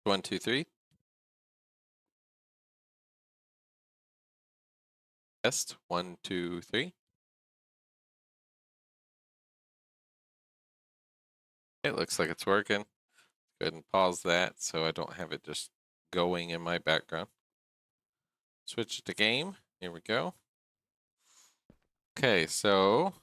One, two, three. Test. 1, 2, 3. It looks like it's working. Go ahead and pause that so I don't have it just going in my background. Switch to game. Here we go. Okay, so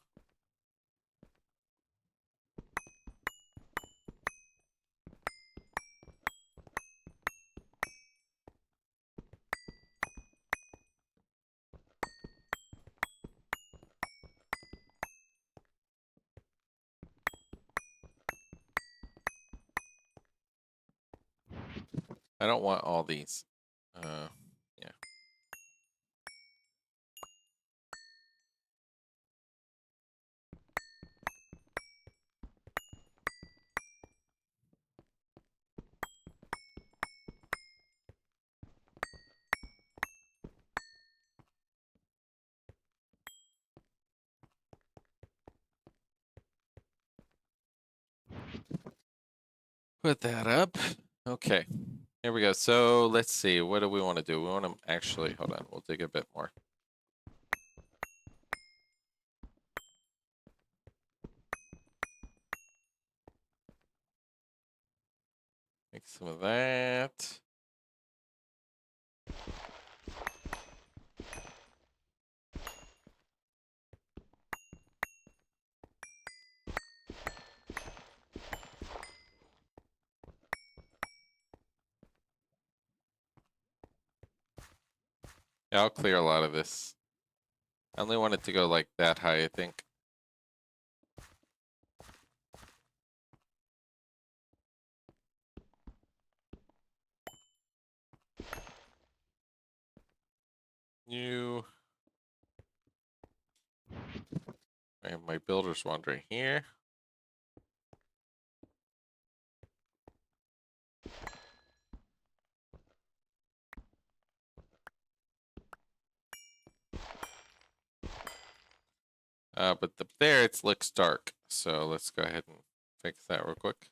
I don't want all these. Yeah. Put that up. Okay. Here we go. So let's see. What do we want to do? We want to actually, hold on. We'll dig a bit more. Make some of that. Yeah, I'll clear a lot of this. I only want it to go like that high, I think. You. I have my builders wandering here. But there it looks dark. So let's go ahead and fix that real quick.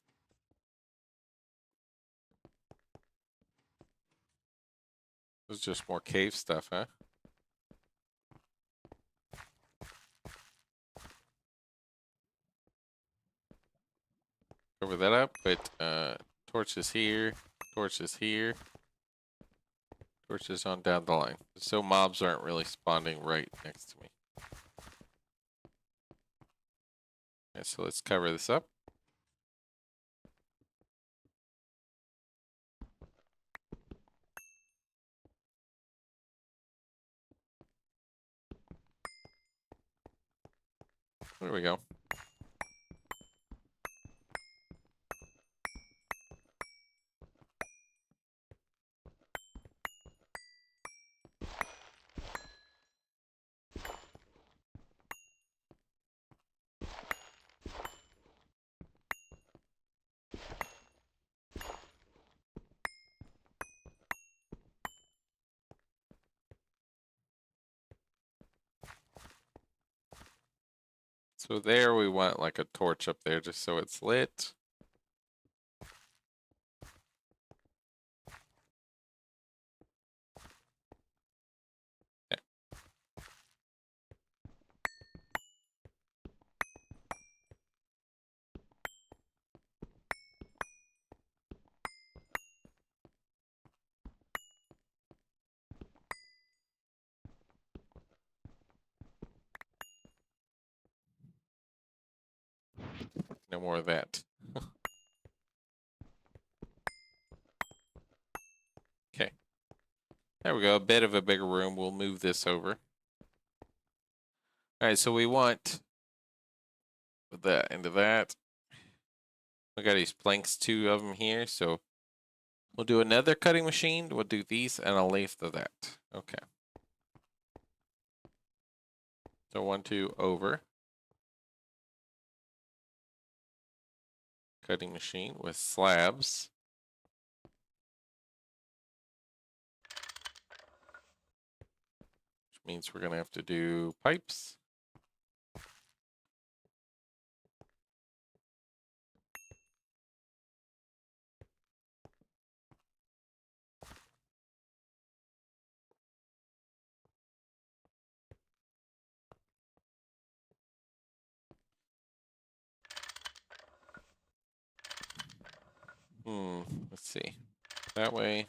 This is just more cave stuff, huh? Cover that up, but torches here, torches here, torches on down the line. So mobs aren't really spawning right next to me. Okay, so let's cover this up. There we go. So there we want like a torch up there just so it's lit. Okay. No more of that. Okay. There we go. A bit of a bigger room. We'll move this over. All right, so we want put that into that. We got these planks, 2 of them here, so we'll do another cutting machine. We'll do these and a lathe of that. Okay. So 1, 2 over. Cutting machine with slabs. Which means we're gonna have to do pipes. Let's see. That way.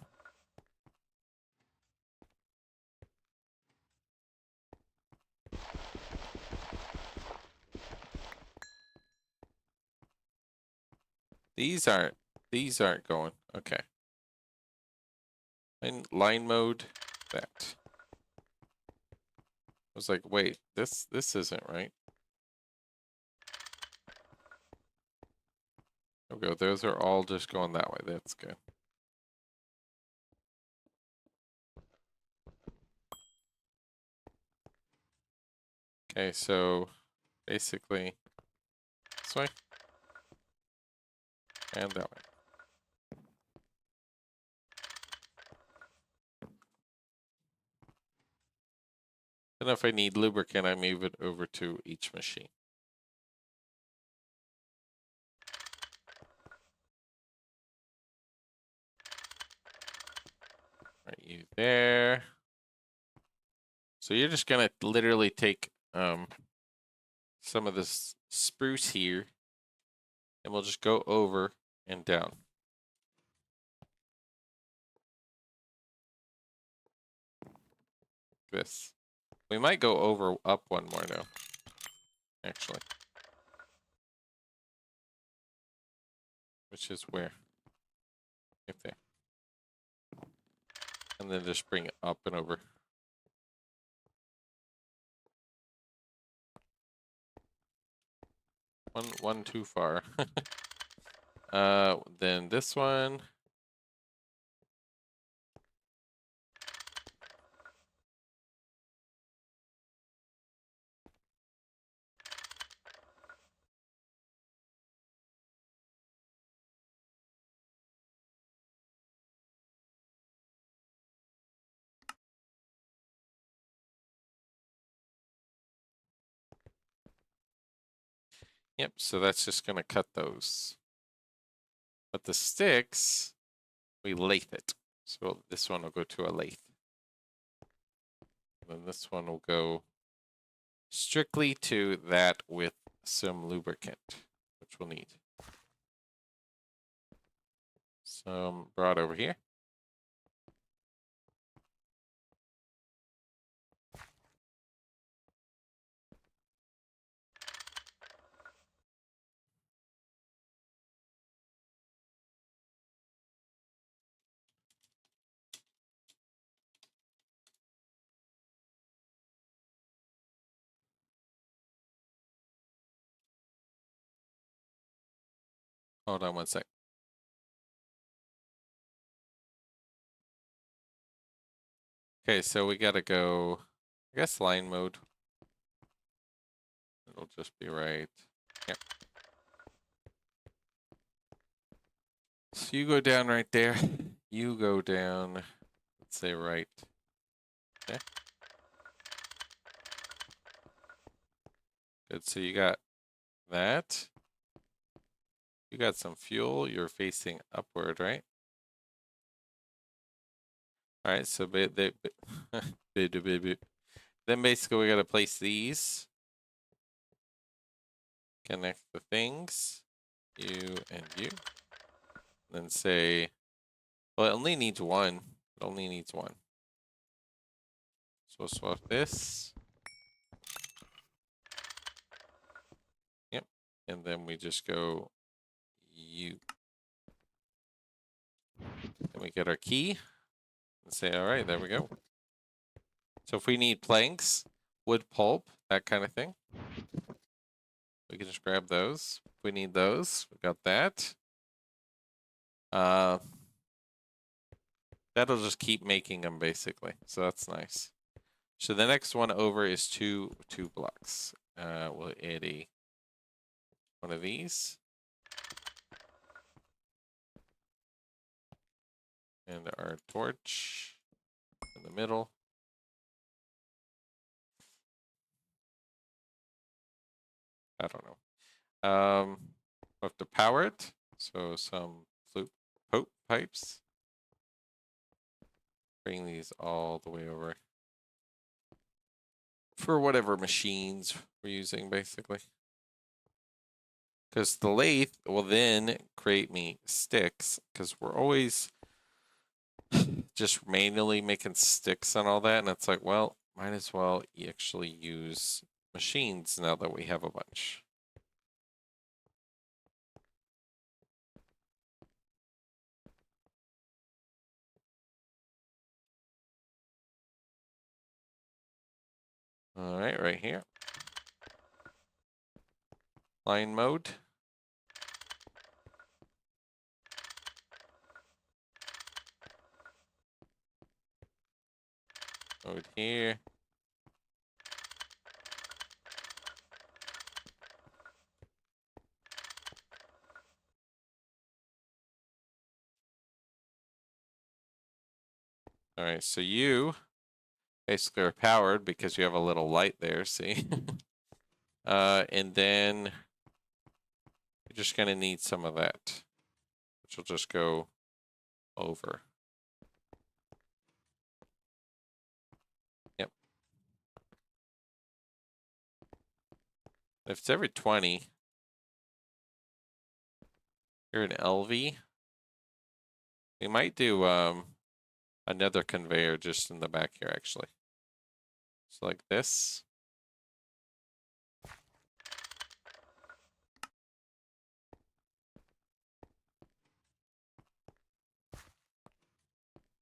These aren't going. Okay. Line mode that. I was like, wait, this isn't right. There we go. Those are all just going that way. That's good. Okay, so basically this way and that way. And if I need lubricant, I move it over to each machine. Right, you there. So you're just gonna literally take some of this spruce here, and we'll just go over and down. This. We might go over up one more now. Actually. Which is where? Right there. And then just bring it up and over. One too far. Then this one. Yep, so that's just gonna cut those. But the sticks, we lathe it. So this one will go to a lathe. And then this one will go strictly to that with some lubricant, which we'll need. Some brought over here. Hold on one sec. Okay, so we gotta go, I guess, line mode. It'll just be right here. So you go down right there. You go down, let's say right there. Good, so you got that. You got some fuel. You're facing upward, right? All right, so then basically we gotta place these. Connect the things, you and you. Then say, well, it only needs one. It only needs one. So swap this. Yep. And then we just go you. Then we get our key and say, all right, there we go. So if we need planks, wood pulp, that kind of thing, we can just grab those. If we need those, we got that. That'll just keep making them basically. So that's nice. So the next one over is two blocks. We'll add one of these. And our torch in the middle. I don't know. We have to power it. So some flute pipes. Bring these all the way over. For whatever machines we're using, basically. Because the lathe will then create me sticks, because we're always just manually making sticks and all that. And it's like, well, might as well actually use machines now that we have a bunch. All right here. Line mode. Mode here. All right, so you basically are powered because you have a little light there, see? And then you're just gonna need some of that, which will just go over. Yep. If it's every 20, you're an LV. We might do another conveyor just in the back here, actually. So like this.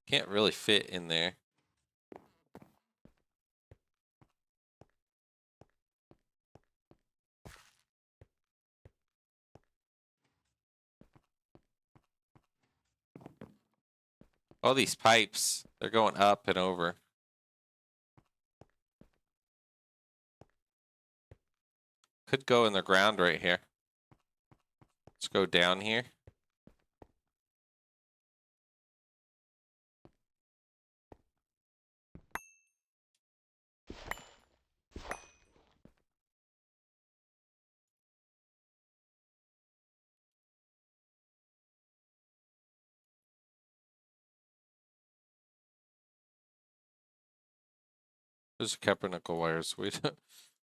Can't really fit in there. All these pipes, they're going up and over. Could go in the ground right here. Let's go down here. Those are copper nickel wires. We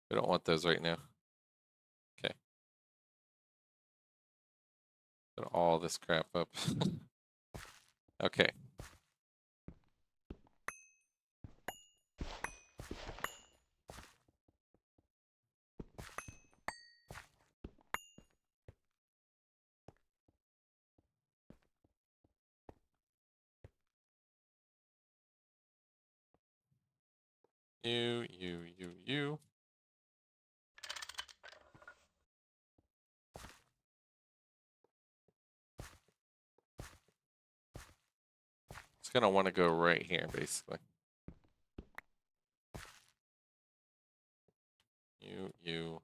don't want those right now. Okay. Put all this crap up. Okay. You. It's gonna want to go right here, basically. You,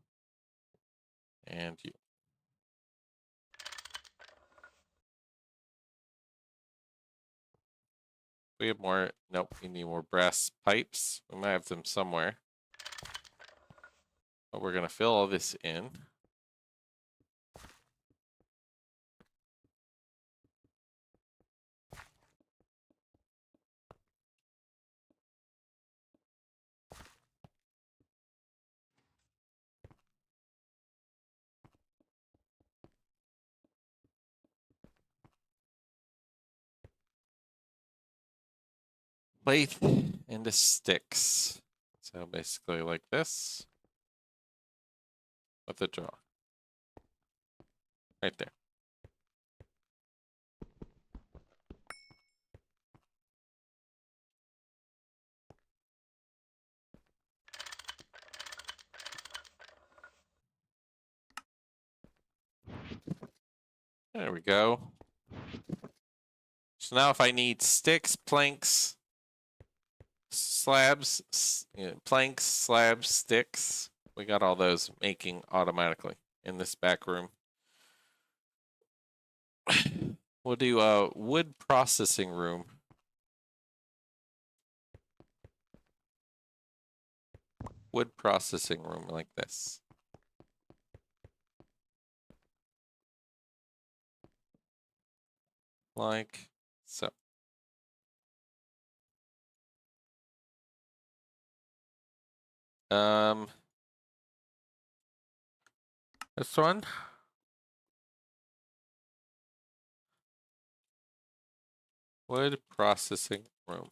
and you. We have more. Nope, we need more brass pipes. We might have them somewhere. But we're gonna fill all this in. Lathe into sticks. So basically like this. With a draw. Right there. There we go. So now if I need sticks, planks, slabs, planks, slabs, sticks, we got all those making automatically in this back room. We'll do a wood processing room. Wood processing room like this. Like so. This one. Wood processing room.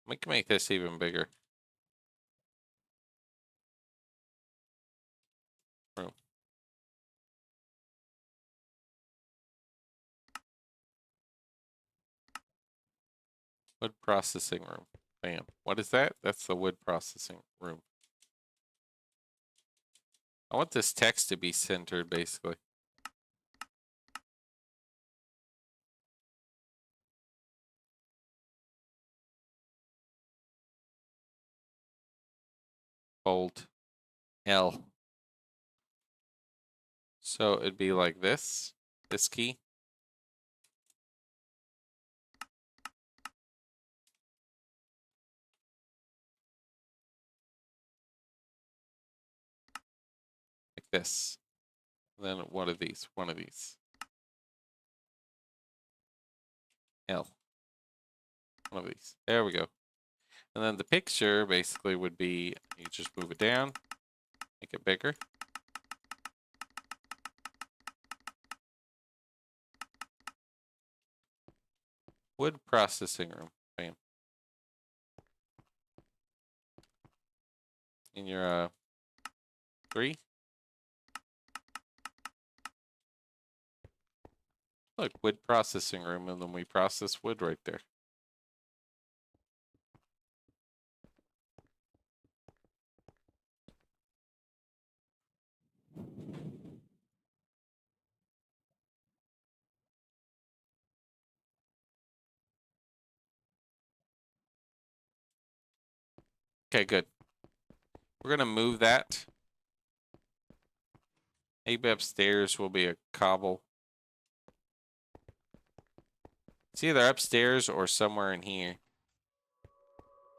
We can make this even bigger. Room. Wood processing room. Bam. What is that? That's the wood processing room. I want this text to be centered, basically. Bold. L. So it'd be like this key. Like this. And then one of these. L. One of these. There we go. And then the picture basically would be, you just move it down, make it bigger. Wood processing room. Bam. In your 3. Look, wood processing room, and then we process wood right there. Okay, good. We're gonna move that. Maybe upstairs will be a cobble. It's either upstairs or somewhere in here.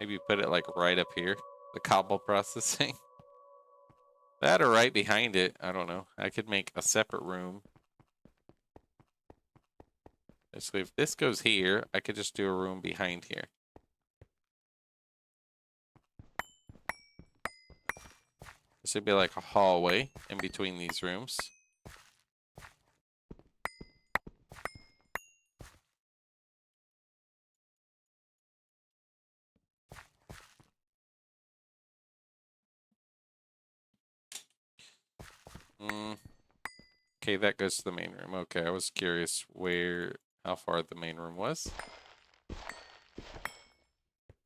Maybe put it like right up here. The cobble processing. That or right behind it. I don't know. I could make a separate room. Basically, if this goes here, I could just do a room behind here. This would be like a hallway in between these rooms. Okay, that goes to the main room. Okay, I was curious how far the main room was.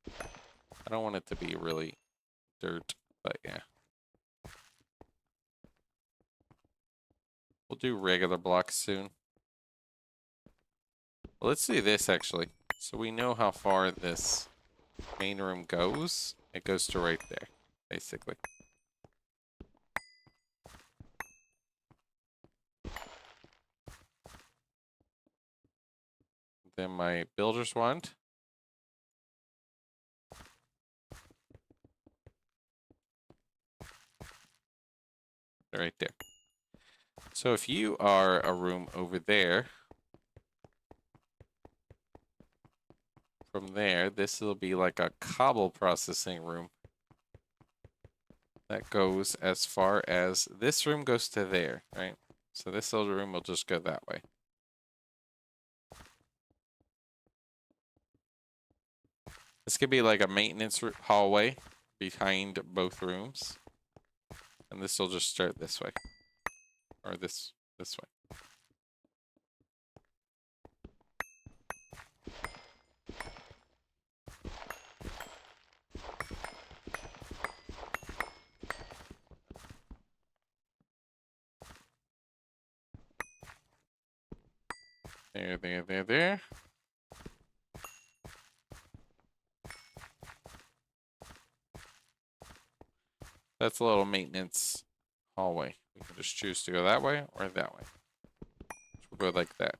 I don't want it to be really dirt, but yeah. We'll do regular blocks soon. Well, let's do this actually. So we know how far this main room goes. It goes to right there, basically. Then my builder's wand. Right there. So if you are a room over there, from there, this will be like a cobble processing room. That goes as far as this room goes to there, right? So this little room will just go that way. This could be like a maintenance hallway behind both rooms. And this will just start this way. Or this way. There. That's a little maintenance hallway. We can just choose to go that way or that way. We'll go like that.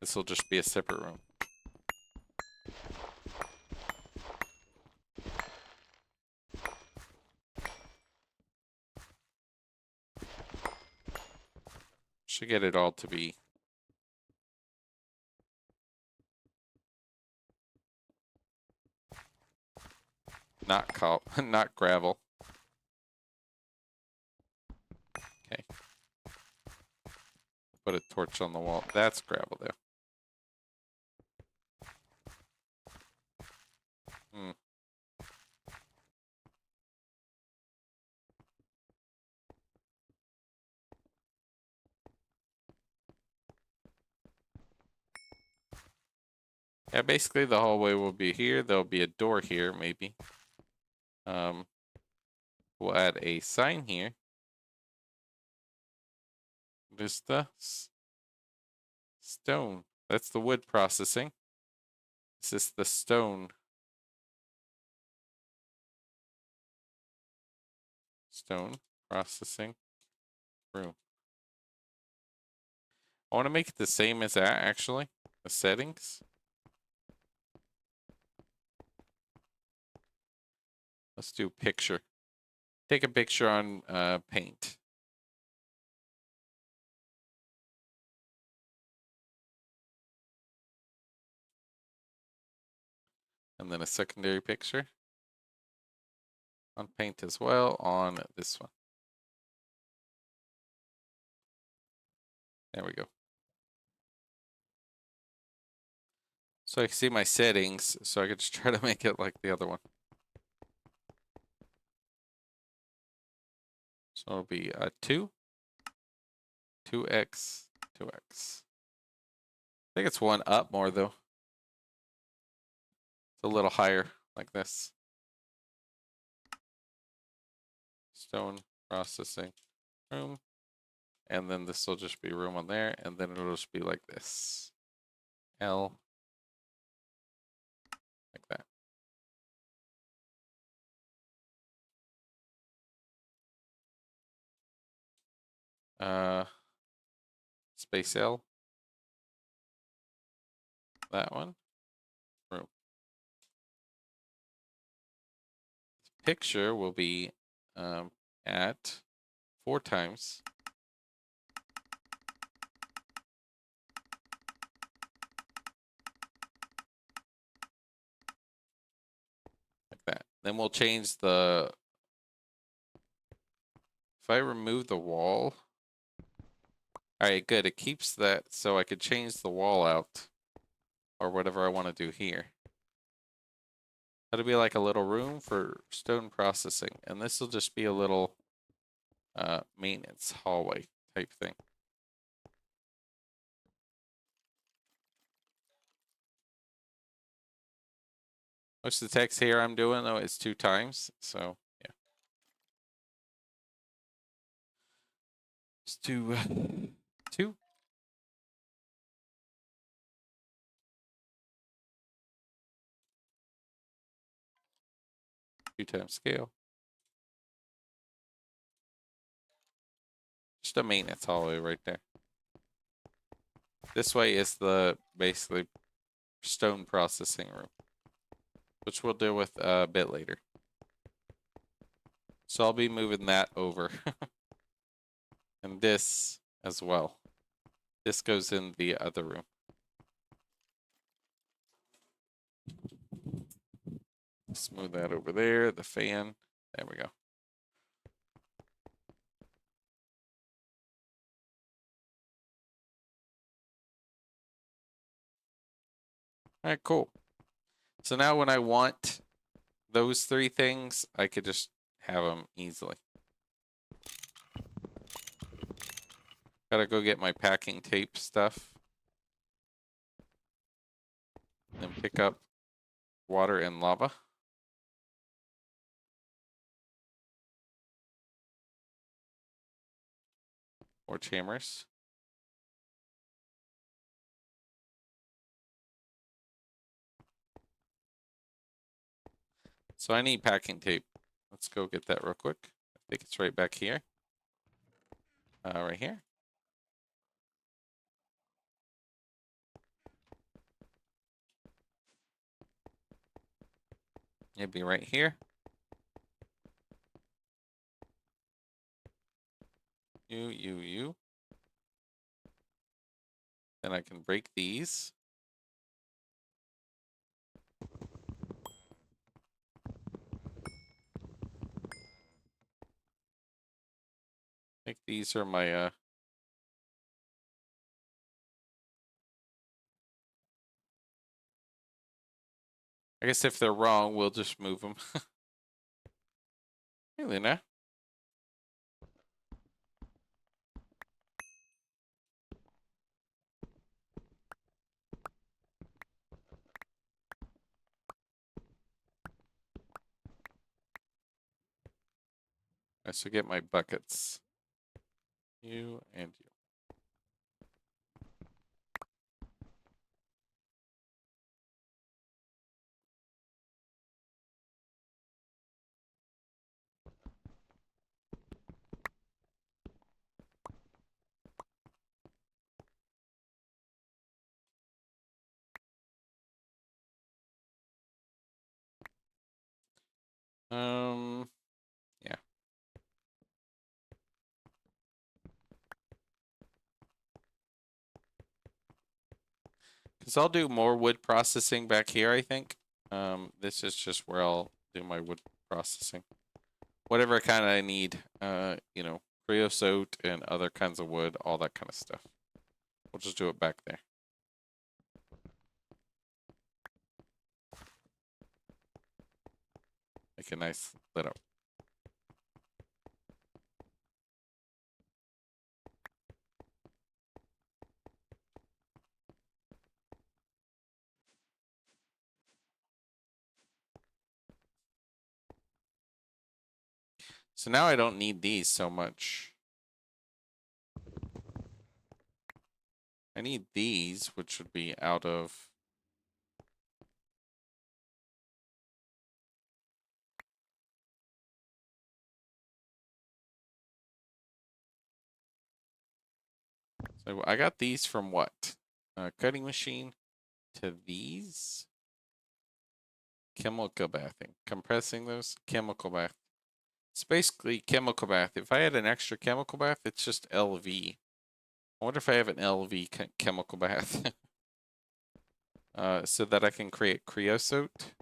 This will just be a separate room. Should get it all to be not gravel. Put a torch on the wall. That's gravel there. Hmm. Yeah, basically the hallway will be here. There'll be a door here, maybe. We'll add a sign here. There's the stone. That's the wood processing. This is the stone. Stone processing room. I want to make it the same as that, actually. The settings. Let's do picture. Take a picture on paint. And then a secondary picture. On paint as well on this one. There we go. So I can see my settings, so I could just try to make it like the other one. So it'll be 2, 2x, 2x. I think it's 1 up more though. It's a little higher like this. Stone processing room. And then this will just be room on there, and then it'll just be like this. L. Like that. Space L. That one. Room. Picture will be at 4 times. Like that. Then we'll change the... If I remove the wall... Alright, good. It keeps that, so I could change the wall out. Or whatever I want to do here. That'll be like a little room for stone processing. And this will just be a little maintenance hallway type thing. Most of the text here I'm doing, though, is 2 times. So, yeah. Let's do 2. 2 times scale. Just a maintenance hallway right there. This way is the basically stone processing room, which we'll deal with a bit later. So I'll be moving that over. And this as well. This goes in the other room. Smooth that over there, the fan. There we go. All right, cool. So now when I want those 3 things, I could just have them easily. Gotta go get my packing tape stuff. Then pick up water and lava. Or hammers. So I need packing tape. Let's go get that real quick. I think it's right back here. Right here. Maybe right here. You. Then I can break these. I think these are my I guess if they're wrong, we'll just move them. Hey, Luna. I should get my buckets. You and you. Yeah. Because I'll do more wood processing back here, I think. This is just where I'll do my wood processing. Whatever kind I need, you know, creosote and other kinds of wood, all that kind of stuff. We'll just do it back there. Make a nice lit up. So now I don't need these so much. I need these, which would be out of... So I got these from what? Cutting machine to these? Chemical bathing. Compressing those? Chemical bath. It's basically chemical bath. If I had an extra chemical bath, it's just LV. I wonder if I have an LV chemical bath. So that I can create creosote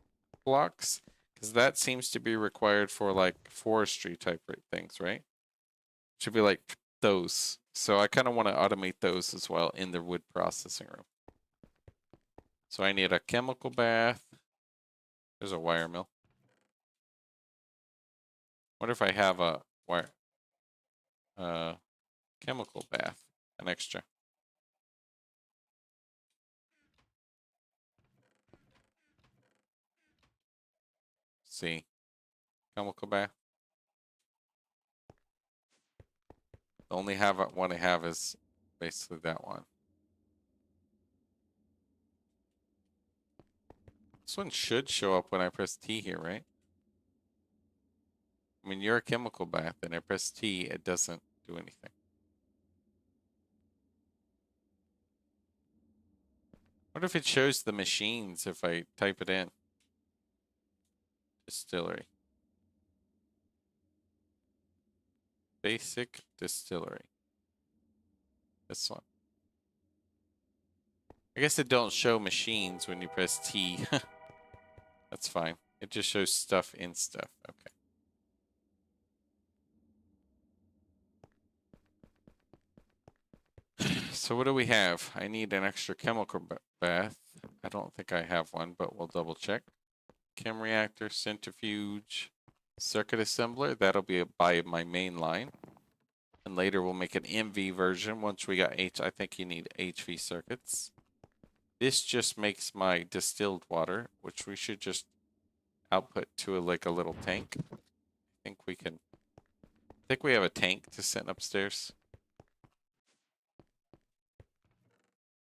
blocks. Because that seems to be required for like forestry type things, right? Should be like those. So I kind of want to automate those as well in the wood processing room. So I need a chemical bath. There's a wire mill. Wonder if I have a wire chemical bath, an extra. See, chemical bath. The only one I have is basically that one. This one should show up when I press T here, right? I mean, you're a chemical bath, and I press T, it doesn't do anything. What if it shows the machines if I type it in? Distillery. Basic distillery. This one. I guess it don't show machines when you press T. That's fine. It just shows stuff in stuff. Okay. So what do we have? I need an extra chemical bath. I don't think I have one, but we'll double check. Chem reactor, centrifuge, circuit assembler. That'll be by my main line. And later we'll make an MV version once we got I think you need HV circuits. This just makes my distilled water, which we should just output to like a little tank. I think we can. I think we have a tank to send upstairs.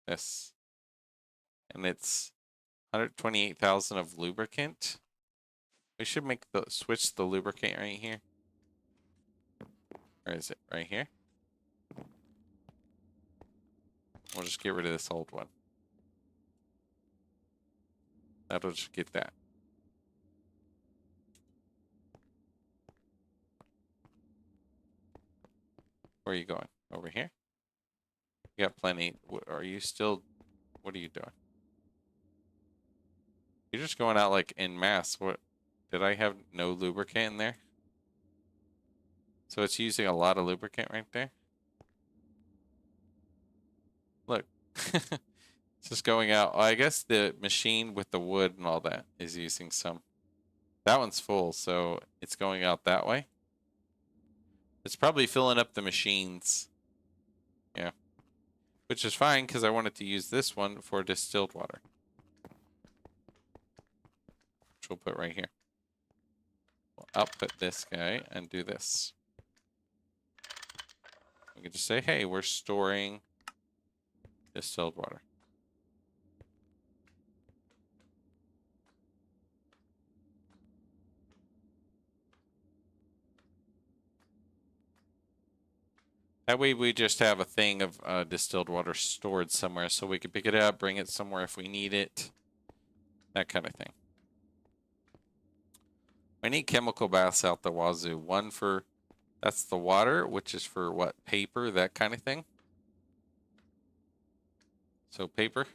Yes. And it's 128,000 of lubricant. We should make the switch the lubricant right here. Where is it? Right here? We'll just get rid of this old one. That'll just get that. Where are you going? Over here? You got plenty. Are you still... What are you doing? You're just going out like en masse. What? Did I have no lubricant in there? So it's using a lot of lubricant right there. Look. It's just going out. I guess the machine with the wood and all that is using some. That one's full, so it's going out that way. It's probably filling up the machines. Yeah. Which is fine, because I wanted to use this one for distilled water. Which we'll put right here. We'll output this guy and do this. We can just say, hey, we're storing distilled water. That way we just have a thing of distilled water stored somewhere so we can pick it up, bring it somewhere if we need it. That kind of thing. We need chemical baths out the wazoo. One for, that's the water, which is for what? Paper, that kind of thing. So paper.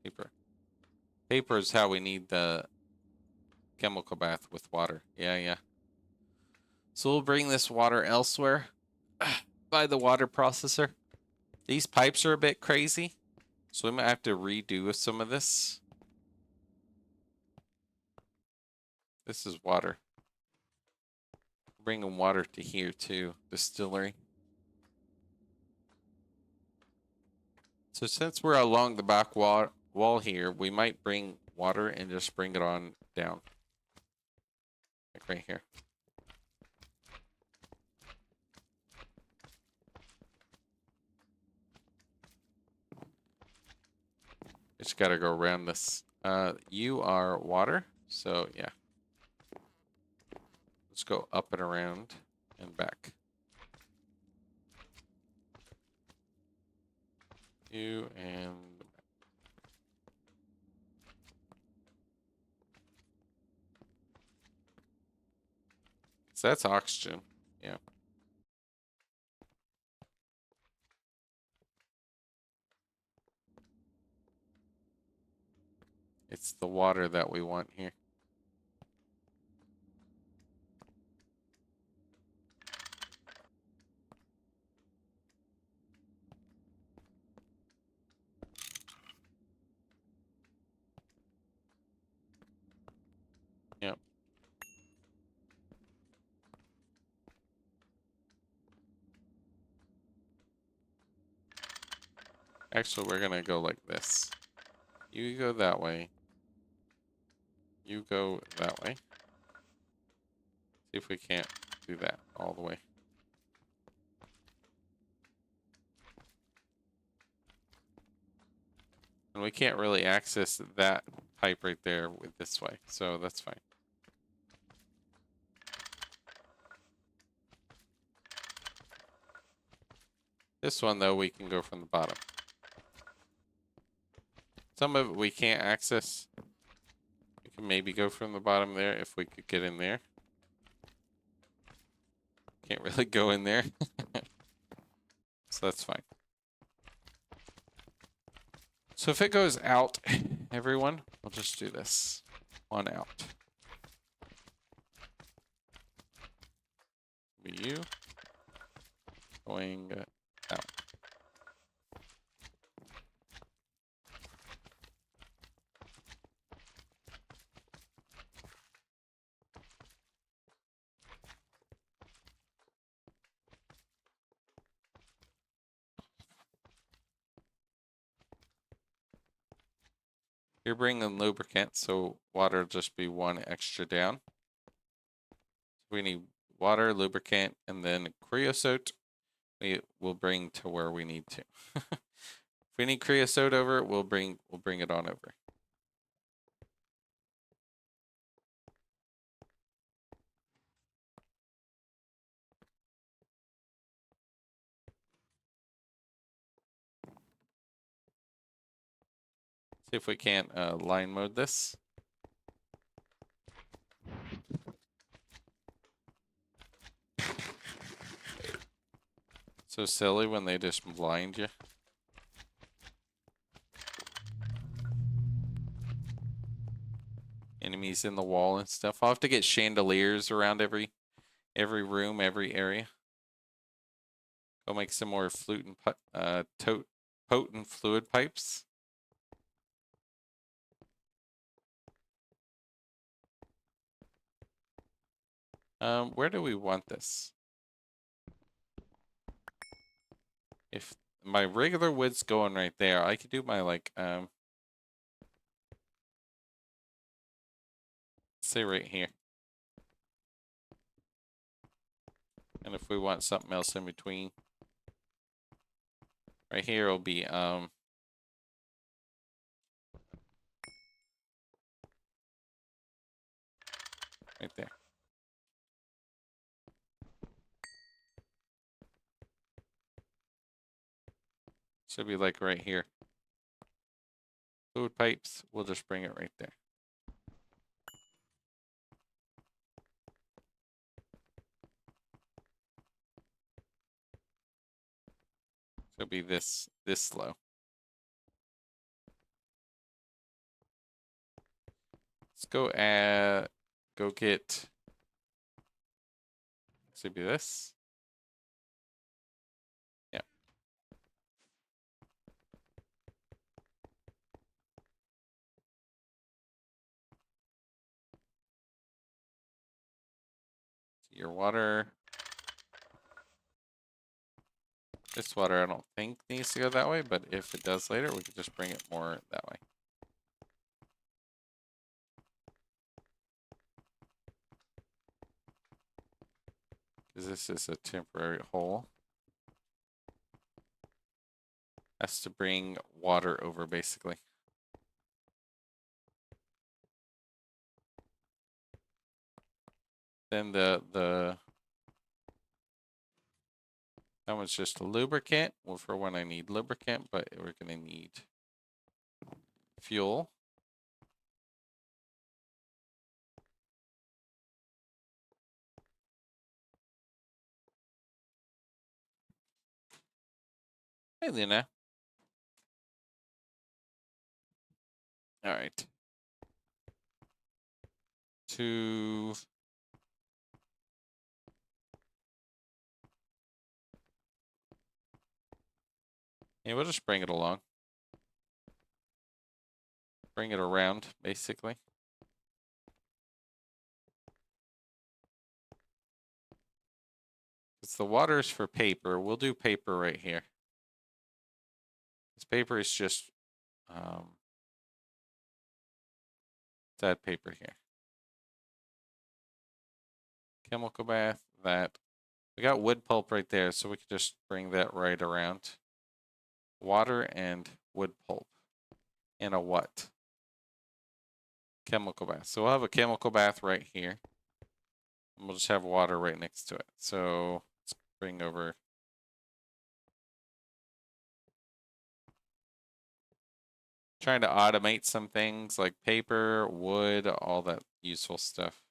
Paper. Paper is how we need the chemical bath with water. Yeah, yeah. So we'll bring this water elsewhere by the water processor. These pipes are a bit crazy, so we might have to redo some of this. This is water. Bringing water to here too, distillery. So since we're along the back wall here, we might bring water and just bring it on down. Like right here. Just gotta go around this. You are water, so yeah. Let's go up and around and back. You and so that's oxygen. Yeah. It's the water that we want here. Yep. Actually, we're gonna go like this. You go that way. You go that way. See if we can't do that all the way. And we can't really access that pipe right there with this way, so that's fine. This one, though, we can go from the bottom. Some of it we can't access. We can maybe go from the bottom there if we could get in there. Can't really go in there. So that's fine. So if it goes out, everyone, we'll just do this. One out. Be you. Going out. You're bringing lubricant, so water will just be one extra down. We need water, lubricant, and then creosote. We will bring to where we need to. If we need creosote over, we'll bring it on over. See if we can't line mode this. So silly when they just blind you. Enemies in the wall and stuff. I'll have to get chandeliers around every room, every area. Go make some more potent fluid pipes. Where do we want this? If my regular wood's going right there, I could do my like say right here. And if we want something else in between, right here will be right there. Should be like right here. Fluid pipes, we'll just bring it right there. So it'll be this low. Let's go get, should be this. Yeah. Your water. This water I don't think needs to go that way, but if it does later, we could just bring it more that way. Because this is a temporary hole. Has to bring water over basically. Then that one's just a lubricant. Well, for when I need lubricant, but we're gonna need fuel. Hey, Luna. All right. Two. Yeah, we'll just bring it along. Bring it around, basically. It's the water's for paper. We'll do paper right here. This paper is just that paper here. Chemical bath, that. We got wood pulp right there, so we could just bring that right around. Water and wood pulp. And a what? Chemical bath. So we'll have a chemical bath right here. And we'll just have water right next to it. So let's bring over. Trying to automate some things like paper, wood, all that useful stuff.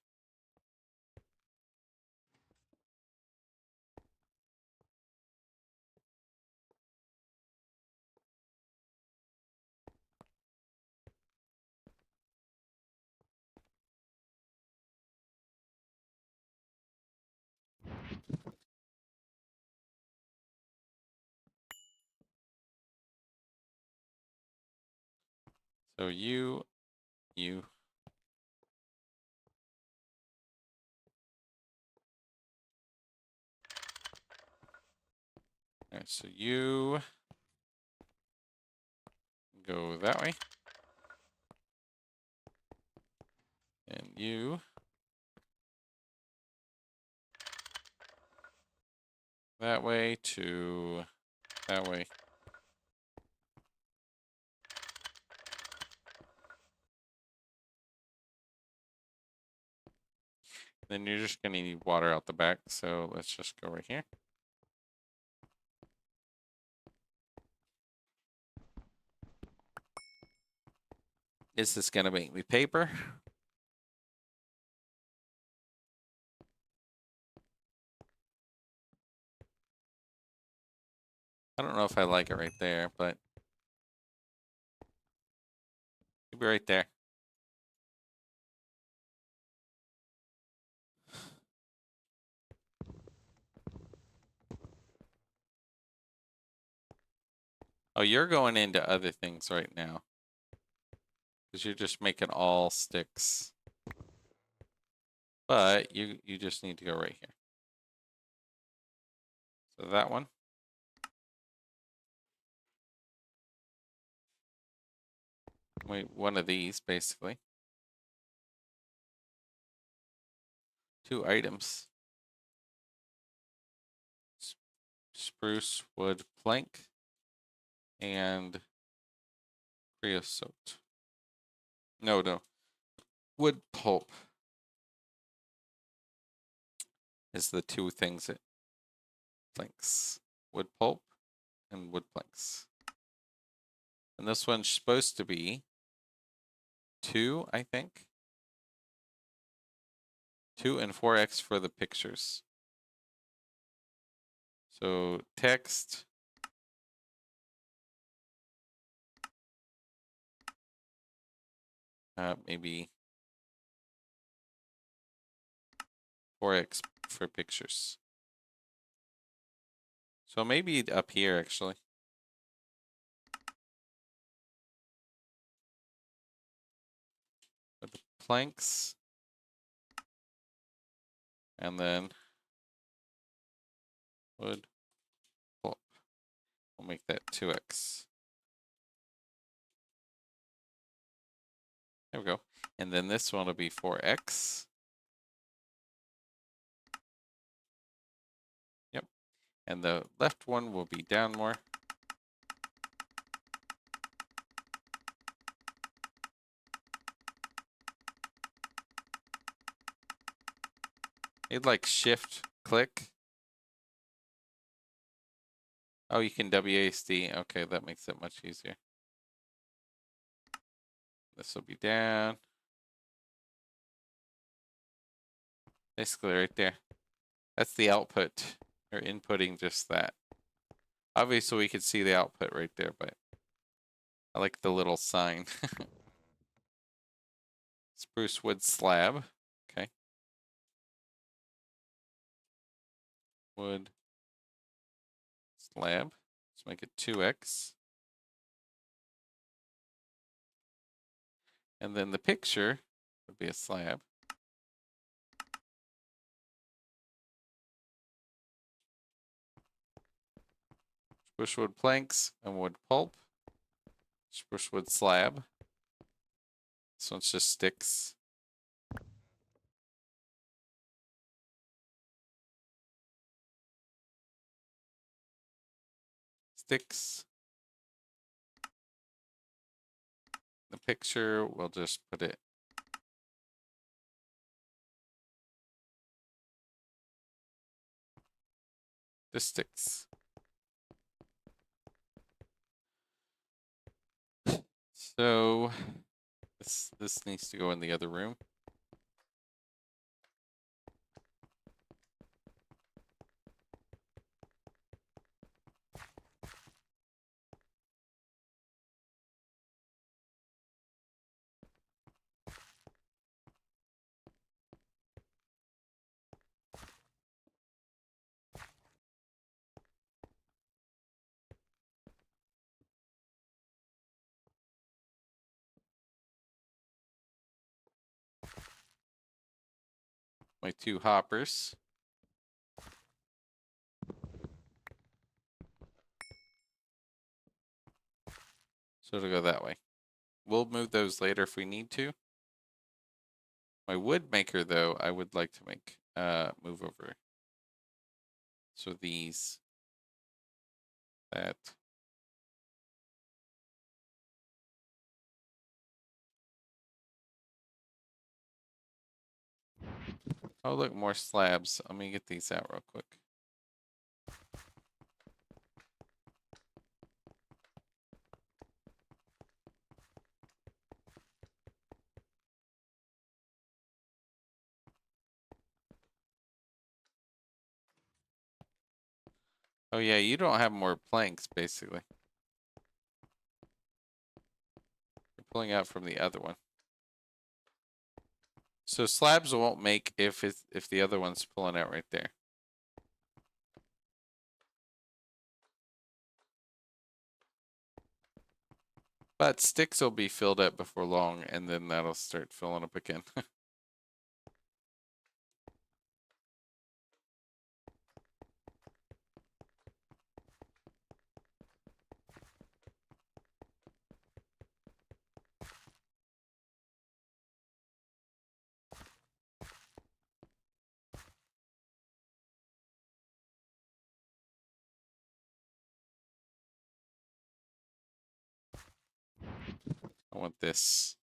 So you. All right, so you go that way. And you that way to that way. Then you're just gonna need water out the back, so let's just go right here. Is this gonna make me paper? I don't know if I like it right there, but it'll be right there. Oh, you're going into other things right now. Because you're just making all sticks. But you just need to go right here. So that one. Wait, one of these, basically. 2 items. Spruce, wood, plank, and creosote. No. Wood pulp is the 2 things it planks. Wood pulp and wood planks. And this one's supposed to be 2, I think. 2 and 4x for the pictures. So text. Maybe 4x for pictures. So maybe up here, actually. With the planks. And then wood pulp. We'll make that 2x. There we go. And then this one will be 4x. Yep. And the left one will be down more. You'd like shift click. Oh, you can WASD. Okay, that makes it much easier. This will be down. Basically right there. That's the output. Or inputting just that. Obviously we could see the output right there, but I like the little sign. Spruce wood slab. Okay. Wood slab. Let's make it 2x. And then the picture would be a slab. Spruce wood planks and wood pulp. Spruce wood slab. This one's just sticks. Sticks. The picture, we'll just put it the sticks. So this needs to go in the other room. My 2 hoppers. So it'll go that way. We'll move those later if we need to. My wood maker, though, I would like to make move over. So these, that. Oh, look, more slabs. Let me get these out real quick. Oh yeah, you don't have more planks, basically. You're pulling out from the other one. So slabs won't make if the other one's pulling out right there. But sticks will be filled up before long, and then that'll start filling up again. I want this.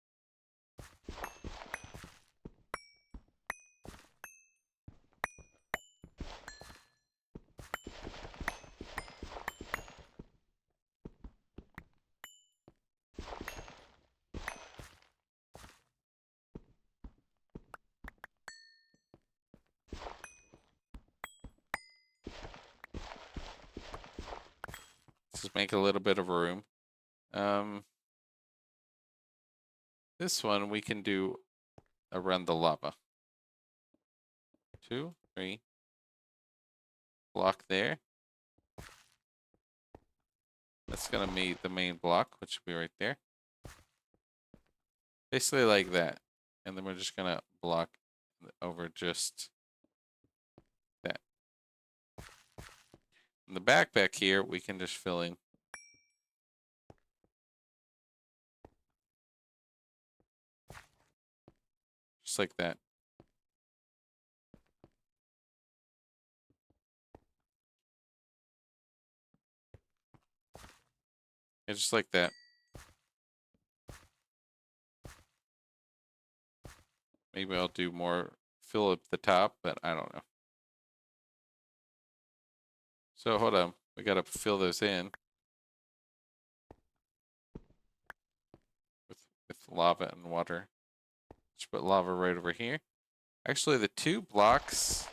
Just make a little bit of room. This one we can do around the lava. 2, 3. Block there. That's gonna be the main block, which will be right there. Basically like that. And then we're just gonna block over just that. In the back here, we can just fill in. Just like that. Yeah, just like that. Maybe I'll do more, fill up the top, but I don't know. So hold on, we gotta fill those in with lava and water. Just put lava right over here. Actually, the 2 blocks,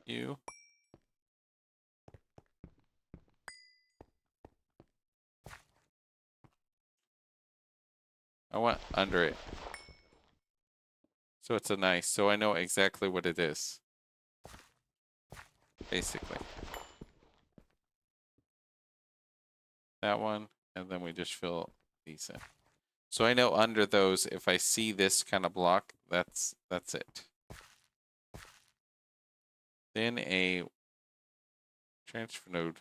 I want under it. So it's a nice, so I know exactly what it is. Basically. That one, and then we just fill these in. So I know under those, if I see this kind of block, that's it. Then a transfer node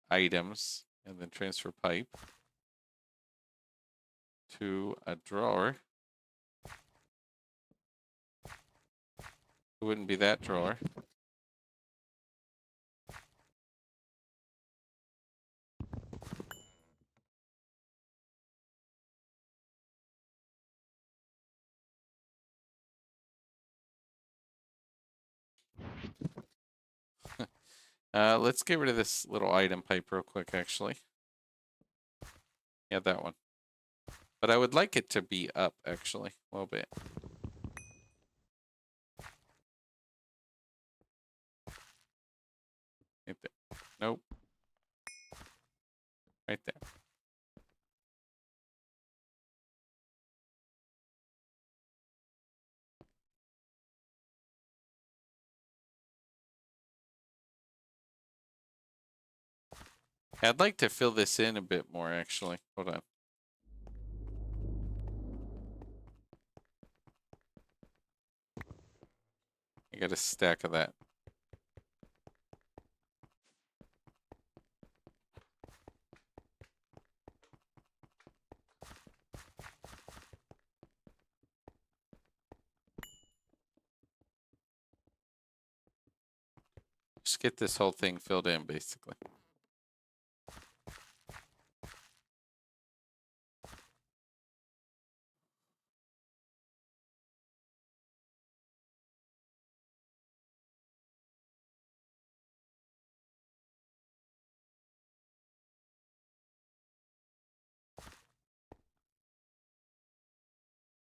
items, and then transfer pipe to a drawer. It wouldn't be that drawer. Let's get rid of this little item pipe real quick, actually. Yeah, that one. But I would like it to be up, actually, a little bit. Right there. Nope. Right there. I'd like to fill this in a bit more, actually. Hold on. I got a stack of that. Just get this whole thing filled in, basically.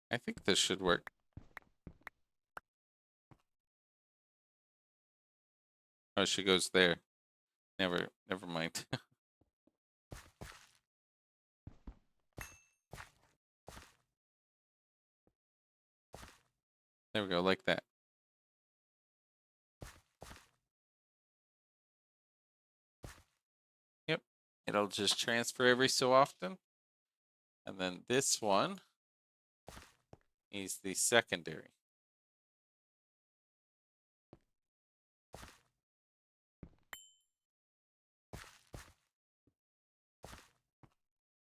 I think this should work. Oh, she goes there. Never mind. There we go, like that. Yep. It'll just transfer every so often. And then this one is the secondary.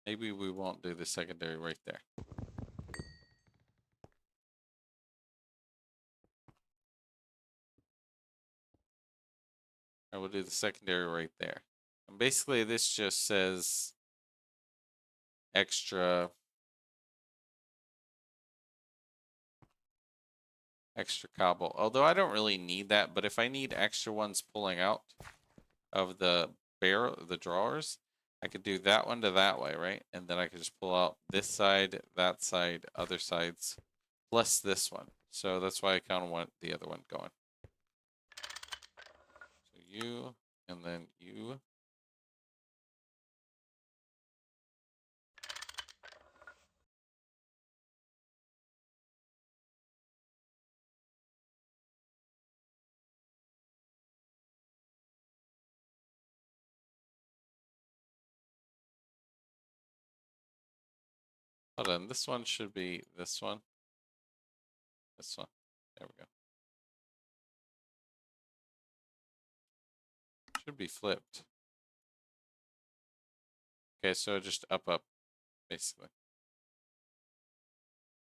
Maybe we won't do the secondary right there. I will do the secondary right there. And basically this just says extra cobble. Although I don't really need that, but if I need extra ones pulling out of the barrel, the drawers, I could do that one to that way, right? And then I could just pull out this side, that side, other sides, plus this one. So that's why I kind of want the other one going. So you, and then you. Hold on, this one should be this one. This one. There we go. Should be flipped. Okay, so just up, basically.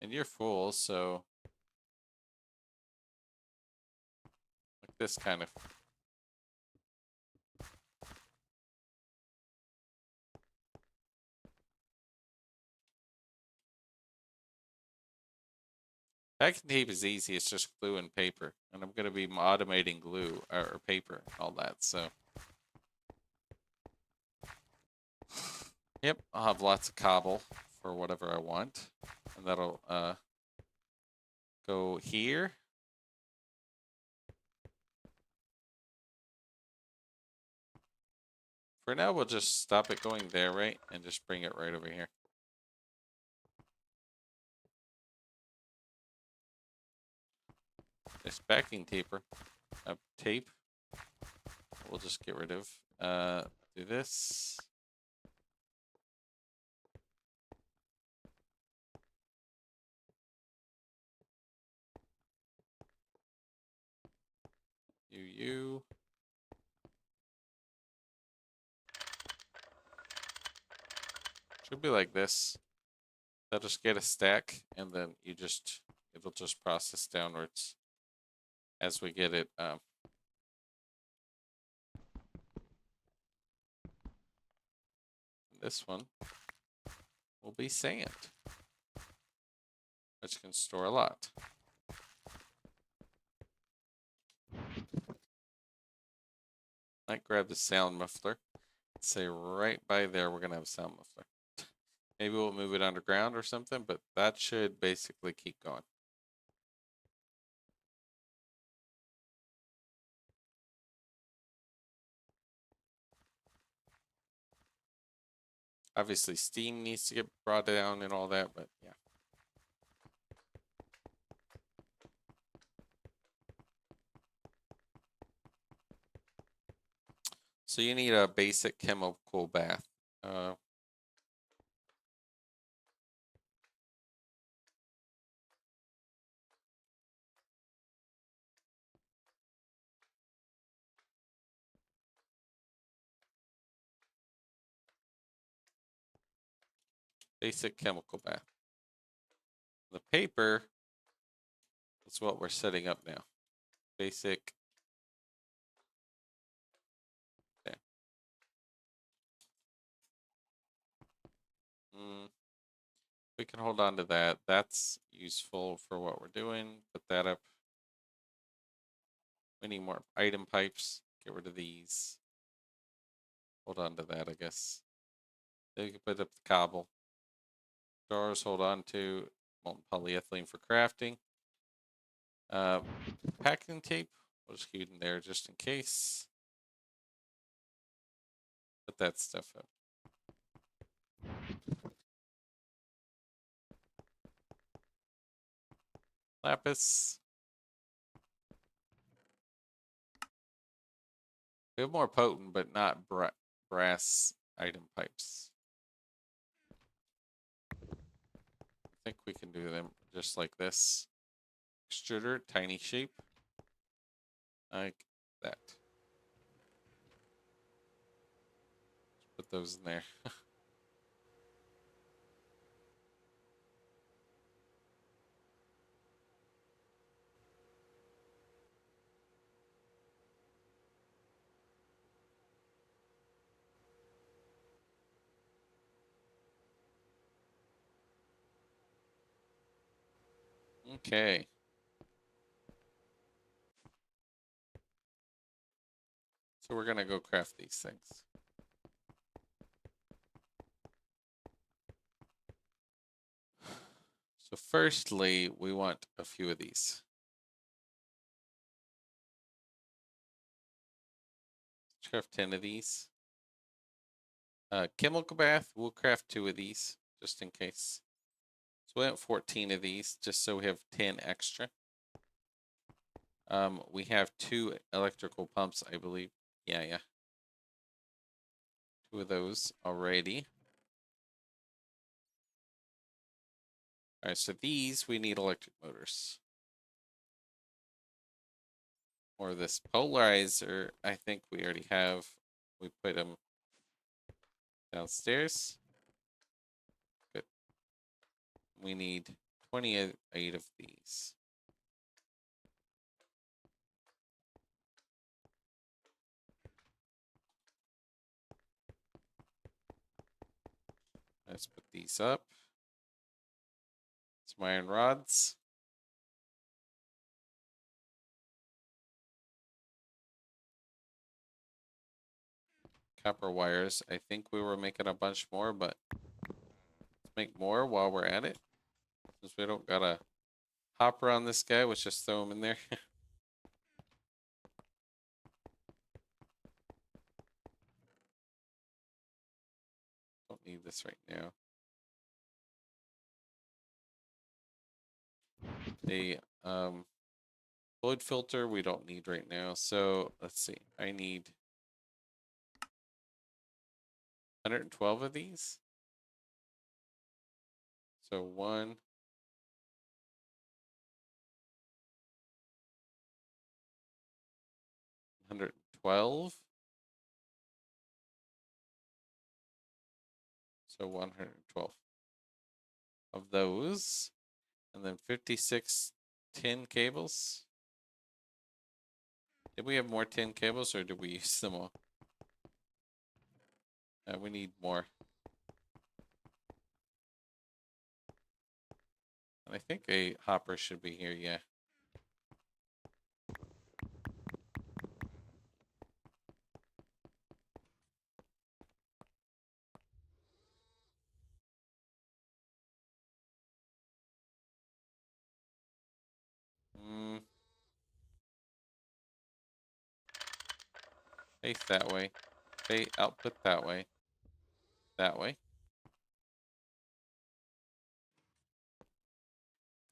And you're full, so like this kind of. Packing tape is easy. It's just glue and paper. And I'm going to be automating glue or paper and all that. So, yep, I'll have lots of cobble for whatever I want. And that'll go here. For now, we'll just stop it going there, right? And just bring it right over here. This backing tape. We'll just get rid of. Do this. You. Should be like this. They'll just get a stack, and then it'll just process downwards as we get it. This one will be sand, which can store a lot. Might grab the sound muffler. Say right by there, we're gonna have a sound muffler. Maybe we'll move it underground or something, but that should basically keep going. Obviously, steam needs to get brought down and all that, but yeah. So you need a basic chemical bath. Basic chemical bath. The paper is what we're setting up now. Basic. Okay. We can hold on to that. That's useful for what we're doing. Put that up. We need more item pipes. Get rid of these. Hold on to that, I guess. Then we can put up the cobble. Jars, hold on to molten polyethylene for crafting. Packing tape. We'll just keep it in there just in case. Put that stuff up. Lapis. We have more potent, but not brass item pipes. I think we can do them just like this. Extruder, tiny shape. Like that. Put those in there. Okay. So we're gonna go craft these things. So firstly, we want a few of these. Let's craft 10 of these. Chemical bath, we'll craft 2 of these, just in case. So we have 14 of these, just so we have 10 extra. We have 2 electrical pumps, I believe. Yeah. 2 of those already. Alright, so these, we need electric motors. Or this polarizer, I think we already have. We put them downstairs. Good. We need 28 of these. Let's put these up. Some iron rods. Copper wires. I think we were making a bunch more, but let's make more while we're at it. Since we don't got a hopper on this guy, let's just throw them in there. Don't need this right now. The fluid filter we don't need right now. So let's see. I need 112 of these. So 112. So 112 of those. And then 56 tin cables. Did we have more tin cables or did we use them all? We need more. And I think a hopper should be here, yeah. Face that way. Face output that way. That way.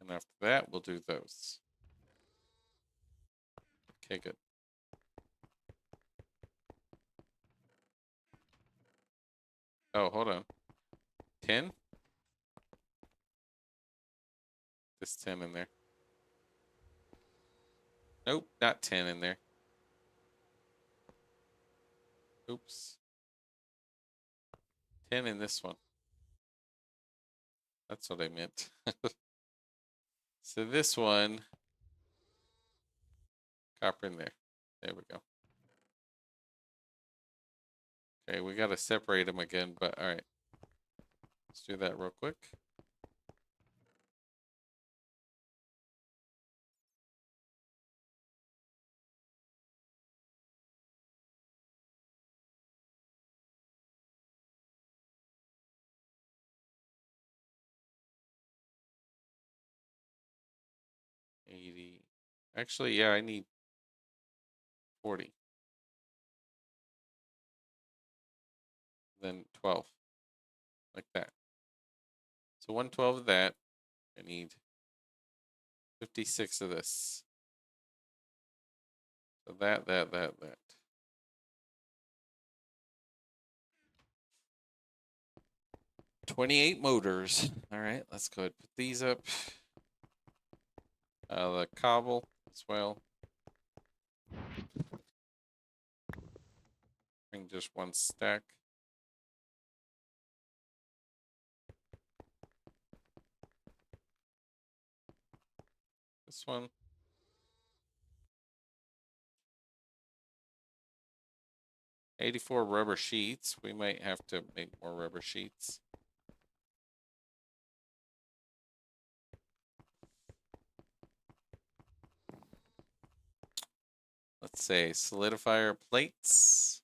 And after that, we'll do those. Okay, good. Oh, hold on. 10? This 10 in there. Nope, not 10 in there. Oops. 10 in this one. That's what I meant. So this one, copper in there. There we go. Okay, we got to separate them again, but all right. Let's do that real quick. Actually, yeah, I need 40. Then 12. Like that. So 112 of that. I need 56 of this. So that. 28 motors. All right, let's go ahead and put these up. The cobble as well. Bring just one stack. This one. $84 rubber sheets. We might have to make more rubber sheets. Let's say solidifier plates.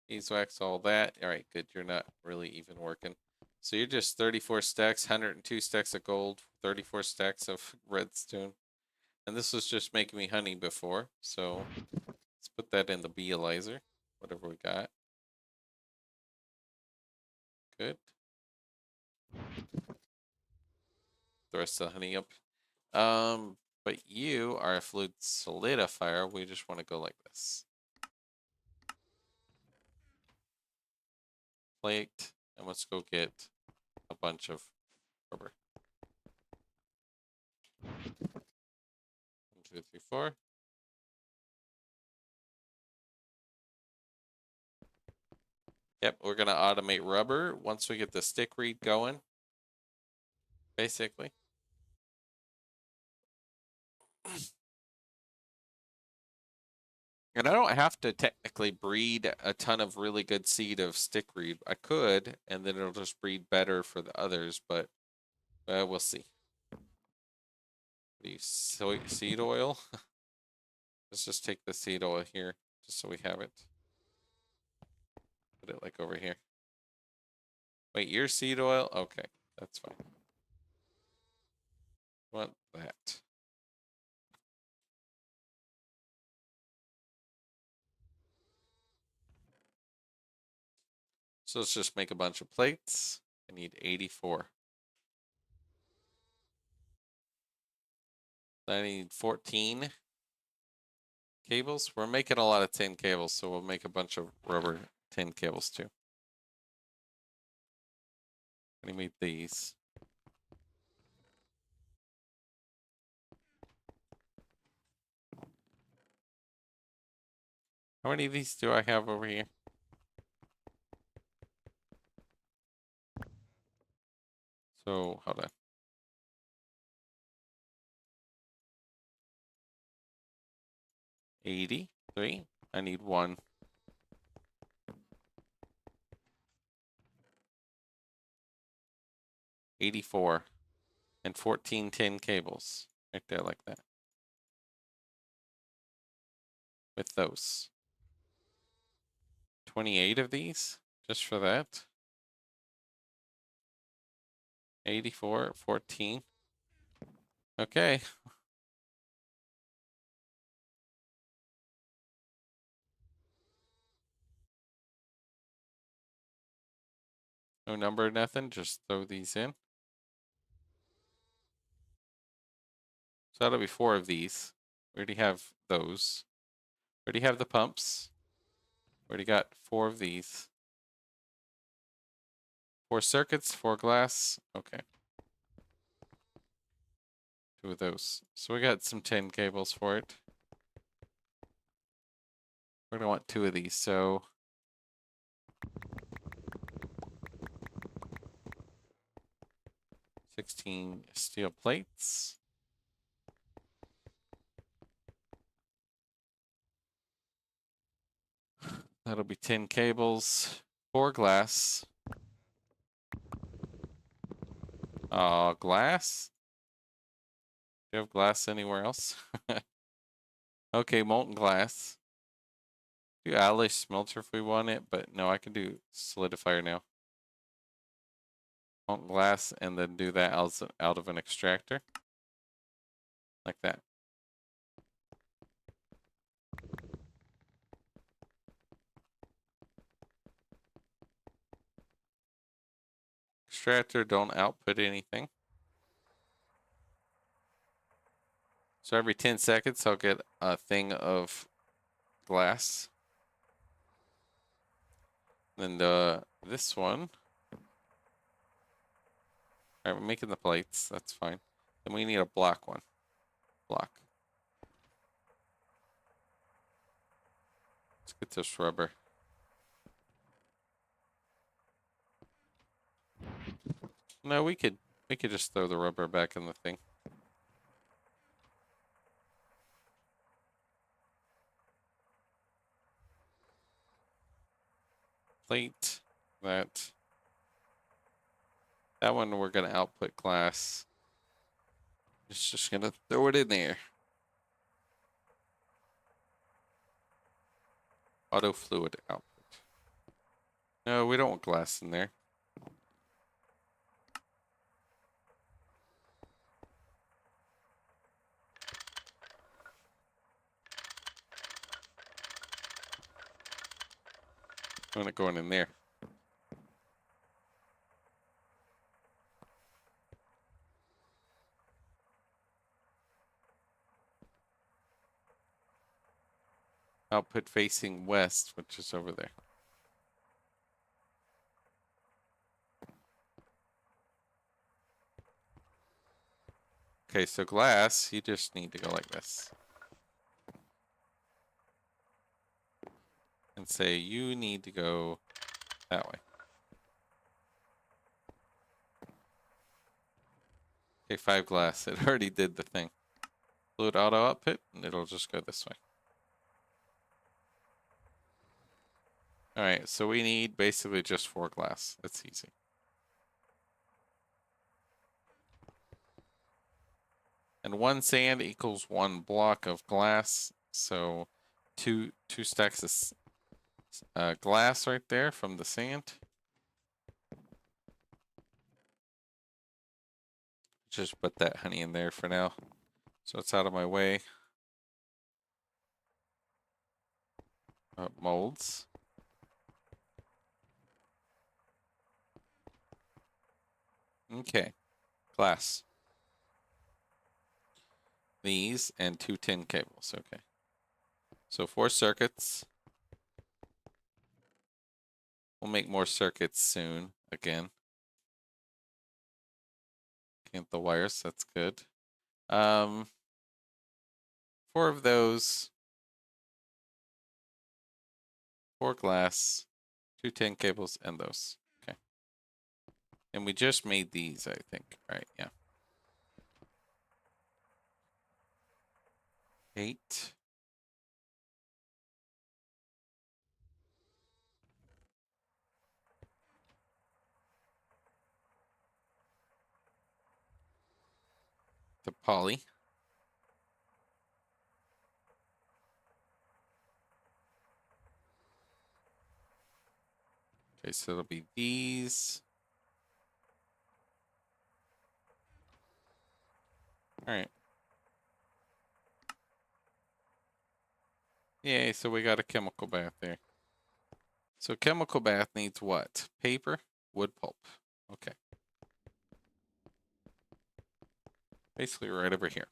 Beeswax, all that. All right, good. You're not really even working. So you're just 34 stacks, 102 stacks of gold, 34 stacks of redstone. And this was just making me honey before. So let's put that in the beealizer, whatever we got. Good. The rest of the honey up. But you are a fluid solidifier. We just want to go like this. Plate, and let's go get a bunch of rubber. 1, 2, 3, 4. Yep, we're gonna automate rubber once we get the stick read going. Basically. And I don't have to technically breed a ton of really good seed of stickweed. I could, and then it'll just breed better for the others, but we'll see. The soy seed oil. Let's just take the seed oil here, just so we have it. Put it like over here. Wait, your seed oil? Okay, that's fine. Want that. So let's just make a bunch of plates. I need 84. I need 14 cables. We're making a lot of tin cables, so we'll make a bunch of rubber tin cables too. I need these. How many of these do I have over here? So, hold on. 83. I need one. 84. And 14 tin cables. Right there like that. With those. 28 of these? Just for that? 84, 14. Okay. No number, nothing. Just throw these in. So that'll be 4 of these. We already have those. We already have the pumps. We already got 4 of these. 4 circuits, 4 glass. Okay. 2 of those. So we got some tin cables for it. We're gonna want 2 of these, so 16 steel plates. That'll be 10 cables, 4 glass. Glass? Do you have glass anywhere else? Okay, molten glass. Do alloy smelter if we want it, but no, I can do solidifier now. Molten glass, and then do that out of an extractor. Like that. Extractor, don't output anything. So every 10 seconds, I'll get a thing of glass. And this one. All right, we're making the plates. That's fine. Then we need a black one. Black. Let's get this rubber. No, we could just throw the rubber back in the thing. Plate. That. That one we're gonna output glass. Just gonna throw it in there. Auto fluid output. No, we don't want glass in there. I want it going in there. Output facing west, which is over there. Okay, so glass, you just need to go like this. And say you need to go that way. Okay, 5 glass. It already did the thing. Fluid auto output, and it'll just go this way. Alright, so we need basically just 4 glass. That's easy. And 1 sand equals 1 block of glass. So two stacks of glass right there from the sand. Just put that honey in there for now, so it's out of my way. Molds. Okay, glass. These and 2 tin cables. Okay, so 4 circuits. We'll make more circuits soon again. Can't the wires, that's good. 4 of those. 4 glass, 2 tin cables, and those. Okay. And we just made these, I think. Right, yeah. 8. The poly. Okay, so it'll be these. All right. Yay, so we got a chemical bath there. So chemical bath needs what? Paper, wood pulp. Okay. Basically right over here.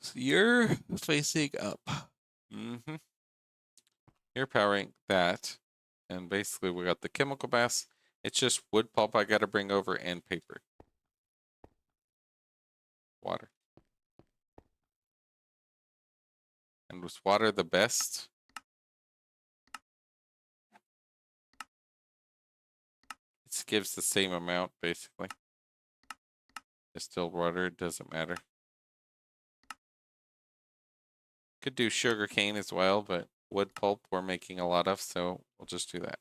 So you're facing up. Mm-hmm. You're powering that. And basically we got the chemical baths. It's just wood pulp I gotta bring over and paper. Water. And was water the best? It gives the same amount, basically. Distilled water, doesn't matter. Could do sugar cane as well, but wood pulp we're making a lot of, so we'll just do that.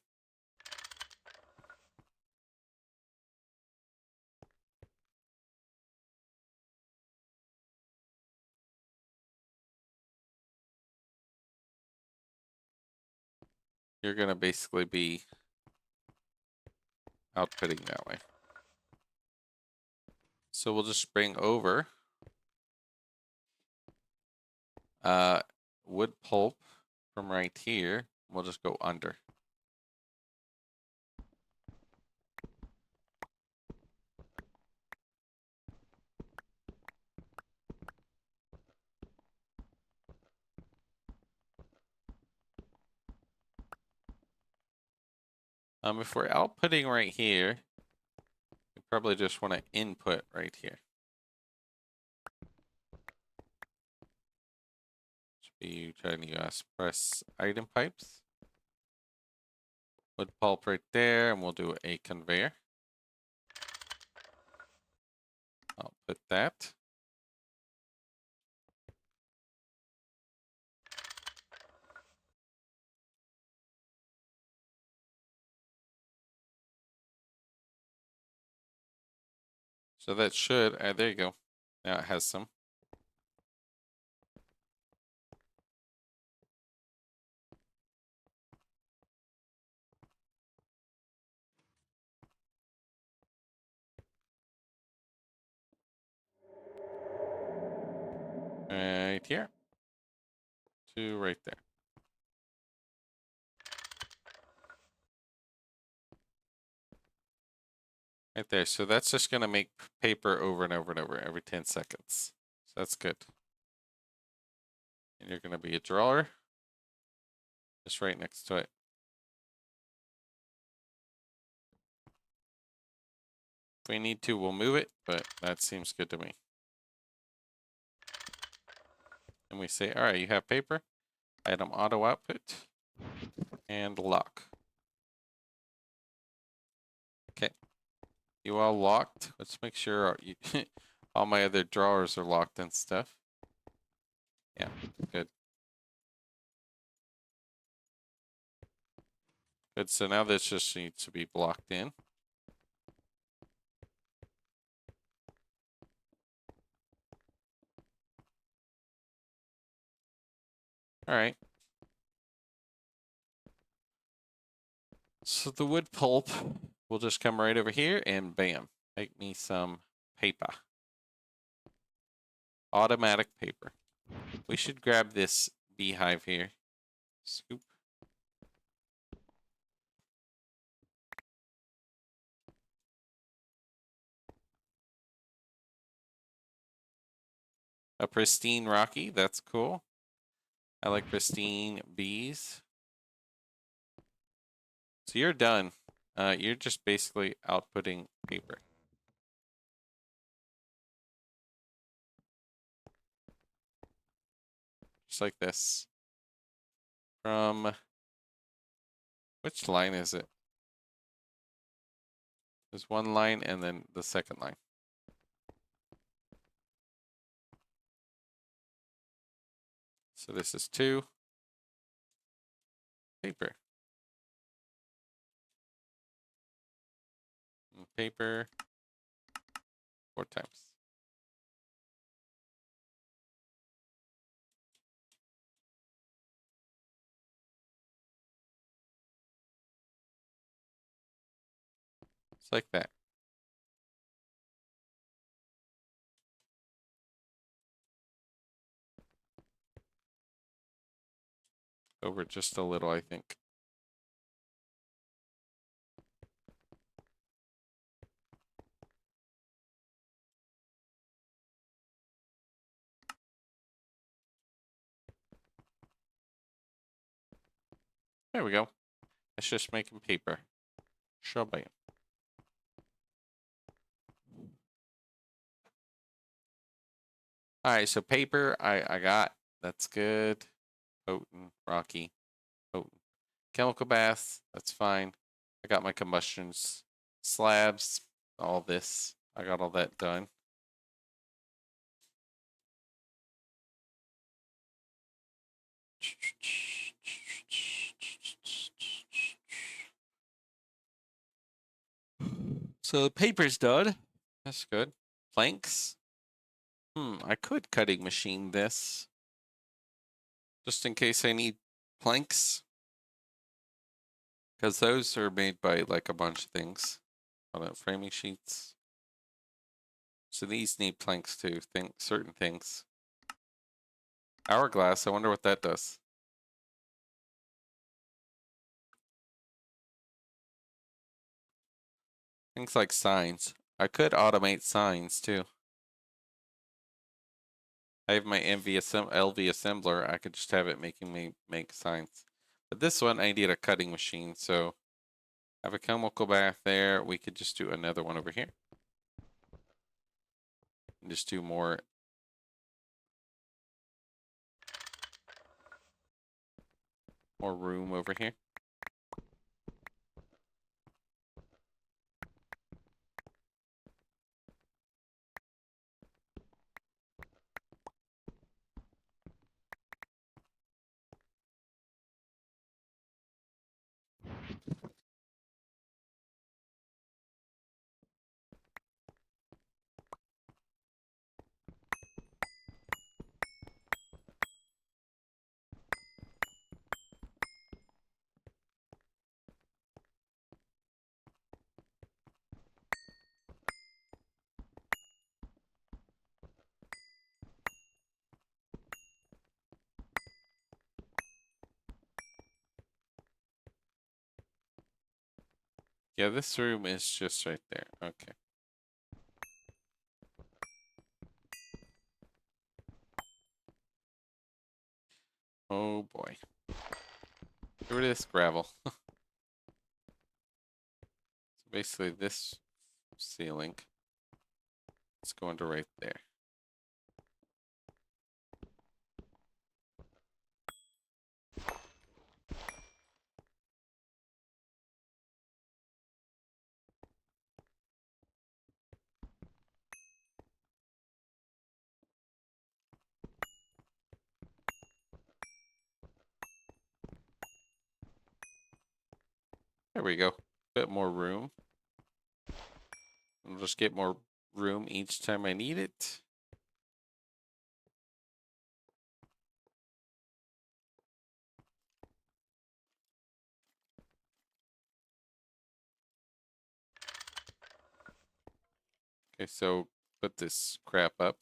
You're gonna basically be outputting that way. So we'll just bring over wood pulp from right here. We'll just go under. If we're outputting right here, we probably just want to input right here. Should be trying to press item pipes. Wood pulp right there, and we'll do a conveyor. I'll put that. So that should, there you go. Now it has some. Right here. 2 right there. Right there. So that's just going to make paper over and over and over every 10 seconds. So that's good. And you're going to be a drawer. Just right next to it. If we need to, we'll move it, but that seems good to me. And we say, all right, you have paper. Item auto output. And lock. Okay. You all locked. Let's make sure all my other drawers are locked and stuff. Yeah, good. Good, so now this just needs to be blocked in. All right. So the wood pulp will just come right over here and bam, make me some paper. Automatic paper. We should grab this beehive here. Scoop. A pristine Rocky, that's cool. I like pristine bees. So you're done. You're just basically outputting paper. Just like this. From which line is it? There's one line and then the second line. So this is 2. Paper. And paper 4 times. Just like that. Over just a little, I think. There we go. It's just making paper. Shabam. All right, so paper I got. That's good. Potent, rocky, potent. Chemical bath, that's fine. I got my combustions, slabs, all this. I got all that done. So the paper's done. That's good. Planks. I could cutting machine this. Just in case I need planks. Because those are made by like a bunch of things. Framing sheets. So these need planks too, certain things. Hourglass, I wonder what that does. Things like signs. I could automate signs too. I have my LV assembler. I could just have it making me make signs. But this one, I need a cutting machine, so Have a chemical bath there. We could just do another one over here. And just do more. More room over here. Yeah, this room is just right there. Okay. Oh boy. Get rid of this gravel. So basically this ceiling is going to right there. There we go. Bit more room. I'll just get more room each time I need it. Okay, so put this crap up.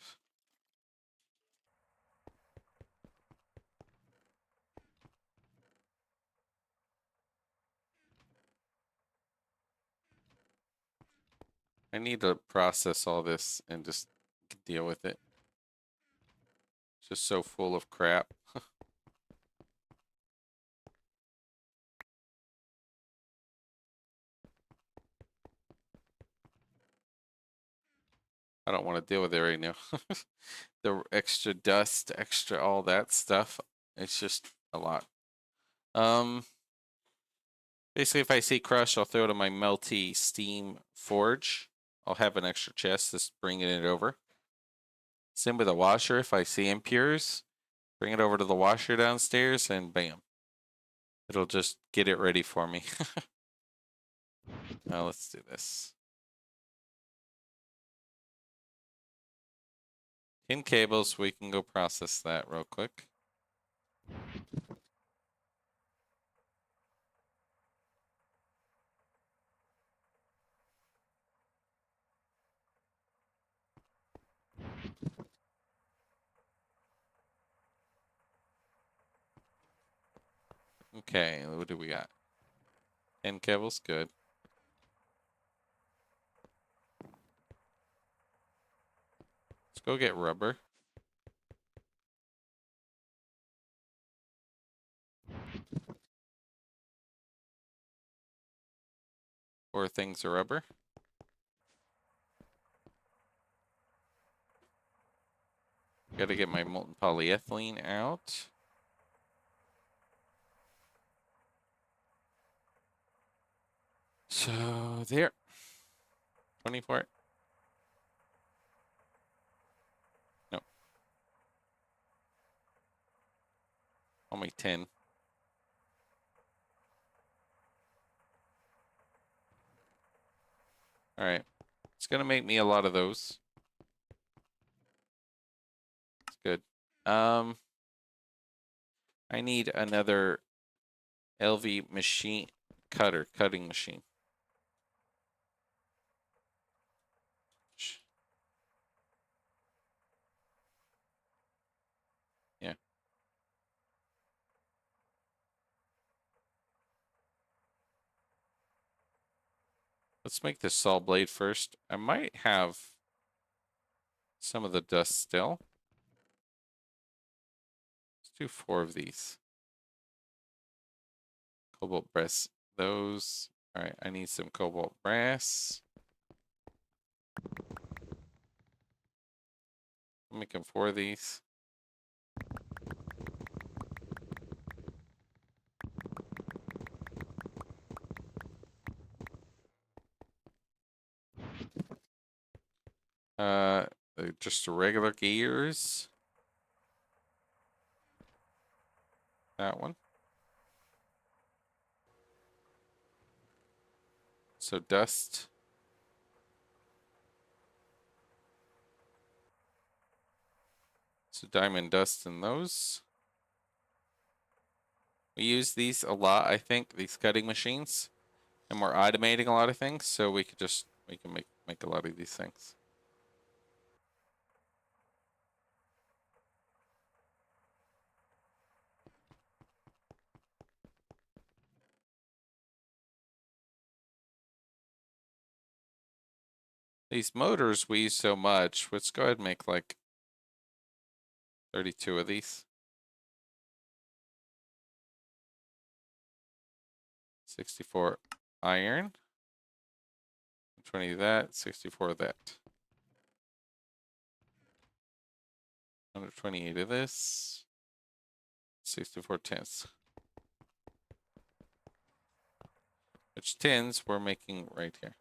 I need to process all this and just deal with it. It's just so full of crap. I don't want to deal with it right now. The extra dust, extra all that stuff. It's just a lot. Basically, if I see crush, I'll throw it in my melty steam forge. I'll have an extra chest just bringing it over. Same with a washer. If I see impures, bring it over to the washer downstairs and bam. It'll just get it ready for me. Now let's do this. Tin cables, we can go process that real quick. Okay, what do we got? Tin cables, good. Let's go get rubber. Four things of rubber. Gotta get my molten polyethylene out. So there. 24. Nope. Only 10. Alright. It's gonna make me a lot of those. It's good. I need another LV machine cutting machine. Yeah. Let's make this saw blade first. I might have some of the dust still. Let's do 4 of these. Cobalt press those. All right, I need some cobalt brass. I'm making 4 of these. They're just regular gears. That one. So dust. So diamond dust in those. We use these a lot, I think, these cutting machines. And we're automating a lot of things, so we can make a lot of these things. These motors we use so much. Let's go ahead and make like 32 of these. 64 iron. 20 of that, 64 of that. 128 of this. 64 tins. Which tins we're making right here.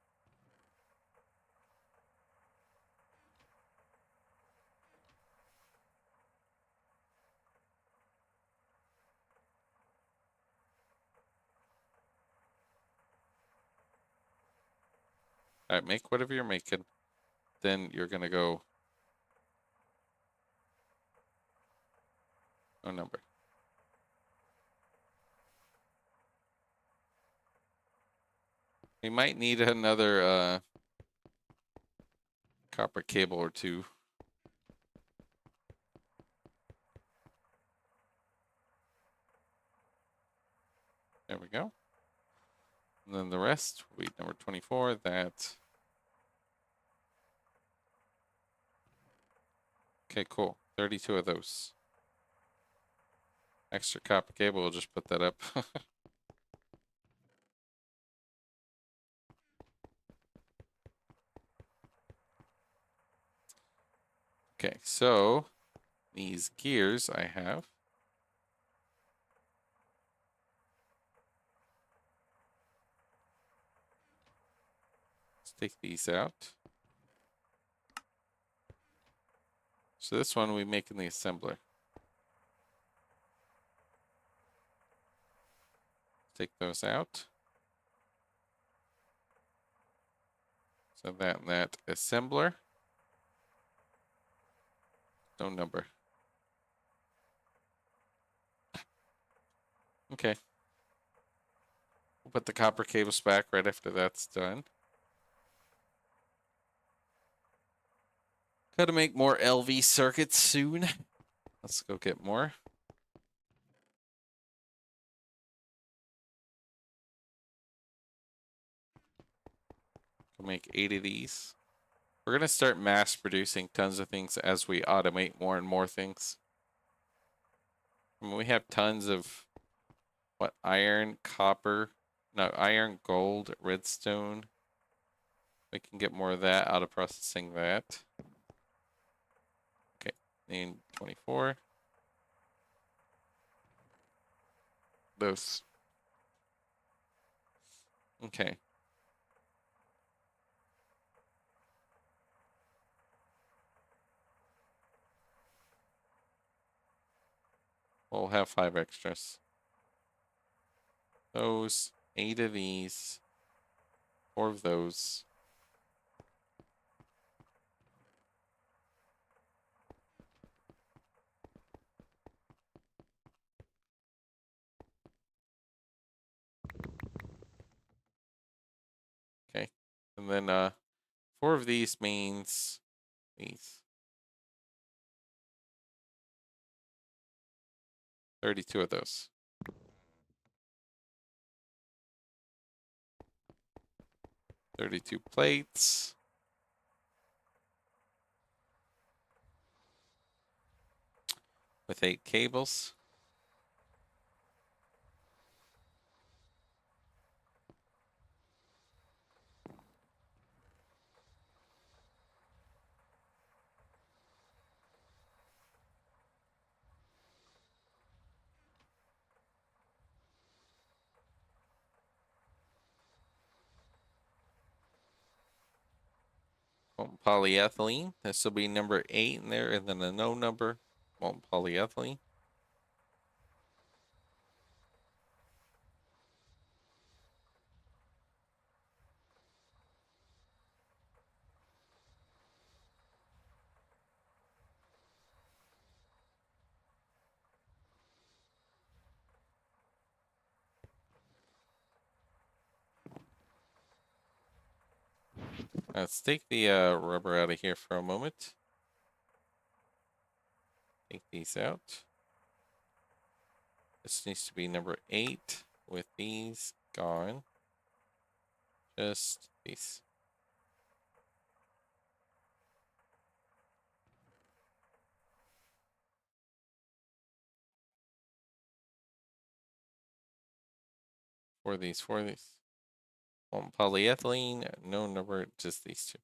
All right, make whatever you're making. Then you're gonna go. No number. We might need another copper cable or two. There we go. And then the rest, wait, number 24, that. Okay, cool. 32 of those. Extra copper cable, we'll just put that up. Okay, so these gears I have. Let's take these out. So this one we make in the assembler. Take those out. So that and that assembler. No number. Okay. We'll put the copper cables back right after that's done. Gotta make more LV circuits soon. Let's go get more. We'll make 8 of these. We're gonna start mass producing tons of things as we automate more and more things. I mean, we have tons of what, iron, copper, no, iron, gold, redstone. We can get more of that out of processing that. Okay, need 24. Those. Okay. We'll have 5 extras. Those, 8 of these, 4 of those. Okay, and then 4 of these means these. 32 of those. $32 plates. With 8 cables. Polyethylene. This will be number 8 in there, and then a no number. Polyethylene. Let's take the rubber out of here for a moment. Take these out. This needs to be number 8 with these gone. Just these. For these. Polyethylene, no number, just these 2.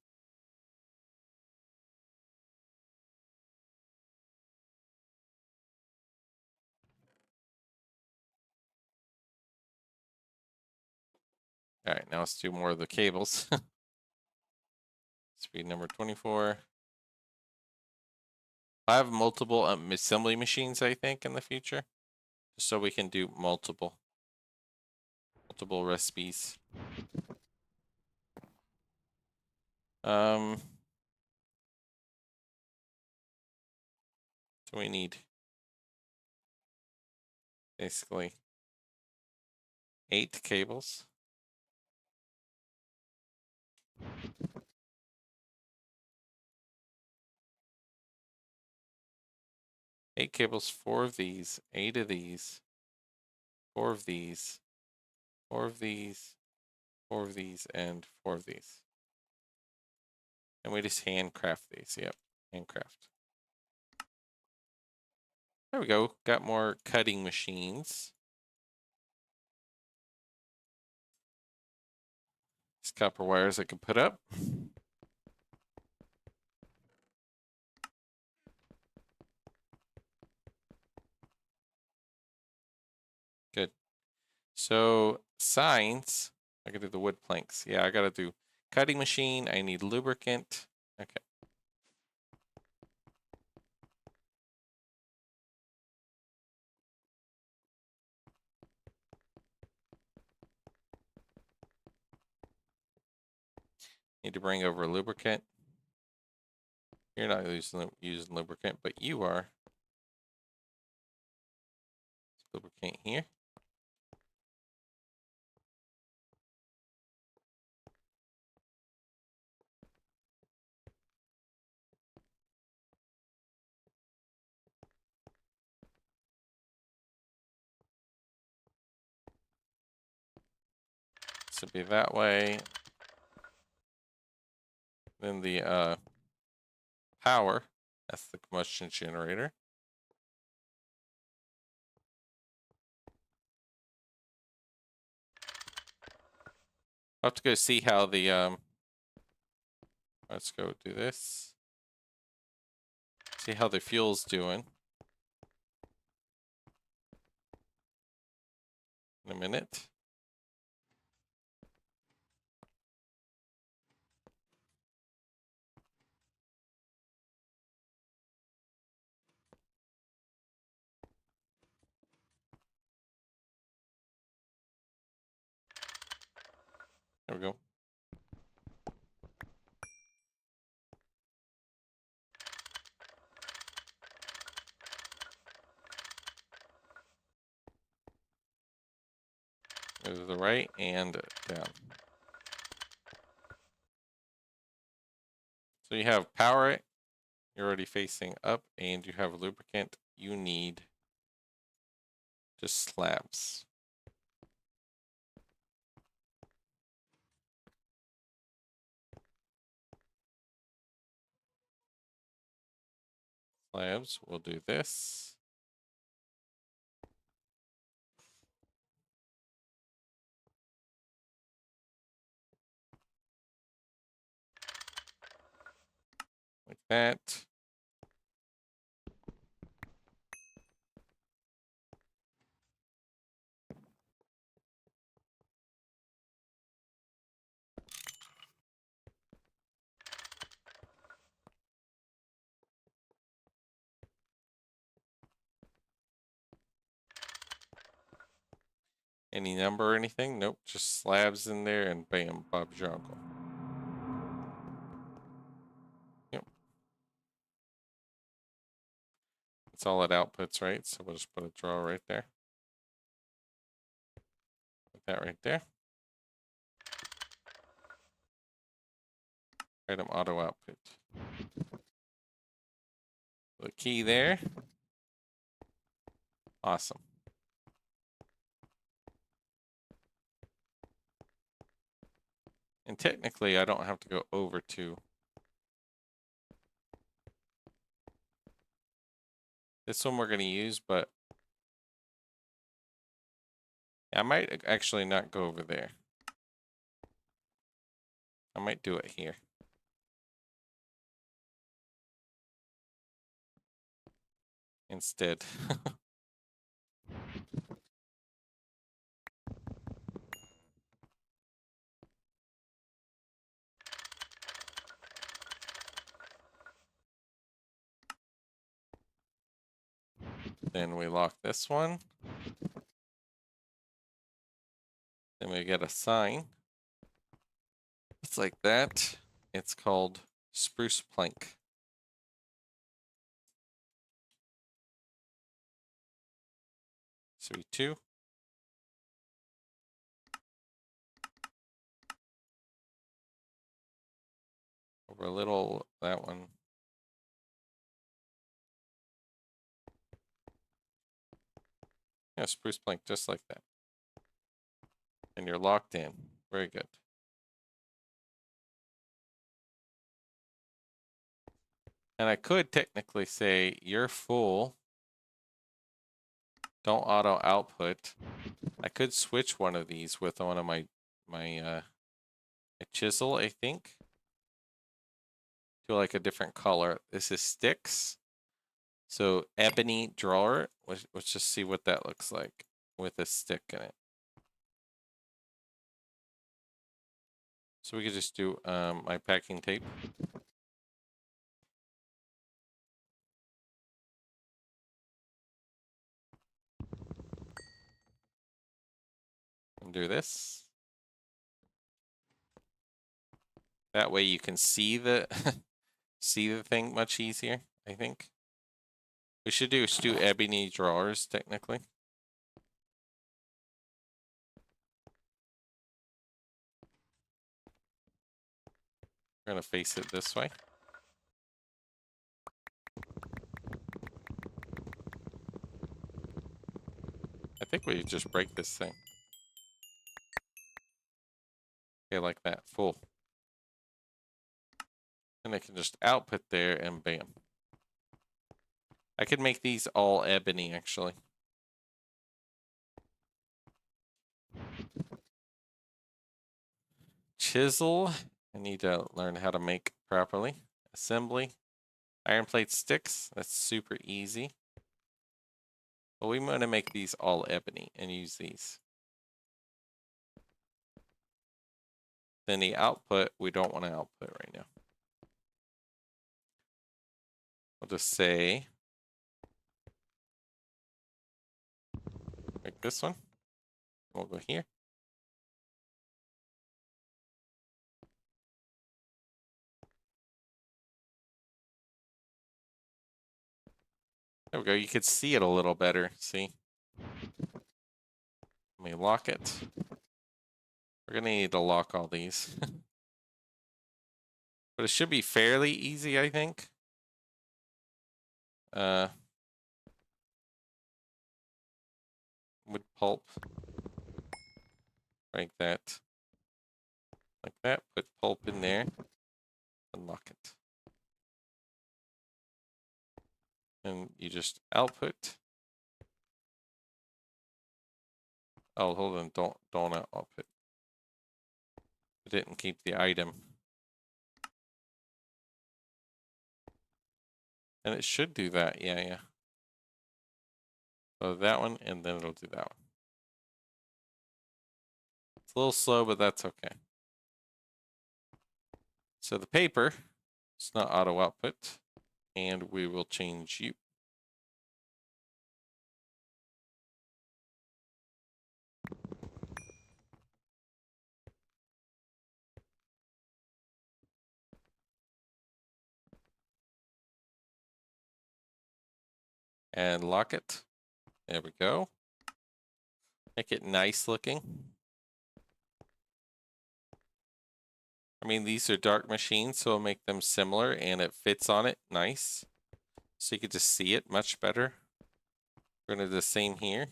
All right, now let's do more of the cables. Speed number 24. I have multiple assembly machines, I think, in the future, just so we can do multiple recipes. So we need basically 8 cables. 8 cables, 4 of these, 8 of these, 4 of these, 4 of these, 4 of these, and 4 of these. And we just handcraft these. Yep, handcraft. There we go. Got more cutting machines. These copper wires I can put up. Good. So signs, I gotta do the wood planks. Yeah, I gotta do cutting machine. I need lubricant. Okay. Need to bring over lubricant. You're not using lubricant, but you are. Lubricant here. This would be that way. Then the power, that's the combustion generator. I'll have to go see how the let's go do this. See how the fuel's doing. In a minute. There we go. Go to the right and down. So you have power, you're already facing up, and you have lubricant. You need just slabs. Slabs, we'll do this. Like that. Any number or anything? Nope, just slabs in there and bam, Bob's your uncle. Yep. That's all it outputs, right? So we'll just put a draw right there. Put that right there. Item auto output. The key there. Awesome. And technically, I don't have to go over to this one we're going to use, but I might actually not go over there. I might do it here. Instead. Then we lock this one. Then we get a sign. It's like that. It's called spruce plank. C2. Over a little, that one. Yeah, spruce plank, just like that. And you're locked in. Very good. And I could technically say, you're full. Don't auto output. I could switch one of these with one of my chisel, I think. To like a different color. This is sticks. So ebony drawer. Let's just see what that looks like with a stick in it. So we could just do my packing tape. And do this. That way you can see the see the thing much easier, I think. We should do ebony drawers, technically. We're gonna face it this way. I think we just break this thing. Okay, like that, full. And I can just output there and bam. I could make these all ebony, actually. Chisel. I need to learn how to make properly. Assembly. Iron plate sticks. That's super easy. But we want to make these all ebony and use these. Then the output, we don't want to output right now. We'll just say, make this one. We'll go here. There we go. You could see it a little better. See? Let me lock it. We're going to need to lock all these. But it should be fairly easy, I think. Wood pulp. Like that. Like that. Put pulp in there. Unlock it. And you just output. Oh, hold on. Don't output. It didn't keep the item. And it should do that. Yeah. So that one, and then it'll do that one. It's a little slow, but that's okay. So the paper, it's not auto output, and we will change you. and lock it. There we go. Make it nice looking. I mean, these are dark machines, so it'll make them similar, and it fits on it nice. So you can just see it much better. We're gonna do the same here.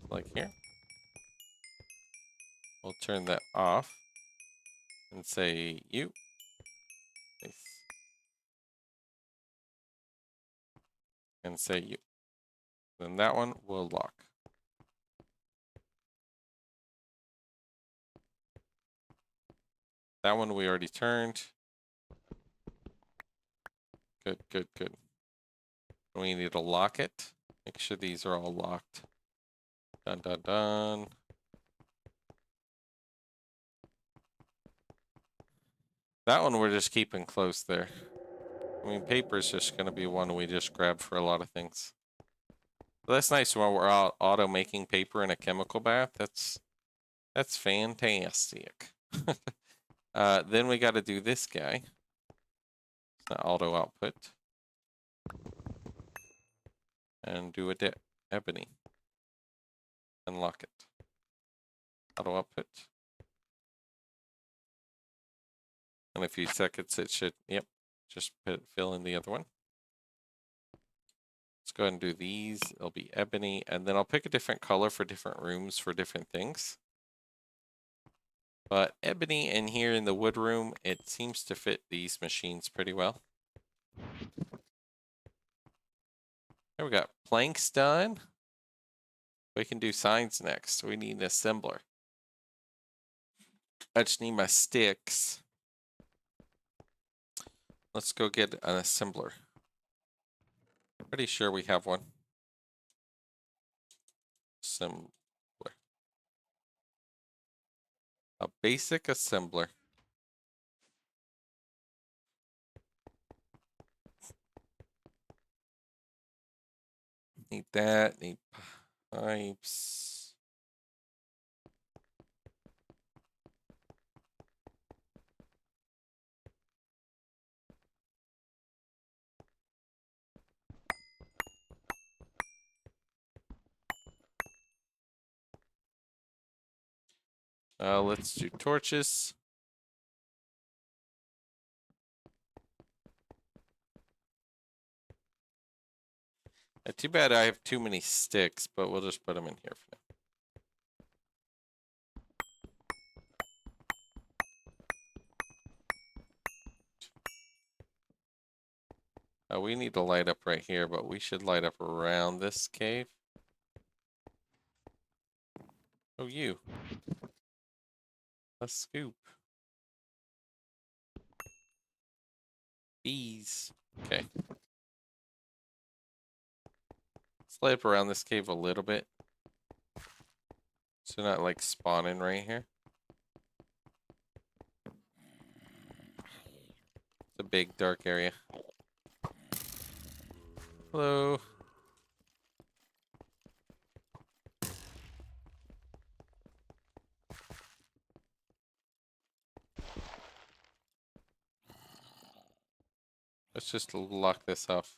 Like here. We'll turn that off and say you. Nice. And say you. Then that one will lock. That one we already turned. Good, good, good. We need to lock it. Make sure these are all locked. Dun, dun, dun. That one we're just keeping close there. I mean, paper is just going to be one we just grab for a lot of things. But that's nice while we're out auto making paper in a chemical bath. That's fantastic. Then we got to do this guy. It's not auto output. And do a ebony. Unlock it. Auto output. In a few seconds it should, yep, just fill in the other one. Let's go ahead and do these. It'll be ebony, and then I'll pick a different color for different rooms for different things. But ebony in here in the wood room, it seems to fit these machines pretty well. Here we got planks done. We can do signs next. We need an assembler. I just need my sticks. Let's go get an assembler. Pretty sure we have one. Assembler. A basic assembler. Need that. Need pipes. Let's do torches. Too bad I have too many sticks, but we'll just put them in here for now. We need to light up right here, but we should light up around this cave. Oh, you. A scoop. Bees. Okay. Let's light up around this cave a little bit. So not like spawning right here. It's a big dark area. Hello. Let's just lock this off.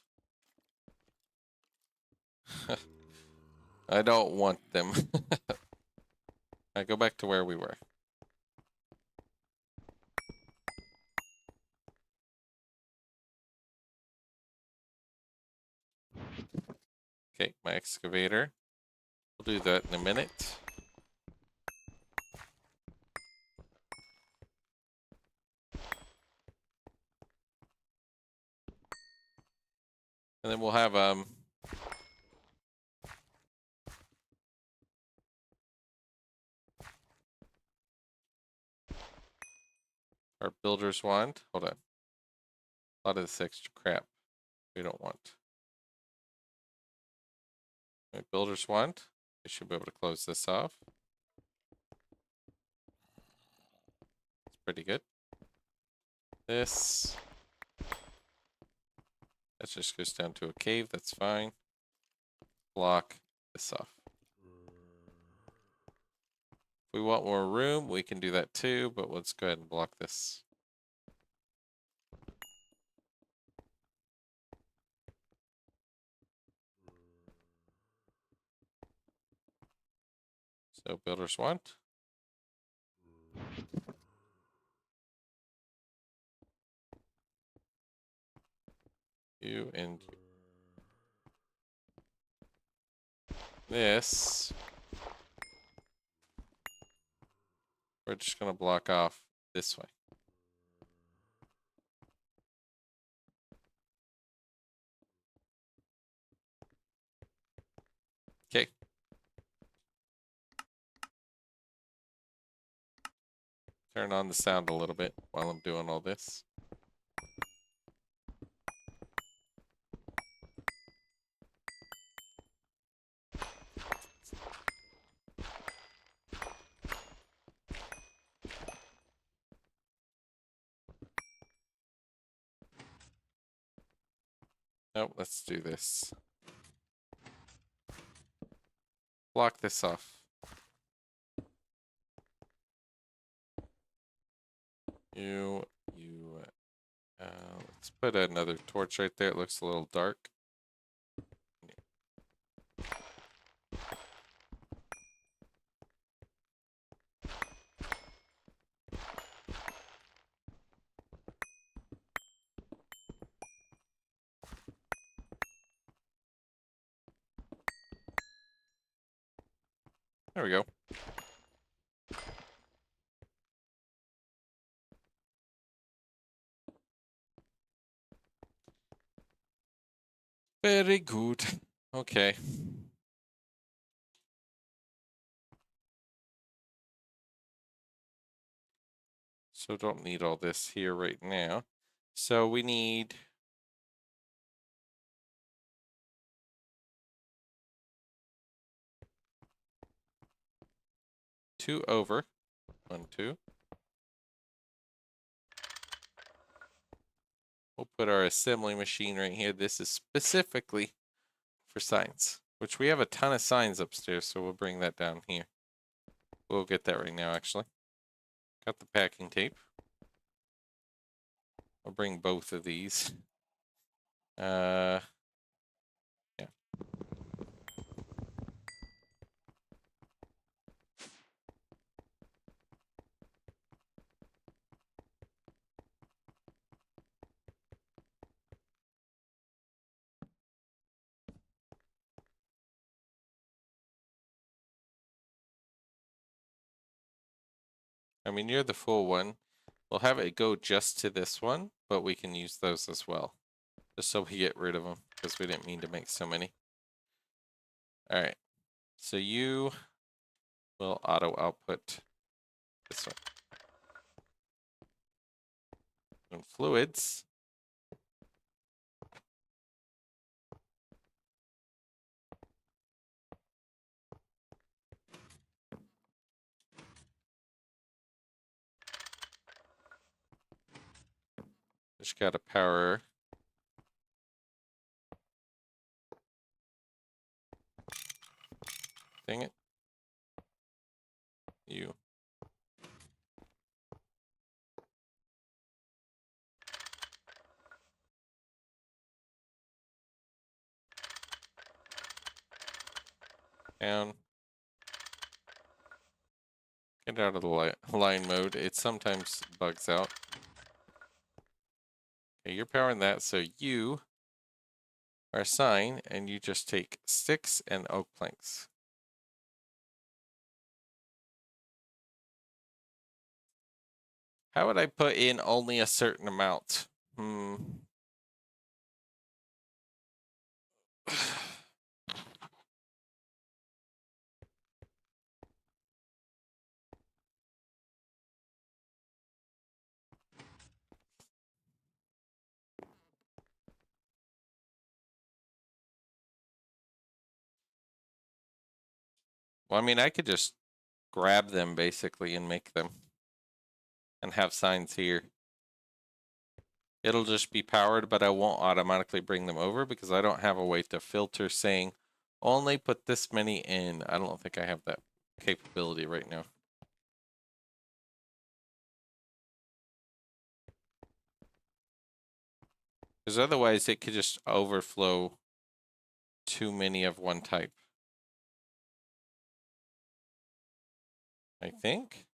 I don't want them. I go back to where we were. Okay, my excavator. We'll do that in a minute. And then we'll have our builder's wand. Hold on. A lot of this extra crap we don't want. My builder's wand. We should be able to close this off. It's pretty good. This. That just goes down to a cave. That's fine. Block this off. If we want more room, we can do that too, but let's go ahead and block this. So builders want. You and this. We're just going to block off this way. Okay. Turn on the sound a little bit while I'm doing all this. Nope, let's do this. Block this off. You, let's put another torch right there. It looks a little dark. There we go. Very good. Okay. So don't need all this here right now. So we need two over. 1, 2. We'll put our assembly machine right here. This is specifically for signs, which we have a ton of signs upstairs, so we'll bring that down here. We'll get that right now, actually. Got the packing tape. I'll bring both of these. Yeah. I mean, you're the full one. We'll have it go just to this one, but we can use those as well. Just so we get rid of them, because we didn't mean to make so many. Alright. So you will auto output this one. And fluids. Just got a power. Dang it. You. Down. Get out of the line mode. It sometimes bugs out. Okay, you're powering that, so you are a sign, and you just take sticks and oak planks. How would I put in only a certain amount? Well, I mean, I could just grab them basically and make them and have signs here. It'll just be powered, but I won't automatically bring them over because I don't have a way to filter saying only put this many in. I don't think I have that capability right now. Because otherwise it could just overflow too many of one type. I think.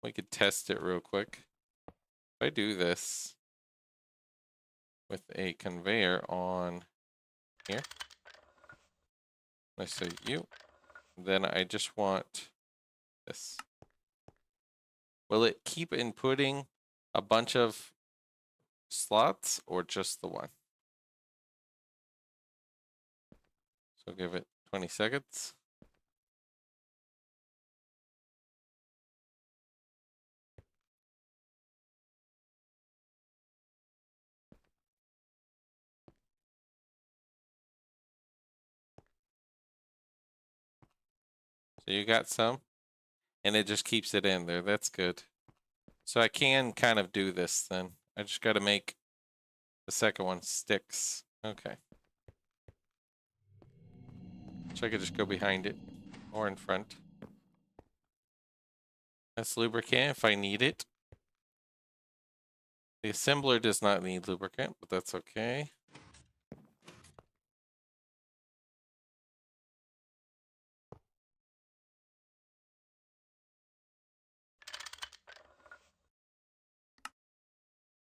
We could test it real quick. If I do this with a conveyor on here, I say you, then I just want this. Will it keep inputting a bunch of slots or just the one? So give it 20 seconds. So you got some, and it just keeps it in there. That's good. So I can kind of do this then. I just got to make the second one sticks. Okay. So I could just go behind it or in front. That's lubricant if I need it. The assembler does not need lubricant, but that's okay.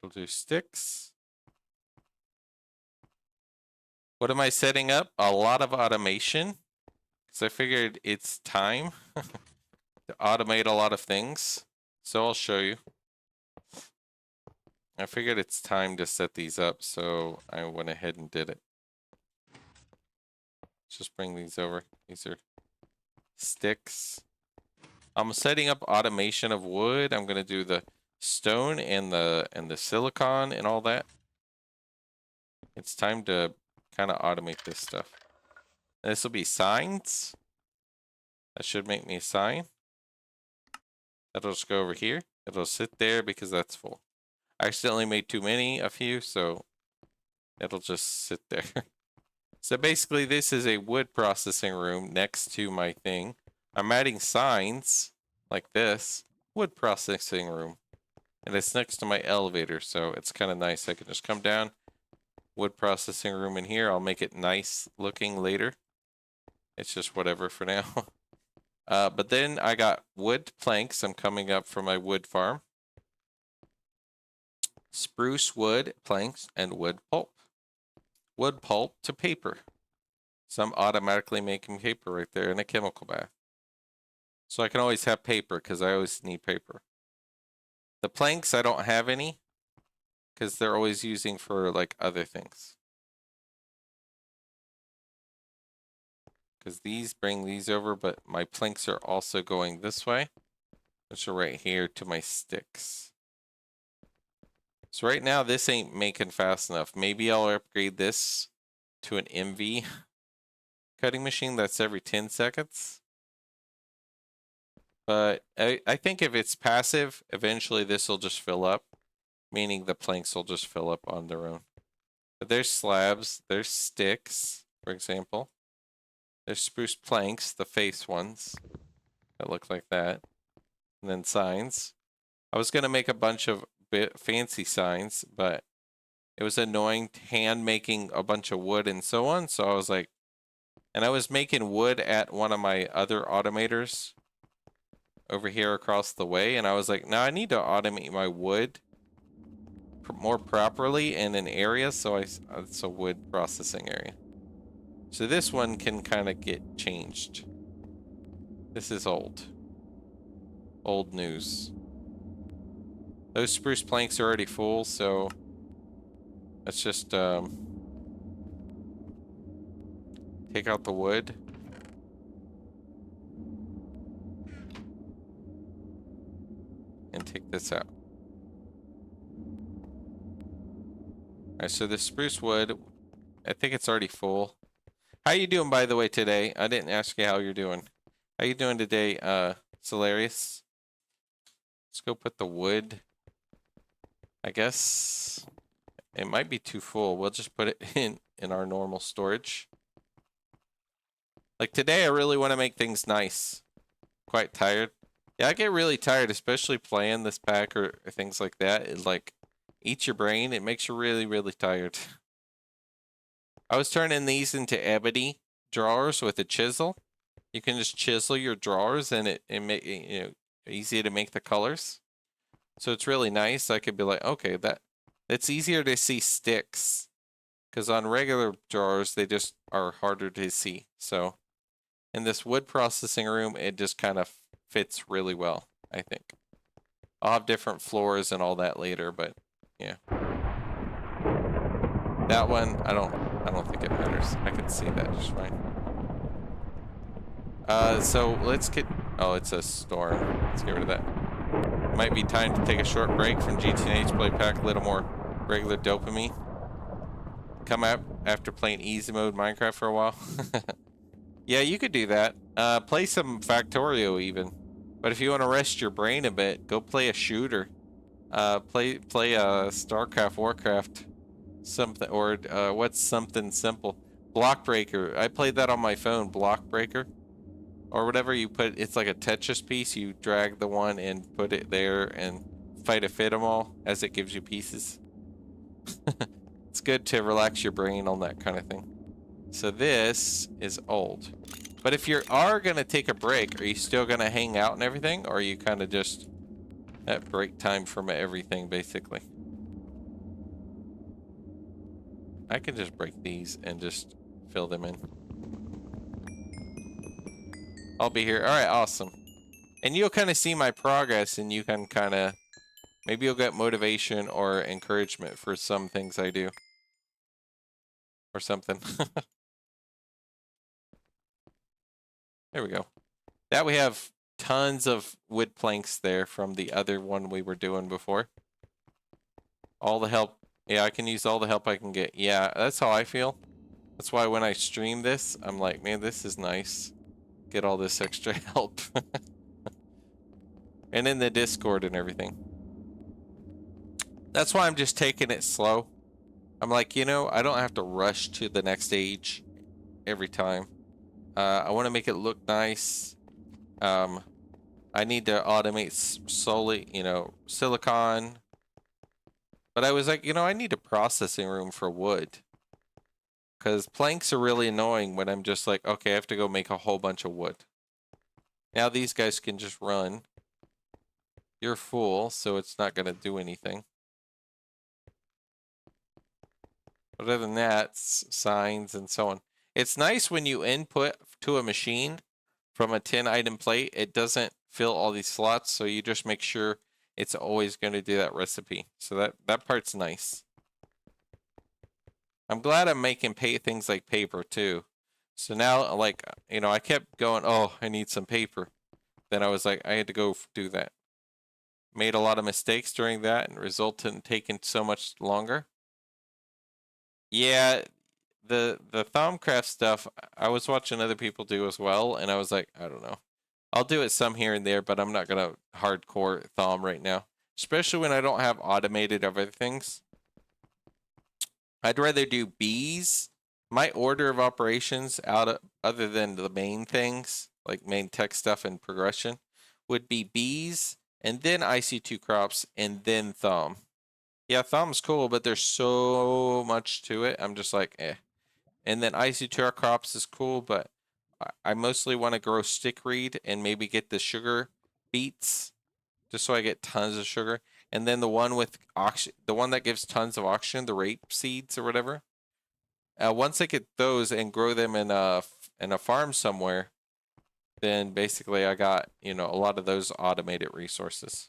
We'll do sticks. What am I setting up? A lot of automation. Because I figured it's time to automate a lot of things. So I'll show you. I figured it's time to set these up, so I went ahead and did it. Let's just bring these over. These are sticks. I'm setting up automation of wood. I'm gonna do the stone and the silicon and all that. It's time to kind of automate this stuff. This will be signs. That should make me a sign. That'll just go over here. It'll sit there because that's full. I accidentally made too many, a few, so it'll just sit there. So basically this is a wood processing room next to my thing. I'm adding signs like this, wood processing room. And it's next to my elevator, so it's kind of nice. I can just come down, wood processing room in here. I'll make it nice looking later. It's just whatever for now. But then I got wood planks. I'm coming up from my wood farm. Spruce wood planks and wood pulp. Wood pulp to paper. So I'm automatically making paper right there in a chemical bath. So I can always have paper because I always need paper. The planks, I don't have any because they're always using for like other things. Because these bring these over, but my planks are also going this way, which are right here to my sticks. So right now, this ain't making fast enough. Maybe I'll upgrade this to an MV cutting machine that's every 10 seconds. But I think if it's passive, eventually this will just fill up, meaning the planks will just fill up on their own. But there's slabs, there's sticks, for example. There's spruce planks, the face ones that look like that. And then signs. I was going to make a bunch of fancy signs, but it was annoying hand making a bunch of wood and so on. So I was like, and I was making wood at one of my other automators over here across the way. And I was like, no, I need to automate my wood more properly in an area. So it's a wood processing area. So this one can kind of get changed. This is old. Old news. Those spruce planks are already full, so let's just take out the wood. And take this out. Alright, so the spruce wood, I think it's already full. How you doing, by the way, today? I didn't ask you how you're doing. How you doing today, Solarius? Let's go put the wood. I guess it might be too full. We'll just put it in our normal storage. Like today, I really want to make things nice. Quite tired. Yeah, I get really tired, especially playing this pack or things like that. It like eats your brain. It makes you really, really tired. I was turning these into ebony drawers with a chisel. You can just chisel your drawers and it make easy to make the colors. So it's really nice. I could be like, okay, it's easier to see sticks because on regular drawers they just are harder to see. So in this wood processing room, it just kind of fits really well, I think. I'll have different floors and all that later, but yeah. That one, I don't think it matters. I can see that just fine. So let's get, oh, it's a storm. Let's get rid of that. Might be time to take a short break from GTNH, play pack a little more regular dopamine. Come out after playing easy mode Minecraft for a while. Yeah, you could do that. Play some Factorio even. But if you want to rest your brain a bit, go play a shooter. Play StarCraft, Warcraft, something, or what's something simple? Block Breaker. I played that on my phone, Block Breaker. Or whatever you put, it's like a Tetris piece. You drag the one and put it there and fight a fit 'em all as it gives you pieces. It's good to relax your brain on that kind of thing. So this is old. But if you are going to take a break, are you still going to hang out and everything? Or are you kind of just at break time from everything, basically? I can just break these and just fill them in. I'll be here. All right, awesome. And you'll kind of see my progress and you can kind of, maybe you'll get motivation or encouragement for some things I do. Or something. There we go. That we have tons of wood planks there from the other one we were doing before. All the help. Yeah, I can use all the help I can get. Yeah, that's how I feel. That's why when I stream this, I'm like, man, this is nice. Get all this extra help. And in the Discord and everything. That's why I'm just taking it slow. I'm like, I don't have to rush to the next stage every time. I want to make it look nice. I need to automate solely, silicon. But I was like, I need a processing room for wood. Because planks are really annoying when I'm just like, okay, I have to go make a whole bunch of wood. Now these guys can just run. You're full, so it's not going to do anything. Other than that, signs and so on. It's nice when you input to a machine from a 10 item plate, it doesn't fill all these slots, so you just make sure it's always going to do that recipe. So that part's nice. I'm glad I'm making things like paper too. So now, like, I kept going, oh, I need some paper. Then I was like, I had to go do that. Made a lot of mistakes during that and resulted in taking so much longer. Yeah, the Thaumcraft stuff, I was watching other people do as well, and I was like, I don't know. I'll do it some here and there, but I'm not gonna hardcore Thaum right now. Especially when I don't have automated other things. I'd rather do bees. My order of operations other than the main things, like main tech stuff and progression, would be bees, and then IC2 crops, and then Thaum. Yeah, Thaum's cool, but there's so much to it. I'm just like, eh. And then IC2 crops is cool, but I mostly want to grow stickweed and maybe get the sugar beets, just so I get tons of sugar. And then the one with the one that gives tons of oxygen, the rape seeds or whatever. Once I get those and grow them in a farm somewhere, then basically I got, a lot of those automated resources.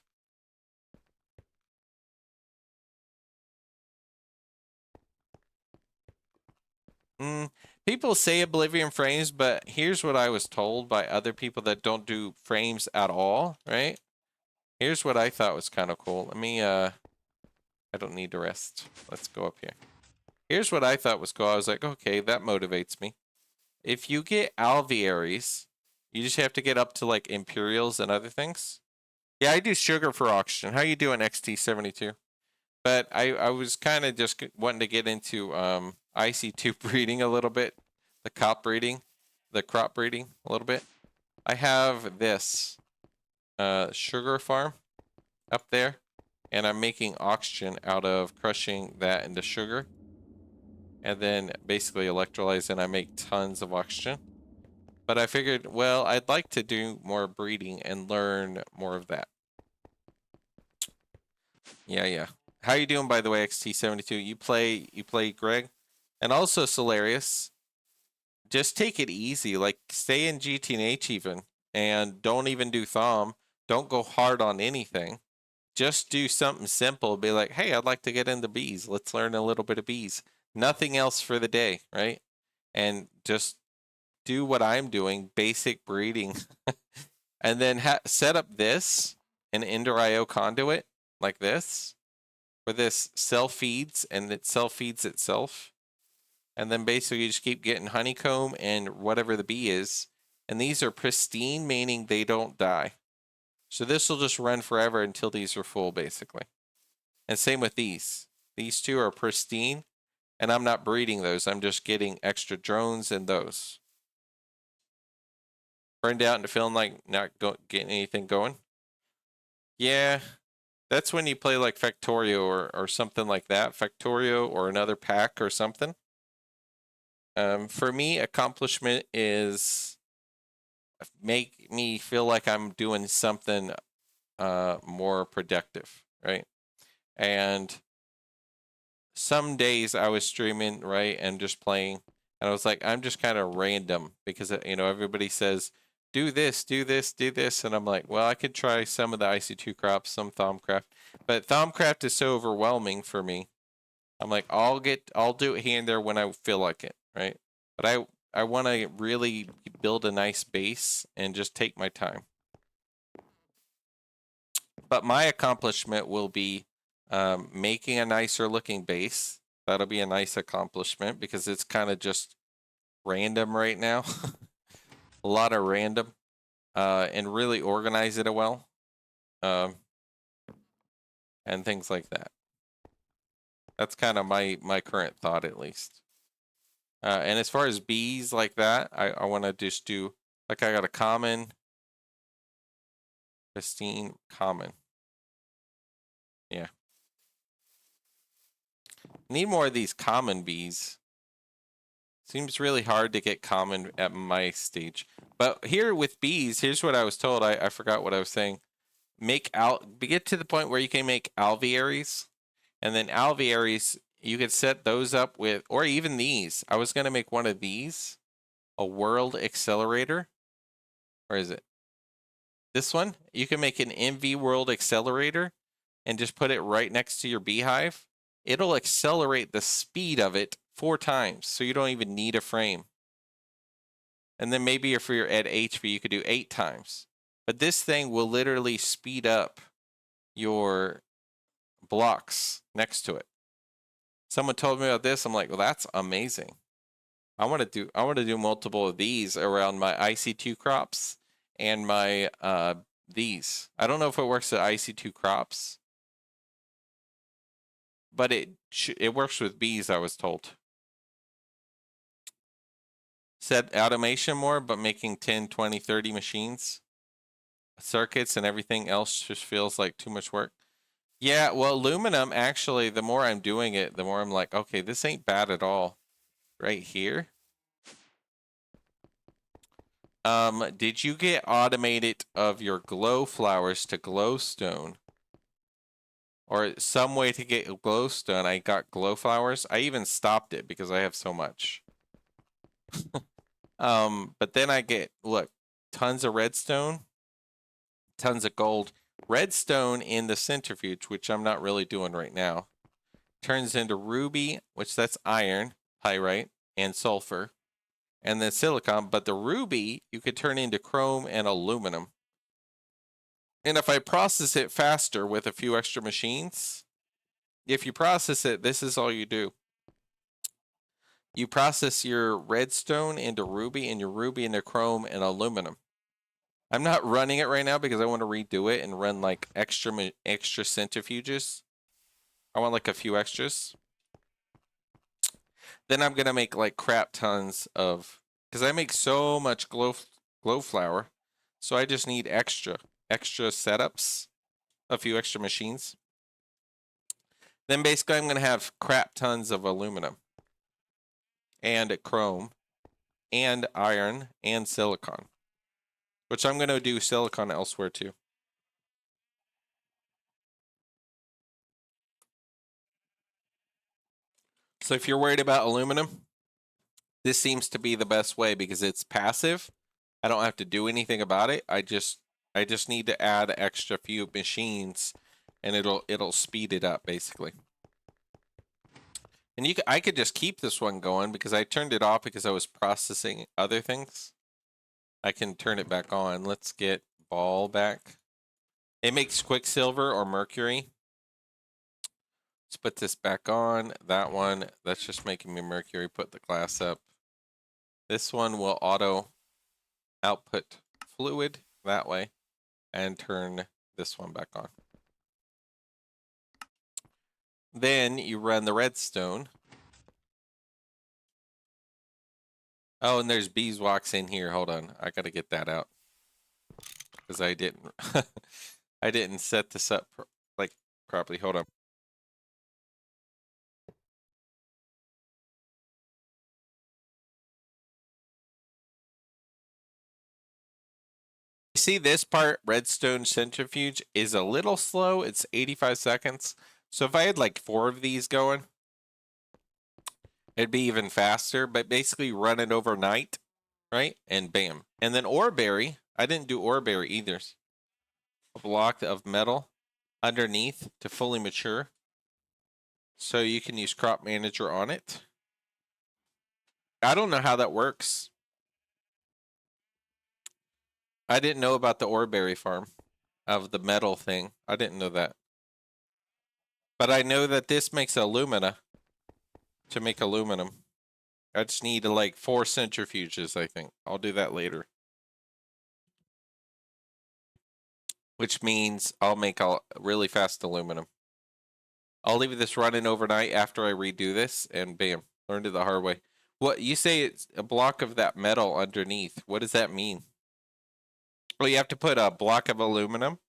People say Oblivion frames, but here's what I was told by other people that don't do frames at all, right? Here's what I thought was kind of cool. Let me, I don't need to rest. Let's go up here. Here's what I thought was cool. I was like, okay, that motivates me. If you get alvearies, you just have to get up to like Imperials and other things. Yeah, I do sugar for oxygen. How you doing, XT72? But I was kind of just wanting to get into IC2 breeding a little bit. The crop breeding a little bit. I have this sugar farm up there. And I'm making oxygen out of crushing that into sugar. And then basically electrolyze and I make tons of oxygen. But I figured, well, I'd like to do more breeding and learn more of that. Yeah. How you doing, by the way, XT72? You play Greg? And also Solarius. Just take it easy. Like, stay in GTNH even. And don't even do Thom. Don't go hard on anything. Just do something simple. Be like, hey, I'd like to get into bees. Let's learn a little bit of bees. Nothing else for the day, right? And just do what I'm doing, basic breeding. And then set up this, an Ender IO conduit, like this, where this self-feeds, and it self-feeds itself. And then basically you just keep getting honeycomb and whatever the bee is. And these are pristine, meaning they don't die. So this will just run forever until these are full, basically. And same with these. These two are pristine, and I'm not breeding those. I'm just getting extra drones and those. Burned out and feeling like not getting anything going. Yeah, that's when you play like Factorio or something like that. Factorio or another pack or something. For me, accomplishment is make me feel like I'm doing something more productive, right? And some days I was streaming, right, and just playing, and I was like, I'm just kind of random because everybody says do this, do this, do this, and I'm like, well, I could try some of the IC2 crops, some Thaumcraft, but Thaumcraft is so overwhelming for me. I'm like, I'll do it here and there when I feel like it, right? But I want to really build a nice base and just take my time. But my accomplishment will be making a nicer looking base. That'll be a nice accomplishment because it's kind of just random right now. A lot of random. And really organize it well. And things like that. That's kind of my current thought, at least. And as far as bees like that, I want to just do, like, I got a common, pristine, common. Yeah. Need more of these common bees. Seems really hard to get common at my stage. But here with bees, here's what I was told. I forgot what I was saying. Get to the point where you can make alvearies. And then alvearies, you could set those up with, or even these. I was going to make one of these, a world accelerator. Where is it? This one? You can make an MV world accelerator and just put it right next to your beehive. It'll accelerate the speed of it 4 times, so you don't even need a frame. And then maybe if you're at HP, you could do 8 times. But this thing will literally speed up your blocks next to it. Someone told me about this. I'm like, well, that's amazing. I want to do multiple of these around my IC2 crops and my these. I don't know if it works at IC2 crops, but it works with bees, I was told. Set automation more, but making 10, 20, 30 machines, circuits, and everything else just feels like too much work. Yeah, well, aluminum, actually, the more I'm doing it, the more I'm like, okay, this ain't bad at all. Right here. Did you get automated of your glow flowers to glowstone? Or some way to get glowstone? I got glow flowers. I even stopped it because I have so much. But then I get, look, tons of redstone, tons of gold. Redstone in the centrifuge, which I'm not really doing right now, turns into ruby, which that's iron, pyrite, and sulfur, and then silicon. But the ruby you could turn into chrome and aluminum. And if I process it faster with a few extra machines, if you process it, this is all you do. You process your redstone into ruby and your ruby into chrome and aluminum. I'm not running it right now because I want to redo it and run like extra centrifuges. I want like a few extras. Then I'm gonna make like crap tons of, because I make so much glow flower, so I just need extra setups, a few extra machines. Then basically I'm gonna have crap tons of aluminum and chrome and iron and silicon, which I'm going to do silicon elsewhere too. So if you're worried about aluminum, this seems to be the best way because it's passive. I don't have to do anything about it. I just need to add extra few machines, and it'll speed it up basically. And I could just keep this one going because I turned it off because I was processing other things. I can turn it back on. Let's get ball back. It makes quicksilver or mercury. Let's put this back on. That one, that's just making me mercury. Put the glass up. This one will auto output fluid that way and turn this one back on. Then you run the redstone. Oh, and there's beeswax in here. Hold on. I got to get that out. Because I didn't I didn't set this up like properly. Hold on. See this part, redstone centrifuge, is a little slow. It's 85 seconds. So if I had like 4 of these going, it'd be even faster. But basically run it overnight, right? And bam. And then oreberry. I didn't do oreberry either. A block of metal underneath to fully mature. So you can use crop manager on it. I don't know how that works. I didn't know about the oreberry farm of the metal thing. I didn't know that. But I know that this makes alumina to make aluminum. I just need like 4 centrifuges, I think. I'll do that later. Which means I'll make really fast aluminum. I'll leave this running overnight after I redo this, and bam, learned it the hard way. What you say? It's a block of that metal underneath. What does that mean? Well, you have to put a block of aluminum.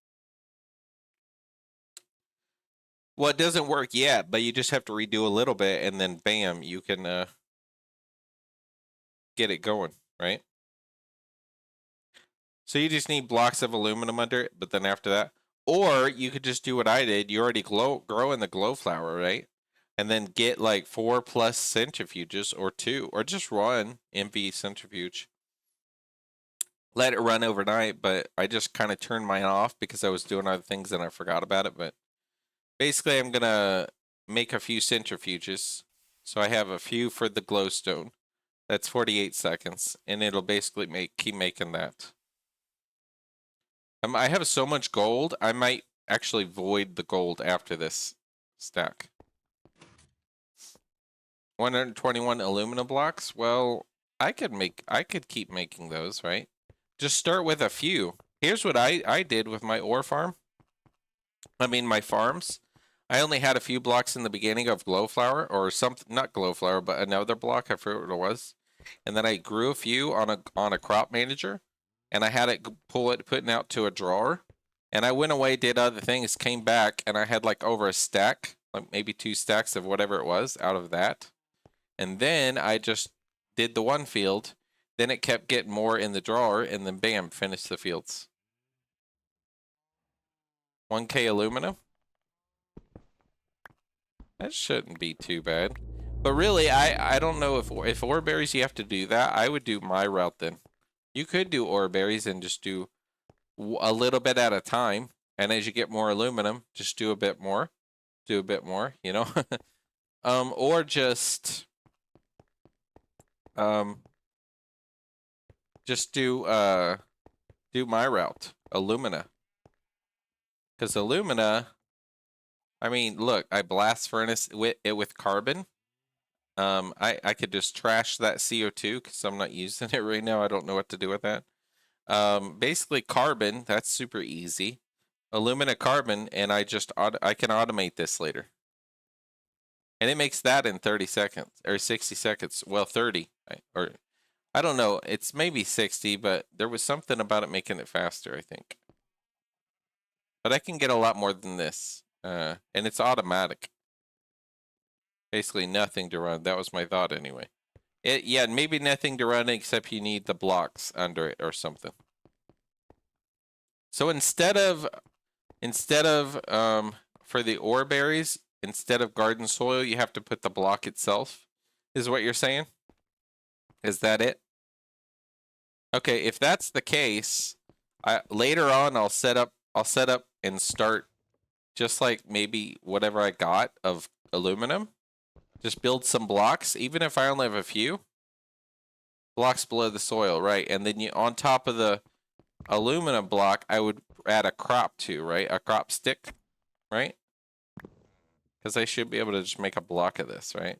Well, it doesn't work yet, but you just have to redo a little bit, and then bam, you can get it going, right? So you just need blocks of aluminum under it, but then after that, or you could just do what I did. You already grow in the glow flower, right? And then get like 4+ centrifuges or 2, or just run MV centrifuge. Let it run overnight, but I just kind of turned mine off because I was doing other things and I forgot about it. But basically, I'm gonna make a few centrifuges. So I have a few for the glowstone. That's 48 seconds, and it'll basically keep making that. I have so much gold, I might actually void the gold after this stack. 121 aluminum blocks. Well, I could keep making those, right? Just start with a few. Here's what I did with my ore farm. I mean, my farms. I only had a few blocks in the beginning of glowflower or something, not glowflower, but another block. I forget what it was. And then I grew a few on a crop manager, and I had it putting out to a drawer. And I went away, did other things, came back, and I had like over a stack, like maybe 2 stacks of whatever it was out of that. And then I just did the one field. Then it kept getting more in the drawer, and then bam, finished the fields. 1K aluminum. That shouldn't be too bad. But really, I don't know if ore berries you have to do that. I would do my route then. You could do ore berries and just do a little bit at a time. And as you get more aluminum, just do a bit more. Do a bit more, you know? Or just do my route, alumina. Because alumina, I mean, look, I blast furnace it with carbon. I could just trash that CO2 because I'm not using it right now. I don't know what to do with that. Basically carbon, that's super easy. Alumina carbon, and I can automate this later. And it makes that in 30 seconds or 60 seconds. Well, 30 or I don't know. It's maybe 60, but there was something about it making it faster, I think. But I can get a lot more than this. And it's automatic. Basically nothing to run. That was my thought anyway. Yeah, maybe nothing to run except you need the blocks under it or something. So instead of for the ore berries, instead of garden soil, you have to put the block itself. Is what you're saying? Is that it? Okay, if that's the case, later on I'll set up and start just like maybe whatever I got of aluminum. Just build some blocks, even if I only have a few. Blocks below the soil, right? And then you on top of the aluminum block, I would add a crop too, right? A crop stick, right? Because I should be able to just make a block of this, right?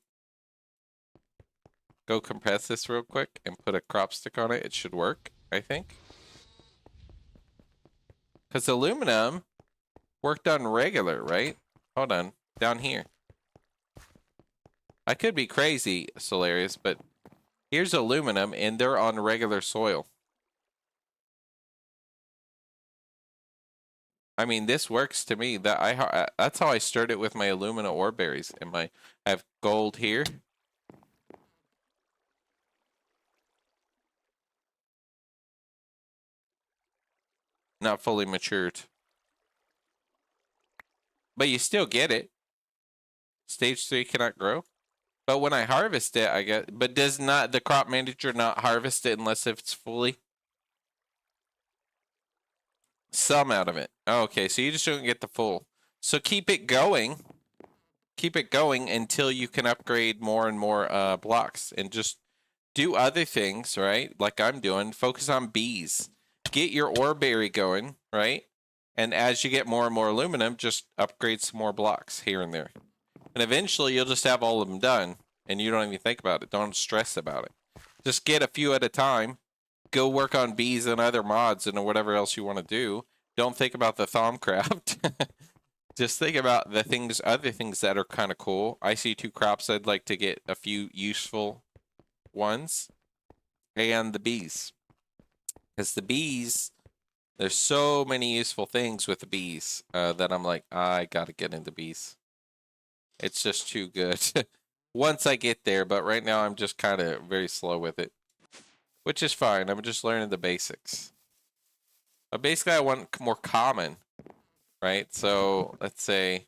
Go compress this real quick and put a crop stick on it. It should work, I think. Because aluminum worked on regular, right? Hold on. Down here. I could be crazy, Solarius, but here's aluminum, and they're on regular soil. I mean, this works to me. That's how I started with my alumina ore berries. I have gold here. Not fully matured. But you still get it. Stage 3 cannot grow. But when I harvest it, I get... But does not the crop manager not harvest it unless it's fully... Some out of it. Oh, okay, so you just don't get the full. So keep it going. Keep it going until you can upgrade more and more blocks. And just do other things, right? Like I'm doing. Focus on bees. Get your ore berry going, right? And as you get more and more aluminum, just upgrade some more blocks here and there. And eventually you'll just have all of them done. And you don't even think about it. Don't stress about it. Just get a few at a time. Go work on bees and other mods and whatever else you want to do. Don't think about the Thaumcraft. Just think about the other things that are kind of cool. I see 2 crops. I'd like to get a few useful ones. And the bees. Because the bees, there's so many useful things with the bees that I'm like, I gotta get into bees. It's just too good. Once I get there, but right now I'm just kind of very slow with it. Which is fine. I'm just learning the basics. But basically, I want more common, right? So let's say,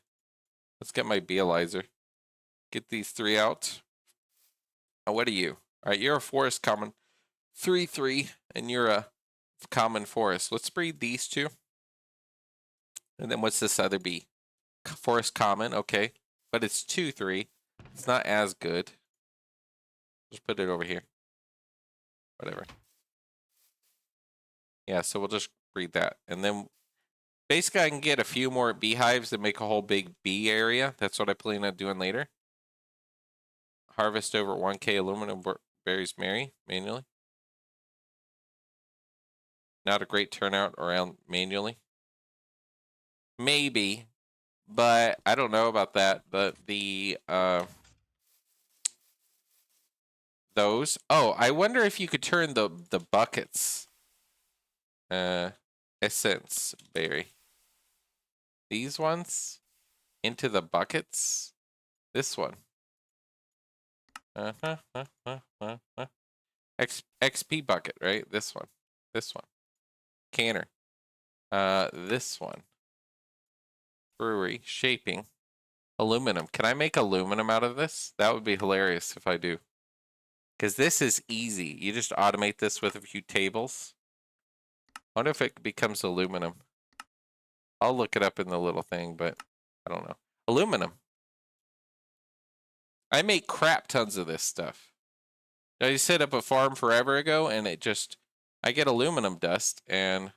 let's get my Bealizer. Get these 3 out. Oh, what are you? All right, you're a forest common. 3-3, and you're a common forest. Let's breed these 2. And then what's this other bee? Forest common, okay. But it's 2-3. It's not as good. Just put it over here. Whatever. Yeah, so we'll just breed that. And then basically I can get a few more beehives and make a whole big bee area. That's what I plan on doing later. Harvest over 1K aluminum berries manually. Not a great turnout around manually. Maybe, but I don't know about that. But those. Oh, I wonder if you could turn the buckets. Essence berry. These ones into the buckets. This one. XP bucket, right? This one. This one. Canner. This one. Brewery. Shaping. Aluminum. Can I make aluminum out of this? That would be hilarious if I do. Because this is easy. You just automate this with a few tables. I wonder if it becomes aluminum. I'll look it up in the little thing, but I don't know. Aluminum. I make crap tons of this stuff. I set up a farm forever ago, and it just... I get aluminum dust, and...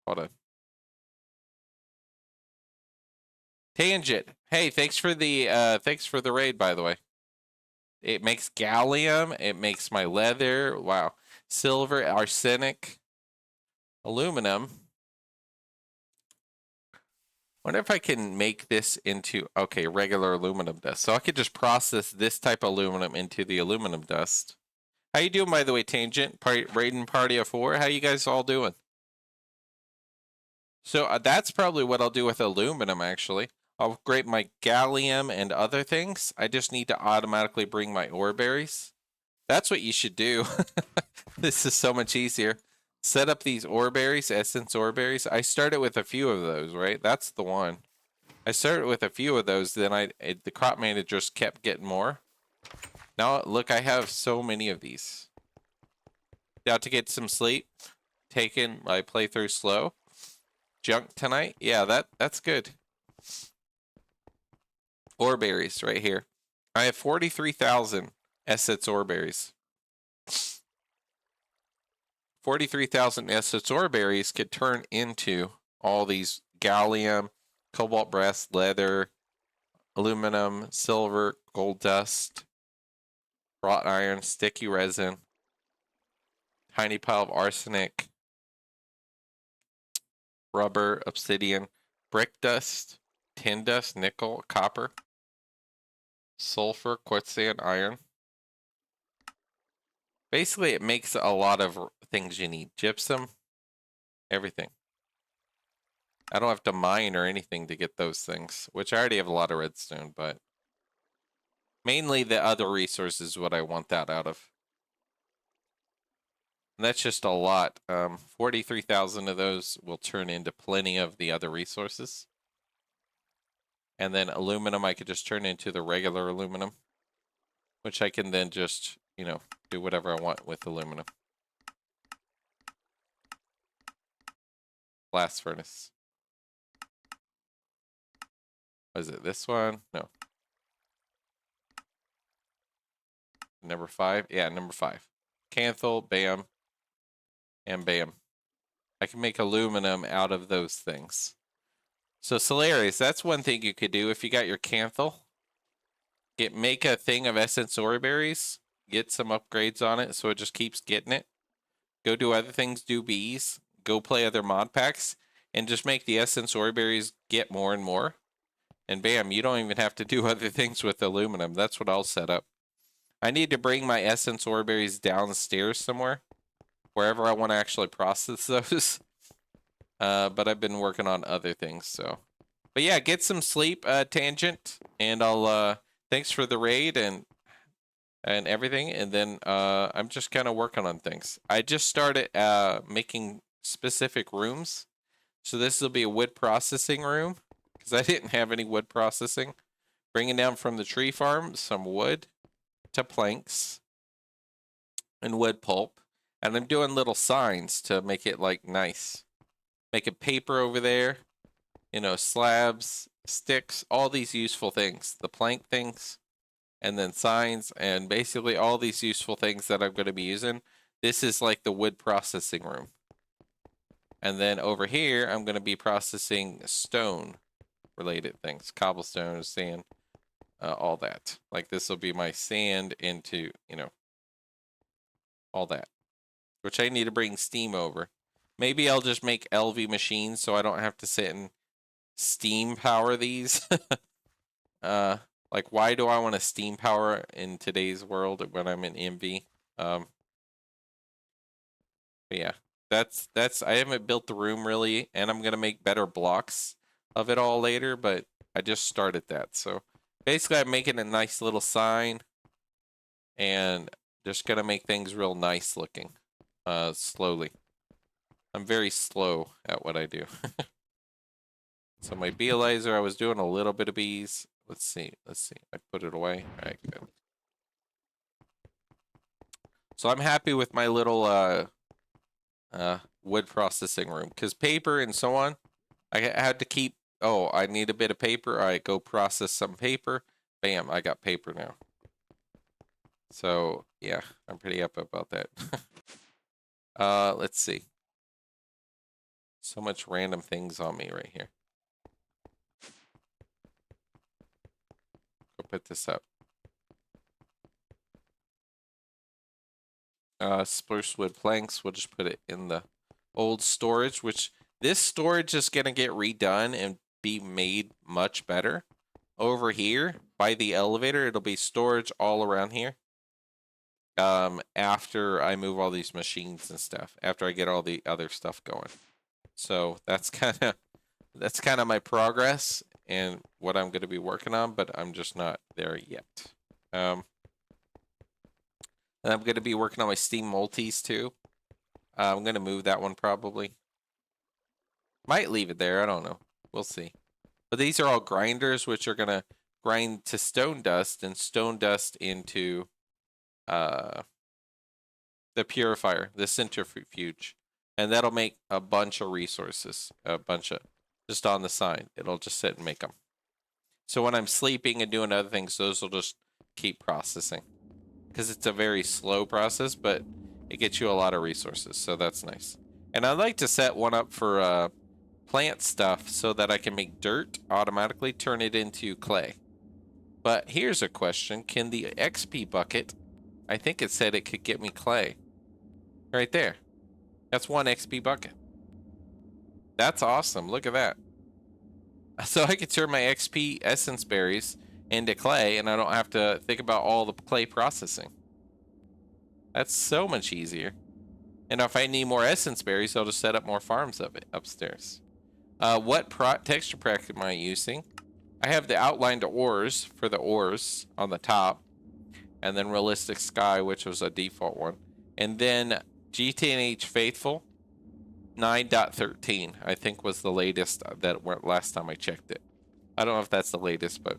Hold on. Tangent. Hey, thanks for the raid, by the way. It makes gallium. It makes my leather. Wow. Silver, arsenic, aluminum. Wonder if I can make this into, okay, regular aluminum dust. So I could just process this type of aluminum into the aluminum dust. How you doing, by the way, Tangent? Raiden Party of 4? How you guys all doing? So that's probably what I'll do with aluminum, actually. upgrade my gallium and other things. I just need to automatically bring my ore berries. That's what you should do. This is so much easier. Set up these ore berries, essence ore berries. I started with a few of those, right? That's the one. I started with a few of those, then the crop manager just kept getting more. Now, look, I have so many of these. Got to get some sleep. Taking my playthrough slow. Junk tonight? Yeah, that's good. Ore berries right here. I have 43,000 essence ore berries. 43,000 essence ore berries could turn into all these gallium, cobalt brass, leather, aluminum, silver, gold dust, wrought iron, sticky resin, tiny pile of arsenic, rubber, obsidian, brick dust, tin dust, nickel, copper, sulfur, quartzite, iron. Basically, it makes a lot of things you need. Gypsum, everything. I don't have to mine or anything to get those things, which I already have a lot of redstone, but mainly the other resources is what I want that out of. And that's just a lot. 43,000 of those will turn into plenty of the other resources. And then aluminum, I could just turn into the regular aluminum, which I can then just, do whatever I want with aluminum. Blast furnace. Was it this one? No. Number 5? Yeah, number 5. Canthal, bam, and bam. I can make aluminum out of those things. So Solaris, that's one thing you could do if you got your Canthal. Make a thing of essence ore berries. Get some upgrades on it so it just keeps getting it. Go do other things, do bees. Go play other mod packs. And just make the essence ore berries get more and more. And bam, you don't even have to do other things with aluminum. That's what I'll set up. I need to bring my essence ore berries downstairs somewhere. Wherever I want to actually process those. But I've been working on other things, so. But yeah, get some sleep, Tangent. And I'll, thanks for the raid and everything. And then I'm just kind of working on things. I just started making specific rooms. So this will be a wood processing room. Because I didn't have any wood processing. Bringing down from the tree farm some wood to planks and wood pulp. And I'm doing little signs to make it like nice. Making paper over there. Slabs, sticks, all these useful things. The plank things. And then signs. And basically all these useful things that I'm going to be using. This is like the wood processing room. And then over here, I'm going to be processing stone related things. Cobblestone, sand, all that. Like this will be my sand into, all that. Which I need to bring steam over. Maybe I'll just make LV machines so I don't have to sit and steam power these. Like why do I want to steam power in today's world when I'm in MV? But yeah. That's I haven't built the room really, and I'm gonna make better blocks of it all later, but I just started that. So basically I'm making a nice little sign and just gonna make things real nice looking. Slowly. I'm very slow at what I do. So my bee laser, I was doing a little bit of bees. Let's see. I put it away. All right, good. So I'm happy with my little wood processing room, because paper and so on, I had to keep. Oh, I need a bit of paper. All right, go process some paper. Bam, I got paper now. So yeah, I'm pretty up about that. Let's see. So much random things on me right here. Go put this up. Spruce wood planks. We'll just put it in the old storage, which this storage is going to get redone and be made much better. Over here by the elevator, it'll be storage all around here. After I move all these machines and stuff, after I get all the other stuff going. So that's kind of my progress. and what I'm going to be working on, but I'm just not there yet. And I'm going to be working on my steam multis too. I'm going to move that one probably. Might leave it there. I don't know. We'll see. But these are all grinders, which are going to grind to stone dust and stone dust into the purifier, the centrifuge. And that'll make a bunch of resources, a bunch of just on the side. It'll just sit and make them. So when I'm sleeping and doing other things, those will just keep processing. Because it's a very slow process, but it gets you a lot of resources. So that's nice. And I like to set one up for plant stuff so that I can make dirt automatically turn it into clay. But here's a question. Can the XP bucket, I think it said it could get me clay. Right there. That's 1 XP bucket. That's awesome. Look at that. So I could turn my XP essence berries into clay and I don't have to think about all the clay processing. That's so much easier. And if I need more essence berries, I'll just set up more farms of it upstairs. What texture pack am I using? I have the outlined ores for the ores on the top. And then Realistic Sky, which was a default one. And then GTNH Faithful 9.13, I think was the latest that went last time I checked it. I don't know if that's the latest, but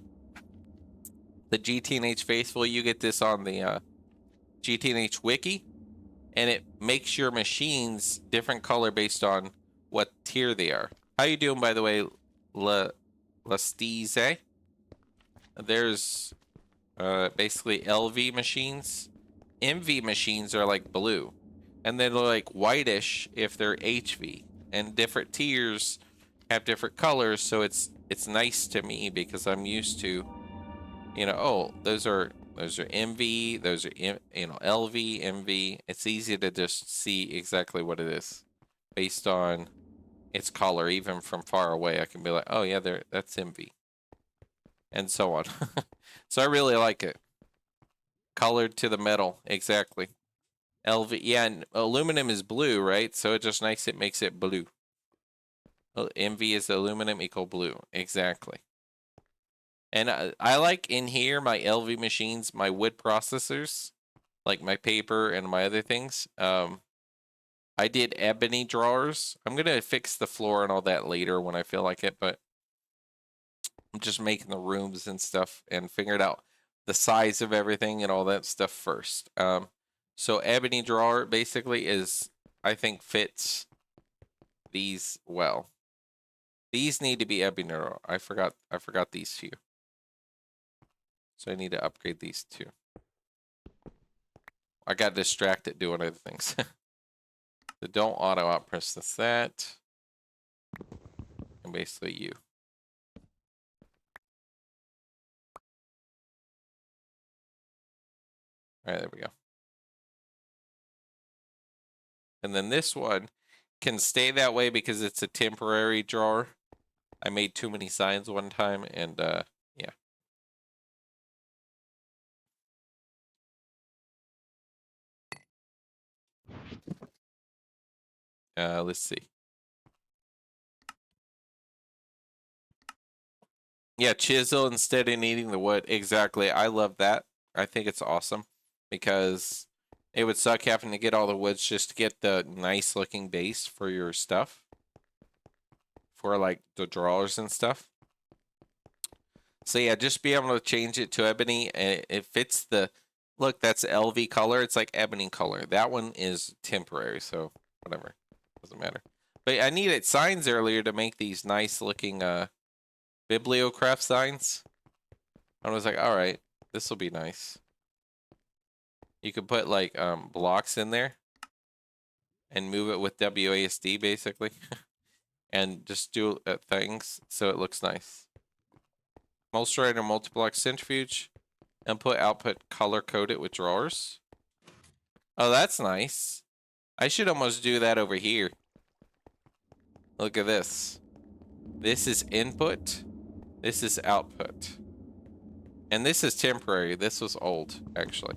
the GTNH Faithful, you get this on the GTNH Wiki, and it makes your machines different color based on what tier they are. How you doing, by the way, Lastize? There's basically LV machines. MV machines are like blue. And then they're like whitish if they're HV. And different tiers have different colors, so it's nice to me because I'm used to, you know, oh, those are MV, those are LV, MV. It's easy to just see exactly what it is based on its color. Even from far away, I can be like, oh yeah, that's MV, and so on. So I really like it. Colored to the metal, exactly. LV, yeah, and aluminum is blue, right? So it just makes it blue. MV is aluminum equal blue, exactly. And I like in here my LV machines, my wood processors, like my paper and my other things. I did ebony drawers. I'm gonna fix the floor and all that later when I feel like it, but I'm just making the rooms and stuff and figuring out the size of everything and all that stuff first. So ebony drawer basically is, I think, fits these well. These need to be ebony drawer. I forgot these two. So I need to upgrade these two. I got distracted doing other things. So don't auto outprocess that. And basically you. Alright, there we go. And then this one can stay that way because it's a temporary drawer. I made too many signs one time, and yeah. Let's see. Yeah, chisel instead of needing the wood. Exactly. I love that. I think it's awesome because it would suck having to get all the woods just to get the nice looking base for your stuff. For like the drawers and stuff. So yeah, just be able to change it to ebony, and it fits the look. That's LV color. It's like ebony color. That one is temporary, so whatever, doesn't matter. But I needed signs earlier to make these nice looking bibliocraft signs. I was like, all right, this will be nice. You could put like blocks in there and move it with WASD basically, and just do things so it looks nice. Multi-rider multi-block centrifuge. Input, output, color code it with drawers. Oh, that's nice. I should almost do that over here. Look at this. This is input. This is output. And this is temporary. This was old, actually.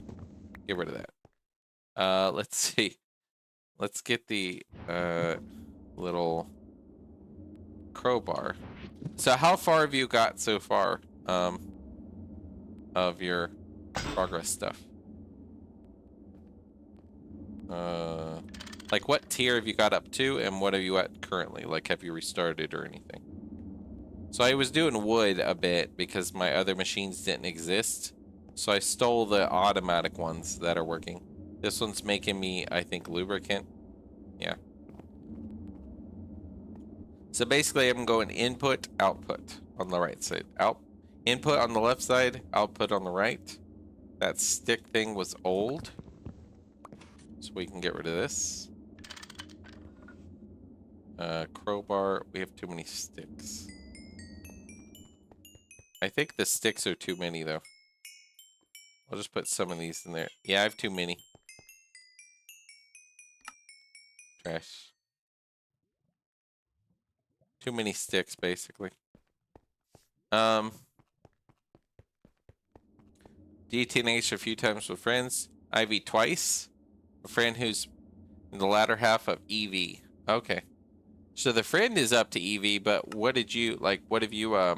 Get rid of that. Let's see. Let's get the little crowbar. So how far have you got so far of your progress stuff? Like what tier have you got up to and what are you at currently? Like have you restarted or anything? So I was doing wood a bit because my other machines didn't exist. So I stole the automatic ones that are working. This one's making me, I think, lubricant. Yeah. So basically I'm going input, output on the right side. Input on the left side, output on the right. That stick thing was old. So we can get rid of this. Crowbar, we have too many sticks. I think the sticks are too many though. I'll just put some of these in there. Yeah, I have too many. Trash. Too many sticks, basically. GTNH a few times with friends. IV twice. A friend who's in the latter half of EV. Okay. So the friend is up to EV, but what did you, like, what have you, are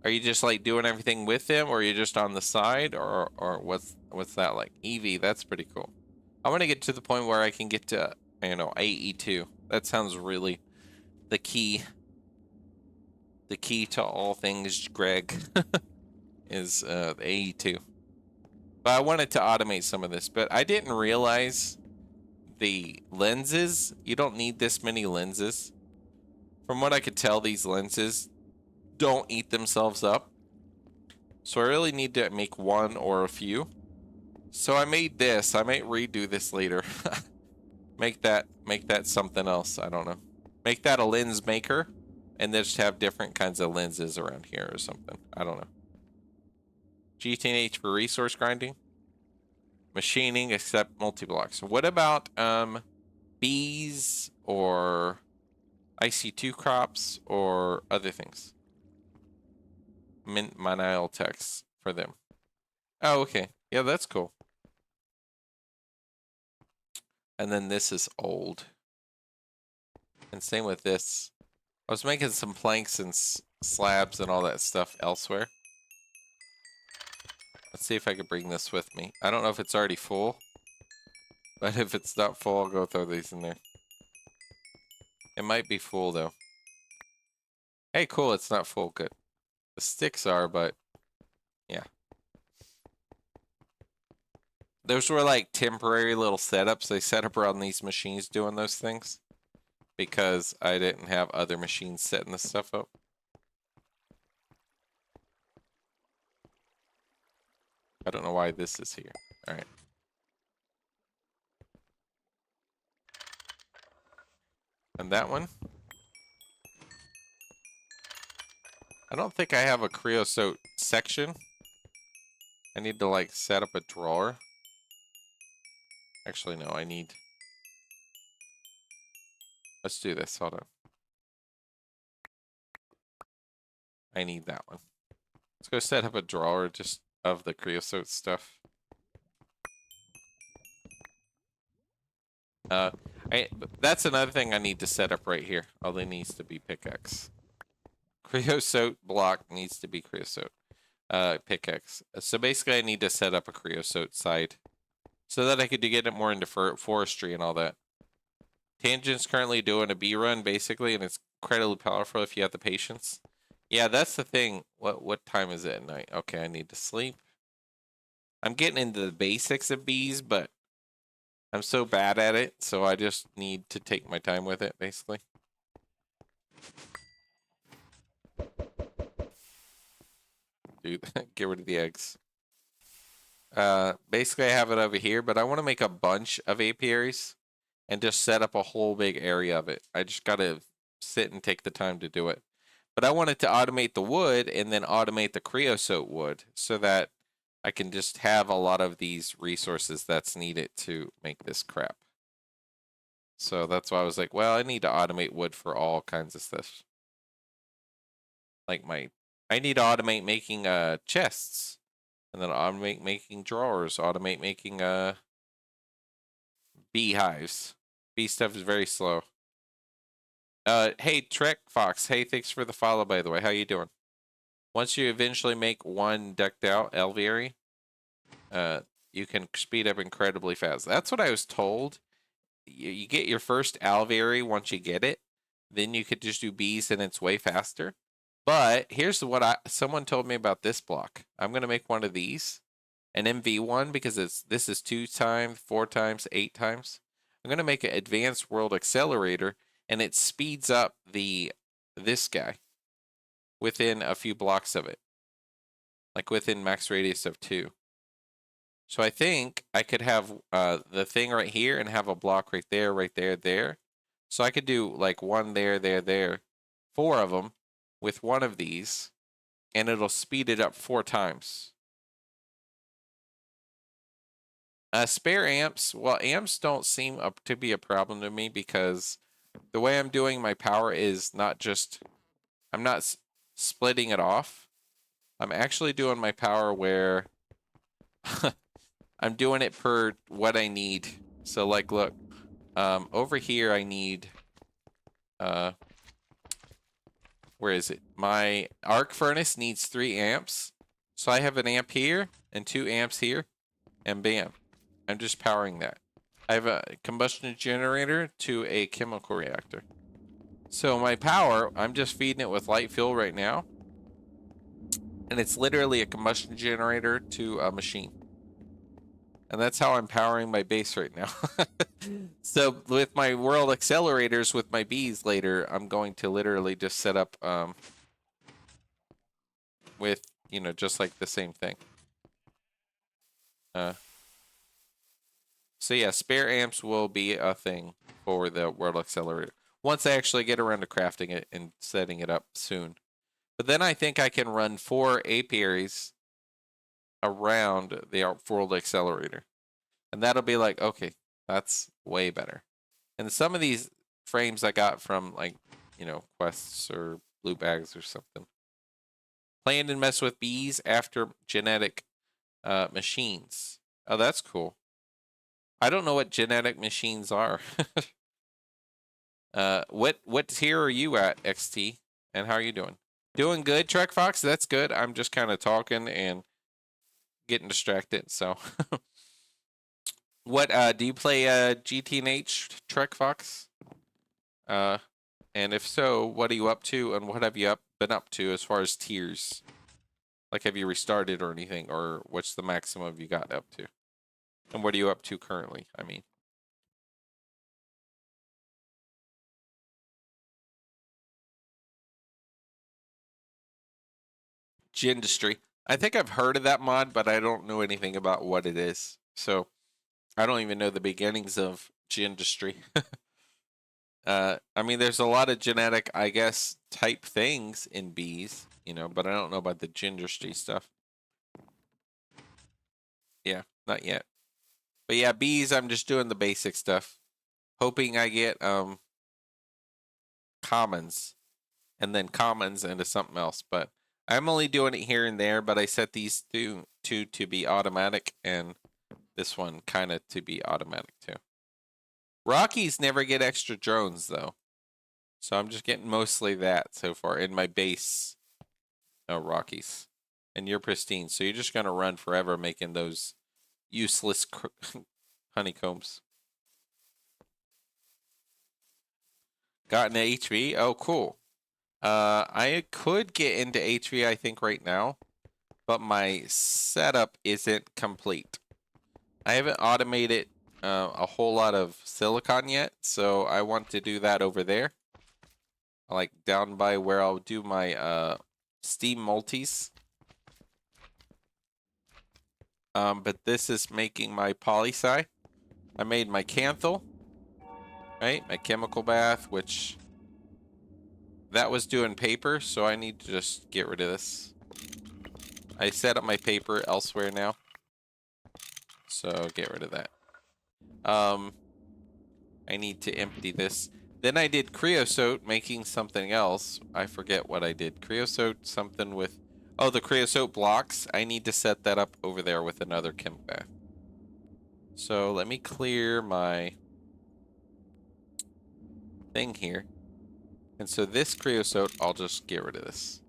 you just, like, doing everything with them, or are you just on the side, or what's that like? EV, that's pretty cool. I want to get to the point where I can get to, you know, AE2. That sounds really the key to all things Greg is AE2. But I wanted to automate some of this, but I didn't realize the lenses, you don't need this many lenses. From what I could tell, these lenses don't eat themselves up. So I really need to make one or a few. So I made this. I might redo this later. make that something else. I don't know. Make that a lens maker and then just have different kinds of lenses around here or something. I don't know. GTNH for resource grinding. Machining except multi-blocks. What about bees or IC2 crops or other things? Minial text for them. Oh, okay. Yeah, that's cool. And then this is old. And same with this. I was making some planks and slabs and all that stuff elsewhere. Let's see if I could bring this with me. I don't know if it's already full. But if it's not full, I'll go throw these in there. It might be full, though. Hey, cool, it's not full. Good. The sticks are, but yeah. Those were like temporary little setups. They set up around these machines doing those things. Because I didn't have other machines setting this stuff up. I don't know why this is here. Alright. And that one. I don't think I have a creosote section. I need to like set up a drawer. Actually, no, I need... Let's do this. Hold on. I need that one. Let's go set up a drawer just of the creosote stuff. That's another thing I need to set up right here. All it needs to be pickaxe. Creosote block needs to be creosote. Pickaxe. So basically I need to set up a creosote side so that I could get it more into forestry and all that. Tangent's currently doing a bee run basically, and it's incredibly powerful if you have the patience. Yeah, that's the thing. What time is it at night? Okay, I need to sleep. I'm getting into the basics of bees, but I'm so bad at it, so I just need to take my time with it, basically. Dude, get rid of the eggs. Basically I have it over here, but I want to make a bunch of apiaries and just set up a whole big area of it. I just gotta sit and take the time to do it. But I wanted to automate the wood and then automate the creosote wood so that I can just have a lot of these resources that's needed to make this crap. So that's why I was like, well, I need to automate wood for all kinds of stuff. Like I need to automate making chests. And then automate making drawers, automate making beehives. Bee stuff is very slow. Hey, Trek Fox. Hey, thanks for the follow, by the way. How you doing? Once you eventually make one decked out aviary, you can speed up incredibly fast. That's what I was told. You get your first aviary once you get it, then you could just do bees and it's way faster. But here's what someone told me about this block. I'm gonna make one of these, an MV1, because this is 2 times, 4 times, 8 times. I'm gonna make an advanced world accelerator, and it speeds up this guy within a few blocks of it, like within max radius of 2. So I think I could have the thing right here and have a block right there, right there, there. So I could do like 1 there, there, there, 4 of them with one of these, and it'll speed it up 4 times. Spare amps, well, amps don't seem to be a problem to me because the way I'm doing my power is not just, I'm not splitting it off. I'm actually doing my power where I'm doing it per what I need. So like, look, over here I need, where is it? My arc furnace needs 3 amps. So I have an amp here and 2 amps here, and bam, I'm just powering that. I have a combustion generator to a chemical reactor. So my power, I'm just feeding it with light fuel right now. And it's literally a combustion generator to a machine. And that's how I'm powering my base right now. So with my world accelerators, with my bees later, I'm going to literally just set up with, you know, just like the same thing. So yeah, spare amps will be a thing for the world accelerator. Once I actually get around to crafting it and setting it up soon. But then I think I can run 4 apiaries around the world accelerator. And that'll be like, okay, that's way better. And some of these frames I got from, like, you know, quests or blue bags or something. Plan and mess with bees after genetic machines. Oh, that's cool. I don't know what genetic machines are. What tier are you at, XT? And how are you doing? Doing good, Trek Fox. That's good. I'm just kind of talking and getting distracted. So, what do you play GTNH, Trek Fox? And if so, what are you up to, and what have you been up to as far as tiers? Like, have you restarted or anything, or what's the maximum you got up to? And what are you up to currently? I mean, Gindustry. I think I've heard of that mod, but I don't know anything about what it is. So I don't even know the beginnings of Gindustry. I mean, there's a lot of genetic, I guess, type things in bees, you know, but I don't know about the Gindustry stuff. Yeah, not yet. But yeah, bees, I'm just doing the basic stuff. Hoping I get commons and then commons into something else. But I'm only doing it here and there, but I set these two to be automatic and this one kind of to be automatic too. Rockies never get extra drones though. So I'm just getting mostly that so far in my base Rockies. And you're pristine. So you're just going to run forever making those useless honeycombs. Got into HV? Oh, cool. I could get into HV, I think, right now. But my setup isn't complete. I haven't automated a whole lot of silicon yet. So I want to do that over there. Like down by where I'll do my steam multis. But this is making my poly-sci. I made my canthal, right? My chemical bath, which that was doing paper, so I need to just get rid of this. I set up my paper elsewhere now, so get rid of that. I need to empty this. Then I did creosote, making something else. I forget what I did. Creosote, something with... Oh, the creosote blocks. I need to set that up over there with another chem bath. So let me clear my thing here. And so this creosote, I'll just get rid of this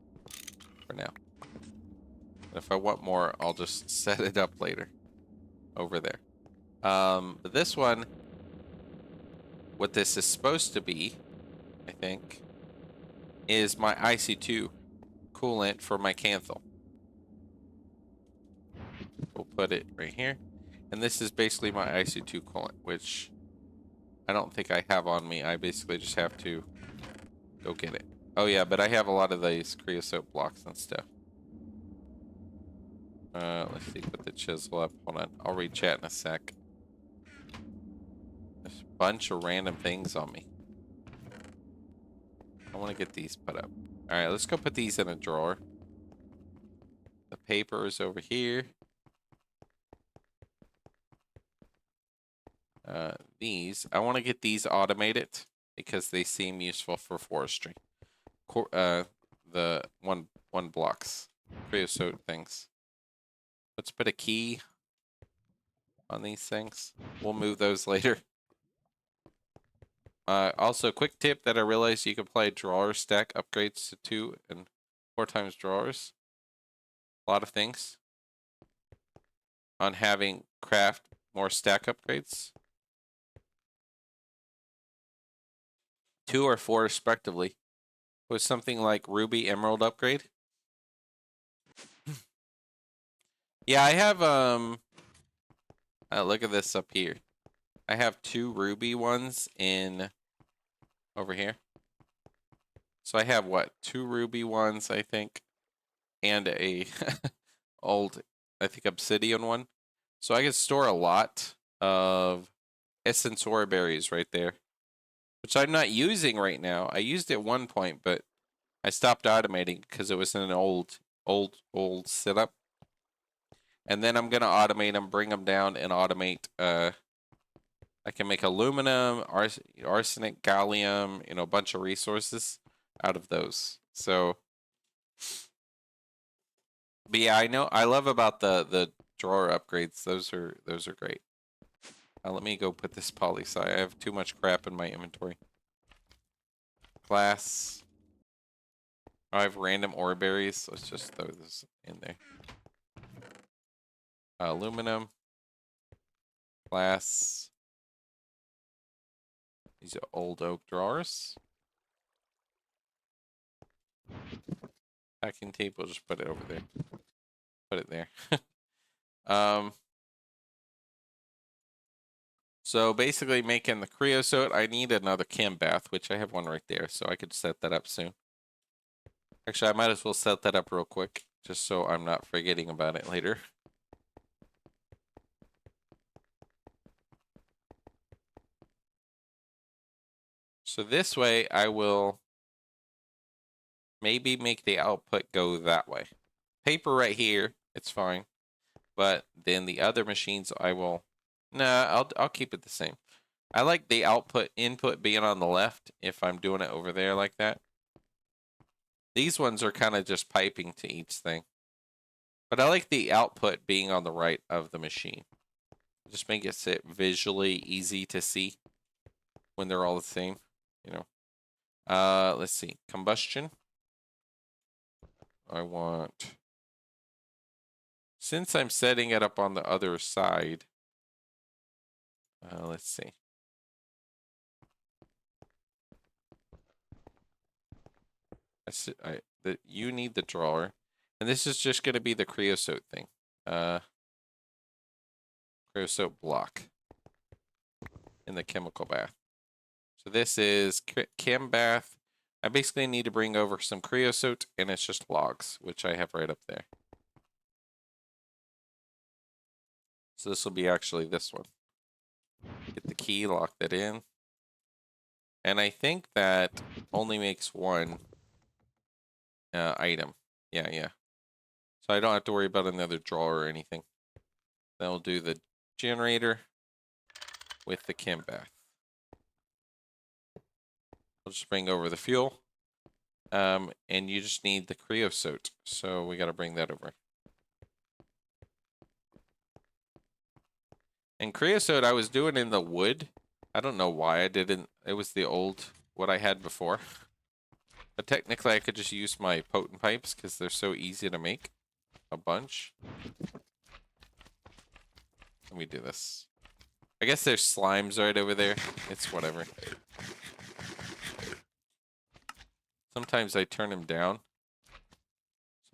for now. And if I want more, I'll just set it up later over there. But this one, what this is supposed to be, I think, is my IC2 coolant for my Canthal. We'll put it right here. And this is basically my IC2 coolant, which I don't think I have on me. I basically just have to go get it. Oh yeah, but I have a lot of these creosote blocks and stuff. Let's see, put the chisel up. Hold on, I'll read chat in a sec. There's a bunch of random things on me. I want to get these put up. Alright, let's go put these in a drawer. The paper is over here. These, I want to get these automated because they seem useful for forestry. The one blocks, creosote things. Let's put a key on these things. We'll move those later. Also, quick tip that I realized you can apply drawer stack upgrades to 2 and 4 times drawers. A lot of things on having craft more stack upgrades. 2 or 4 respectively. With something like Ruby Emerald upgrade. Yeah, I have look at this up here. I have 2 Ruby ones in over here. So I have what? 2 Ruby ones, I think, and a old, I think, Obsidian one. So I can store a lot of Essence Ore berries right there, which I'm not using right now. I used it at one point, but I stopped automating because it was in an old setup. And then I'm gonna automate them, bring them down, and automate. I can make aluminum, arsenic, gallium, a bunch of resources out of those. So, but yeah, I know I love about the drawer upgrades. Those are great. Let me go put this poli-sci. I have too much crap in my inventory. Glass. I have random ore berries. Let's just throw this in there. Aluminum. Glass. These are old oak drawers. Packing tape, we'll just put it over there. Put it there. So basically making the creosote, I need another chem bath, which I have one right there, so I could set that up soon. Actually, I might as well set that up real quick, just so I'm not forgetting about it later. So this way, I will maybe make the output go that way. Paper right here, it's fine. But then the other machines, I will... Nah, I'll keep it the same. I like the input being on the left if I'm doing it over there like that. These ones are kind of just piping to each thing. But I like the output being on the right of the machine. Just make it visually easy to see when they're all the same, Let's see. Combustion. I want... Since I'm setting it up on the other side, let's see. You need the drawer. And this is just going to be the creosote thing. Creosote block in the chemical bath. So this is chem bath. I basically need to bring over some creosote, and it's just logs, which I have right up there. So this will be actually this one. Get the key, lock that in. And I think that only makes one item. Yeah. So I don't have to worry about another drawer or anything. Then we'll do the generator with the chem bath. We'll just bring over the fuel. And you just need the creosote. So we got to bring that over. And creosote, I was doing in the wood. I don't know why I didn't. It was the old, what I had before. But technically, I could just use my potent pipes because they're so easy to make. A bunch. Let me do this. I guess there's slimes right over there. It's whatever. Sometimes I turn him down,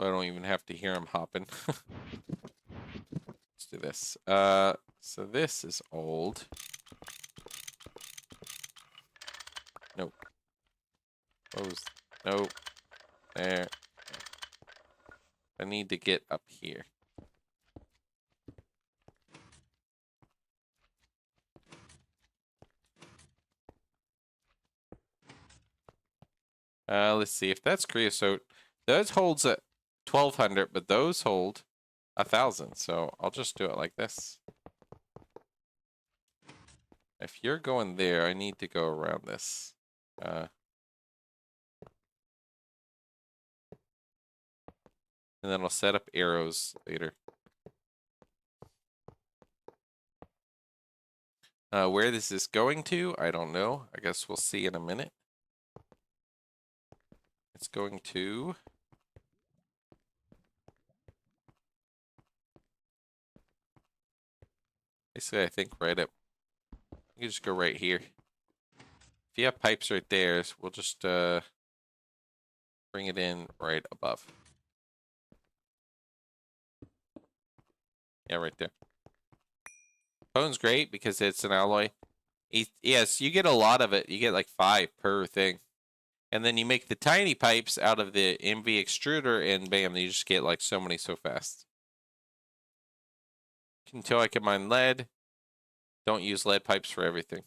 so I don't even have to hear him hopping. Let's do this. So this is old. Nope. Close. Nope. There. I need to get up here. Let's see if that's creosote. Those holds at 1200, but those hold 1000. So I'll just do it like this. If you're going there, I need to go around this. And then I'll set up arrows later. Where this is going to, I don't know. I guess we'll see in a minute. It's going to... Basically, I think right up... You can just go right here. If you have pipes right there, we'll just bring it in right above. Yeah, right there. Bone's great because it's an alloy. Yes, you get a lot of it. You get like 5 per thing. And then you make the tiny pipes out of the MV extruder, and bam, you just get like so many so fast. Until I can mine lead. Don't use lead pipes for everything.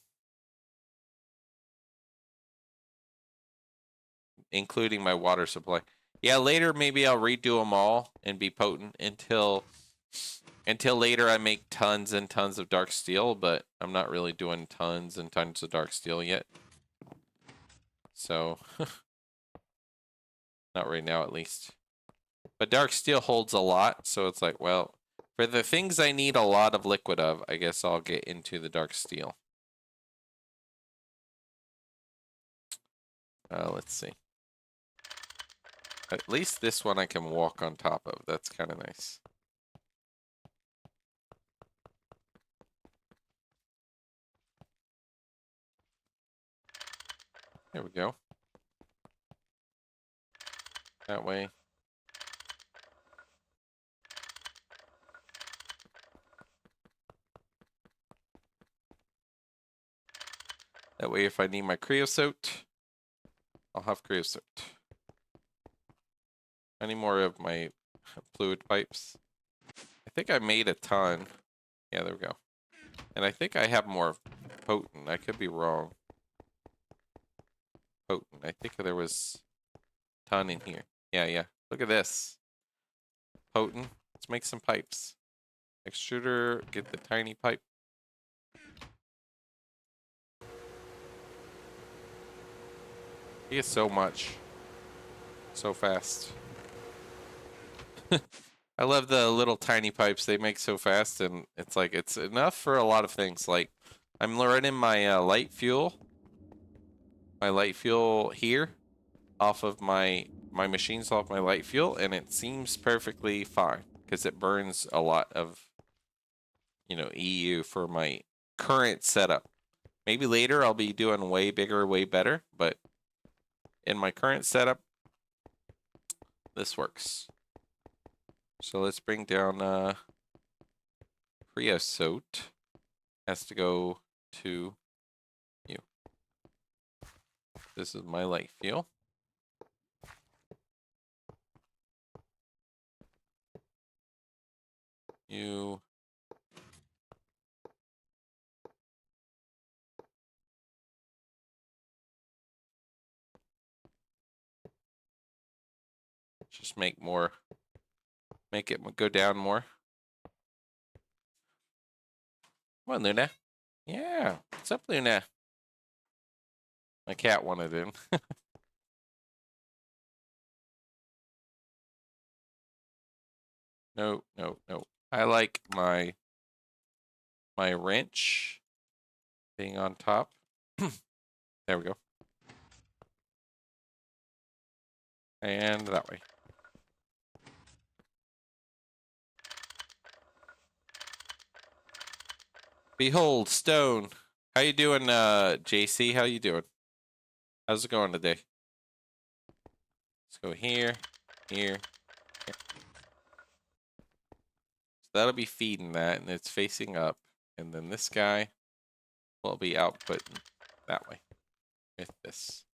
Including my water supply. Yeah, later maybe I'll redo them all and be potent until later I make tons and tons of dark steel, but I'm not really doing tons and tons of dark steel yet. So, not right now at least. But dark steel holds a lot, so it's like, well, for the things I need a lot of liquid of, I guess I'll get into the dark steel. Let's see. At least this one I can walk on top of. That's kind of nice. There we go. That way. That way, if I need my creosote, I'll have creosote. I need more of my fluid pipes. I think I made a ton. Yeah, there we go. And I think I have more potent. I could be wrong. Potent. I think there was a ton in here. Yeah, yeah. Look at this. Potent. Let's make some pipes. Extruder, get the tiny pipe. You get so much. So fast. I love the little tiny pipes they make so fast, and it's like, it's enough for a lot of things. Like, I'm running my light fuel here off of my machines off my light fuel, and it seems perfectly fine because it burns a lot of, you know, EU for my current setup. Maybe later I'll be doing way bigger, way better, but in my current setup, this works. So let's bring down creosote. Has to go to you. This is my light fuel. You. Just make more. Make it go down more. Come on, Luna. Yeah. What's up, Luna? My cat wanted in. No, no, no. I like my wrench being on top. There we go. And that way. Behold, stone. How you doing, JC? How you doing? How's it going today? Let's go here, here, here. So that'll be feeding that, and it's facing up. And then this guy will be outputting that way with this.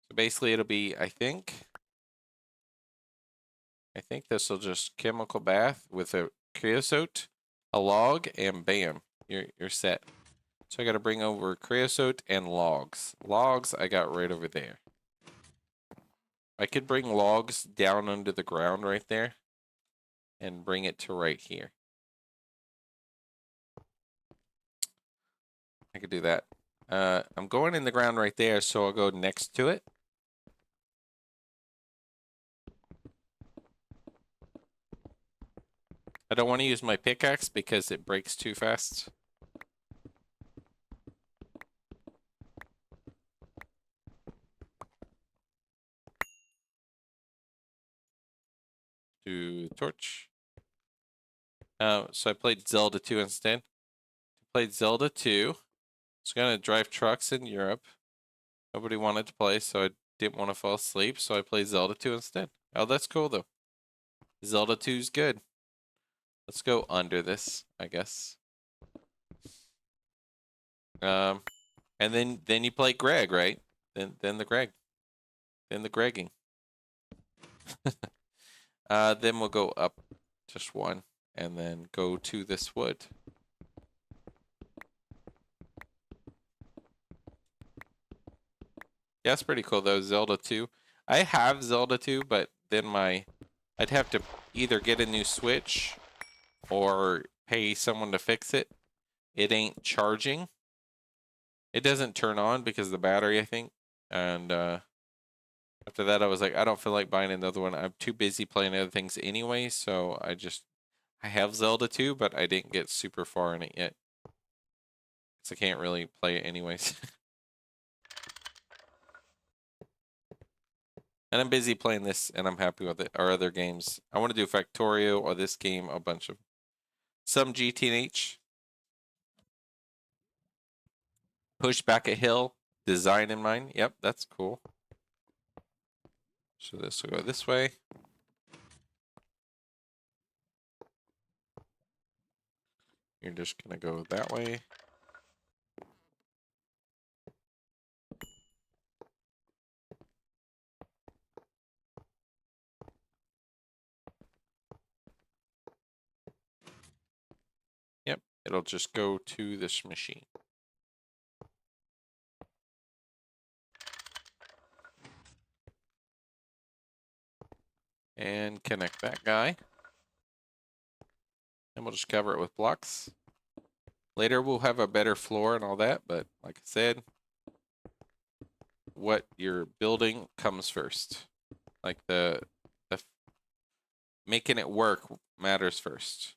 So basically it'll be, I think this will just chemical bath with a creosote, a log, and bam, you're set. So I got to bring over creosote and logs. Logs I got right over there. I could bring logs down under the ground right there and bring it to right here. I could do that. I'm going in the ground right there, so I'll go next to it. I don't want to use my pickaxe because it breaks too fast. Do torch. So I played Zelda 2 instead. Played Zelda 2. Was gonna drive trucks in Europe. Nobody wanted to play, so I didn't want to fall asleep, so I played Zelda 2 instead. Oh, that's cool though. Zelda 2's good. Let's go under this, I guess. And then you play Greg, right? Then the Greg. Then the Gregging. Then we'll go up just one and then go to this wood. Yeah, it's pretty cool though, Zelda 2. I have Zelda 2, but then I'd have to either get a new Switch or pay someone to fix it. It ain't charging. It doesn't turn on because of the battery, I think. And after that, I was like, I don't feel like buying another one. I'm too busy playing other things anyway, so I have Zelda 2, but I didn't get super far in it yet. So I can't really play it anyways. And I'm busy playing this, and I'm happy with it. Our other games, I want to do Factorio or this game, a bunch of some GTNH. Push back a hill, design in mind. Yep, that's cool. So this will go this way. You're just gonna go that way. Yep, it'll just go to this machine. And connect that guy. And we'll just cover it with blocks. Later we'll have a better floor and all that, but like I said, what you're building comes first. Like the making it work matters first.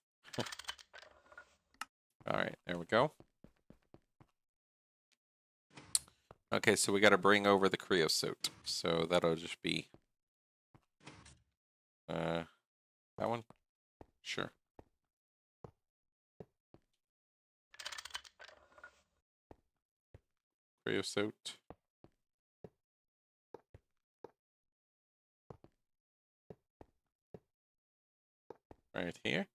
All right, there we go. Okay, so we got to bring over the creosote. So that'll just be that one. Sure. Creosote. Right here.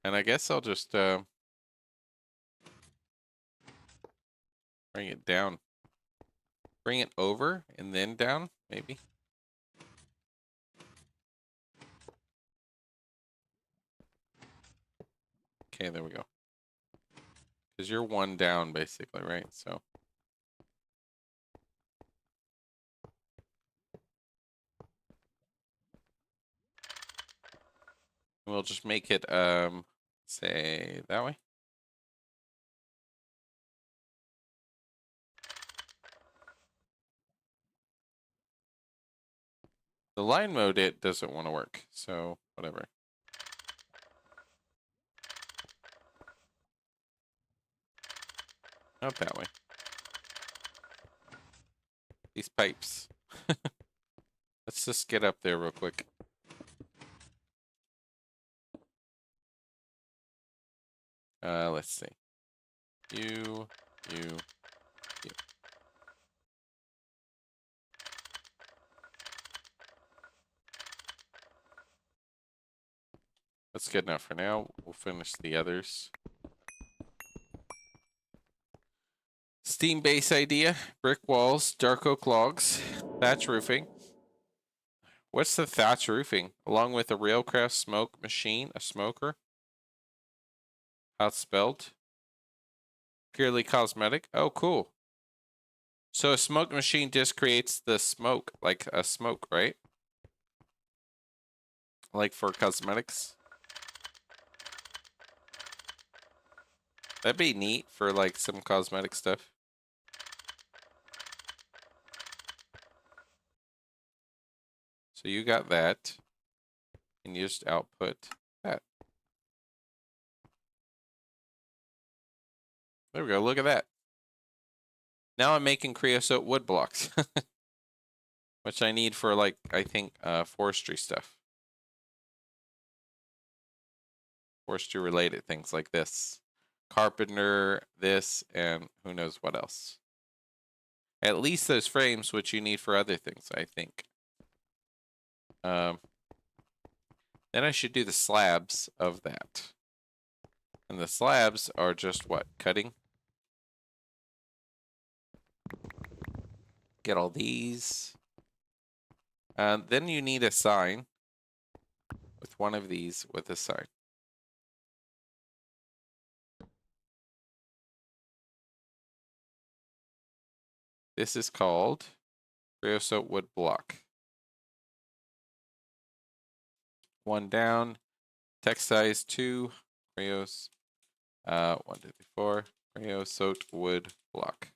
And I guess I'll just bring it down. Bring it over and then down, maybe. Okay, there we go. Because you're one down, basically, right? So. We'll just make it, say, that way. The line mode, it doesn't want to work, so whatever. Not that way. These pipes. Let's just get up there real quick. Let's see. You. That's good enough for now. We'll finish the others. Steam base idea. Brick walls, dark oak logs, thatch roofing. What's the thatch roofing? Along with a railcraft smoke machine, a smoker. How it's spelled? Purely cosmetic. Oh, cool. So a smoke machine just creates the smoke, like a smoke, right? Like for cosmetics. That'd be neat for like some cosmetic stuff. So you got that. And you just output that. There we go. Look at that. Now I'm making creosote wood blocks. Which I need for like, I think, forestry stuff. Forestry related things like this. Carpenter, this, and who knows what else. At least those frames, which you need for other things, I think. Then I should do the slabs of that. And the slabs are just what? Cutting? Get all these. Then you need a sign. With one of these with a sign. This is called creosote wood block. One down. Text size 2. Creos. 1, 2, 3, 4. Creosote wood block.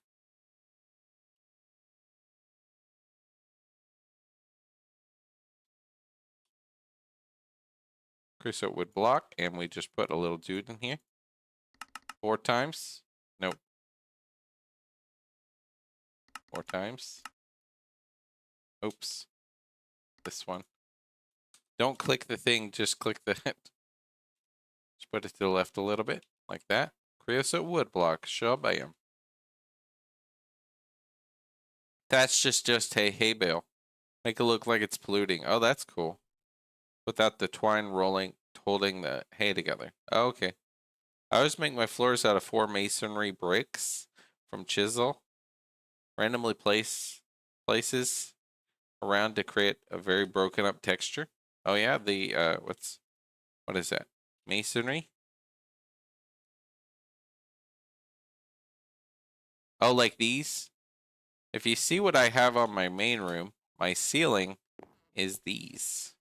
Creosote wood block, and we just put a little dude in here. 4 times. Nope. 4 times. Oops. This one. Don't click the thing, just click the... Just put it to the left a little bit, like that. Creosote wood block, shabam. That's just a hay bale. Make it look like it's polluting. Oh, that's cool. Without the twine rolling, holding the hay together. Oh, okay. I always make my floors out of 4 masonry bricks from chisel. Randomly places around to create a very broken up texture. Oh yeah, the what is that? Masonry? Oh, like these? If you see what I have on my main room, my ceiling is these.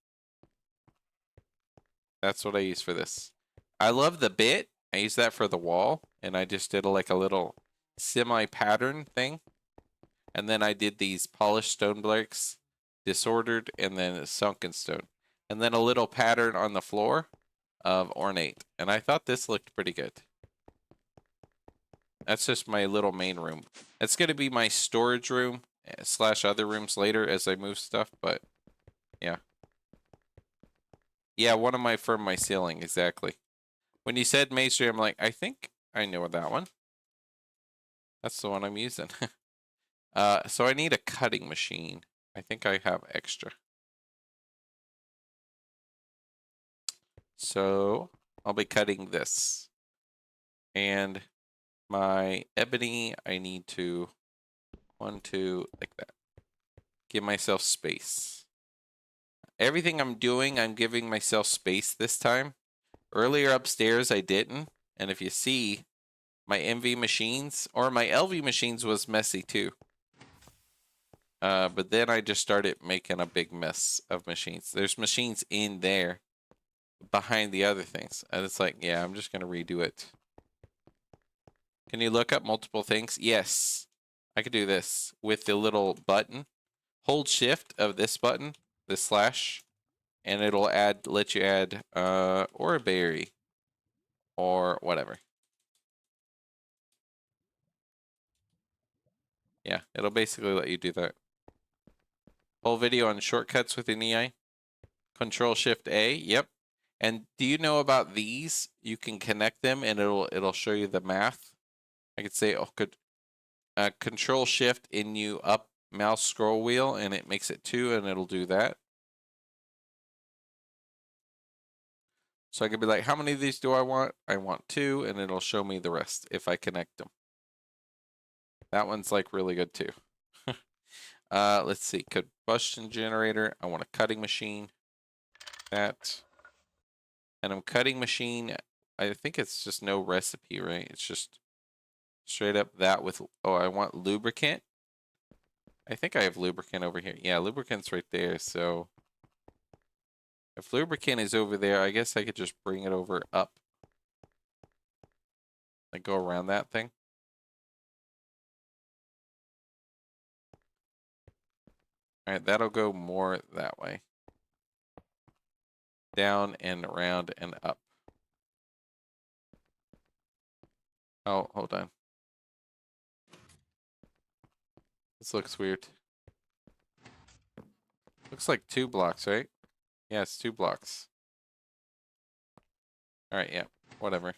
That's what I use for this. I love the bit. I use that for the wall, and I just did like a little semi-pattern thing. And then I did these polished stone bricks, disordered, and then sunken stone. And then a little pattern on the floor of ornate. And I thought this looked pretty good. That's just my little main room. It's going to be my storage room / other rooms later as I move stuff, but yeah. Yeah, one of my from my ceiling, exactly. When you said masonry, I'm like, I think I know that one. That's the one I'm using. So I need a cutting machine. I think I have extra. So I'll be cutting this. And my ebony, I need to 1, 2, like that. Give myself space. Everything I'm doing, I'm giving myself space this time. Earlier upstairs, I didn't. And if you see, my MV machines, or my LV machines was messy too. But then I just started making a big mess of machines. There's machines in there behind the other things. And it's like, yeah, I'm just going to redo it. Can you look up multiple things? Yes. I could do this with the little button. Hold shift of this button, the slash, and it'll let you add or a berry or whatever. Yeah, it'll basically let you do that. Whole video on shortcuts with an EI. Control Shift A. Yep. And do you know about these? You can connect them and it'll show you the math. I could say, oh, good. Control Shift in you up mouse scroll wheel and it makes it 2 and it'll do that. So I could be like, how many of these do I want? I want 2 and it'll show me the rest if I connect them. That one's like really good too. Let's see, combustion generator. I want a cutting machine. That. And I'm cutting machine. I think it's just no recipe, right? It's just straight up that with, oh, I want lubricant. I think I have lubricant over here. Yeah, lubricant's right there. So if lubricant is over there, I guess I could just bring it over up. Like go around that thing. All right, that'll go more that way. Down and around and up. Oh, hold on. This looks weird. Looks like 2 blocks, right? Yeah, it's 2 blocks. All right, yeah, whatever.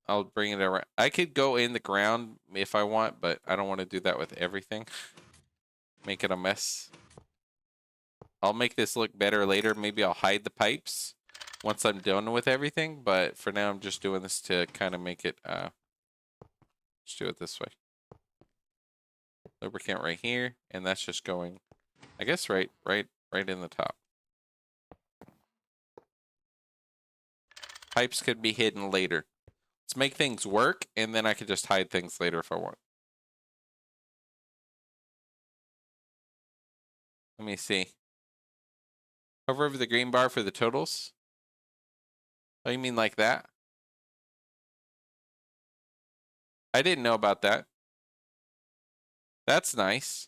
I'll bring it around. I could go in the ground if I want, but I don't want to do that with everything. Make it a mess. I'll make this look better later. Maybe I'll hide the pipes once I'm done with everything, but for now I'm just doing this to kind of make it, just do it this way. Lubricant right here, and that's just going, I guess right in the top. Pipes could be hidden later. Let's make things work, and then I could just hide things later if I want. Let me see. Hover over the green bar for the totals. Oh, you mean like that? I didn't know about that. That's nice.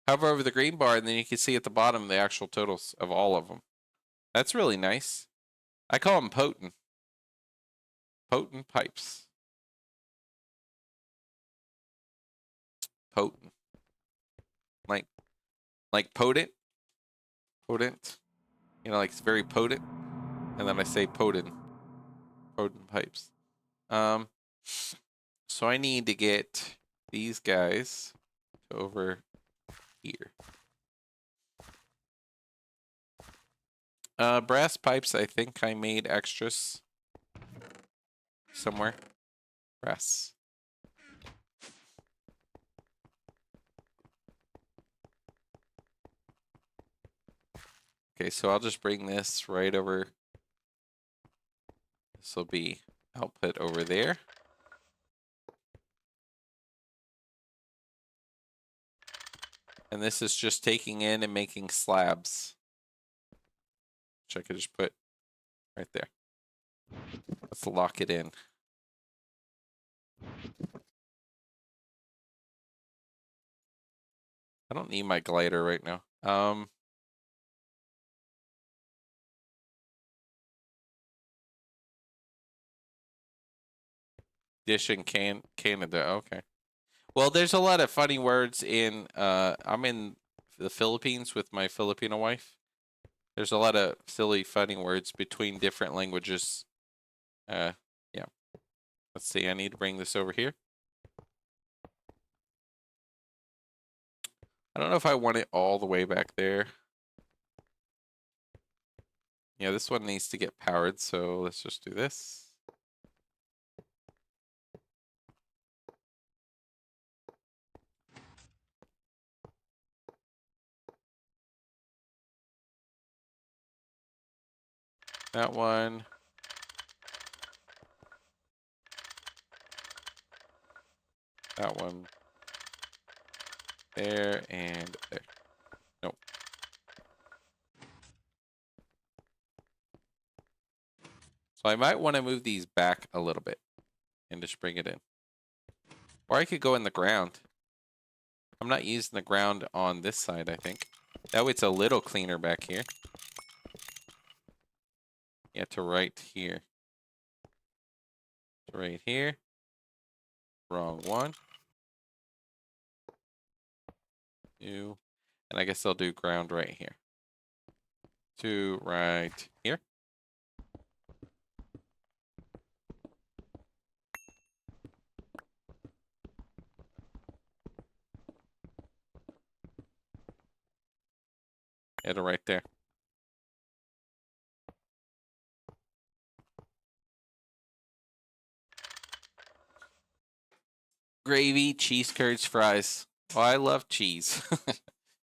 Hover over the green bar, and then you can see at the bottom the actual totals of all of them. That's really nice. I call them potent. Potent pipes. Potent. Like potent. Potent. You know, like it's very potent. And then I say potent. Potent pipes. So I need to get these guys over here. Brass pipes, I think I made extras somewhere. Brass. Okay, so I'll just bring this right over. This will be output over there. And this is just taking in and making slabs, which I could just put right there. Let's lock it in. I don't need my glider right now. Dish in Canada. Okay. Well, there's a lot of funny words in. I'm in the Philippines with my Filipino wife. There's a lot of silly, funny words between different languages. Yeah. Let's see. I need to bring this over here. I don't know if I want it all the way back there. Yeah, this one needs to get powered, so let's just do this. That one. That one. There and there. Nope. So I might want to move these back a little bit and just bring it in. Or I could go in the ground. I'm not using the ground on this side, I think. That way it's a little cleaner back here. Yeah, to right here. To right here. Wrong one. New. And I guess I'll do ground right here. To right here. It'll right there. Gravy, cheese curds, fries. Oh, I love cheese.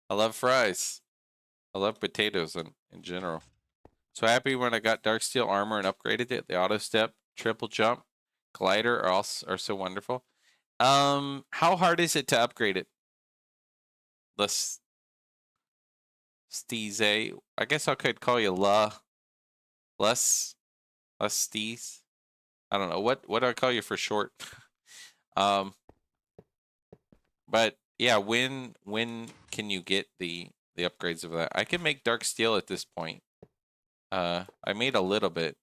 I love fries. I love potatoes in general. So happy when I got dark steel armor and upgraded it. The auto step, triple jump, glider are so wonderful. How hard is it to upgrade it? Let's Steeze. I guess I could call you less Steez. I don't know what do I call you for short. um, but yeah, when can you get the upgrades of that? I can make dark steel at this point. I made a little bit,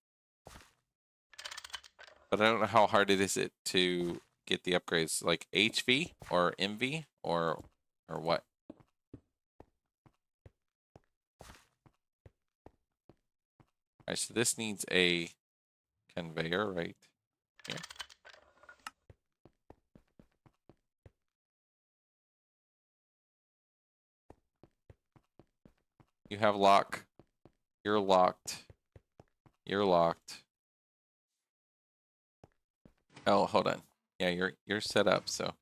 but I don't know how hard it is to get the upgrades, like HV or MV or what. Alright, so this needs a conveyor right here. You have lock. You're locked. You're locked. Oh, hold on. Yeah, you're set up, so.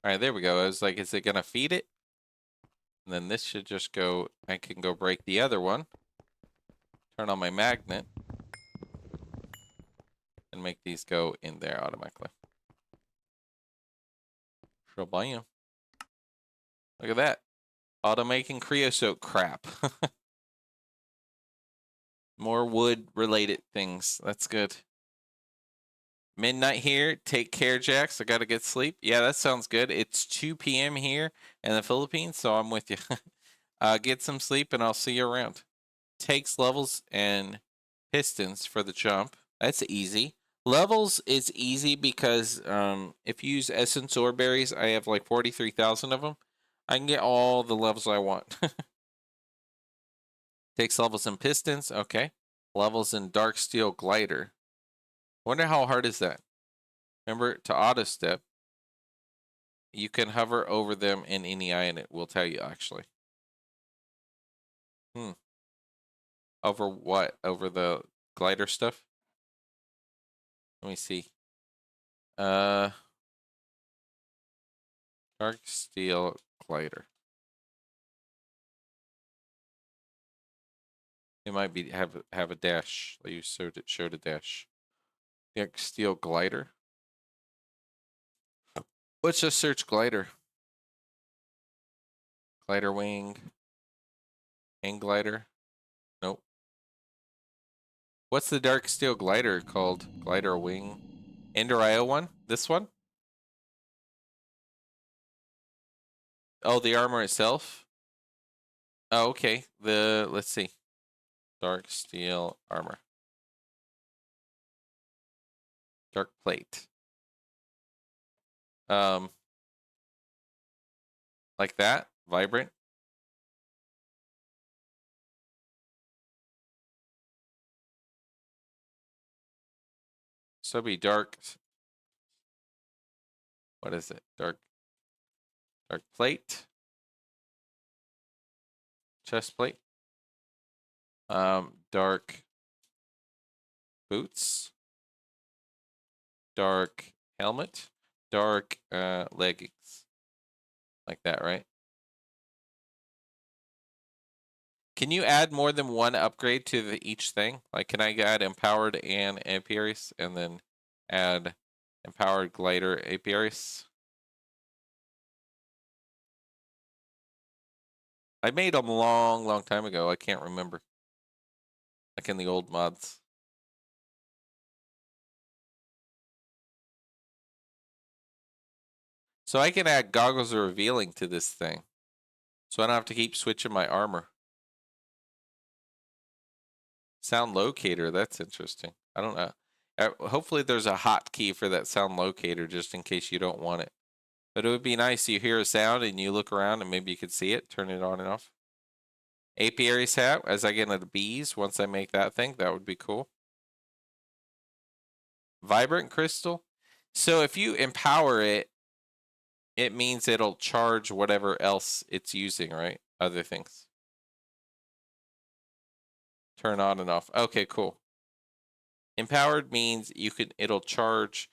Alright, there we go. I was like, is it gonna feed it? And then this should just go, I can go break the other one. Turn on my magnet. And make these go in there automatically. Shabam. Look at that. Auto making creosote crap. More wood related things. That's good. Midnight here. Take care, Jax. I gotta get sleep. Yeah, that sounds good. It's 2 p.m. here in the Philippines, so I'm with you. Get some sleep and I'll see you around. Takes levels and pistons for the jump. That's easy. Levels is easy because if you use essence ore berries, I have like 43,000 of them. I can get all the levels I want. Takes levels and pistons. Okay. Levels in dark steel glider. Wonder how hard is that? Remember to auto step. You can hover over them in any eye and it will tell you actually. Over what? Over the glider stuff? Let me see. Dark steel glider. It might be have a dash. You showed a dash. Dark steel glider. Let's just search glider. Glider wing. Hang glider. Nope. What's the dark steel glider called? Glider wing. Ender IO one? This one? Oh, the armor itself? Oh, okay. Let's see. Dark steel armor. Dark plate. Like that? Vibrant? So be dark. What is it? Dark plate. Chest plate. Dark boots. Dark helmet. Dark leggings. Like that, right? Can you add more than one upgrade to each thing? Like, can I add empowered and apiaries and then add empowered glider apiaries? I made them long time ago. I can't remember. Like in the old mods. So I can add goggles of revealing to this thing. So I don't have to keep switching my armor. Sound locator, that's interesting. I don't know. Hopefully there's a hotkey for that sound locator just in case you don't want it. But it would be nice you hear a sound and you look around and maybe you could see it, turn it on and off. Apiary's hat, as I get into the bees, once I make that thing, that would be cool. Vibrant crystal. So if you empower it, it means it'll charge whatever else it's using, right? Other things. Turn on and off. Okay, cool. Empowered means it'll charge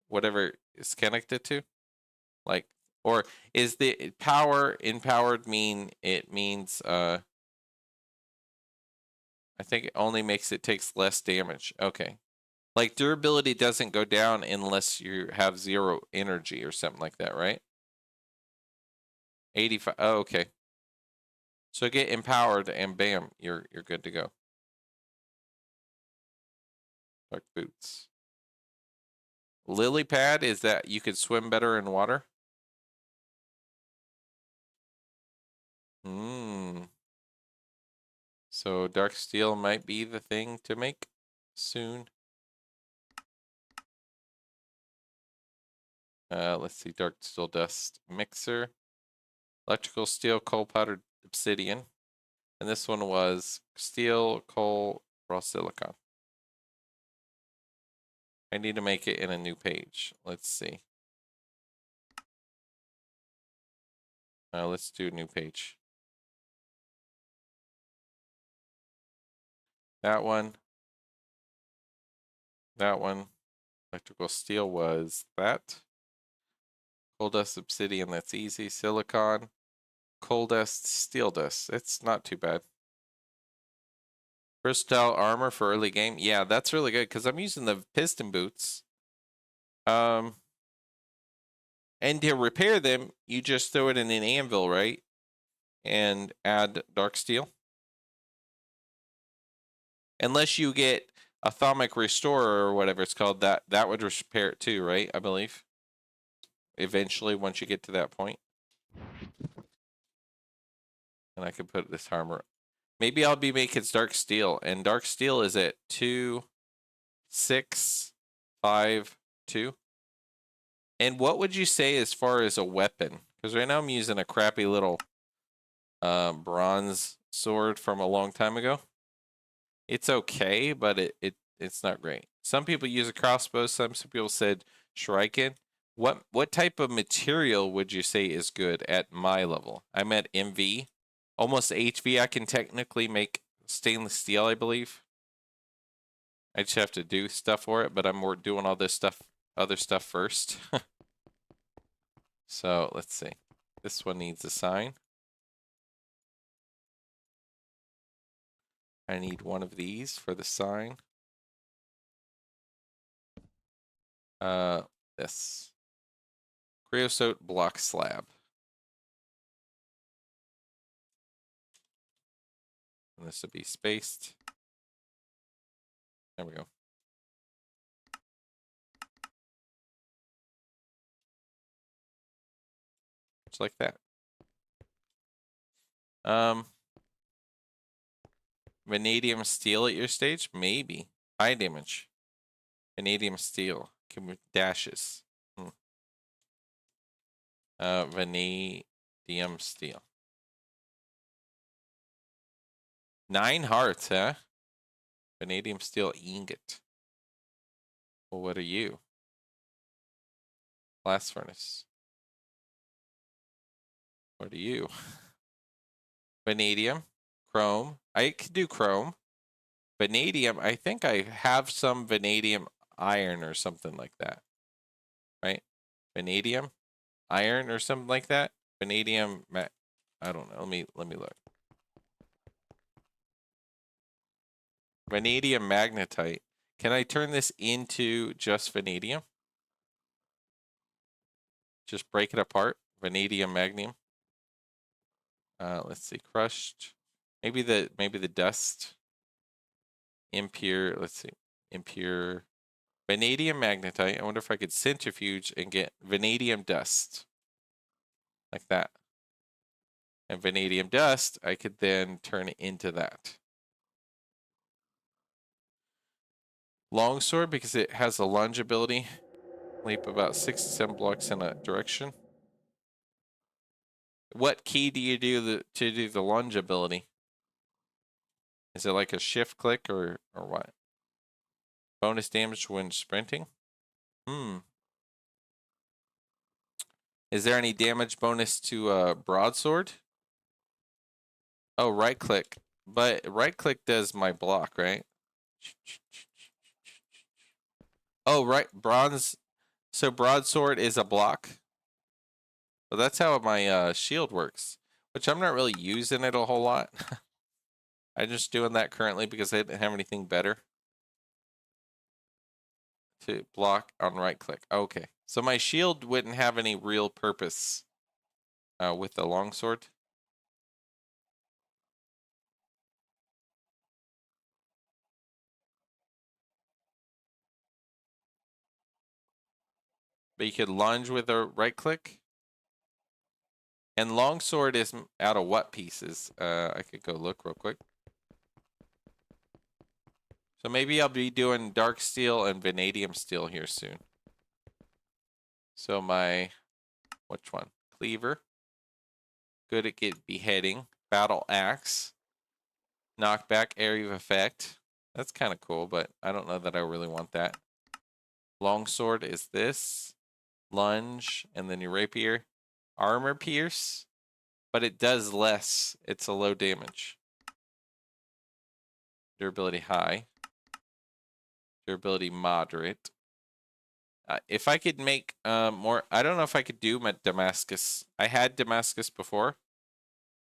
whatever it's connected to. Like, or is the power empowered mean it means I think it only makes it takes less damage. Okay. Like durability doesn't go down unless you have 0 energy or something like that, right? 85. Oh, okay. So get empowered and bam, you're good to go. Dark boots. Lily pad is that you could swim better in water. So dark steel might be the thing to make soon. Let's see, dark steel dust mixer, electrical steel, coal powdered obsidian, and this one was steel, coal, raw silicon. I need to make it in a new page. Let's see. Let's do a new page. That one. That one. Electrical steel was that. Coal dust obsidian, that's easy. Silicon. Coal dust, steel dust. It's not too bad. Versatile armor for early game. Yeah, that's really good because I'm using the piston boots. And to repair them, you just throw it in an anvil, right? And add dark steel. Unless you get atomic restorer or whatever it's called, that would repair it too, right? I believe. Eventually, once you get to that point. And I can put this armor. Maybe I'll be making dark steel, and dark steel is at 2, 6, 5, 2. And what would you say as far as a weapon? Because right now I'm using a crappy little bronze sword from a long time ago. It's okay, but it's not great. Some people use a crossbow. Some people said shuriken. What type of material would you say is good at my level? I'm at MV, almost HV. I can technically make stainless steel, I believe. I just have to do stuff for it, but I'm more doing all this stuff, other stuff first. So let's see. This one needs a sign. I need one of these for the sign. This creosote block slab. And this will be spaced. There we go. Just like that. Vanadium steel at your stage? Maybe. High damage. Vanadium steel. Can we dashes? Vanadium steel. 9 hearts, huh? Vanadium steel ingot. Well, what are you? Blast furnace. What are you? Vanadium. Chrome. I could do chrome. Vanadium. I think I have some vanadium iron or something like that. Right? Vanadium iron or something like that. Vanadium. I don't know. Let me look. Vanadium magnetite. Can I turn this into just vanadium? Just break it apart. Vanadium magnesium. Let's see. Crushed. Maybe the dust. Impure. Let's see. Impure. Vanadium magnetite. I wonder if I could centrifuge and get vanadium dust. Like that. and vanadium dust, I could then turn it into that. Longsword, because it has a lunge ability, leap about 6 to 7 blocks in a direction. What key do you do to do the lunge ability? Is it like a shift click or what? Bonus damage when sprinting? Is there any damage bonus to broadsword? Oh, right click. But right click does my block, right? Oh, right. Bronze. So broadsword is a block. Well, that's how my shield works, which I'm not really using it a whole lot. I'm just doing that currently because I didn't have anything better to block on right click. Okay. So my shield wouldn't have any real purpose with the longsword. But you could lunge with a right click. And longsword is out of what pieces? I could go look real quick. So maybe I'll be doing dark steel and vanadium steel here soon. So my, which one? Cleaver. Good at get beheading. Battle axe. Knockback, area of effect. That's kind of cool, but I don't know that I really want that. Longsword is this. Lunge, and then your rapier. Armor pierce, but it does less. It's a low damage. Durability high. Durability moderate. If I could make more, I don't know if I could do my Damascus. I had Damascus before.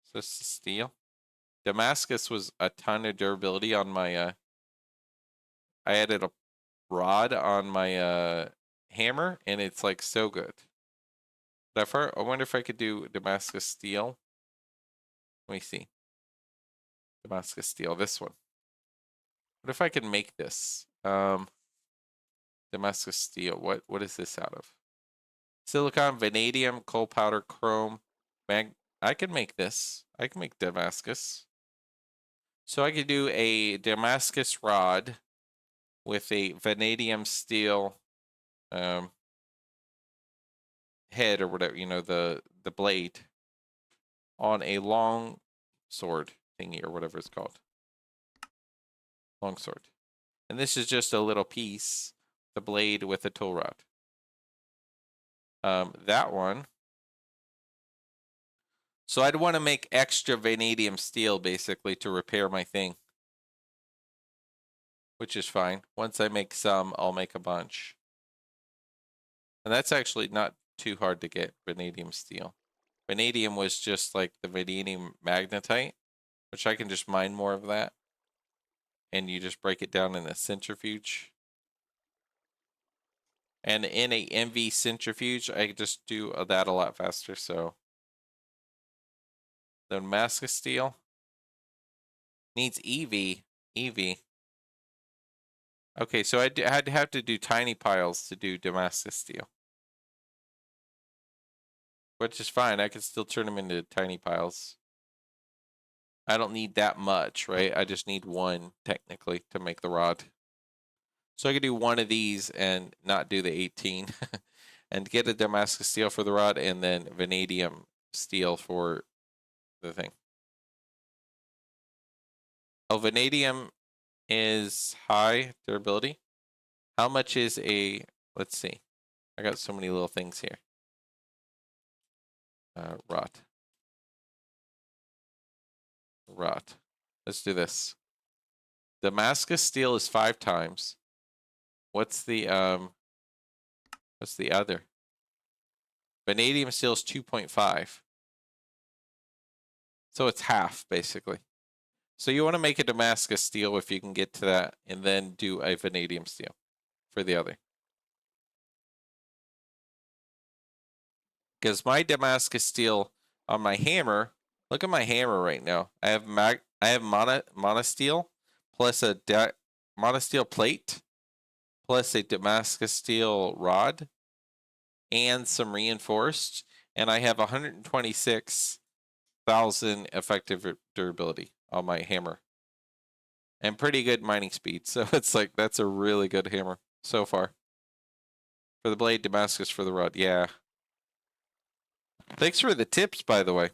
So it's steel. Damascus was a ton of durability on my, I added a rod on my hammer, and it's like so good. But I wonder if I could do Damascus steel. Let me see. Damascus steel, this one. What if I could make this? Damascus steel. What is this out of? Silicon, vanadium, coal powder, chrome, I can make this. I can make Damascus. So I could do a Damascus rod with a vanadium steel head or whatever, you know, the blade on a long sword thingy or whatever it's called. Long sword. And this is just a little piece, the blade with a tool rod. That one. So I'd want to make extra vanadium steel basically to repair my thing. Which is fine. Once I make some, I'll make a bunch. And that's actually not too hard to get, vanadium steel. Vanadium was just like the vanadium magnetite, which I can just mine more of that. And you just break it down in a centrifuge. And in a MV centrifuge, I just do that a lot faster, so. The Damascus steel needs EV. EV. Okay, so I had to have to do tiny piles to do Damascus steel. Which is fine. I can still turn them into tiny piles. I don't need that much, right? I just need one, technically, to make the rod. So I could do one of these and not do the 18. And get a Damascus steel for the rod and then vanadium steel for the thing. Oh, vanadium is high durability. How much is a, let's see. I got so many little things here. Rot. Rot. Let's do this. Damascus steel is 5 times. What's the other? Vanadium steel is 2.5. So it's half, basically. So you want to make a Damascus steel if you can get to that, and then do a vanadium steel for the other. Because my Damascus steel on my hammer, look at my hammer right now. I have monosteel plus a monosteel plate plus a Damascus steel rod and some reinforced, and I have 126 1,000 effective durability on my hammer. And pretty good mining speed. So it's like, that's a really good hammer so far. For the blade, Damascus for the rod. Yeah. Thanks for the tips, by the way.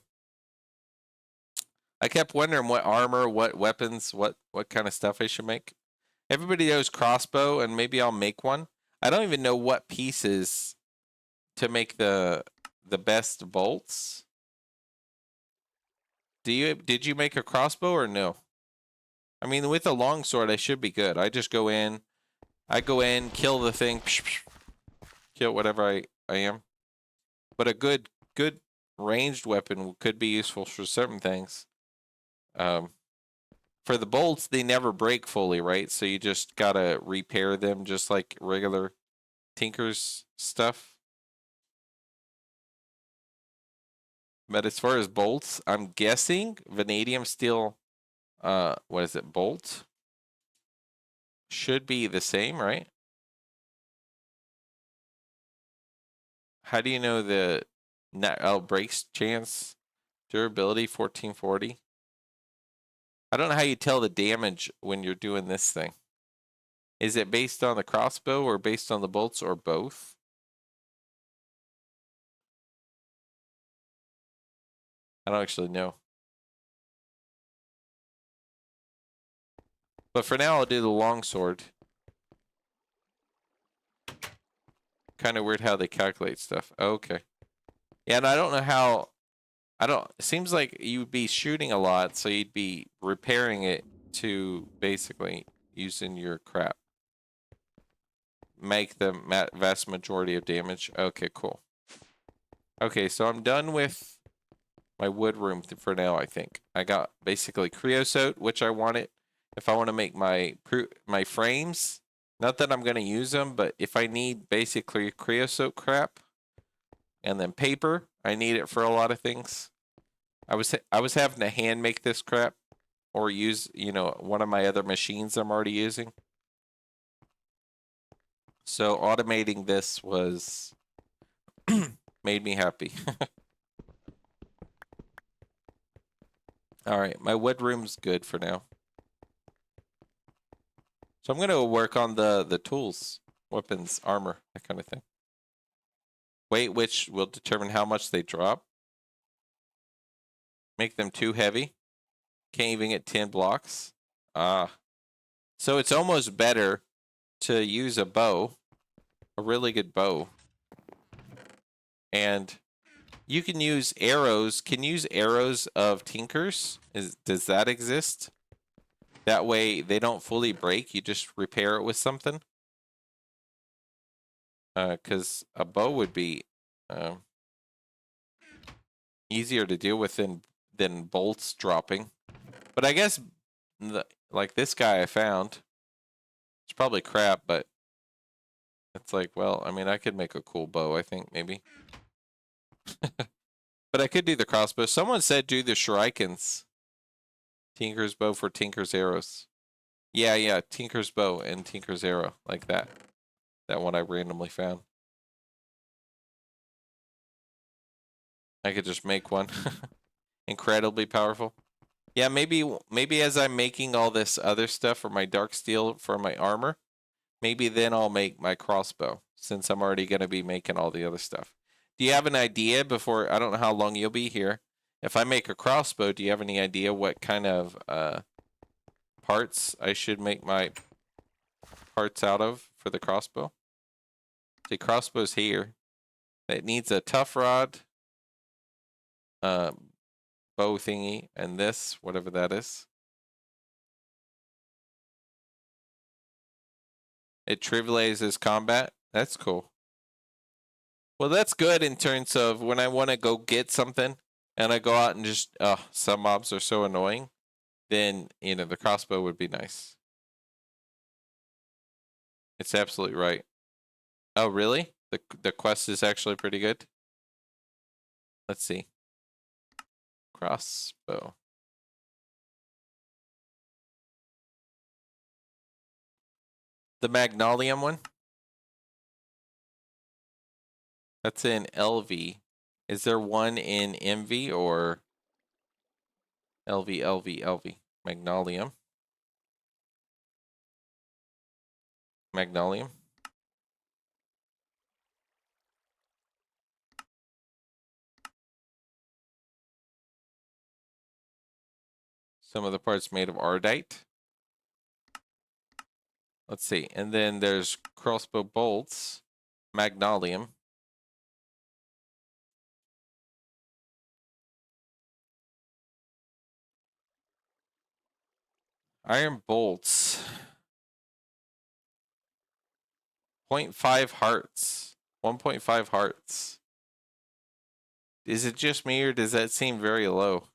I kept wondering what armor, what weapons, what kind of stuff I should make. Everybody knows crossbow, and maybe I'll make one. I don't even know what pieces to make the best bolts. Did you make a crossbow or no? I mean, with a longsword, I should be good. I just go in, kill the thing, kill whatever I am. But a good ranged weapon could be useful for certain things. For the bolts, they never break fully, right? So you just gotta repair them just like regular Tinker's stuff. But as far as bolts, I'm guessing vanadium steel, what is it, bolt? Should be the same, right? How do you know the breaks chance? Durability 1440. I don't know how you tell the damage when you're doing this thing. Is it based on the crossbow or based on the bolts or both? I don't actually know. But for now, I'll do the longsword. Kind of weird how they calculate stuff. Okay. Yeah, and I don't know how. It seems like you'd be shooting a lot, so you'd be repairing it to basically using your crap. Make the vast majority of damage. Okay, cool. Okay, so I'm done with my wood room for now, I think. I got basically creosote, which I wanted. If I want to make my frames, not that I'm going to use them, but if I need basically creosote crap, and then paper, I need it for a lot of things. I was having to hand make this crap, or use, you know, one of my other machines I'm already using. So automating this was made me happy. All right, my wood room's good for now. So I'm going to work on the tools, weapons, armor, that kind of thing. Weight, which will determine how much they drop. Make them too heavy. Can't even get 10 blocks. So it's almost better to use a bow, a really good bow. And you can use arrows. Can you use arrows of Tinkers? Does that exist? That way they don't fully break. You just repair it with something. Because a bow would be easier to deal with than bolts dropping. But I guess, like this guy I found, it's probably crap, but it's like, well, I mean, I could make a cool bow, I think, maybe. But I could do the crossbow. Someone said do the shurikens. Tinker's bow for Tinker's arrows. Yeah, Tinker's bow and Tinker's arrow, like that. That one I randomly found. I could just make one. Incredibly powerful. Yeah, maybe as I'm making all this other stuff for my dark steel for my armor, maybe then I'll make my crossbow, since I'm already going to be making all the other stuff. Do you have an idea before, I don't know how long you'll be here. If I make a crossbow, do you have any idea what kind of parts I should make my parts out of for the crossbow? See, crossbow's here. It needs a tough rod, bow thingy, and this, whatever that is. It trivializes combat. That's cool. Well, that's good in terms of when I want to go get something and I go out and just, some mobs are so annoying, then, you know, the crossbow would be nice. It's absolutely right. Oh, really? The quest is actually pretty good? Let's see. Crossbow. The Magnolium one? That's in LV. Is there one in MV or LV, LV, LV. Magnolium. Magnolium. Some of the parts made of ardite. Let's see. And then there's crossbow bolts. Magnolium. Iron bolts. 0.5 hearts. 1.5 hearts. Is it just me or does that seem very low?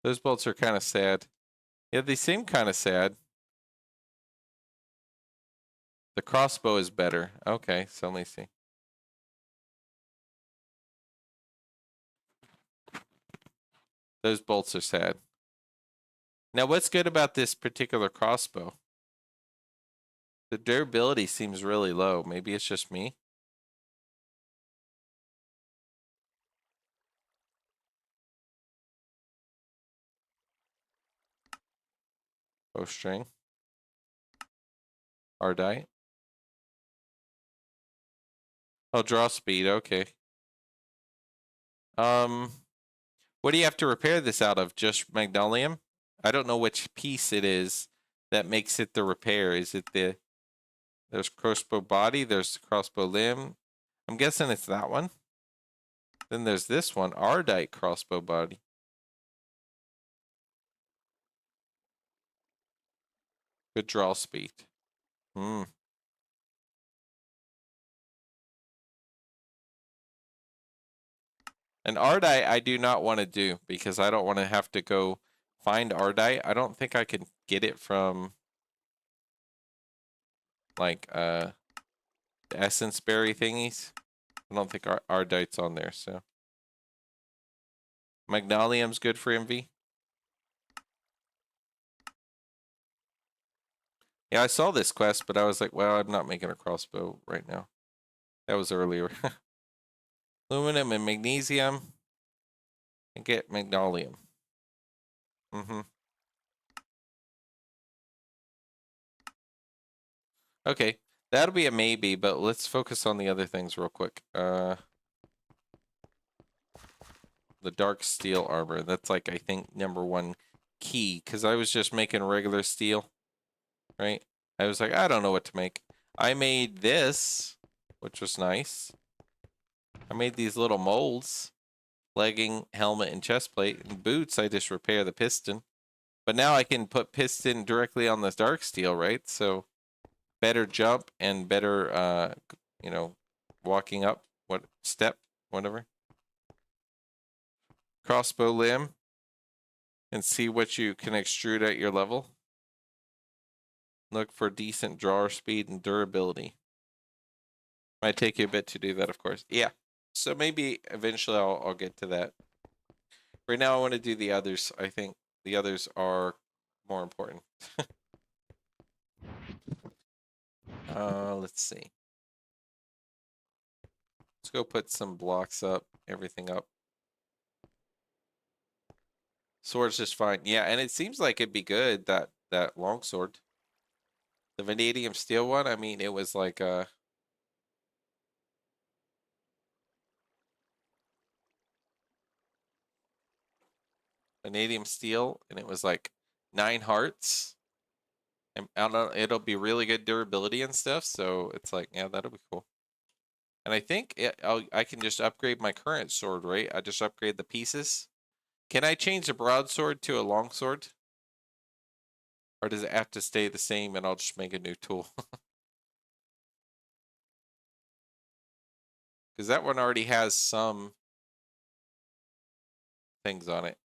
Those bolts are kind of sad. Yeah, they seem kind of sad. The crossbow is better. Okay, so let me see. Those bolts are sad. Now, what's good about this particular crossbow? The durability seems really low. Maybe it's just me. Bowstring. Ardite. Oh, draw speed. Okay. What do you have to repair this out of? Just magnolium? I don't know which piece it is that makes it the repair. Is it the... There's crossbow body. There's crossbow limb. I'm guessing it's that one. Then there's this one. Ardite crossbow body. Good draw speed. Hmm. And Ardite I do not want to do because I don't want to have to go find Ardite. I don't think I can get it from like the essence berry thingies. I don't think Ardite's on there, so Magnolium's good for MV. Yeah, I saw this quest, but I was like, well, I'm not making a crossbow right now. That was earlier. Aluminum and magnesium. And get magnolium. Mm-hmm. Okay. That'll be a maybe, but let's focus on the other things real quick. The dark steel armor. That's like, I think, #1 key. Because I was just making regular steel. Right? I was like, I don't know what to make. I made this, which was nice. I made these little molds. Legging, helmet, and chest plate. And boots, I just repair the piston. But now I can put piston directly on this dark steel, right? So better jump and better, you know, walking up, what step, whatever. Crossbow limb, and see what you can extrude at your level. Look for decent drawer speed and durability. Might take you a bit to do that, of course. Yeah. So maybe eventually I'll get to that. Right now I want to do the others. I think the others are more important. Let's see. Let's go put some blocks up, everything up. Sword's just fine. Yeah, and it seems like it'd be good, that longsword. The vanadium steel one, I mean, it was like vanadium steel, and it was like 9 hearts. And I don't know, it'll be really good durability and stuff, so it's like, yeah, that'll be cool. And I think I can just upgrade my current sword, right? I just upgrade the pieces. Can I change the broadsword to a longsword? Or does it have to stay the same and I'll just make a new tool? Because that one already has some things on it.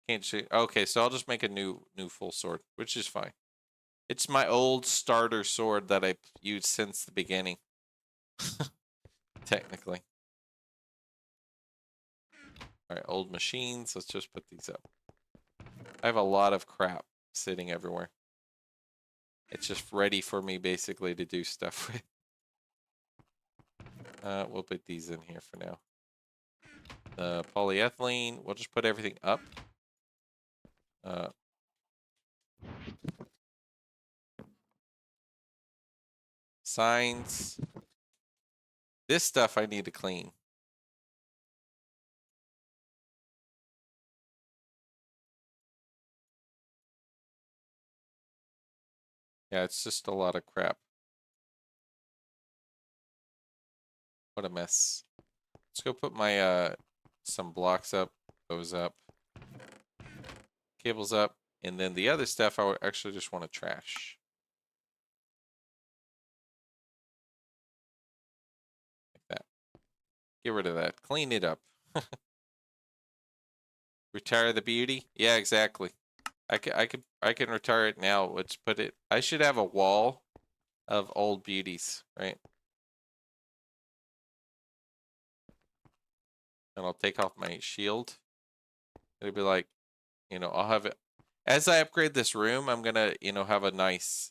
Can't see. Okay, so I'll just make a new full sword, which is fine. It's my old starter sword that I've used since the beginning. Technically. Alright, old machines. Let's just put these up. I have a lot of crap sitting everywhere. It's just ready for me basically to do stuff with. We'll put these in here for now. The polyethylene, we'll just put everything up. Signs. This stuff I need to clean. Yeah, it's just a lot of crap. What a mess. Let's go put my some blocks up, those up, cables up, and then the other stuff I would actually just want to trash. Like that. Get rid of that. Clean it up. Retire the beauty? Yeah, exactly. I can retire it now. Let's put it. I should have a wall of old beauties, right? And I'll take off my shield. It'll be like, I'll have it as I upgrade this room. I'm gonna, have a nice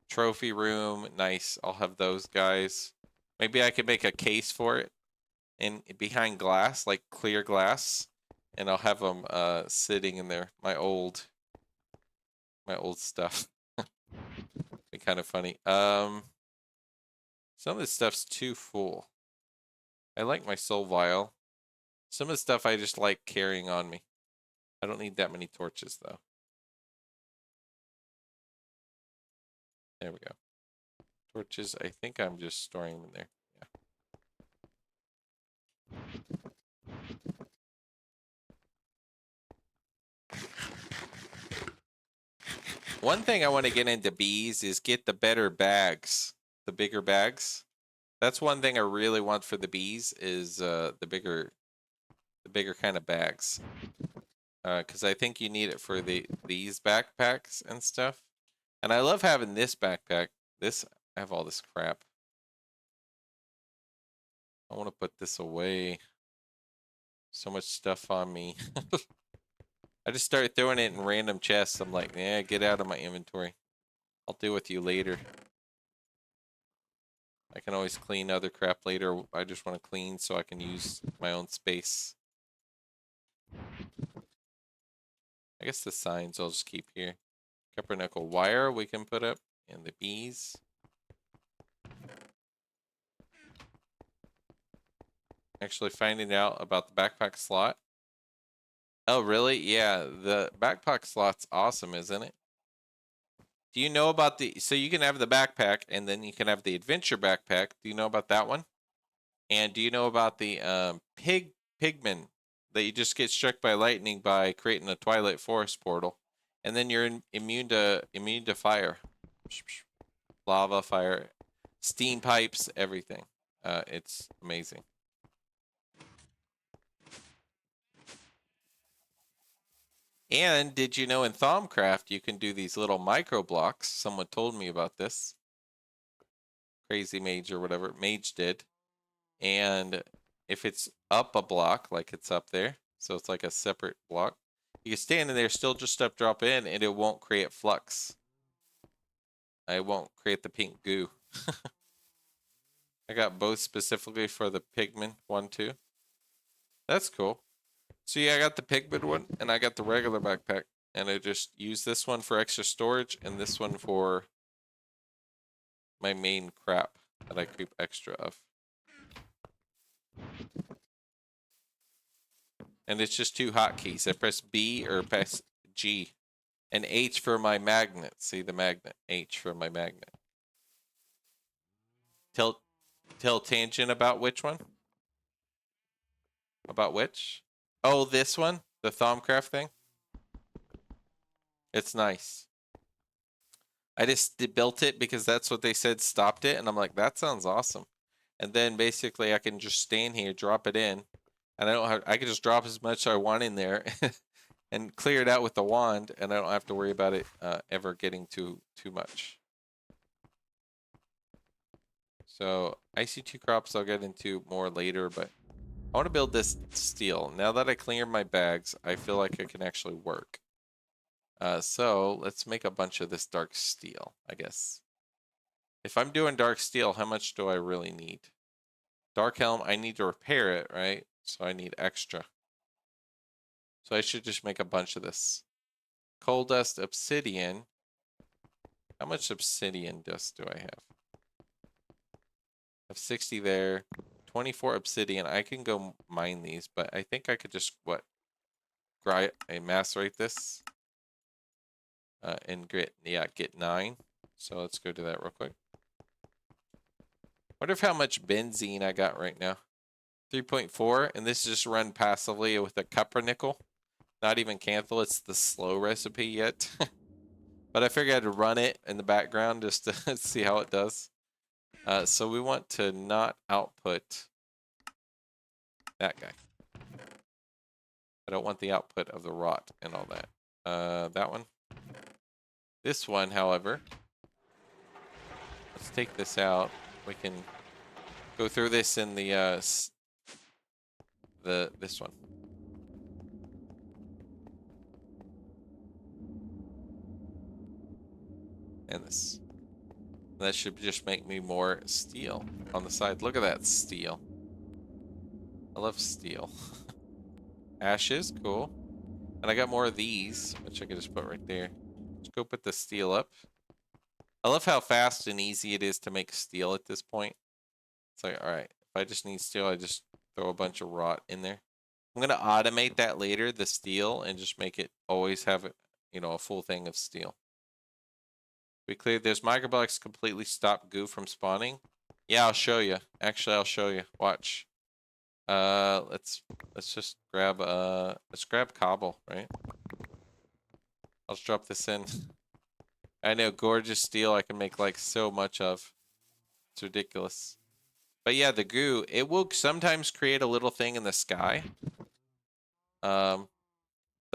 trophy room. Nice. I'll have those guys. Maybe I could make a case for it, and behind glass, like clear glass, and I'll have them sitting in there. My old stuff. Be kind of funny. Some of this stuff's too full. I like my soul vial. Some of the stuff I just like carrying on me. I don't need that many torches, though. There we go. Torches, I think I'm just storing them in there. Yeah. One thing I want to get into bees is get the better bags. The bigger bags. That's one thing I really want for the bees is the bigger kind of bags. Because I think you need it for these backpacks and stuff. And I love having this backpack. I have all this crap. I want to put this away. So much stuff on me. I just started throwing it in random chests. I'm like, yeah, get out of my inventory. I'll deal with you later. I can always clean other crap later. I just want to clean so I can use my own space. I guess the signs I'll just keep here. Copper nickel wire we can put up. And the bees. Actually finding out about the backpack slot. Oh, really? Yeah, the backpack slot's awesome, isn't it? Do you know about so you can have the backpack and then you can have the adventure backpack. Do you know about that one? And do you know about the pigman that you just get struck by lightning by creating a Twilight Forest portal, and then you're immune to fire, lava, fire, steam pipes, everything. It's amazing. And did you know in Thaumcraft you can do these little micro blocks? Someone told me about this. Crazy Mage or whatever Mage did. And if it's up a block, like it's up there, so it's like a separate block, you can stand in there, still just step drop in, and it won't create flux. I won't create the pink goo. I got both specifically for the pigment one too. That's cool. So yeah, I got the pigment one, and I got the regular backpack, and I just use this one for extra storage, and this one for my main crap that I keep extra of. And it's just two hotkeys. I press B or press G. And H for my magnet. See the magnet. H for my magnet. Tell tangent about which one? About which? Oh, this one? The Thaumcraft thing? It's nice. I just built it because that's what they said stopped it. And I'm like, that sounds awesome. And then basically I can just stand here, drop it in. And I can just drop as much as I want in there and clear it out with the wand. And I don't have to worry about it ever getting too much. So IC2 crops I'll get into more later, but I want to build this steel. Now that I cleared my bags, I feel like it can actually work. So let's make a bunch of this dark steel, I guess. If I'm doing dark steel, how much do I really need? Dark helm, I need to repair it, right? So I need extra. So I should just make a bunch of this. Coal dust, obsidian. How much obsidian dust do I have? I have 60 there. 24 obsidian. I can go mine these, but I think I could just, what? Macerate this. And get 9. So let's go do that real quick. Wonder if how much benzene I got right now. 3.4, and this is just run passively with a Cupronickel. Not even Canthal, it's the slow recipe yet. But I figured I'd run it in the background just to see how it does. So we want to not output that guy. I don't want the output of the rot and all that. That one. This one, however, let's take this out. We can go through this in the this one. And this. That should just make me more steel on the side. Look at that steel. I love steel. Ashes, cool. And I got more of these, which I could just put right there. Let's go put the steel up. I love how fast and easy it is to make steel at this point. It's like, all right, if I just need steel, I just throw a bunch of rot in there. I'm going to automate that later, the steel, and just make it always have, a full thing of steel. We cleared those microblocks, completely stop goo from spawning. Yeah, I'll show you. Actually, I'll show you. Watch. Let's just grab let's grab cobble, right? I'll just drop this in. I know, gorgeous steel I can make like so much of. It's ridiculous. But yeah, the goo, it will sometimes create a little thing in the sky. But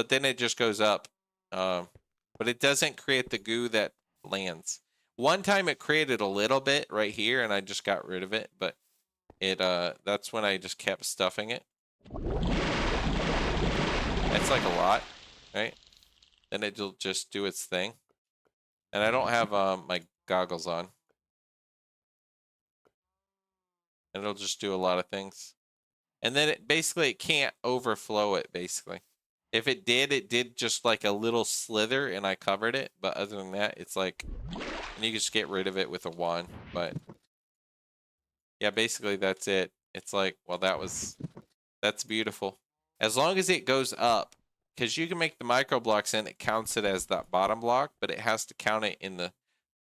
then it just goes up. But it doesn't create the goo that lands. One time it created a little bit right here and I just got rid of it, but that's when I just kept stuffing it. That's like a lot, right? Then it'll just do its thing. And I don't have my goggles on. And it'll just do a lot of things. And then it can't overflow it, basically. If it did just like a little slither and I covered it. But other than that, it's like, and you can just get rid of it with a wand. But yeah, basically that's it. It's like, well, that's beautiful. As long as it goes up, because you can make the micro blocks and it counts it as that bottom block, but it has to count it in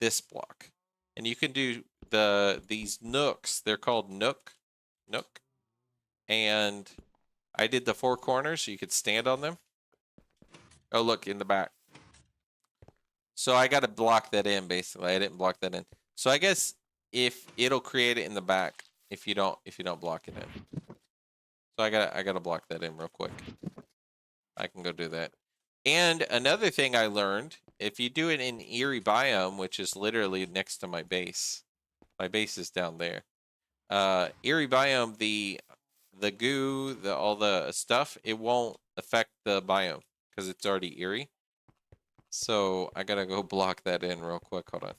this block. And you can do these nooks. They're called nook. And I did the 4 corners so you could stand on them. Oh, look in the back. So I got to block that in, basically. I didn't block that in. So I guess if it'll create it in the back if you don't block it in. So I gotta block that in real quick. I can go do that. And another thing I learned, if you do it in Eerie Biome, which is literally next to my base is down there. Eerie Biome, the goo, all the stuff, it won't affect the biome because it's already eerie. So I gotta go block that in real quick. Hold on.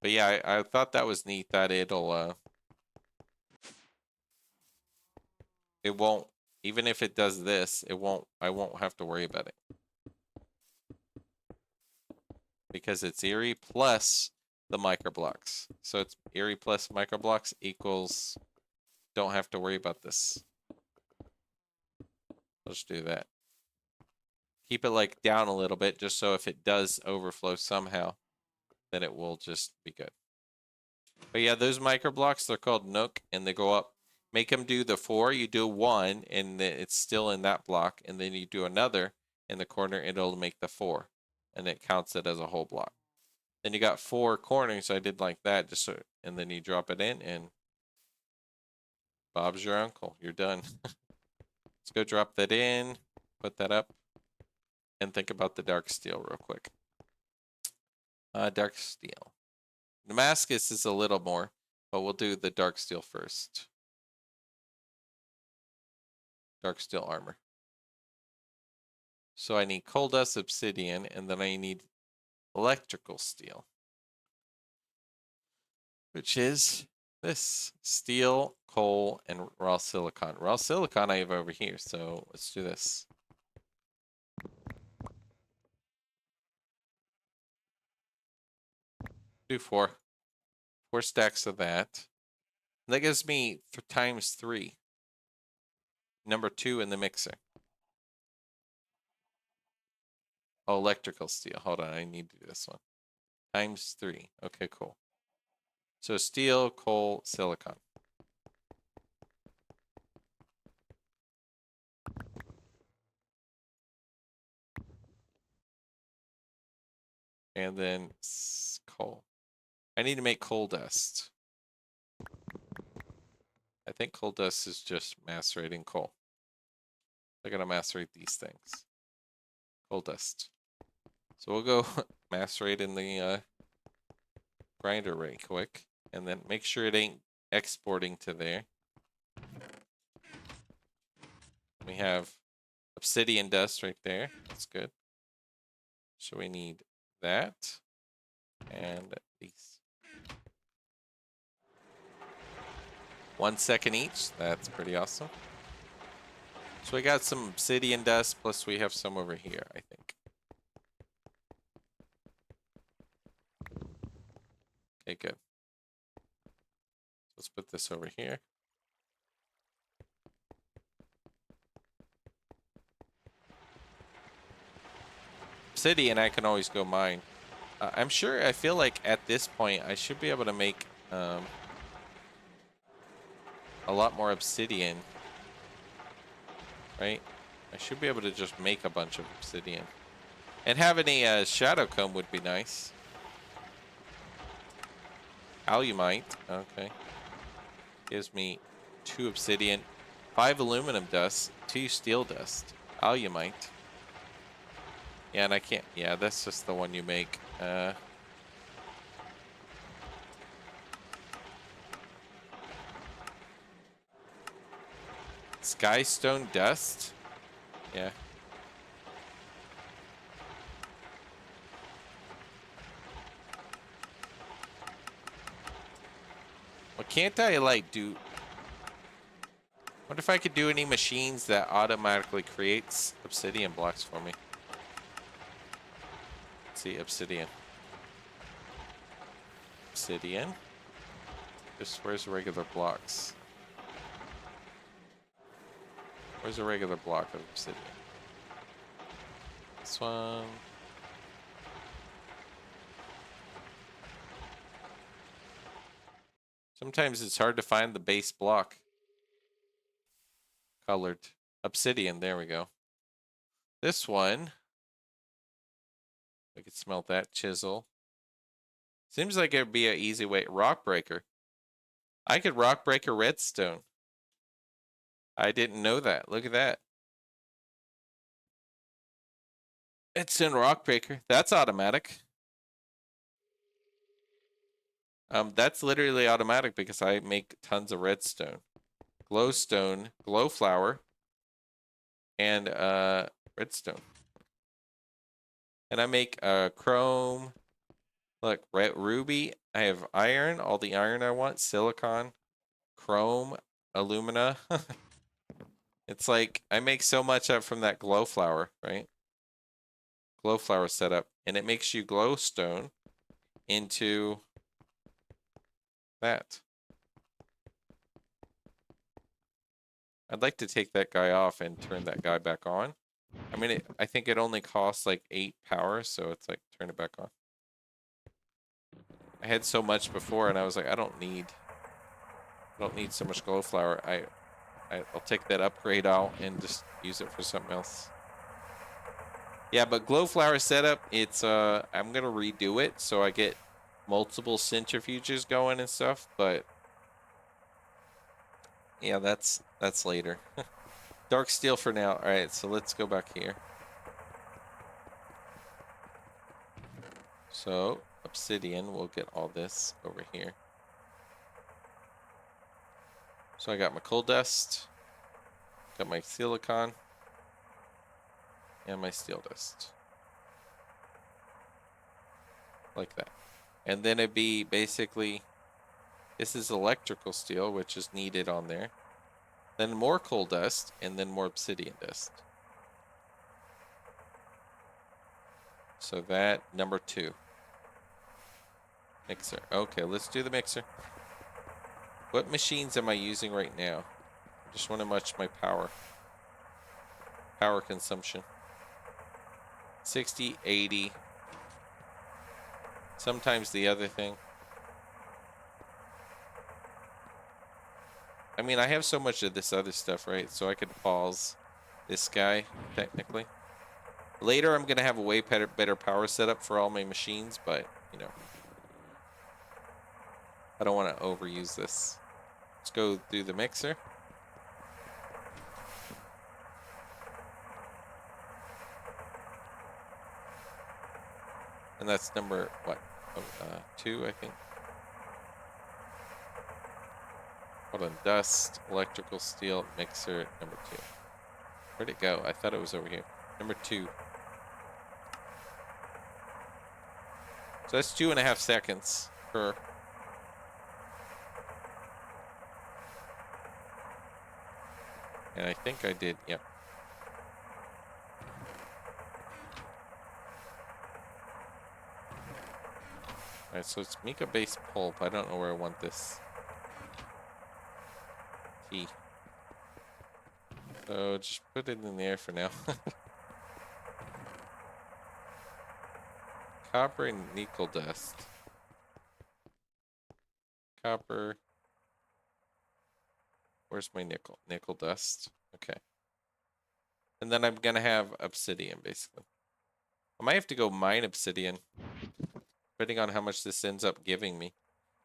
But yeah, I thought that was neat that it won't, even if it does this, I won't have to worry about it. Because it's eerie plus the microblocks. So it's eerie plus microblocks equals, don't have to worry about this. Let's do that. Keep it like down a little bit just so if it does overflow somehow, then it will just be good. But yeah, those microblocks, they're called Nook, and they go up. Make them do the 4. You do 1, and it's still in that block. And then you do another in the corner, it'll make the 4. And it counts it as a whole block. Then you got 4 corners. So I did like that, just so, and then you drop it in, and Bob's your uncle. You're done. Let's go drop that in, put that up, and think about the dark steel real quick. Dark steel. Damascus is a little more, but we'll do the dark steel first. Dark steel armor. So I need coal dust, obsidian, and then I need electrical steel. which is this steel, coal, and raw silicon. Raw silicon I have over here, so let's do this. Do four stacks of that. That gives me times 3. Number 2 in the mixer. Oh, electrical steel. Hold on, I need to do this one. Times 3. Okay, cool. So steel, coal, silicon. And then coal. I need to make coal dust. I think coal dust is just macerating coal. They're going to macerate these things. Coal dust. So we'll go macerate in the grinder right quick. And then make sure it ain't exporting to there. We have obsidian dust right there. That's good. So we need that. And these. 1 second each. That's pretty awesome. So we got some obsidian dust, plus we have some over here, I think. Okay, good. Let's put this over here. Obsidian, I can always go mine. I'm sure, I feel like at this point, I should be able to make a lot more obsidian. Right? I should be able to just make a bunch of obsidian. And having a shadow comb would be nice. Alumite. Okay. Gives me 2 obsidian, 5 aluminum dust, 2 steel dust. Alumite. Yeah, and I can't. Yeah, that's just the one you make. Skystone dust. Yeah. Well, can't I like do? What if I could do any machines that automatically creates obsidian blocks for me? Let's see, obsidian. Obsidian. Just where's the regular blocks? Where's a regular block of obsidian? This one. Sometimes it's hard to find the base block. Colored. Obsidian, there we go. This one. We could smelt that. Chisel. Seems like it would be an easy way. Rock breaker. I could rock break a redstone. I didn't know that. Look at that. It's in rock breaker. That's automatic. That's literally automatic because I make tons of redstone. Glowstone, glowflower, and redstone. And I make chrome. Look, ruby. I have iron, all the iron I want, silicon, chrome, alumina. It's like I make so much up from that glowflower, right? Glowflower setup, and it makes you glowstone into that. I'd like to take that guy off and turn that guy back on. I mean, I think it only costs like 8 power, so it's like turn it back on. I had so much before, and I was like, I don't need so much glowflower. I'll take that upgrade out and just use it for something else. Yeah, but glowflower setup, it's I'm gonna redo it so I get multiple centrifuges going and stuff, but yeah, that's later. Dark steel for now. All right, so let's go back here. So obsidian, we'll get all this over here. So I got my coal dust, got my silicon, and my steel dust. Like that. And then it'd be basically This is electrical steel, which is needed on there. Then more coal dust, and then more obsidian dust. So that, number 2. Mixer. Okay, let's do the mixer. What machines am I using right now? I just want to match my power. Power consumption. 60, 80. Sometimes the other thing. I mean, I have so much of this other stuff, right? So I could pause this guy, technically. Later, I'm going to have a way better power setup for all my machines, but, you know. I don't want to overuse this. Let's go through the mixer. And that's number, what? 2, I think. Hold on. Dust, electrical steel, mixer, number 2. Where'd it go? I thought it was over here. Number 2. So that's 2.5 seconds per. And I think I did, yep. Alright, so it's mica-based pulp. I don't know where I want this. T. So just put it in there for now. Copper and nickel dust. Copper. Where's my nickel? Nickel dust. Okay. And then I'm going to have obsidian, basically. I might have to go mine obsidian, depending on how much this ends up giving me.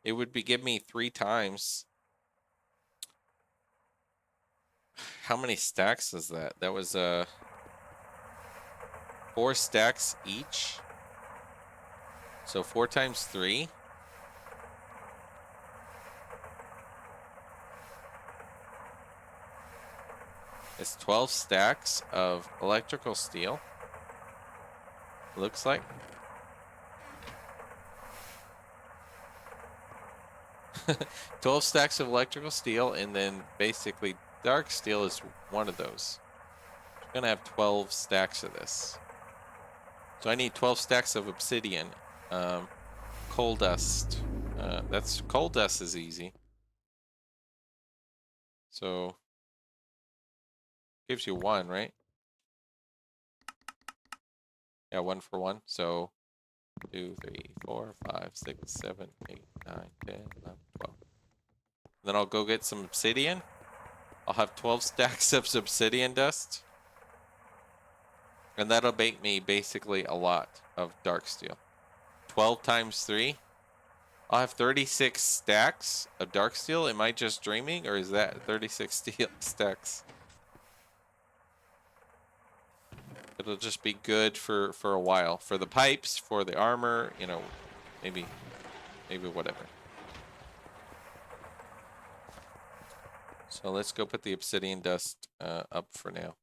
It would be give me 3 times. How many stacks is that? That was 4 stacks each. So 4 times 3. It's 12 stacks of electrical steel. Looks like. $12 stacks of electrical steel, and then basically dark steel is one of those. I'm gonna have 12 stacks of this. So I need 12 stacks of obsidian. Coal dust. That's coal dust is easy. So gives you 1, right? Yeah, 1 for 1. So 2, 3, 4, 5, 6, 7, 8, 9, 10, 11, 12. Then I'll go get some obsidian. I'll have 12 stacks of obsidian dust. And that'll make me basically a lot of dark steel. 12 times 3. I'll have 36 stacks of dark steel. Am I just dreaming, or is that 36 steel stacks? It'll just be good for a while. For the pipes, for the armor, you know, maybe whatever. So let's go put the obsidian dust up for now.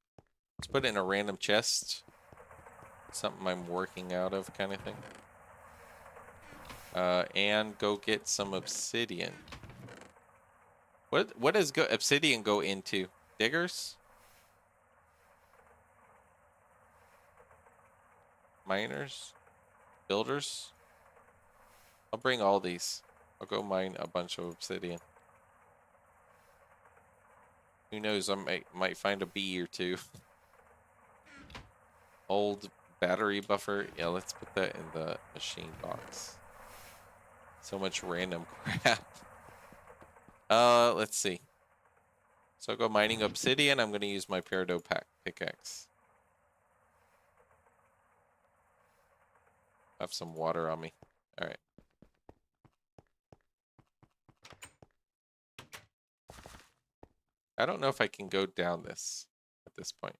Let's put it in a random chest. Something I'm working out of kind of thing. And go get some obsidian. What does obsidian go into? Diggers? Miners? Builders? I'll bring all these. I'll go mine a bunch of obsidian. Who knows, I might find a bee or 2. Old battery buffer. Yeah, let's put that in the machine box. So much random crap. Let's see. So I'll go mining obsidian. I'm going to use my peridot pickaxe. I have some water on me. All right. I don't know if I can go down this at this point.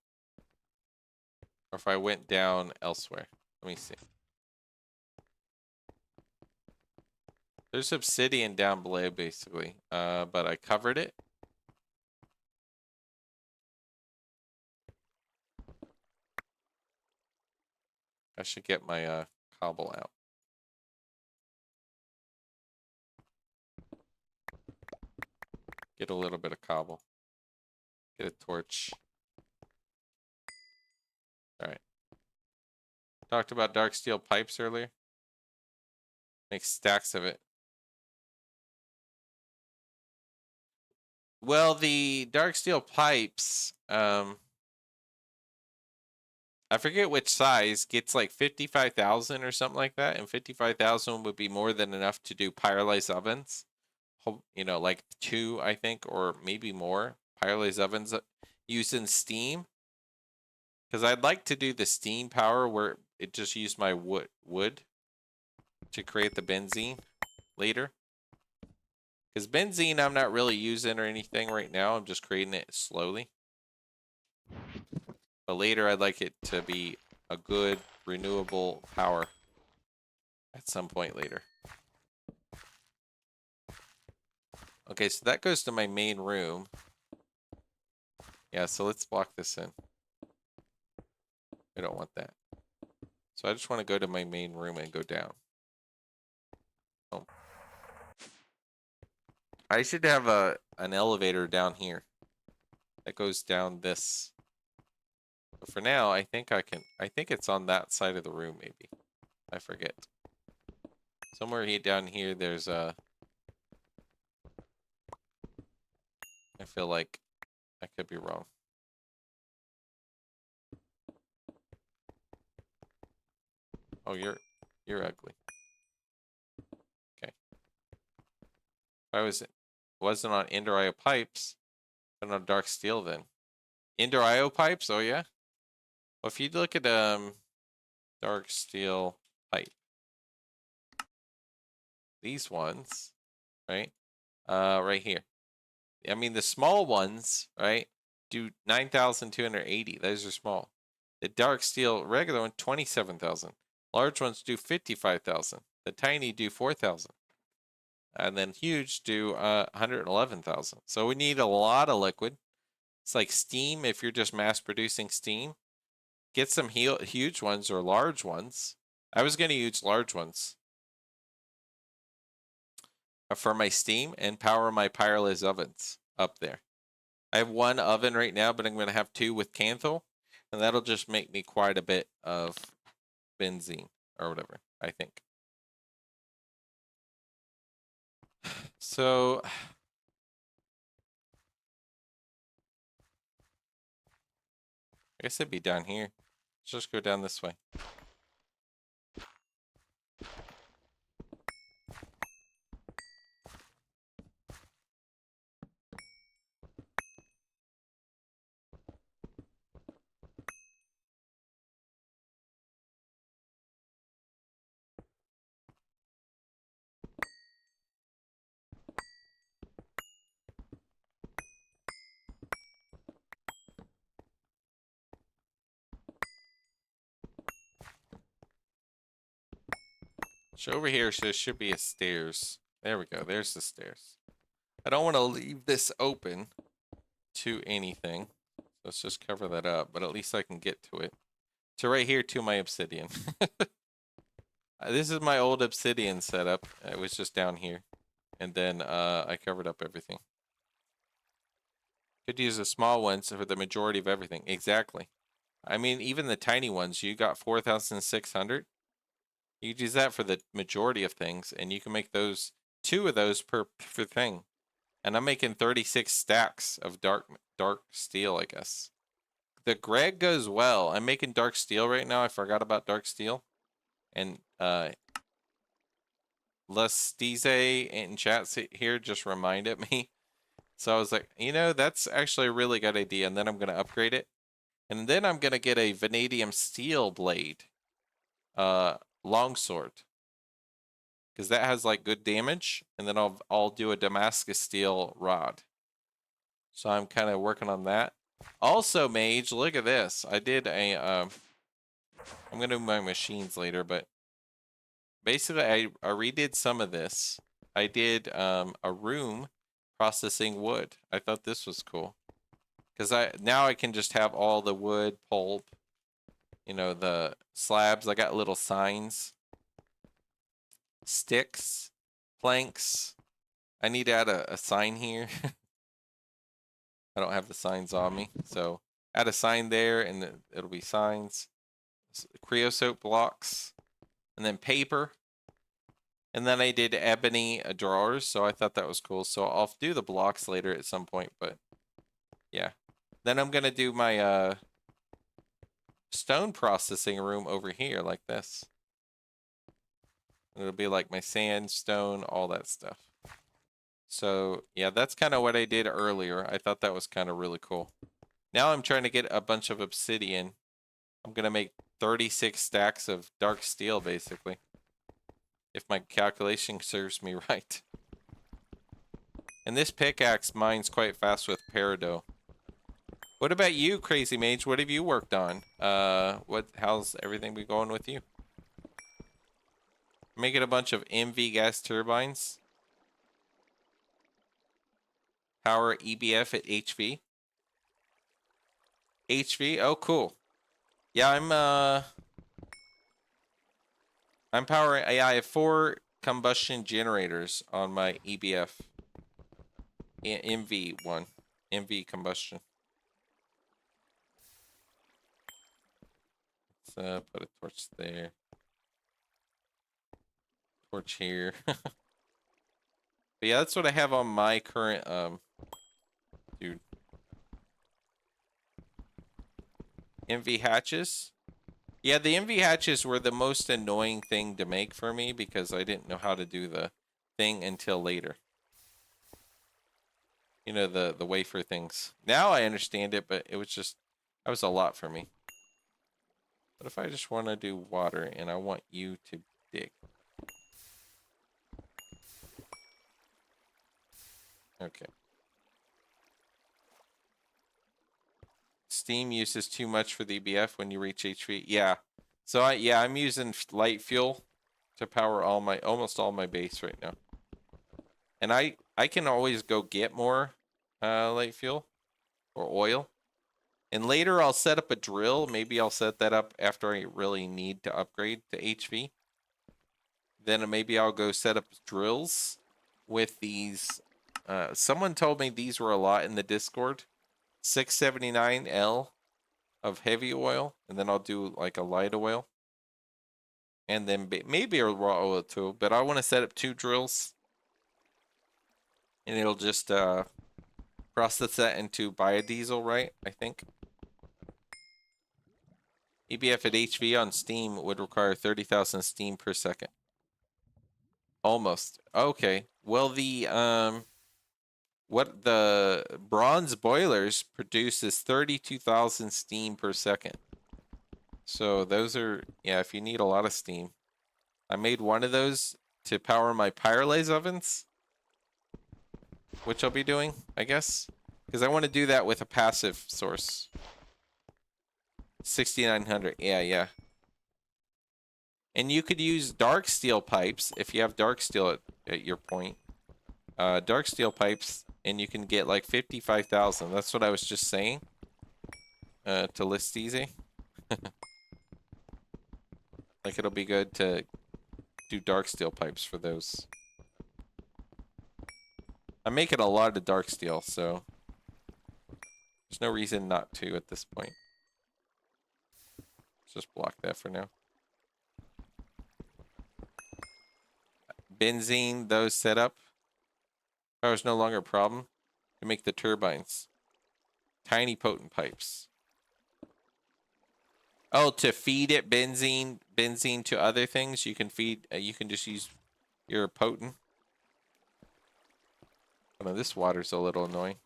Or if I went down elsewhere. Let me see. There's obsidian down below, basically. But I covered it. I should get my cobble out. Get a little bit of cobble. Get a torch. All right. Talked about dark steel pipes earlier. Make stacks of it. Well, the dark steel pipes, I forget which size, gets like 55,000 or something like that, and 55,000 would be more than enough to do pyrolyzed ovens. You know, like 2, I think, or maybe more pyrolyzed ovens using steam. Because I'd like to do the steam power where it just used my wood to create the benzene later. Because benzene I'm not really using or anything right now. I'm just creating it slowly. But later I'd like it to be a good renewable power at some point later. Okay, so that goes to my main room. Yeah, so let's block this in. I don't want that. So I just want to go to my main room and go down. Oh. I should have an elevator down here that goes down this. But for now, I think it's on that side of the room, maybe. I forget. Somewhere down here, there's a... I feel like I could be wrong. Oh, you're ugly. Okay. If I wasn't on Ender IO pipes, but on dark steel then. Ender IO pipes? Oh yeah. Well, if you look at dark steel pipe, these ones, right? Right here. I mean the small ones, right? Do 9,280. Those are small. The dark steel regular one 27,000. Large ones do 55,000. The tiny do 4,000. And then huge do 111,000. So we need a lot of liquid. It's like steam if you're just mass producing steam. Get some huge ones or large ones. I was going to use large ones for my steam and power my pyrolysis ovens up there. I have 1 oven right now, but I'm going to have 2 with Canthal. And that'll just make me quite a bit of benzene or whatever, I think. So... I guess it'd be down here. Let's just go down this way. So over here, so there should be a stairs. There we go. There's the stairs. I don't want to leave this open to anything. So let's just cover that up, but at least I can get to it. So right here to my obsidian. This is my old obsidian setup. It was just down here. And then I covered up everything. Could use the small ones for the majority of everything. Exactly. I mean, even the tiny ones, you got 4,600. You could use that for the majority of things, and you can make those 2 of those per thing. And I'm making 36 stacks of dark steel, I guess. The Greg goes well. I'm making dark steel right now. I forgot about dark steel. And Lestize in chat here just reminded me. So I was like, you know, that's actually a really good idea. And then I'm going to upgrade it. And then I'm going to get a vanadium steel blade. Longsword. Because that has like good damage. And then I'll do a Damascus steel rod. So I'm kind of working on that. Also, Mage, look at this. I did a... I'm going to do my machines later, but... Basically, I redid some of this. I did a room processing wood. I thought this was cool. Because now I can just have all the wood, pulp, you know, the slabs. I got little signs. Sticks, planks. I need to add a sign here. I don't have the signs on me. So add a sign there and it'll be signs. Creosote blocks. And then paper. And then I did ebony drawers, so I thought that was cool. So I'll do the blocks later at some point, but yeah. Then I'm gonna do my stone processing room over here like this. It'll be like my sandstone, all that stuff. So yeah, that's kind of what I did earlier. I thought that was kind of really cool. Now I'm trying to get a bunch of obsidian. I'm gonna make 36 stacks of dark steel, basically. If my calculation serves me right. And this pickaxe mines quite fast with peridot. What about you, Crazy Mage? What have you worked on? How's everything been going with you? Making a bunch of MV gas turbines. Power EBF at HV. HV? Oh, cool. Yeah, I'm powering. Yeah, I have 4 combustion generators on my EBF. MV one. MV combustion. Let's put a torch there. Torch here. But yeah, that's what I have on my current dude. MV hatches. Yeah, the MV hatches were the most annoying thing to make for me because I didn't know how to do the thing until later. You know, the wafer things. Now I understand it, but it was just, that was a lot for me. What if I just want to do water and I want you to dig? Okay. Steam uses too much for the EBF when you reach HV. Yeah. So I'm using light fuel to power almost all my base right now. And I can always go get more light fuel or oil. And later I'll set up a drill. Maybe I'll set that up after I really need to upgrade to HV. Then maybe I'll go set up drills with these. Someone told me these were a lot in the Discord. 679L of heavy oil. And then I'll do like a light oil. And then maybe a raw oil too. But I want to set up 2 drills. And it'll just process that into biodiesel, right? I think. EBF at HV on Steam would require 30,000 steam per second. Almost. Okay. Well, what the bronze boilers produce is 32,000 steam per second. So those are, yeah, if you need a lot of steam. I made one of those to power my Pyrolase ovens, which I'll be doing, I guess, because I want to do that with a passive source. 6,900. Yeah. And you could use dark steel pipes if you have dark steel at your point. Dark steel pipes, and you can get like 55,000. That's what I was just saying. To list easy. Like it'll be good to do dark steel pipes for those. I'm making a lot of dark steel, so there's no reason not to at this point. Let's just block that for now. Benzene, those set up. Power is no longer a problem to make the turbines. Tiny potent pipes. Oh, to feed it benzene to other things, you can feed. You can just use your potent. Oh, this water's a little annoying.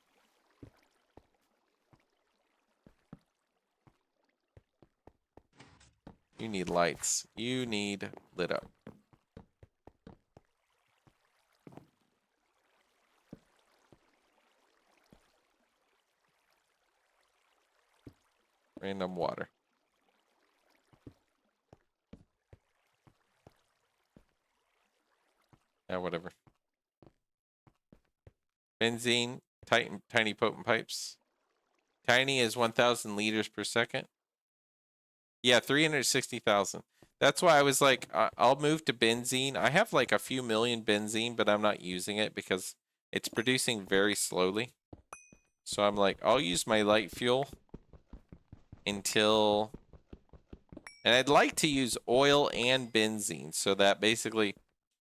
You need lights. You need lit up. Random water. Yeah, whatever. Benzene, tiny potent pipes. Tiny is 1,000 liters per second. Yeah, 360,000. That's why I was like, I'll move to benzene. I have like a few million benzene, but I'm not using it because it's producing very slowly. So I'm like, I'll use my light fuel until... And I'd like to use oil and benzene so that basically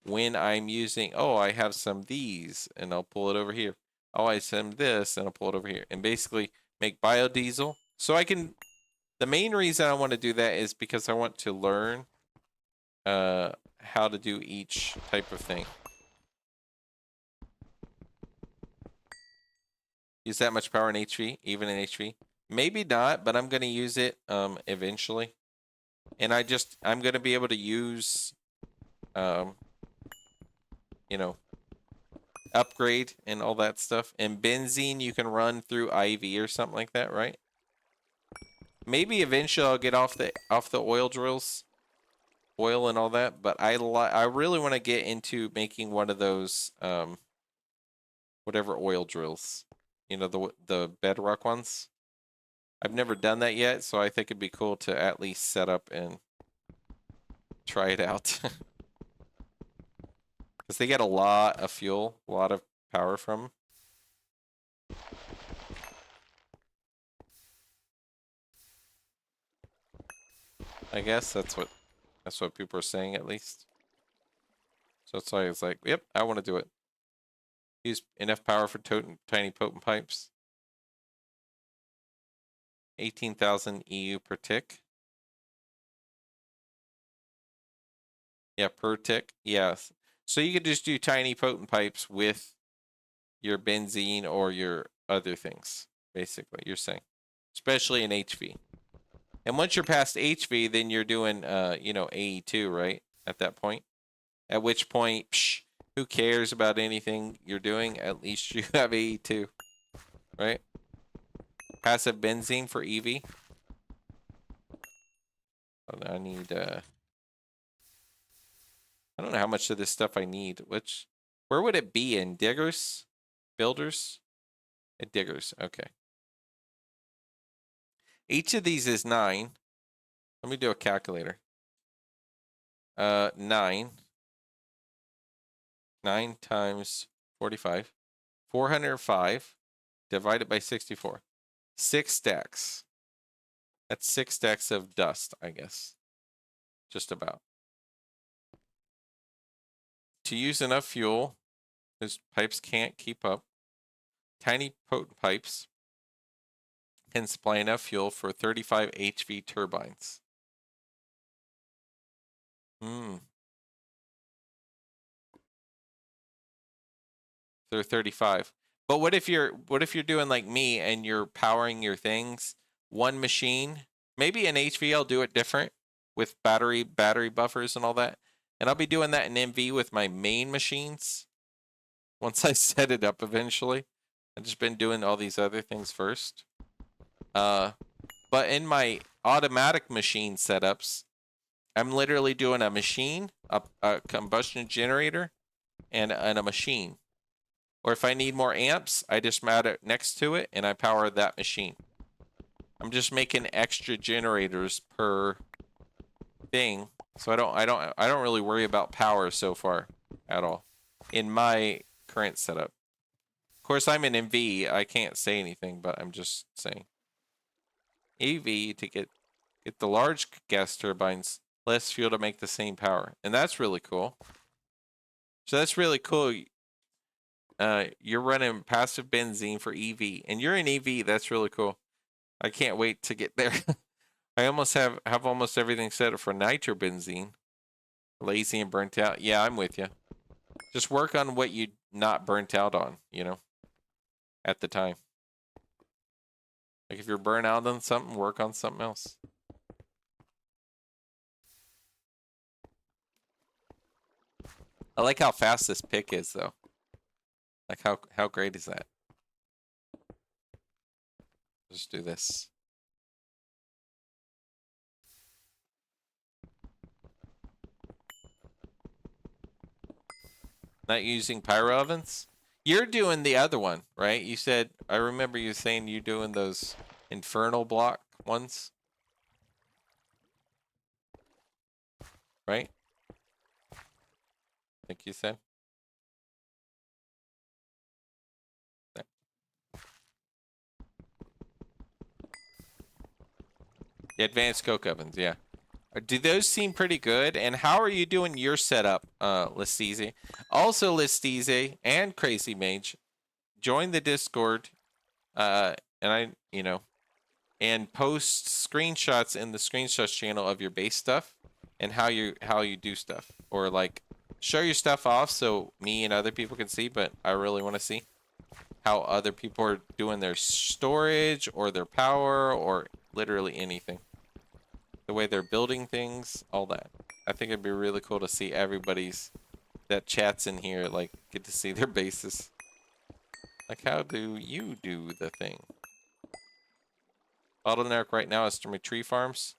when I'm using... Oh, I have some of these and I'll pull it over here. Oh, I have some of this and I'll pull it over here. And basically make biodiesel. So I can... The main reason I want to do that is because I want to learn how to do each type of thing. Use that much power in HV, even in HV? Maybe not, but I'm going to use it eventually. And I'm going to be able to use, you know, upgrade and all that stuff. And benzene you can run through IV or something like that, right? Maybe eventually I'll get off the oil drills, oil and all that. But I really want to get into making one of those whatever oil drills, you know, the bedrock ones. I've never done that yet, so I think it'd be cool to at least set up and try it out. Because they get a lot of fuel, a lot of power from them. I guess that's what people are saying at least. So that's why it's like, yep, I want to do it. Use enough power for tiny potent pipes. 18,000 EU per tick. Yeah, per tick. Yes. So you could just do tiny potent pipes with your benzene or your other things, basically, you're saying. Especially in HV. And once you're past HV, then you're doing, you know, AE2, right? At that point. At which point, psh, who cares about anything you're doing? At least you have AE2, right? Passive benzene for EV. I need, I don't know how much of this stuff I need. Where would it be? In diggers? Builders? At diggers, okay. Each of these is 9. Let me do a calculator. 9. 9 times 45. 405 divided by 64. 6 stacks. That's 6 stacks of dust, I guess. Just about. To use enough fuel, because pipes can't keep up, tiny potent pipes can supply enough fuel for 35 HV turbines. They're 35. But what if you're doing like me and you're powering your things one machine? Maybe in HV I'll do it different with battery buffers and all that. And I'll be doing that in MV with my main machines once I set it up eventually. I've just been doing all these other things first. But in my automatic machine setups, I'm literally doing a machine, a combustion generator, and a machine. Or if I need more amps, I just mount it next to it and I power that machine. I'm just making extra generators per thing. So I don't really worry about power so far at all in my current setup. Of course, I'm in MV. I can't say anything, but I'm just saying. EV to get the large gas turbines, less fuel to make the same power. And that's really cool. So that's really cool. You're running passive benzene for EV, and you're in EV. That's really cool. I can't wait to get there. I almost have almost everything set up for nitrobenzene. Lazy and burnt out. Yeah, I'm with you. Just work on what you not burnt out on, you know, at the time. Like if you're burnt out on something, work on something else. I like how fast this pick is, though. Like how great is that? Just do this. Not using pyro ovens? You're doing the other one, right? You said, I remember you saying you're doing those infernal block ones. Right? I think you said. The advanced coke ovens, yeah. Do those seem pretty good? And how are you doing your setup, Listeezy? Also, Listeezy and Crazy Mage, join the Discord, and and post screenshots in the screenshots channel of your base stuff and how you do stuff, or like show your stuff off so me and other people can see. But I really want to see how other people are doing their storage or their power or literally anything. The way they're building things, all that. I think it'd be really cool to see everybody's that chats in here, like, get to see their bases. Like, how do you do the thing? Bottleneck right now is to my tree farms.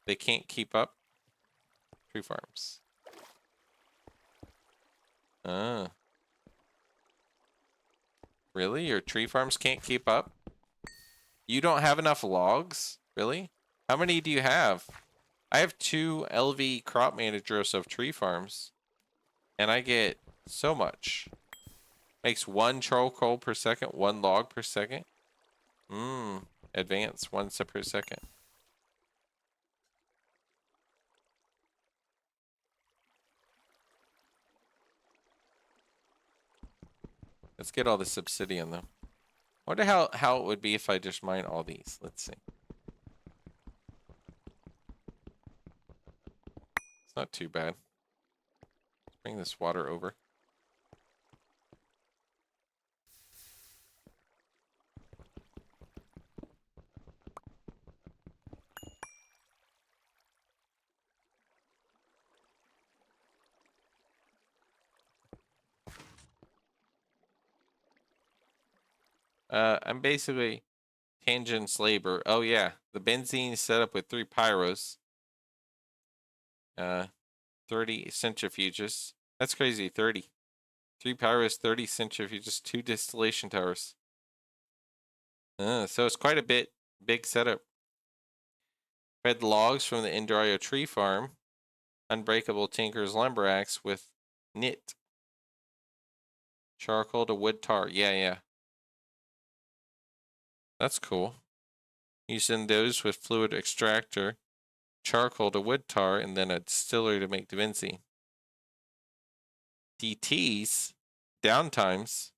They can't keep up. Tree farms. Ah. Really? Your tree farms can't keep up? You don't have enough logs? Really? How many do you have? I have 2 LV crop managers of tree farms. And I get so much. Makes 1 charcoal per second, 1 log per second. Advance 1 per second. Let's get all this obsidian though. Wonder how it would be if I just mine all these. Let's see. It's not too bad. Let's bring this water over. I'm basically tangents labor. Oh yeah, the benzene is set up with 3 pyros. 30 centrifuges. That's crazy. 30. 3 pyros, 30 centrifuges, 2 distillation towers. So it's quite a big setup. Fed logs from the Indario tree farm. Unbreakable Tinker's lumber axe with knit. Charcoal to wood tar. Yeah. That's cool. Using those with fluid extractor, charcoal to wood tar, and then a distillery to make benzene. DTs, downtimes.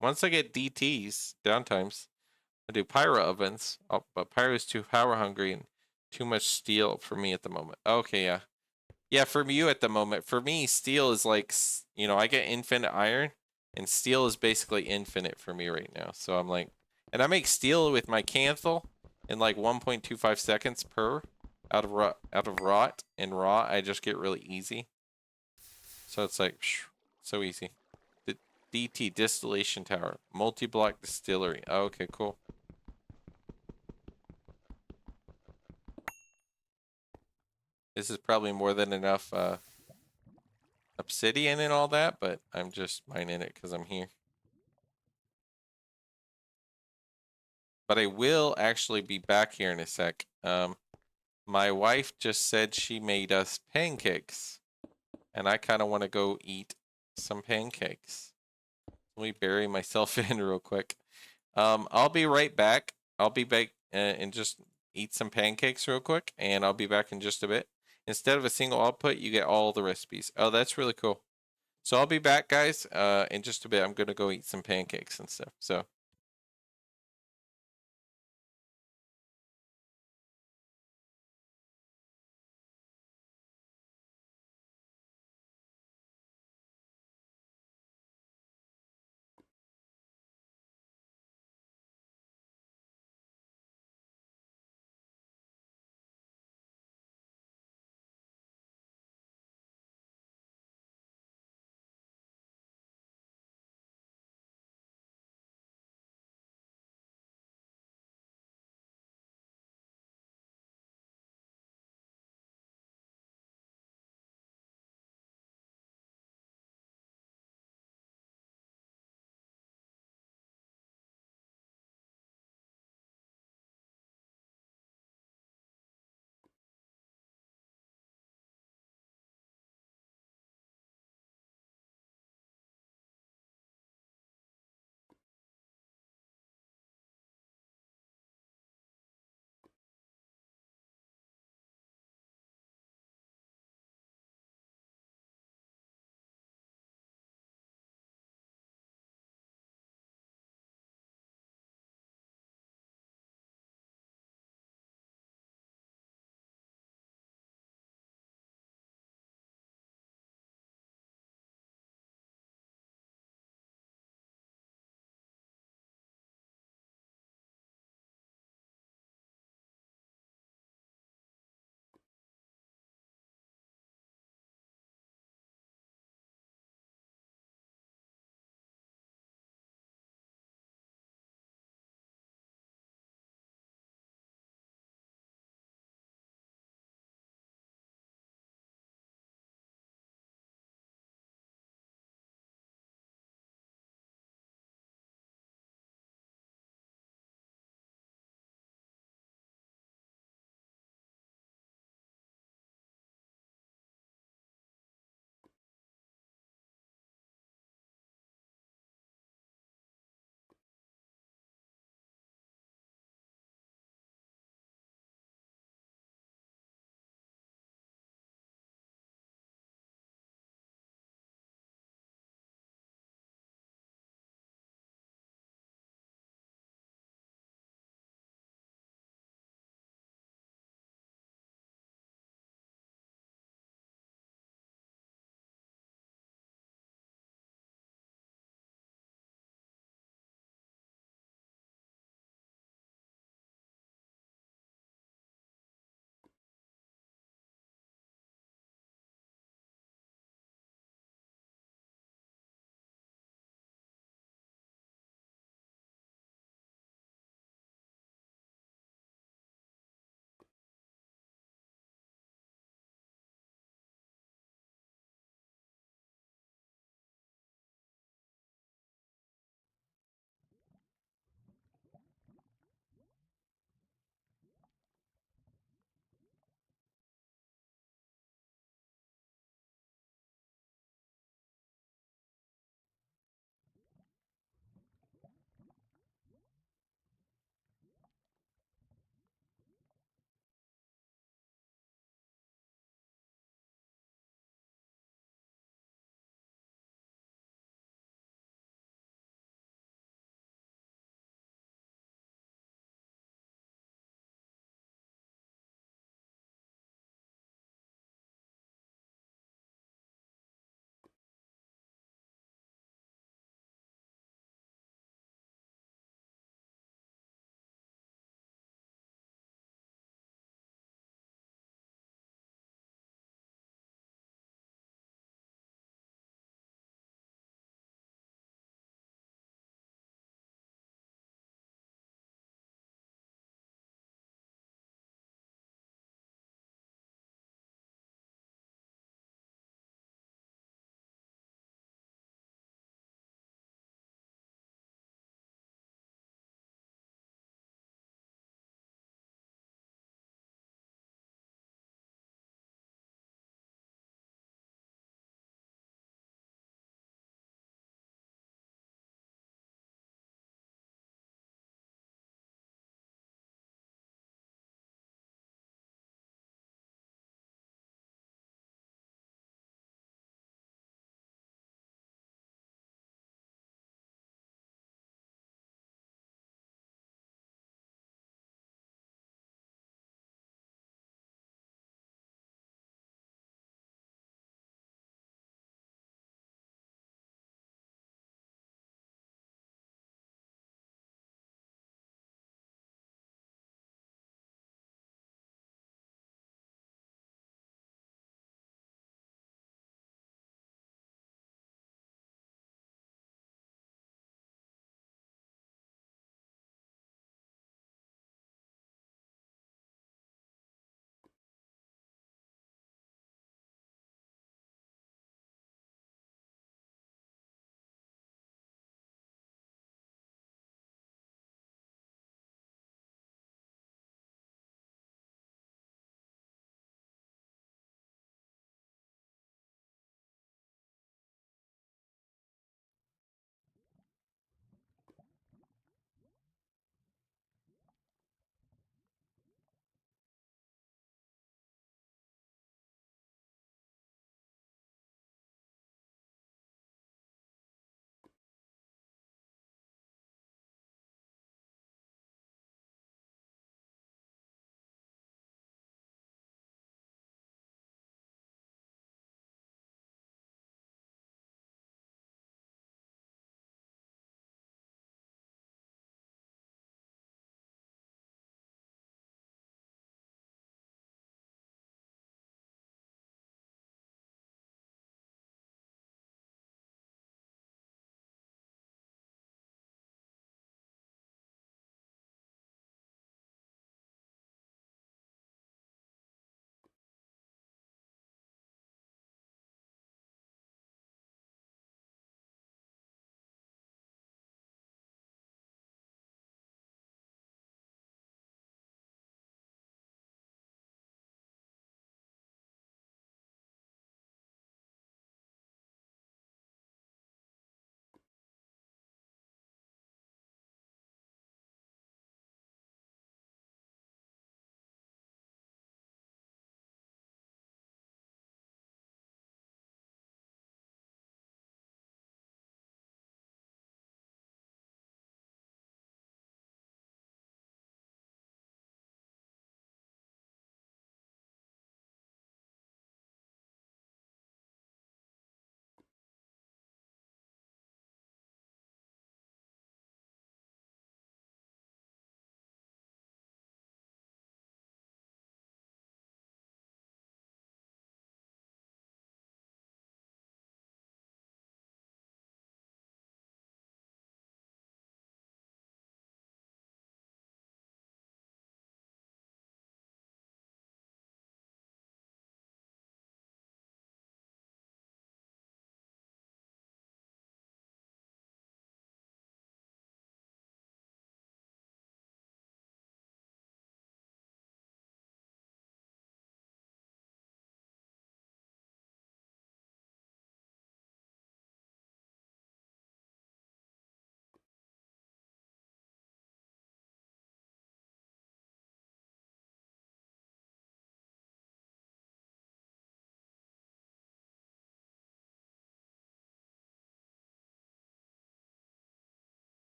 Once I get DTs, downtimes, I do pyro ovens. Oh, but pyro is too power hungry and too much steel for me at the moment. Okay, yeah. Yeah, for you at the moment. For me, steel is like, I get infinite iron, and steel is basically infinite for me right now. So I'm like, and I make steel with my canthal in like 1.25 seconds per out of rot and raw. I just get really easy. So it's like, so easy. The DT distillation tower, multi-block distillery. Oh, okay, cool. This is probably more than enough obsidian and all that, but I'm just mining it because I'm here. But I will actually be back here in a sec. My wife just said she made us pancakes, and I kind of want to go eat some pancakes. Let me bury myself in real quick. I'll be right back. I'll be back and just eat some pancakes real quick, and I'll be back in just a bit. Instead of a single output, you get all the recipes. Oh, that's really cool. So I'll be back, guys, in just a bit. I'm going to go eat some pancakes and stuff. So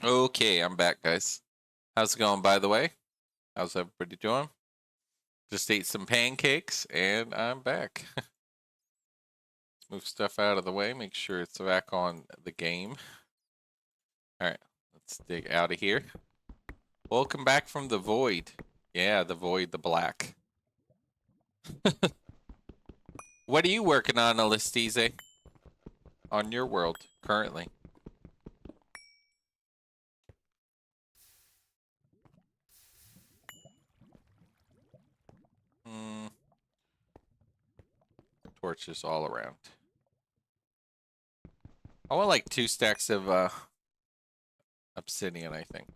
Okay, I'm back, guys. How's it going, by the way? How's everybody doing? Just ate some pancakes, and I'm back. Move stuff out of the way, make sure it's back on the game. Alright, let's dig out of here. Welcome back from the void. Yeah, the void, the black. What are you working on, Alistize? On your world, currently? Torches all around. I want like 2 stacks of obsidian, I think.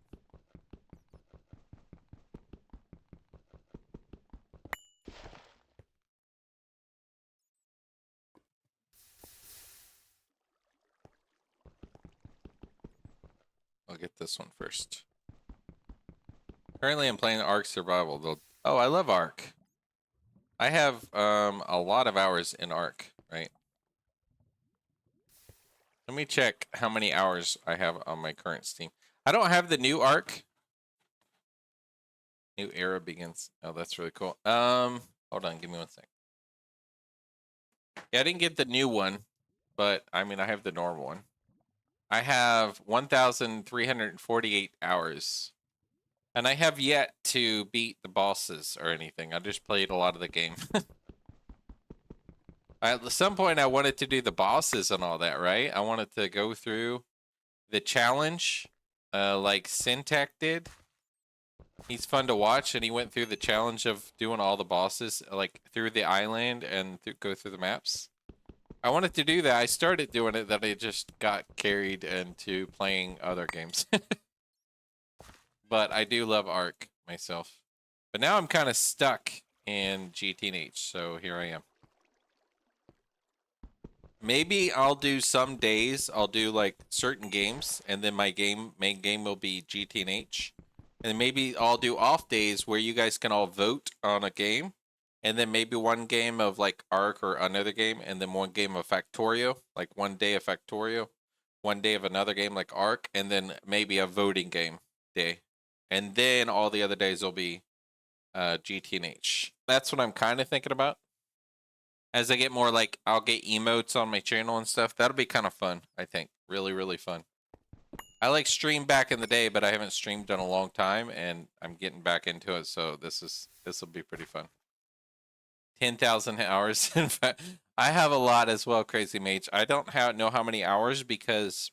I'll get this one first. Currently, I'm playing Ark Survival. Oh, I love Ark. I have a lot of hours in Ark, right? Let me check how many hours I have on my current Steam. I don't have the new Ark. New era begins. Oh, that's really cool. Hold on, give me one sec. Yeah, I didn't get the new one, but I mean, I have the normal one. I have 1,348 hours. And I have yet to beat the bosses or anything. I just played a lot of the game. At some point, I wanted to do the bosses and all that, right? I wanted to go through the challenge, like Syntac did. He's fun to watch, and he went through the challenge of doing all the bosses, like through the island and go through the maps. I wanted to do that. I started doing it, then I just got carried into playing other games. But I do love Ark myself. But now I'm kind of stuck in GTNH, so here I am. Maybe I'll do some days, I'll do like certain games, and then my main game will be GTNH. And maybe I'll do off days where you guys can all vote on a game. And then maybe one game of like Ark or another game, and then one game of Factorio, like one day of Factorio, one day of another game like Ark, and then maybe a voting game day. And then all the other days will be GTNH. That's what I'm kind of thinking about. As I get more, like, I'll get emotes on my channel and stuff. That'll be kind of fun, I think. Really, really fun. I like streamed back in the day, but I haven't streamed in a long time, and I'm getting back into it, so this will be pretty fun. 10,000 hours. In fact, I have a lot as well, Crazy Mage. I don't know how many hours because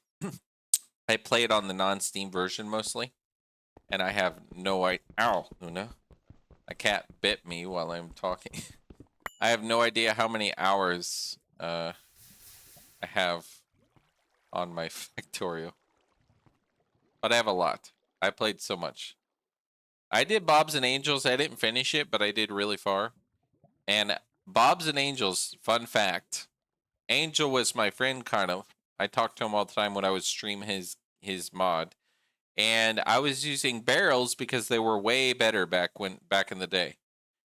I play it on the non-Steam version mostly, and I have no idea. Ow, Luna. A cat bit me while I'm talking. I have no idea how many hours I have on my Factorio. But I have a lot. I played so much. I did Bob's and Angels. I didn't finish it, but I did really far. And Bob's and Angels, fun fact. Angel was my friend, kind of. I talked to him all the time when I would stream his mod. And I was using barrels because they were way better back in the day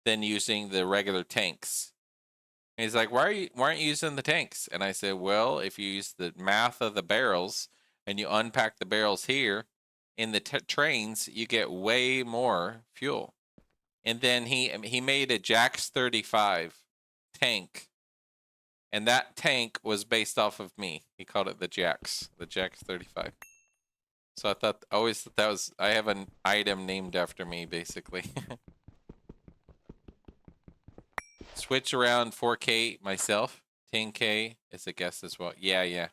than using the regular tanks. And he's like, why aren't you using the tanks? And I said, well, if you use the math of the barrels and you unpack the barrels here in the trains, you get way more fuel. And then he made a Jax-35 tank, and that tank was based off of me. He called it the Jax-35. So I always thought that was, I have an item named after me, basically. Switch around 4K myself. 10K is a guess as well. Yeah.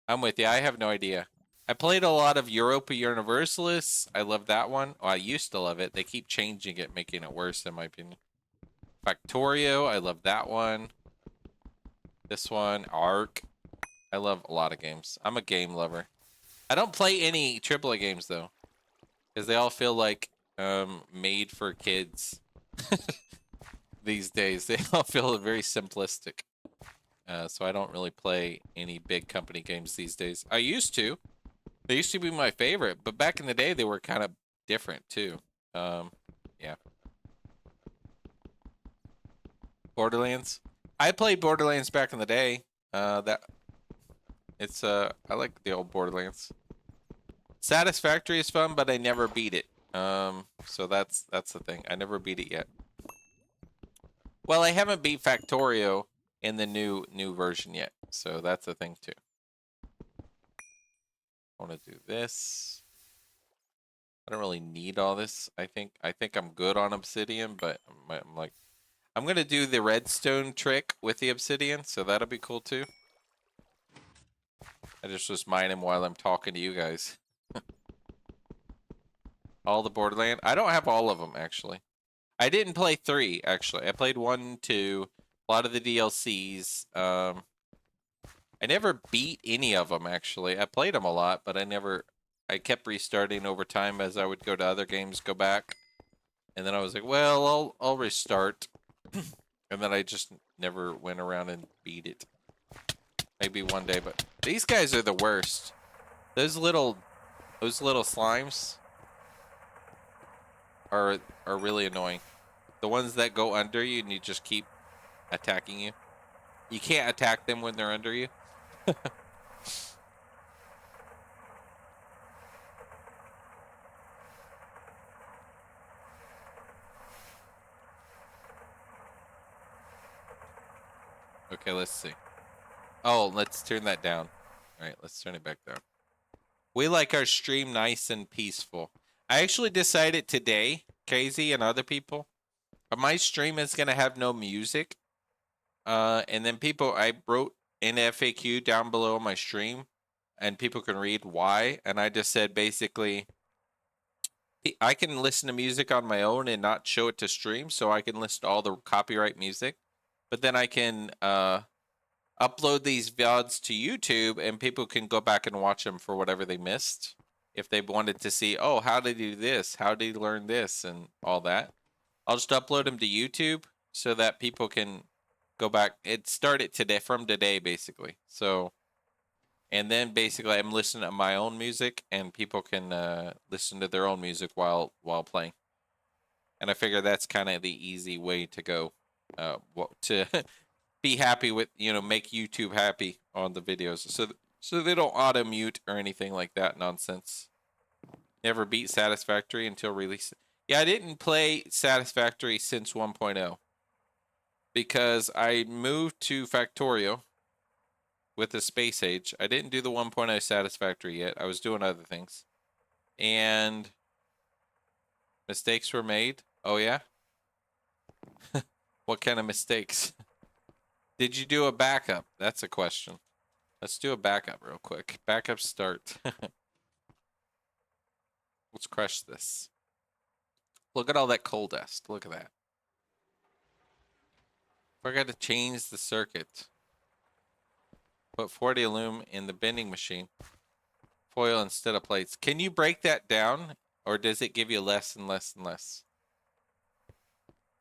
I'm with you. I have no idea. I played a lot of Europa Universalis. I love that one. Oh, I used to love it. They keep changing it, making it worse, in my opinion. Factorio. I love that one. This one. Ark. I love a lot of games. I'm a game lover. I don't play any AAA games, though. Because they all feel like made for kids. These days. They all feel very simplistic. So I don't really play any big company games these days. I used to. They used to be my favorite, but back in the day, they were kind of different, too. Yeah. Borderlands. I played Borderlands back in the day. I like the old Borderlands. Satisfactory is fun, but I never beat it. So that's the thing. I never beat it yet. Well, I haven't beat Factorio in the new version yet, so that's the thing too. I want to do this. I don't really need all this. I think I'm good on obsidian, but I'm like, I'm gonna do the redstone trick with the obsidian, so that'll be cool too. I just was mining while I'm talking to you guys. All the Borderland. I don't have all of them actually. I didn't play 3 actually. I played 1, 2, a lot of the DLCs. I never beat any of them actually. I played them a lot, but I kept restarting over time as I would go to other games, go back. And then I was like, well, I'll restart. And then I just never went around and beat it. Maybe one day, but these guys are the worst. Those little slimes are really annoying. The ones that go under you and you just keep attacking you. You can't attack them when they're under you. Okay, let's see. Oh, let's turn that down. All right, let's turn it back down. We like our stream nice and peaceful. I actually decided today, Casey and other people, my stream is going to have no music. And then I wrote an FAQ down below my stream, and people can read why. And I just said basically, I can listen to music on my own and not show it to stream, so I can listen to all the copyright music. But then I can upload these VODs to YouTube, and people can go back and watch them for whatever they missed. If they wanted to see, oh, how did he do this? How did he learn this? And all that. I'll just upload them to YouTube so that people can go back. It started today, from today, basically. So, and then basically I'm listening to my own music, and people can listen to their own music while playing. And I figure that's kind of the easy way to go, to be happy with, make YouTube happy on the videos, so they don't auto mute or anything like that nonsense. Never beat Satisfactory until release. Yeah, I didn't play Satisfactory since 1.0 because I moved to Factorio with the Space Age. I didn't do the 1.0 Satisfactory yet. I was doing other things. And mistakes were made. Oh, yeah? What kind of mistakes? Did you do a backup? That's a question. Let's do a backup real quick. Backup start. Let's crush this. Look at all that coal dust. Look at that. Forgot to change the circuit. Put 40 aluminum in the bending machine. Foil instead of plates. Can you break that down? Or does it give you less and less and less?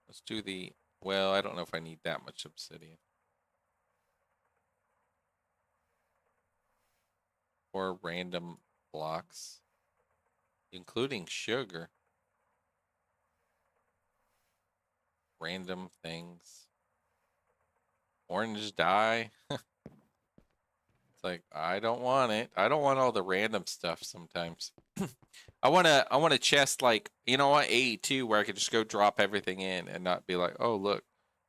Let's do the... Well, I don't know if I need that much obsidian. Or random blocks. Including sugar. Random things. Orange dye. It's like, I don't want it. I don't want all the random stuff sometimes. I want a chest like, you know what, 82, where I could just go drop everything in and not be like, oh, look,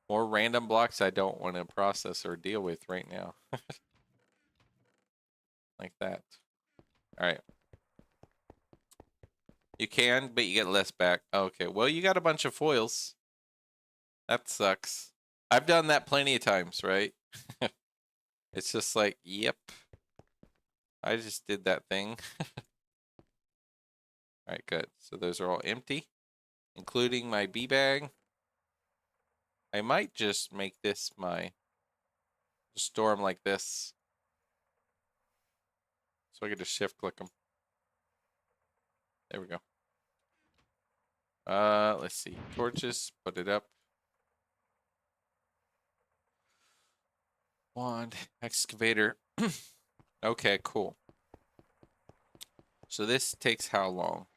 more random blocks I don't want to process or deal with right now. Like that. All right. You can, but you get less back. Okay, well, you got a bunch of foils. That sucks. I've done that plenty of times, right? It's just like, yep. I just did that thing. All right, good. So those are all empty, including my bee bag. I might just make this just store them like this. So I can just shift click them. There we go. Let's see. Torches, put it up. Wand, excavator. Okay, cool. So this takes how long?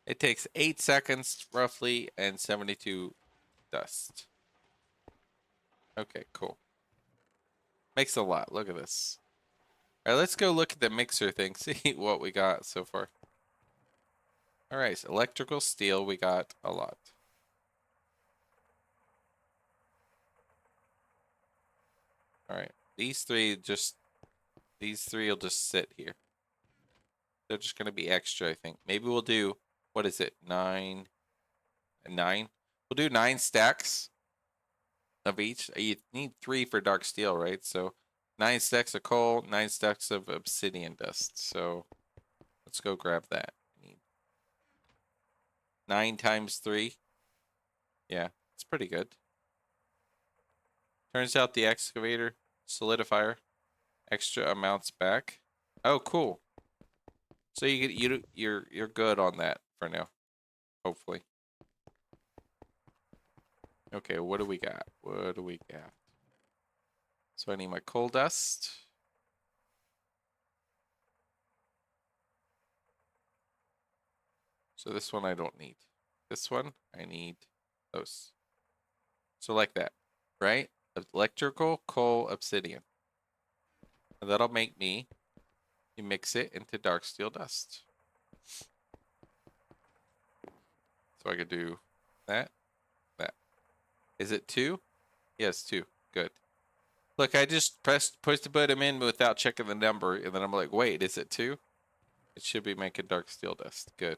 It takes 8 seconds roughly and 72 dust. Okay, cool. Makes a lot. Look at this. All right, let's go look at the mixer thing, see what we got so far. All right, so electrical steel, we got a lot. All right, these three will just sit here. They're just gonna be extra, I think. Maybe we'll do, what is it, 9 and 9? We'll do 9 stacks of each. You need 3 for dark steel, right? So 9 stacks of coal, 9 stacks of obsidian dust. So let's go grab that. 9 times 3. Yeah, it's pretty good. Turns out the excavator solidifier extra amounts back. Oh, cool. So you're good on that for now, hopefully. Okay, what do we got? What do we got? So I need my coal dust. So this one I don't need. This one I need those. So like that, right? Electrical, coal, obsidian. And that'll make me mix it into dark steel dust. So I could do that, that. Is it 2? Yes, 2. Good. Look, I just pushed to put them in without checking the number, and then I'm like, wait, is it 2? It should be making dark steel dust. Good.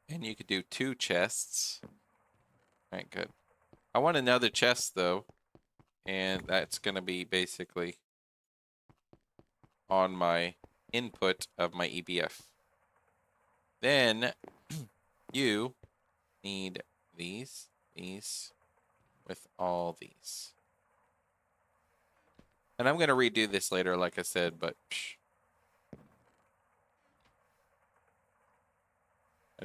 And you could do 2 chests. All right, good. I want another chest, though, and that's going to be basically on my input of my EBF. Then you need these with all these. And I'm going to redo this later, like I said, but...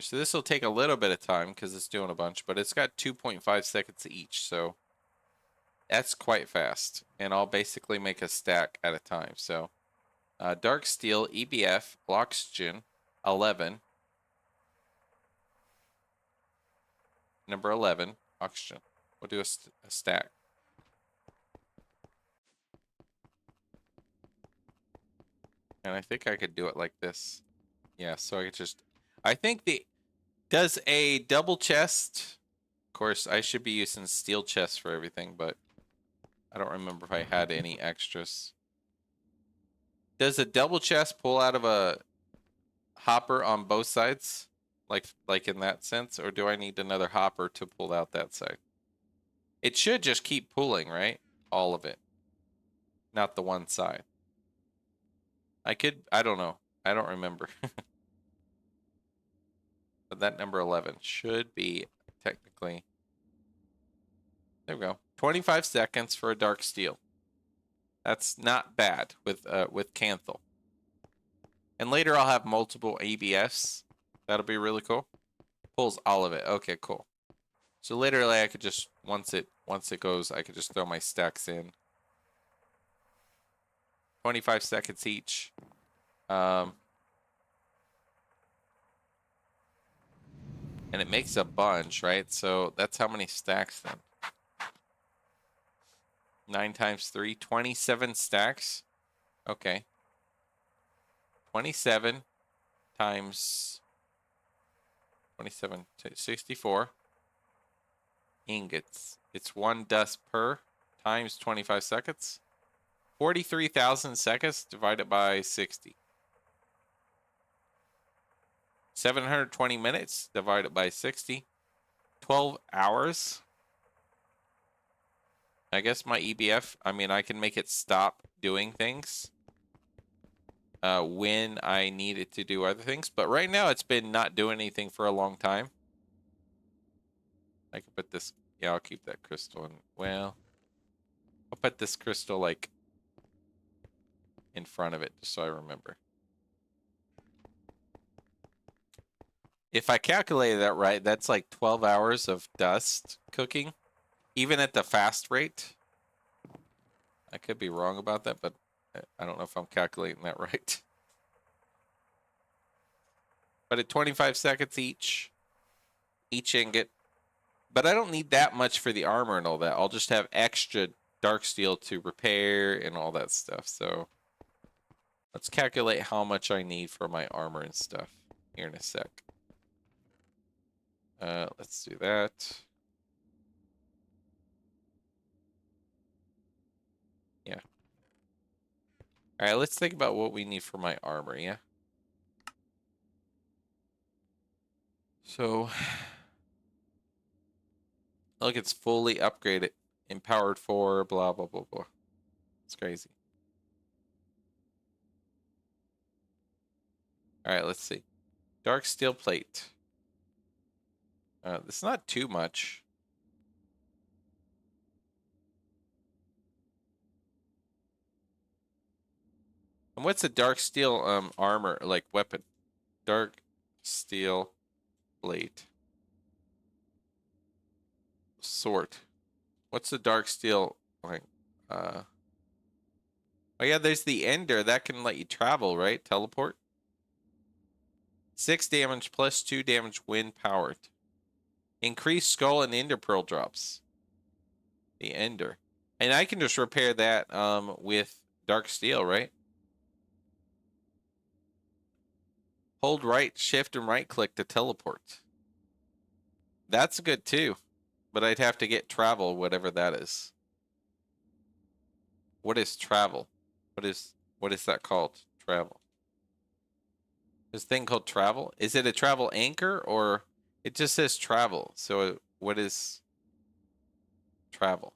So this will take a little bit of time because it's doing a bunch, but it's got 2.5 seconds each, so that's quite fast. And I'll basically make a stack at a time. So dark steel, EBF, oxygen, 11. Number 11, oxygen. We'll do a stack. And I think I could do it like this. Yeah, so I could just... I think does a double chest... Of course, I should be using steel chests for everything, but I don't remember if I had any extras. Does a double chest pull out of a hopper on both sides? Like in that sense? Or do I need another hopper to pull out that side? It should just keep pulling, right? All of it. Not the one side. I don't know. I don't remember. But that number 11 should be technically... There we go. 25 seconds for a dark steel. That's not bad with Canthal. And later I'll have multiple ABS. That'll be really cool. Pulls all of it. Okay, cool. So literally I could just once it goes, I could just throw my stacks in. 25 seconds each. And it makes a bunch, right? So that's how many stacks then? 9 times 3, 27 stacks. Okay. 27 times 27, 64 ingots. It's 1 dust per times 25 seconds. 43,000 seconds divided by 60. 720 minutes divided by 60. 12 hours. I guess my EBF, I mean, I can make it stop doing things when I need it to do other things. But right now, it's been not doing anything for a long time. I can put this... Yeah, I'll keep that crystal in. Well, I'll put this crystal, like, in front of it, just so I remember. If I calculated that right, that's like 12 hours of dust cooking, even at the fast rate. I could be wrong about that, but I don't know if I'm calculating that right. But at 25 seconds each ingot. But I don't need that much for the armor and all that. I'll just have extra dark steel to repair and all that stuff. So let's calculate how much I need for my armor and stuff here in a sec. Let's do that. Yeah. All right, let's think about what we need for my armor, yeah? So, look, it's fully upgraded. Empowered 4, blah, blah, blah, blah. It's crazy. All right, let's see. Dark steel plate. It's not too much. And what's a dark steel armor, like weapon? Dark steel plate. Sword. What's the dark steel like? Oh yeah, there's the ender that can let you travel, right? Teleport. 6 damage plus 2 damage when powered. Increased skull and ender pearl drops. The ender. And I can just repair that with dark steel, right? Hold right shift and right click to teleport. That's good too. But I'd have to get travel, whatever that is. What is travel? What is that called? Travel. This thing called travel? Is it a travel anchor or it just says travel? So what is travel?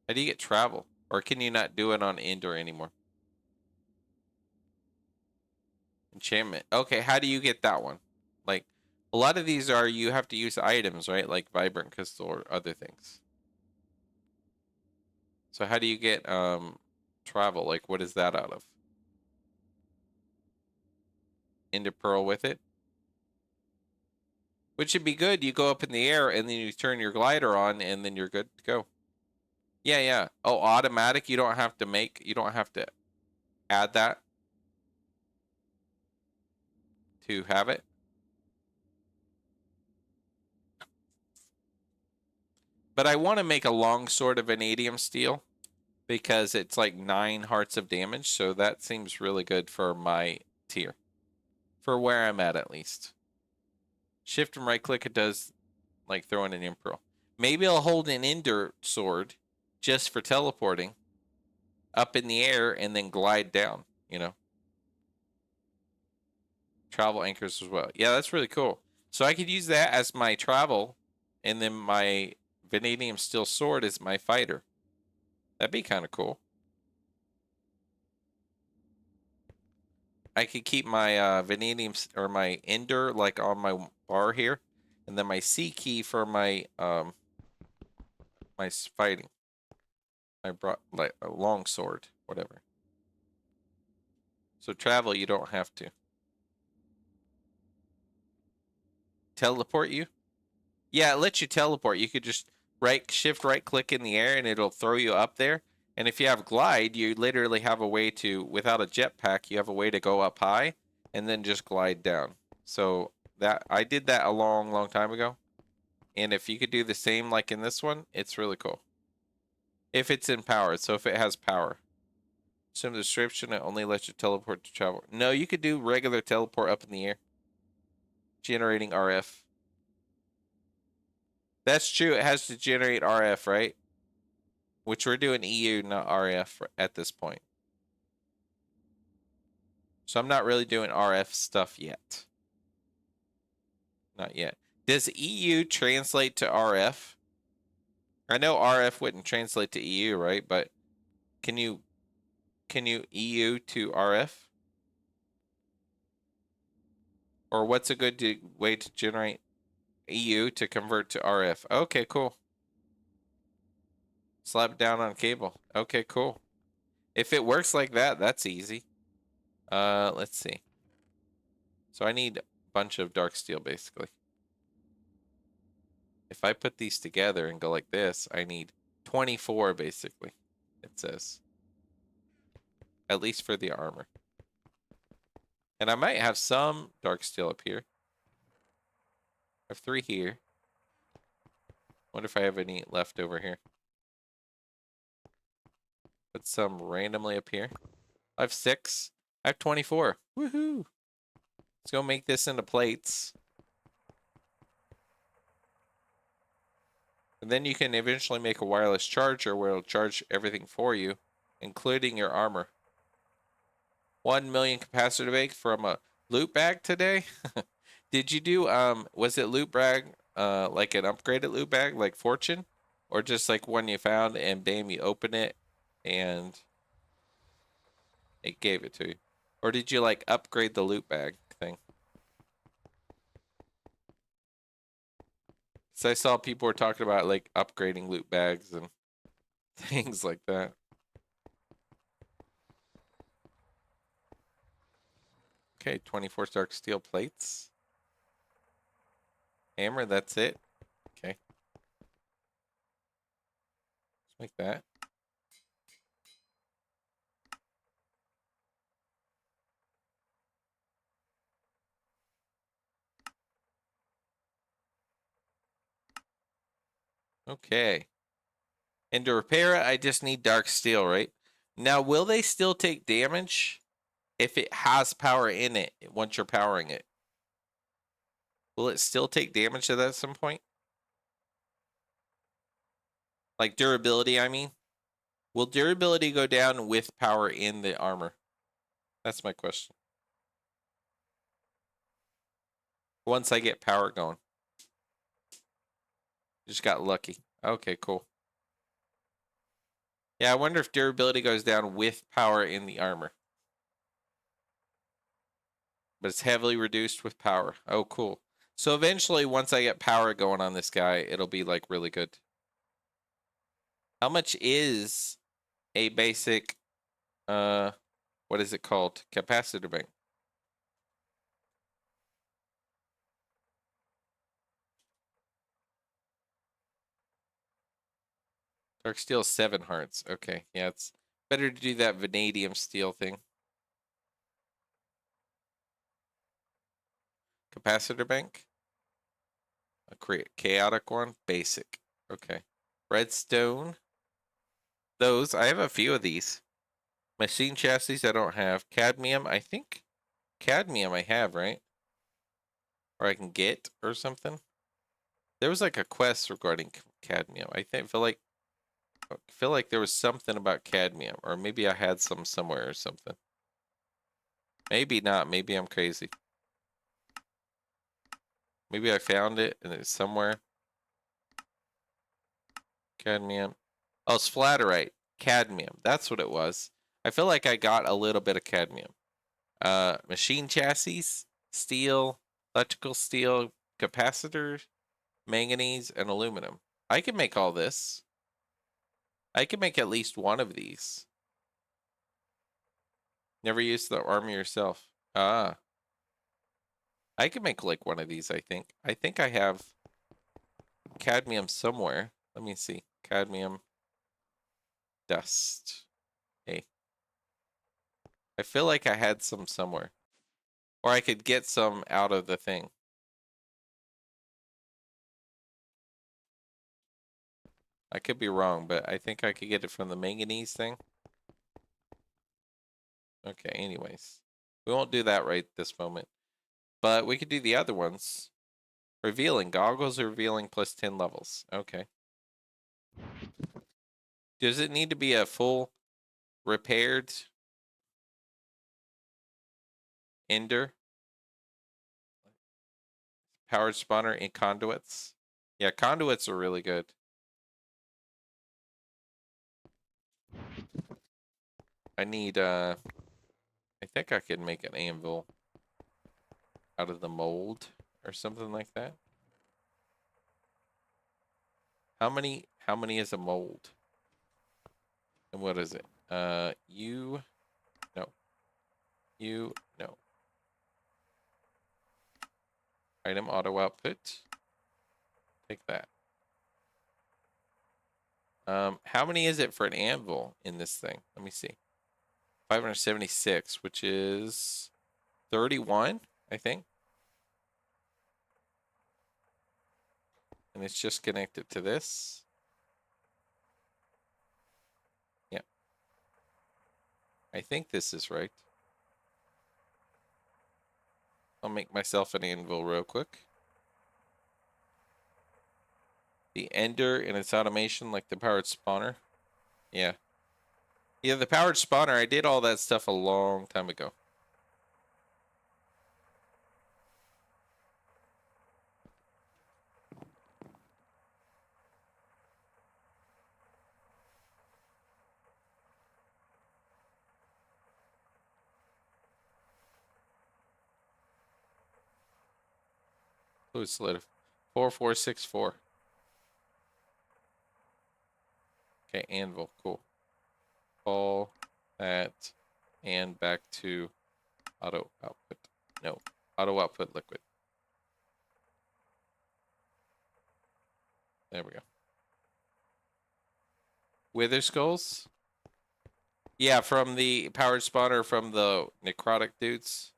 How do you get travel? Or can you not do it on Endor anymore? Enchantment. Okay, how do you get that one? Like, a lot of these are you have to use items, right? Like Vibrant Crystal or other things. So how do you get travel? Like, what is that out of? Ender Pearl with it? Which should be good. You go up in the air and then you turn your glider on and then you're good to go. Yeah, yeah. Oh, automatic. You don't have to add that to have it. But I want to make a long sword of vanadium steel because it's like 9 hearts of damage. So that seems really good for my tier. For where I'm at least. Shift and right click, it does like throwing an impearl. Maybe I'll hold an ender sword just for teleporting up in the air and then glide down, you know. Travel anchors as well. Yeah, that's really cool. So I could use that as my travel and then my vanadium steel sword is my fighter. That'd be kind of cool. I could keep my vanadium or my ender like on my bar here, and then my C key for my my fighting. I brought like a long sword, whatever. So travel, you don't have to. Teleport you? Yeah, it lets you teleport. You could just shift right click in the air and it'll throw you up there. And if you have glide, you literally have a way to, without a jetpack, you have a way to go up high and then just glide down. So that I did that a long, long time ago. And if you could do the same like in this one, it's really cool. If it's empowered, so if it has power. Some description, it only lets you teleport to travel. No, you could do regular teleport up in the air. Generating RF. That's true. It has to generate RF, right? Which we're doing EU, not RF at this point. So I'm not really doing RF stuff yet. Not yet. Does EU translate to RF? I know RF wouldn't translate to EU, right? But can you EU to RF? Or what's a good way to generate EU to convert to RF? Okay, cool. Slap down on cable. Okay, cool. If it works like that, that's easy. Let's see. So I need a bunch of dark steel, basically. If I put these together and go like this, I need 24, basically, it says. At least for the armor. And I might have some dark steel up here. I have 3 here. Wonder if I have any left over here. Put some randomly up here. I have 6. I have 24. Woohoo! Let's go make this into plates. And then you can eventually make a wireless charger where it'll charge everything for you, including your armor. 1 million capacitor bank from a loot bag today. Did you do was it loot bag like an upgraded loot bag like Fortune, or just like one you found and bam, you open it and it gave it to you? Or did you like upgrade the loot bag thing? So I saw people were talking about like upgrading loot bags and things like that. Okay, 24 dark steel plates. Hammer, that's it. Okay. Let's make that. Okay. And to repair it, I just need dark steel, right? Now, will they still take damage if it has power in it once you're powering it? Will it still take damage at that some point? Like durability, I mean? Will durability go down with power in the armor? That's my question. Once I get power going. Just got lucky. Okay, cool. Yeah, I wonder if durability goes down with power in the armor. But it's heavily reduced with power. Oh, cool. So eventually, once I get power going on this guy, it'll be like really good. How much is a basic, what is it called? Capacitor bank. Dark steel, 7 hearts. Okay, yeah, it's better to do that vanadium steel thing. Capacitor bank. I'll create chaotic one. Basic. Okay. Redstone. Those, I have a few of these. Machine chassis I don't have. Cadmium, I think. Cadmium I have, right? Or I can get or something. There was like a quest regarding cadmium. I feel like there was something about cadmium, or maybe I had some somewhere or something. Maybe not. Maybe I'm crazy. Maybe I found it and it's somewhere. Cadmium. Oh, it's flatterite. Cadmium. That's what it was. I feel like I got a little bit of cadmium. Machine chassis, steel, electrical steel, capacitor, manganese, and aluminum. I can make all this. I can make at least one of these. Never used the armor yourself. Ah. I can make like one of these, I think. I think I have cadmium somewhere. Let me see. Cadmium dust. Hey. I feel like I had some somewhere. Or I could get some out of the thing. I could be wrong, but I think I could get it from the manganese thing. Okay, anyways. We won't do that right this moment. But we could do the other ones. Revealing. Goggles revealing plus 10 levels. Okay. Does it need to be a full repaired ender? Powered spawner and conduits? Yeah, conduits are really good. I need, I think I could make an anvil out of the mold or something like that. How many is a mold? And what is it? No. No. Item auto output. Take that. How many is it for an anvil in this thing? Let me see. 576, which is 31, I think. And it's just connected to this. Yep. I think this is right. I'll make myself an anvil real quick. The ender and its automation, like the powered spawner. Yeah. Yeah, the powered spawner, I did all that stuff a long time ago. Fluid solid. 4464. Okay, anvil. Cool. All that and back to auto output. No, auto output liquid. There we go. Wither skulls? Yeah, from the powered spawner from the necrotic dudes.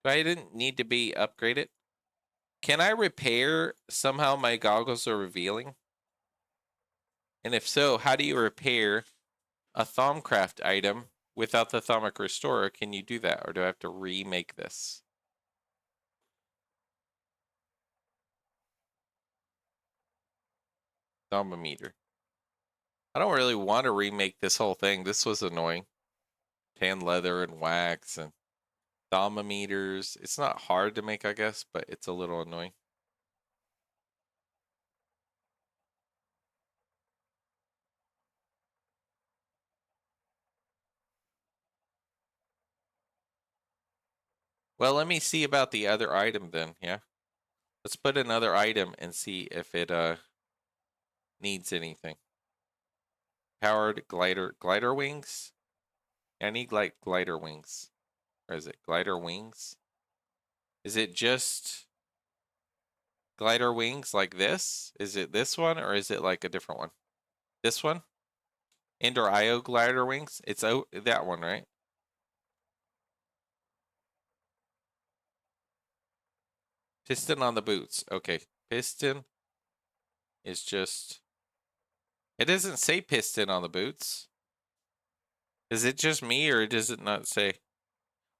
I didn't need to be upgraded. Can I repair somehow my goggles are revealing? And if so, how do you repair a Thaumcraft item without the Thaumic Restorer? Can you do that? Or do I have to remake this? Thaumometer. I don't really want to remake this whole thing. This was annoying. Tan leather and wax and thaumometers. It's not hard to make, I guess, but it's a little annoying. Well, let me see about the other item then, yeah? Let's put another item and see if it needs anything. Powered glider wings? I need like glider wings. Or is it glider wings? Is it just glider wings like this? Is it this one or is it like a different one? This one? Indoor IO glider wings? It's that one, right? Piston on the boots. Okay. Piston is just... It doesn't say piston on the boots. Is it just me or does it not say?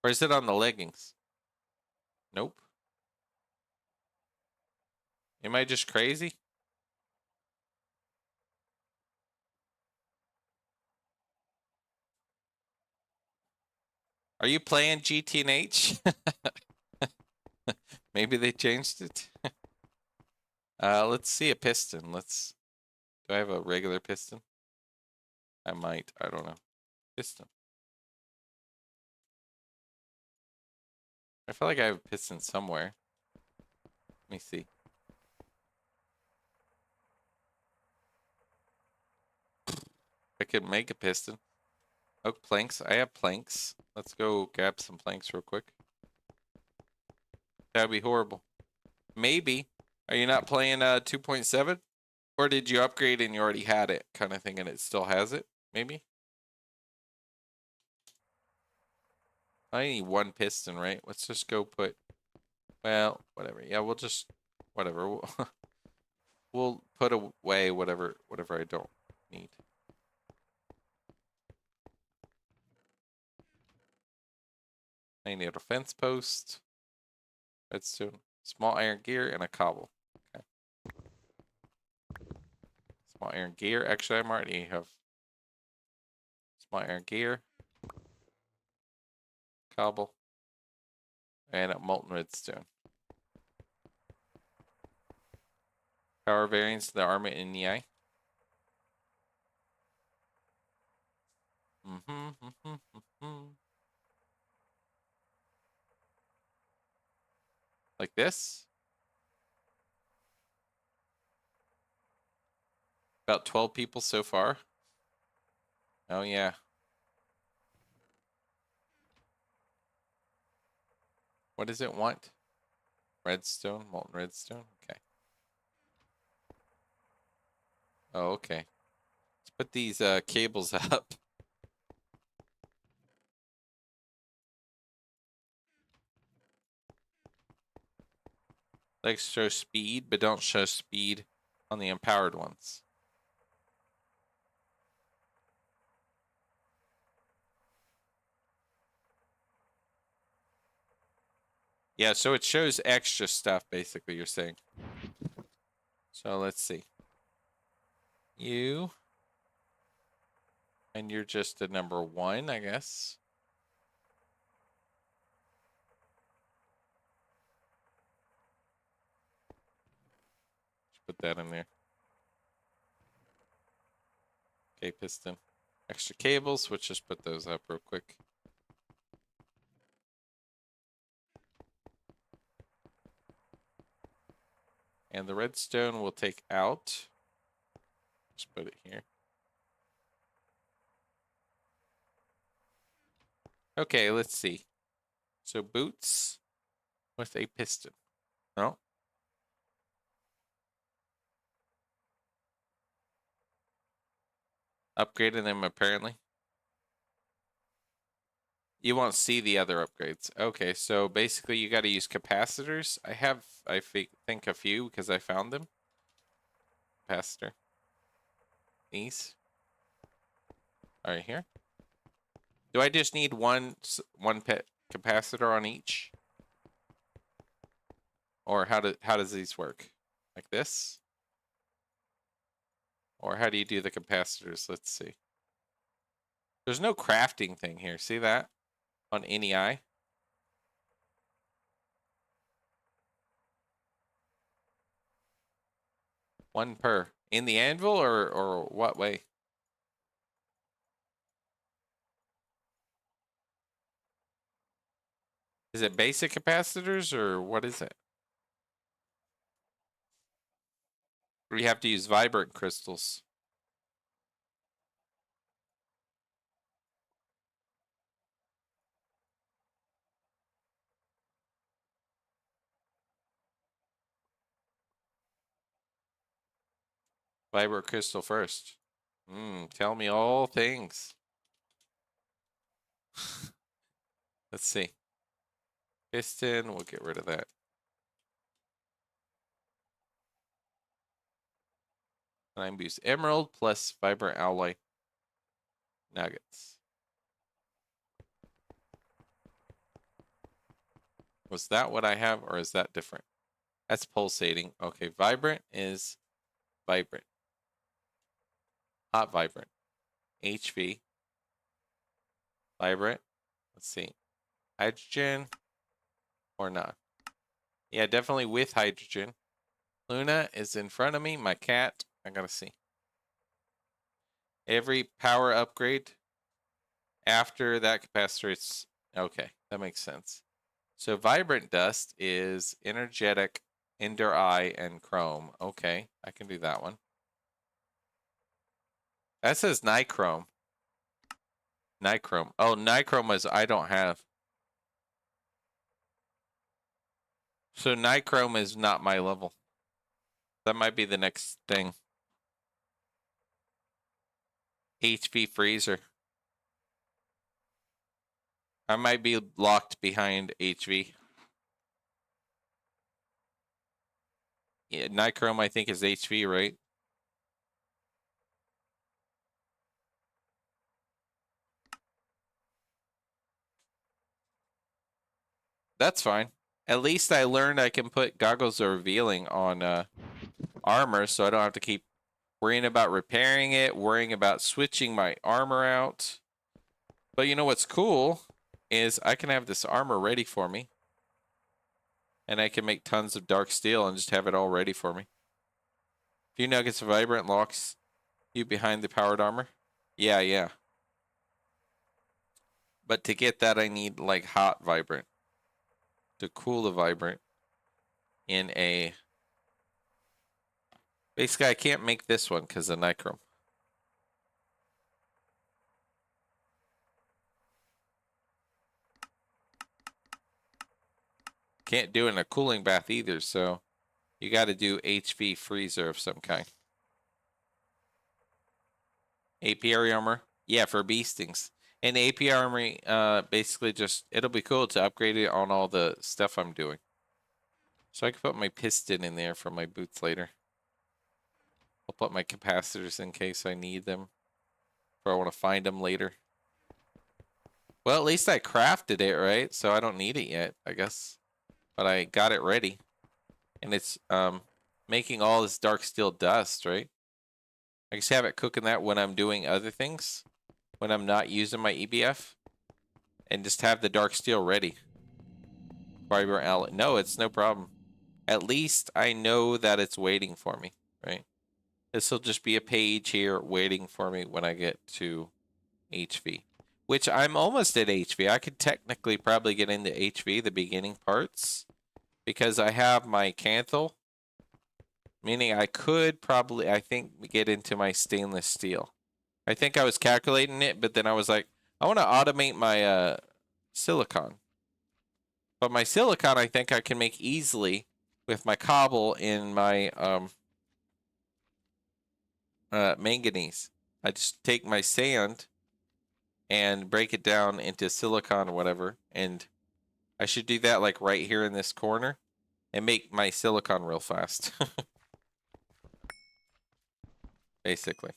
Or is it on the leggings? Nope. Am I just crazy? Are you playing GTNH? Maybe they changed it. Let's see a piston. Do I have a regular piston? I might. I don't know. Piston. I feel like I have a piston somewhere. Let me see. I could make a piston. Oak planks. I have planks. Let's go grab some planks real quick. That'd be horrible. Maybe. Are you not playing 2.7? Or did you upgrade and you already had it kind of thing and it still has it? Maybe? I need one piston, right? Let's just go put... Well, whatever. Yeah, we'll just... Whatever. We'll put away whatever I don't need. I need a fence post. Redstone. Small iron gear and a cobble. Okay. Small iron gear. Actually, I already have small iron gear. Cobble. And a molten redstone. Power variance to the armor in the eye. Like this? About 12 people so far. Oh, yeah. What does it want? Redstone, molten redstone. Okay. Oh, okay. put these cables up. Like show speed, but don't show speed on the empowered ones. Yeah, so it shows extra stuff, basically, you're saying. So let's see. You. And you're just a number 1, I guess. Just put that in there. Okay, piston. Extra cables, let's just put those up real quick. And the redstone we'll take out. Just put it here. Okay, let's see. So boots with a piston. No. Upgraded them apparently. You won't see the other upgrades. Okay, so basically you got to use capacitors. I have, I think, a few because I found them. Capacitor. These. All right, here. Do I just need one pet capacitor on each? Or how does these work? Like this? Or how do you do the capacitors? Let's see. There's no crafting thing here. See that? On any eye? One per. In the anvil or what way? Is it basic capacitors or what is it? Or you have to use vibrant crystals? Vibrant crystal first. Tell me all things. Let's see. Piston, we'll get rid of that. Time boost emerald plus vibrant alloy nuggets. Was that what I have or is that different? That's pulsating. Okay, vibrant is vibrant. Hot vibrant. HV. Vibrant. Let's see. Hydrogen or not? Yeah, definitely with hydrogen. Luna is in front of me. My cat. I gotta see. Every power upgrade after that capacitor, it's okay. That makes sense. So vibrant dust is energetic, ender eye, and chrome. Okay, I can do that one. That says nichrome. Nichrome. Oh, nichrome is I don't have. So nichrome is not my level. That might be the next thing. HP freezer. I might be locked behind HV. Yeah, nichrome I think is HV, right? That's fine. At least I learned I can put goggles of revealing on armor, so I don't have to keep worrying about repairing it, worrying about switching my armor out. But you know what's cool is I can have this armor ready for me. And I can make tons of dark steel and just have it all ready for me. A few nuggets of vibrant locks you behind the powered armor. Yeah, yeah. But to get that, I need like hot vibrant to cool the vibrant in a. Basically, I can't make this one because of nichrome. Can't do it in a cooling bath either, so you got to do HV freezer of some kind. Apiary armor. Yeah, for bee stings. And the apiary armor, basically just, it'll be cool to upgrade it on all the stuff I'm doing. So I can put my piston in there for my boots later. I'll put my capacitors in case I need them. Or I want to find them later. Well, at least I crafted it, right? So I don't need it yet, I guess. But I got it ready. And it's making all this dark steel dust, right? I just have it cooking that when I'm doing other things. When I'm not using my EBF. And just have the dark steel ready. Fiber outlet. No, it's no problem. At least I know that it's waiting for me, right? This will just be a page here waiting for me when I get to HV. Which I'm almost at HV. I could technically probably get into HV, the beginning parts. Because I have my Canthal. Meaning I could probably, I think, get into my stainless steel. I think I was calculating it, but then I was like, I want to automate my silicon. But my silicon, I think I can make easily with my cobble and my manganese. I just take my sand and break it down into silicon or whatever. And I should do that like right here in this corner and make my silicon real fast. Basically.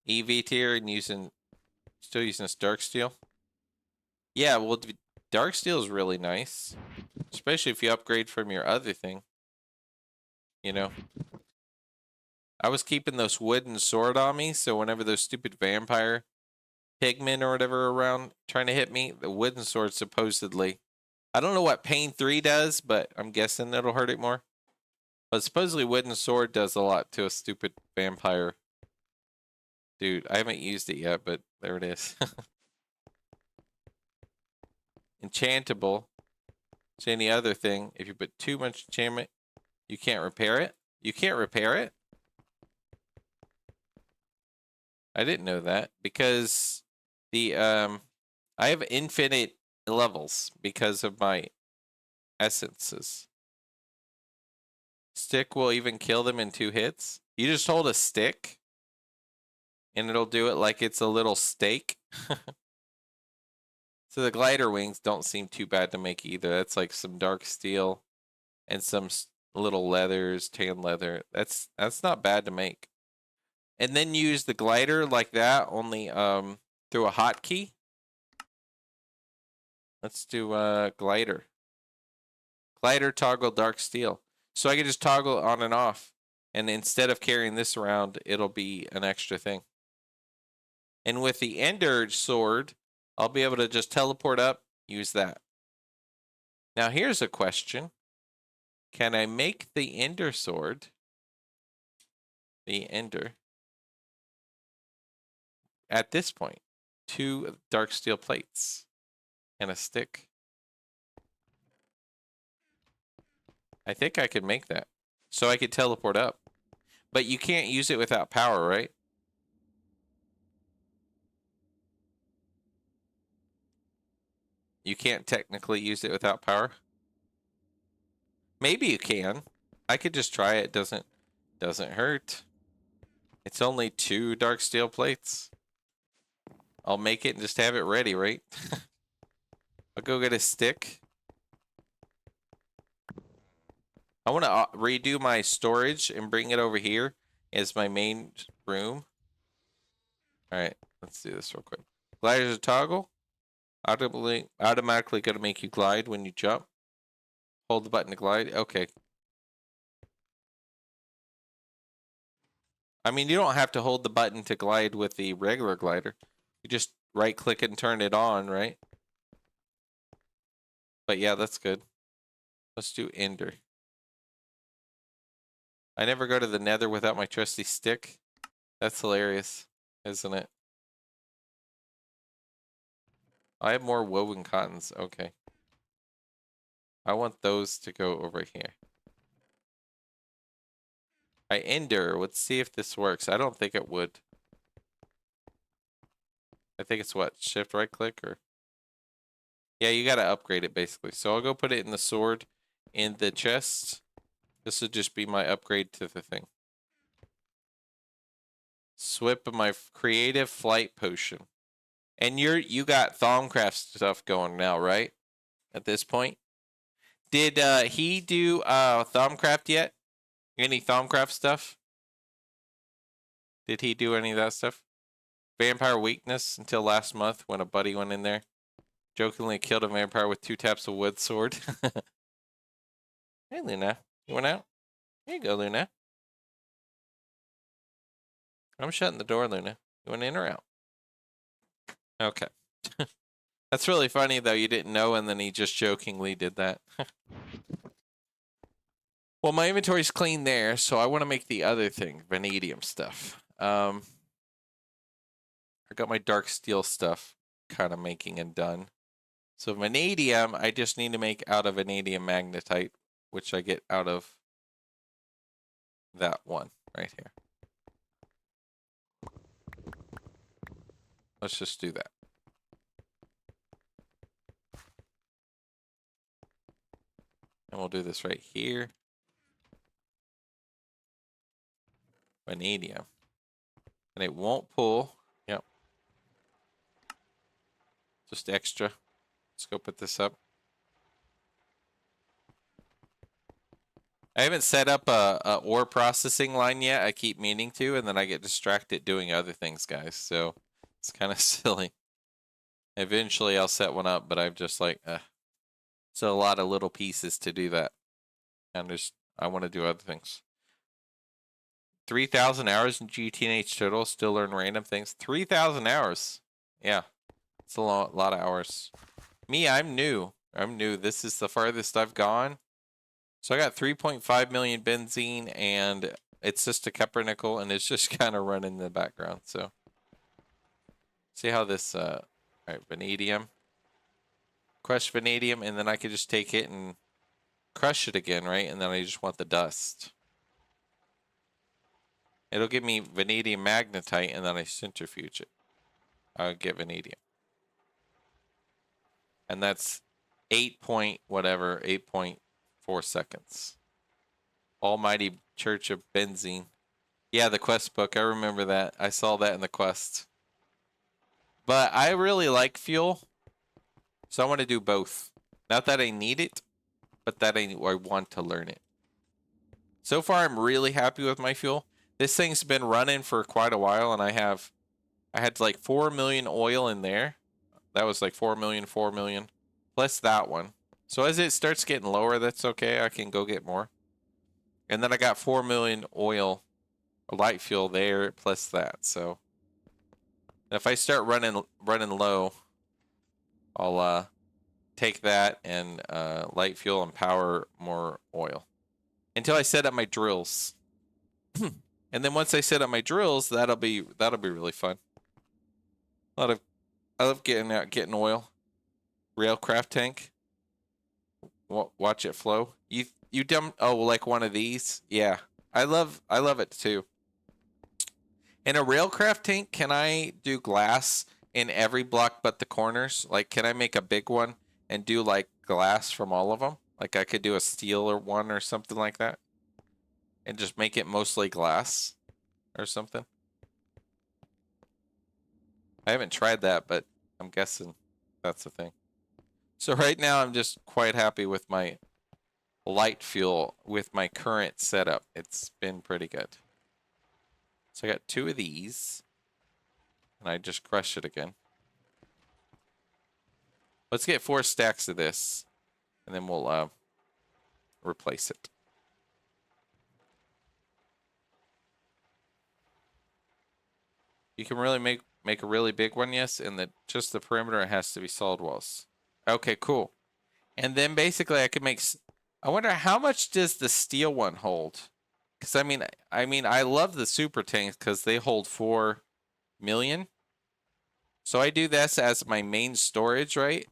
EV tier and still using this dark steel. Yeah, well, dark steel is really nice. Especially if you upgrade from your other thing. You know? I was keeping those wooden sword on me, so whenever those stupid vampire pigmen or whatever are around trying to hit me, the wooden sword supposedly. I don't know what Pain 3 does, but I'm guessing it'll hurt it more. But supposedly wooden sword does a lot to a stupid vampire. Dude, I haven't used it yet, but there it is. Enchantable. It's any other thing. If you put too much enchantment, you can't repair it. You can't repair it? I didn't know that because the I have infinite levels because of my essences. Stick will even kill them in 2 hits. You just hold a stick and it'll do it like it's a little steak. So the glider wings don't seem too bad to make either. That's like some dark steel and some little leathers, tan leather. That's not bad to make. And then use the glider like that, only through a hotkey. Let's do glider. Glider toggle dark steel. So I can just toggle on and off. And instead of carrying this around, it'll be an extra thing. And with the Ender sword, I'll be able to just teleport up, use that. Now here's a question. Can I make the Ender sword, the Ender, at this point? 2 dark steel plates and a stick. I think I could make that. So I could teleport up. But you can't use it without power, right? You can't technically use it without power. Maybe you can. I could just try it. Doesn't hurt. It's only 2 dark steel plates. I'll make it and just have it ready, right? I'll go get a stick. I want to redo my storage and bring it over here as my main room. All right, let's do this real quick. Gliders a toggle. Automatically going to make you glide when you jump. Hold the button to glide. Okay. I mean, you don't have to hold the button to glide with the regular glider. You just right click it and turn it on, right? But yeah, that's good. Let's do Ender. I never go to the Nether without my trusty stick. That's hilarious, isn't it? I have more woven cottons. Okay. I want those to go over here. I Ender. Let's see if this works. I don't think it would. I think it's what? Shift right click or? Yeah, you gotta upgrade it basically. So I'll go put it in the sword in the chest. This would just be my upgrade to the thing. Swip of my creative flight potion. And you got Thaumcraft stuff going now, right? At this point. Did he do Thaumcraft yet? Any Thaumcraft stuff? Did he do any of that stuff? Vampire weakness until last month when a buddy went in there. Jokingly killed a vampire with 2 taps of wood sword. Hey, Luna. You went out? Here you go, Luna. I'm shutting the door, Luna. You went in or out? Okay. That's really funny, though. You didn't know, and then he just jokingly did that. Well, my inventory's clean there, so I want to make the other thing, vanadium stuff. I got my dark steel stuff kind of making and done. So vanadium, I just need to make out of vanadium magnetite, which I get out of that one right here. Let's just do that. And we'll do this right here. Vanadium. And it won't pull. Yep. Just extra. Let's go put this up. I haven't set up a ore processing line yet. I keep meaning to, and then I get distracted doing other things, guys. So it's kind of silly. Eventually I'll set one up, but I'm just like, it's a lot of little pieces to do that. And I want to do other things. 3,000 hours in GTNH total. Still learn random things. 3,000 hours. Yeah. It's a lot of hours. Me, I'm new. This is the farthest I've gone. So I got 3.5 million benzene, and it's just a Cupronickel, and it's just kind of running in the background. So see how this, all right, vanadium. Crush vanadium, and then I could just take it and crush it again, right? And then I just want the dust. It'll give me vanadium magnetite, and then I centrifuge it. I'll get vanadium. And that's 8.4 seconds. Almighty Church of Benzene. Yeah, the quest book. I remember that. I saw that in the quest. But I really like fuel. So I want to do both. Not that I need it, but that I want to learn it. So far, I'm really happy with my fuel. This thing's been running for quite a while, and I had like 4 million oil in there. That was like 4 million, plus that one. So as it starts getting lower, that's okay. I can go get more. And then I got 4 million oil, light fuel there, plus that. So if I start running low, I'll take that and light fuel and power more oil until I set up my drills. And then once I set up my drills, that'll be really fun. I love getting oil. Railcraft tank. Watch it flow. You dumb. Oh, like one of these. Yeah, I love it too. In a railcraft tank, can I do glass in every block but the corners? Like, can I make a big one and do like glass from all of them? Like I could do a steel or one or something like that, and just make it mostly glass or something. I haven't tried that, but I'm guessing that's the thing. So right now I'm just quite happy with my light fuel with my current setup. It's been pretty good. So I got 2 of these, and I just crush it again. Let's get 4 stacks of this, and then we'll replace it. You can really make a really big one, yes, and just the perimeter has to be solid walls. Okay, cool. And then basically I could make. I wonder how much does the steel one hold? Because I mean, I love the super tanks because they hold 4 million. So I do this as my main storage, right?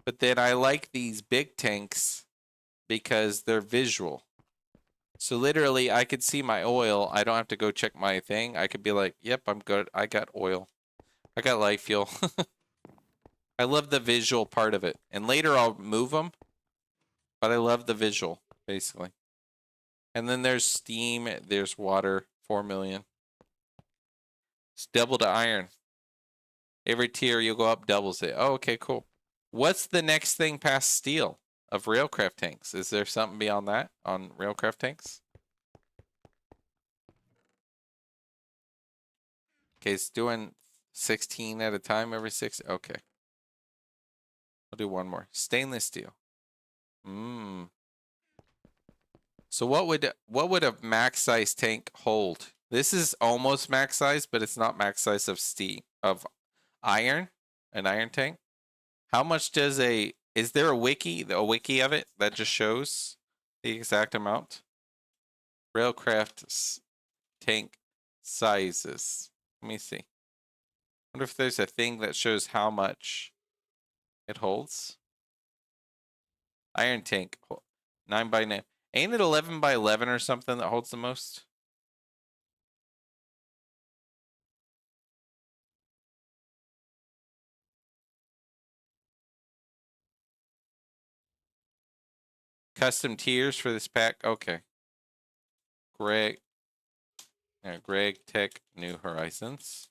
But then I like these big tanks because they're visual. So literally, I could see my oil. I don't have to go check my thing. I could be like, yep, I'm good. I got oil. I got light fuel. I love the visual part of it. And later I'll move them. But I love the visual, basically. And then there's steam. There's water. 4 million. It's double to iron. Every tier you go up doubles it. Oh, okay, cool. What's the next thing past steel of railcraft tanks? Is there something beyond that on railcraft tanks? Okay, it's doing 16 at a time every 6. Okay. I'll do one more. Stainless steel. So what would a max size tank hold? This is almost max size, but it's not max size of steel of iron, an iron tank. How much does is there a wiki of it that just shows the exact amount? Railcraft tank sizes. Let me see. Wonder if there's a thing that shows how much it holds. Iron tank, 9 by 9. Ain't it 11 by 11 or something that holds the most? Custom tiers for this pack. Okay. GregTech New Horizons.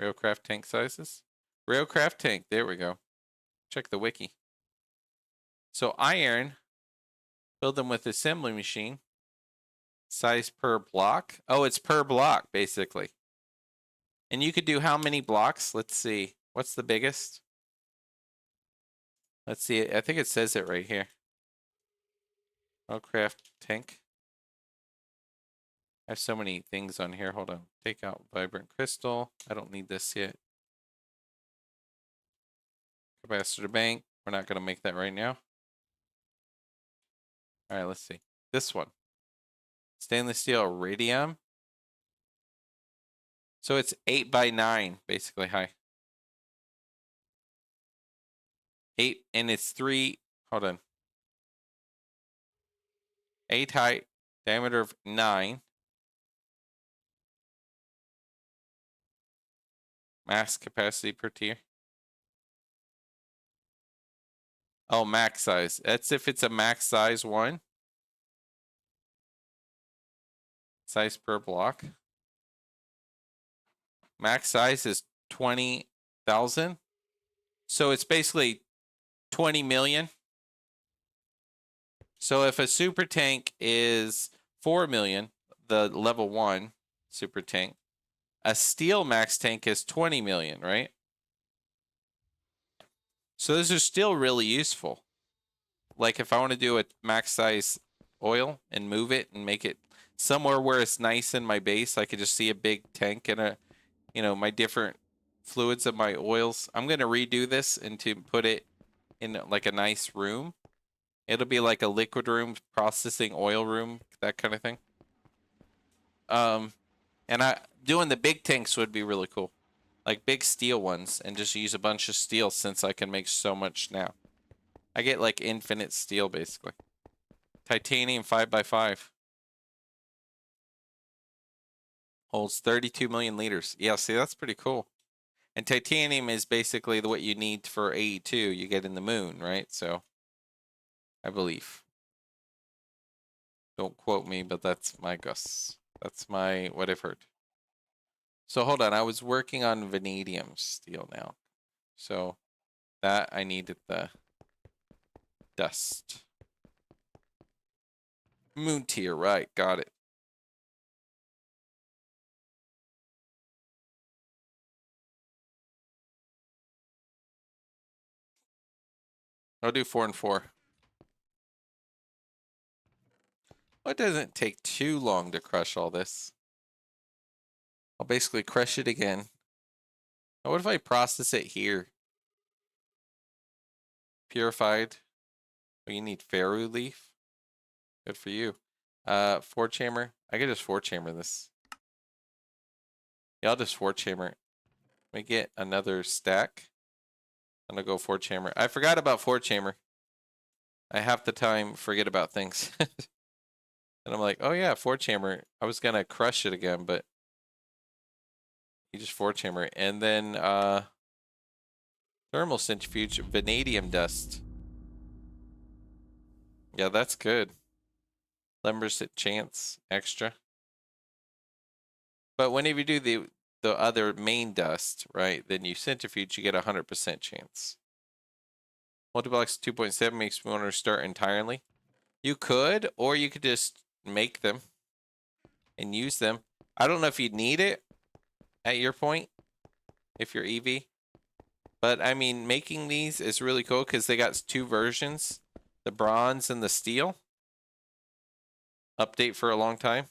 Railcraft tank sizes. Railcraft tank. There we go. Check the wiki. So iron. Build them with assembly machine. Size per block. Oh, it's per block, basically. And you could do how many blocks? Let's see. What's the biggest? Let's see. I think it says it right here. Railcraft tank. I have so many things on here. Hold on. Take out vibrant crystal. I don't need this yet. Capacitor bank. We're not going to make that right now. All right, let's see. This one. Stainless steel iridium. So it's 8 by 9, basically high. 8, and it's 3. Hold on. 8 height, diameter of 9. Mass capacity per tier. Oh, max size. That's if it's a max size one. Size per block. Max size is 20,000. So it's basically 20 million. So if a super tank is 4 million, the level 1 super tank, a steel max tank is 20 million, right? So those are still really useful. Like if I want to do a max size oil and move it and make it somewhere where it's nice in my base, I could just see a big tank and my different fluids of my oils. I'm going to redo this and to put it in like a nice room. It'll be like a liquid room, processing oil room, that kind of thing. And doing the big tanks would be really cool. Like big steel ones and just use a bunch of steel since I can make so much now. I get like infinite steel basically. Titanium 5x5. Holds 32 million liters. Yeah, see, that's pretty cool. And titanium is basically what you need for AE2 you get in the moon, right? So, I believe. Don't quote me, but that's my guess. That's what I've heard. So hold on, I was working on vanadium steel now. So that I needed the dust. Moon tier, right, got it. I'll do 4 and 4. Well, it doesn't take too long to crush all this. I'll basically crush it again. Now, what if I process it here? Purified. Oh, you need Faru leaf. Good for you. 4-chamber. I could just 4-chamber this. Yeah, I'll just 4-chamber. Let me get another stack. I'm gonna go 4-chamber. I forgot about 4-chamber. I half the time forget about things. And I'm like, oh yeah, 4-chamber. I was gonna crush it again, but you just 4-chamber. And then thermal centrifuge, vanadium dust. Yeah, that's good. Lumber's at chance extra. But whenever you do the other main dust, right, then you centrifuge, you get a 100% chance. Multiplexed 2.7 makes me want to start entirely. You could, or you could just make them and use them. I don't know if you'd need it at your point, if you're EV. But, I mean, making these is really cool because they got 2 versions. The bronze and the steel. Update for a long time.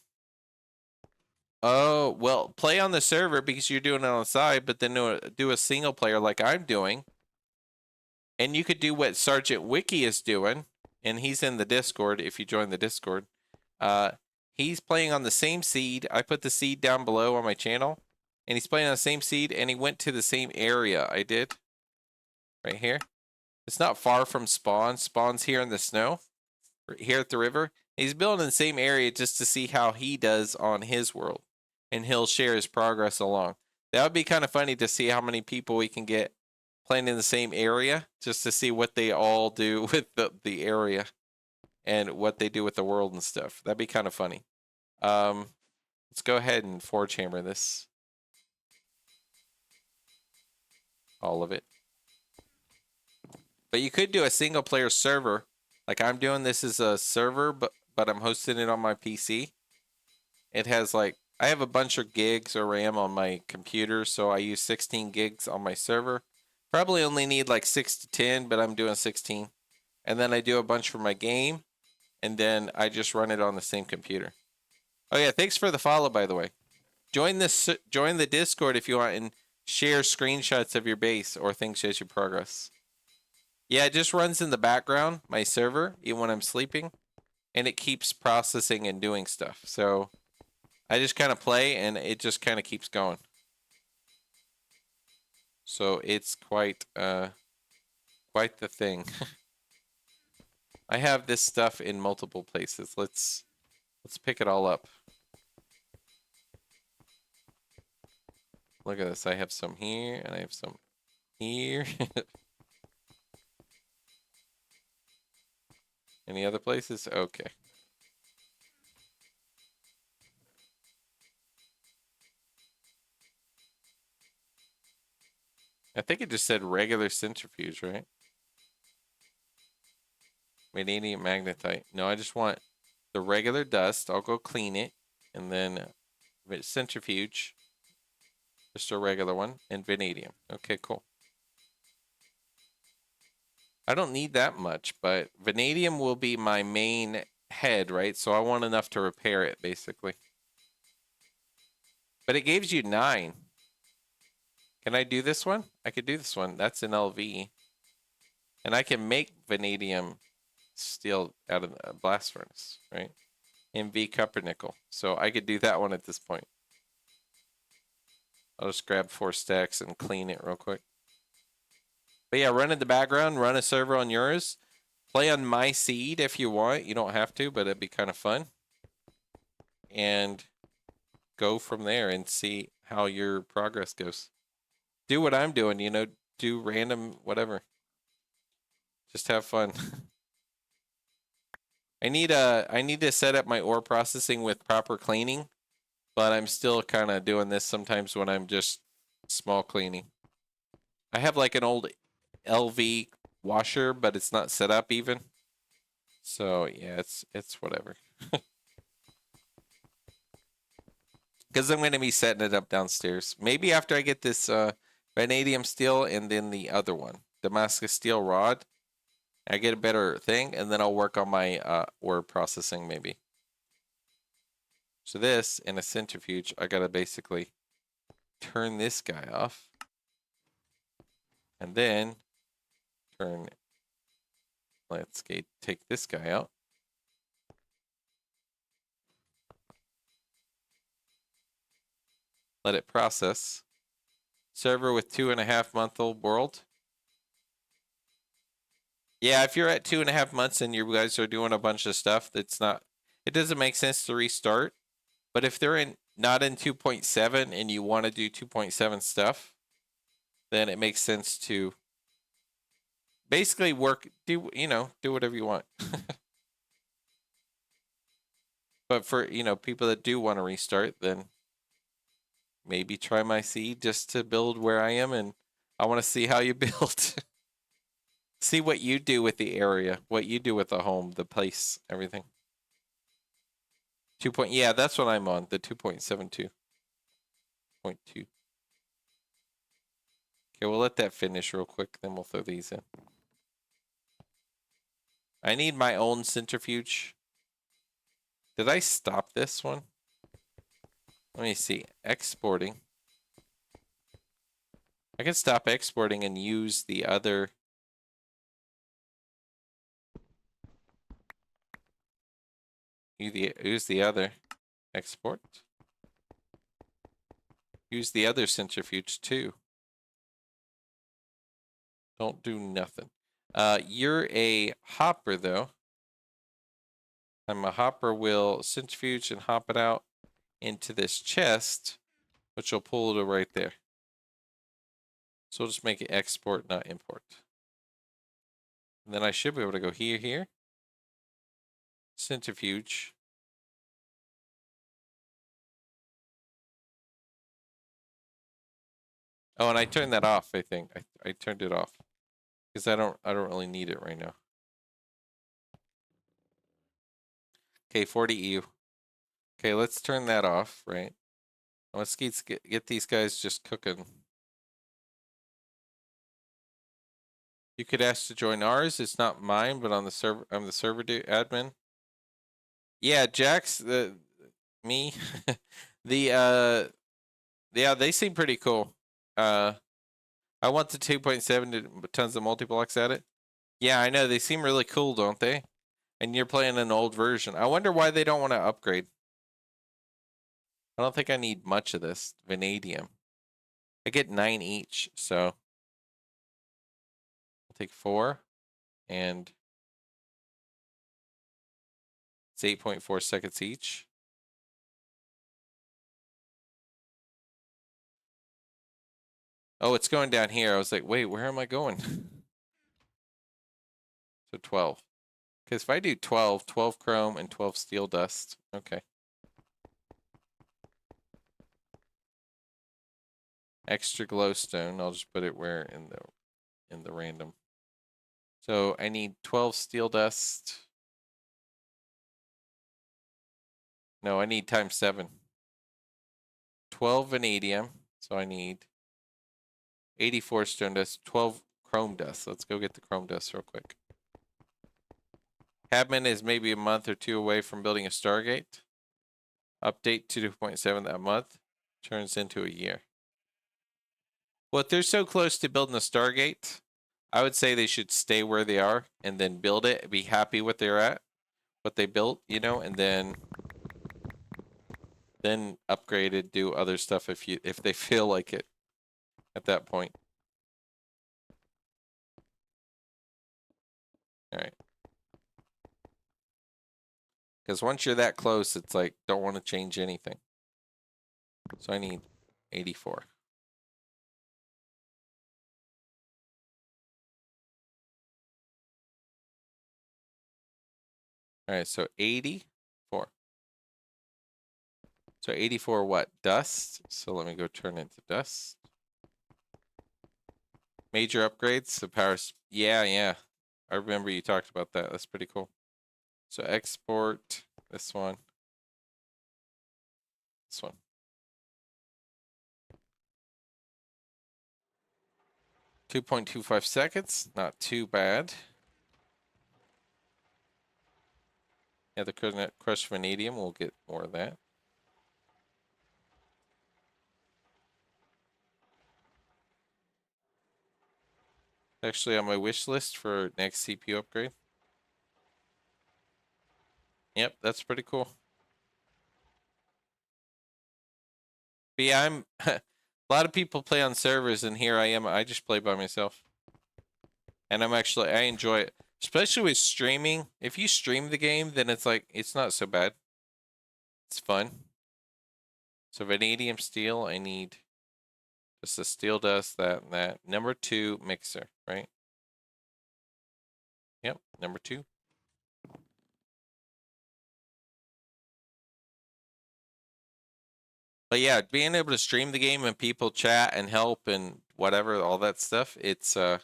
Oh, well, play on the server because you're doing it on the side, but then do a single player like I'm doing. And you could do what Sergeant Wiki is doing, and he's in the Discord if you join the Discord. He's playing on the same seed. I put the seed down below on my channel, and he's playing on the same seed, and he went to the same area I did. Right here. It's not far from spawn. Spawn's here in the snow, here at the river. He's building in the same area just to see how he does on his world, and he'll share his progress along. That would be kind of funny to see how many people we can get playing in the same area, just to see what they all do with the area and what they do with the world and stuff. That'd be kind of funny. Let's go ahead and forge hammer this. All of it. But you could do a single player server. Like I'm doing, this is a server, but I'm hosting it on my PC. It has like, I have a bunch of gigs of RAM on my computer, so I use 16 gigs on my server. Probably only need like 6 to 10, but I'm doing 16. And then I do a bunch for my game, and then I just run it on the same computer. Oh yeah, thanks for the follow, by the way. Join the Discord if you want, and share screenshots of your base or things as you progress. Yeah, it just runs in the background, my server, even when I'm sleeping, and it keeps processing and doing stuff. So I just kind of play, and it just kind of keeps going. So it's quite the thing. I have this stuff in multiple places. Let's pick it all up. Look at this. I have some here, and I have some here. Any other places? Okay. I think it just said regular centrifuge, right? Vanadium magnetite. No, I just want the regular dust. I'll go clean it. And then centrifuge. Just a regular one. And vanadium. Okay, cool. I don't need that much, but vanadium will be my main head, right? So I want enough to repair it, basically. But it gives you 9. Can I do this one? I could do this one. That's an LV. And I can make vanadium steel out of a blast furnace, right? MV copper nickel. So I could do that one at this point. I'll just grab 4 stacks and clean it real quick. But yeah, run in the background, run a server on yours. Play on my seed if you want. You don't have to, but it'd be kind of fun. And go from there and see how your progress goes. Do what I'm doing, you know, do random whatever. Just have fun. I need to set up my ore processing with proper cleaning, but I'm still kind of doing this sometimes when I'm just small cleaning. I have like an old LV washer, but it's not set up even. So yeah, it's whatever. Because I'm going to be setting it up downstairs. Maybe after I get this vanadium steel and then the other one, Damascus steel rod. I get a better thing, and then I'll work on my ore processing maybe. So this, in a centrifuge, I gotta basically turn this guy off. And then let's take this guy out. Let it process. Server with 2.5-month-old world. Yeah, if you're at 2.5 months and you guys are doing a bunch of stuff, it doesn't make sense to restart. But if they're not in 2.7 and you want to do 2.7 stuff, then it makes sense to basically do whatever you want. But for, people that do want to restart, then maybe try my seed just to build where I am, and I want to see how you build. See what you do with the area, what you do with the home, the place, everything. 2 point, yeah, that's what I'm on, the 2.72.2. Okay, we'll let that finish real quick, then we'll throw these in. I need my own centrifuge. Did I stop this one? Let me see. Exporting. I can stop exporting and use the other. Use the other. Export. Use the other centrifuge too. Don't do nothing. You're a hopper though. I'm a hopper will centrifuge and hop it out into this chest, which will pull it right there. So we'll just make it export, not import. And then I should be able to go here, centrifuge. Oh, and I turned that off, I think. I turned it off. Because I don't really need it right now. Okay, 40 EU. Okay, let's turn that off, right? Let's get these guys just cooking. You could ask to join ours. It's not mine, but on the server, I'm the server admin. Yeah, Jax, me, yeah, they seem pretty cool. I want the 2.7 tons of multi-blocks at it. Yeah, I know they seem really cool, don't they? And you're playing an old version. I wonder why they don't want to upgrade. I don't think I need much of this vanadium. I get 9 each, so I'll take 4, and it's 8.4 seconds each. Oh, it's going down here. I was like, wait, where am I going? So 12. Because if I do 12 chrome and 12 steel dust, okay. Extra glowstone. I'll just put it where in the random. So I need 12 steel dust. No, I need times 7. 12 vanadium. So I need 84 stone dust, 12 chrome dust. Let's go get the chrome dust real quick. Admin is maybe a month or 2 away from building a Stargate. Update to 2.7 that month. Turns into a year. Well, if they're so close to building a Stargate, I would say they should stay where they are and then build it, be happy what they're at, what they built, you know, and then upgrade it, do other stuff if they feel like it at that point. All right. Because once you're that close, it's like, don't want to change anything. So I need 84. All right, so 84. So 84 what? Dust. So let me go turn into dust. Major upgrades. So power. Yeah. I remember you talked about that. That's pretty cool. So export this one. This one. .25 seconds. Not too bad. Yeah, the crushed vanadium. We'll get more of that. Actually on my wish list for next CPU upgrade. Yep, that's pretty cool. But yeah, I'm a lot of people play on servers, and here I am. I just play by myself. And I enjoy it. Especially with streaming. If you stream the game, then it's like, it's not so bad. It's fun. So vanadium steel, I need just a steel dust, that and that. Number 2 mixer, right? Yep, number 2. But yeah, being able to stream the game and people chat and help and whatever, all that stuff, it's I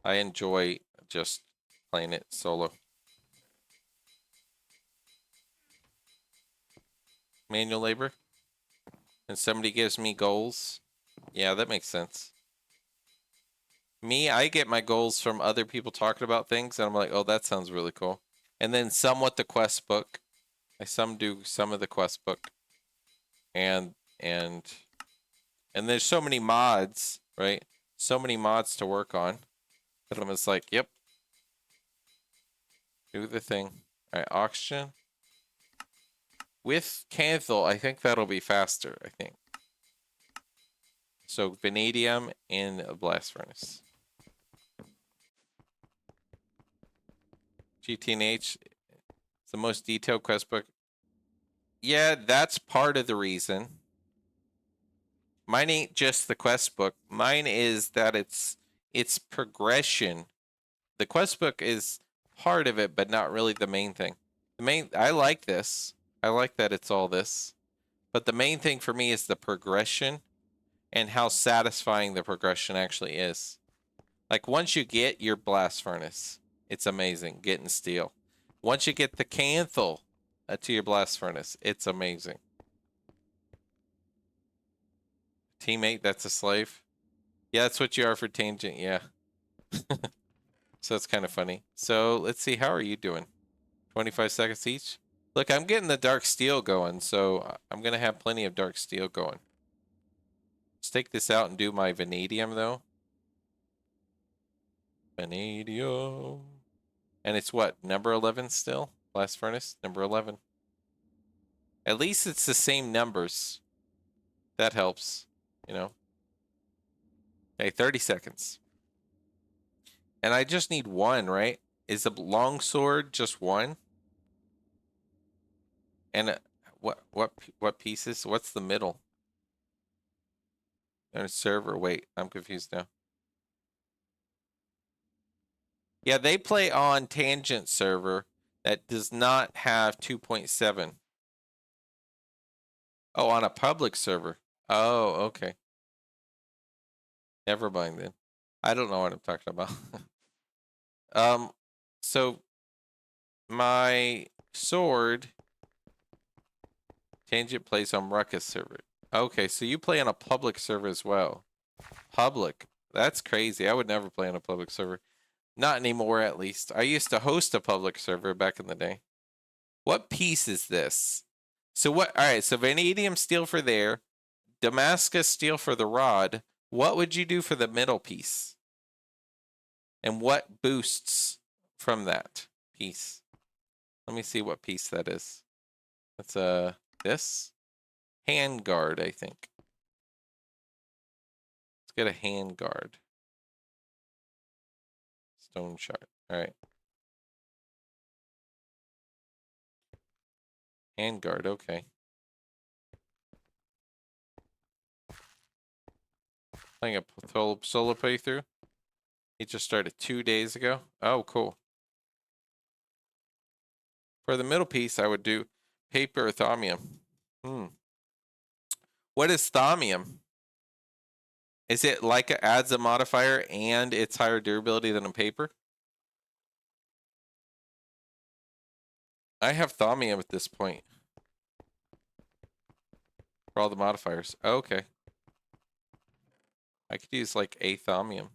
enjoy just playing it solo. Manual labor. And somebody gives me goals. Yeah, that makes sense. Me, I get my goals from other people talking about things, and I'm like, oh, that sounds really cool. And then somewhat the quest book. I do some of the quest book. And there's so many mods, right? So many mods to work on. That I'm just like, yep. Do the thing. Alright, oxygen. With Canthal, I think that'll be faster, I think. So vanadium in a blast furnace. GTNH. It's the most detailed quest book. Yeah, that's part of the reason. Mine ain't just the quest book. Mine is that it's progression. The quest book is part of it, but not really the main thing. I like this. I like that it's all this. But the main thing for me is the progression and how satisfying the progression actually is. Like once you get your blast furnace, it's amazing getting steel. Once you get the Canthal to your blast furnace, it's amazing. Teammate, that's a slave. Yeah, that's what you are for Tangent, yeah. So it's kind of funny. So let's see, how are you doing? 25 seconds each? Look, I'm getting the dark steel going, so I'm going to have plenty of dark steel going. Let's take this out and do my vanadium, though. Vanadium. And it's what, number 11 still? Blast furnace, number 11. At least it's the same numbers. That helps, you know. Okay, 30 seconds. And I just need one, right? Is the longsword just one? And what pieces? What's the middle? And server. Wait, I'm confused now. Yeah, they play on Tangent server that does not have 2.7. Oh, on a public server. Oh, okay. Never mind then. I don't know what I'm talking about. So my sword Tangent plays on Ruckus server. Okay, so you play on a public server as well. Public. That's crazy. I would never play on a public server. Not anymore, at least. I used to host a public server back in the day. What piece is this? So what? All right, so vanadium steel for there. Damascus steel for the rod. What would you do for the middle piece? And what boosts from that piece? Let me see what piece that is. That's this hand guard, I think. Let's get a hand guard. Stone shard. All right. Hand guard, okay. Playing a solo playthrough. He just started 2 days ago. Oh, cool. For the middle piece, I would do paper or thaumium. What is thaumium? Is it like it adds a modifier and it's higher durability than a paper? I have thaumium at this point. For all the modifiers. Oh, okay. I could use like a thaumium.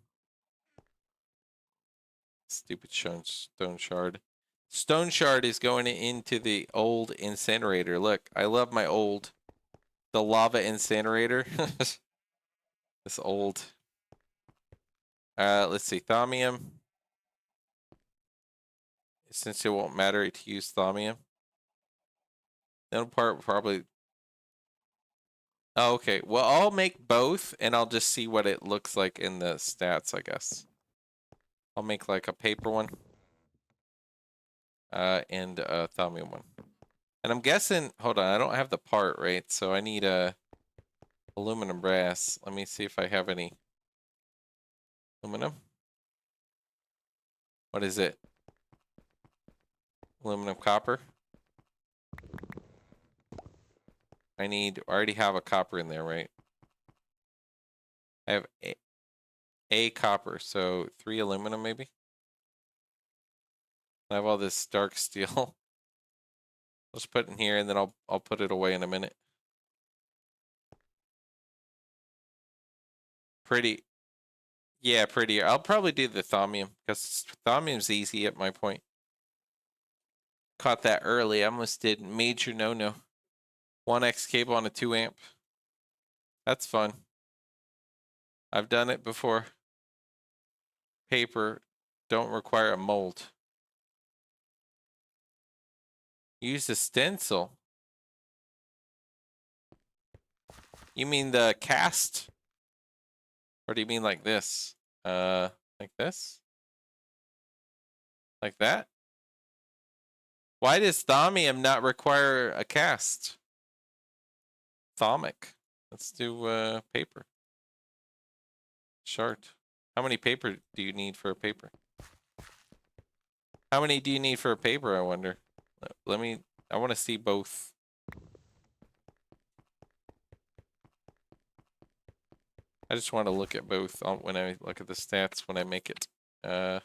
Stupid stone shard. Stone shard is going into the old incinerator. Look, I love my old, the lava incinerator. This old. Let's see, thaumium. Since it won't matter to use thaumium. That'll probably. Oh, okay. Well, I'll make both, and I'll just see what it looks like in the stats, I guess. I'll make like a paper one. And a thaumium one. And I'm guessing, hold on, I don't have the part, right? So I need a aluminum brass. Let me see if I have any aluminum. What is it? Aluminum copper. I already have a copper in there, right? I have a copper, so 3 aluminum maybe. I have all this dark steel. Let's put it in here, and then I'll put it away in a minute. Pretty, yeah, prettier. I'll probably do the thaumium because thaumium's easy at my point. Caught that early. I almost did major no-no. 1x cable on a 2 amp. That's fun. I've done it before. Paper don't require a mold. Use a stencil. You mean the cast? Or do you mean like this? Like this? Like that? Why does thaumium not require a cast? Thaumic. Let's do paper. Shard. How many paper do you need for a paper? How many do you need for a paper, I wonder? I want to see both. I just want to look at both when I look at the stats when I make it. Can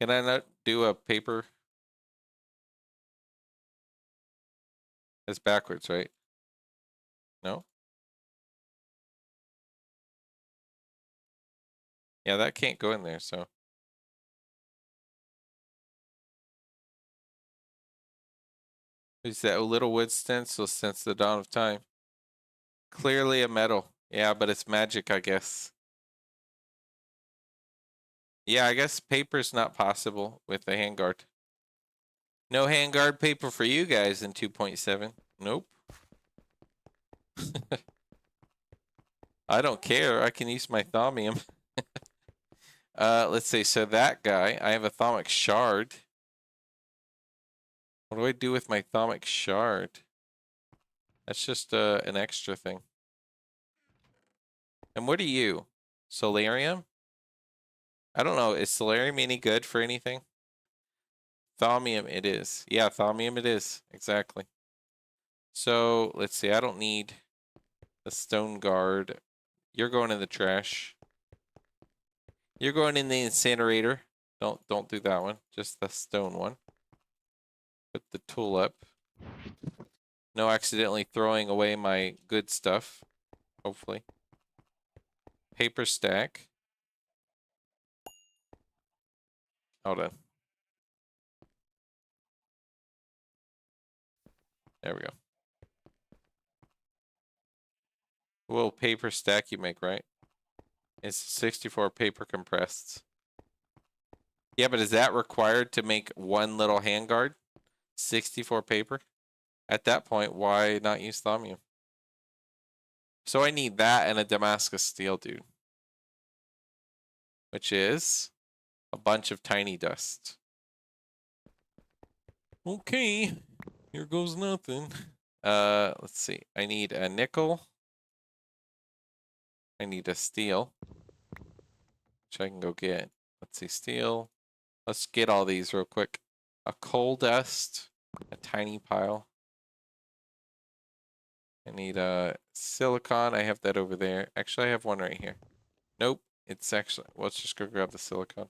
I not do a paper? It's backwards, right? No? Yeah, that can't go in there, so. Is that a little wood stencil since the dawn of time? Clearly a metal. Yeah, but it's magic, I guess. Yeah, I guess paper's not possible with the handguard. No handguard paper for you guys in 2.7. Nope. I don't care. I can use my thaumium. Let's see. So that guy, I have a thaumic shard. What do I do with my thaumic shard? That's just an extra thing. And what are you? Solarium? I don't know. Is solarium any good for anything? Thaumium it is. Yeah, thaumium it is. Exactly. So, let's see. I don't need the stone guard. You're going in the trash. You're going in the incinerator. Don't do that one. Just the stone one. Put the tool up. No accidentally throwing away my good stuff. Hopefully. Paper stack. Hold on. There we go. Little paper stack you make, right? It's 64 paper compressed. Yeah, but is that required to make one little handguard? 64 paper? At that point, why not use thaumium? So I need that and a Damascus steel, dude. Which is a bunch of tiny dust. Okay. Here goes nothing. Let's see. I need a nickel. I need a steel. Which I can go get. Let's see, steel. Let's get all these real quick. A coal dust. A tiny pile. I need a silicon. I have that over there. Actually, I have one right here. Nope. It's actually... Let's just go grab the silicon.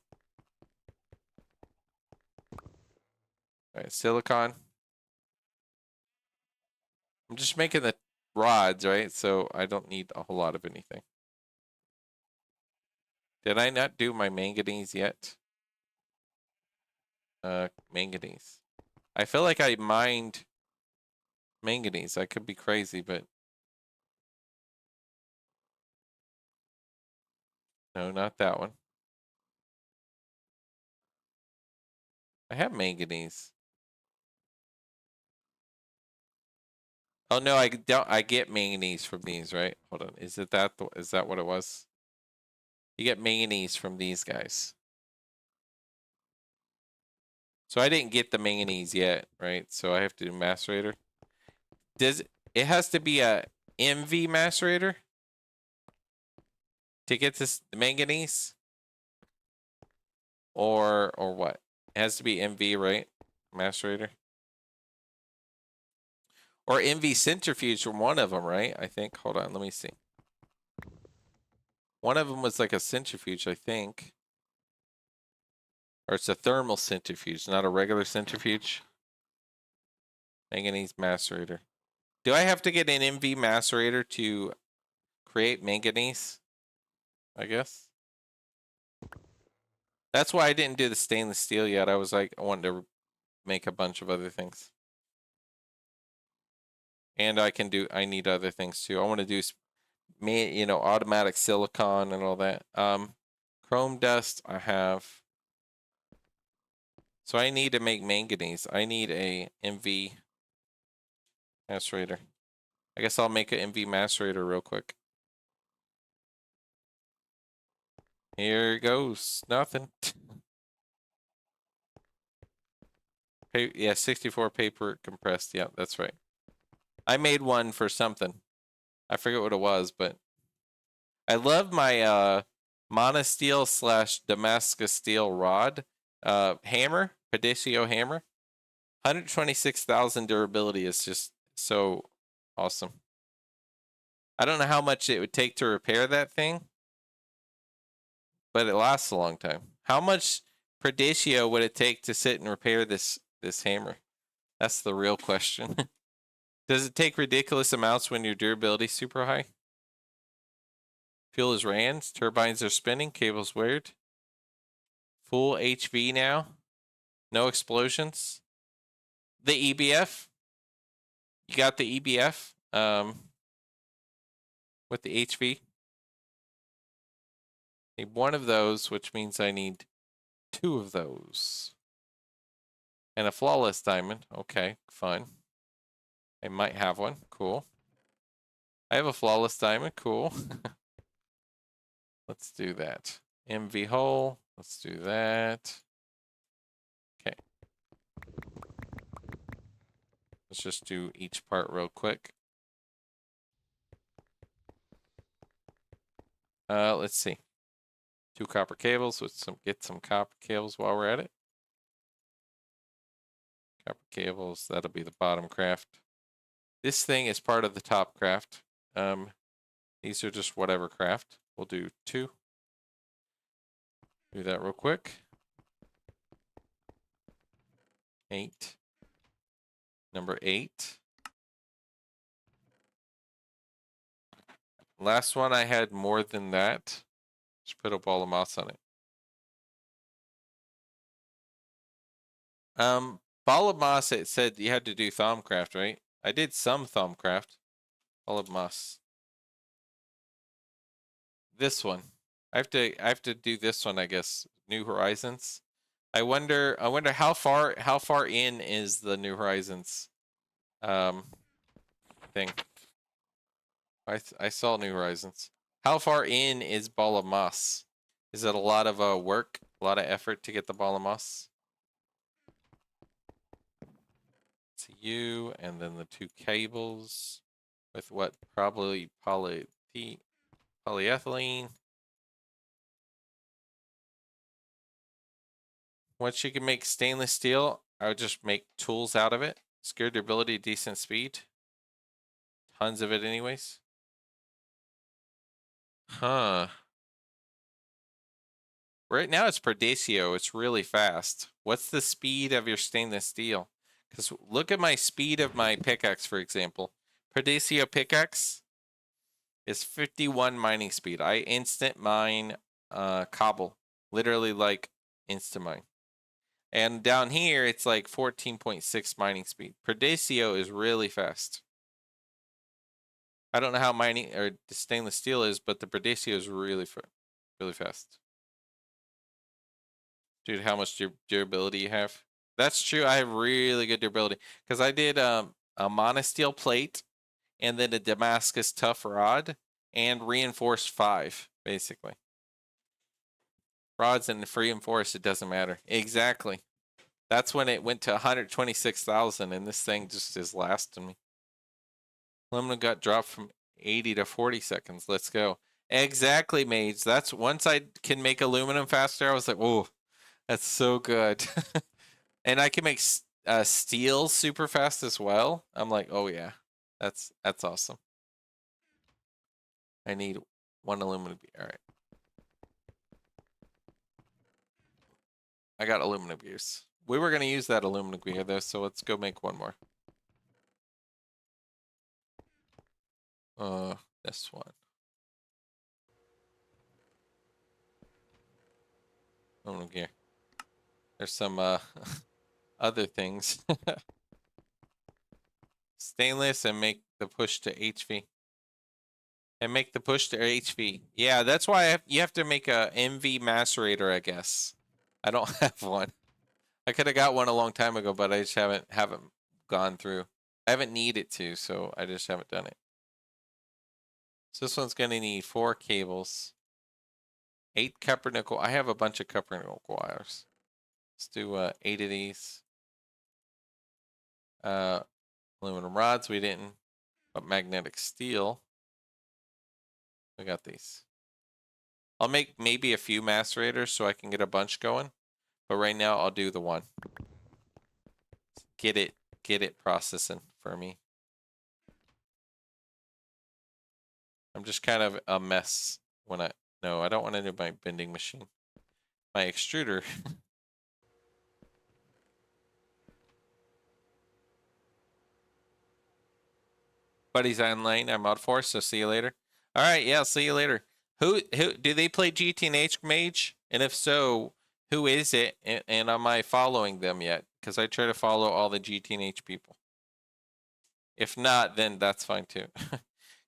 Alright, silicon. I'm just making the rods, right? So I don't need a whole lot of anything. Did I not do my manganese yet? Manganese. I feel like I mined manganese. I could be crazy, but no, not that one. I have manganese. Oh no, I don't. I get manganese from these, right? Hold on. Is that what it was? You get manganese from these guys. So I didn't get the manganese yet, right? So I have to do macerator. It has to be a MV macerator to get this manganese? Or what? It has to be MV, right? Macerator. Or MV centrifuge from one of them, right? I think. Hold on, let me see. One of them was like a centrifuge, I think. Or it's a thermal centrifuge, not a regular centrifuge. Manganese macerator. Do I have to get an MV macerator to create manganese? I guess. That's why I didn't do the stainless steel yet. I was like, I wanted to make a bunch of other things. And I need other things too. I want to do, automatic silicon and all that. Chrome dust I have. So I need to make manganese. I need a MV macerator. I guess I'll make an MV macerator real quick. Here goes nothing. Yeah, 64 paper compressed. Yeah, that's right. I made one for something. I forget what it was, but I love my monosteel / Damascus steel rod hammer, Pedicio hammer. 126,000 durability is just so awesome. I don't know how much it would take to repair that thing, but it lasts a long time. How much Pedicio would it take to sit and repair this hammer? That's the real question. Does it take ridiculous amounts when your durability is super high? Fuel is ran, turbines are spinning, cables wired. Full HV now. No explosions. The EBF. You got the EBF with the HV. Need one of those, which means I need 2 of those. And a flawless diamond. Okay, fine. I might have one. Cool. I have a flawless diamond. Cool. Let's do that. MV hole. Let's do that. Okay. Let's just do each part real quick. Let's see. 2 copper cables. Let's get some copper cables while we're at it. Copper cables. That'll be the bottom craft. This thing is part of the top craft. These are just whatever craft. We'll do 2. Do that real quick. 8. Number 8. Last one I had more than that. Just put a ball of moss on it. Ball of moss, it said you had to do Thaumcraft, right? I did some Thaumcraft. Ball of moss. This one. I have to do this one, I guess. New Horizons. I wonder how far in is the New Horizons thing. I saw New Horizons. How far in is Ball of Moss? Is it a lot of work, a lot of effort to get the Ball of Moss? It's you, and then the 2 cables with what probably polyethylene. Once you can make stainless steel, I would just make tools out of it. Secure durability, decent speed. Tons of it anyways. Huh. Right now it's Perditio. It's really fast. What's the speed of your stainless steel? Because look at my speed of my pickaxe, for example. Perditio pickaxe is 51 mining speed. I instant mine cobble. Literally like instant mine. And down here, it's like 14.6 mining speed. Perditio is really fast. I don't know how mining or the stainless steel is, but the Perditio is really fast. Dude, how much durability you have? That's true. I have really good durability because I did a monosteel plate and then a Damascus tough rod and reinforced 5, basically. Rods and reinforced, it doesn't matter. Exactly. That's when it went to 126,000 and this thing just is lasting me. Aluminum got dropped from 80 to 40 seconds. Let's go. Exactly, Mage. That's once I can make aluminum faster, I was like, whoa. That's so good. And I can make steel super fast as well. I'm like, oh yeah, that's awesome. I need one aluminum gear. All right, I got aluminum gears. We were gonna use that aluminum gear though, so let's go make one more. This one. Aluminum gear. There's some other things. Stainless and make the push to HV. And make the push to HV. Yeah, that's why you have to make a MV macerator, I guess. I don't have one. I could have got one a long time ago, but I just haven't gone through. I haven't needed to, so I just haven't done it. So this one's gonna need 4 cables, 8 copper nickel. I have a bunch of copper nickel wires. Let's do 8 of these. Aluminum rods we didn't, but magnetic steel. We got these. I'll make maybe a few macerators so I can get a bunch going, but right now I'll do the one. Get it processing for me. I'm just kind of a mess when I don't want to do my bending machine. My extruder. Buddy's online. I'm out for, so see you later. All right, yeah, see you later. Who do they play GTNH Mage? And if so, who is it? And am I following them yet? Because I try to follow all the GTNH people. If not, then that's fine too.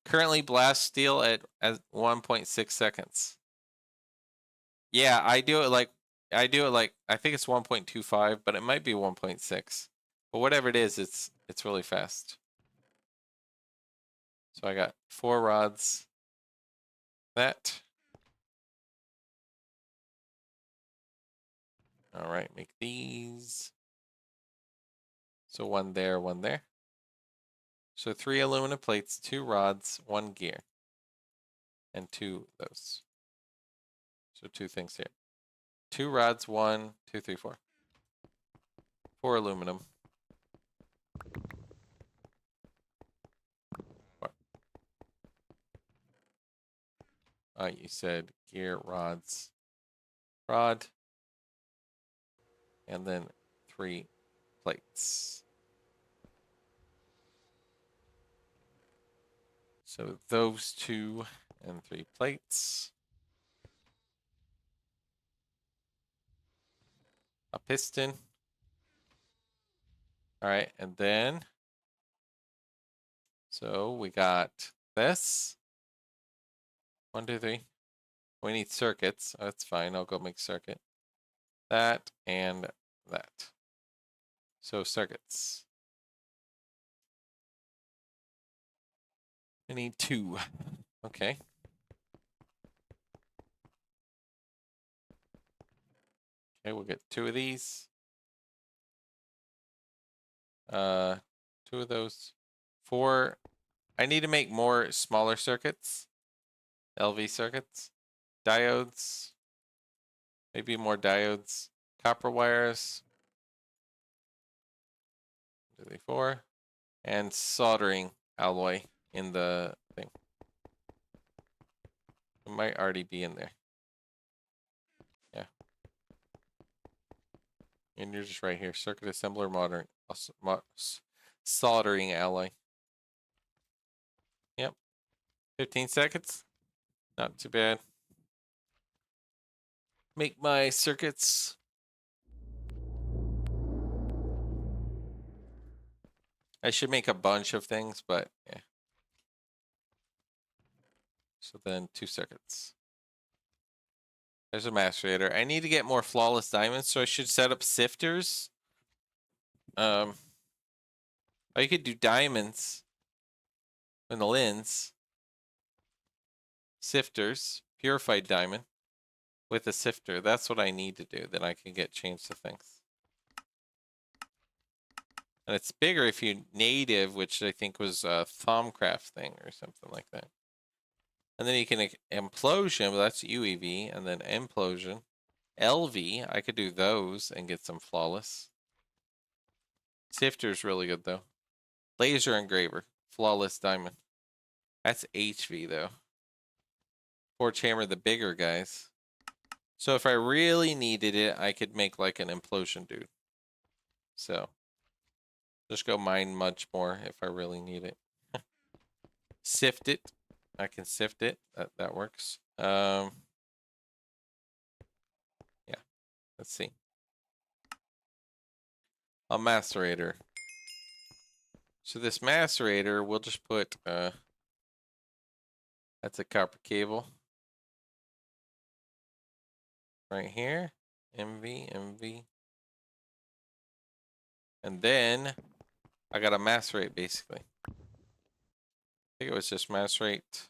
Currently blast steel at 1.6 seconds. Yeah, I do it like I think it's 1.25, but it might be 1.6. But whatever it is, it's really fast. So I got 4 rods. That. All right, make these. So 1 there, 1 there. So 3 aluminum plates, 2 rods, 1 gear. And 2 of those. So 2 things here. 2 rods, 1, 2, 3, 4. 4 aluminum. You said gear, rods, rod, and then 3 plates. So those 2 and 3 plates. A piston. All right, and then so we got this. 1, 2, 3. We need circuits. Oh, that's fine. I'll go make circuit. That and that. So circuits. I need 2. Okay. Okay, we'll get 2 of these. 2 of those. 4. I need to make more smaller circuits. LV circuits. Diodes. Maybe more diodes. Copper wires. 2, 3, 4. And soldering alloy in the thing. It might already be in there. Yeah. And you're just right here. Circuit assembler soldering alloy. Yep. 15 seconds. Not too bad. Make my circuits. I should make a bunch of things, but yeah. So then 2 circuits. There's a macerator. I need to get more flawless diamonds, so I should set up sifters. Or you could do diamonds in the lens. Sifters, purified diamond with a sifter. That's what I need to do. Then I can get changed to things. And it's bigger if you native, which I think was a Thumbcraft thing or something like that. And then you can implosion, but that's UEV, and then implosion. LV, I could do those and get some flawless. Sifter's really good though. Laser engraver, flawless diamond. That's HV though. Forge hammer, the bigger guys. So if I really needed it, I could make like an implosion dude. So just go mine much more if I really need it. Sift it. I can sift it. That works. Yeah. Let's see. A macerator. So this macerator, we'll just put that's a copper cable. Right here. MV. And then I got a macerate basically. I think it was just macerate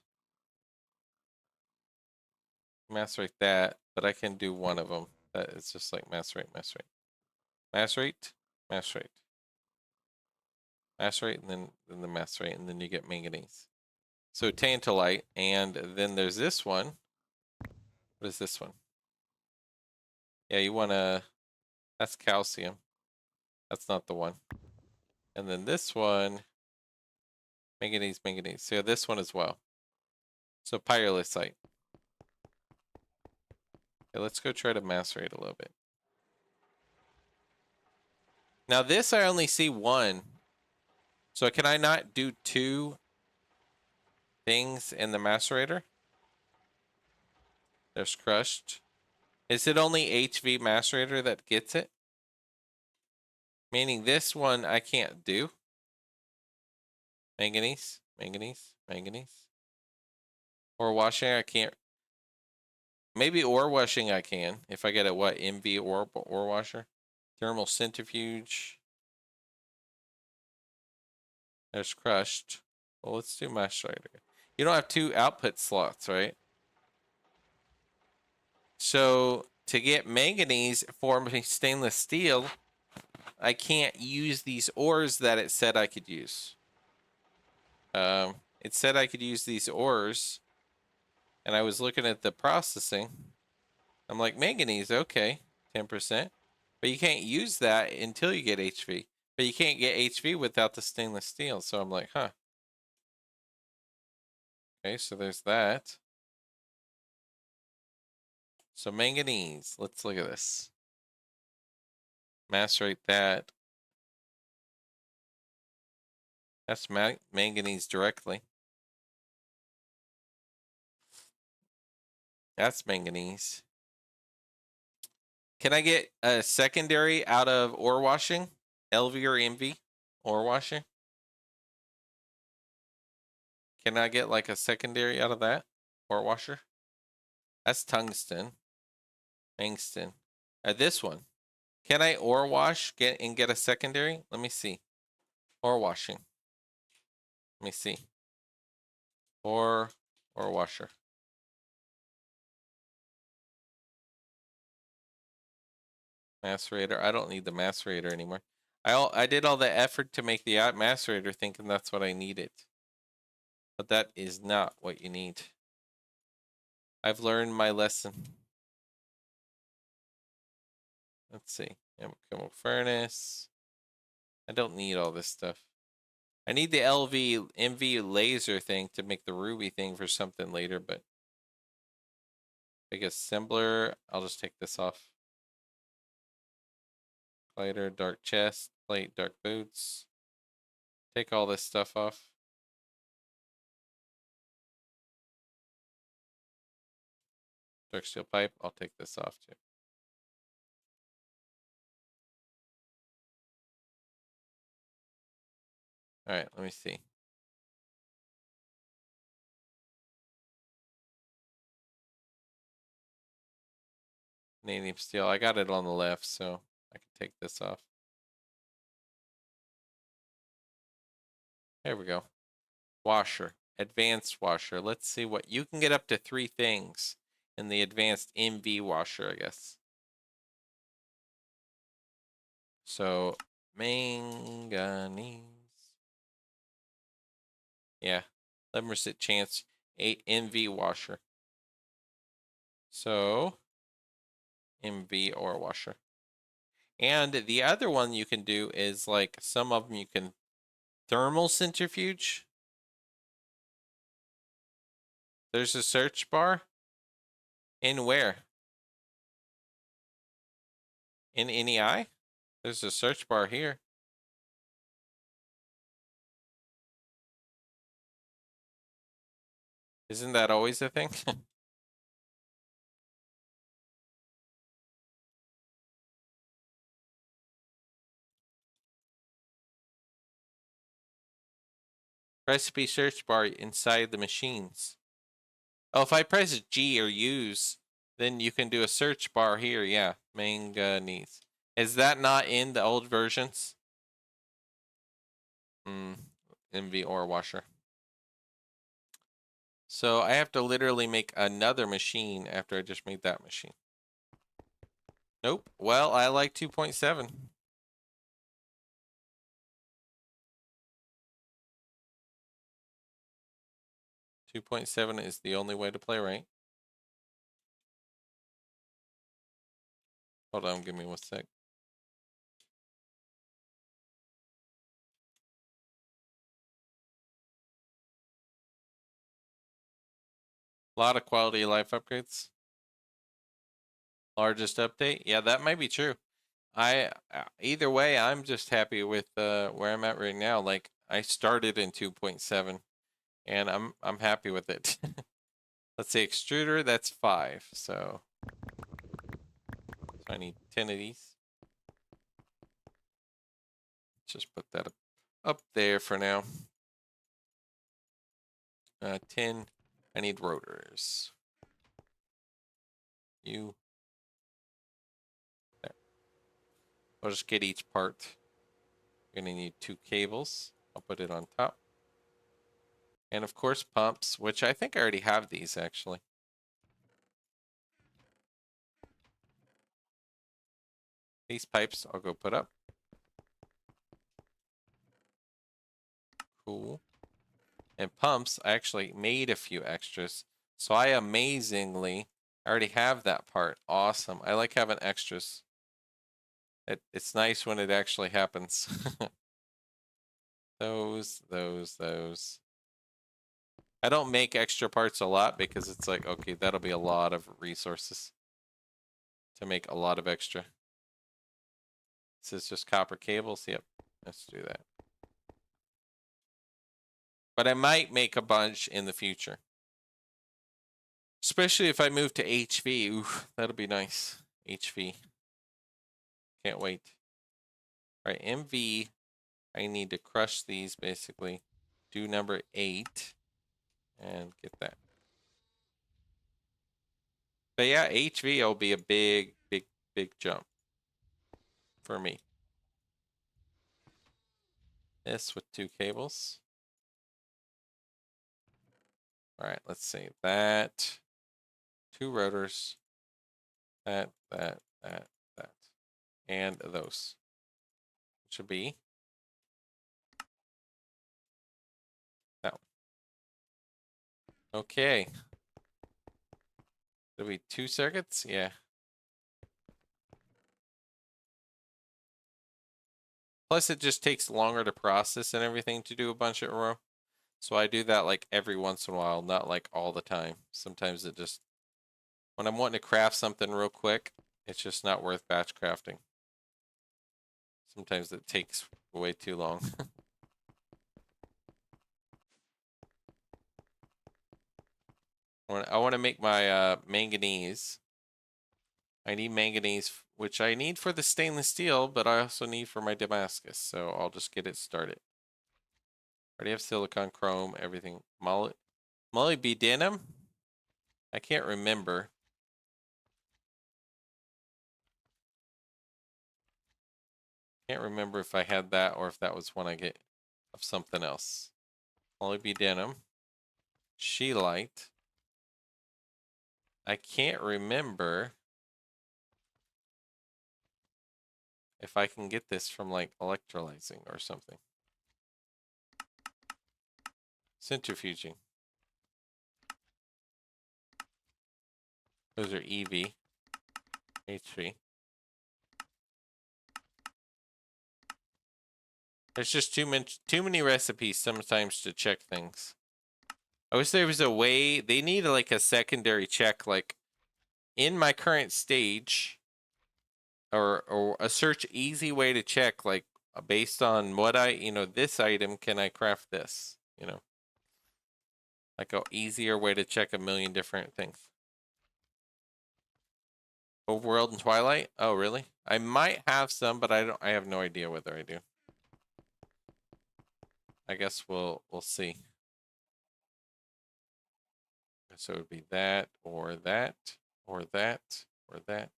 that, but I can do one of them. That it's just like macerate, and then the macerate, and then you get manganese. So tantalite, and then there's this one. What is this one? Yeah, you wanna. That's calcium. That's not the one. And then this one, manganese. So yeah, this one as well. So pyrolusite. Okay, let's go try to macerate a little bit. Now this I only see one. So can I not do two things in the macerator? There's crushed. Is it only HV macerator that gets it? Meaning this one I can't do. Manganese. Ore washing I can't. Maybe ore washing I can if I get a what MV ore washer. Thermal centrifuge. There's crushed. Well, let's do macerator. You don't have two output slots, right? So to get manganese for stainless steel, I can't use these ores that it said I could use. It said I could use these ores, and I was looking at the processing. I'm like, manganese, okay, 10%. But you can't use that until you get HV. But you can't get HV without the stainless steel. So I'm like, huh. Okay, so there's that. So manganese, let's look at this. Macerate that. That's manganese directly. That's manganese. Can I get a secondary out of ore washing? LV or MV ore washing? Can I get like a secondary out of that ore washer? That's tungsten. Tungsten. This one. Can I ore wash get a secondary? Let me see. Ore washing. Let me see. Ore washer. Macerator. I don't need the macerator anymore. I did all the effort to make the macerator thinking that's what I needed. But that is not what you need. I've learned my lesson. Let's see. Chemical furnace. I don't need all this stuff. I need the MV laser thing to make the ruby thing for something later, but big assembler. I'll just take this off. Glider, dark chest, plate, dark boots. Take all this stuff off. Dark steel pipe. I'll take this off too. All right, let me see. Native steel. I got it on the left, so I can take this off. There we go. Washer. Advanced washer. Let's see what you can get up to 3 things in the advanced MV washer, I guess. So manganese. Yeah. 11% chance. 8 MV washer. So MV ore washer. And the other one you can do is like some of them you can thermal centrifuge. There's a search bar. In where? In NEI? There's a search bar here. Isn't that always a thing? Recipe search bar inside the machines. Oh, if I press G or use, then you can do a search bar here. Yeah, manganese. Is that not in the old versions? MV ore washer. So I have to literally make another machine after I just made that machine. Nope. Well, I like 2.7. 2.7 is the only way to play, right? Hold on, give me 1 sec. A lot of quality of life upgrades. Largest update? Yeah, that might be true. Either way, I'm just happy with where I'm at right now. Like I started in 2.7 and I'm happy with it. Let's say extruder, that's 5. So I need 10 of these. Just put that up there for now. 10. I need rotors. You. There. I'll just get each part. You're gonna need 2 cables. I'll put it on top. And of course pumps, which I think I already have these actually. These pipes I'll go put up. Cool. And pumps, I actually made a few extras. So I amazingly already have that part. Awesome. I like having extras. It's nice when it actually happens. Those. I don't make extra parts a lot because it's like, okay, that'll be a lot of resources to make a lot of extra. This is just copper cables. Yep, let's do that. But I might make a bunch in the future. Especially if I move to HV. Oof, that'll be nice. HV. Can't wait. All right, MV. I need to crush these basically. Do number 8 and get that. But yeah, HV will be a big jump for me. This with 2 cables. All right, let's see. That. 2 rotors. That. And those. Should be that one. Okay. There'll be 2 circuits? Yeah. Plus, it just takes longer to process and everything to do a bunch in a row. So I do that like every once in a while, not like all the time. Sometimes it just, when I'm wanting to craft something real quick, it's just not worth batch crafting. Sometimes it takes way too long. I want to make my manganese. I need manganese, which I need for the stainless steel, but I also need for my Damascus. So I'll just get it started. Already have silicon, chrome, everything. Molybdenum? I can't remember. Can't remember if I had that or if that was one I get of something else. Molybdenum. Scheelite. I can't remember if I can get this from like electrolyzing or something. Centrifuging. Those are EV. HP. There's just too many recipes sometimes to check things. I wish there was a way. They need like a secondary check, like in my current stage, or a search easy way to check, like based on what this item, can I craft this? Like a easier way to check a million different things. Overworld and Twilight? Oh, really? I might have some, but I have no idea whether I do. I guess we'll see. So it would be that, or that, or that, or that.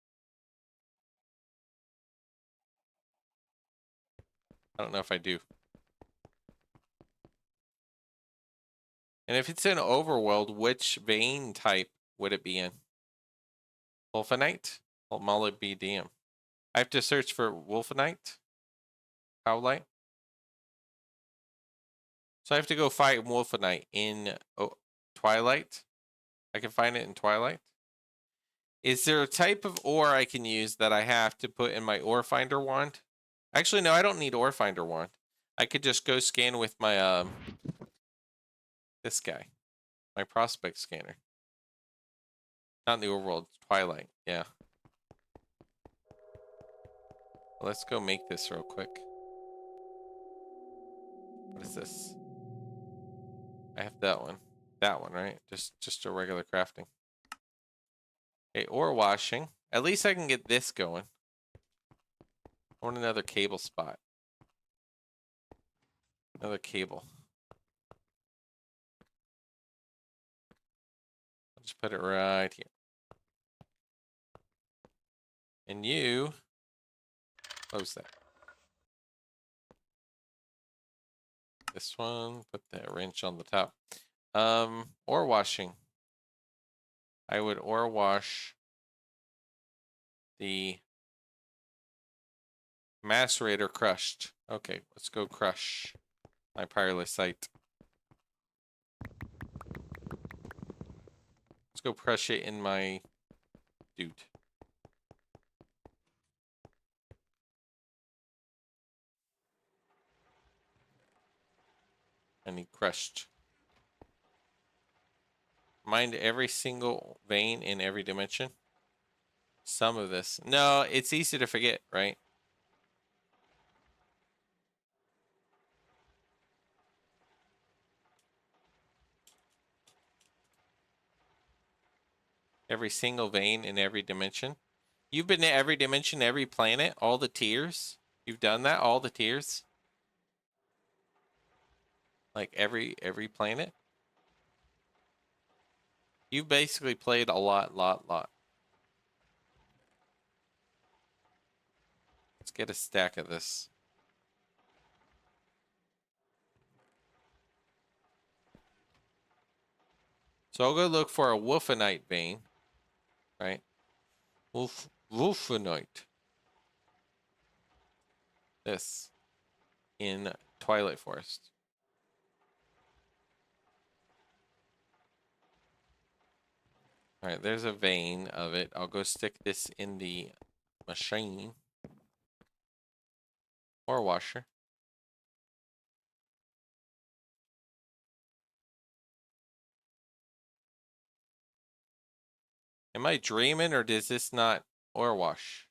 I don't know if I do. And if it's in Overworld, which vein type would it be in? Wolfenite? Or molybdenum? I have to search for Wolfenite? Howlite? So I have to go fight Wolfenite in Twilight? I can find it in Twilight? Is there a type of ore I can use that I have to put in my ore finder wand? Actually, no, I don't need ore finder wand. I could just go scan with my this guy. My prospect scanner. Not in the overworld, Twilight. Yeah. Let's go make this real quick. What is this? I have that one. That one, right? Just a regular crafting. Okay, ore washing. At least I can get this going. I want another cable spot. Another cable. I'll just put it right here. And you close that. This one, put that wrench on the top. Ore washing. I would ore wash the macerator crushed. Okay, let's go crush my pyrrhusite. Let's go crush it in my dude. I need crushed. Mind every single vein in every dimension. Some of this. No, it's easy to forget, right? Every single vein in every dimension. You've been to every dimension, every planet, all the tiers. You've done that, all the tiers. Like every planet. You've basically played a lot. Let's get a stack of this. So I'll go look for a wolfenite vein. Right? Wolfenite. This. In Twilight Forest. Alright, there's a vein of it. I'll go stick this in the machine. Or washer. Am I dreaming, or does this not ore wash?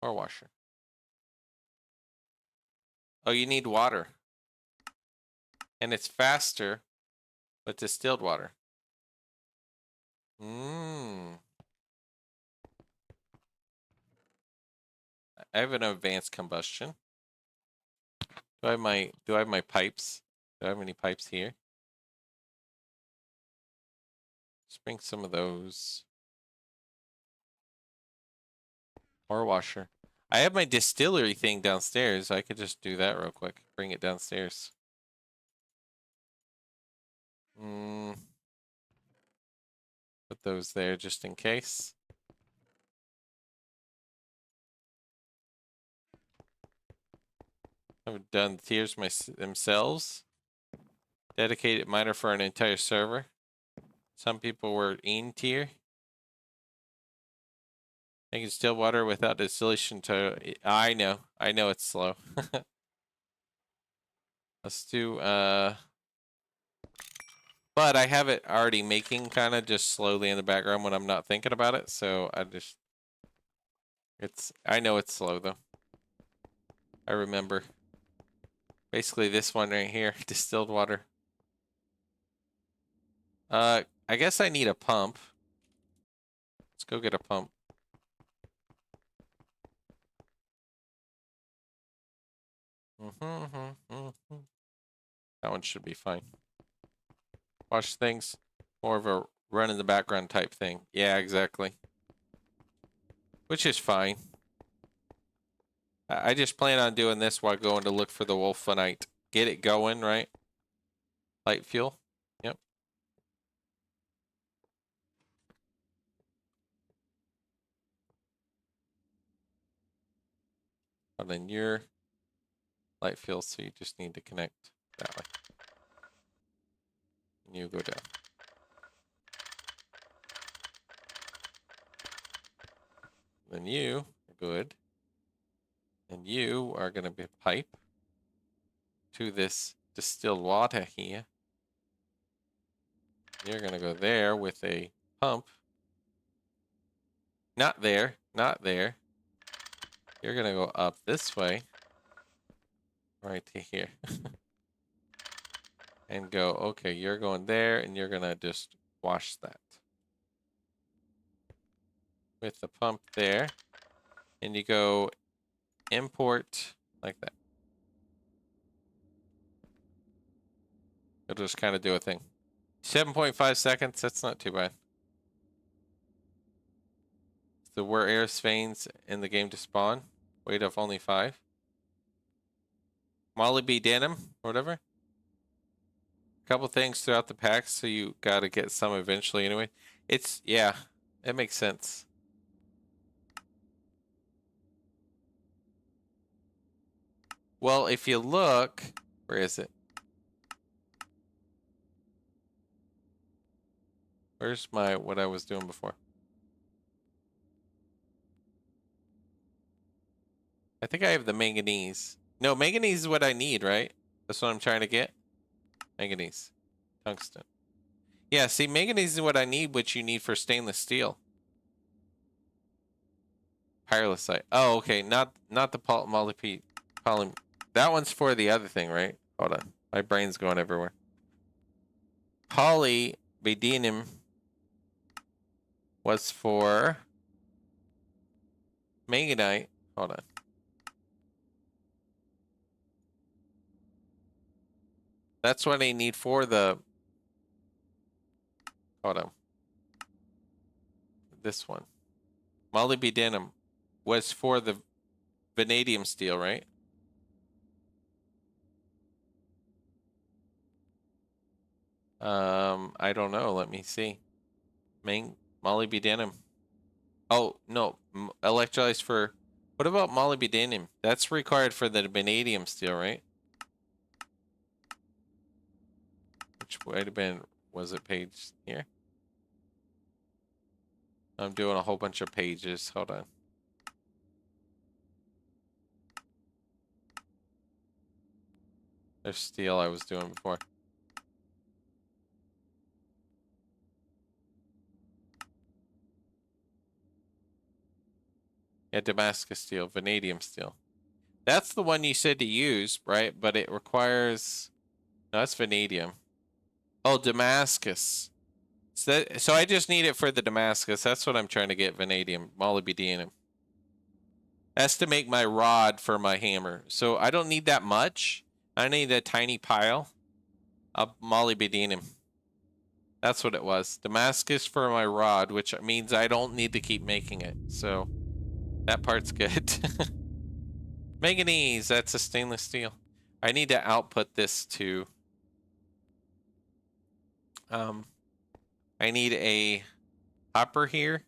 Ore washer. Oh, you need water. And it's faster with distilled water. Mmm. I have an advanced combustion. Do I have my pipes? Do I have any pipes here? Let's bring some of those. Ore washer. I have my distillery thing downstairs. I could just do that real quick. Bring it downstairs. Put those there just in case. I've done the tiers themselves. Dedicated miner for an entire server. Some people were in tier. Making still water without distillation to... I know it's slow. Let's do, but I have it already making kind of just slowly in the background when I'm not thinking about it, so I know it's slow though. I remember. Basically this one right here, distilled water. I guess I need a pump. Let's go get a pump. That one should be fine. Watch things. More of a run in the background type thing. Yeah, exactly. Which is fine. I just plan on doing this while going to look for the wolfenite. Get it going, right? Light fuel. Yep. And then your light fuel, so you just need to connect that way. And you go down. Then you are good. And you are going to be a pipe to this distilled water here. You're going to go there with a pump. Not there. Not there. You're going to go up this way. Right to here. And go, okay, you're going there, and you're going to just wash that. With the pump there. And you go import like that. It'll just kind of do a thing. 7.5 seconds, that's not too bad. So where Air's veins in the game to spawn. Weight of only 5. Molly B. Denim, or whatever. A couple things throughout the pack, so you gotta get some eventually anyway. Yeah, it makes sense. Well, if you look, where is it? Where's what I was doing before? I think I have the manganese. No, manganese is what I need, right? That's what I'm trying to get. Manganese. Tungsten. Yeah, see, manganese is what I need, which you need for stainless steel. Pyrrhusite. Oh, okay. Not the poly. That one's for the other thing, right? Hold on. My brain's going everywhere. Polybdenum was for manganite. Hold on. That's what I need for the... Hold on. This one. Molybdenum was for the vanadium steel, right? I don't know. Let me see. Molybdenum. Oh, no. Electrolytes for... What about molybdenum? That's required for the vanadium steel, right? Which would have been... Was it page here? I'm doing a whole bunch of pages. Hold on. There's steel I was doing before. Yeah, Damascus steel, vanadium steel. That's the one you said to use, right? But it requires... No, that's vanadium. Oh, Damascus. So I just need it for the Damascus. That's what I'm trying to get, vanadium, molybdenum. That's to make my rod for my hammer. So I don't need that much. I need a tiny pile of molybdenum. That's what it was. Damascus for my rod, which means I don't need to keep making it. So that part's good. Manganese, that's a stainless steel. I need to output this to... I need a hopper here.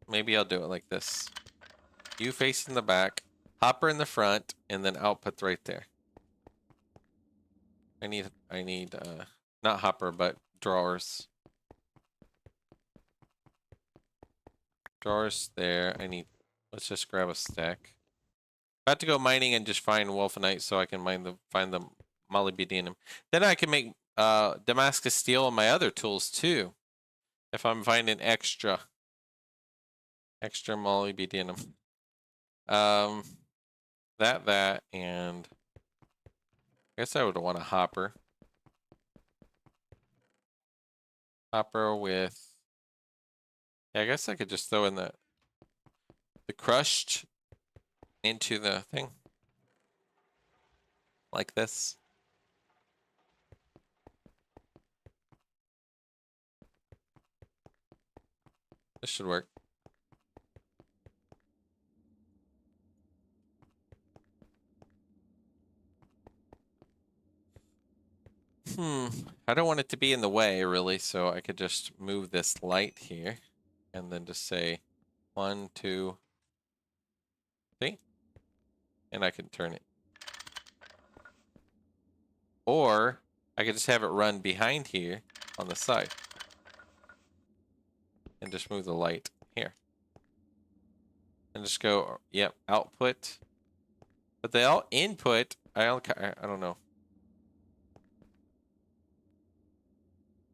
Maybe I'll do it like this. You facing the back, hopper in the front, and then output right there. I need not hopper, but drawers. Drawers there. Let's just grab a stack. About to go mining and just find wolfenite so I can find the molybdenum. Then I can make Damascus steel on my other tools too. If I'm finding extra molybdenum. That, and I guess I would want a hopper. Hopper with, yeah, I guess I could just throw in the crushed into the thing. Like this. This should work. I don't want it to be in the way, really, so I could just move this light here and then just say 1, 2, 3, and I can turn it. Or I could just have it run behind here on the side and just move the light here. And just go, yep, output. But the input, I don't know.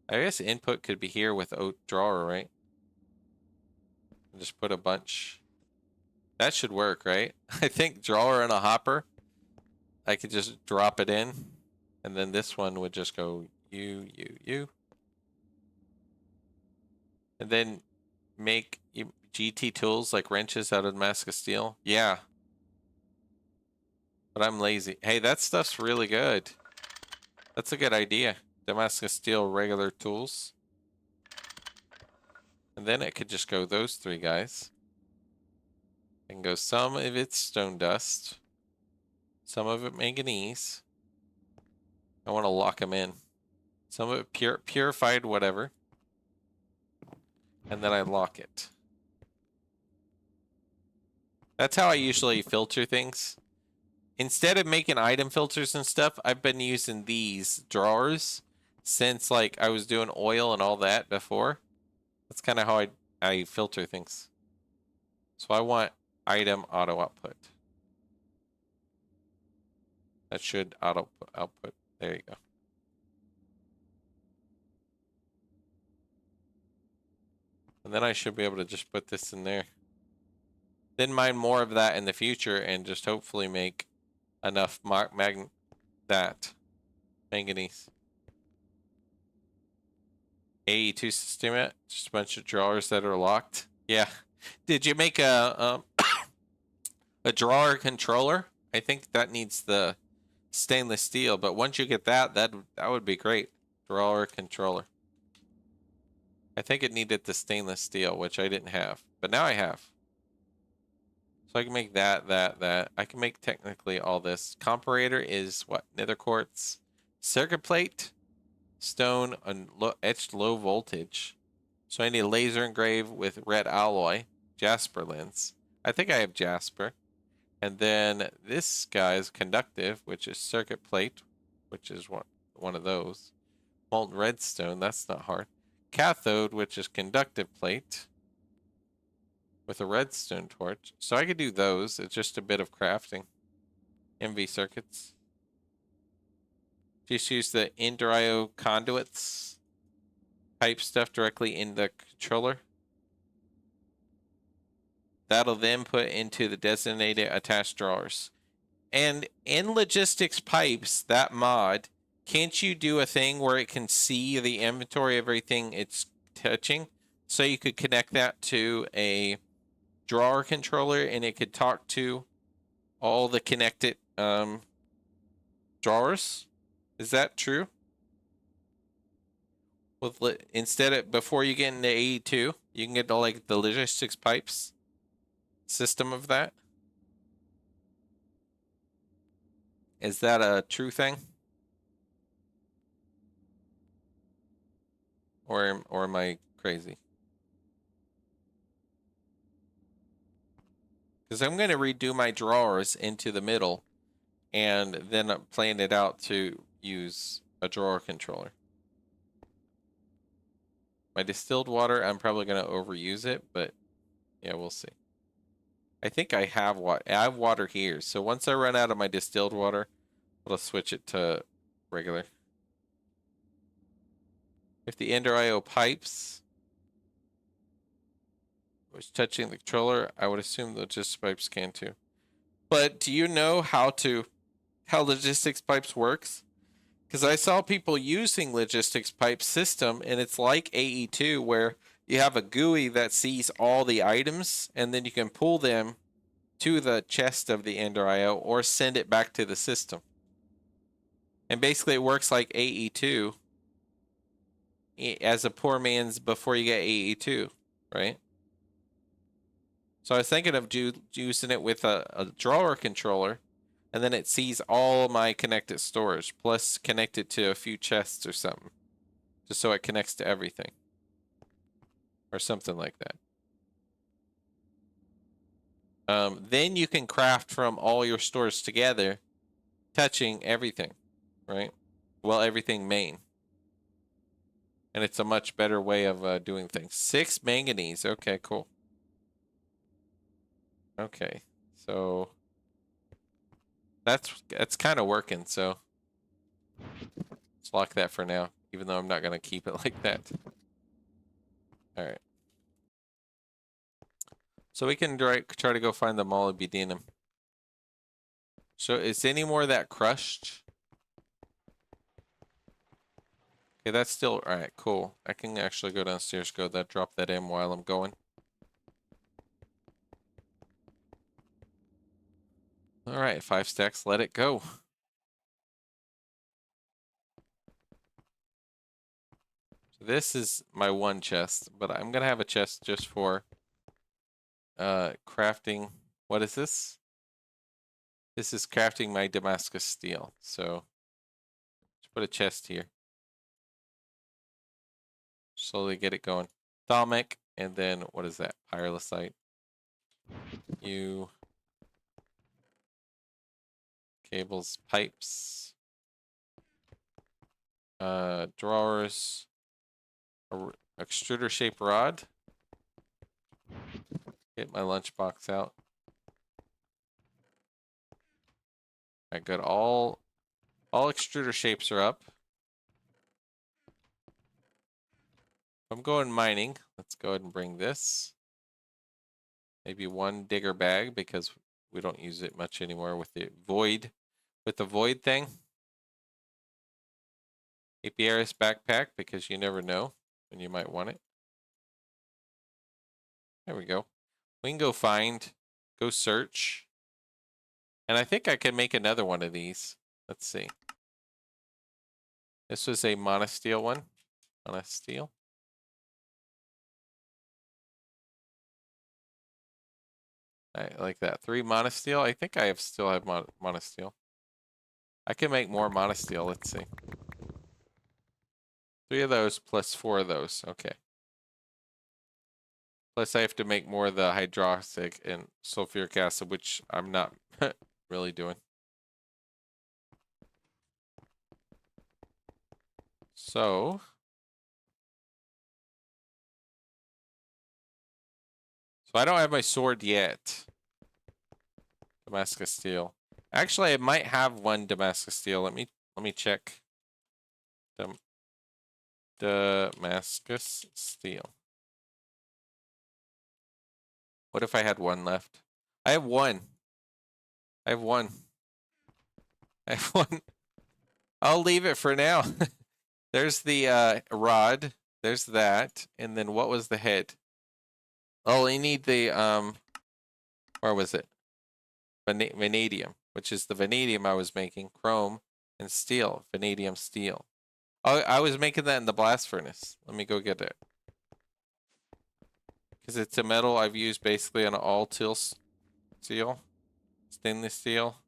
I guess input could be here with oat drawer, right? And just put a bunch. That should work, right? I think drawer and a hopper. I could just drop it in. And then this one would just go you. And then make GT tools like wrenches out of Damascus steel. Yeah. But I'm lazy. Hey, that stuff's really good. That's a good idea. Damascus steel regular tools. And then it could just go those 3 guys. And go some of it stone dust. Some of it manganese. I want to lock them in. Some of it purified whatever. And then I lock it. That's how I usually filter things. Instead of making item filters and stuff, I've been using these drawers since like I was doing oil and all that before. That's kind of how I filter things. So I want item auto output. That should auto output. There you go. And then I should be able to just put this in there. Then mine more of that in the future and just hopefully make enough manganese. AE2 system, just a bunch of drawers that are locked. Yeah. Did you make a drawer controller? I think that needs the stainless steel, but once you get that would be great. Drawer controller. I think it needed the stainless steel, which I didn't have, but now I have. So I can make that. I can make technically all this. Comparator is what? Nether quartz, circuit plate, stone, and etched low voltage. So I need a laser engrave with red alloy, jasper lens. I think I have jasper. And then this guy is conductive, which is circuit plate, which is one of those. Molten redstone, that's not hard. Cathode, which is conductive plate with a redstone torch. So I could do those. It's just a bit of crafting. MV circuits. Just use the Indrio conduits. Pipe stuff directly in the controller. That'll then put into the designated attached drawers. And in logistics pipes, that mod, can't you do a thing where it can see the inventory of everything it's touching? So you could connect that to a drawer controller and it could talk to all the connected drawers. Is that true? Before you get into AE2, you can get to like the logistics pipes system of that. Is that a true thing? Or am I crazy? Because I'm going to redo my drawers into the middle and then plan it out to use a drawer controller. My distilled water, I'm probably going to overuse it, but Yeah, we'll see. I think I have water here. So once I run out of my distilled water, I'll switch it to regular. If the Ender IO pipes was touching the controller, I would assume the logistics pipes can too. But do you know how logistics pipes works? Because I saw people using logistics pipe system, and it's like AE2 where you have a GUI that sees all the items, and then you can pull them to the chest of the Ender IO or send it back to the system. And basically it works like AE2 as a poor man's before you get AE2, right? So I was thinking of using it with a drawer controller, and then it sees all my connected storage, plus connect it to a few chests or something, just so it connects to everything. Or something like that. Then you can craft from all your stores together, touching everything, right? Well, everything main. And it's a much better way of doing things. 6 manganese. Okay, cool. Okay, so that's kind of working, so let's lock that for now, even though I'm not going to keep it like that. All right. So we can try to go find the molybdenum. So is any more of that crushed? Okay, that's still all right. Cool. I can actually go downstairs, drop that in while I'm going. All right, 5 stacks. Let it go. So this is my one chest, but I'm gonna have a chest just for crafting. What is this? This is crafting my Damascus steel. So let's put a chest here. Slowly get it going. Thalmic, and then what is that? Pyrolusite. You cables, pipes, drawers, extruder shape rod. Get my lunchbox out. Alright, good. All extruder shapes are up. I'm going mining. Let's go ahead and bring this. Maybe 1 digger bag because we don't use it much anymore with the void thing. Apiaris backpack because you never know when you might want it. There we go. We can go search. And I think I can make another one of these. Let's see. This was a monosteel one. Monosteel. I like that. 3 monosteel. I think I still have monosteel. I can make more monosteel. Let's see. 3 of those plus 4 of those. Okay. Plus I have to make more of the hydroxide and sulfuric acid, which I'm not really doing. So I don't have my sword yet. Damascus steel. Actually, I might have 1 Damascus steel. Let me check. Damascus steel. What if I had 1 left? I have 1. I have 1. I have 1. I'll leave it for now. There's the rod. There's that. And then what was the head? Oh, you need the where was it? Vanadium, which is the vanadium I was making, chrome and steel, vanadium steel. Oh, I was making that in the blast furnace. Let me go get it. Because it's a metal I've used basically on all steel, stainless steel.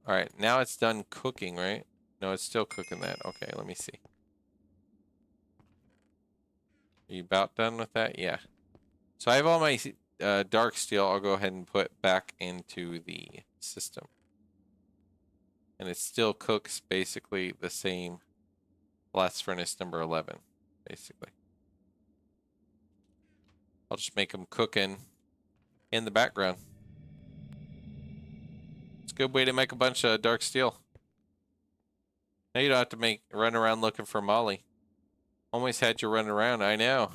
All right, now it's done cooking, right? No, it's still cooking that. Okay, let me see. Are you about done with that? Yeah. So I have all my dark steel. I'll go ahead and put back into the system. And it still cooks basically the same blast furnace number 11, basically. I'll just make them cooking in the background. It's a good way to make a bunch of dark steel. Now you don't have to run around looking for Molly. Always had you run around, I know.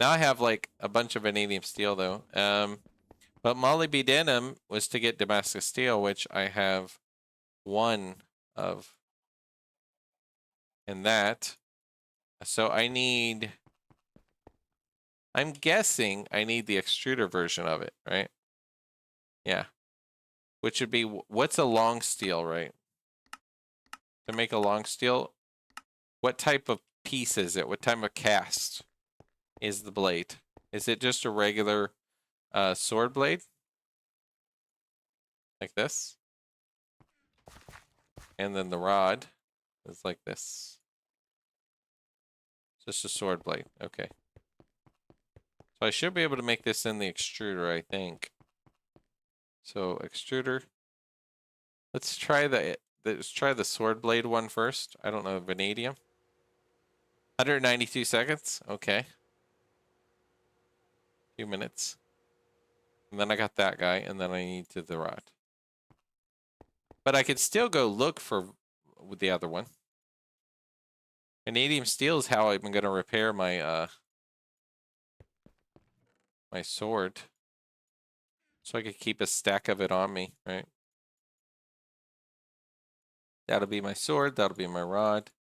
Now I have like a bunch of vanadium steel though. But molybdenum was to get Damascus steel, which I have one of in that. So I'm guessing I need the extruder version of it, right? Yeah. Which would be, what's a long steel, right? To make a long steel, what type of piece is it? What type of cast is the blade? Is it just a regular sword blade? Like this? And then the rod is like this. Just a sword blade. Okay. So I should be able to make this in the extruder, I think. So extruder. Let's try the sword blade one first. I don't know, vanadium. 192 seconds. Okay. Few minutes. And then I got that guy, and then I need the rod. But I could still go look for the other one. Vanadium steel is how I'm gonna repair my my sword. So I could keep a stack of it on me, right? That'll be my sword, that'll be my rod.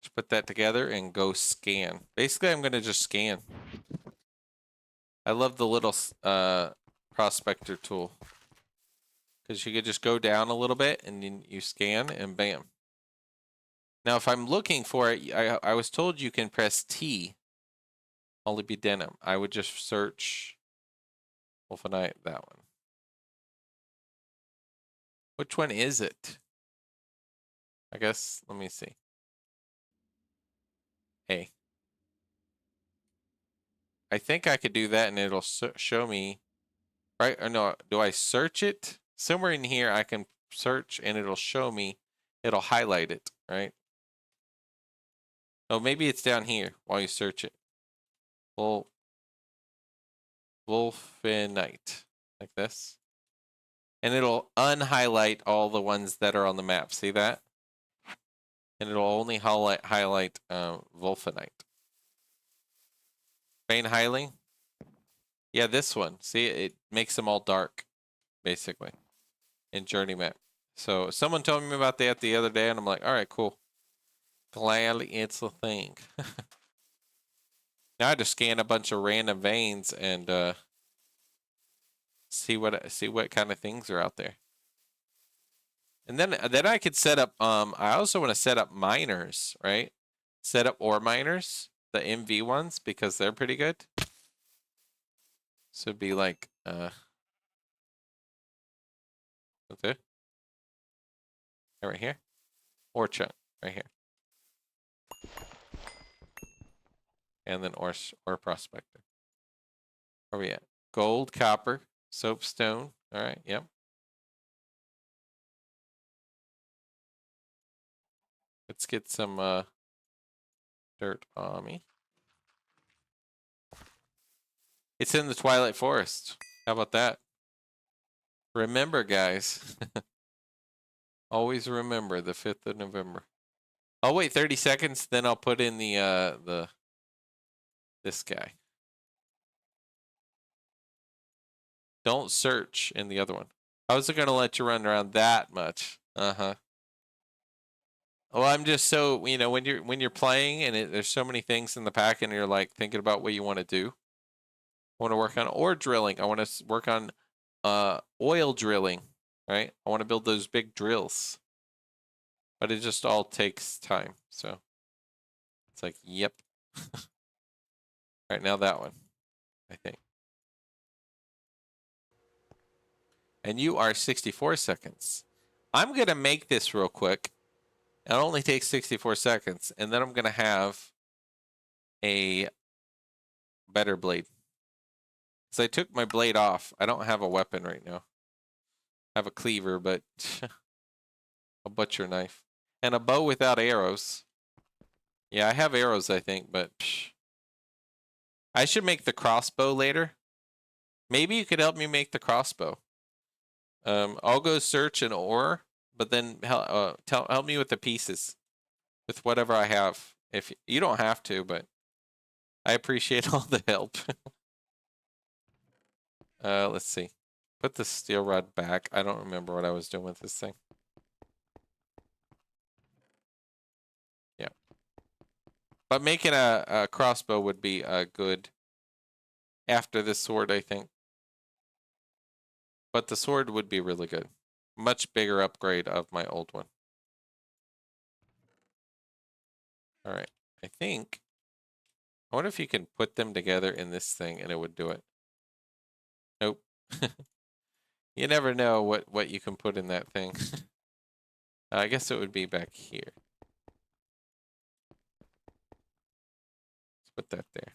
Just put that together and go scan. Basically, I'm gonna just scan. I love the little prospector tool. Because you could just go down a little bit and then you scan and bam. Now, if I'm looking for it, I was told you can press T. Molybdenum. I would just search wolfenite, that one. Which one is it? I guess, let me see. Hey. I think I could do that and it'll show me, right? Or no, do I search it? Somewhere in here I can search and it'll show me, it'll highlight it, right? Oh, maybe it's down here while you search it. Well, wolfenite, like this. And it'll unhighlight all the ones that are on the map. See that? And it'll only highlight wolfenite. Vein highlighting? Yeah, this one. See, it makes them all dark, basically, in Journey Map. So someone told me about that the other day, and I'm like, all right, cool. Gladly it's a thing. Now I just scan a bunch of random veins and see what kind of things are out there. And then I could set up I also want to set up miners, right? Set up ore miners, the MV ones, because they're pretty good. So it'd be like okay. Right here. Ore chunk right here. And then ore prospector. Where are we at? Gold, copper, soapstone. All right, yep. Let's get some dirt on me. It's in the Twilight Forest. How about that? Remember, guys. Always remember the 5th of November. I'll wait 30 seconds, then I'll put in this guy. Don't search in the other one. I wasn't gonna let you run around that much. Uh-huh. Well, I'm just so, you know, when you're playing and there's so many things in the pack and you're like thinking about what you want to do. I want to work on ore drilling. I want to work on oil drilling, right? I want to build those big drills. But it just all takes time. So it's like, yep. Right now that one, I think. And you are 64 seconds. I'm going to make this real quick. It only takes 64 seconds. And then I'm going to have a better blade. Because I took my blade off. I don't have a weapon right now. I have a cleaver, but a butcher knife. And a bow without arrows. Yeah, I have arrows, I think, but I should make the crossbow later. Maybe you could help me make the crossbow. I'll go search an ore, but then help me with the pieces, with whatever I have. If you don't have to, but I appreciate all the help. Let's see. Put the steel rod back. I don't remember what I was doing with this thing. Yeah. But making a crossbow would be good after this sword, I think. But the sword would be really good. Much bigger upgrade of my old one. All right. I think. I wonder if you can put them together in this thing and it would do it. Nope. You never know what you can put in that thing. I guess it would be back here. Let's put that there.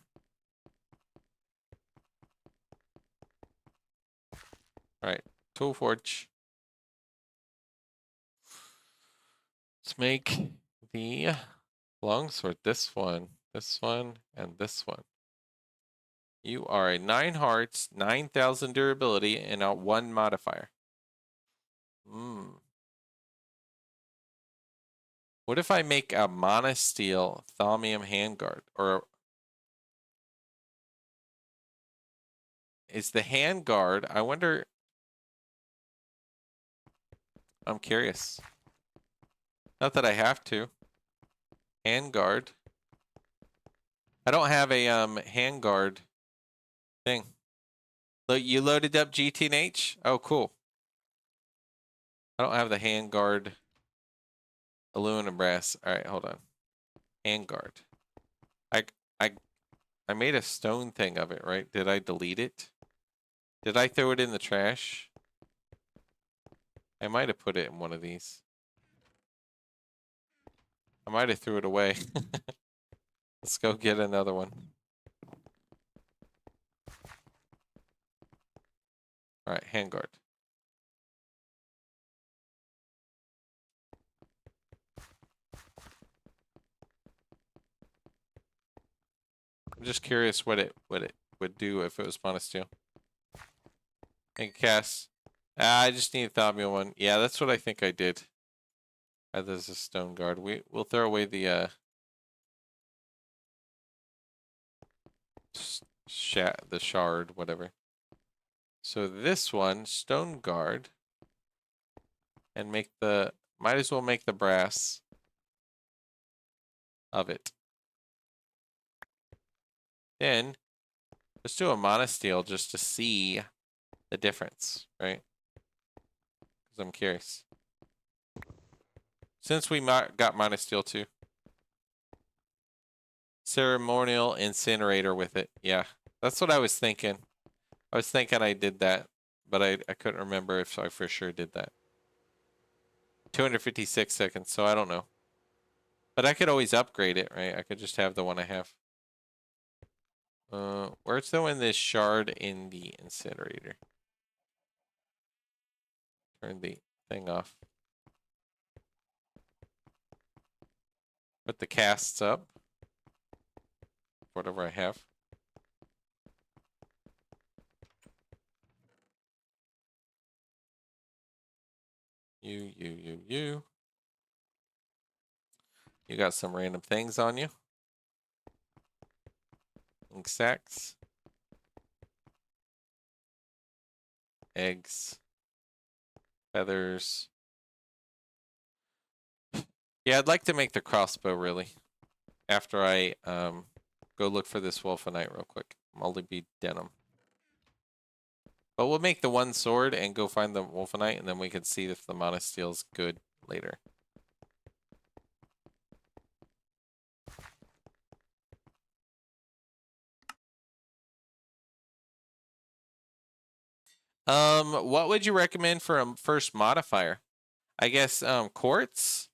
All right. Tool forge. Let's make the longsword. This one, and this one. You are a 9 hearts, 9,000 durability, and a 1 modifier. What if I make a monosteel thaumium handguard? Or is the handguard, I wonder, I'm curious. Not that I have to. Handguard. I don't have a handguard thing. Look, you loaded up GTNH? Oh, cool. I don't have the handguard aluminum brass. All right, hold on. Handguard. I made a stone thing of it, right? Did I delete it? Did I throw it in the trash? I might have put it in one of these. I might have threw it away. Let's go get another one. All right, handguard. I'm just curious what it would do if it was monosteel. And cast. I just need a thaumium one. Yeah, that's what I think I did. There's a stone guard. We'll throw away the shard, whatever. So this one, stone guard, and might as well make the brass of it. Then let's do a monosteel just to see the difference, right? Because I'm curious. Since we got monosteel too. Ceremonial incinerator with it. Yeah, that's what I was thinking. I was thinking I did that, but I couldn't remember if I for sure did that. 256 seconds, so I don't know. But I could always upgrade it, right? I could just have the one I have. Where's throwing this shard in the incinerator? Turn the thing off. Put the casts up. Whatever I have. You. You got some random things on you. Ink sacks. Eggs. Feathers. Yeah, I'd like to make the crossbow, really. After I go look for this wolfenite real quick. Moldy bead denim. But we'll make the one sword and go find the wolfenite, and then we can see if the monosteel's good later. What would you recommend for a first modifier? I guess quartz?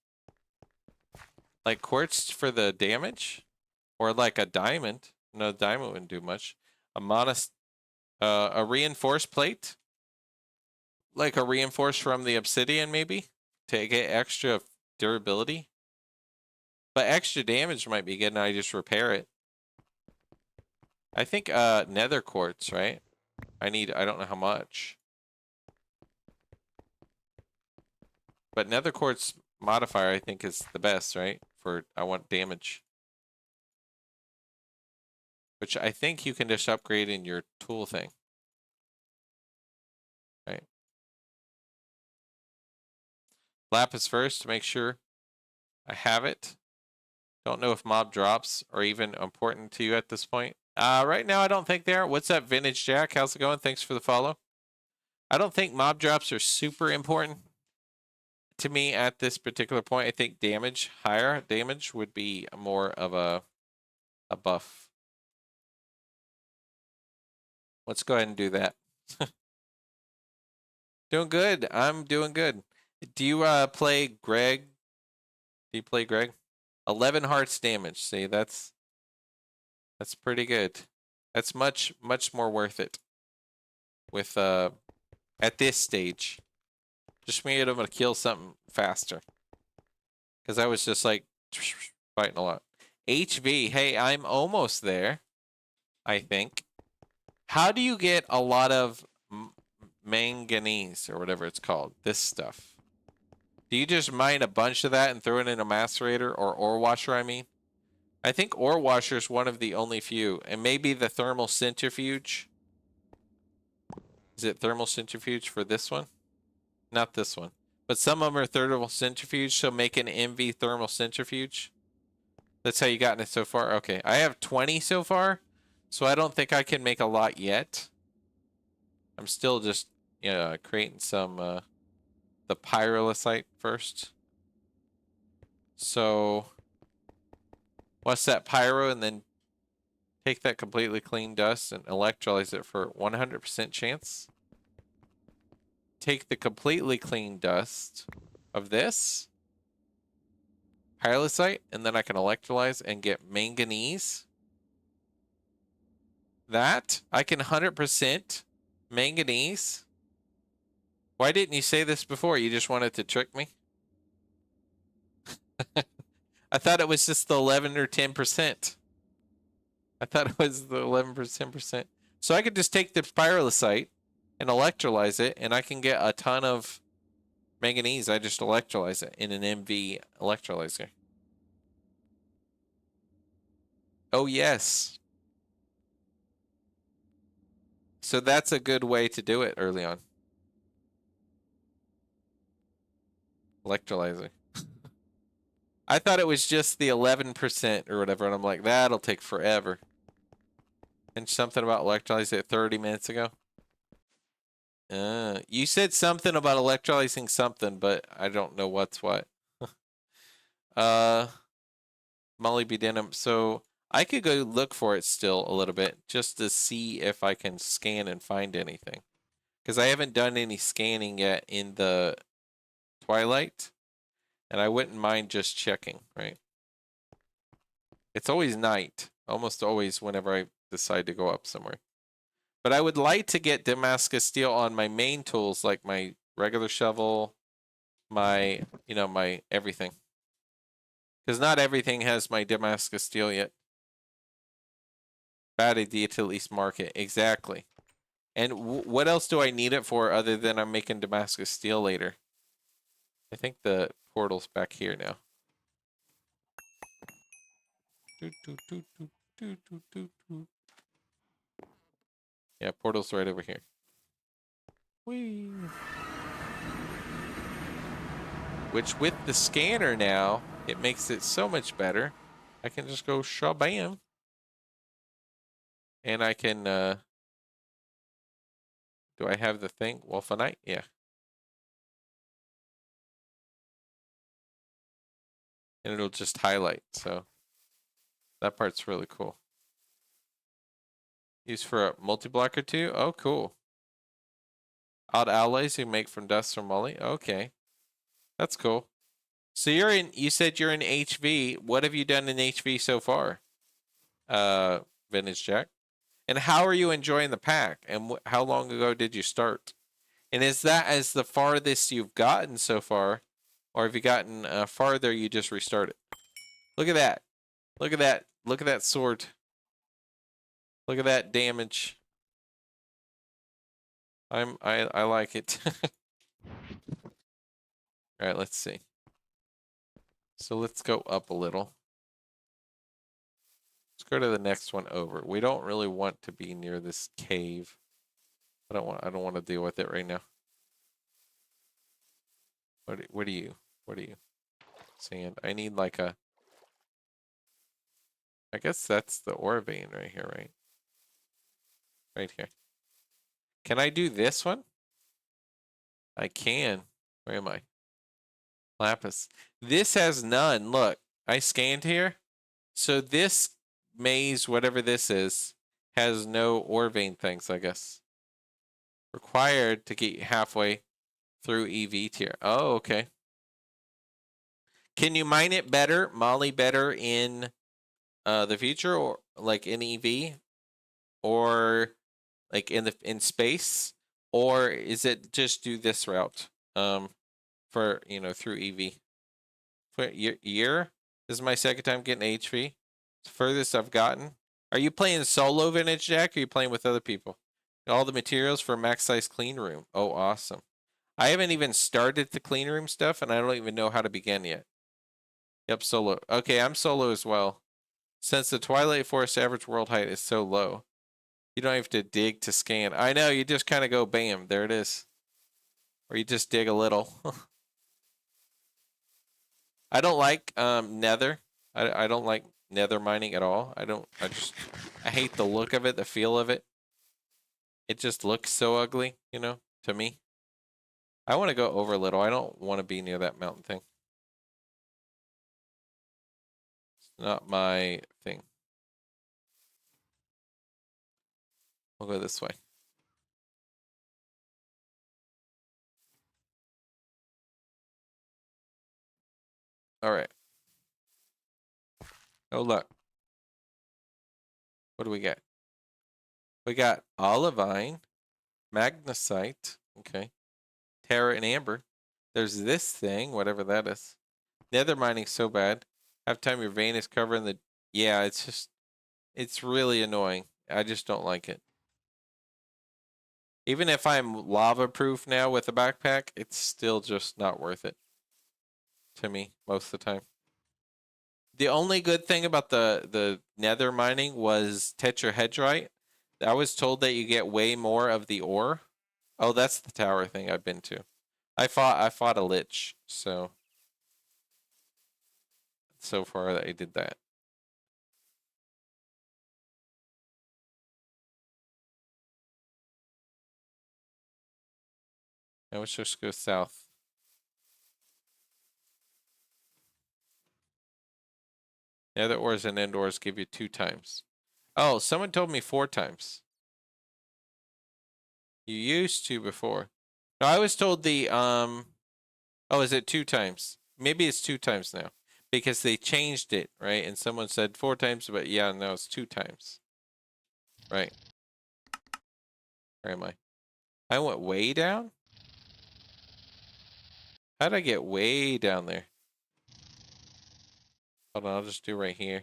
Like quartz for the damage? Or like a diamond? No, diamond wouldn't do much. A reinforced plate? Like a reinforced from the obsidian, maybe? To get extra durability? But extra damage might be good, and I just repair it. I think nether quartz, right? I don't know how much. But nether quartz modifier I think is the best, right? For I want damage. Which I think you can just upgrade in your tool thing. Right. Lapis first to make sure I have it. Don't know if mob drops are even important to you at this point. Right now I don't think they are. What's up, Vintage Jack? How's it going? Thanks for the follow. I don't think mob drops are super important to me at this particular point. I think higher damage would be more of a buff. Let's go ahead and do that. Doing good. I'm doing good. Do you play Greg? Do you play Greg? 11 hearts damage. See, that's pretty good. That's much more worth it. With at this stage, just being able to kill something faster. Because I was just like fighting a lot. HV, hey, I'm almost there. I think. How do you get a lot of manganese or whatever it's called? This stuff. Do you just mine a bunch of that and throw it in a macerator or ore washer? I mean, I think ore washer is one of the only few, and maybe the thermal centrifuge. Is it thermal centrifuge for this one? Not this one, but some of them are thermal centrifuge. So make an MV thermal centrifuge. That's how you gotten it so far. Okay, I have 20 so far, so I don't think I can make a lot yet. I'm still just creating some the pyrolusite first. So what's that pyro, and then take that completely clean dust and electrolyze it for 100% chance. Take the completely clean dust of this pyrolusite, and then I can electrolyze and get manganese. That I can 100% manganese. Why didn't you say this before? You just wanted to trick me? I thought it was just the 11 or 10%. I thought it was the 11%. So I could just take the pyrolusite and electrolyze it, and I can get a ton of manganese. I just electrolyze it in an MV electrolyzer. Oh, yes. So that's a good way to do it early on. Electrolyzer. I thought it was just the 11% or whatever, and I'm like, that'll take forever. And something about electrolyzing it 30 minutes ago. You said something about electrolyzing something, but I don't know what's what. Molly B. Denim. So I could go look for it still a little bit just to see if I can scan and find anything. Because I haven't done any scanning yet in the Twilight. And I wouldn't mind just checking, right? It's always night. Almost always whenever I decide to go up somewhere. But I would like to get Damascus steel on my main tools, like my regular shovel, my, my everything. Because not everything has my Damascus steel yet. Bad idea to at least mark it. Exactly. And what else do I need it for other than I'm making Damascus steel later? I think the portal's back here now. Yeah, portal's right over here. Whee. Which with the scanner now, it makes it so much better. I can just go shabam. And I can, do I have the thing? Wolfenite? Yeah. And it'll just highlight, so that part's really cool. Used for a multi-block or two? Oh, cool. Odd alloys you make from dust or moly? Okay. That's cool. So you said you're in HV. What have you done in HV so far? Vintage Jack. And how are you enjoying the pack? And how long ago did you start? And is that as the farthest you've gotten so far? Or have you gotten farther, you just restarted? Look at that. Look at that. Look at that sword. Look at that damage. I like it. All right, let's see. So let's go up a little. Let's go to the next one over. We don't really want to be near this cave. I don't want to deal with it right now. What are you? Sand. I need like a, I guess that's the ore vein right here, right? Right here. Can I do this one? I can. Where am I? Lapis. This has none. Look, I scanned here. So this maze, whatever this is, has no ore vein things, I guess. Required to get halfway through EV tier. Oh, okay. Can you mine it better, Molly better in the future, or like in EV, or like in space, or is it just do this route for through EV? For year, this is my second time getting HV. It's the furthest I've gotten. Are you playing solo Vintage Jack, or are you playing with other people? All the materials for max size clean room. Oh, awesome. I haven't even started the clean room stuff, and I don't even know how to begin yet. Yep, solo. Okay, I'm solo as well. Since the Twilight Forest average world height is so low, you don't have to dig to scan. I know, you just kind of go bam, there it is. Or you just dig a little. I don't like nether. I don't like nether mining at all. I hate the look of it, the feel of it. It just looks so ugly, to me. I want to go over a little. I don't want to be near that mountain thing. It's not my thing. We'll go this way. All right. Oh, look. What do we get? We got olivine, magnesite, okay, terra and amber. There's this thing, whatever that is. Nether mining's so bad. Half time your vein is covering the... Yeah, it's really annoying. I just don't like it. Even if I'm lava proof now with a backpack, it's still just not worth it to me most of the time. The only good thing about the nether mining was tetrahedrite. I was told that you get way more of the ore. Oh, that's the tower thing I've been to. I fought a lich, so far I did that. I wish just go south. Nether ores and end ores give you 2 times. Oh, someone told me 4 times. You used to before. No, I was told the oh, is it 2 times? Maybe it's 2 times now. Because they changed it, right? And someone said 4 times, but yeah, no, it's 2 times. Right. Where am I? I went way down? How'd I get way down there? Hold on, I'll just do right here.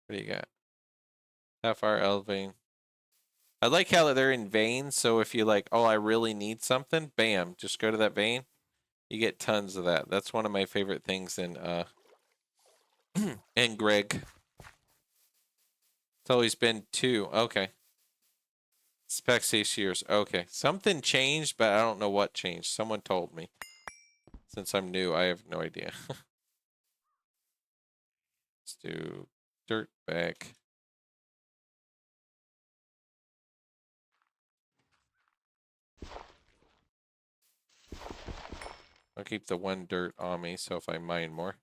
What do you got? Sapphire, Elvane. I like how they're in veins, so if you like, oh, I really need something, bam, just go to that vein. You get tons of that. That's one of my favorite things in in Greg. It's always been 2. Okay. Specs 6 years. Okay. Something changed, but I don't know what changed. Someone told me. Since I'm new, I have no idea. Let's do dirt back. I'll keep the 1 dirt on me, so if I mine more.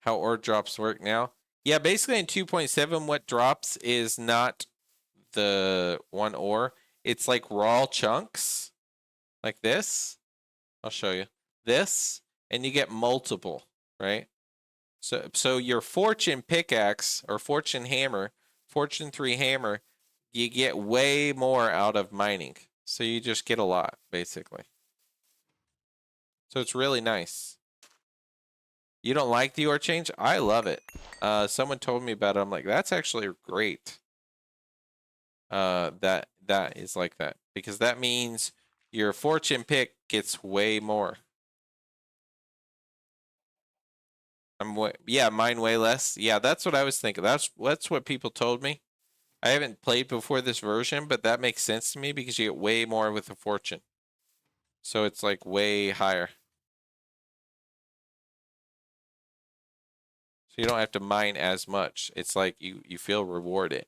How ore drops work now? Yeah, basically in 2.7, what drops is not the 1 ore. It's like raw chunks, like this. I'll show you. This, and you get multiple, right? So your fortune pickaxe or fortune hammer, fortune 3 hammer, you get way more out of mining. So you just get a lot, basically. So it's really nice. You don't like the ore change? I love it. Someone told me about it. I'm like, that's actually great. That is like that because that means your fortune pick gets way more. Yeah, mine way less. Yeah, that's what I was thinking. That's what people told me. I haven't played before this version, but that makes sense to me because you get way more with the fortune. So it's like way higher. So you don't have to mine as much. It's like you feel rewarded.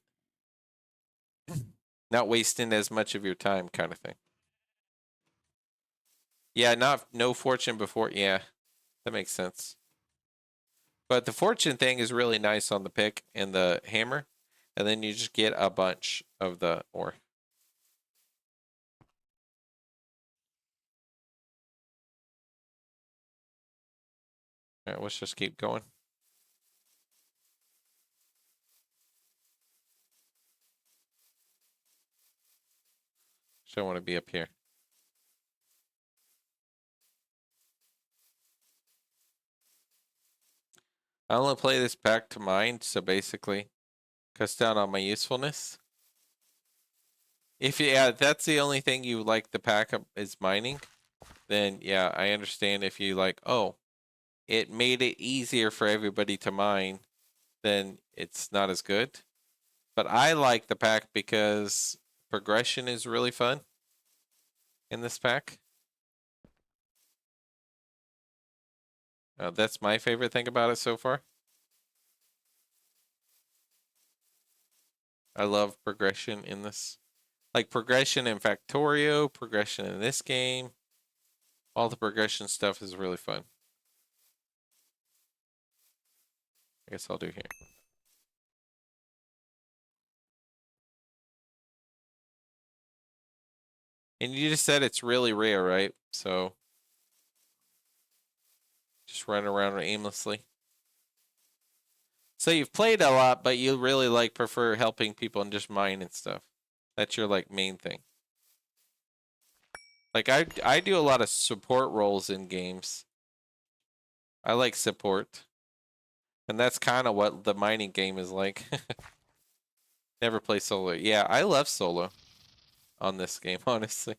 Not wasting as much of your time kind of thing. Yeah, no fortune before. Yeah, that makes sense. But the fortune thing is really nice on the pick and the hammer. And then you just get a bunch of the ore. All right, let's just keep going. So I want to be up here. I only play this pack to mine, so basically cuts down on my usefulness. If yeah, that's the only thing you like the pack is mining, then yeah, I understand if you like, oh, it made it easier for everybody to mine, then it's not as good. But I like the pack because progression is really fun in this pack. That's my favorite thing about it so far. I love progression in this. Like progression in Factorio, progression in this game. All the progression stuff is really fun. I guess I'll do here. And you just said it's really rare, right? So just run around aimlessly. So you've played a lot, but you really like prefer helping people and just mine and stuff. That's your like main thing. Like I do a lot of support roles in games. I like support. And that's kind of what the mining game is like. Never play solo. Yeah, I love solo on this game, honestly.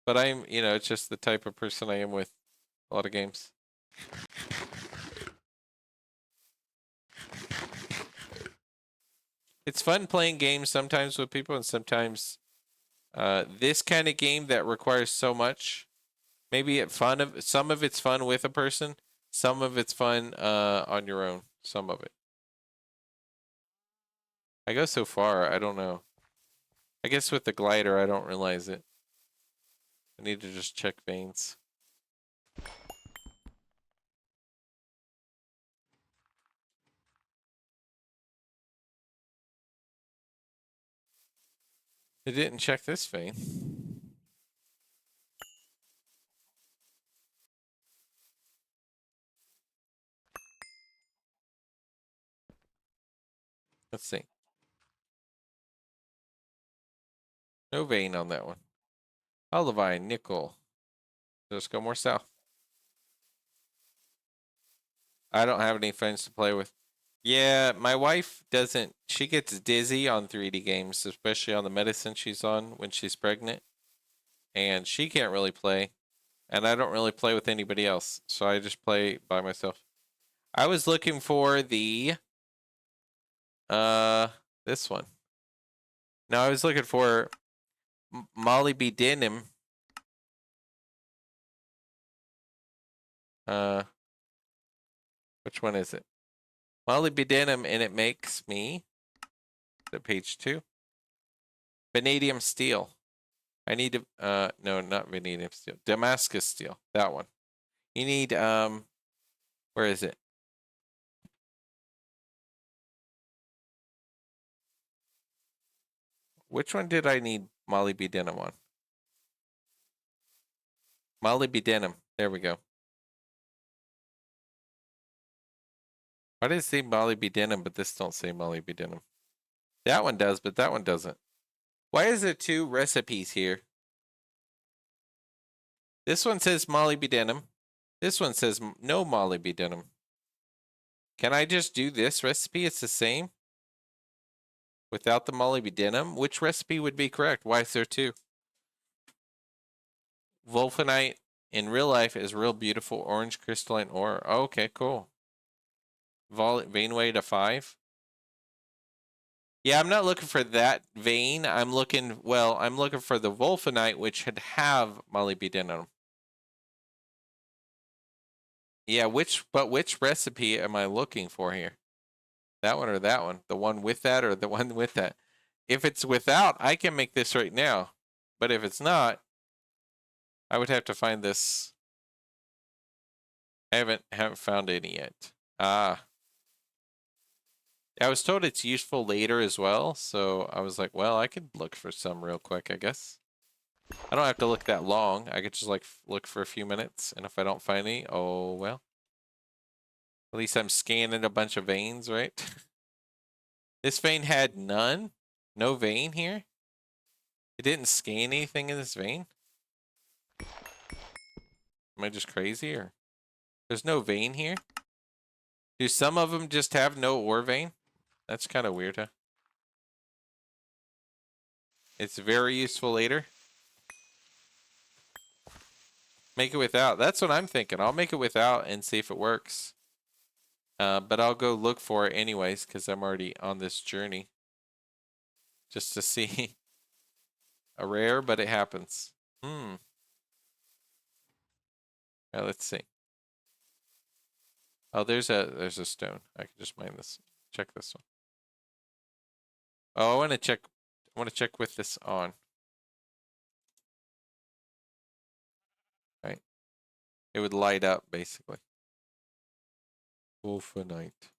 But it's just the type of person I am with a lot of games. It's fun playing games sometimes with people and sometimes this kind of game that requires so much. Maybe some of it's fun with a person, some of it's fun on your own. Some of it. I go so far, I don't know. I guess with the glider, I don't realize it. I need to just check veins. It didn't check this vein. Let's see. No vein on that one. Olivine, nickel. Let's go more south. I don't have any friends to play with. Yeah, my wife doesn't. She gets dizzy on 3D games, especially on the medicine she's on when she's pregnant. And she can't really play. And I don't really play with anybody else. So I just play by myself. I was looking for the this one. No, I was looking for Molly B. Denim. Which one is it? Molly B. Denim, and it makes me the page 2. Vanadium steel. I need to no, not vanadium steel. Damascus steel. That one. You need where is it? Which one did I need Molly B. Denim on? Molly B. Denim. There we go. Why does it say Molly B. Denim, but this don't say Molly B. Denim? That one does, but that one doesn't. Why is there 2 recipes here? This one says Molly B. Denim, This one says no molybdenum. Can I just do this recipe? It's the same without the molybdenum. Which recipe would be correct? Why is there two? Wolfenite in real life is real beautiful orange crystalline ore. Oh, okay, cool. Vein weight of 5. Yeah, I'm not looking for that vein. I'm looking for the Wolfenite, which should have molybdenum. Yeah, which recipe am I looking for here? That one or that one? The one with that or the one with that? If it's without, I can make this right now. But if it's not, I would have to find this. I haven't found any yet. Ah. I was told it's useful later as well, so I was like, well, I could look for some real quick, I guess. I don't have to look that long. I could just like look for a few minutes, and if I don't find any, oh well. At least I'm scanning a bunch of veins, right? This vein had none? No vein here? It didn't scan anything in this vein? Am I just crazy, or? There's no vein here? Do some of them just have no ore vein? That's kind of weird, huh? It's very useful later. Make it without. That's what I'm thinking. I'll make it without and see if it works. But I'll go look for it anyways, because I'm already on this journey. Just to see. A rare, but it happens. Let's see. Oh, there's a stone. I can just mine this. Check this one. Oh, I want to check with this on. Right. It would light up basically. Wolfenite.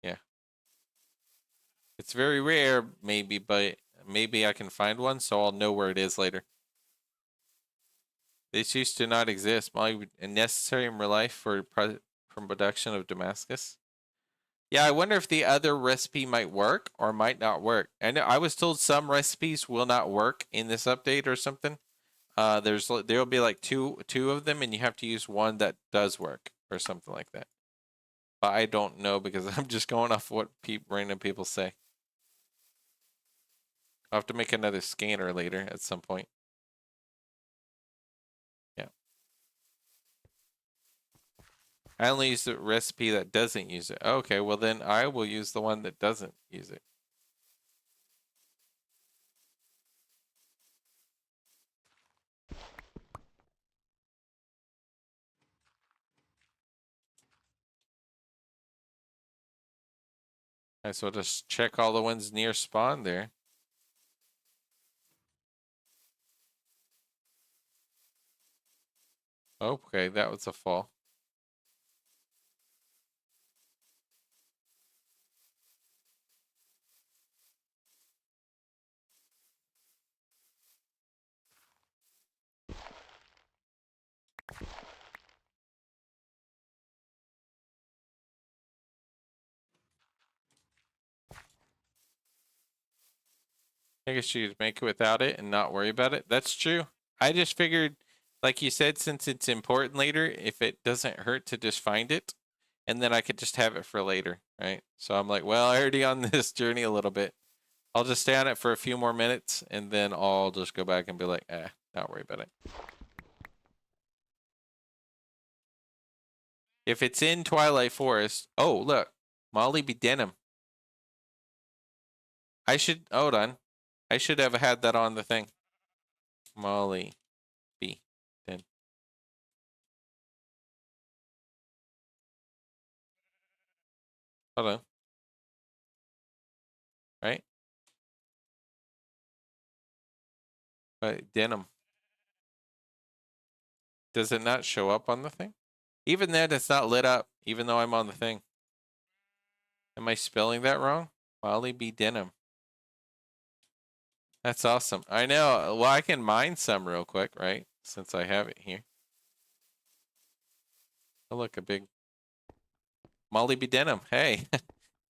Yeah. It's very rare, maybe, but maybe I can find one, so I'll know where it is later. This used to not exist. Necessary in real life for production of Damascus. Yeah, I wonder if the other recipe might work or might not work. And I was told some recipes will not work in this update or something. There'll be like two of them, and you have to use one that does work or something like that. But I don't know because I'm just going off what random people say. I'll have to make another scanner later at some point. Yeah. I only use the recipe that doesn't use it. Okay, well then I will use the one that doesn't use it. Alright, so I'll just check all the ones near spawn there. Okay, that was a fall. I guess you could make it without it and not worry about it. That's true. I just figured, like you said, since it's important later, if it doesn't hurt to just find it, and then I could just have it for later, right? So I'm like, well, I already on this journey a little bit. I'll just stay on it for a few more minutes, and then I'll just go back and be like, not worry about it. If it's in Twilight Forest, oh, look, molybdenum. Hold on. I should have had that on the thing. Molly B. Then. Hold on. Right? Denim. Does it not show up on the thing? Even then, it's not lit up, even though I'm on the thing. Am I spelling that wrong? Molly B. Denim. That's awesome. I know. Well, I can mine some real quick, right? Since I have it here. Oh, look, a big Molly B. Denim. Hey,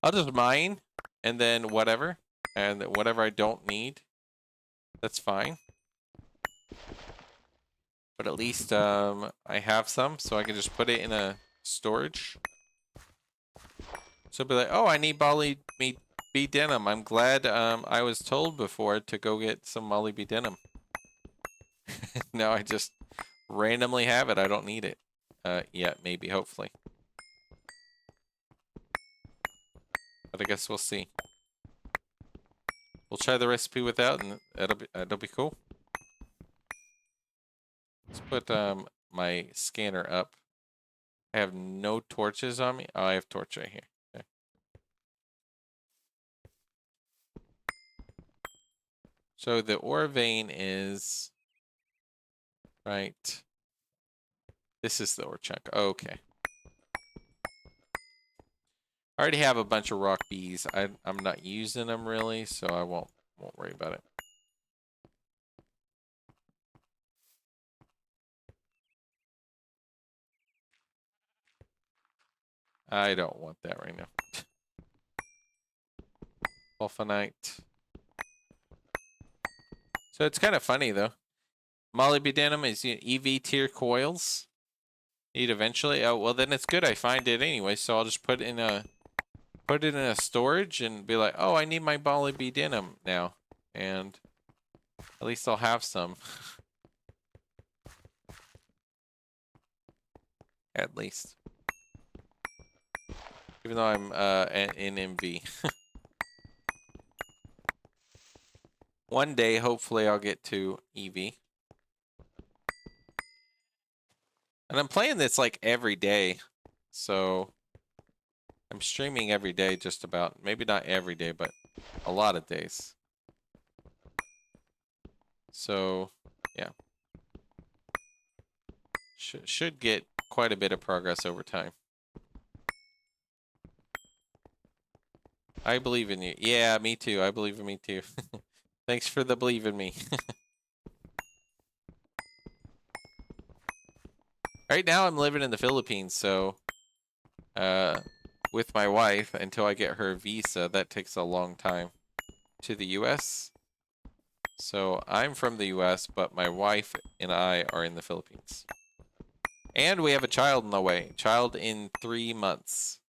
I'll just mine and then whatever. And whatever I don't need, that's fine. But at least I have some, so I can just put it in a storage. So be like, oh, I need Molly B denim. I'm glad I was told before to go get some Molly B denim. Now I just randomly have it. I don't need it. Yet, maybe, hopefully. But I guess we'll see. We'll try the recipe without, and it'll be cool. Let's put my scanner up. I have no torches on me. Oh, I have torch right here. Okay. So the ore vein is right. This is the ore chunk. Oh, okay. I already have a bunch of rock bees. I'm not using them really, so I won't worry about it. I don't want that right now. Sulfonite. So it's kind of funny though. Molybdenum is EV tier coils. Need eventually. Oh well, then it's good. I find it anyway, so I'll just put it in a storage and be like, oh, I need my molybdenum now, and at least I'll have some. At least. Even though I'm in MV. One day, hopefully, I'll get to EV. And I'm playing this like every day. So I'm streaming every day just about. Maybe not every day, but a lot of days. So, yeah. Should get quite a bit of progress over time. I believe in you. Yeah, me too. I believe in me too. Thanks for the believe in me. Right now I'm living in the Philippines, so with my wife until I get her visa, that takes a long time to the US. So I'm from the US, but my wife and I are in the Philippines. And we have a child in the way. Child in 3 months.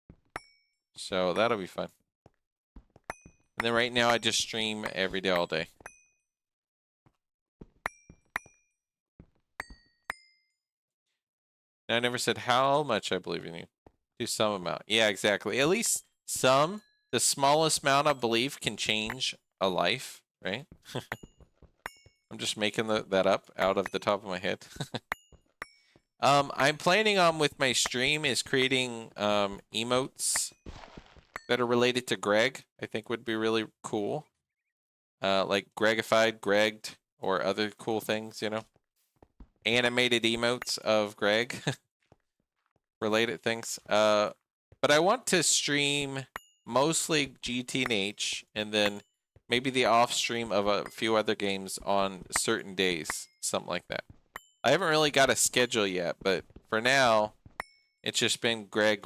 So that'll be fun. And then right now I just stream every day, all day. And I never said how much I believe in you. Do some amount. Yeah, exactly. At least some. The smallest amount of belief can change a life, right? I'm just making that up out of the top of my head. I'm planning on with my stream is creating emotes that are related to Greg. I think would be really cool. Like Gregified, Gregged, or other cool things, you know. Animated emotes of Greg. Related things. But I want to stream mostly GTNH and then maybe the off stream of a few other games on certain days. Something like that. I haven't really got a schedule yet, but for now, it's just been Greg.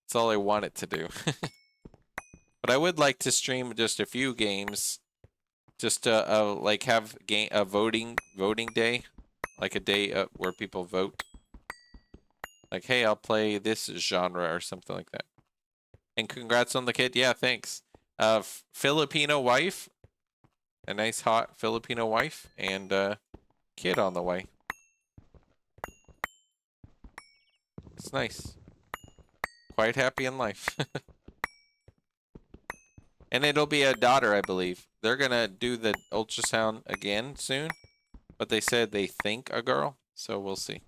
That's all I want it to do. But I would like to stream just a few games, just to like have a voting day, like a day where people vote. Like, hey, I'll play this genre or something like that. And congrats on the kid. Yeah, thanks. Filipino wife, a nice hot Filipino wife, and kid on the way. It's nice. Quite happy in life. And it'll be a daughter, I believe. They're gonna do the ultrasound again soon, but they said they think a girl, so we'll see.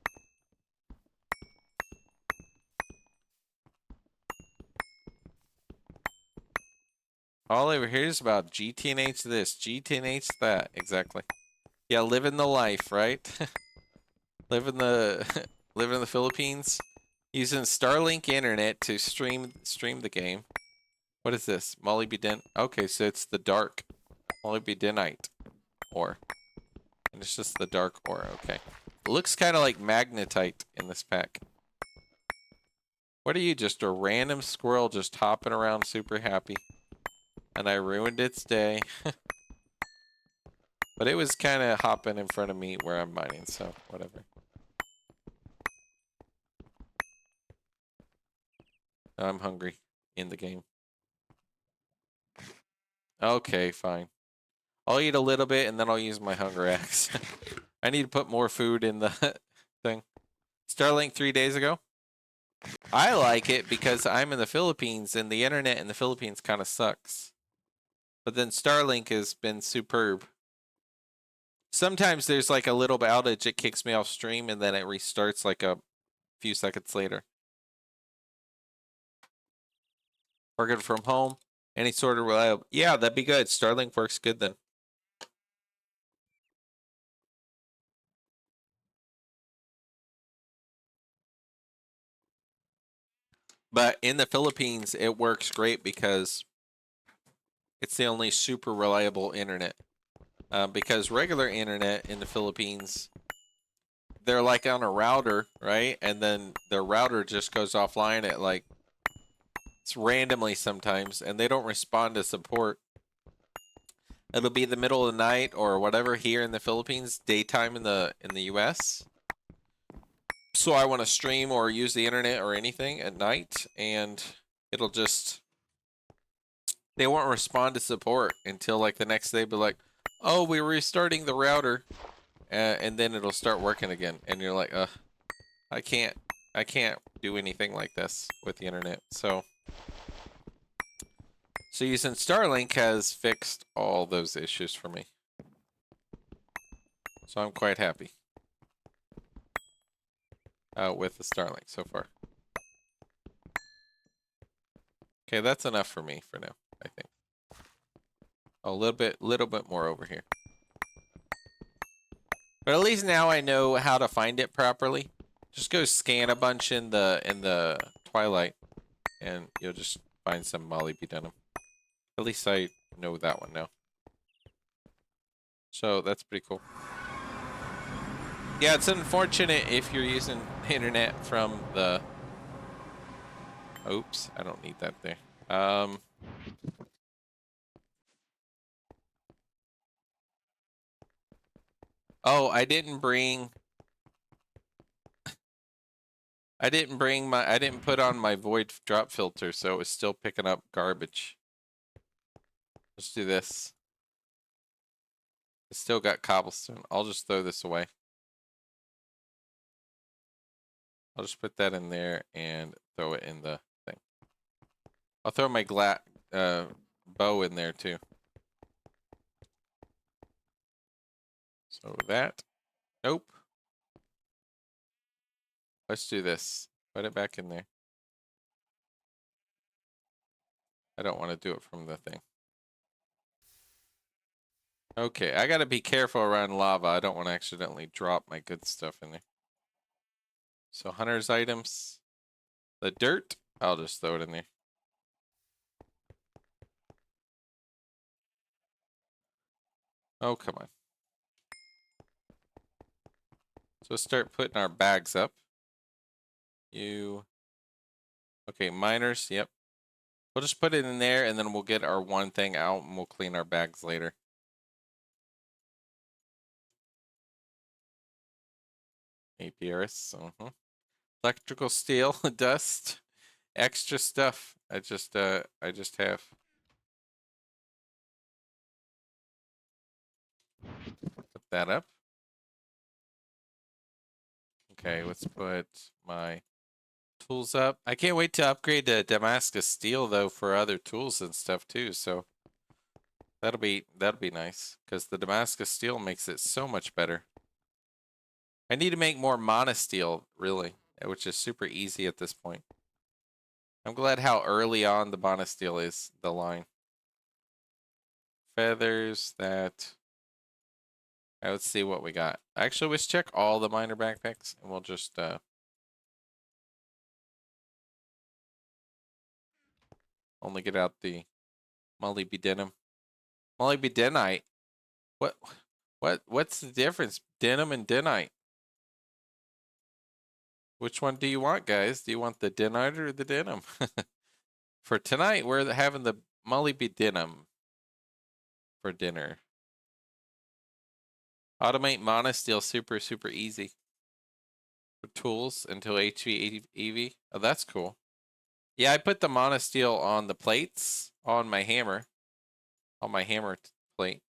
All over here is about GTNH this, GTNH that. Exactly. Yeah, living the life, right? living the Philippines, using Starlink internet to stream the game. What is this? Molybdenum. Okay, so it's the dark molybdenite ore. And it's just the dark ore, okay. It looks kind of like magnetite in this pack. What are you, just a random squirrel just hopping around super happy? And I ruined its day. But it was kind of hopping in front of me where I'm mining, so whatever. I'm hungry in the game. Okay, fine. I'll eat a little bit and then I'll use my hunger axe. I need to put more food in the thing. Starlink 3 days ago. I like it because I'm in the Philippines and the internet in the Philippines kind of sucks. But then Starlink has been superb. Sometimes there's like a little outage, it kicks me off stream and then it restarts like a few seconds later. Working from home, any sort of reliable. Yeah, that'd be good. Starlink works good then. But in the Philippines, it works great because it's the only super reliable internet. Because regular internet in the Philippines, they're like on a router, right? And then their router just goes offline at like, it's randomly sometimes, and they don't respond to support. It'll be the middle of the night or whatever here in the Philippines, daytime in the US. So I want to stream or use the internet or anything at night, and it'll just, they won't respond to support until like the next day. Be like, oh, we're restarting the router, and then it'll start working again. And you're like, I can't do anything like this with the internet. So using Starlink has fixed all those issues for me. So I'm quite happy with the Starlink so far. Okay, that's enough for me for now, I think. A little bit more over here. But at least now I know how to find it properly. Just go scan a bunch in the Twilight, and you'll just find some Molly B. Denim. At least I know that one now. So that's pretty cool. Yeah, it's unfortunate if you're using the internet from the... Oops, I don't need that there. Oh, I didn't put on my void drop filter, so it was still picking up garbage. Let's do this. It's still got cobblestone. I'll just throw this away. I'll just put that in there and throw it in the thing. I'll throw my bow in there too. So that. Nope. Let's do this. Put it back in there. I don't want to do it from the thing. Okay, I gotta be careful around lava. I don't want to accidentally drop my good stuff in there. So hunter's items. The dirt, I'll just throw it in there. Oh, come on. So let's start putting our bags up. Okay, miners, yep. We'll just put it in there and then we'll get our one thing out and we'll clean our bags later. APRS, electrical steel, dust, extra stuff. I just have. Put that up. Okay, let's put my tools up. I can't wait to upgrade to Damascus steel though for other tools and stuff too. So that'll be nice because the Damascus steel makes it so much better. I need to make more monosteel really, which is super easy at this point. I'm glad how early on the monosteel is the line. Feathers that. All right, let's see what we got. Actually, let's check all the miner backpacks and we'll just only get out the molybdenum. Molybdenite. What's the difference? Denim and denite. Which one do you want, guys? Do you want the denite or the denim? For tonight, we're having the molybdenum for dinner. Automate monosteel super, super easy. For tools until HV, EV. Oh, that's cool. Yeah, I put the monosteel on the plates on my hammer. On my hammer plate.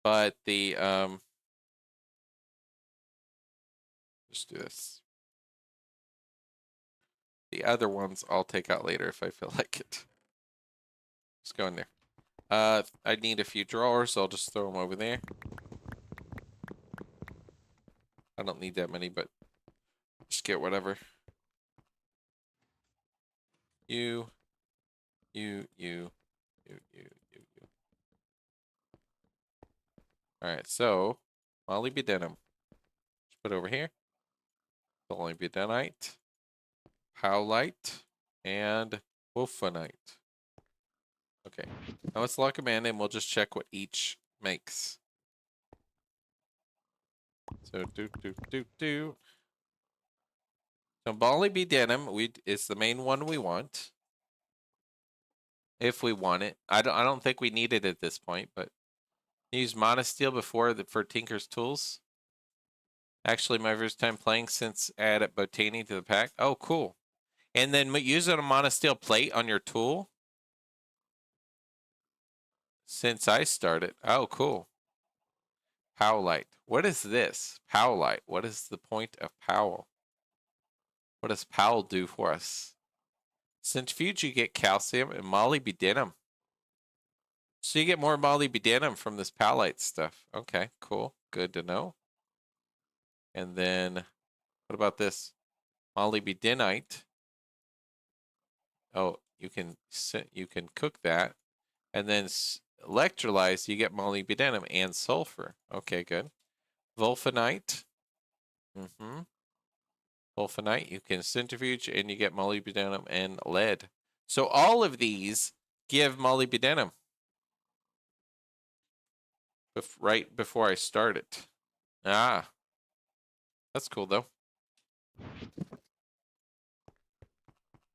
But the, let's do this. The other ones I'll take out later if I feel like it. Let's go in there. I need a few drawers, so I'll just throw them over there. I don't need that many, but just get whatever. You. Alright, so molybdenum. Just put it over here. Molybdenite, powlite, and wolfenite. Okay, now let's lock them in and we'll just check what each makes. So So molybdenum is the main one we want. If we want it. I don't think we need it at this point, but use monosteel before for Tinker's Tools. Actually, my first time playing since added Botany to the pack. Oh, cool. And then use a monosteel plate on your tool. Since I started. Oh, cool. Powlite. What is this? Powlite. What is the point of Powell? What does Powell do for us? Centrifuge, you get calcium and molybdenum. So you get more molybdenum from this Powlite stuff. Okay, cool. Good to know. And then, what about this? Molybdenite. Oh, you can cook that. And then electrolyze, you get molybdenum and sulfur. Okay, good. Wolfenite. Wolfenite, you can centrifuge and you get molybdenum and lead. So all of these give molybdenum right before I start it. Ah, that's cool though.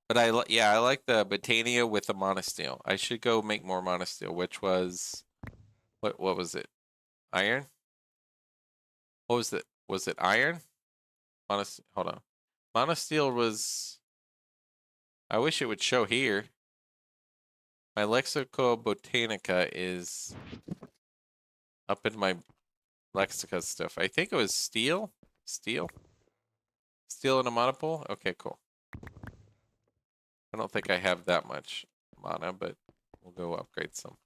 But I like the Botania with the monosteel. I should go make more monosteel, which was what was it? Iron? What was it? Was it iron? Hold on. Monosteel was, I wish it would show here. My Lexico Botanica is up in my Lexica stuff. I think it was steel. Steel in a monopole? Okay, cool. I don't think I have that much mana, but we'll go upgrade some.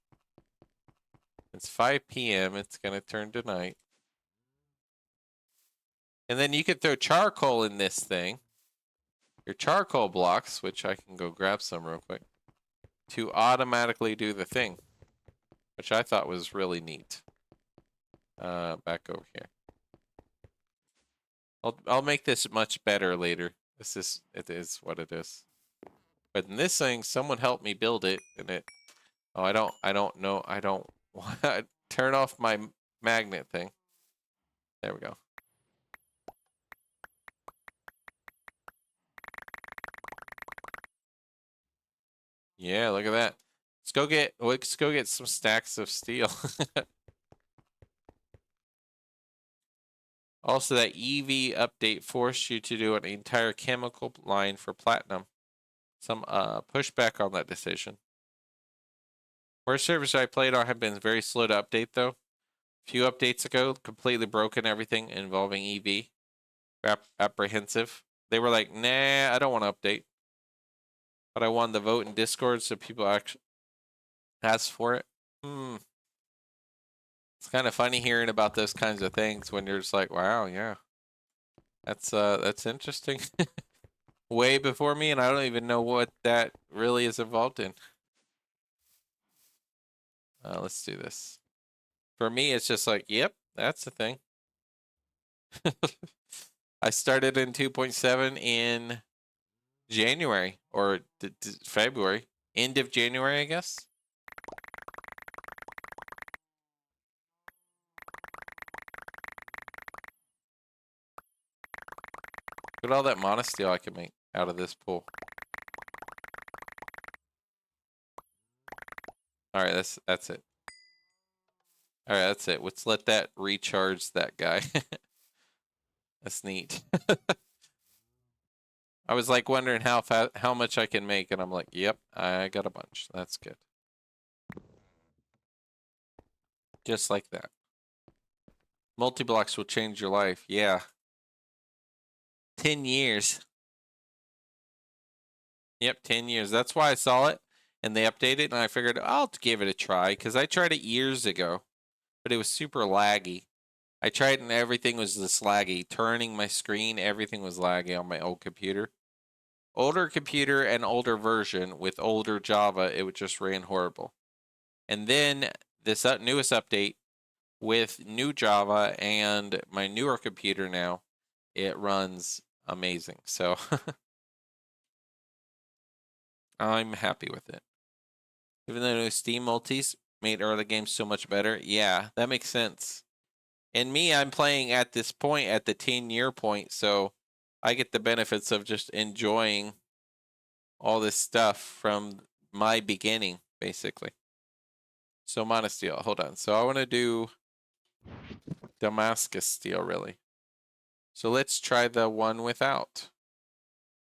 It's 5 p.m. It's going to turn to night. And then you could throw charcoal in this thing. Your charcoal blocks, which I can go grab some real quick, to automatically do the thing, which I thought was really neat. Back over here. I'll make this much better later. It is what it is. But in this thing, someone helped me build it, and it. Oh, I don't know. I don't want to turn off my magnet thing. There we go. Yeah, look at that. Let's go get some stacks of steel. Also, that EV update forced you to do an entire chemical line for platinum. Some pushback on that decision. Worst servers I played on have been very slow to update, though. A few updates ago, completely broken everything involving EV. Apprehensive. They were like, nah, I don't want to update. But I wanted to vote in Discord so people actually ask for it. It's kind of funny hearing about those kinds of things when you're just like, wow, yeah. That's interesting. Way before me, and I don't even know what that really is involved in. Let's do this. For me, it's just like, yep, that's the thing. I started in 2.7 in January or February, end of January, I guess. Look at all that monosteel I can make out of this pool. All right, that's it. All right, that's it. Let's let that recharge that guy. That's neat. I was like wondering how much I can make, and I'm like, yep, I got a bunch. That's good. Just like that. Multi-blocks will change your life. Yeah. 10 years. Yep, 10 years. That's why I saw it, and they updated it, and I figured I'll give it a try, because I tried it years ago, but it was super laggy. I tried and everything was just laggy. Turning my screen, everything was laggy on my old computer. Older computer and older version with older Java, it just ran horrible. And then this newest update with new Java and my newer computer now, it runs amazing. So I'm happy with it. Even though new Steam multis made early games so much better. Yeah, that makes sense. And me, I'm playing at this point at the 10-year point, so I get the benefits of just enjoying all this stuff from my beginning, basically. So monosteel, hold on. So I want to do Damascus steel, really. So let's try the one without.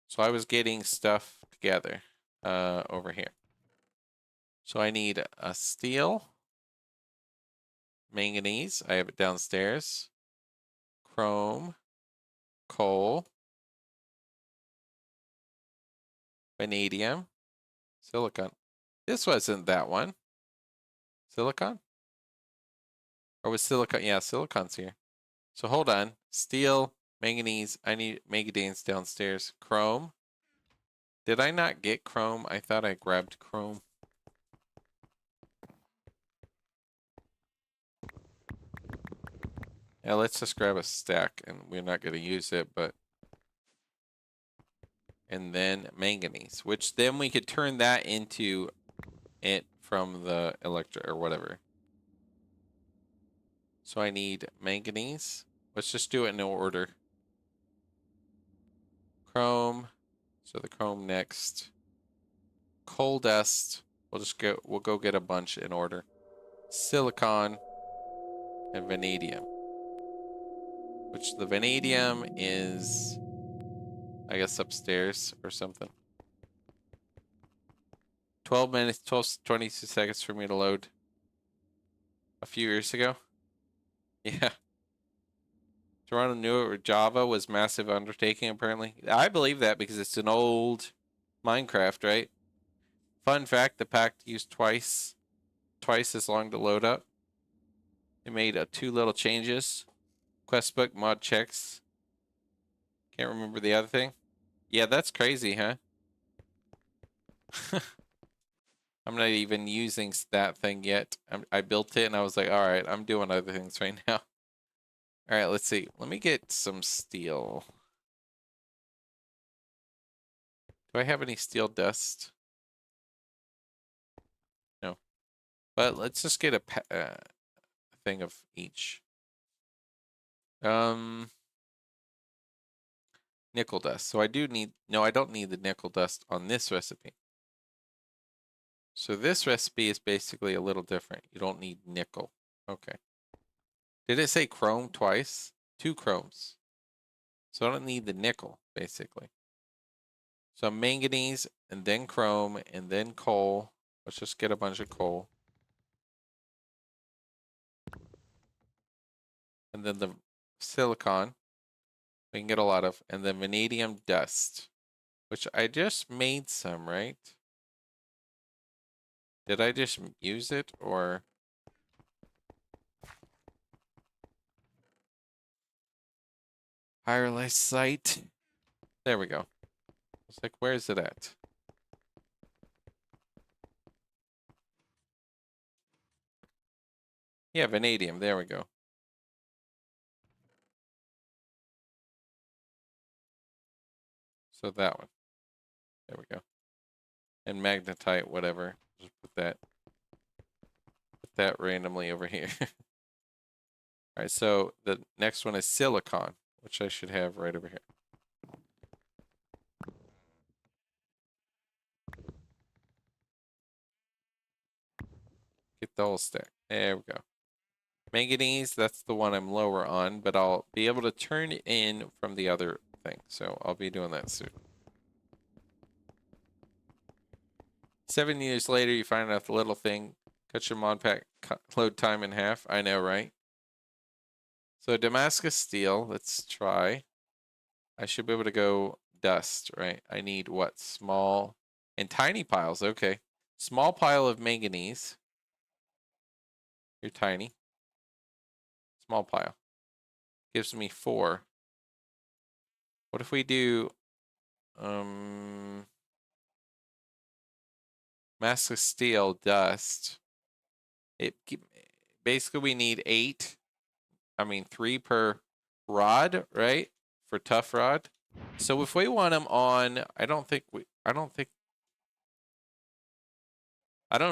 So I was getting stuff together over here. So I need a steel, manganese. I have it downstairs. Chrome, coal, vanadium, silicon. This wasn't that one. Silicon? Or was silicon? Yeah, silicon's here. So hold on. Steel, manganese. I need manganese downstairs. Chrome. Did I not get chrome? I thought I grabbed chrome. Yeah, let's just grab a stack, and we're not going to use it, but... And then manganese, which then we could turn that into it from the electric or whatever. So I need manganese. Let's just do it in no order. Chrome. So the chrome next. Coal dust. We'll go get a bunch in order. Silicon and vanadium. Which the vanadium is, I guess, upstairs or something. 12 minutes, 22 seconds for me to load. A few years ago. Yeah. To run a newer Java was massive undertaking, apparently. I believe that because it's an old Minecraft, right? Fun fact, the pack used twice as long to load up. They made 2 little changes. Quest book, mod checks. Can't remember the other thing. Yeah, that's crazy, huh? I'm not even using that thing yet. I built it and I was like, all right, I'm doing other things right now. All right, let's see. Let me get some steel. Do I have any steel dust? No. But let's just get a thing of each. Nickel dust. So I do need... No, I don't need the nickel dust on this recipe. So this recipe is basically a little different. You don't need nickel. Okay. Did it say chrome twice? 2 chromes. So I don't need the nickel, basically. So manganese, and then chrome, and then coal. Let's just get a bunch of coal. And then the silicon, we can get a lot of. And then vanadium dust, which I just made some, right? Did I just use it, or... Higher site. There we go. It's like, where is it at? Yeah, vanadium. There we go. So that one. There we go. And magnetite, whatever. Just put that randomly over here. All right, so the next one is silicon, which I should have right over here. Get the whole stack. There we go. Manganese, that's the one I'm lower on, but I'll be able to turn it in from the other thing. So I'll be doing that soon. 7 years later, you find out the little thing. Cut your mod pack load time in half. I know, right? So Damascus steel, let's try. I should be able to go dust, right? I need what? Small and tiny piles. Okay. Small pile of manganese. You're tiny. Small pile. Gives me 4. What if we do Damascus steel dust? Basically we need 8. I mean 3 per rod, right? For tough rod. So if we want them on, I don't know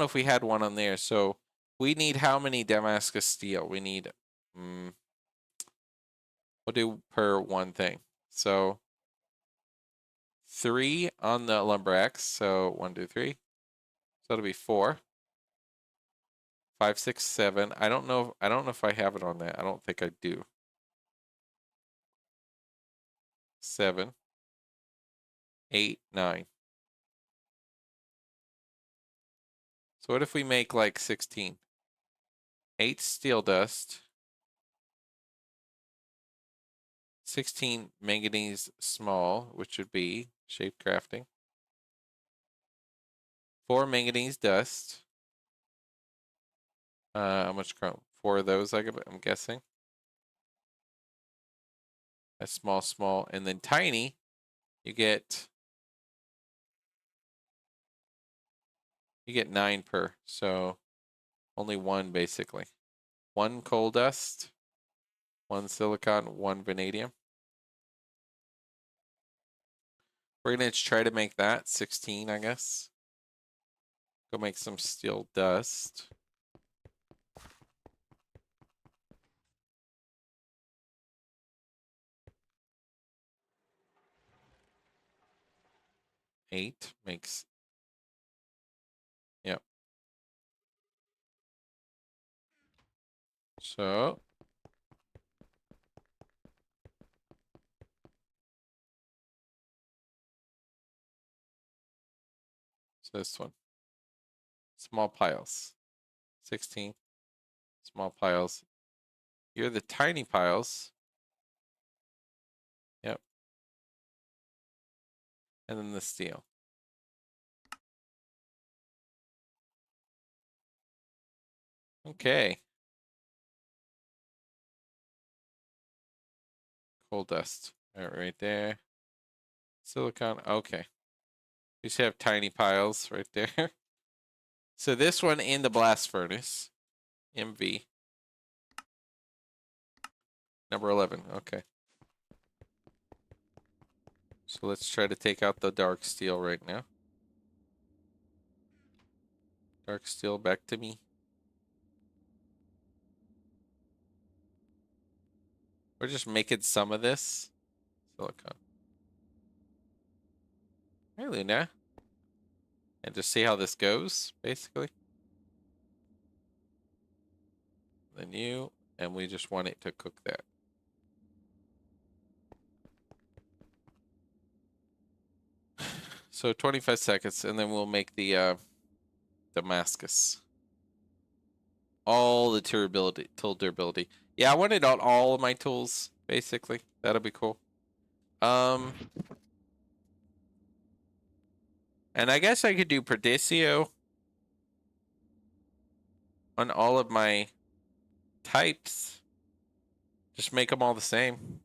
if we had one on there. So we need how many Damascus steel? We need, we'll do per one thing. So 3 on the lumbrax. So 1, 2, 3. So it'll be 4, 5, 6, 7. I don't know if I have it on that. I don't think I do. 7, 8, 9. So what if we make like 16? 8 steel dust. 16 manganese small, which would be shape crafting. 4 manganese dust. How much chrome? 4 of those, I'm guessing. That's small, small. And then tiny, you get 9 per. So only 1 basically. 1 coal dust, 1 silicon, 1 vanadium. We're gonna try to make that 16, I guess. Go make some steel dust. Eight makes, yep. So this one. Small piles. 16. Small piles. You're the tiny piles. Yep. And then the steel. Okay. Coal dust. All right there. Silicon. Okay. We just have tiny piles right there. So this one in the blast furnace. MV. Number 11. Okay. So let's try to take out the dark steel right now. Dark steel back to me. We're just making some of this. Silicon. Hey, Luna. And just see how this goes, basically. Then you, and we just want it to cook that. So 25 seconds, and then we'll make the Damascus. All the tool durability. Yeah, I wanted on all of my tools, basically. That'll be cool. And I guess I could do Perdicio on all of my types. Just make them all the same.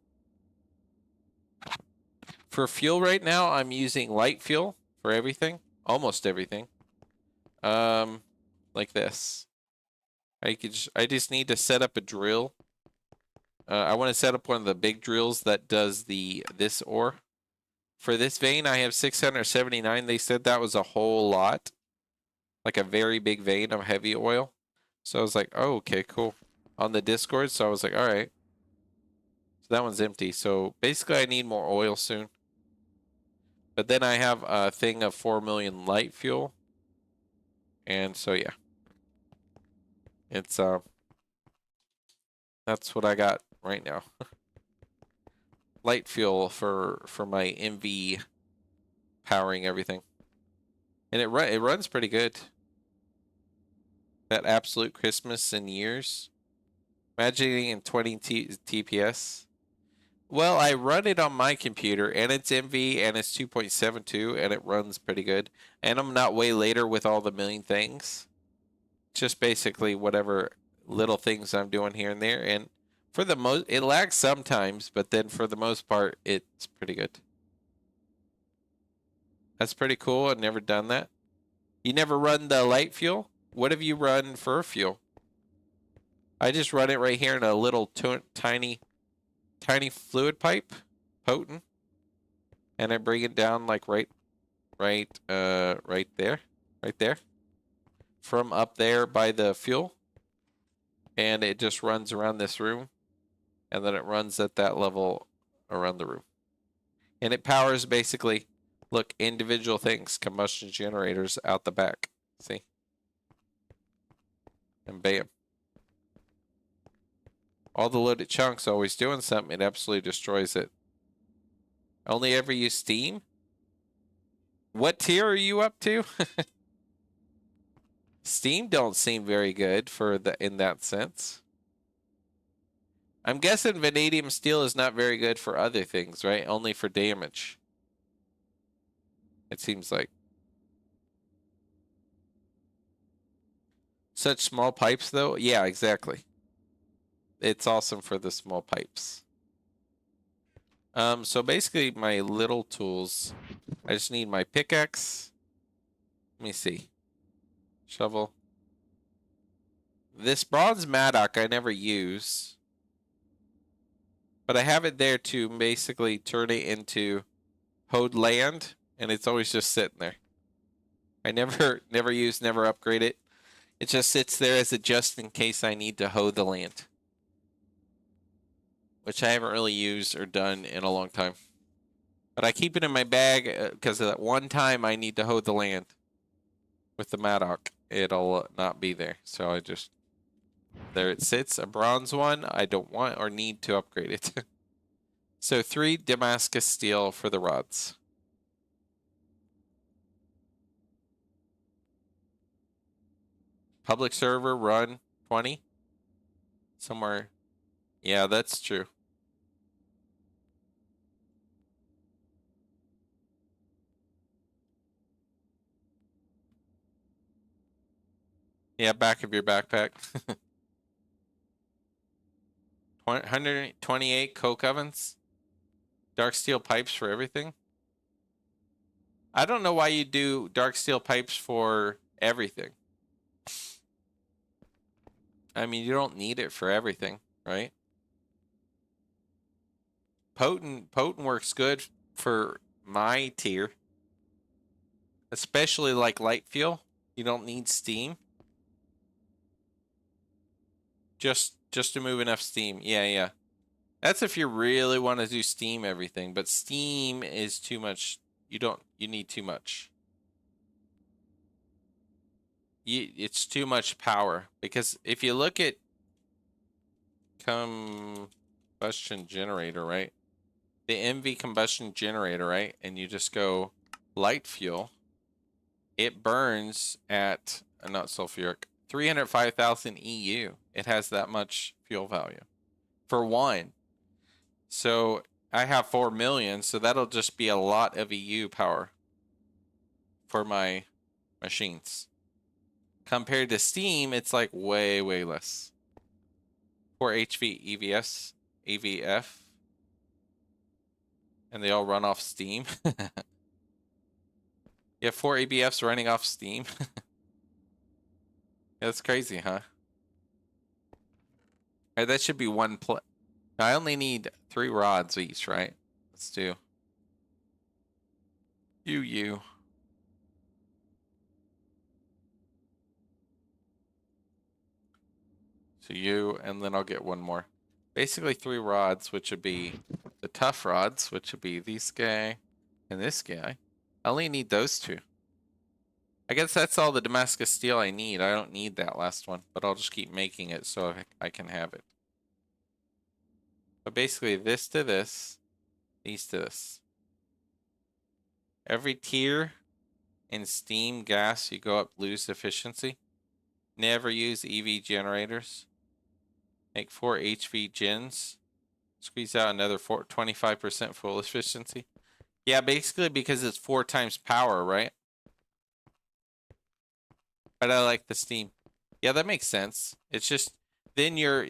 For fuel right now, I'm using light fuel for everything. Almost everything. Like this. I just need to set up a drill. I want to set up one of the big drills that does this ore. For this vein, I have 679. They said that was a whole lot. Like a very big vein of heavy oil. So I was like, oh, okay, cool. On the Discord, so I was like, all right. So that one's empty. So basically I need more oil soon. But then I have a thing of 4 million light fuel. And so yeah. It's That's what I got right now. Light fuel for my MV powering everything. And it runs pretty good. That absolute Christmas in years. Imagining in 20 TPS. Well, I run it on my computer, and it's MV, and it's 2.72, and it runs pretty good. And I'm not way later with all the million things. Just basically whatever little things I'm doing here and there. And for the most, it lags sometimes, but then for the most part, it's pretty good. That's pretty cool. I've never done that. You never run the light fuel? What have you run for fuel? I just run it right here in a little tiny fluid pipe, potent, and I bring it down like right there, from up there by the fuel, and it just runs around this room, and then it runs at that level around the room, and it powers basically, look, individual things, combustion generators out the back. See, and bam. All the loaded chunks always doing something. It absolutely destroys it. Only ever use steam? What tier are you up to? Steam don't seem very good for in that sense. I'm guessing vanadium steel is not very good for other things, right? Only for damage. It seems like. Such small pipes though? Yeah, exactly. It's awesome for the small pipes. So basically my little tools, I just need my pickaxe. Let me see. Shovel. This bronze mattock I never use, but I have it there to basically turn it into hoed land, and it's always just sitting there. I never use, never upgrade it. It just sits there as a just in case I need to hoe the land, which I haven't really used or done in a long time. But I keep it in my bag because that one time I need to hoe the land with the mattock. It'll not be there, so I just, there it sits, a bronze one. I don't want or need to upgrade it. So 3 Damascus steel for the rods. Public server run 20 somewhere. Yeah, that's true. Yeah, back of your backpack. 128 coke ovens. Dark steel pipes for everything. I don't know why you do dark steel pipes for everything. I mean, you don't need it for everything, right? Potent works good for my tier. Especially like light fuel. You don't need steam. Just to move enough steam. Yeah. That's if you really want to do steam everything, but steam is too much. You need too much. It's too much power, because if you look at combustion generator, right? The MV combustion generator, right? And you just go light fuel, it burns at, not sulfuric, 305,000 EU. It has that much fuel value for one. So I have 4 million, so that'll just be a lot of EU power for my machines. Compared to steam, it's like way less. 4 HV EVS, EVF, and they all run off steam. You have 4 ABFs running off steam. That's crazy, huh? Alright, that should be one I only need 3 rods each, right? Let's do. You. So you, and then I'll get one more. Basically 3 rods, which would be the tough rods, which would be this guy and this guy. I only need those 2. I guess that's all the Damascus steel I need. I don't need that last one, but I'll just keep making it so I can have it. But basically this to this, these to this. Every tier in steam gas you go up, lose efficiency. Never use EV generators. Make 4 HV gens. Squeeze out another 25% full efficiency. Yeah, basically because it's 4 times power, right? But I like the steam. Yeah, that makes sense. It's just then you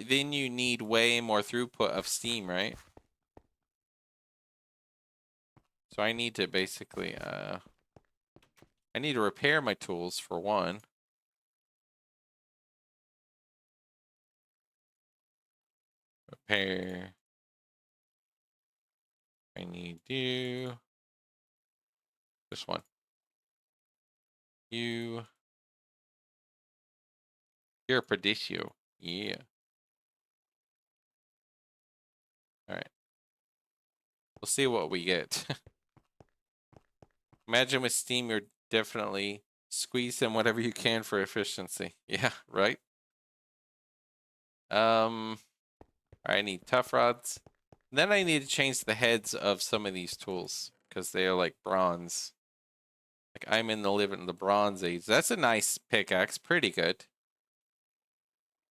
need way more throughput of steam, right? So I need to basically I need to repair my tools for one. Repair. I need you. This one. You're a Perdicio. Yeah. Alright. We'll see what we get. Imagine with Steam, you're definitely squeezing whatever you can for efficiency. Yeah, right? I need tough rods. Then I need to change the heads of some of these tools because they are like bronze. Like I'm in the bronze age. That's a nice pickaxe, pretty good.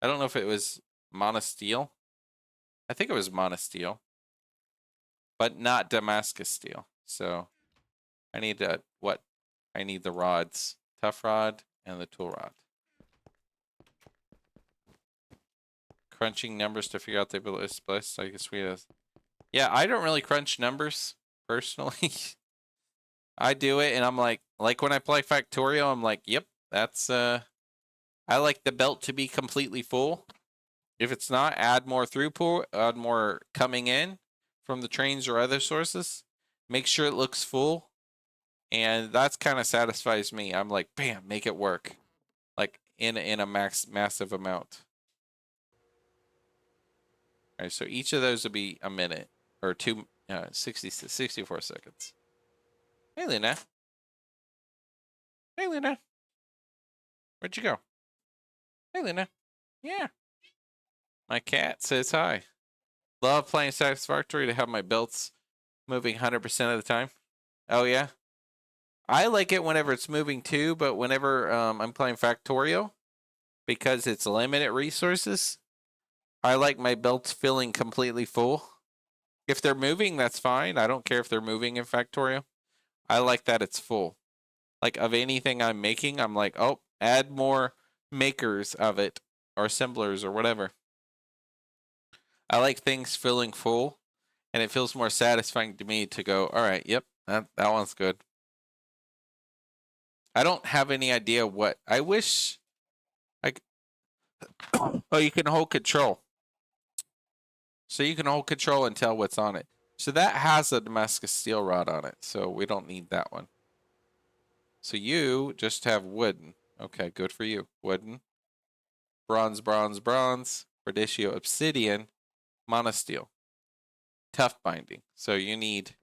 I don't know if it was monosteel. I think it was monosteel, but not Damascus steel. So I need what? I need the rods, tough rod and the tool rod. Crunching numbers to figure out the ability to split. I guess we have. Yeah, I don't really crunch numbers personally. I do it, and I'm like when I play Factorio, I'm like, yep, that's I like the belt to be completely full. If it's not, add more throughput, add more coming in from the trains or other sources. Make sure it looks full, and that's kind of satisfies me. I'm like, bam, make it work, like in a massive amount. All right, so each of those will be a minute or 64 seconds. Hey, Lena. Hey, Lena. Where'd you go? Hey, Lena. Yeah. My cat says hi. Love playing Satisfactory to have my belts moving 100% of the time. Oh, yeah? I like it whenever it's moving too, but whenever I'm playing Factorio, because it's limited resources, I like my belts filling completely full. If they're moving, that's fine. I don't care if they're moving in Factorio. I like that it's full. Like of anything I'm making, I'm like, oh, add more makers of it or assemblers or whatever. I like things filling full, and it feels more satisfying to me to go, all right, yep, that one's good. I don't have any idea what I wish I. Oh, you can hold control. So you can hold control and tell what's on it. So that has a Damascus steel rod on it, so we don't need that one. So you just have wooden. Okay, good for you. Wooden. Bronze, bronze, bronze. Perdicio obsidian. Monosteel. Tough binding. So you need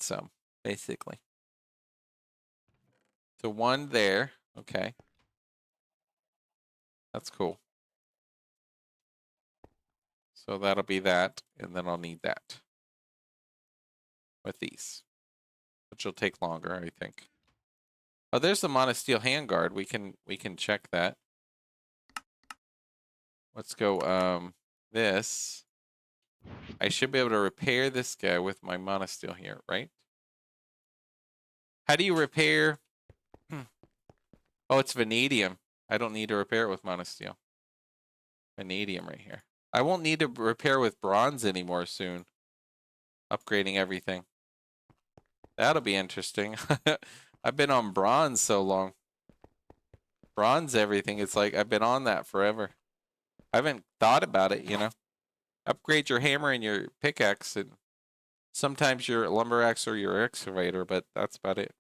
some, basically. So one there. Okay. That's cool. So that'll be that, and then I'll need that. With these. Which will take longer, I think. Oh, there's the monosteel handguard. We can check that. Let's go this. I should be able to repair this guy with my monosteel here, right? How do you repair? Oh, it's vanadium. I don't need to repair it with monosteel. Vanadium right here. I won't need to repair with bronze anymore soon. Upgrading everything. That'll be interesting. I've been on bronze so long. Bronze everything. It's like I've been on that forever. I haven't thought about it, you know. Upgrade your hammer and your pickaxe and sometimes your lumber axe or your excavator, but that's about it.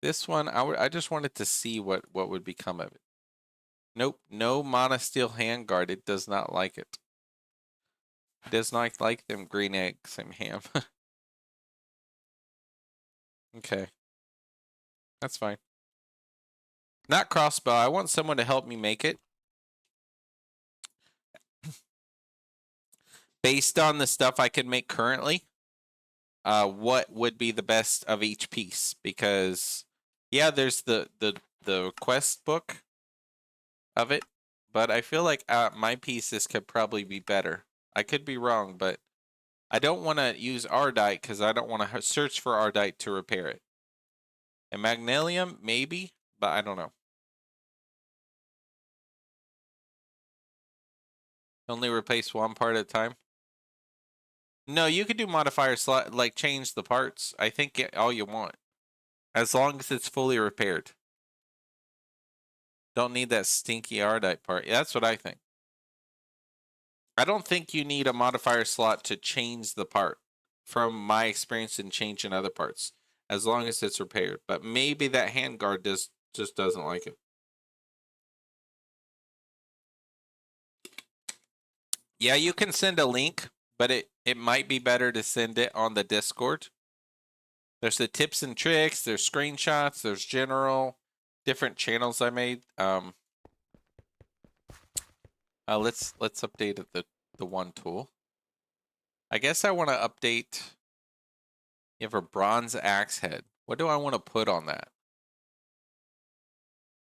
This one I just wanted to see what would become of it. Nope, no monosteel handguard. It does not like it. It does not like them green eggs and ham. Okay. That's fine. Not crossbow. I want someone to help me make it. based on the stuff I can make currently, what would be the best of each piece? Because yeah, there's the quest book of it, but I feel like my pieces could probably be better. I could be wrong, but I don't want to use Ardite because I don't want to search for Ardite to repair it. And Magnesium, maybe, but I don't know. Only replace one part at a time. No, you could do modifier slot, like change the parts. I think all you want, as long as it's fully repaired. Don't need that stinky Ardite part. Yeah, that's what I think. I don't think you need a modifier slot to change the part, from my experience in changing other parts, as long as it's repaired. But maybe that handguard just doesn't like it. Yeah, you can send a link, but it might be better to send it on the Discord. There's the tips and tricks, there's screenshots, there's general different channels I made. Let's update the one tool. I guess I want to update. You have a bronze axe head. What do I want to put on that?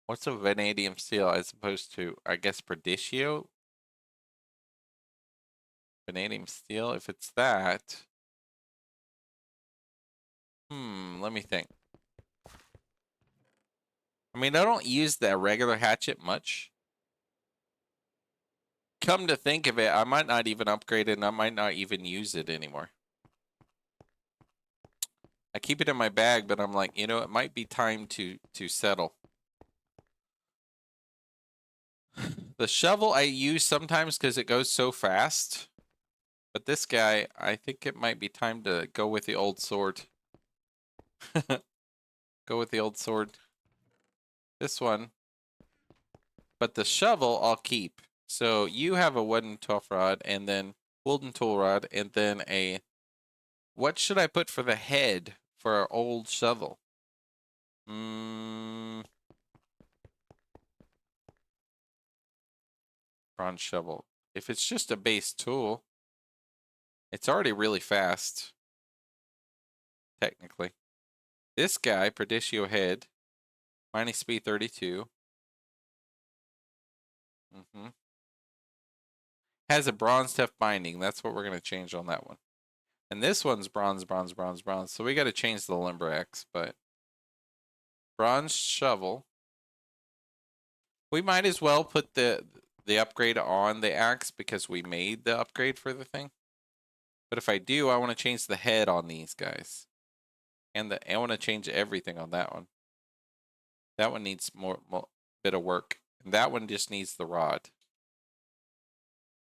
What's a vanadium steel as opposed to, I guess, Perditio? Vanadium steel, if it's that. Let me think. I mean, I don't use the regular hatchet much. Come to think of it, I might not even upgrade it and I might not even use it anymore. I keep it in my bag, but I'm like, you know, it might be time to settle. The shovel I use sometimes because it goes so fast. But this guy, I think it might be time to go with the old sword. Go with the old sword. This one. But the shovel I'll keep. So you have a wooden tool rod and then wooden tool rod and then a... What should I put for the head for our old shovel? Bronze shovel. If it's just a base tool, it's already really fast. Technically. This guy, Perditio head, mining speed 32. Has a bronze tough binding. That's what we're going to change on that one. And this one's bronze, bronze, bronze, bronze. So we got to change the limber axe, but bronze shovel. We might as well put the upgrade on the axe because we made the upgrade for the thing. But if I do, I want to change the head on these guys. And I want to change everything on that one. That one needs more bit of work. And that one just needs the rod.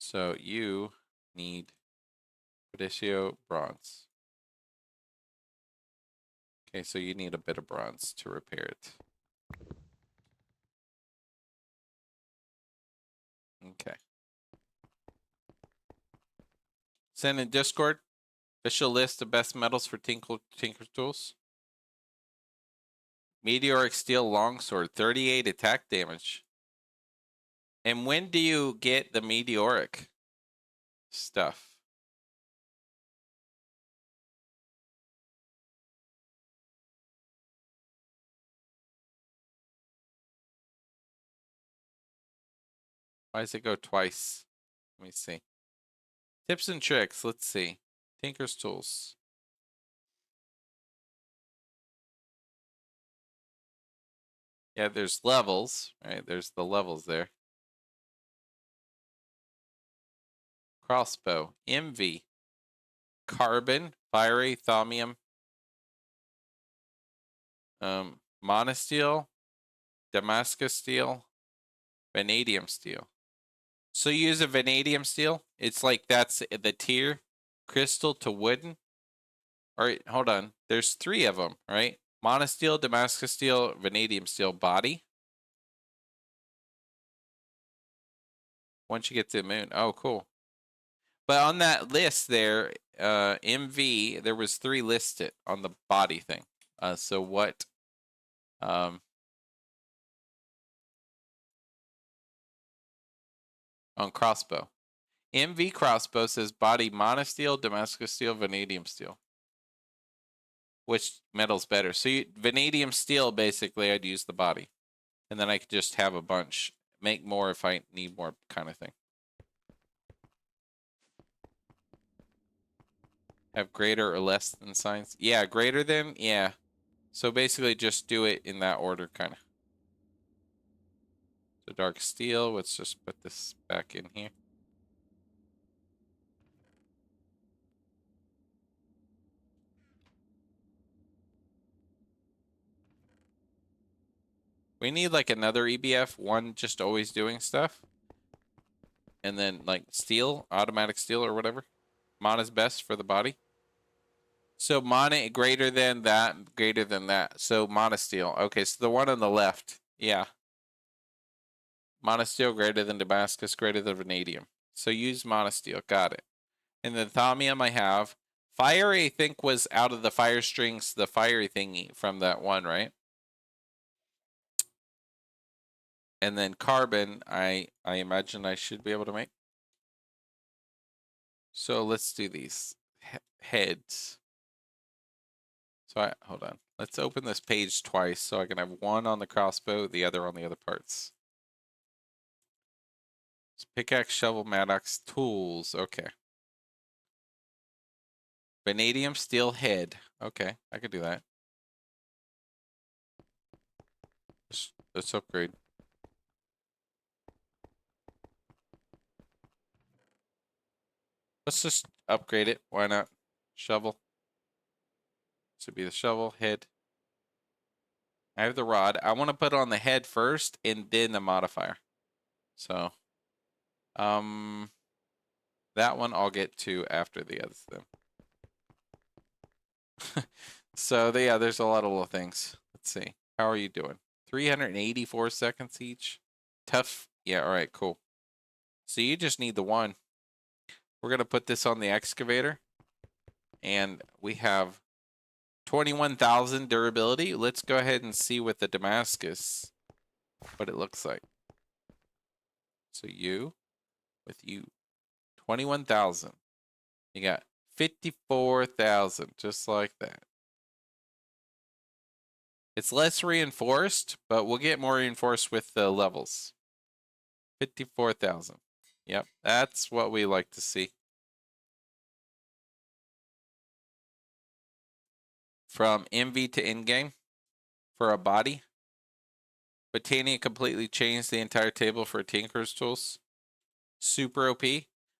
So you need Perditio bronze. Okay, so you need a bit of bronze to repair it. Okay. Send in Discord. Official list of best metals for Tinker Tools. Meteoric Steel Longsword, 38 attack damage. And when do you get the meteoric stuff? Why does it go twice? Let me see. Tips and tricks. Let's see. Tinker's Tools. Yeah, there's levels, right? There's the levels there. Crossbow. MV. Carbon. Fiery. Thaumium. Monosteel. Damascus steel. Vanadium steel. So you use a vanadium steel? It's like that's the tier. Crystal to wooden? Alright, hold on. There's 3 of them, right? Monosteel, Damascus steel, vanadium steel body. Once you get to the moon. Oh, cool. But on that list there, MV, there was 3 listed on the body thing. So what? On crossbow. MV crossbow says body monosteel, Damascus steel, vanadium steel. Which metal's better? So vanadium steel, basically, I'd use the body. And then I could just have a bunch. Make more if I need more kind of thing. Have greater or less than signs? Yeah, greater than? Yeah. So basically just do it in that order, kind of. So dark steel, let's just put this back in here. We need like another EBF, one just always doing stuff. And then like steel, automatic steel or whatever. Mon is best for the body. So Mana greater than that, greater than that. So monosteel. Okay, so the one on the left. Yeah. Monosteel greater than Damascus, greater than vanadium. So use monosteel. Got it. And the thaumium I have. Fiery, I think, was out of the fire strings, the fiery thingy from that one, right? And then carbon, I imagine I should be able to make. So let's do these heads. So hold on. Let's open this page twice so I can have one on the crossbow, the other on the other parts. It's pickaxe, shovel, maddox, tools. Okay. Vanadium steel head. Okay, I could do that. Let's upgrade. Let's just upgrade it. Why not? Shovel. This would be the shovel head. I have the rod. I want to put on the head first and then the modifier. So, that one I'll get to after the other thing. So, yeah, there's a lot of little things. Let's see. How are you doing? 384 seconds each. Tough. Yeah, all right, cool. So you just need the one. We're going to put this on the excavator. And we have 21,000 durability. Let's go ahead and see with the Damascus what it looks like. So you, with you, 21,000. You got 54,000, just like that. It's less reinforced, but we'll get more reinforced with the levels. 54,000. Yep, that's what we like to see. From MV to in-game for a body. Botania completely changed the entire table for Tinker's tools. Super OP.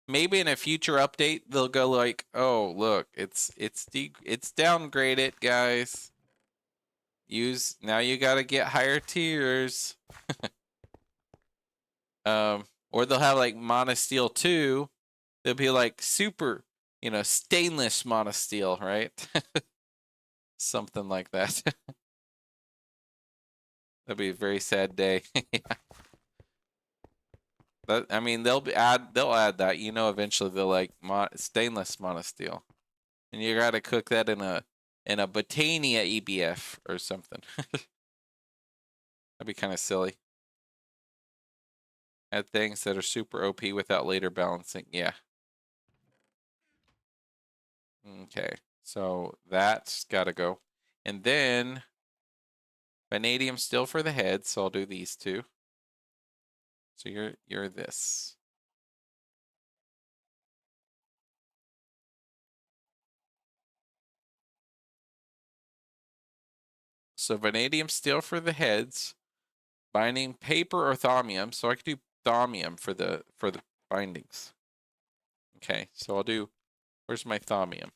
Maybe in a future update they'll go like, "Oh, look, it's downgraded, guys. Now you got to get higher tiers." Or they'll have like monosteel 2. They'll be like super, stainless monosteel, right? Something like that. That'd be a very sad day. But I mean, they'll add that. Eventually they'll like stainless monosteel, and you gotta cook that in a Botania EBF or something. That'd be kind of silly. Add things that are super OP without later balancing. Yeah. Okay, so that's gotta go, and then vanadium still for the head. So I'll do these two. So you're this. So vanadium steel for the heads, binding paper or thaumium. So I could do thaumium for the bindings. Okay, so I'll do. Where's my thaumium?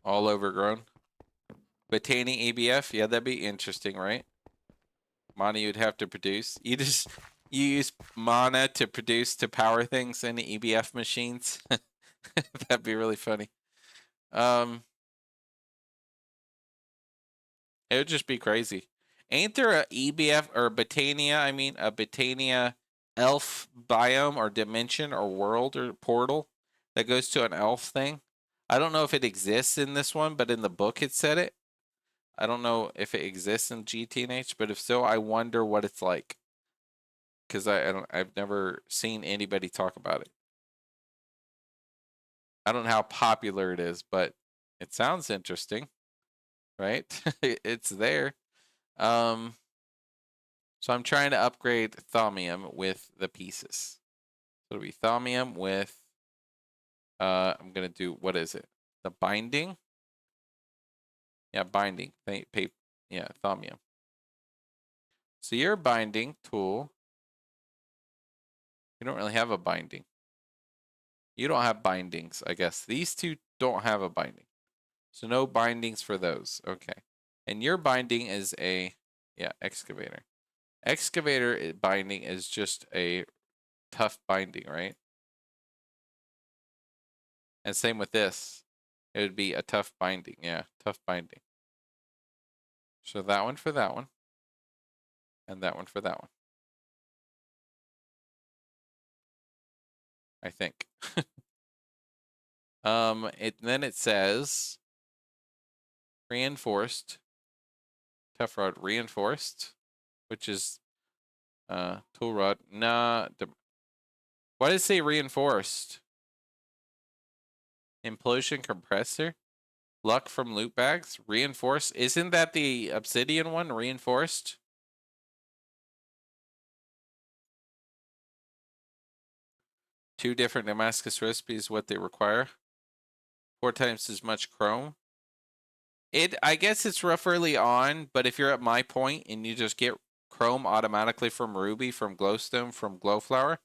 All overgrown. Botania EBF. Yeah, that'd be interesting, right? Mana you'd have to produce. You use mana to power things in the EBF machines. That'd be really funny. It would just be crazy. Ain't there a EBF or Botania? I mean, a Botania elf biome or dimension or world or portal that goes to an elf thing? I don't know if it exists in this one, but in the book it said it. I don't know if it exists in GTNH, but if so, I wonder what it's like. because I've never seen anybody talk about it. I don't know how popular it is, but it sounds interesting, right? It's there. So I'm trying to upgrade thaumium with the pieces. So it'll be thaumium with, I'm gonna do, what is it? The binding? Yeah, binding. Yeah, thaumium. So your binding tool, you don't really have a binding. You don't have bindings, I guess. These two don't have a binding. So no bindings for those. Okay. And your binding is a, yeah, excavator. Excavator binding is just a tough binding, right? And same with this. It would be a tough binding. Yeah, tough binding. So that one for that one. And that one for that one. I think. Then it says reinforced. Tough rod reinforced, which is tool rod. Nah. Why does it say reinforced? Implosion compressor? Luck from loot bags? Reinforced? Isn't that the obsidian one? Reinforced? Two different Damascus recipes, what they require. 4 times as much chrome. I guess it's rough early on, but if you're at my point and you just get chrome automatically from ruby, from glowstone, from glowflower,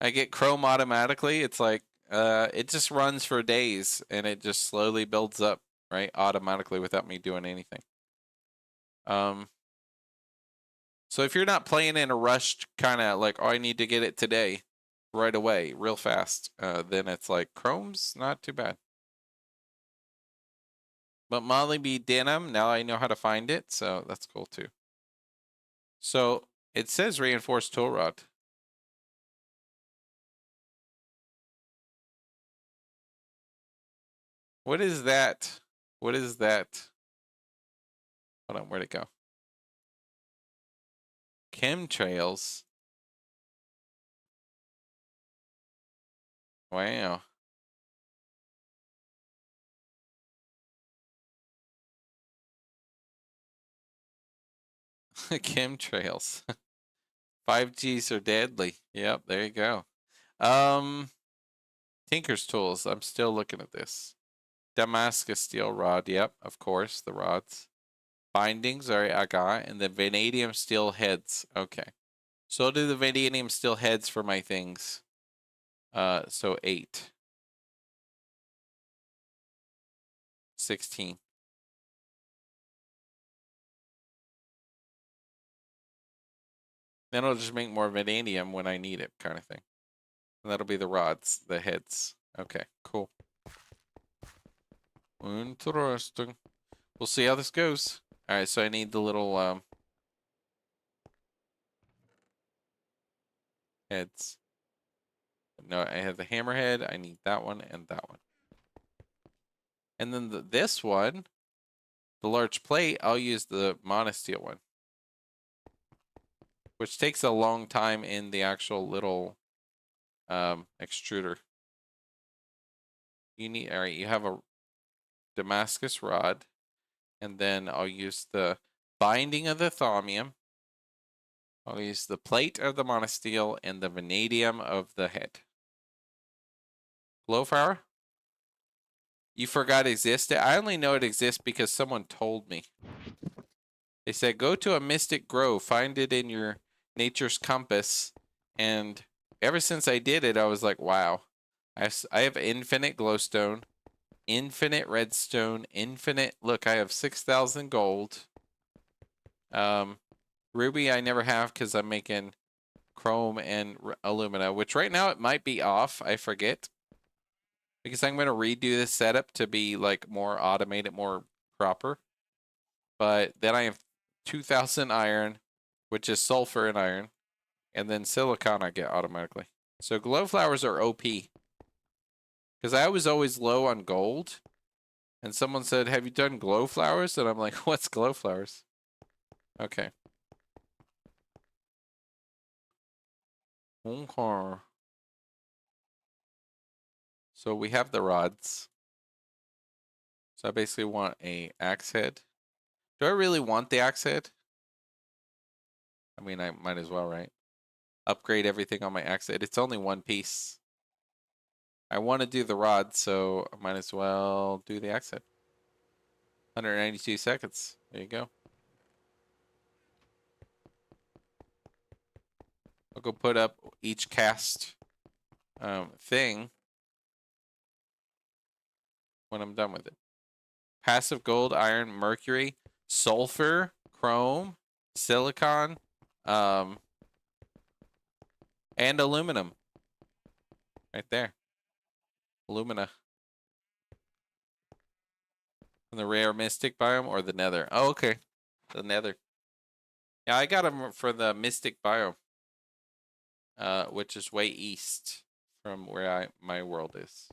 I get chrome automatically. It's like it just runs for days and it just slowly builds up, right? Automatically without me doing anything. So if you're not playing in a rushed kind of like, oh, I need to get it today, right away, real fast, then it's like chrome's not too bad. But Molly B denim, now I know how to find it, so that's cool too. So it says reinforced tool rod. What is that? What is that? Hold on, where'd it go? Chemtrails. Wow. Chemtrails. 5Gs are deadly. Yep, there you go. Tinker's tools. I'm still looking at this. Damascus steel rod. Yep, of course, the rods. Bindings, all right, I got. And the vanadium steel heads. Okay. So I'll do the vanadium steel heads for my things. So 8. 16. Then I'll just make more vanadium when I need it, kind of thing. And that'll be the rods, the heads. Okay, cool. Interesting. We'll see how this goes. All right, so I need the little heads. No, I have the hammerhead. I need that one and that one. And then this one, the large plate, I'll use the monosteel one, which takes a long time in the actual little extruder. You need, all right, you have a Damascus rod, and then I'll use the binding of the thaumium. I'll use the plate of the monosteel and the vanadium of the head. Glowflower? You forgot it existed? I only know it exists because someone told me. They said, go to a mystic grove, find it in your nature's compass. And ever since I did it, I was like, wow. I have infinite glowstone, infinite redstone, infinite. Look, I have 6,000 gold. Ruby I never have because I'm making chrome and alumina, which right now it might be off. I forget. Because I'm going to redo this setup to be like more automated, more proper. But then I have 2,000 iron, which is sulfur and iron. And then silicon I get automatically. So glowflowers are OP. Because I was always low on gold. And someone said, have you done glowflowers? And I'm like, what's glowflowers? Okay. Okay. So we have the rods. So I basically want a axe head. Do I really want the axe head? I mean, I might as well, right? Upgrade everything on my axe head. It's only one piece. I want to do the rod, so I might as well do the axe head. 192 seconds. There you go. I'll go put up each cast thing when I'm done with it. Passive gold, iron, mercury, sulfur, chrome, silicon, um, and aluminum. Right there. Alumina. From the rare mystic biome or the nether? Oh, okay. The nether. Yeah, I got them for the mystic biome, which is way east from where my world is.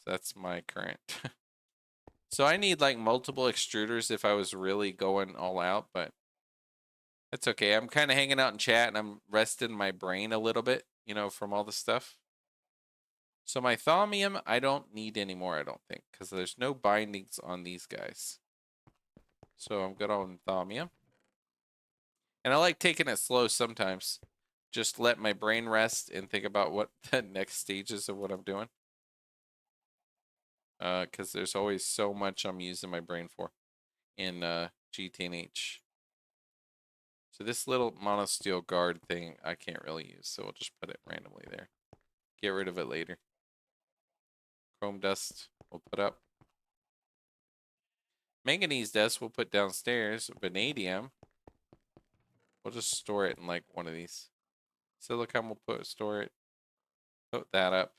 So that's my current. So I need like multiple extruders if I was really going all out, but that's okay. I'm kind of hanging out in chat and I'm resting my brain a little bit, you know, from all the stuff. So my thaumium, I don't need anymore, I don't think, because there's no bindings on these guys. So I'm good on thaumium. And I like taking it slow sometimes. Just let my brain rest and think about what the next stages of what I'm doing. Because there's always so much I'm using my brain for in GTNH. So this little monosteel guard thing I can't really use, so we'll just put it randomly there. Get rid of it later. Chrome dust we'll put up. Manganese dust we'll put downstairs. Vanadium, we'll just store it in like one of these. Silicon we'll store it. Put that up.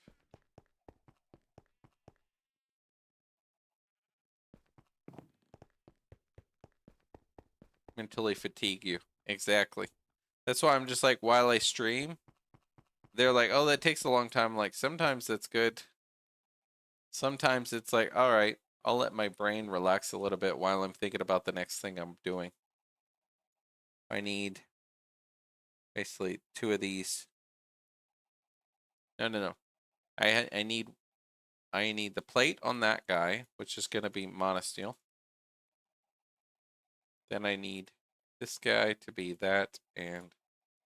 Mentally fatigue you. Exactly. That's why I'm just like, while I stream, they're like, oh, that takes a long time. Like, sometimes that's good. Sometimes it's like, all right, I'll let my brain relax a little bit while I'm thinking about the next thing I'm doing. I need basically 2 of these. No. I need the plate on that guy, which is going to be monosteel. Then I need this guy to be that and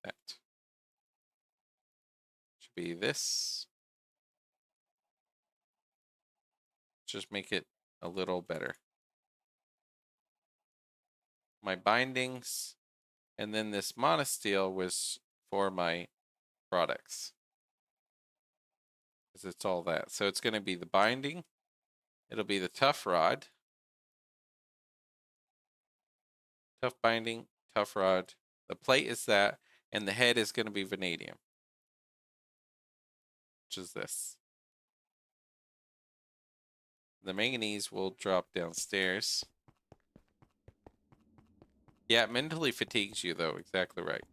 that. Should be this. Just make it a little better. My bindings, and then this monosteel was for my products. Because it's all that. So it's going to be the binding. It'll be the tough rod. Tough binding, tough rod. The plate is that, and the head is going to be vanadium. Which is this. The manganese will drop downstairs. Yeah, it mentally fatigues you, though. Exactly right.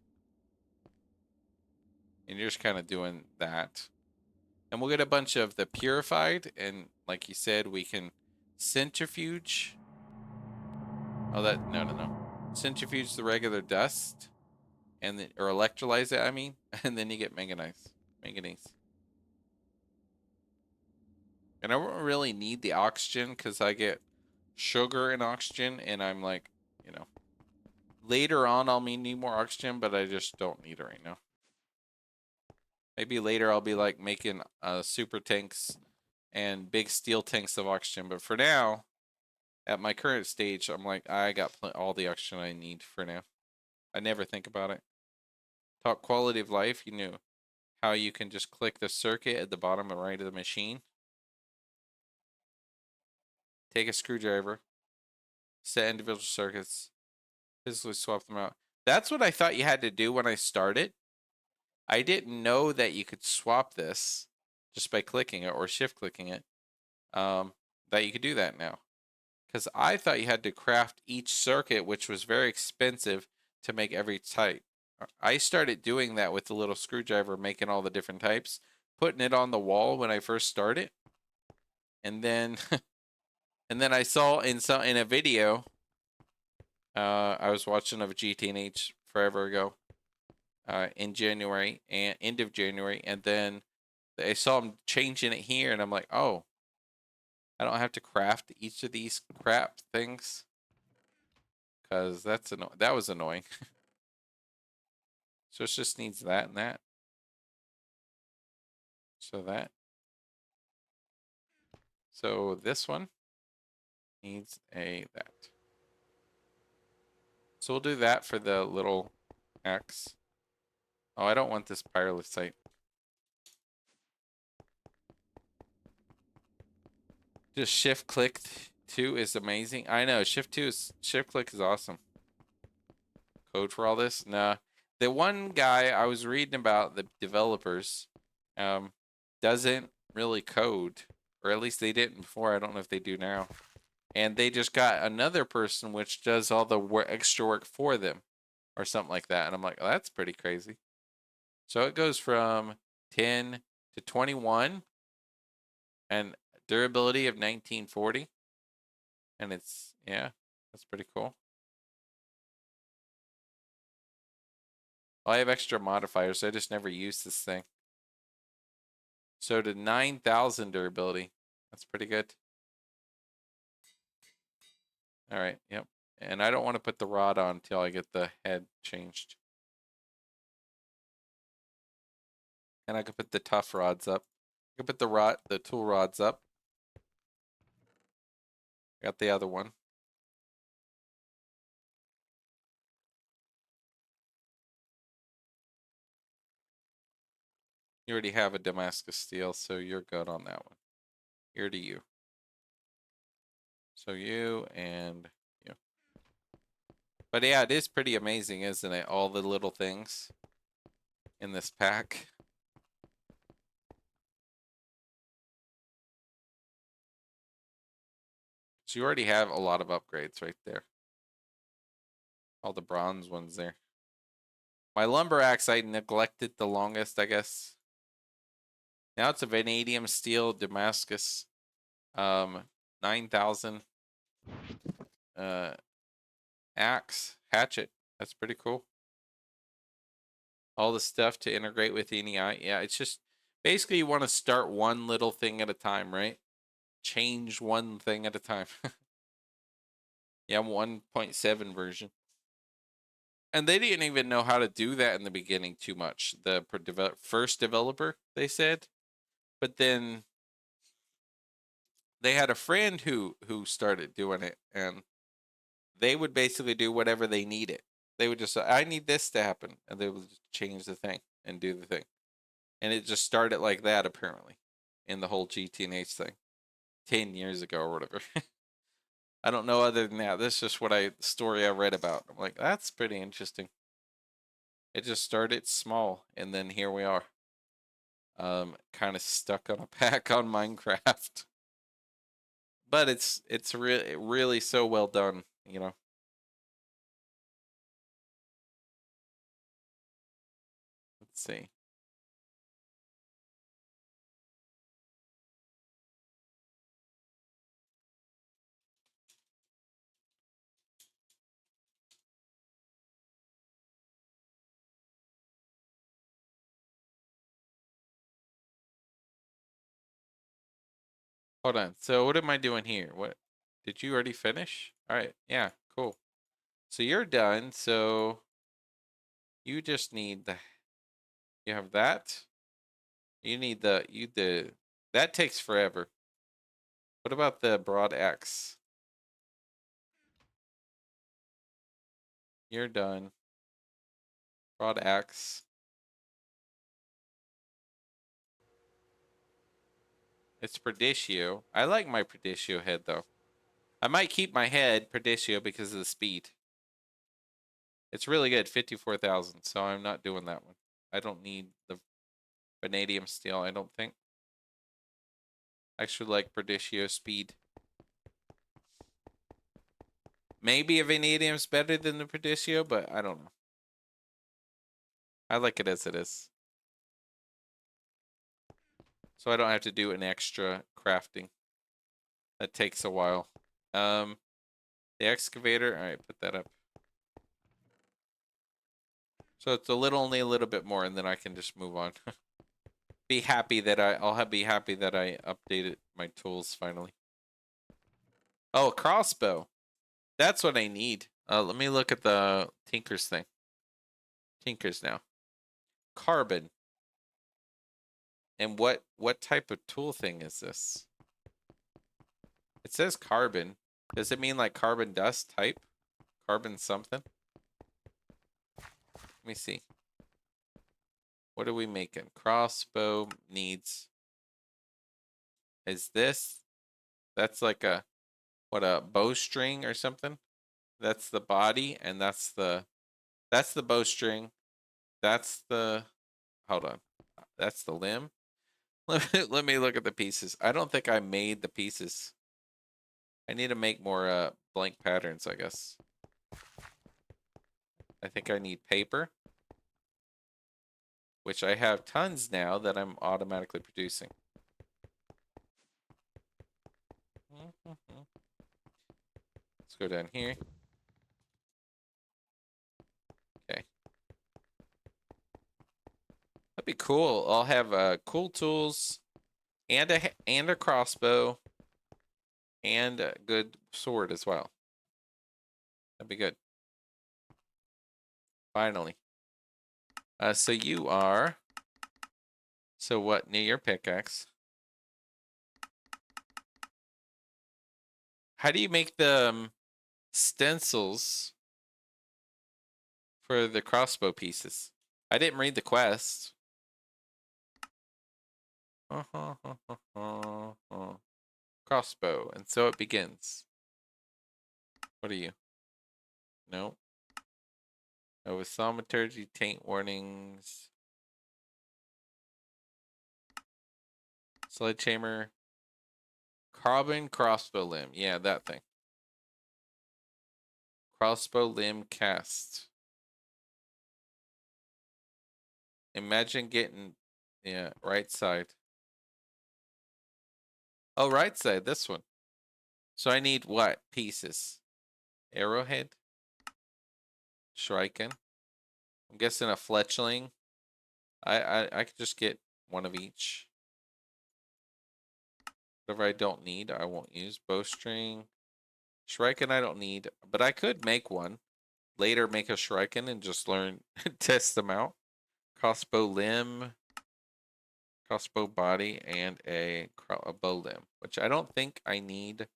And you're just kind of doing that. And we'll get a bunch of the purified. And like you said, we can centrifuge. Oh, no. Centrifuge the regular dust. And then, or electrolyze it, I mean. And then you get manganese. And I don't really need the oxygen because I get sugar and oxygen. And I'm like, you know. Later on, I'll need more oxygen, but I just don't need it right now. Maybe later I'll be like making super tanks and big steel tanks of oxygen. But for now, at my current stage, I'm like, I got all the oxygen I need for now. I never think about it. Talk quality of life, you know how you can just click the circuit at the bottom and right of the machine. Take a screwdriver, set individual circuits, physically swap them out. That's what I thought you had to do when I started. I didn't know that you could swap this just by clicking it or shift clicking it. That you could do that now. Because I thought you had to craft each circuit, which was very expensive to make every type. I started doing that with the little screwdriver, making all the different types, putting it on the wall when I first started. And then and then I saw in a video I was watching of GTNH forever ago. in January and end of January, and then I saw them changing it here, and I'm like, oh, I don't have to craft each of these crap things, because that was annoying. So it just needs that and that. So that. So this one needs a that. So we'll do that for the little axe. Oh, I don't want this pyrrolite. Just shift click 2 is amazing. I know shift click is awesome. Code for all this? Nah. The one guy I was reading about, the developers, doesn't really code, or at least they didn't before. I don't know if they do now. And they just got another person which does all the extra work for them, or something like that. And I'm like, oh, that's pretty crazy. So it goes from 10 to 21, and durability of 1940. And it's, yeah, that's pretty cool. Well, I have extra modifiers, so I just never use this thing. So to 9,000 durability. That's pretty good. All right, yep. And I don't want to put the rod on until I get the head changed. And I could put the tough rods up. I could put the tool rods up. Got the other one. You already have a Damascus steel, so you're good on that one. Here to you. So you and you. But yeah, it is pretty amazing, isn't it? All the little things in this pack. So you already have a lot of upgrades right there. All the bronze ones there. My lumber axe I neglected the longest, I guess. Now it's a vanadium steel Damascus. 9,000 axe hatchet. That's pretty cool. All the stuff to integrate with NEI. Yeah, it's just basically you want to start one little thing at a time, right? Change one thing at a time. Yeah, 1.7 version. And they didn't even know how to do that in the beginning too much. The first developer, they said. But then they had a friend who started doing it, and they would basically do whatever they needed. They would just say, I need this to happen, and they would just change the thing and do the thing. And it just started like that, apparently, in the whole GTNH thing 10 years ago or whatever. I don't know other than that. This is just story I read about. I'm like, that's pretty interesting. It just started small, and then here we are. Kind of stuck on a pack on Minecraft. But it's really so well done, you know. Let's see. Hold on. So what am I doing here? What did you already finish? All right. Yeah, cool. So you're done. So you just need you have that. You need the that takes forever. What about the broad axe? You're done. Broad axe. It's Perditio. I like my Perditio head though. I might keep my head Perditio because of the speed. It's really good, 54,000. So I'm not doing that one. I don't need the vanadium steel, I don't think. I actually like Perditio speed. Maybe a vanadium's better than the Perditio, but I don't know. I like it as it is. So I don't have to do an extra crafting. That takes a while. The excavator, all right, put that up. So it's only a little bit more, and then I can just move on. Be happy that be happy that I updated my tools finally. Oh, a crossbow. That's what I need. Let me look at the Tinker's thing. Tinker's now. Carbon. And what type of tool thing is this? It says carbon. Does it mean like carbon dust type? Carbon something? Let me see. What are we making? Crossbow needs. Is this? That's like a bowstring or something? That's the body, and that's the bowstring. That's the hold on. That's the limb. Let me look at the pieces. I don't think I made the pieces. I need to make more blank patterns, I guess. I think I need paper, which I have tons now that I'm automatically producing. Let's go down here. Okay. That'd be cool. I'll have cool tools and a crossbow and a good sword as well. That'd be good. Finally. So you are. So what? Near your pickaxe. How do you make the stencils for the crossbow pieces? I didn't read the quest. Crossbow, and so it begins. What are you? No. Oh, with thaumaturgy, taint warnings. Sledgehammer. Carbon crossbow limb. Yeah, that thing. Crossbow limb cast. Imagine getting, yeah, right side. Oh, right side, this one. So I need what? Pieces. Arrowhead. Shrike. I'm guessing a fletchling. I could just get one of each. Whatever I don't need, I won't use. Bowstring. Shuriken I don't need, but I could make one. Later make a Shuriken and just learn, test them out. Crossbow limb, crossbow body, and a bow limb, which I don't think I need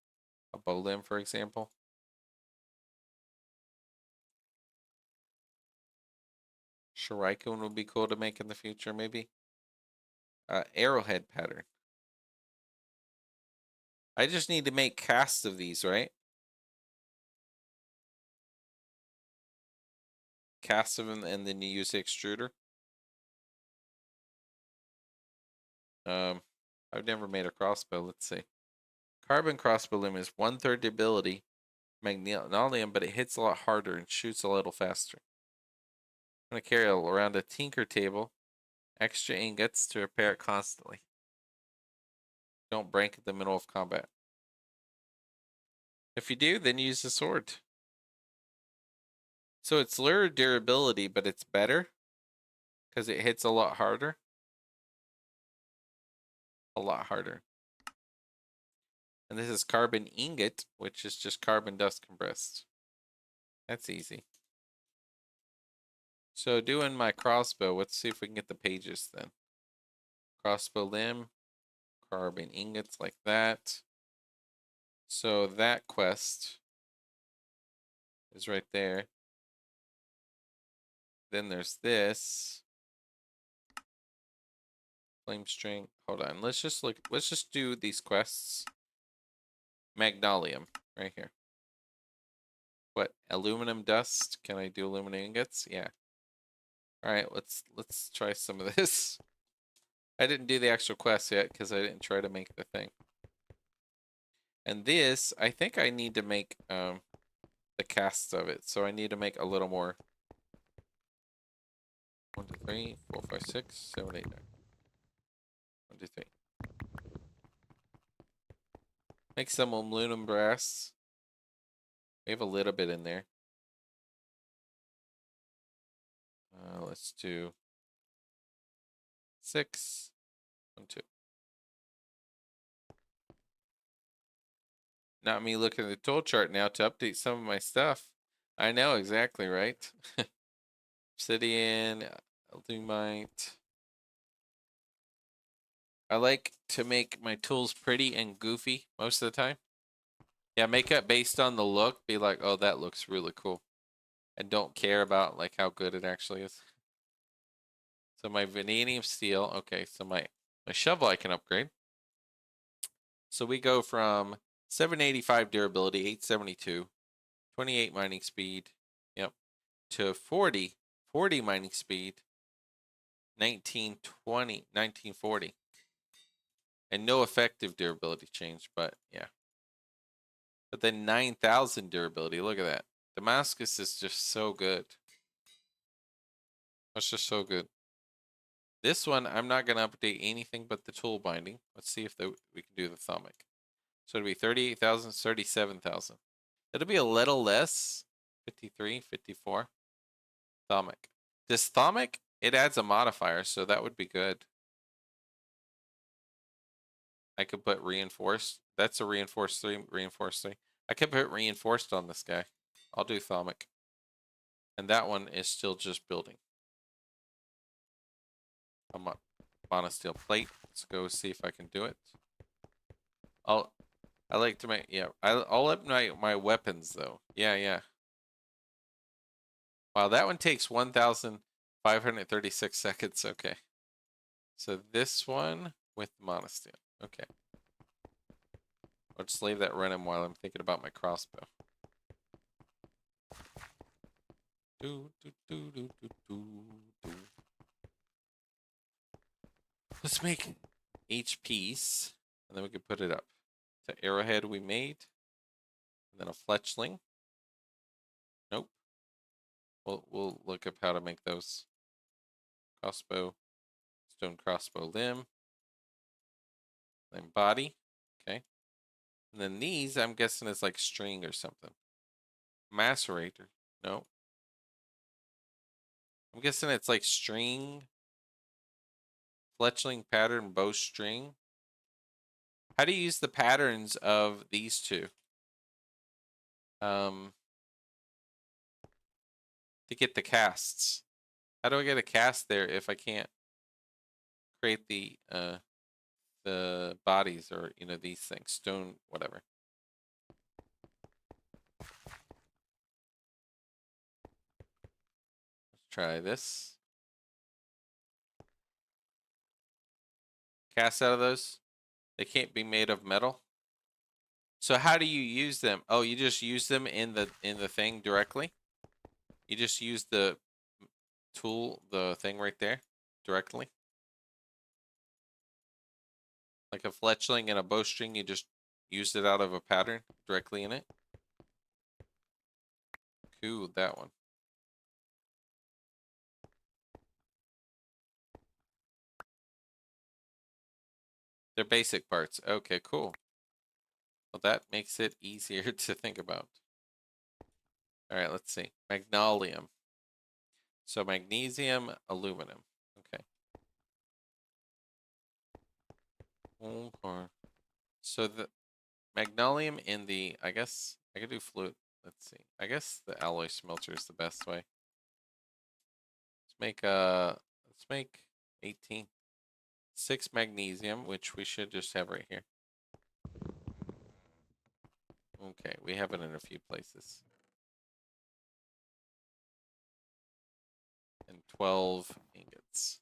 a bow limb, for example. Shuriken would be cool to make in the future, maybe. Arrowhead pattern. I just need to make casts of these, right? Casts of them, and then you use the extruder. I've never made a crossbow. Let's see. Carbon crossbow limb is 1/3 the ability, magnolium, but it hits a lot harder and shoots a little faster. I'm gonna carry around a tinker table, extra ingots to repair it constantly. Don't break in the middle of combat. If you do, then use the sword. So it's lower durability, but it's better because it hits a lot harder. A lot harder. And this is carbon ingot, which is just carbon dust compressed. That's easy. So doing my crossbow, let's see if we can get the pages then. Crossbow limb, carbon ingots like that. So that quest is right there. Then there's this. Flame string. Hold on. Let's just look. Let's just do these quests. Magnolium right here. What? Aluminum dust? Can I do aluminum ingots? Yeah. All right. Let's try some of this. I didn't do the actual quest yet because I didn't try to make the thing. And this, I think I need to make the casts of it. So I need to make a little more. 1, 2, 3, 4, 5, 6, 7, 8, 9. 1, 2, 3. Make some aluminum brass. We have a little bit in there. Let's do 6, 1, 2. Not me looking at the tool chart now to update some of my stuff. I know exactly, right? Obsidian, Lumite. I like to make my tools pretty and goofy most of the time. Yeah, make it based on the look. Be like, oh, that looks really cool. And don't care about like how good it actually is. So my vanadium steel. Okay, so my shovel I can upgrade. So we go from 785 durability, 872, 28 mining speed. Yep. To 40 mining speed, 1920, 1940. And no effective durability change, but yeah. But then 9,000 durability. Look at that. Damascus is just so good. That's just so good. This one, I'm not going to update anything but the tool binding. Let's see if we can do the Thomic. So it'll be 38,000, 37,000. It'll be a little less. 53, 54. Thomic. This Thomic, it adds a modifier, so that would be good. I could put reinforced. That's a reinforced 3, reinforced 3. I could put reinforced on this guy. I'll do Thomic. And that one is still just building. I'm up. Monosteel plate. Let's go see if I can do it. I like to make, yeah. I'll up my weapons though. Yeah, yeah. Wow, that one takes 1,536 seconds. Okay. So this one with monosteel. Okay. I'll just leave that running while I'm thinking about my crossbow. Let's make each piece, and then we can put it up. The arrowhead we made, and then a fletchling. Nope. We'll look up how to make those. Crossbow, stone crossbow limb, then body. Okay. And then these, I'm guessing is like string or something. Macerator. No. I'm guessing it's like string. Fletchling pattern bowstring. How do you use the patterns of these two? To get the casts. How do I get a cast there if I can't create the bodies or these things? Stone, whatever. Let's try this. Cast out of those. They can't be made of metal. So how do you use them? Oh, you just use them in the thing directly? You just use the tool, the thing right there directly? Like a fletchling and a bowstring, you just used it out of a pattern directly in it? Cool, that one. They're basic parts. Okay, cool. Well, that makes it easier to think about. All right, let's see. Magnolium. So magnesium, aluminum. Okay. So the magnolium in the, I guess I could do flute. Let's see. I guess the alloy smelter is the best way. Let's make 18. 6 magnesium, which we should just have right here. Okay, we have it in a few places. And 12 ingots.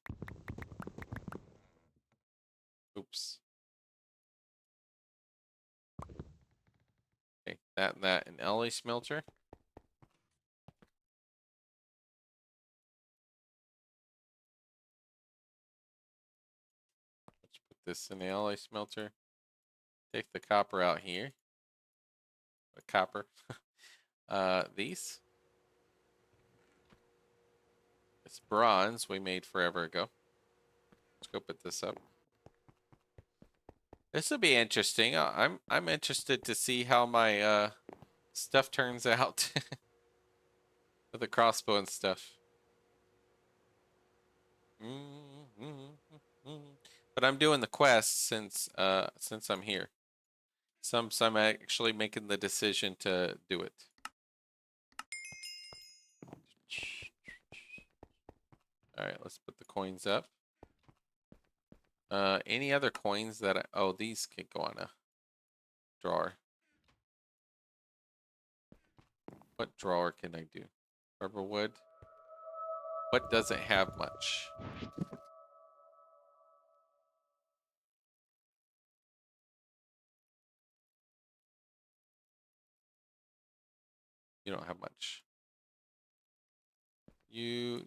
Oops. Okay, that, an alloy smelter. Let's put this in the alloy smelter. Take the copper out here. The copper. These. It's bronze we made forever ago. Let's go put this up. This will be interesting. I'm interested to see how my stuff turns out with the crossbow and stuff. But I'm doing the quest since I'm here. So I'm actually making the decision to do it. All right, let's put the coins up. Any other coins that oh, these can go on a drawer. What drawer can I do? Rubber wood. What doesn't have much? You don't have much. You.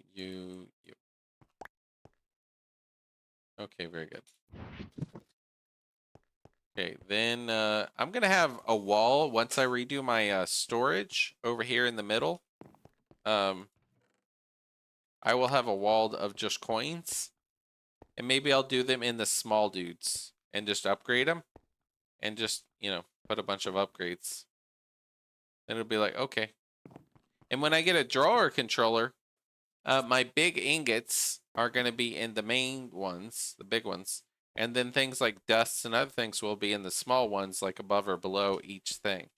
Okay, very good. Okay, then I'm gonna have a wall once I redo my storage over here in the middle. Um, I will have a wall of just coins, and maybe I'll do them in the small dudes and just upgrade them, and just put a bunch of upgrades. And it'll be like okay. And when I get a drawer controller, my big ingots are gonna be in the main ones, the big ones, and then things like dusts and other things will be in the small ones, like above or below each thing.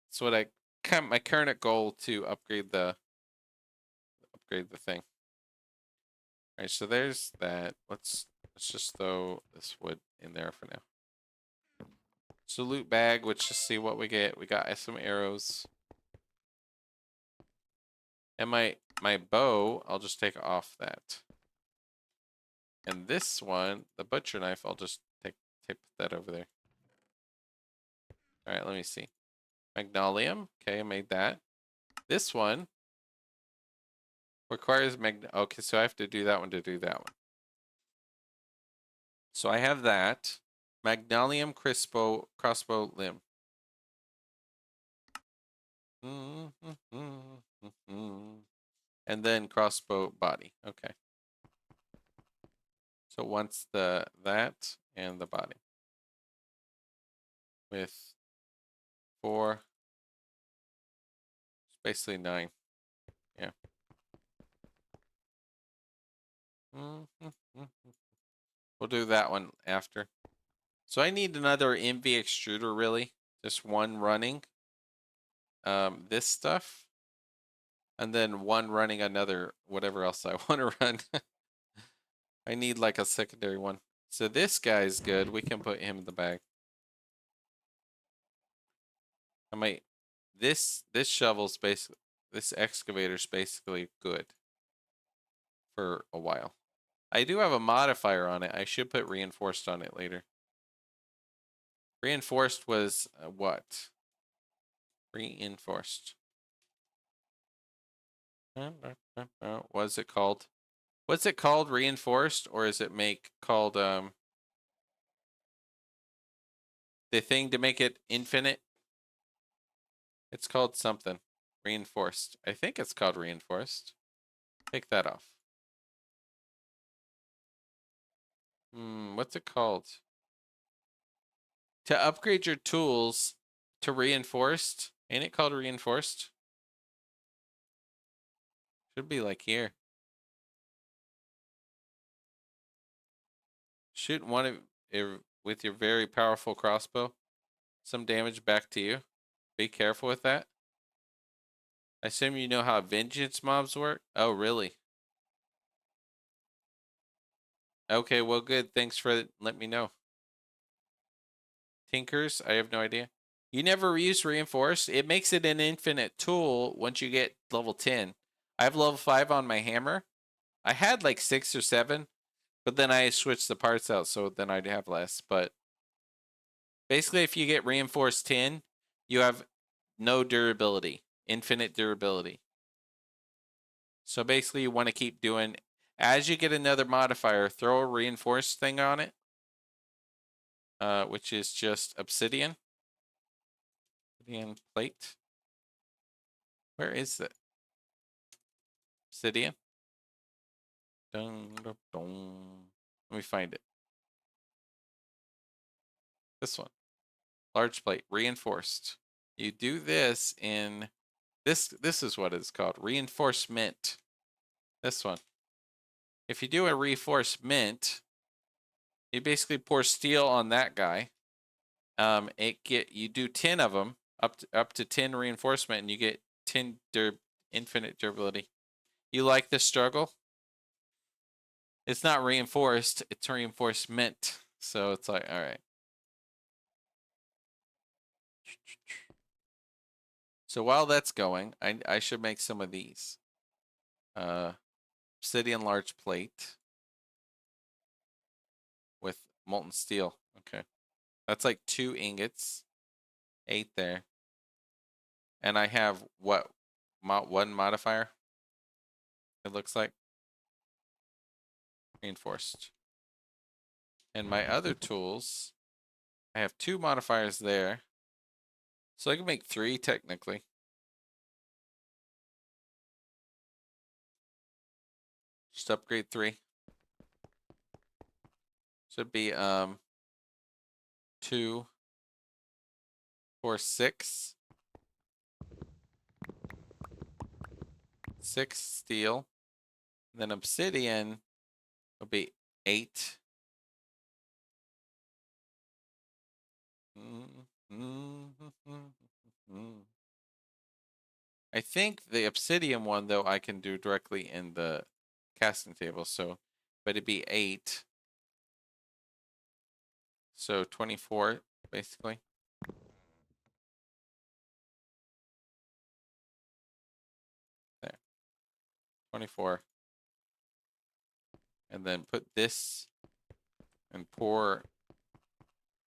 That's what my current goal to upgrade the thing. All right, so there's that. Let's just throw this wood in there for now. So loot bag, let's just see what we get. We got some arrows. And my bow, I'll just take off that. And this one, the butcher knife, I'll just take that over there. All right, let me see. Magnolium. Okay, I made that. This one requires okay, so I have to do that one to do that one. So I have that. Magnolium crossbow limb. And then crossbow body. Okay. So once that and the body. With 4. It's basically 9. Yeah. We'll do that one after. So I need another MV extruder really. Just one running. This stuff. And then one running another whatever else I want to run. I need like a secondary one. So this guy's good. We can put him in the bag. I might this shovel's basically this excavator's basically good for a while. I do have a modifier on it. I should put reinforced on it later. Reinforced was what? Reinforced. What is it called? What's it called? Reinforced, or is it called the thing to make it infinite? It's called something. Reinforced. I think it's called reinforced. Take that off. What's it called? To upgrade your tools to reinforced. Ain't it called reinforced? Should be like here. Shoot one of with your very powerful crossbow. Some damage back to you. Be careful with that. I assume you know how vengeance mobs work? Oh, really? Okay, well, good. Thanks for letting me know. Tinkers? I have no idea. You never use reinforced? It makes it an infinite tool once you get level 10. I have level 5 on my hammer. I had like 6 or 7, but then I switched the parts out, so then I'd have less. But basically, if you get reinforced 10, you have no durability, infinite durability. So basically, you want to keep doing, as you get another modifier, throw a reinforced thing on it, which is just obsidian. Obsidian plate. Where is it? Obsidian. Dun, dun, dun. Let me find it. This one. Large plate, reinforced. You do this in this is what it's called. Reinforcement. This one. if you do a reinforcement, you basically pour steel on that guy. You do 10 of them, up to 10 reinforcement, and you get 10 infinite durability. You like the struggle? It's not reinforced, it's reinforcement. So it's like, all right. So while that's going, I should make some of these. Obsidian large plate with molten steel. Okay. That's like 2 ingots. 8 there. And I have what? 1 modifier? It looks like. Reinforced. And my other tools, I have 2 modifiers there. So I can make 3 technically. Just upgrade 3. Should be 2, 4, 6. 6 steel. And then obsidian will be 8. I think the obsidian one, though, I can do directly in the casting table. So, but it'd be 8. So 24, basically. There. 24. And then put this and pour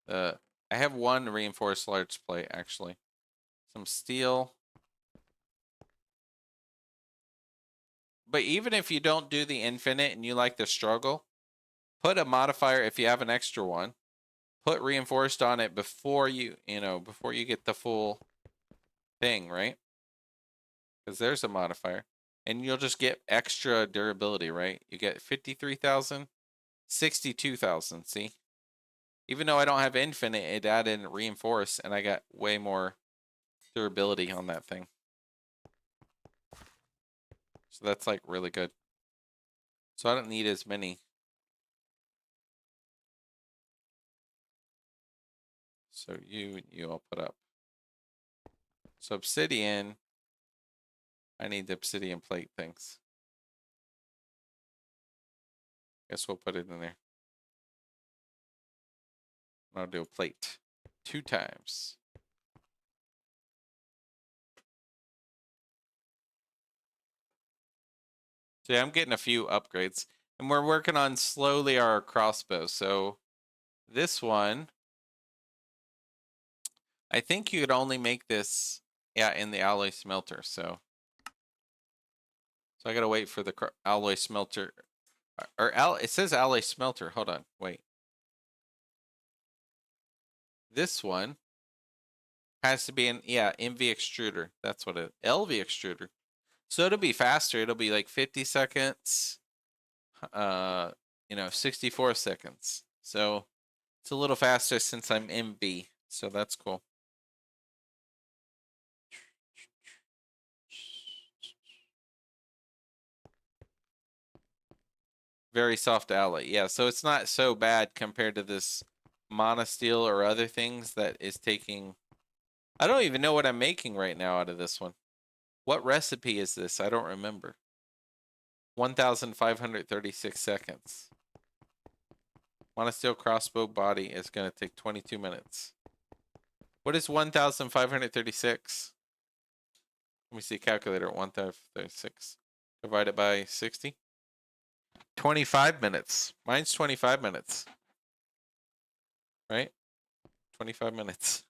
the... I have 1 reinforced large plate, actually. Some steel. But even if you don't do the infinite and you like the struggle, put a modifier if you have an extra one. Put reinforced on it before you get the full thing, right? Because there's a modifier. And you'll just get extra durability, right? You get 53,000, 62,000, see? Even though I don't have infinite, it added reinforce, and I got way more durability on that thing. So that's like really good. So I don't need as many. So you all put up. So obsidian, I need the obsidian plate things. Guess we'll put it in there. I'll do a plate 2 times. So yeah, I'm getting a few upgrades. And we're working on slowly our crossbow. So this one, I think you could only make this, yeah, in the alloy smelter. So I gotta wait for the alloy smelter. It says alloy smelter. Hold on, wait. This one has to be an, yeah, MV extruder. That's what it, LV extruder. So it'll be faster. It'll be like 50 seconds. 64 seconds. So it's a little faster since I'm MV. So that's cool. Very soft alloy. Yeah, so it's not so bad compared to this monosteel or other things that is taking... I don't even know what I'm making right now out of this one. What recipe is this? I don't remember. 1,536 seconds. Monosteel crossbow body is going to take 22 minutes. What is 1,536? Let me see, calculator. 1,536 divided by 60. 25 minutes. Mine's 25 minutes. Right? 25 minutes.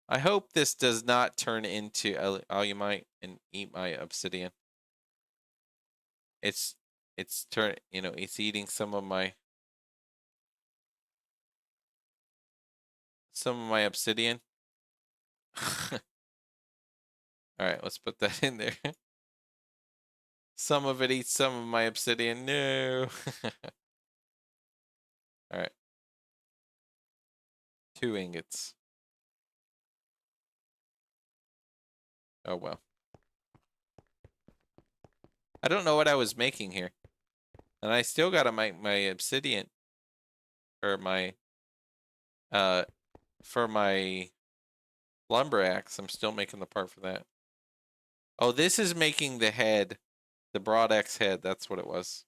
I hope this does not turn into alumite and eat my obsidian. It's it's eating some of my obsidian. All right, let's put that in there. Some of it eats some of my obsidian. No. All right. 2 ingots. Oh well. I don't know what I was making here. And I still gotta make my obsidian or my for my lumber axe. I'm still making the part for that. Oh, this is making the head, the broad axe head. That's what it was.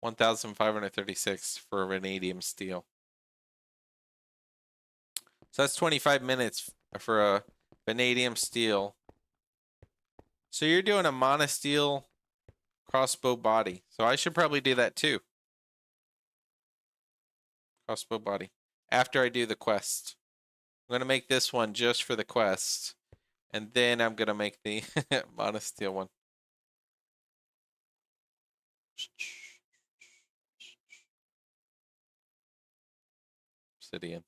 1,536 for vanadium steel. So that's 25 minutes for a vanadium steel. So you're doing a monosteel crossbow body. So I should probably do that too. Crossbow body. After I do the quest. I'm going to make this one just for the quest. And then I'm going to make the monosteel one. Obsidian.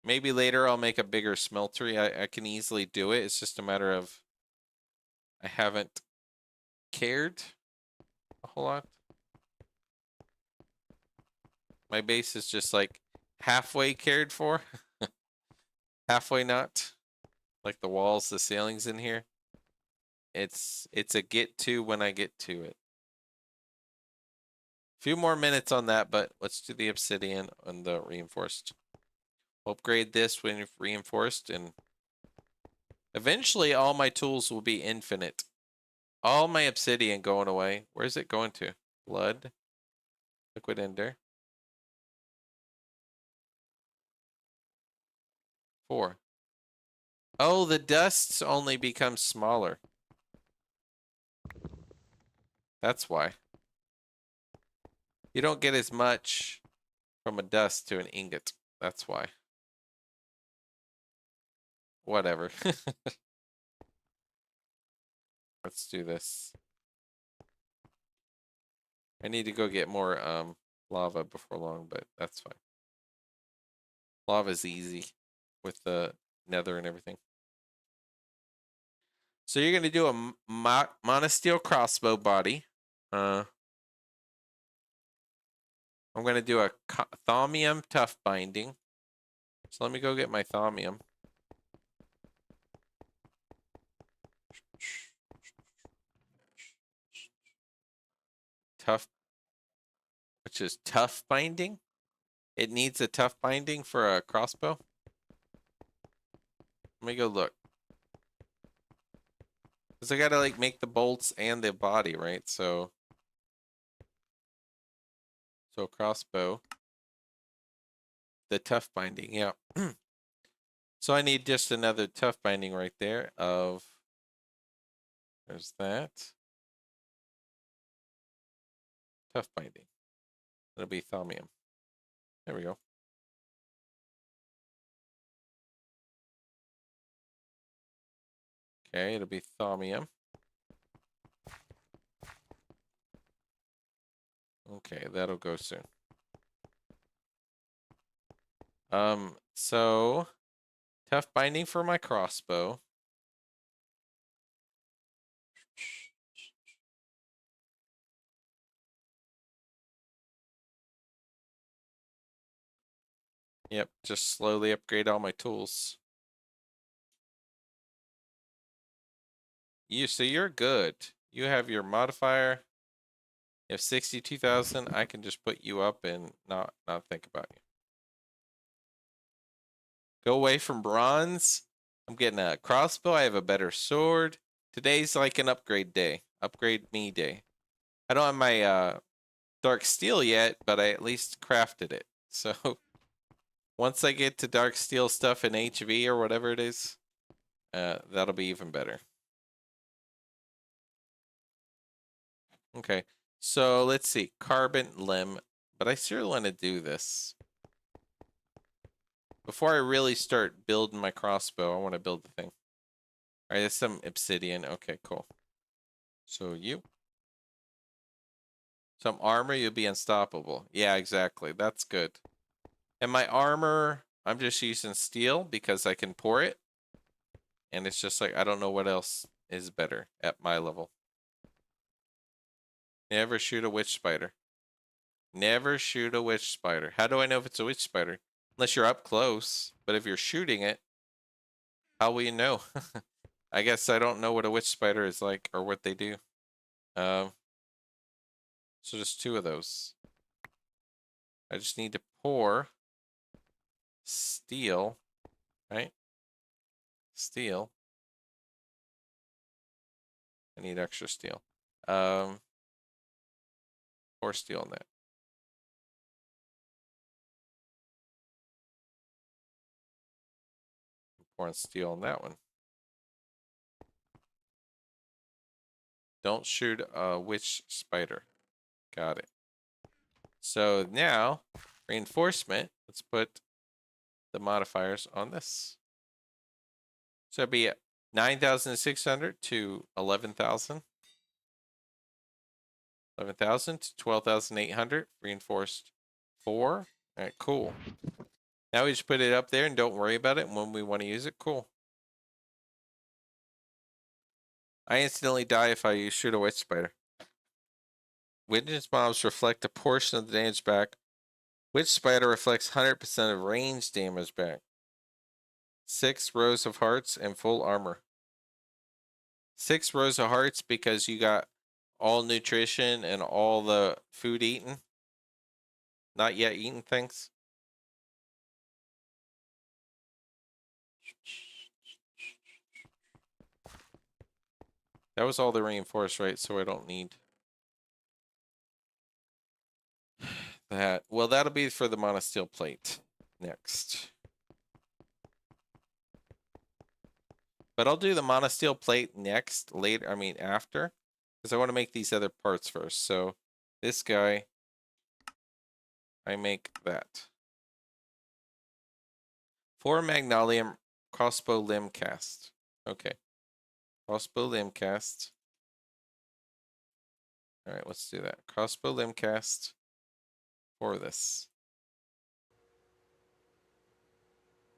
Maybe later I'll make a bigger smeltery. I can easily do it. It's just a matter of I haven't cared a whole lot. My base is just like halfway cared for. Halfway not. Like the walls, the ceilings in here. It's a get to when I get to it. Few more minutes on that, but let's do the obsidian and the reinforced. We'll upgrade this when reinforced, and eventually all my tools will be infinite. All my obsidian going away. Where's it going to? Blood. Liquid ender. 4. Oh, the dusts only become smaller. That's why. You don't get as much from a dust to an ingot. That's why. Whatever. Let's do this. I need to go get more lava before long, but that's fine. Lava's easy with the nether and everything. So you're going to do a monosteel crossbow body. I'm going to do a thaumium tough binding. So let me go get my thaumium. Tough, which is tough binding. It needs a tough binding for a crossbow. Let me go look. Because I gotta like make the bolts and the body, right? So crossbow. The tough binding, yeah. So I need just another tough binding right there of, there's that. Tough binding. It'll be thaumium. There we go. Okay, it'll be thaumium. Okay, that'll go soon. So tough binding for my crossbow. Yep, just slowly upgrade all my tools. So you're good. You have your modifier. You have 62,000. I can just put you up and not think about you. Go away from bronze. I'm getting a crossbow. I have a better sword. Today's like an upgrade day. Upgrade me day. I don't have my dark steel yet, but I at least crafted it. So once I get to dark steel stuff in HV or whatever it is, that'll be even better. Okay, so let's see. Carbon limb, but I still want to do this. Before I really start building my crossbow, I want to build the thing. All right, there's some obsidian. Okay, cool. So you. Some armor, you'll be unstoppable. Yeah, exactly. That's good. And my armor, I'm just using steel because I can pour it. And it's just like, I don't know what else is better at my level. Never shoot a witch spider. Never shoot a witch spider. How do I know if it's a witch spider? Unless you're up close. But if you're shooting it, how will you know? I guess I don't know what a witch spider is like or what they do. So just 2 of those. I just need to pour steel, right? Steel. I need extra steel. Pour steel in that. Pouring steel on that one. Don't shoot a witch spider. Got it. So now, reinforcement. Let's put the modifiers on this. So it'd be 9,600 to 11,000. 11,000 to 12,800. Reinforced 4. All right, cool. Now we just put it up there and don't worry about it. And when we want to use it, cool. I instantly die if I shoot a witch spider. Witness mobs reflect a portion of the damage back. Witch spider reflects 100% of range damage back. 6 rows of hearts and full armor. 6 rows of hearts because you got all nutrition and all the food eaten. Not yet eaten things. That was all the reinforced, right? So I don't need that. Well, that'll be for the monosteel plate next. But I'll do the monosteel plate next, later, I mean after. Because I want to make these other parts first. So this guy, I make that. 4 magnolium crossbow limb cast. Okay. Crossbow limb cast. Alright, let's do that. Crossbow limb cast for this.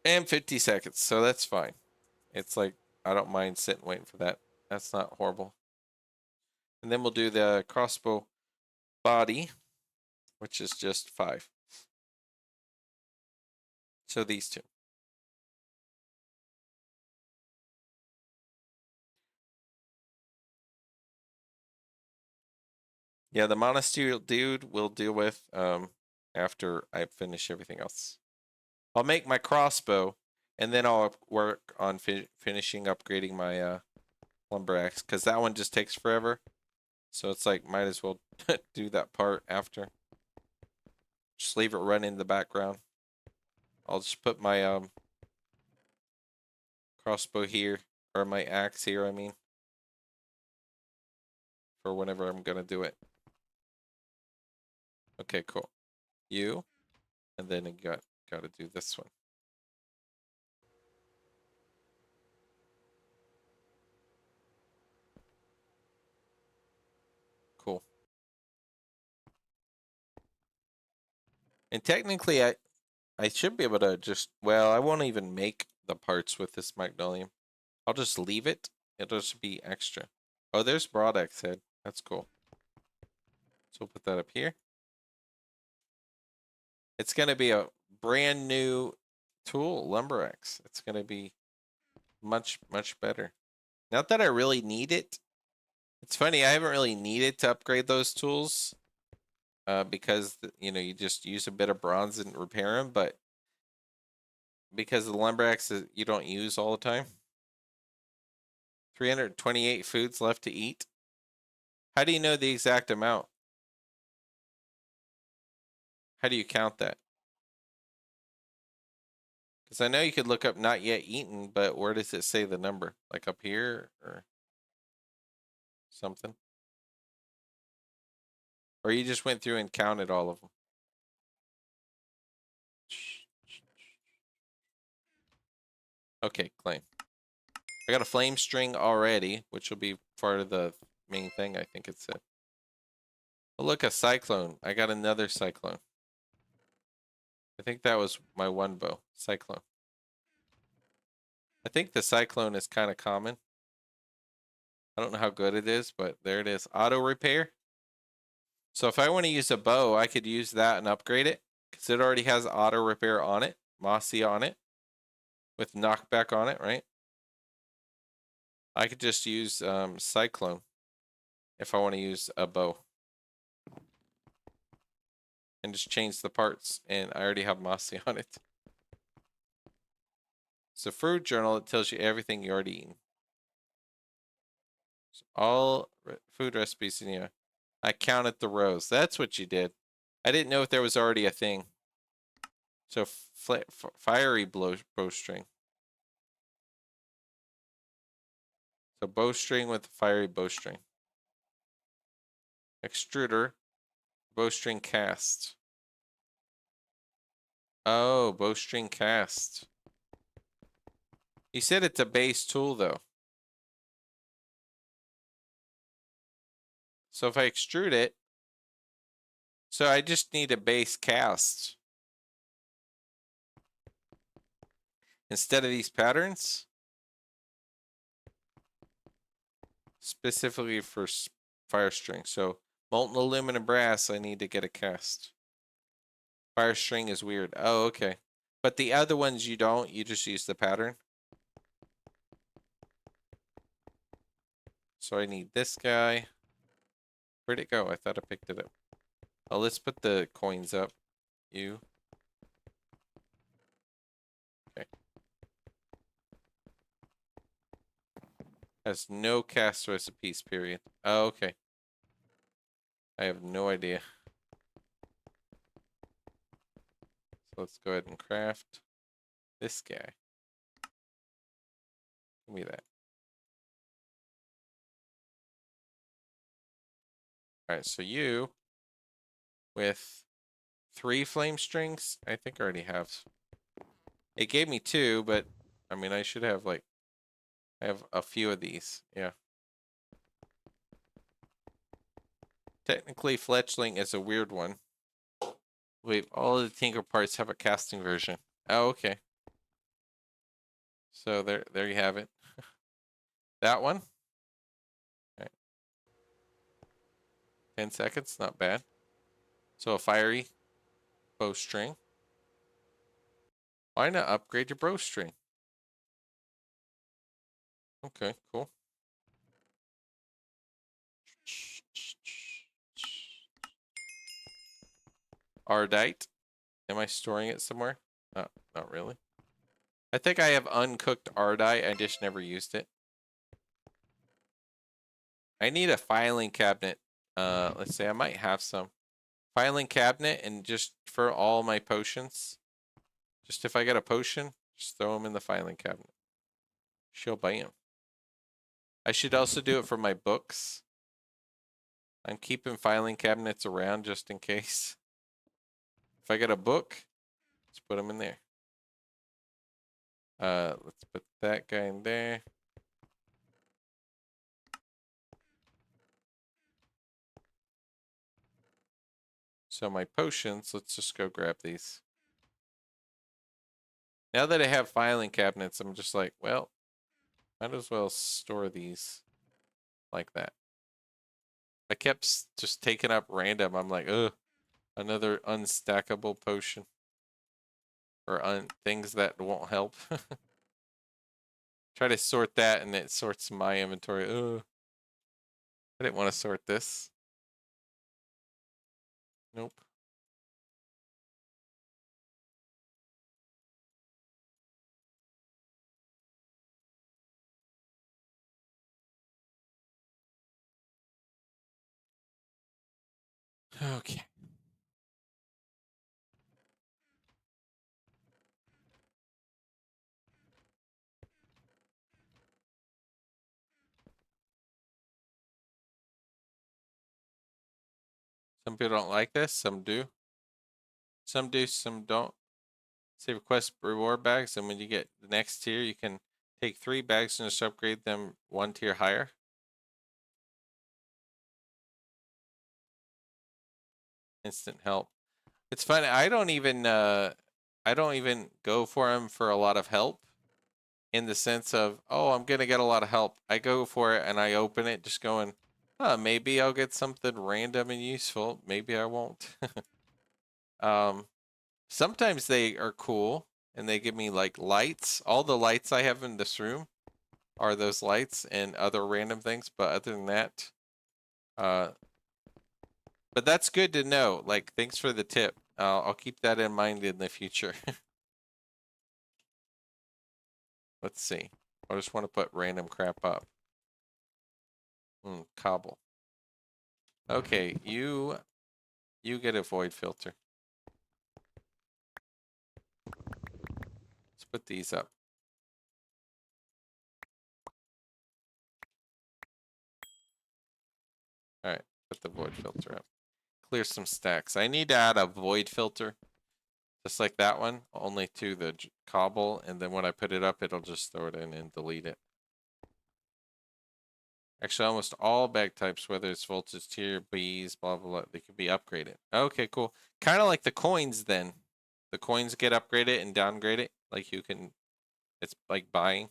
And 50 seconds, so that's fine. It's like, I don't mind sitting waiting for that. That's not horrible. And then we'll do the crossbow body, which is just 5. So these 2. Yeah, the monosteel dude we'll deal with after I finish everything else. I'll make my crossbow, and then I'll work on finishing upgrading my lumber axe, because that one just takes forever. So it's like, might as well do that part after. Just leave it run in the background. I'll just put my crossbow here, or my axe here, I mean, for whenever I'm gonna do it. Okay, cool. You, and then you gotta do this one. Cool. And technically, I should be able to just, well, I won't even make the parts with this magnolium. I'll just leave it. It'll just be extra. Oh, there's broad axe head. That's cool. So we'll put that up here. It's going to be a brand new tool, lumber axe. It's going to be much, much better. Not that I really need it. It's funny, I haven't really needed to upgrade those tools because, you know, you just use a bit of bronze and repair them, but because the lumber axe you don't use all the time. 328 foods left to eat. How do you know the exact amount? How do you count that? Because I know you could look up not yet eaten, but where does it say the number? Like up here or something? Or you just went through and counted all of them? Okay, claim. I got a flame string already, which will be part of the main thing, I think it said. Oh, look, a cyclone. I got another cyclone. I think that was my one bow. Cyclone. I think the cyclone is kind of common. I don't know how good it is, but there it is. Auto repair. So if I want to use a bow, I could use that and upgrade it. Because it already has auto repair on it. Mossy on it. With knockback on it, right? I could just use Cyclone if I want to use a bow. And just change the parts, and I already have Mossy on it. It's a food journal. It tells you everything you already eaten. So all food recipes in here. I counted the rows. That's what you did. I didn't know if there was already a thing. So fiery bowstring. So bowstring with fiery bowstring. Extruder. Bowstring cast. Oh, bowstring cast. You said it's a base tool, though. So if I extrude it, so I just need a base cast. Instead of these patterns. Specifically for fire string. So molten aluminum brass, I need to get a cast. Fire string is weird. Oh, okay. But the other ones you don't, you just use the pattern. So I need this guy. Where'd it go? I thought I picked it up. Oh, let's put the coins up. You. Okay. Has no cast recipes, period. Oh, okay. I have no idea. So let's go ahead and craft this guy. Give me that. Alright, so you with 3 flame strings, I think I already have. It gave me 2, but I mean, I should have like, I have a few of these. Yeah. Technically, fletchling is a weird one. Wait, all of the Tinker parts have a casting version. Oh, okay. So there you have it. That one. All right. 10 seconds, not bad. So a fiery bowstring. Why not upgrade your bowstring? Okay, cool. Ardite. Am I storing it somewhere? Not really. I think I have uncooked ardite. I just never used it. I need a filing cabinet. Let's say I might have some. Filing cabinet and just for all my potions. Just if I get a potion, just throw them in the filing cabinet. She'll buy them. I should also do it for my books. I'm keeping filing cabinets around just in case. If I get a book, let's put them in there. Let's put that guy in there. So my potions, let's just go grab these. Now that I have filing cabinets, I'm just like, well, might as well store these like that. I kept just taking up random. I'm like, ugh, another unstackable potion. Or things that won't help. Try to sort that and it sorts my inventory. Ugh. I didn't want to sort this. Nope. Okay. Some people don't like this. Some do. Some do, some don't. Say request reward bags, and when you get the next tier, you can take 3 bags and just upgrade them 1 tier higher. Instant help. It's funny. I don't even go for them for a lot of help. In the sense of, oh, I'm gonna get a lot of help. I go for it and I open it, just going, maybe I'll get something random and useful. Maybe I won't. Sometimes they are cool and they give me like lights. All the lights I have in this room are those lights and other random things. But other than that, uh, but that's good to know. Like, thanks for the tip. I'll keep that in mind in the future. Let's see. I just want to put random crap up. Cobble. Okay, you get a void filter. Let's put these up. All right, put the void filter up. Clear some stacks. I need to add a void filter, just like that one, only to the cobble, and then when I put it up, it'll just throw it in and delete it. Actually, almost all bag types, whether it's voltage tier, Bs, blah, blah, blah, they can be upgraded. Okay, cool. Kind of like the coins then. The coins get upgraded and downgraded. Like you can, it's like buying.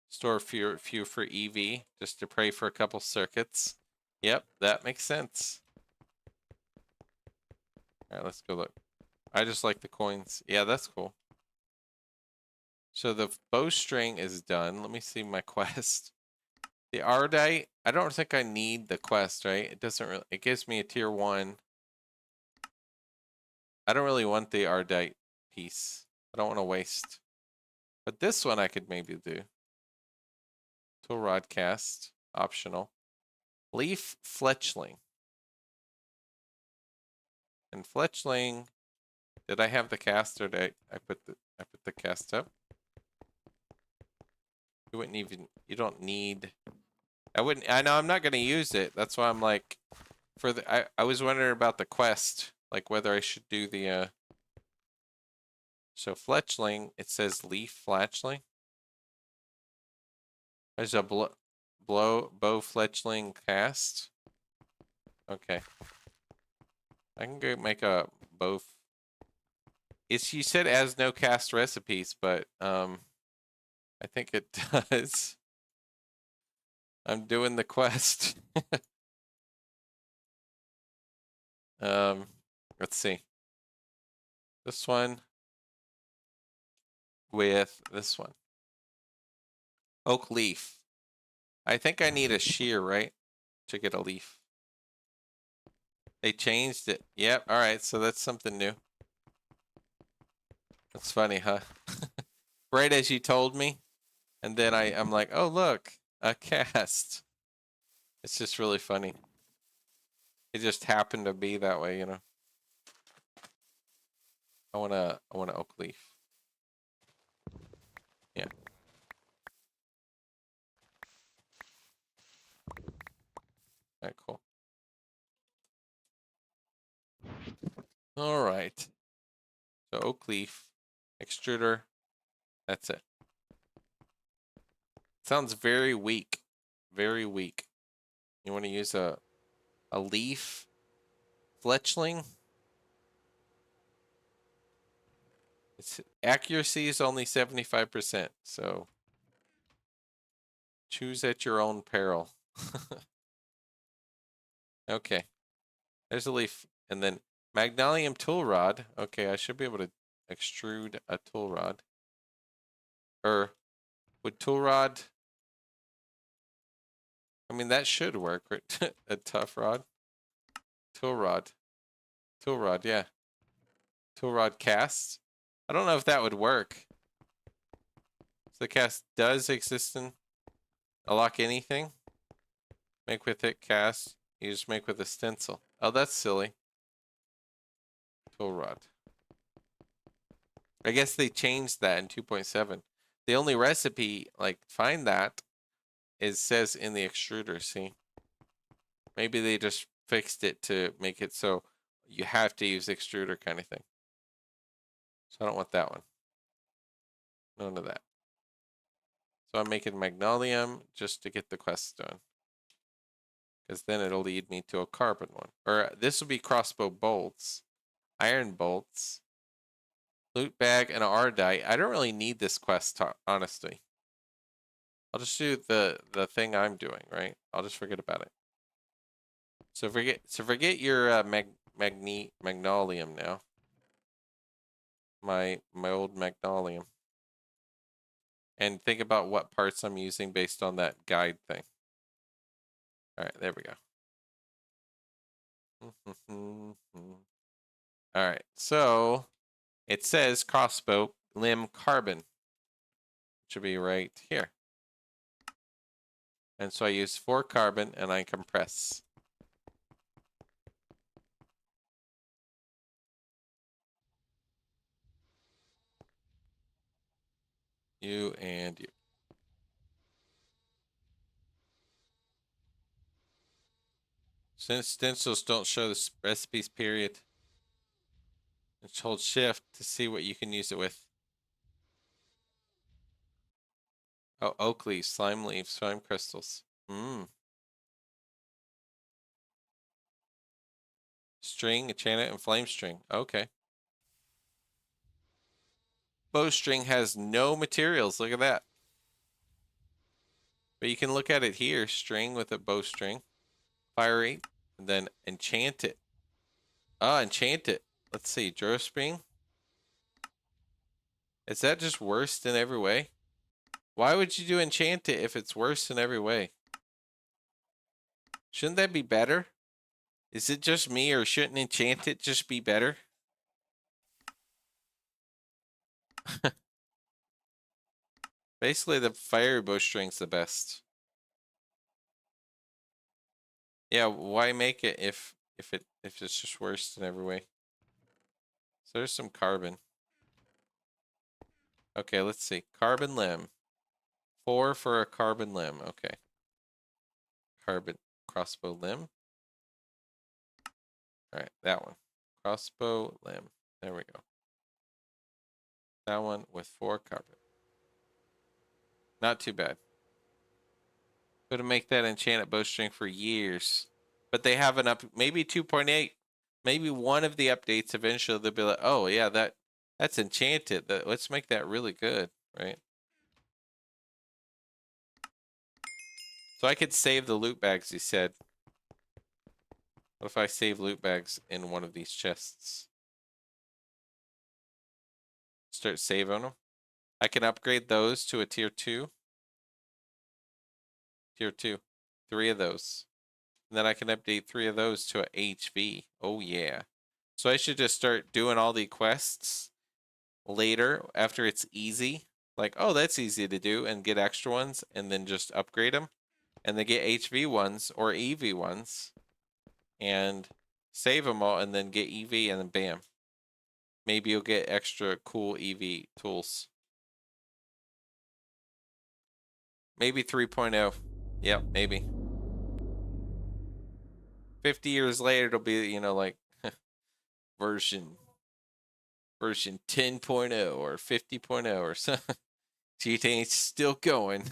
Store few for EV, just to pray for a couple circuits. Yep, that makes sense. All right, let's go look. I just like the coins. Yeah, that's cool. So the bowstring is done. Let me see my quest. The Ardite, I don't think I need the quest, right? It doesn't really, it gives me a tier 1. I don't really want the Ardite piece. I don't want to waste. But this one I could maybe do. Tool rod cast, optional. Leaf fletchling. And fletchling, did I have the cast or did I put the cast up? You wouldn't even, you don't need, I know I'm not going to use it. That's why I'm like, I was wondering about the quest, like whether I should do the, so fletchling, it says leaf fletchling. There's a bow fletchling cast. Okay. I can go make a bow. You said it has no cast recipes, but I think it does. I'm doing the quest. Let's see. This one with this one. Oak leaf. I think I need a shear, right? To get a leaf. They changed it. Yep, alright, so that's something new. That's funny, huh? Right as you told me. And then I'm like, oh look, a cast. It's just really funny. It just happened to be that way, you know. I want a oak leaf. Yeah. Alright, cool. Alright. So oak leaf, extruder, that's it. Sounds very weak. Very weak. You want to use a leaf fletchling? Its accuracy is only 75%, so choose at your own peril. Okay. There's a leaf. And then magnolium tool rod. Okay, I should be able to extrude a tool rod. Or would tool rod, I mean that should work, right? A tough rod. Tool rod. Tool rod, yeah. Tool rod cast. I don't know if that would work. So the cast does exist in unlock anything. Make with it cast. You just make with a stencil. Oh, that's silly. Tool rod. I guess they changed that in 2.7. The only recipe, like, find that, says in the extruder, see? Maybe they just fixed it to make it so you have to use extruder kind of thing. So I don't want that one. None of that. So I'm making magnolium just to get the quest done. Because then it'll lead me to a carbon one. Or this will be crossbow bolts. Iron bolts. Loot bag and ardite. I don't really need this quest, honestly. I'll just do the thing I'm doing, right? I'll just forget about it. So forget your magnolium now. My old magnolium. and think about what parts I'm using based on that guide thing. All right, there we go. All right, so it says crossbow limb carbon. It should be right here. And so I use 4 carbon and I compress. You and you. Since stencils don't show the recipes, period. Just hold shift to see what you can use it with. Oh, oak leaves, slime crystals. String, enchant and flame string. Okay. Bowstring has no materials. Look at that. But you can look at it here. String with a bowstring. Fire 8. And then enchant it. Ah, enchant it. Let's see. Drawstring. Is that just worse in every way? Why would you do enchant it if it's worse in every way? Shouldn't that be better? Is it just me, or shouldn't enchant it just be better? Basically, the fire bowstring's the best. Yeah, why make it if it's just worse in every way? So there's some carbon. Okay, let's see. Carbon limb. 4 for a carbon limb. Okay. Carbon crossbow limb. All right, that one. Crossbow limb. There we go. That one with 4 carbon. Not too bad. Gonna make that enchanted bowstring for years. But they have an up, maybe 2.8. Maybe one of the updates eventually they'll be like, oh yeah, that's enchanted. Let's make that really good, right? So I could save the loot bags, he said. What if I save loot bags in one of these chests? Start saving them. I can upgrade those to a tier 2. Tier 2. 3 of those. And then I can update 3 of those to a HV. Oh yeah. So I should just start doing all the quests later after it's easy. Like, oh, that's easy to do, and get extra ones and then just upgrade them. And then get HV ones or EV ones and save them all and then get EV and then bam. Maybe you'll get extra cool EV tools. Maybe 3.0. Yep, maybe. 50 years later, it'll be, you know, like version 10.0 or 50.0 or something. GTNH still going.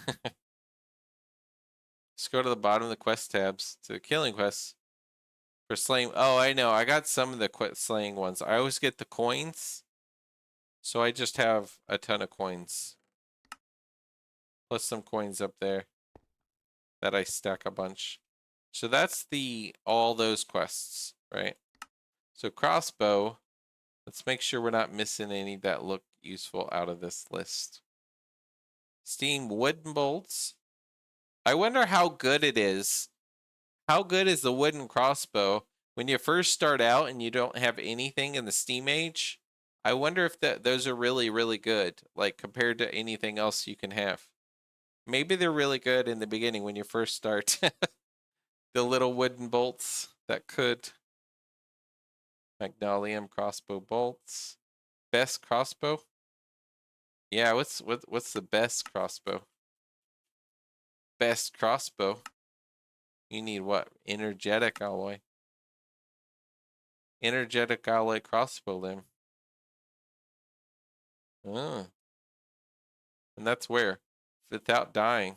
Let's go to the bottom of the quest tabs to the killing quests for slaying. Oh, I know. I got some of the slaying ones. I always get the coins. So I just have a ton of coins. Plus some coins up there that I stack a bunch. So that's all those quests, right? So crossbow, let's make sure we're not missing any that look useful out of this list. Steam wooden bolts. I wonder how good it is. How good is the wooden crossbow when you first start out and you don't have anything in the Steam Age? I wonder if those are really, really good, like compared to anything else you can have. Maybe they're really good in the beginning when you first start. The little wooden bolts that could. Magnolium crossbow bolts. Best crossbow? Yeah, what's the best crossbow? Best crossbow. You need what? Energetic alloy. Energetic alloy crossbow limb. Oh. And that's where? Without dying.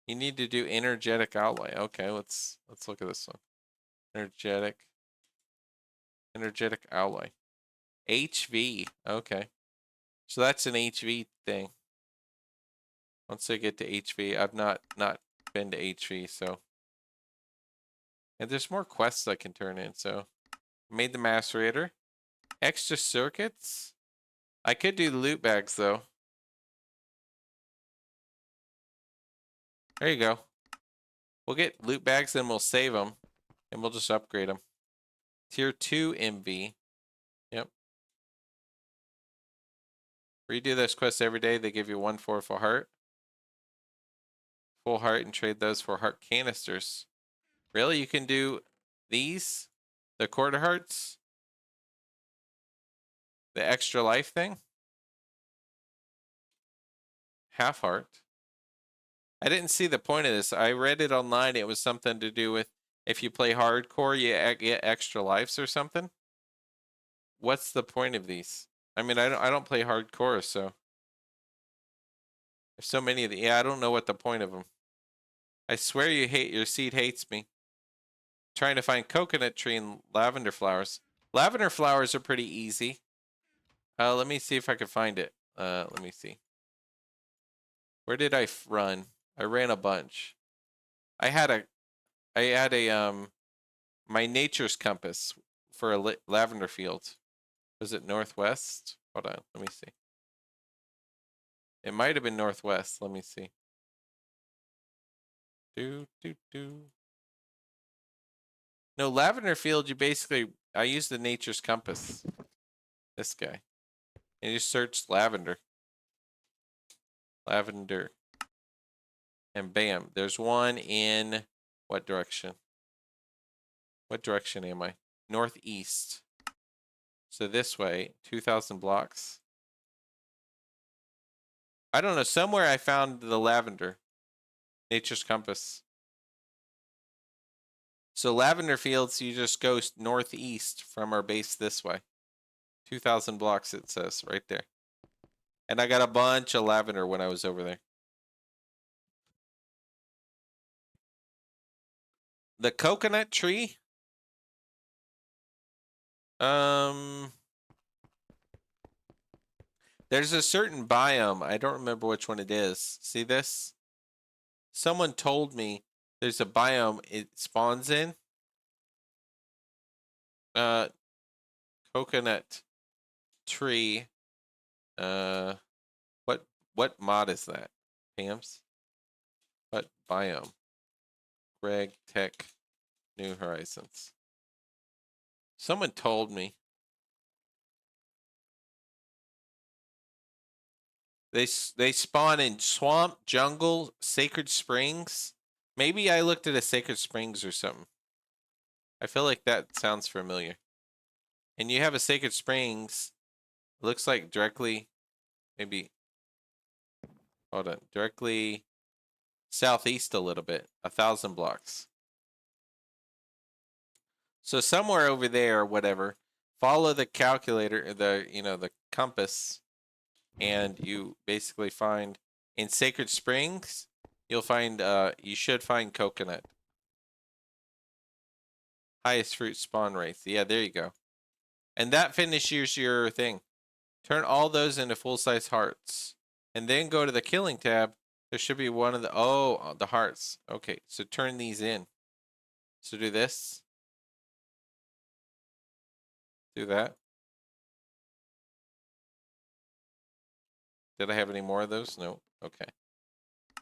You need to do energetic alloy. Okay, let's look at this one. Energetic alloy. HV. Okay. So that's an HV thing. Once I get to HV, I've not been to HV, so. And there's more quests I can turn in, so. Made the macerator. Extra circuits? I could do the loot bags, though. There you go. We'll get loot bags and we'll save them. And we'll just upgrade them. Tier 2 MV. Yep. Redo this quest every day. They give you 1/4 full heart. Full heart and trade those for heart canisters. Really? You can do these? The quarter hearts? The extra life thing? Half heart. I didn't see the point of this. I read it online. It was something to do with if you play hardcore, you get extra lives or something. What's the point of these? I mean, I don't play hardcore, so there's so many of the. Yeah, I don't know what the point of them. I swear your seed hates me. Trying to find coconut tree and lavender flowers. Lavender flowers are pretty easy. Let me see if I can find it. Let me see. Where did I run? I ran a bunch. I had a my nature's compass for a lavender field. Was it northwest? Hold on, let me see. It might have been northwest. Let me see. No, lavender field. You basically, I used the nature's compass. This guy, and you search lavender. Lavender. And bam, there's one in what direction? What direction am I? Northeast. So this way, 2,000 blocks. I don't know. Somewhere I found the lavender. Nature's compass. So lavender fields, you just go northeast from our base this way. 2,000 blocks, it says right there. And I got a bunch of lavender when I was over there. The coconut tree? There's a certain biome. I don't remember which one it is. See this? Someone told me there's a biome it spawns in. Coconut tree. What mod is that? Pams? What biome? GregTech New Horizons. Someone told me. They spawn in swamp, jungle, sacred springs. Maybe I looked at a sacred springs or something. I feel like that sounds familiar. And you have a sacred springs. It looks like directly, maybe. Hold on, directly southeast a little bit, 1,000 blocks. So somewhere over there, or whatever. Follow the calculator, the compass, and you basically find in Sacred Springs, you'll find you should find coconut. Highest fruit spawn rates. Yeah, there you go. And that finishes your thing. Turn all those into full-size hearts. And then go to the killing tab. There should be one of the hearts. Okay, so turn these in. So do this. Do that. Did I have any more of those? No. Okay.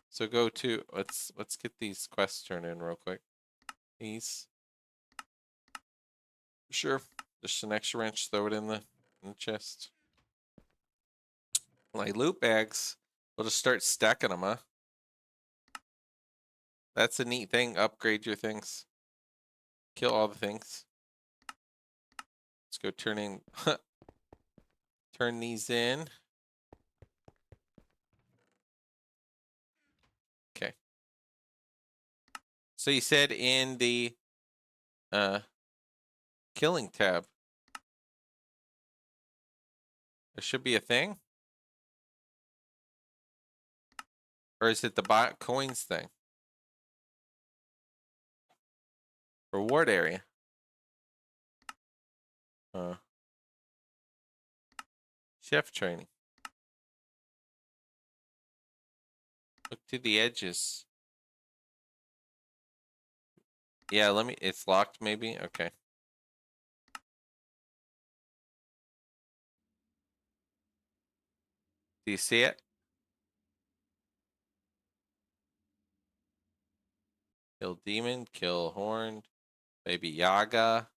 So go to let's get these quests turned in real quick. These. Sure. Just an extra wrench, throw it in the chest. Like loot bags. We'll just start stacking them, huh? That's a neat thing. Upgrade your things. Kill all the things. Let's go turn these in. Okay. So you said in the killing tab, there should be a thing? Or is it the bot coins thing? Reward area. Chef training. Look to the edges. Yeah, it's locked maybe? Okay. Do you see it? Kill demon, kill horned, baby Yaga.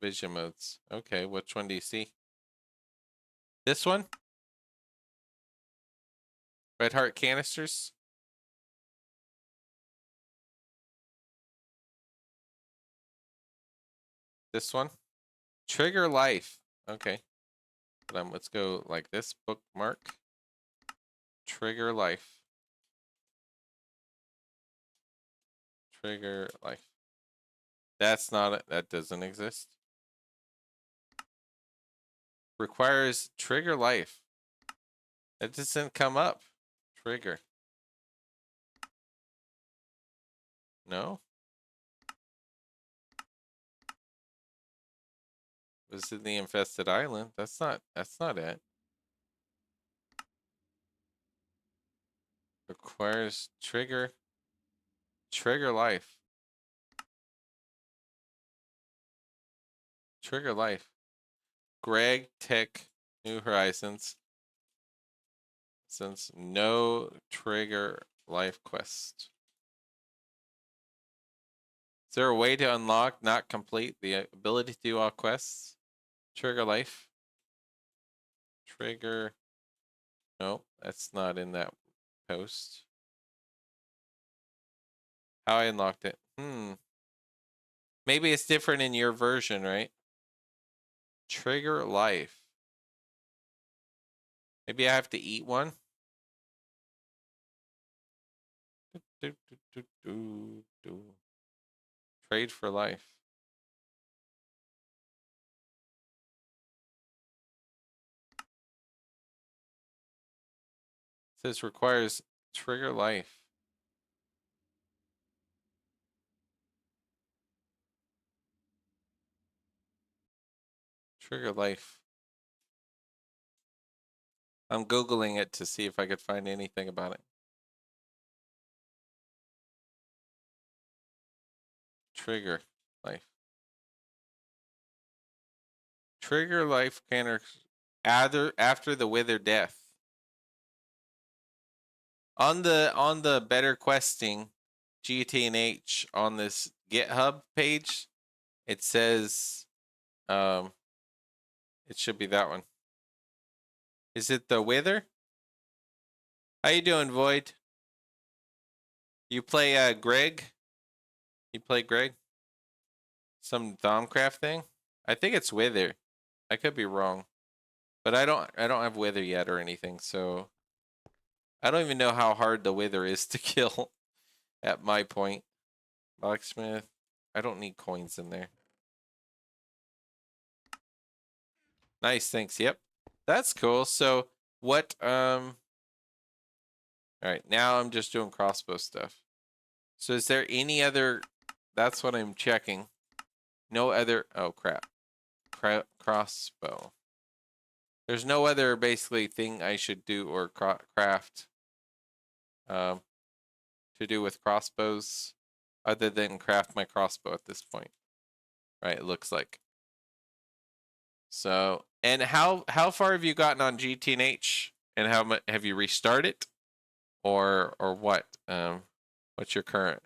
Vision modes. Okay, which one do you see? This one? Red heart canisters? This one? Trigger life. Okay. Let's go like this. Bookmark. Trigger life. Trigger life. That's not it. That doesn't exist. Requires trigger life. That doesn't come up. Trigger. No? Visit the infested island. That's not it. Requires trigger life. Trigger life. GregTech New Horizons. Since no trigger life quest. Is there a way to unlock, not complete, the ability to do all quests? Trigger life. Trigger. No, that's not in that post. How I unlocked it. Maybe it's different in your version, right? Trigger life. Maybe I have to eat one. Trade for life. It says requires trigger life. Trigger life. I'm Googling it to see if I could find anything about it. Trigger life. Trigger life can after the wither death. On the better questing GTNH on this GitHub page, it says it should be that one. Is it the wither? How you doing, Void? You play Greg? You play Greg? Some Domcraft thing? I think it's wither. I could be wrong. But I don't have wither yet or anything, so I don't even know how hard the wither is to kill at my point. Blacksmith. I don't need coins in there. Nice, thanks. Yep. That's cool. So what all right, now I'm just doing crossbow stuff. So is there any other, that's what I'm checking. No other, oh crap. Crossbow. There's no other basically thing I should do or craft to do with crossbows other than craft my crossbow at this point. Right, it looks like. So, and how far have you gotten on GTNH, and how much have you restarted, or what? What's your current?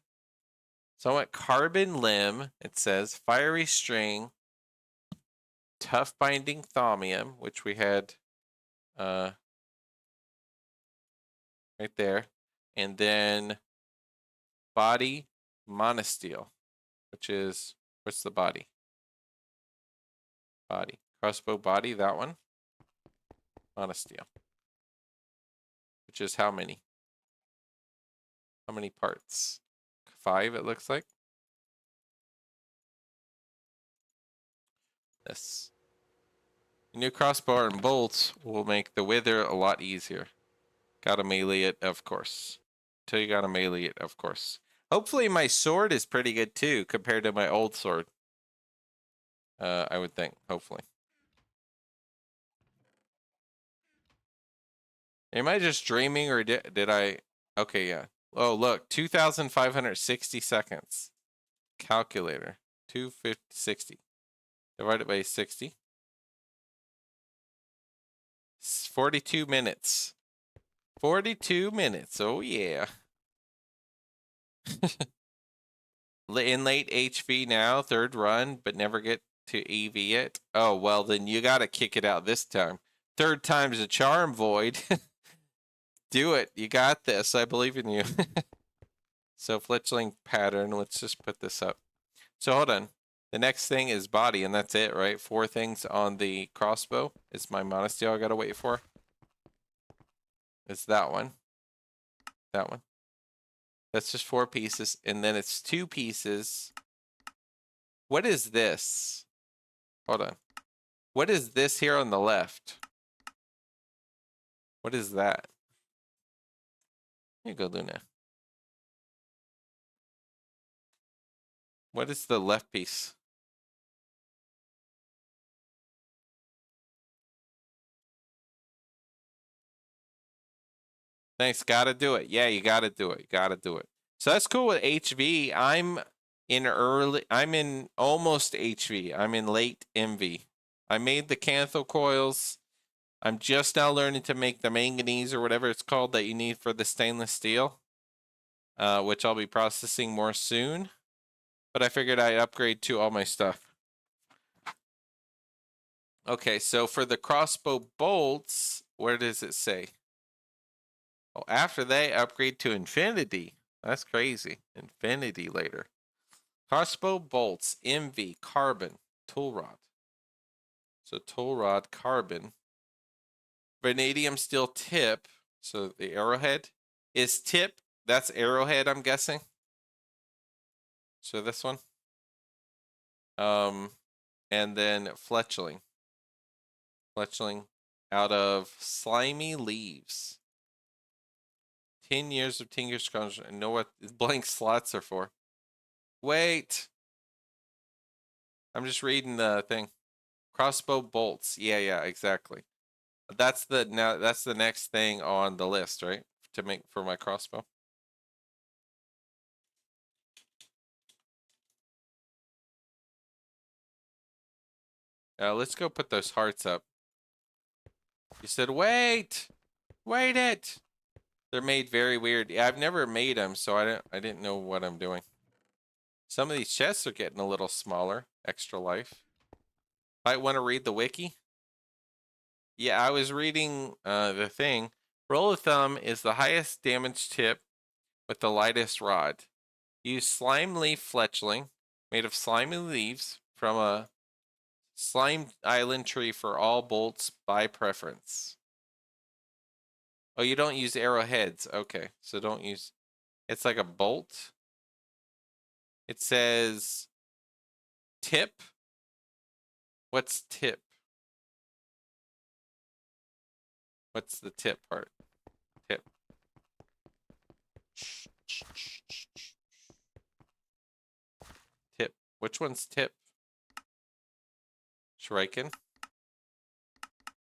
So I went carbon limb. It says fiery string, tough binding thaumium, which we had right there, and then body monosteel, which is what's the body? Body crossbow body, that one. Monosteel, which is how many? How many parts? 5, it looks like. This. New crossbar and bolts will make the wither a lot easier. Gotta melee it, of course. Until you gotta melee it, of course. Hopefully my sword is pretty good too, compared to my old sword. I would think, hopefully. Am I just dreaming, or did I? Okay, yeah. Oh, look, 2,560 seconds. Calculator. 250 divided by 60. 42 minutes. 42 minutes. Oh, yeah. In late HV now, third run, but never get to EV it. Oh, well, then you got to kick it out this time. Third time's a charm, Void. Do it. You got this. I believe in you. So fletchling pattern. Let's just put this up. So hold on. The next thing is body, and that's it, right? 4 things on the crossbow. It's my monosteel I gotta wait for. It's that one. That one. That's just 4 pieces, and then it's 2 pieces. What is this? Hold on. What is this here on the left? What is that? Here you go, Luna. What is the left piece? Thanks. Gotta do it. Yeah, you gotta do it. Gotta do it. So that's cool with HV. I'm in almost HV. I'm in late MV. I made the cantho coils. I'm just now learning to make the manganese or whatever it's called that you need for the stainless steel, which I'll be processing more soon. But I figured I'd upgrade to all my stuff. Okay, so for the crossbow bolts, where does it say? Oh, after they upgrade to infinity. That's crazy. Infinity later. Crossbow bolts, MV, carbon, tool rod. So tool rod, carbon. Vanadium steel tip. So the arrowhead is tip. That's arrowhead, I'm guessing. So this one. And then fletchling. Fletchling out of slimy leaves. 10 years of Tinker's Crunch. I know what blank slots are for. Wait. I'm just reading the thing. Crossbow bolts. Yeah, exactly. That's the next thing on the list, right? To make for my crossbow. Let's go put those hearts up. You said, wait it. They're made very weird. Yeah, I've never made them, so I didn't know what I'm doing. Some of these chests are getting a little smaller. Extra life. Might want to read the wiki. Yeah, I was reading the thing. Roll of thumb is the highest damage tip with the lightest rod. Use slime leaf fletchling made of slimy leaves from a slime island tree for all bolts by preference. Oh, you don't use arrowheads. Okay, so don't use. It's like a bolt. It says tip. What's tip? What's the tip part? Tip. Tip. Which one's tip? Shuriken.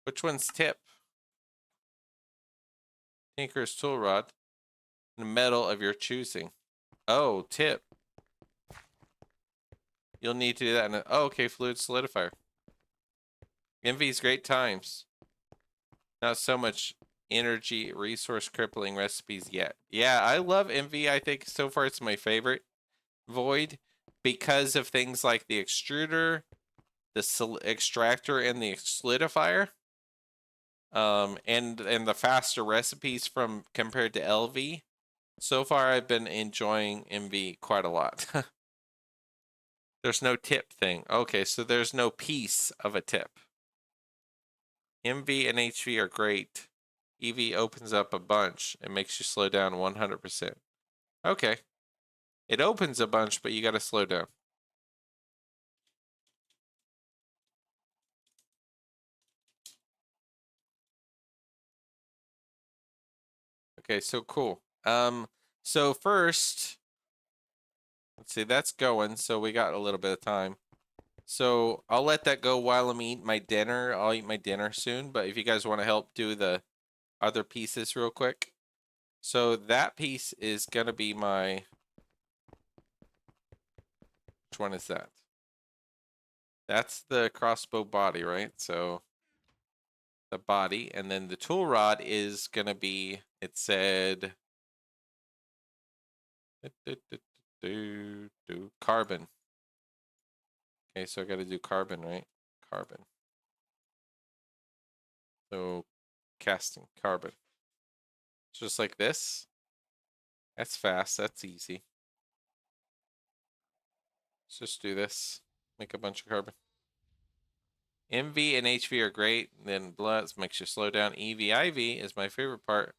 Which one's tip? Tinker's tool rod. The metal of your choosing. Oh, tip. You'll need to do that. Oh, okay, fluid solidifier. Envy's great times. Not so much energy resource crippling recipes yet. Yeah, I love Envy. I think so far it's my favorite Void because of things like the extruder, the extractor, and the solidifier. And the faster recipes from compared to LV. So far, I've been enjoying MV quite a lot. There's no tip thing. Okay, so there's no piece of a tip. MV and HV are great. EV opens up a bunch and makes you slow down 100%. Okay. It opens a bunch, but you got to slow down. Okay, so cool. So first, let's see, that's going, so we got a little bit of time. So I'll let that go while I'm eating my dinner. I'll eat my dinner soon, but if you guys want to help do the other pieces real quick. So that piece is going to be my... Which one is that? That's the crossbow body, right? So the body, and then the tool rod is gonna be, it said carbon. Okay, so I gotta do carbon, right? Carbon. So casting carbon. Just like this. That's fast, that's easy. Let's just do this. Make a bunch of carbon. MV and HV are great. Then blood makes you slow down. EV, IV is my favorite part.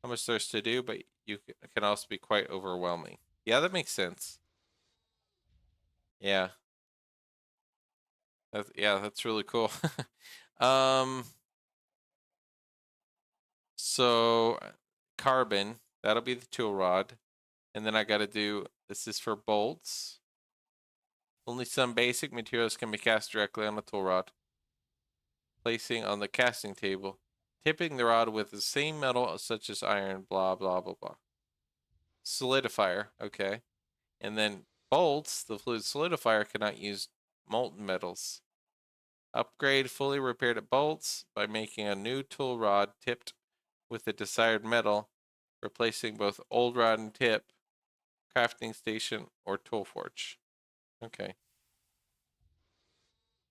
How much there's to do, but you can also be quite overwhelming. Yeah, that makes sense. Yeah. That's really cool. um, so carbon, that'll be the tool rod. And then I gotta do, this is for bolts. Only some basic materials can be cast directly on the tool rod. Placing on the casting table. Tipping the rod with the same metal such as iron, blah, blah, blah, blah. Solidifier, okay. And then bolts, the fluid solidifier cannot use molten metals. Upgrade fully repaired bolts by making a new tool rod tipped with the desired metal, replacing both old rod and tip, crafting station, or tool forge. Okay.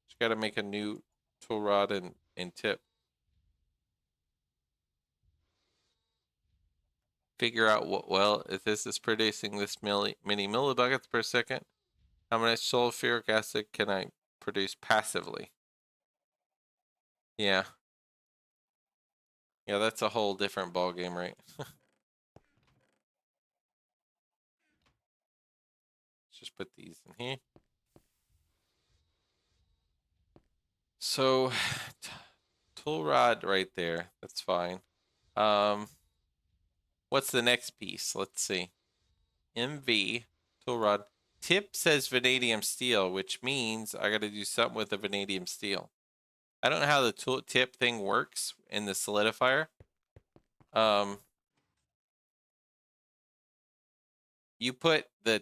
Just gotta make a new tool rod and tip. Figure out what, well, if this is producing this many millibuckets per second, how much sulfuric acid can I produce passively? Yeah. Yeah, that's a whole different ball game, right? Let's just put these in here. So, tool rod right there. That's fine. What's the next piece? Let's see. MV, tool rod. Tip says vanadium steel, which means I got to do something with the vanadium steel. I don't know how the tool tip thing works in the solidifier. You put the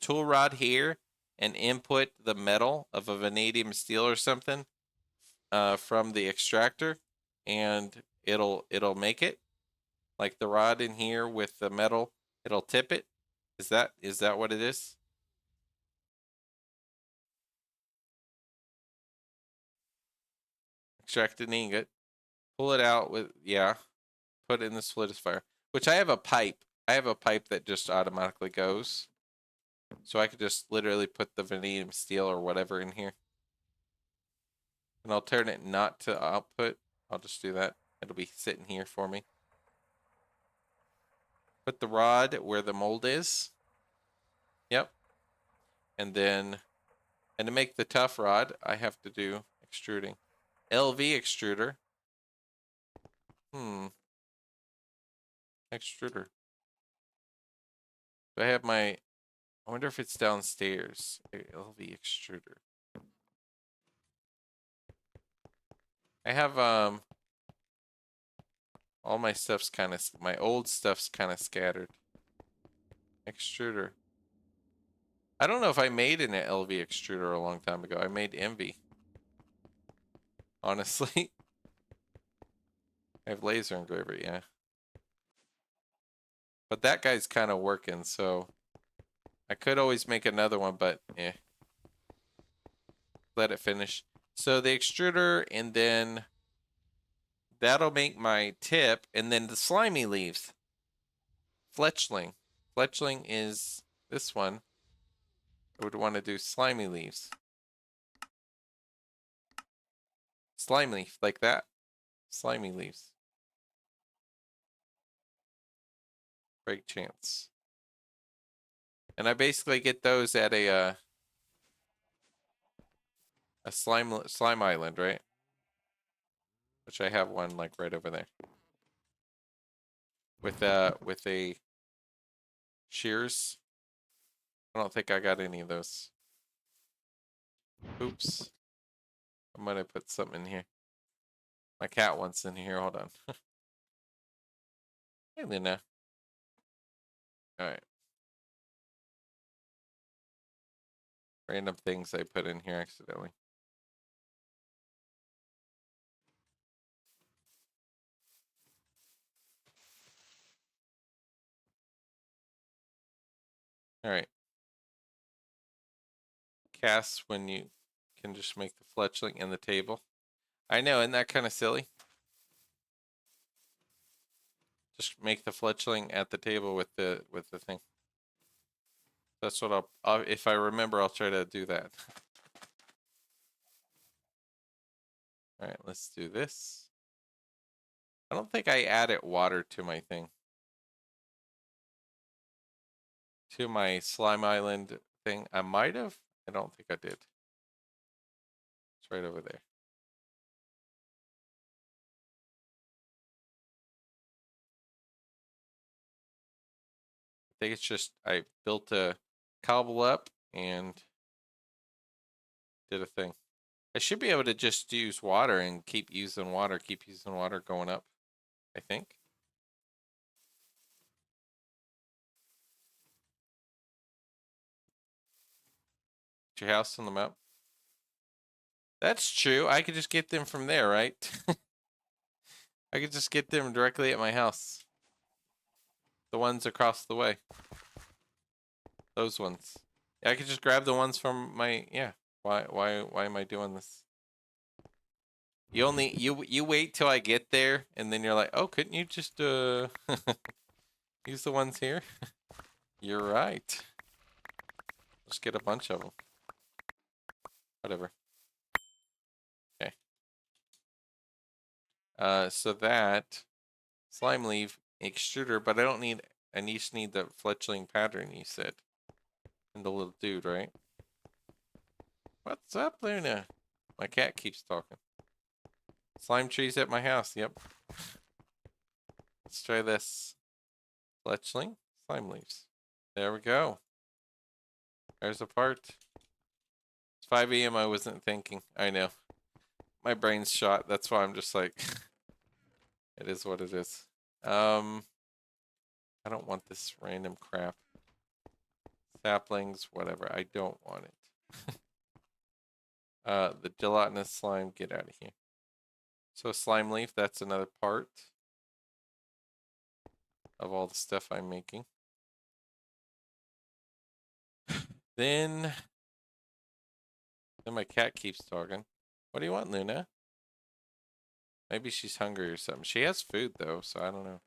tool rod here and input the metal of a vanadium steel or something from the extractor, and it'll make it like the rod in here with the metal. It'll tip it. Is that what it is? Extract an ingot, pull it out with, yeah, put it in the solidifier. Which I have a pipe. I have a pipe that just automatically goes. So I could just literally put the vanadium steel or whatever in here. And I'll turn it not to output. I'll just do that. It'll be sitting here for me. Put the rod where the mold is. Yep. And then, and to make the tough rod, I have to do extruding. LV extruder. Extruder. Do I have my, I wonder if it's downstairs. LV extruder. I have, all my stuff's kind of, my old stuff's kind of scattered. Extruder. I don't know if I made an LV extruder a long time ago. I made Envy. Honestly. I have laser engraver, yeah. But that guy's kind of working, so I could always make another one, but eh. Let it finish. So the extruder, and then that'll make my tip, and then the slimy leaves. Fletchling. Fletchling is this one. I would want to do slimy leaves. Slime leaf, like that. Slimy leaves. Great chance. And I basically get those at a slime island, right? Which I have one like right over there. With a shears. I don't think I got any of those. Oops. I might have put something in here. My cat wants in here. Hold on. Hey, Lena. Alright. Random things I put in here accidentally. All right. Cast when you can just make the fletchling and the table. I know, isn't that kind of silly? Just make the fletchling at the table with the thing. That's what I'll if I remember, I'll try to do that. All right, let's do this. I don't think I added water to my thing. To my slime island thing. I might have. I don't think I did. It's right over there. I think it's just I built a cobble up and did a thing. I should be able to just use water and keep using water going up, I think. Put your house on the map. That's true. I could just get them from there, right? I could just get them directly at my house. The ones across the way. Those ones. I could just grab the ones from my yeah. Why am I doing this? You only you wait till I get there and then you're like, "Oh, couldn't you just use the ones here?" You're right. Just get a bunch of them. Whatever. Okay. So that slime leaf extruder, but I don't need. I just need the fletchling pattern you said, and the little dude, right? What's up, Luna? My cat keeps talking. Slime trees at my house. Yep. Let's try this. Fletchling slime leaves. There we go. There's a part. It's 5 a.m. I wasn't thinking. I know. My brain's shot. That's why I'm just like, it is what it is. I don't want this random crap. Saplings, whatever. I don't want it. The gelatinous slime, get out of here. So slime leaf, that's another part of all the stuff I'm making. Then my cat keeps talking. What do you want, Luna? Maybe she's hungry or something. She has food though, so I don't know.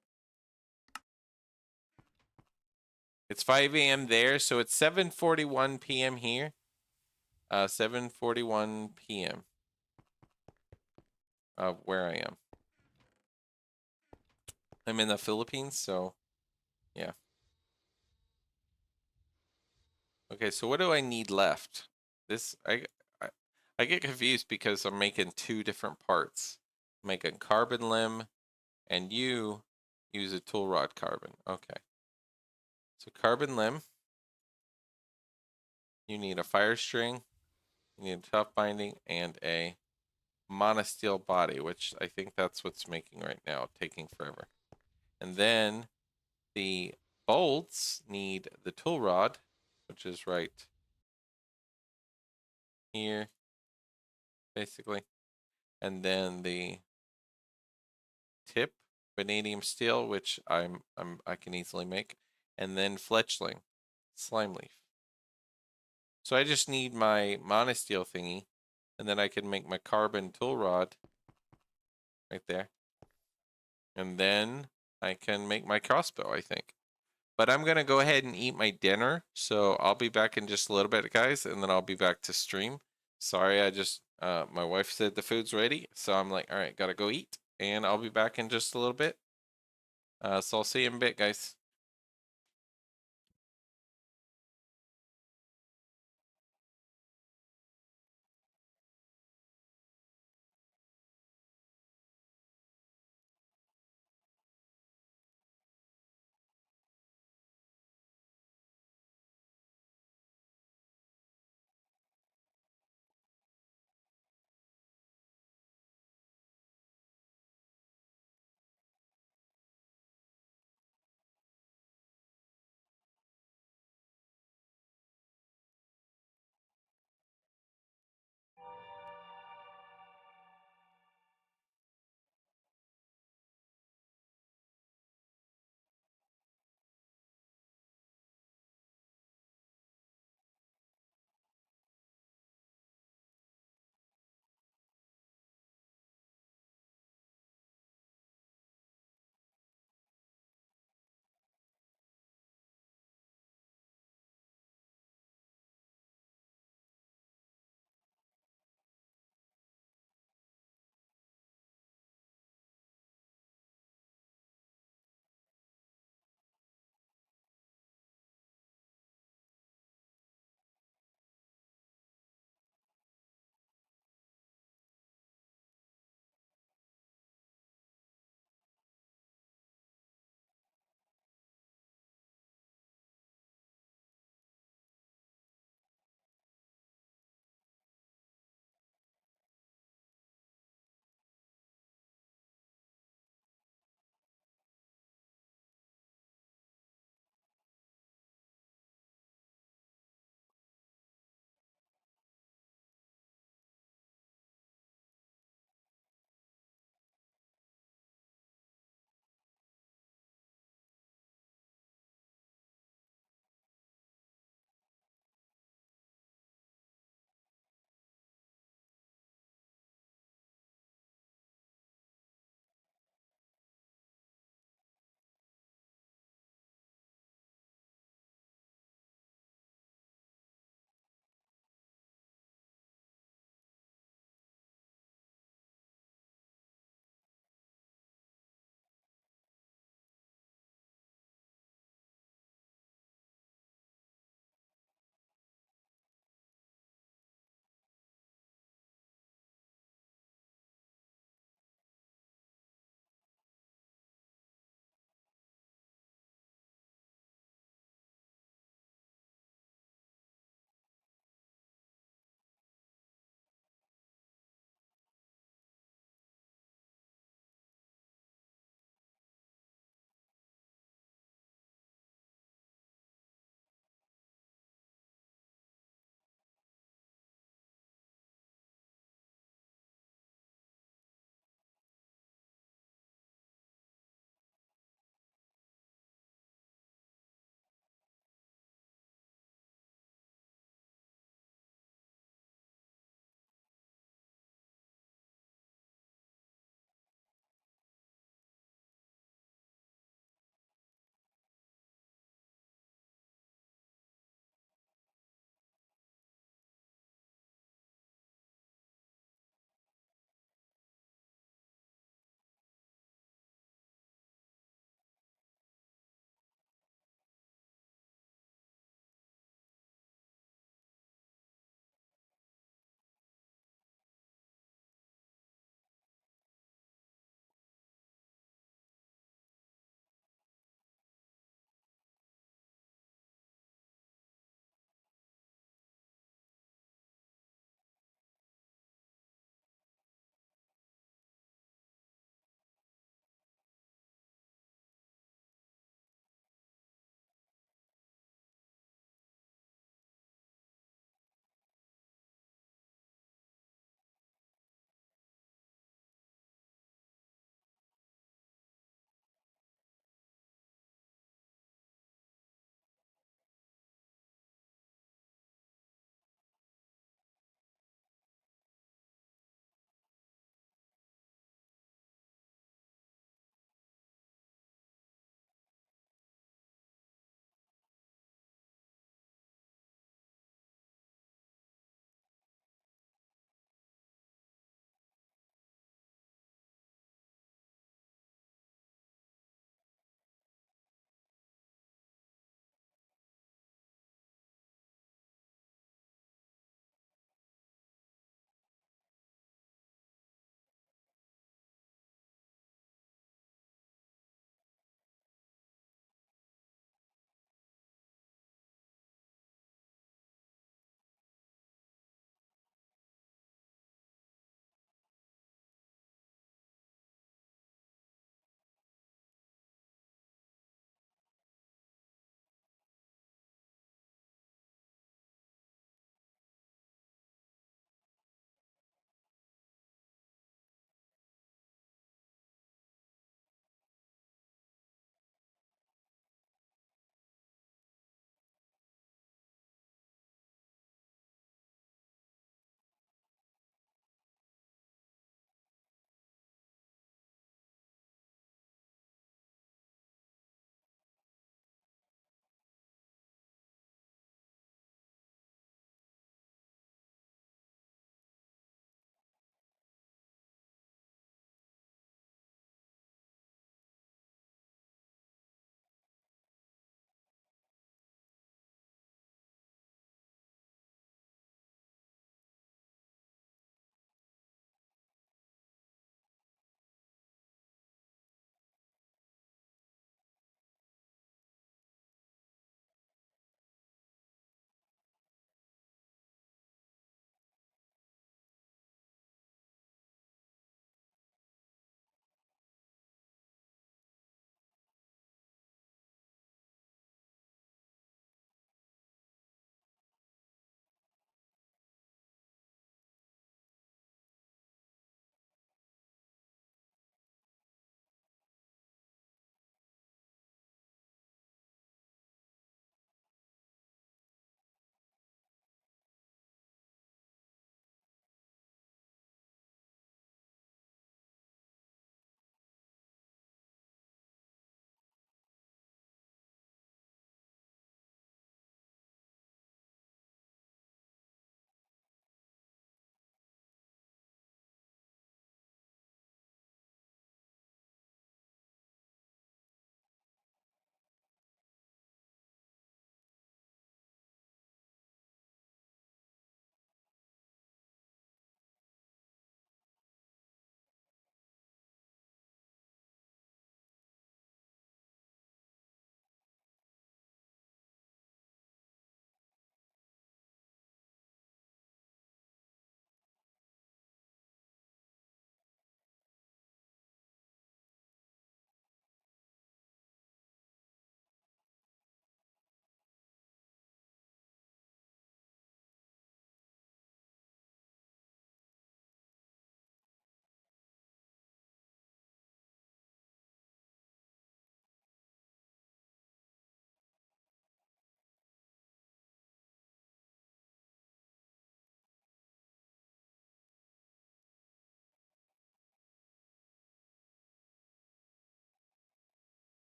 It's 5 a.m. there, so it's 7:41 p.m. here. 7:41 p.m. of where I am. I'm in the Philippines, so yeah. Okay, so what do I need left? This I get confused because I'm making two different parts. I'm making carbon limb, and you use a tool rod carbon. Okay. So carbon limb, you need a fire string, you need a tough binding, and a monosteel body, which I think that's what's making right now, taking forever. And then the bolts need the tool rod, which is right here, basically. And then the tip, vanadium steel, which I can easily make. And then fletchling, slime leaf. So I just need my monosteel thingy, and then I can make my carbon tool rod right there. And then I can make my crossbow, I think. But I'm going to go ahead and eat my dinner. So I'll be back in just a little bit, guys, and then I'll be back to stream. Sorry, I just, my wife said the food's ready. So I'm like, all right, got to go eat. And I'll be back in just a little bit. So I'll see you in a bit, guys.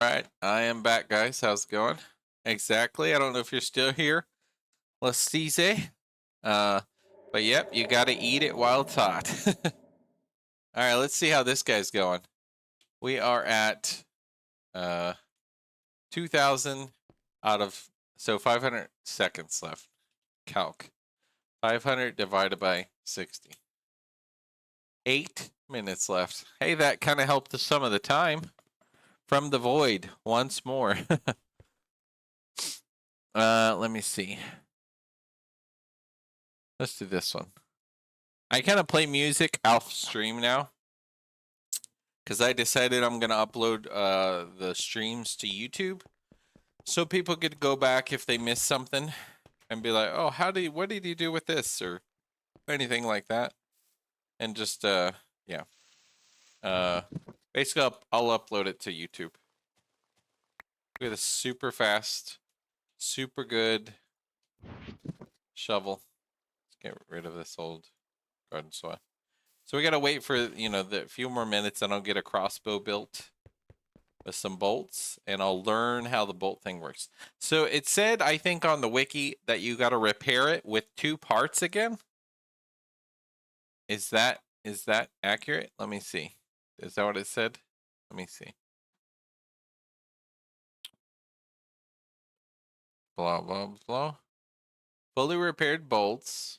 Right, I am back, guys. How's it going? Exactly. I don't know if you're still here. Let's see. But yep, you got to eat it while it's hot. All right, let's see how this guy's going. We are at 2,000 out of, so 500 seconds left. Calc. 500 divided by 60. 8 minutes left. Hey, that kind of helped the sum of the time. From the void once more. Let me see. Let's do this one. I kind of play music off stream now because I decided I'm going to upload the streams to YouTube so people could go back if they missed something and be like, oh, what did you do with this or anything like that. And just, yeah. Basically, I'll upload it to YouTube. Look at this super fast, super good shovel. Let's get rid of this old garden soil. So we got to wait for, the few more minutes and I'll get a crossbow built with some bolts and I'll learn how the bolt thing works. So it said, I think on the wiki that you got to repair it with 2 parts again. Is that accurate? Let me see. Is that what it said? Let me see. Blah, blah, blah. Fully repaired bolts.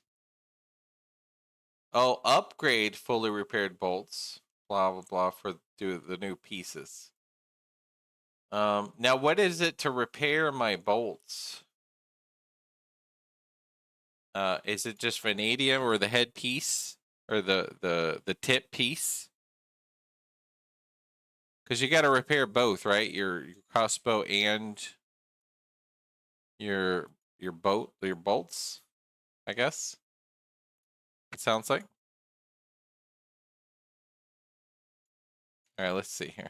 Oh, upgrade fully repaired bolts. Blah, blah, blah for the new pieces. Now what is it to repair my bolts? Is it just vanadium or the head piece or the tip piece? Because you got to repair both, right? Your crossbow and your bolts, I guess. It sounds like. All right, let's see here.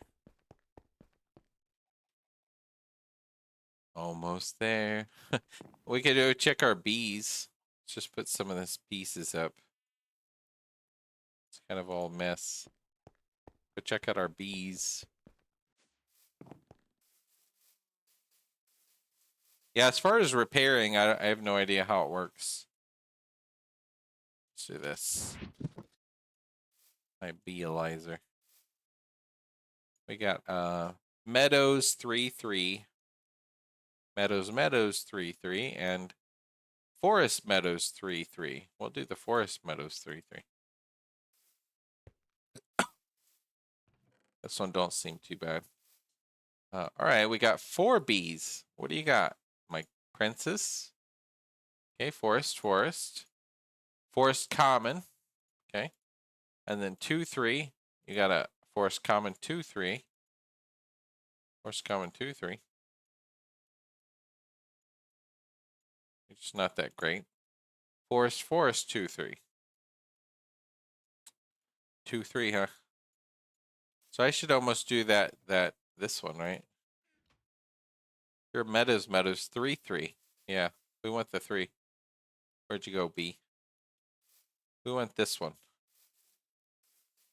Almost there. We could go check our bees. Let's just put some of this pieces up. It's kind of all mess. Go check out our bees. Yeah, as far as repairing, I have no idea how it works. Let's do this. My beealizer. We got Meadows 3-3. Meadows 3-3 and Forest Meadows 3-3. We'll do the Forest Meadows 3-3. This one don't seem too bad. All right, we got 4 bees. What do you got? My princess. Okay, forest. Forest common. Okay. And then 2-3. You got a forest common 2-3. Forest common 2-3. It's not that great. Forest 2-3. 2-3, huh? So I should almost do this one, right? Your Meadows 3-3. Yeah, we want the 3. Where'd you go, B? We want this one.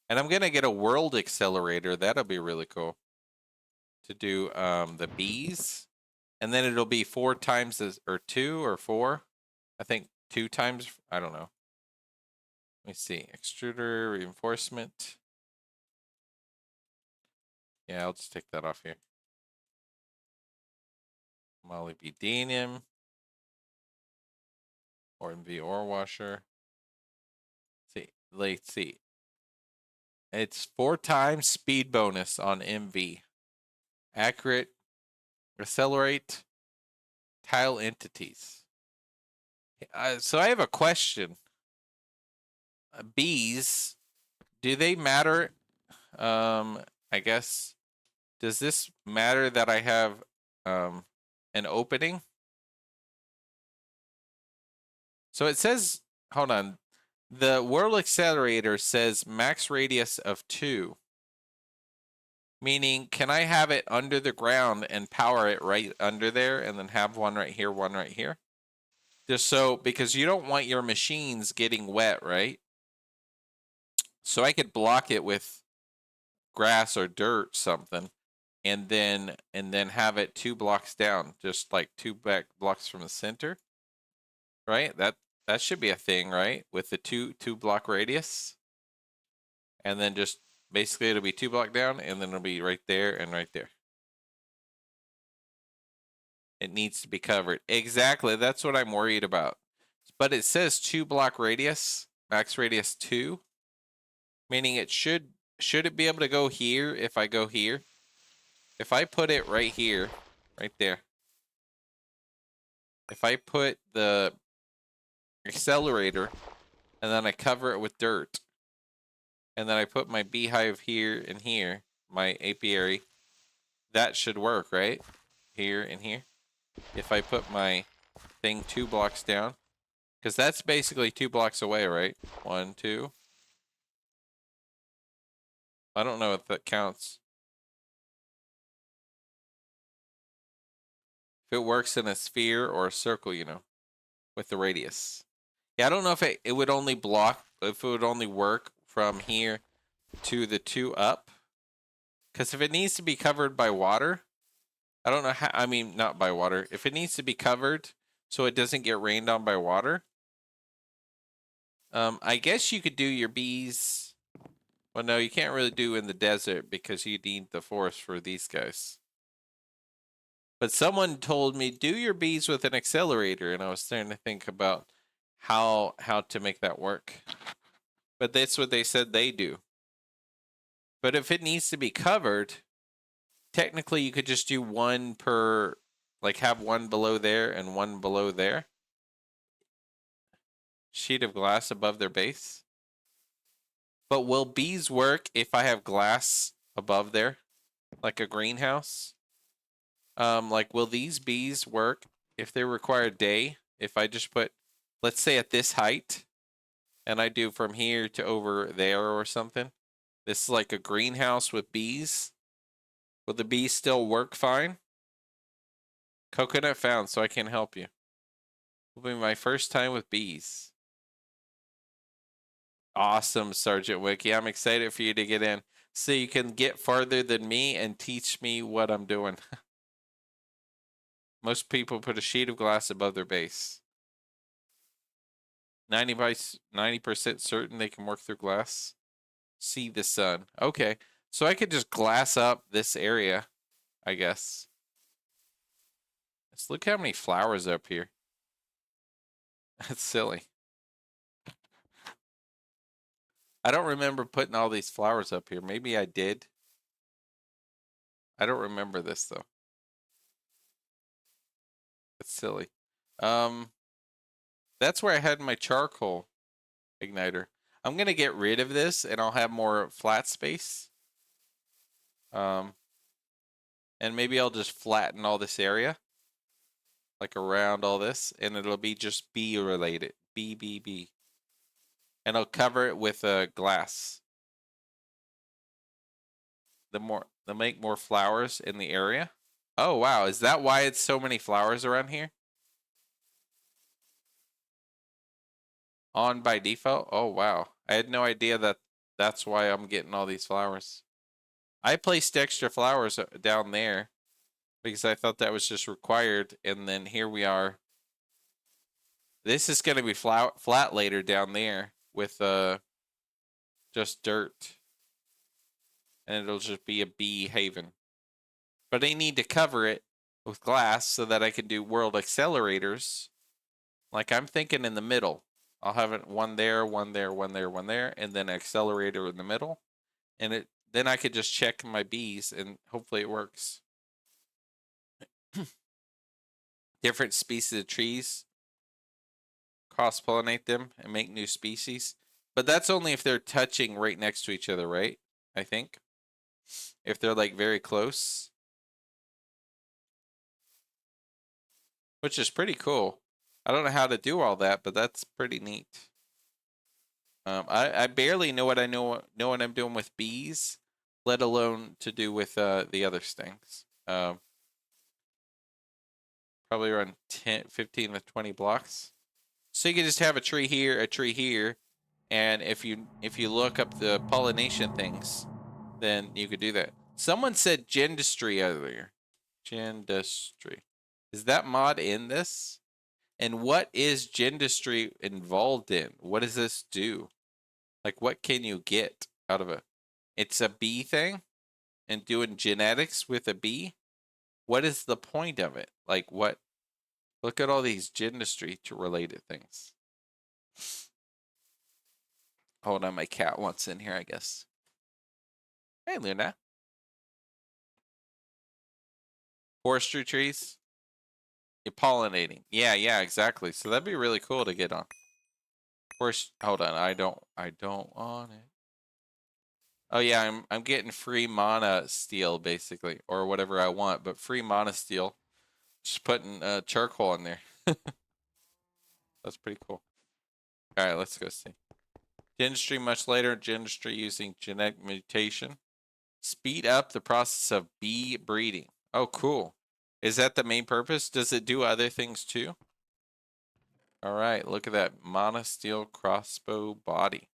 And I'm gonna get a world accelerator. That'll be really cool. To do the bees. And then it'll be 4 times this, or 2 or 4. I think 2 times, I don't know. Let me see. Extruder, reinforcement. Yeah, I'll just take that off here. Molybdenum. Or MV ore washer. Let's see. It's 4 times speed bonus on MV. Accurate. Accelerate. Tile entities. So I have a question. Bees, do they matter? I guess. Does this matter that I have an opening? So it says, hold on. The World Accelerator says max radius of 2. Meaning, can I have it under the ground and power it right under there and then have one right here, one right here? Just so, because you don't want your machines getting wet, right? So I could block it with grass or dirt, something. and then have it 2 blocks down, just like 2 back blocks from the center, right? That should be a thing, right? With the 2 block radius, and then just basically it'll be 2 block down, and then it'll be right there and right there. It needs to be covered. Exactly, that's what I'm worried about. But it says 2 block radius, max radius 2, meaning it should it be able to go here if I go here? If I put it right here, right there. If I put the accelerator and then I cover it with dirt, and then I put my beehive here and here, my apiary, that should work, right? Here and here. If I put my thing 2 blocks down, because that's basically 2 blocks away, right? 1, 2. I don't know if that counts. If it works in a sphere or a circle, you know, with the radius. Yeah, I don't know if it would only block, if it would only work from here to the 2 up. Because if it needs to be covered by water, I don't know how, I mean, not by water. If it needs to be covered so it doesn't get rained on by water, I guess you could do your bees. Well, no, you can't really do in the desert because you need the forest for these guys. But someone told me, do your bees with an accelerator, and I was starting to think about how to make that work. But that's what they said they do. But if it needs to be covered, technically you could just do 1 per, like have 1 below there and 1 below there. Sheet of glass above their base. But will bees work if I have glass above there? Like a greenhouse? Like, will these bees work if they require day? If I just put, let's say at this height, and I do from here to over there or something. This is like a greenhouse with bees. Will the bees still work fine? Coconut found, so I can help you. Will be my first time with bees. Awesome, Sergeant Wiki. I'm excited for you to get in so you can get farther than me and teach me what I'm doing. Most people put a sheet of glass above their base. 90% certain they can work through glass. See the sun. Okay. So I could just glass up this area, I guess. Let's look how many flowers are up here. That's silly. I don't remember putting all these flowers up here. Maybe I did. I don't remember this though. That's silly. That's where I had my charcoal igniter. I'm gonna get rid of this and I'll have more flat space. And maybe I'll just flatten all this area. Like around all this, and it'll be just bee related. B. And I'll cover it with glass. They'll make more flowers in the area. Oh wow, is that why it's so many flowers around here? On by default? Oh wow. I had no idea that that's why I'm getting all these flowers. I placed extra flowers down there because I thought that was just required, and then here we are. This is going to be flat later down there with just dirt. And it'll just be a bee haven. But I need to cover it with glass so that I can do world accelerators. Like I'm thinking in the middle. I'll have it 1 there, 1 there, 1 there, 1 there, and then accelerator in the middle. And then I could just check my bees and hopefully it works. Different species of trees. Cross-pollinate them and make new species. But that's only if they're touching right next to each other, right? I think. If they're like very close. Which is pretty cool. I don't know how to do all that, but that's pretty neat. I barely know what I know what I'm doing with bees, let alone to do with the other things. Probably around 15 to 20 blocks. So you can just have a tree here, and if you look up the pollination things, then you could do that. Someone said Gendustry earlier. Gendustry. Is that mod in this? And what is Gendustry involved in? What does this do? Like, what can you get out of it? It's a bee thing? And doing genetics with a bee? What is the point of it? Like, what? Look at all these Gendustry related things. Hold on, my cat wants in here, I guess. Hey, Luna. Forestry trees. You're pollinating. Yeah, exactly. So that'd be really cool to get on. Forest. Hold on. I don't want it. Oh yeah, I'm getting free mana steel basically, or whatever I want, but free mana steel. Just putting charcoal in there. That's pretty cool. All right, let's go see. Dentistry much later. Dentistry using genetic mutation. Speed up the process of bee breeding. Oh, cool. Is that the main purpose? Does it do other things too? All right, look at that monosteel crossbow body.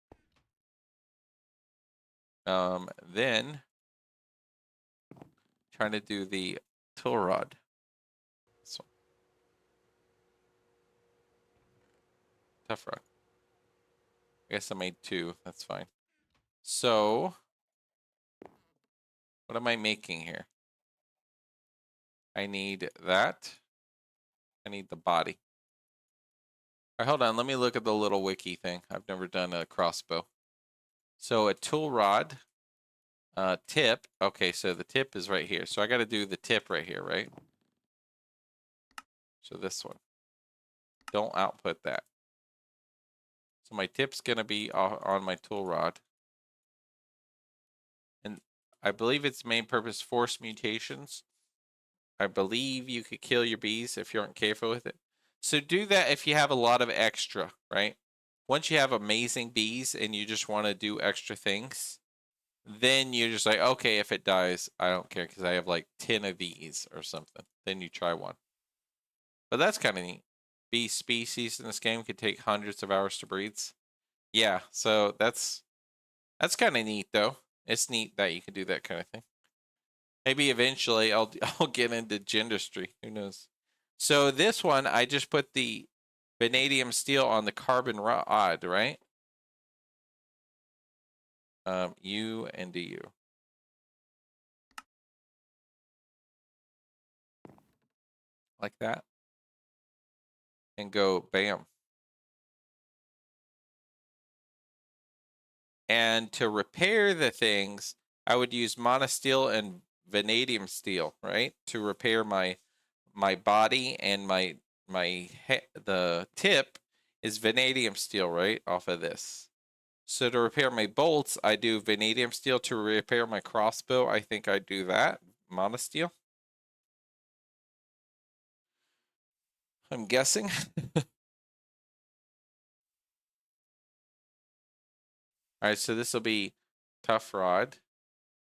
Then trying to do the tool rod. So, tough rod. I guess I made 2. That's fine. So, what am I making here? I need that. I need the body. All right, hold on. Let me look at the little wiki thing. I've never done a crossbow. So a tool rod, tip. Okay, so the tip is right here. So I got to do the tip right here, right? So this one. Don't output that. So my tip's going to be on my tool rod. And I believe its main purpose, force mutations. I believe you could kill your bees if you aren't careful with it. So do that if you have a lot of extra, right? Once you have amazing bees and you just want to do extra things, then you're just like, okay, if it dies, I don't care because I have like 10 of these or something. Then you try one. But that's kind of neat. Bee species in this game could take hundreds of hours to breed. Yeah, so that's kind of neat though. It's neat that you can do that kind of thing. Maybe eventually I'll get into Gendustry. Who knows? So this one, I just put the vanadium steel on the carbon rod, right? U and DU. Like that. And go bam. And to repair the things, I would use monosteel and vanadium steel, right? To repair my body and the tip is vanadium steel, right? Off of this. So to repair my bolts, I do vanadium steel. To repair my crossbow, I think I do that, monosteel. I'm guessing. All right, so this will be tough rod,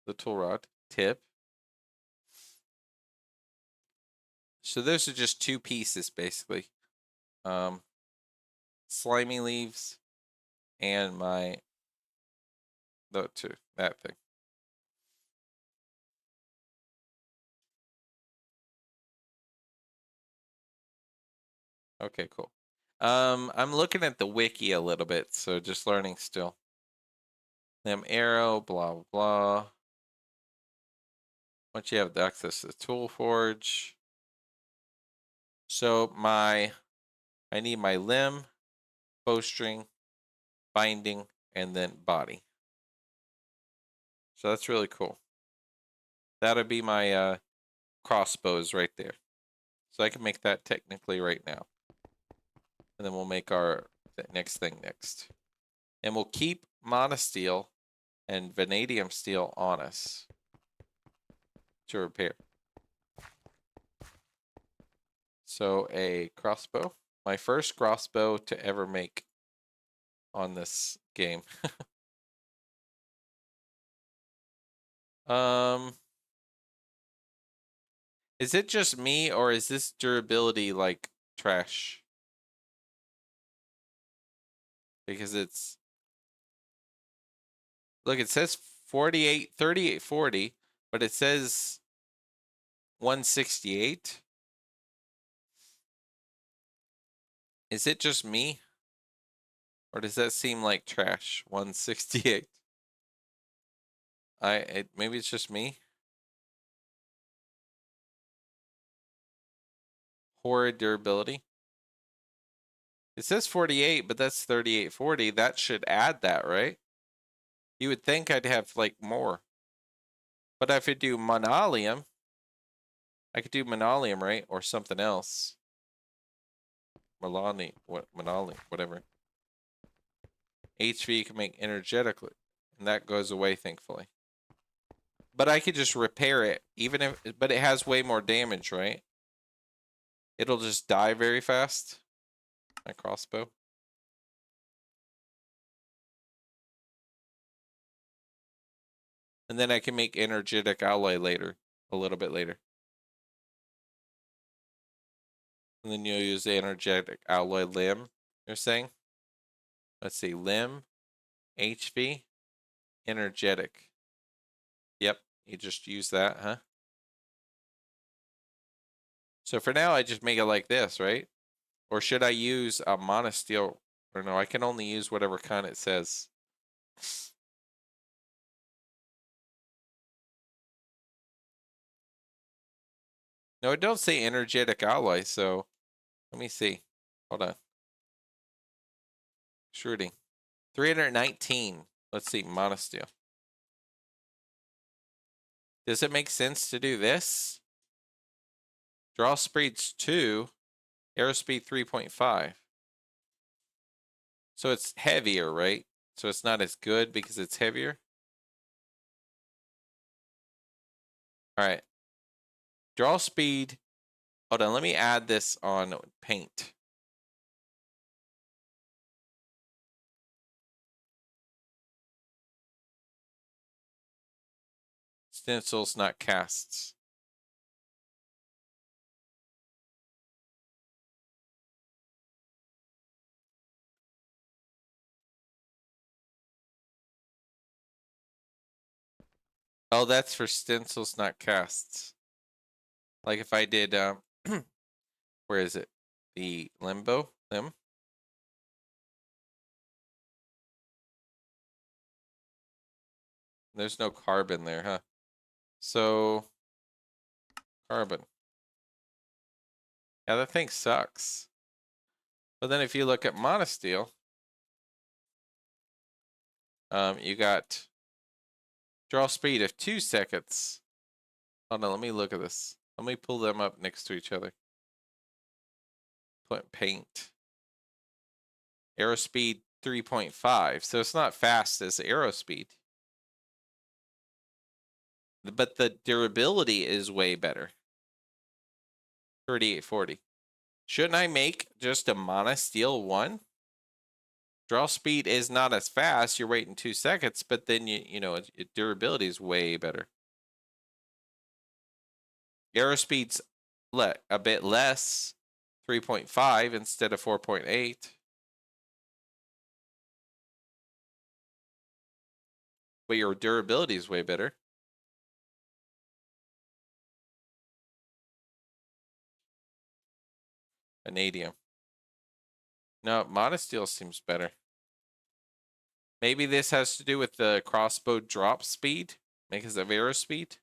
the tool rod, tip. So those are just 2 pieces, basically. Slimy leaves and that thing. Okay, cool. I'm looking at the wiki a little bit, so just learning still. Arrow, blah, blah. Once you have the access to the tool forge. So I need my limb, bowstring, binding, and then body. So that's really cool. That'll be my crossbows right there. So I can make that technically right now. And then we'll make our next thing next. And we'll keep monosteel and vanadium steel on us to repair. So a crossbow. My first crossbow to ever make on this game. Is it just me or is this durability like trash? Because it's look, it says 38, 38, 40, but it says 168. Is it just me? Or does that seem like trash? 168. Maybe it's just me. Horrid durability. It says 48, but that's 3840. That should add that, right? You would think I'd have like more. But if I do monolium, I could do monolium, right? Or something else. Monolium, whatever. HV can make energetically. And that goes away, thankfully. But I could just repair it, but it has way more damage, right? It'll just die very fast. My crossbow. And then I can make energetic alloy later, a little bit later. And then you'll use the energetic alloy limb, you're saying? Let's see, limb, HV, energetic. Yep, you just use that, huh? So for now, I just make it like this, right? Or should I use a monosteel? Or no, I can only use whatever kind it says. No, it don't say energetic alloy, so let me see. Hold on. Shooting. 319. Let's see, monosteel. Does it make sense to do this? Draw speed's 2, aerospeed 3.5. So it's heavier, right? So it's not as good because it's heavier. All right. Draw speed. Hold on, let me add this on paint. Stencils, not casts. Oh, that's for stencils, not casts. Like if I did, where is it? The limbo? There's no carbon there, huh? So, carbon. Yeah, that thing sucks. But then if you look at monosteel, you got draw speed of 2 seconds. Hold on, let me look at this. Let me pull them up next to each other. Put paint. Arrow speed 3.5. So it's not fast as arrow speed. But the durability is way better. 3840. Shouldn't I make just a monosteel one? Draw speed is not as fast. You're waiting 2 seconds, but then durability is way better. Arrow speed's a bit less, 3.5 instead of 4.8. But your durability is way better. Vanadium. No, monosteel seems better. Maybe this has to do with the crossbow drop speed, because of arrow speed.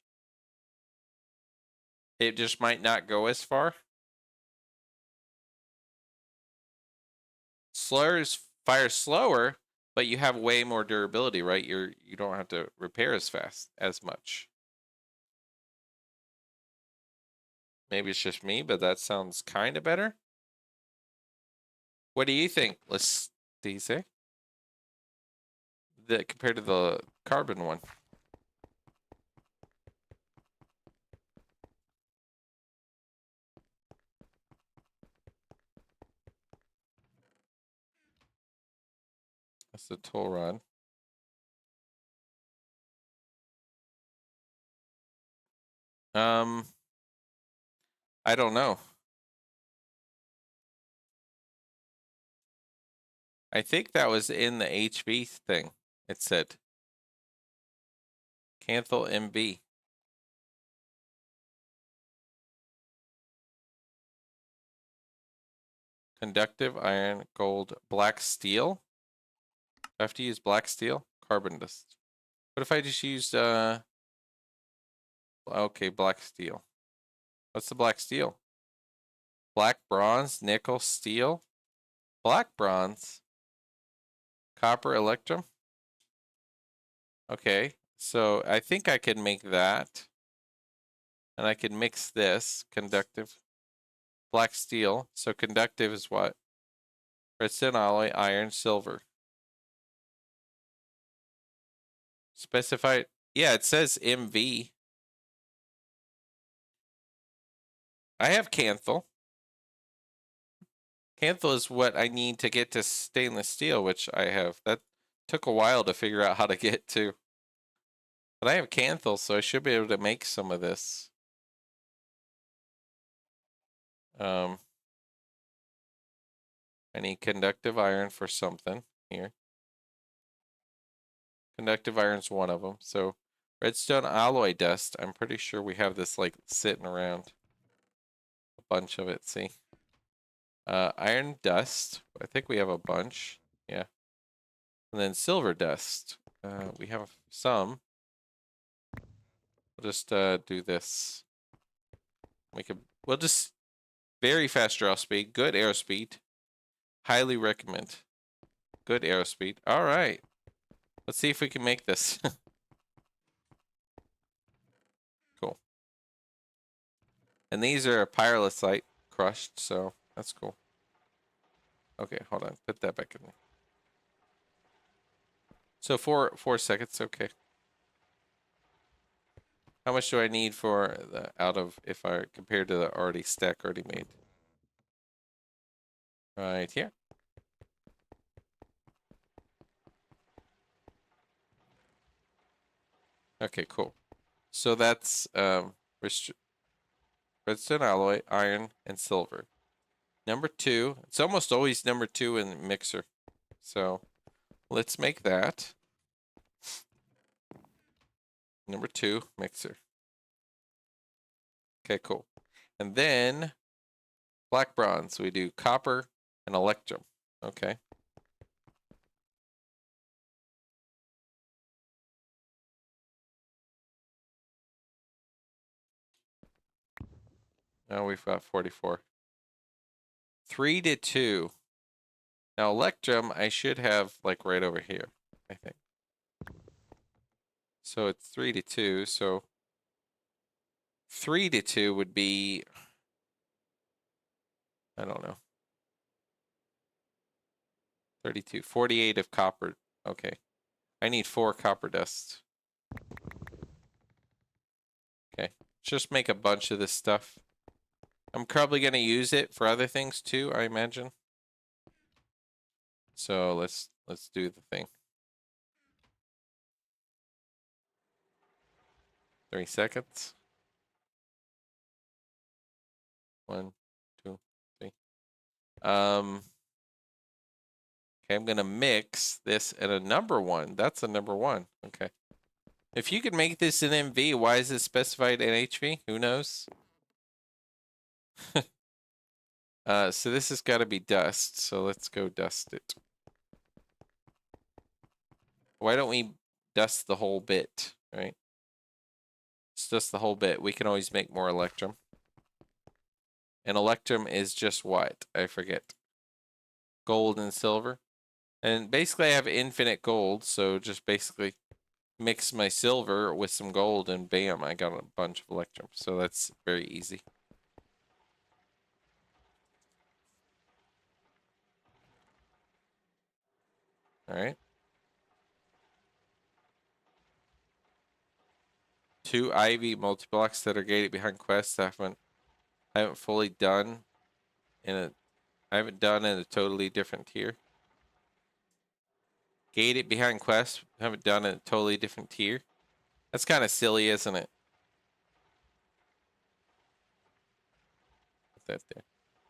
It just might not go as far. Slurs fire slower, but you have way more durability, right? You don't have to repair as fast as much. Maybe it's just me, but that sounds kind of better. What do you think? Do you say? Compared to the carbon one. That's the toll rod. I don't know. I think that was in the HV thing. It said Canthal MB. conductive iron, gold, black steel. Do I have to use black steel? Carbon dust. What if I just used, okay, black steel. What's the black steel? Black bronze, nickel, steel, black bronze, copper, electrum. Okay, so I think I can make that. And I can mix this, conductive, black steel. So conductive is what? Redstone alloy, iron, silver. Specified, yeah, it says MV. I have Canthal. Canthal is what I need to get to stainless steel, which I have. That took a while to figure out how to get to. But I have Canthal, so I should be able to make some of this. I need conductive iron for something here. Conductive iron's one of them. So redstone alloy dust. I'm pretty sure we have this like sitting around. A bunch of it, see? Iron dust. I think we have a bunch. Yeah. And then silver dust. We have some. We'll just do this. We'll just very fast draw speed. Good arrow speed. Highly recommend. Good arrow speed. All right. Let's see if we can make this. Cool. And these are pyrolusite crushed, so that's cool. Okay, hold on. Put that back in there. So 4 seconds, okay. How much do I need for the out of if I compared to the already stack already made? Right here. Okay, cool. So that's redstone alloy, iron, and silver. Number 2. It's almost always number 2 in mixer. So let's make that. Number 2 mixer. Okay, cool. And then black bronze. We do copper and electrum. Okay. Now we've got 44. 3 to 2. Now electrum I should have like right over here, I think. So it's 3 to 2. So 3 to 2 would be, I don't know. 32. 48 of copper. Okay. I need 4 copper dust. Okay. Just make a bunch of this stuff. I'm probably going to use it for other things too, I imagine. So let's do the thing. 3 seconds. 1, 2, 3. Okay, I'm gonna mix this at a number 1. That's a number 1. Okay. If you could make this in MV, why is it specified in HV? Who knows? So this has got to be dust. So let's go dust it. Why don't we dust the whole bit, right? It's just the whole bit. We can always make more electrum. And electrum is just what? I forget. Gold and silver. And basically I have infinite gold, so just basically mix my silver with some gold and bam, I got a bunch of electrum. So that's very easy. All right. 2 ivy multi-blocks that are gated behind quests I haven't fully done I haven't done in a totally different tier. Gated behind quests, haven't done in a totally different tier. That's kind of silly, isn't it? Put that there.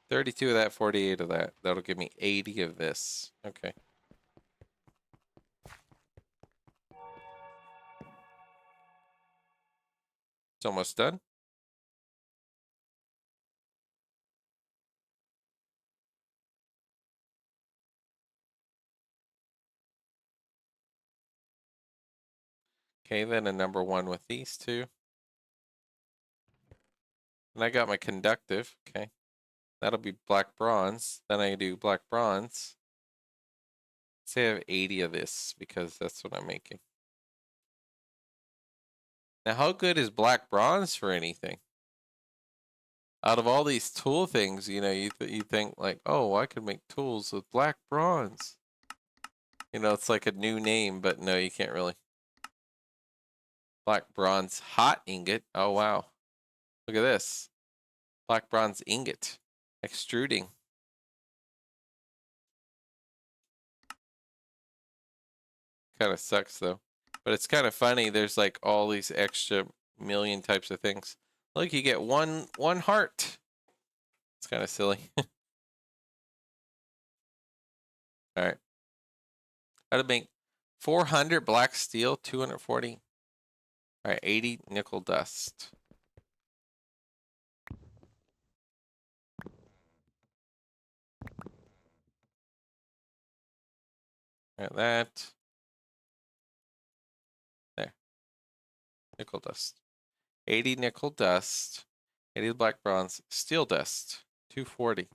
32 of that, 48 of that. That'll give me 80 of this. Okay. It's almost done. Okay, then a number 1 with these two. And I got my conductive. Okay. That'll be black bronze. Then I do black bronze. Say I have 80 of this because that's what I'm making. Now, how good is black bronze for anything? Out of all these tool things, you know, you think like, oh, I could make tools with black bronze. You know, it's like a new name, but no, you can't really. Black bronze hot ingot. Oh, wow. Look at this. Black bronze ingot. Extruding. Kind of sucks, though. But it's kind of funny. There's like all these extra million types of things. Look, you get one heart. It's kind of silly. All right. How to make 400 black steel, 240. All right, 80 nickel dust. All right, that. There. Nickel dust. 80 nickel dust. 80 black bronze. Steel dust. 240.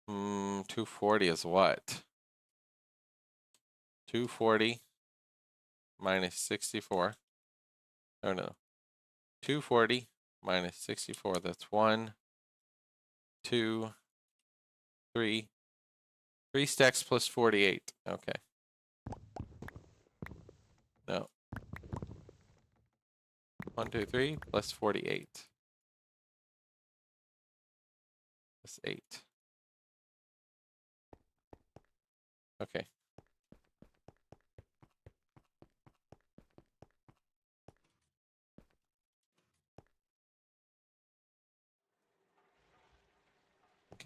240 is what? 240 minus 64. Oh no. 240 minus 64. That's 1, 2, 3. 3 stacks plus 48. Okay. No. 1, 2, 3 plus 48. Plus 8. Okay.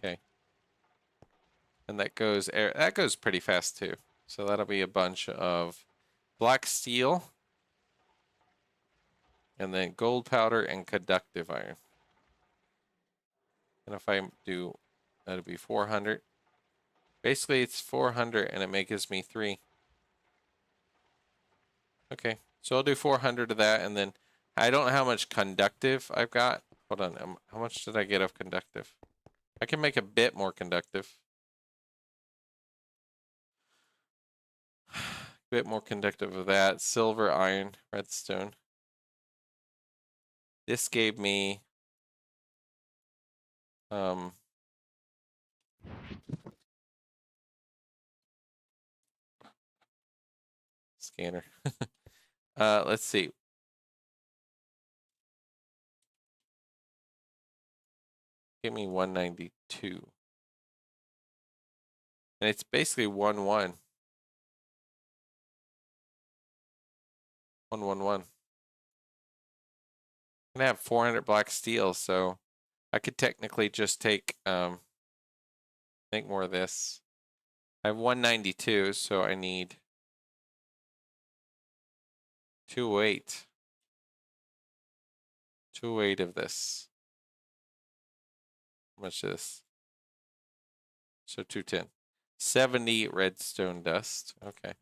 Okay. And that goes pretty fast too. So that'll be a bunch of black steel and then gold powder and conductive iron. And if I do, that'll be 400. Basically, it's 400 and it gives me 3. Okay, so I'll do 400 of that, and then I don't know how much conductive I've got. Hold on, how much did I get of conductive? I can make a bit more conductive. Bit more conductive of that. Silver, iron, redstone. This gave me scanner. Let's see. Give me 192. And it's basically 1, 1. 1, 1, 1. I'm gonna have 400 black steel, so I could technically just take make more of this. I have 192, so I need 208. 208 of this. How much is this? So 210. 70 redstone dust. Okay.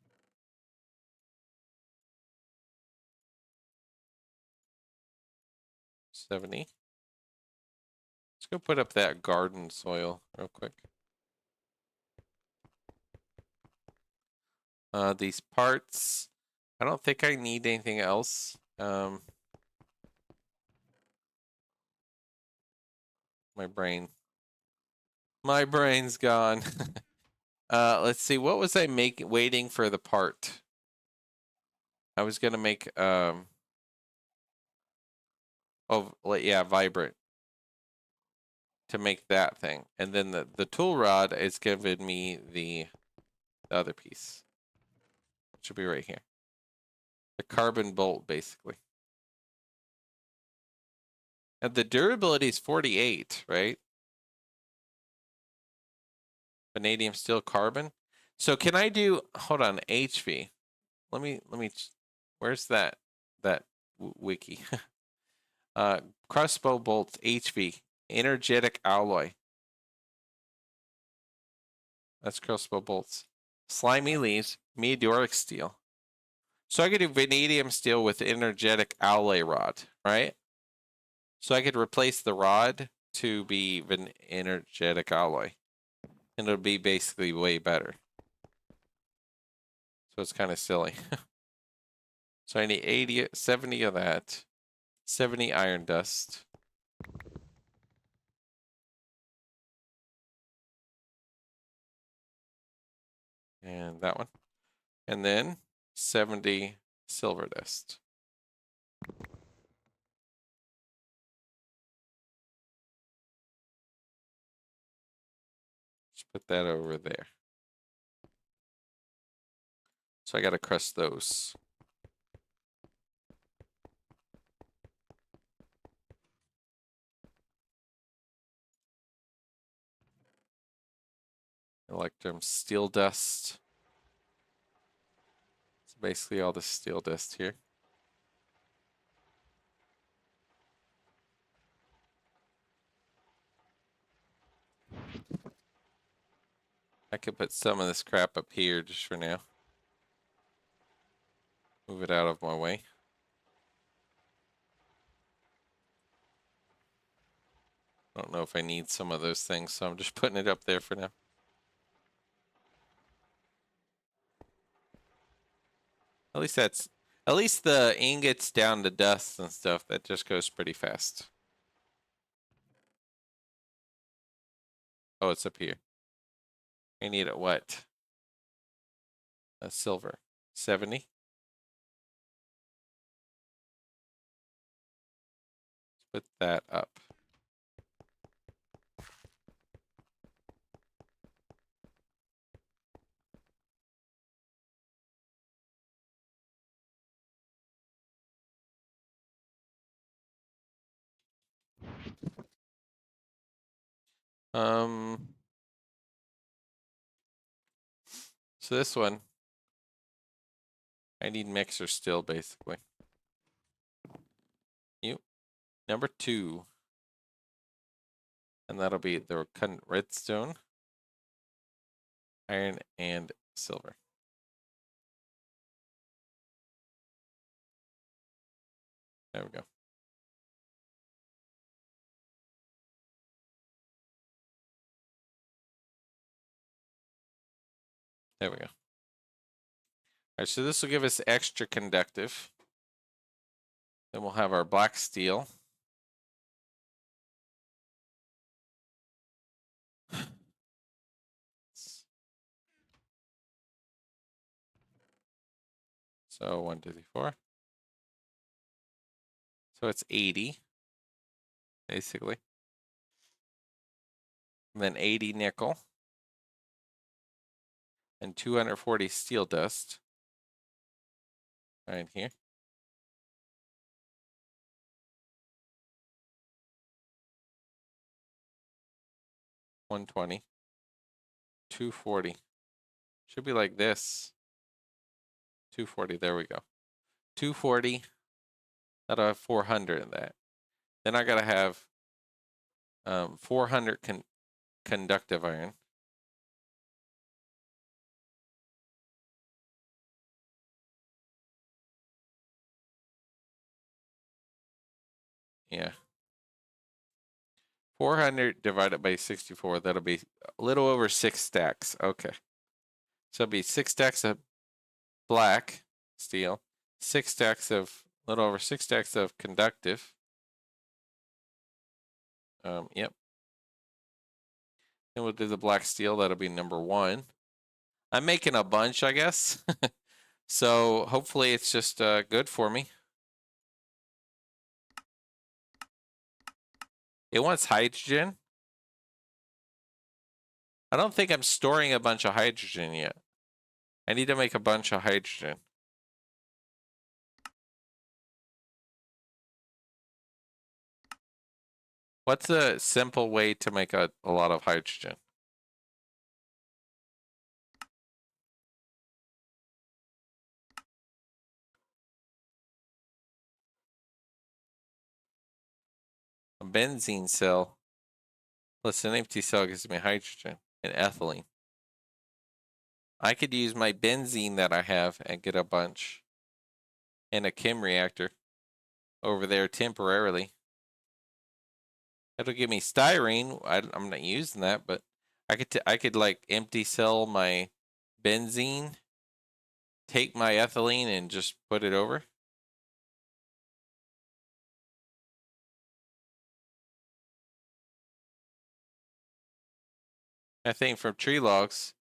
70. Let's go put up that garden soil real quick. These parts, I don't think I need anything else. My brain's gone. Let's see, what was I waiting for the part? I was gonna make oh yeah, vibrant to make that thing, and then the tool rod is giving me the other piece. It should be right here. The carbon bolt, basically. And the durability is 48, right? Vanadium, steel, carbon. So can I do? Hold on, HV. Let me. Where's that wiki? Crossbow bolts, HV, energetic alloy. That's crossbow bolts. Slimy leaves, meteoric steel. So I could do vanadium steel with energetic alloy rod, right? So I could replace the rod to be an energetic alloy. And it'll be basically way better. So it's kind of silly. So I need 70 of that. 70 iron dust. And that one. And then 70 silver dust. Just put that over there. So I got to crush those. Electrum steel dust. So basically all the steel dust here. I could put some of this crap up here just for now. Move it out of my way. I don't know if I need some of those things, so I'm just putting it up there for now. At least the ingots down to dust and stuff, that just goes pretty fast. Oh, it's up here. I need it what? A silver. 70. Let's put that up. So this one, I need mixer still, basically. You, number 2. And that'll be the redstone, iron, and silver. There we go. There we go. All right, so this will give us extra conductive. Then we'll have our black steel. So 1, 2, 3, 4. So it's 80, basically. And then 80 nickel. And 240 steel dust. Right here. 120. 240. Should be like this. 240, there we go. 240. That'll have 400 in that. Then I gotta have 400 conductive iron. Yeah. 400 divided by 64, that'll be a little over 6 stacks. Okay. So it'll be 6 stacks of black steel, 6 stacks of, a little over 6 stacks of conductive. Yep. Then we'll do the black steel, that'll be number 1. I'm making a bunch, I guess. So hopefully it's just good for me. It wants hydrogen. I don't think I'm storing a bunch of hydrogen yet. I need to make a bunch of hydrogen. What's a simple way to make a lot of hydrogen? A benzene cell plus an empty cell gives me hydrogen and ethylene. I could use my benzene that I have and get a bunch. and a chem reactor over there temporarily. That'll give me styrene. I'm not using that, but I could like empty cell my benzene, take my ethylene, and just put it over. Methane from tree logs.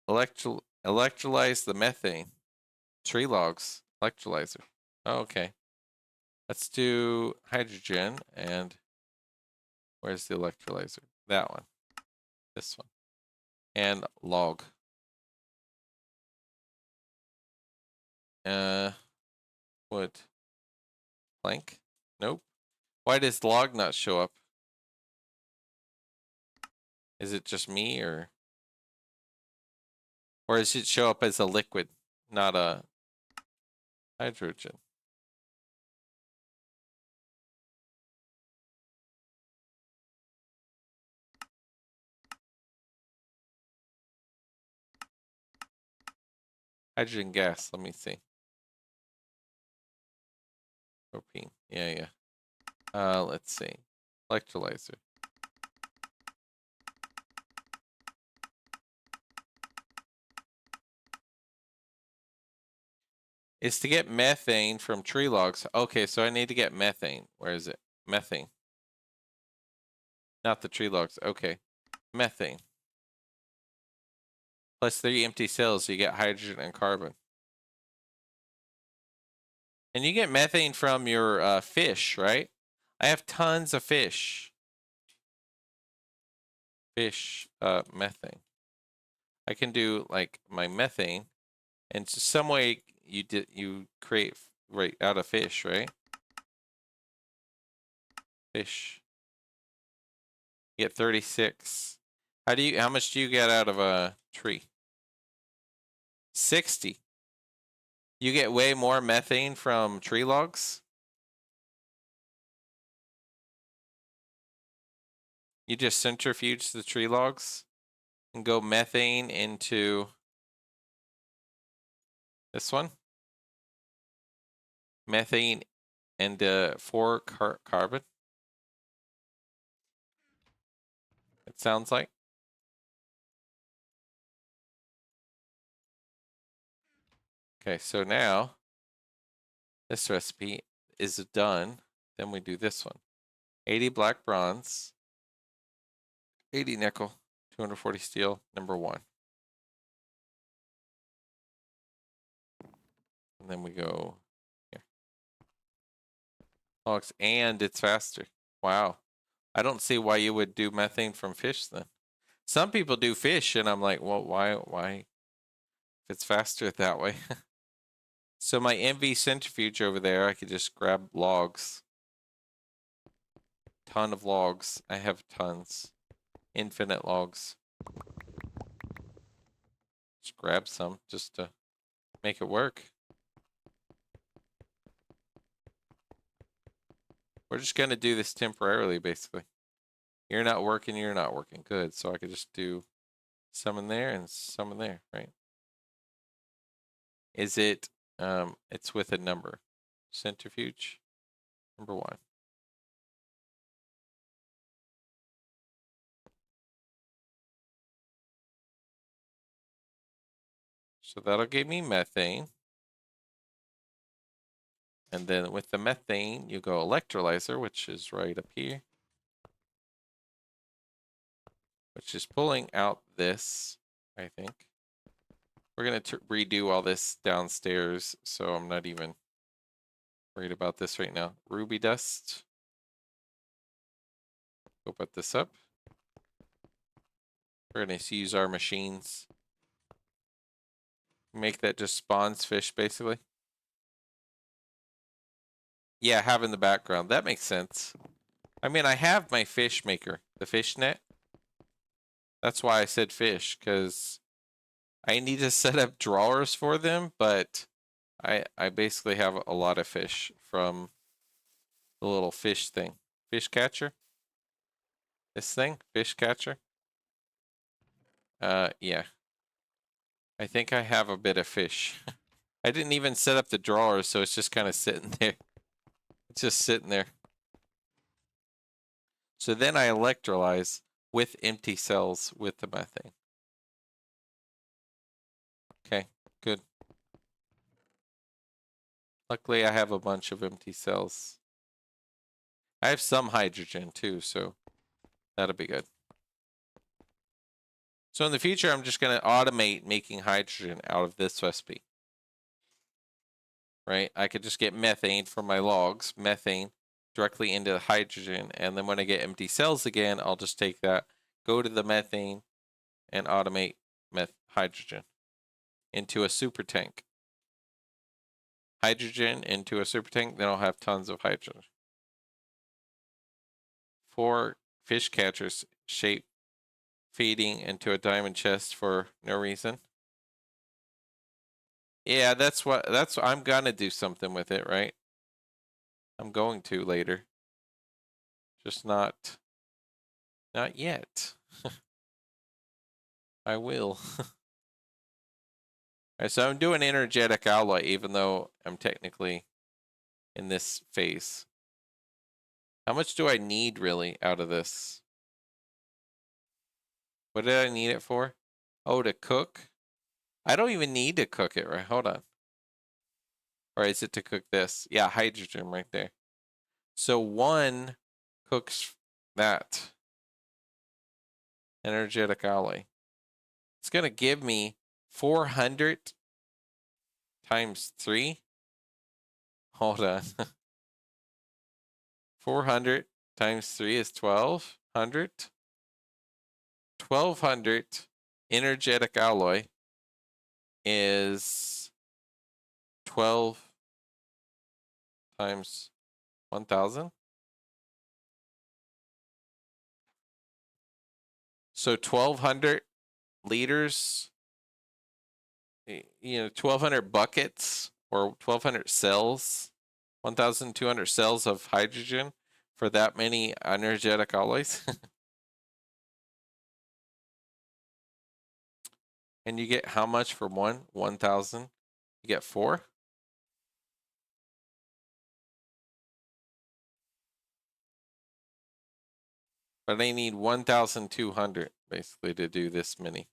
Electrolyze the methane. Tree logs. Electrolyzer. Oh, okay. Let's do hydrogen and where's the electrolyzer? That one. This one. And log. Wood. Plank? Nope. Why does log not show up? Is it just me or does it show up as a liquid, not a hydrogen? Hydrogen gas, let me see. Propene. Yeah. Let's see. Electrolyzer. Is to get methane from tree logs. Okay, so I need to get methane. Where is it? Methane. Not the tree logs. Okay. Methane. Plus 3 empty cells, you get hydrogen and carbon. And you get methane from your fish, right? I have tons of fish. Methane. I can do like my methane, and some way you create right out of fish, right? Fish. You get 36. How much do you get out of a tree? 60. You get way more methane from tree logs? You just centrifuge the tree logs and go methane into this one. Methane and 4 carbon. It sounds like. Okay, so now this recipe is done. Then we do this one. 80 black bronze, 80 nickel, 240 steel, number 1. And then we go here. Logs, and it's faster. Wow. I don't see why you would do methane from fish then. Some people do fish, and I'm like, well, why? If it's faster that way. So my MV centrifuge over there, I could just grab logs. Ton of logs. I have tons. Infinite logs. Just grab some just to make it work. We're just going to do this temporarily, basically. You're not working. Good. So I could just do some in there and some in there, right? Is it, it's with a number. Centrifuge, number 1. So that'll give me methane. And then with the methane, you go electrolyzer, which is right up here. Which is pulling out this, I think. We're going to redo all this downstairs, so I'm not even worried about this right now. Ruby dust. Go put this up. We're going to use our machines. Make that just spawns fish, basically. Yeah, have in the background. That makes sense. I mean, I have my fish maker, the fish net. That's why I said fish, because I need to set up drawers for them, but I basically have a lot of fish from the little fish thing. Fish catcher? This thing? Fish catcher? Yeah. I think I have a bit of fish. I didn't even set up the drawers, so it's just kind of sitting there. It's just sitting there. So then I electrolyze with empty cells with the methane. Okay, good. Luckily, I have a bunch of empty cells. I have some hydrogen too, so that'll be good. So in the future, I'm just going to automate making hydrogen out of this recipe. Right? I could just get methane from my logs, methane directly into the hydrogen, and then when I get empty cells again, I'll just take that, go to the methane, and automate hydrogen into a super tank. Hydrogen into a super tank, then I'll have tons of hydrogen. 4 fish catchers shape feeding into a diamond chest for no reason. Yeah, I'm gonna do something with it, right? I'm going to later. Just not yet. I will. Alright, so I'm doing energetic alloy even though I'm technically in this phase. How much do I need really out of this? What did I need it for? Oh, to cook? I don't even need to cook it, right? Hold on. Or is it to cook this? Yeah, hydrogen right there. So 1 cooks that. Energetic alloy. It's going to give me 400 times 3. Hold on. 400 times 3 is 1200. 1200 energetic alloy is 12 times 1000. So 1200 liters, 1200 buckets or 1200 cells, 1200 cells of hydrogen for that many energetic alloys. And you get how much for 1,000? You get 4? But I need 1,200 basically to do this many.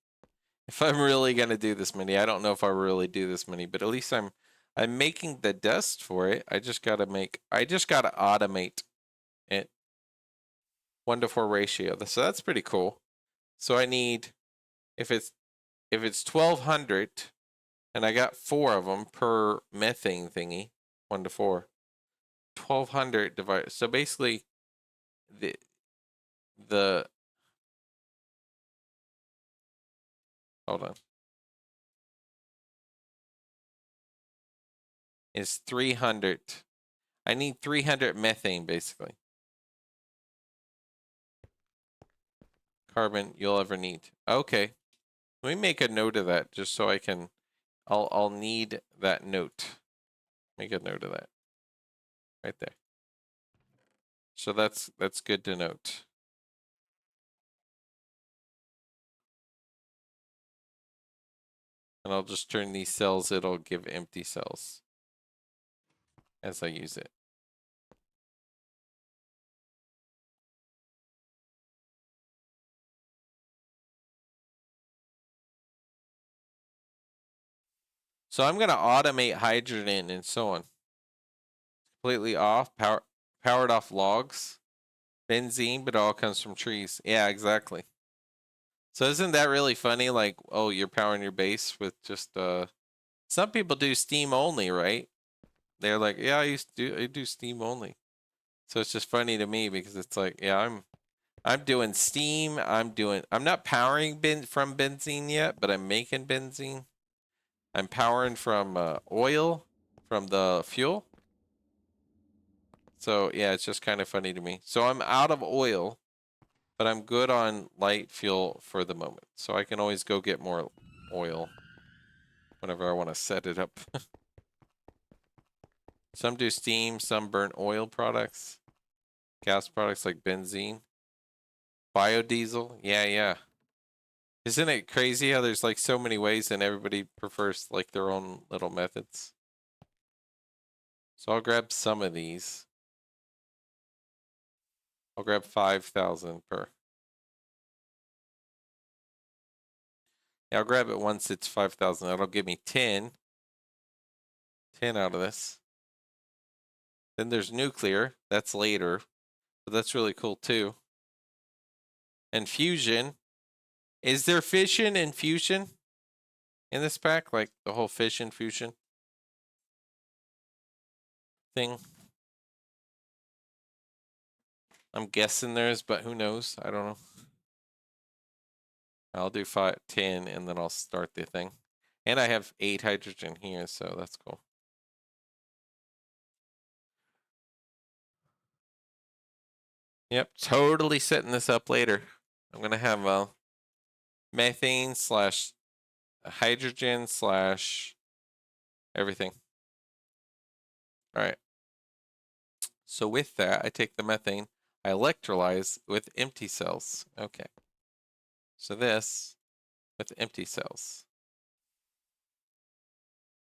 If I'm really gonna do this many, I don't know if I really do this many, but at least I'm making the dust for it. I just gotta automate it. 1-to-4 ratio. So that's pretty cool. So I need, if it's 1,200, and I got 4 of them per methane thingy, 1-to-4. 1,200 divided. So basically, the hold on, is 300. I need 300 methane basically. Carbon you'll ever need. Okay. Let me make a note of that just so I can, I'll need that note. Make a note of that. Right there. So that's good to note. And I'll just turn these cells, it'll give empty cells as I use it. So I'm gonna automate hydrogen and so on. Completely off, powered off logs. Benzene, but it all comes from trees. Yeah, exactly. So isn't that really funny? Like, oh, you're powering your base with just some people do steam only, right? They're like, yeah, I do steam only. So it's just funny to me because it's like, yeah, I'm doing steam. I'm not powering from benzene yet, but I'm making benzene. I'm powering from oil from the fuel. So yeah, it's just kind of funny to me. So I'm out of oil, but I'm good on light fuel for the moment. So I can always go get more oil whenever I want to set it up. Some do steam, some burn oil products, gas products like benzene, biodiesel. Yeah, yeah. Isn't it crazy how there's like so many ways and everybody prefers like their own little methods? So I'll grab some of these. I'll grab 5,000 per. Yeah, I'll grab it once it's 5,000. That'll give me 10 out of this. Then there's nuclear. That's later. But that's really cool too. And fusion. Is there fission and fusion in this pack? Like the whole fission fusion thing? I'm guessing there's, but who knows? I don't know. I'll do 10 and then I'll start the thing. And I have 8 hydrogen here, so that's cool. Yep, totally setting this up later. I'm going to have methane slash hydrogen slash everything. All right. So with that, I take the methane, I electrolyze with empty cells. Okay. So this with empty cells.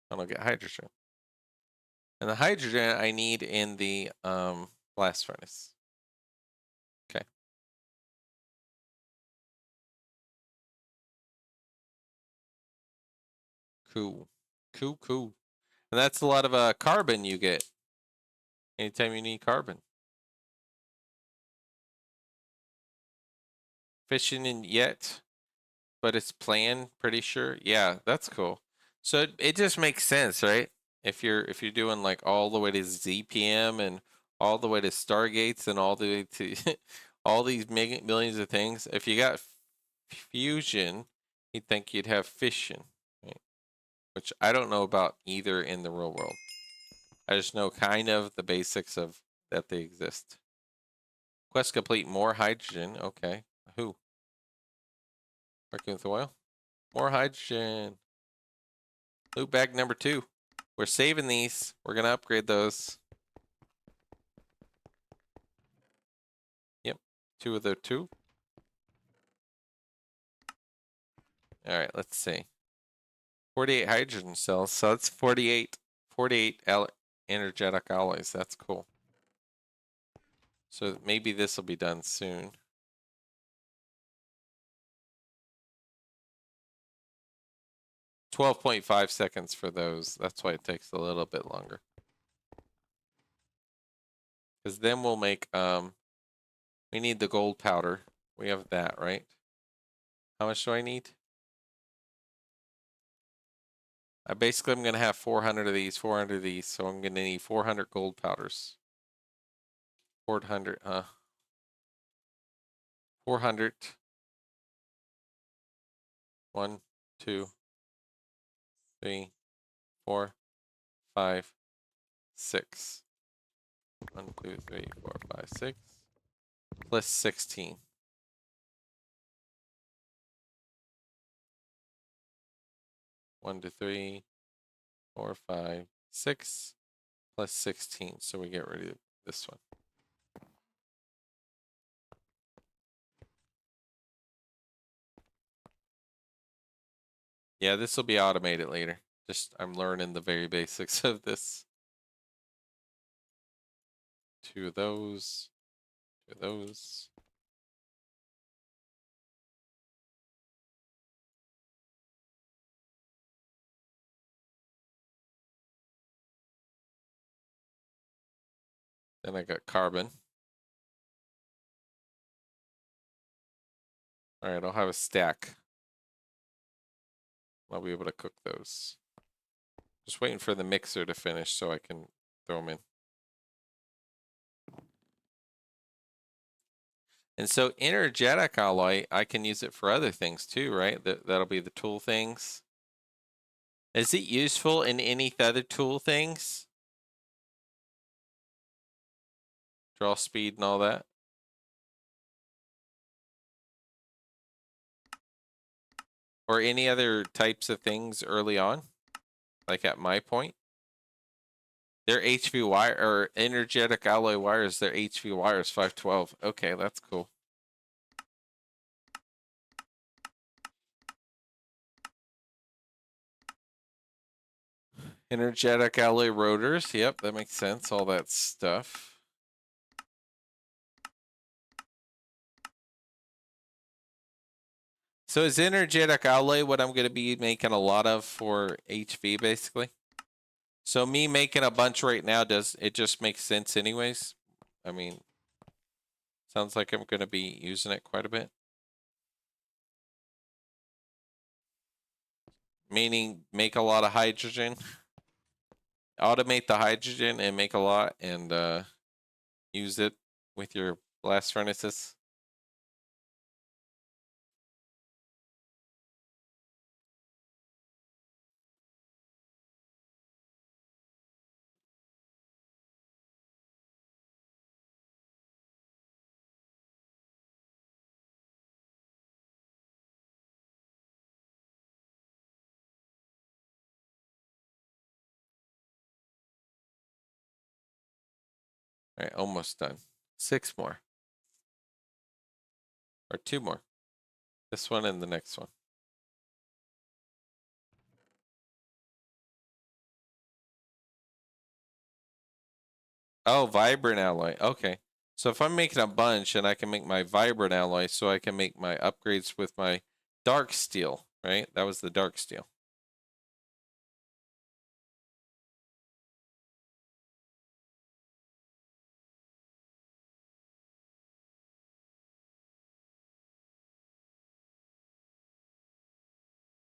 And I'll get hydrogen. And the hydrogen I need in the blast furnace. Okay. Cool. Cool. And that's a lot of carbon you get anytime you need carbon. Fishing in yet, but it's planned, pretty sure. Yeah, that's cool. So it just makes sense, right? If you're doing like all the way to ZPM and all the way to Stargates and all the way to all these millions of things, if you got fusion, you'd think you'd have fission, right? Which I don't know about either in the real world. I just know kind of the basics of that they exist. Quest complete, more hydrogen. Okay. Who? Working with oil? More hydrogen. Loot bag number 2. We're saving these. We're going to upgrade those. Yep. 2 of the 2. All right, let's see. 48 hydrogen cells. So that's 48 energetic alloys. That's cool. So maybe this will be done soon. 12.5 seconds for those. That's why it takes a little bit longer. Because then we'll make, we need the gold powder. We have that, right? How much do I need? I'm going to have 400 of these, 400 of these. So I'm going to need 400 gold powders. 400, 400. 1, 2, 3, 4, 5, 6. 1, 2, 3, 4, 5, 6. Plus 16. 1, 2, 3, 4, 5, 6. Plus 16. So we get rid of this one. Yeah, this will be automated later. Just I'm learning the very basics of this. 2 of those. 2 of those. Then I got carbon. All right, I'll have a stack. I'll be able to cook those. Just waiting for the mixer to finish so I can throw them in. And so energetic alloy, I can use it for other things too, right? That'll be the tool things. Is it useful in any other tool things? Draw speed and all that? Or any other types of things early on? Like at my point? Their HV wire or energetic alloy wires, their HV wires 512. Okay, that's cool. Energetic alloy rotors. Yep, that makes sense. All that stuff. So is energetic alloy what I'm going to be making a lot of for HV, basically? So me making a bunch right now, does it just make sense anyways? I mean, sounds like I'm going to be using it quite a bit. Meaning make a lot of hydrogen. Automate the hydrogen and make a lot and use it with your blast furnaces. All right, almost done. 6 more. Or 2 more. This one and the next one. Oh, vibrant alloy. Okay. So if I'm making a bunch and I can make my vibrant alloy so I can make my upgrades with my dark steel, right? That was the dark steel.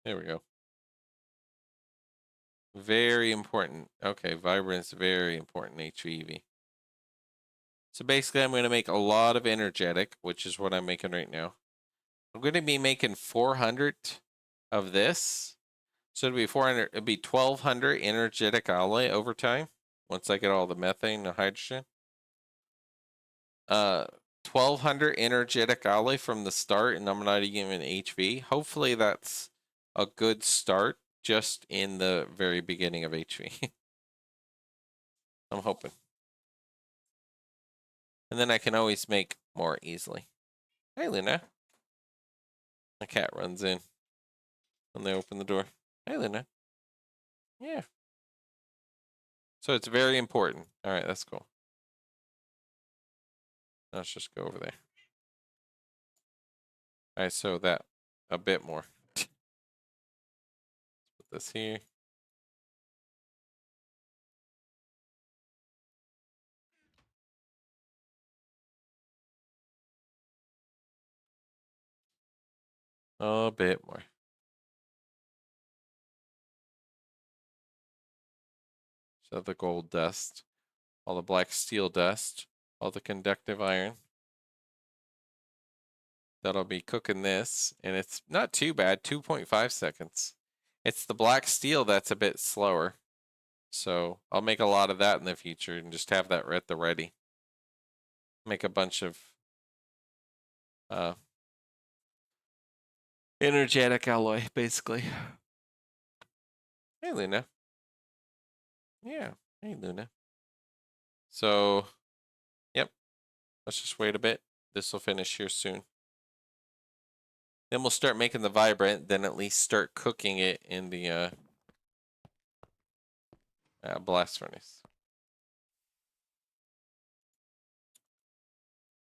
There we go. Very important. Okay, vibrant's very important, HEV. So basically I'm going to make a lot of energetic, which is what I'm making right now. I'm going to be making 400 of this. So it'll be 400, it'll be 1200 energetic alloy over time. Once I get all the methane and hydrogen. 1200 energetic alloy from the start, and I'm not even HV. Hopefully that's a good start just in the very beginning of HV. I'm hoping. And then I can always make more easily. Hey, Luna. My cat runs in when they open the door. Hey, Luna. Yeah. So it's very important. All right, that's cool. Let's just go over there. All right, so that a bit more. Let's put this here. A bit more. So the gold dust, all the black steel dust, all the conductive iron. That'll be cooking this, and it's not too bad, 2.5 seconds. It's the black steel that's a bit slower. So I'll make a lot of that in the future and just have that at the ready. Make a bunch of energetic alloy, basically. Hey, Luna. Yeah. Hey, Luna. So, yep. Let's just wait a bit. This will finish here soon. Then we'll start making the vibrant, then at least start cooking it in the blast furnace.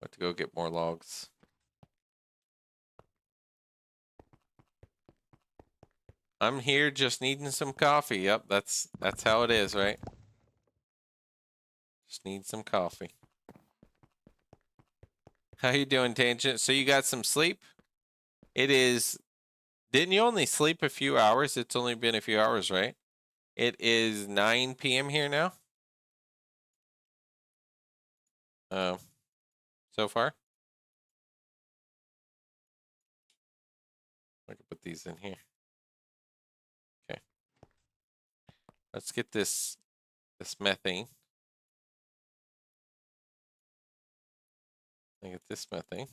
Have to go get more logs. I'm here just needing some coffee. Yep, that's how it is, right? Just need some coffee. How you doing, Tangent? So you got some sleep? It is... Didn't you only sleep a few hours? It's only been a few hours, right? It is 9 p.m. here now. So far. I can put these in here. Okay. Let's get this methane. I get this methane.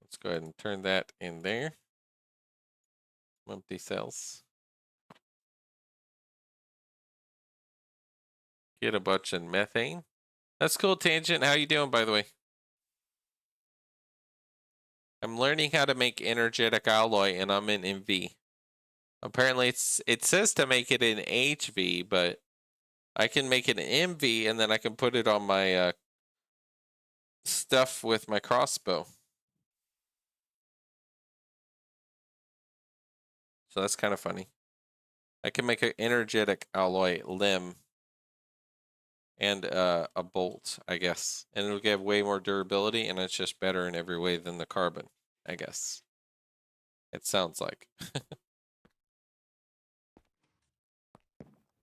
Let's go ahead and turn that in there. Empty cells. Get a bunch of methane. That's cool, Tangent. How you doing, by the way? I'm learning how to make energetic alloy, and I'm in MV. Apparently, it says to make it an HV, but I can make it an MV, and then I can put it on my stuff with my crossbow. So that's kind of funny. I can make an energetic alloy limb and a bolt, I guess. And it'll give way more durability, and it's just better in every way than the carbon, I guess. It sounds like.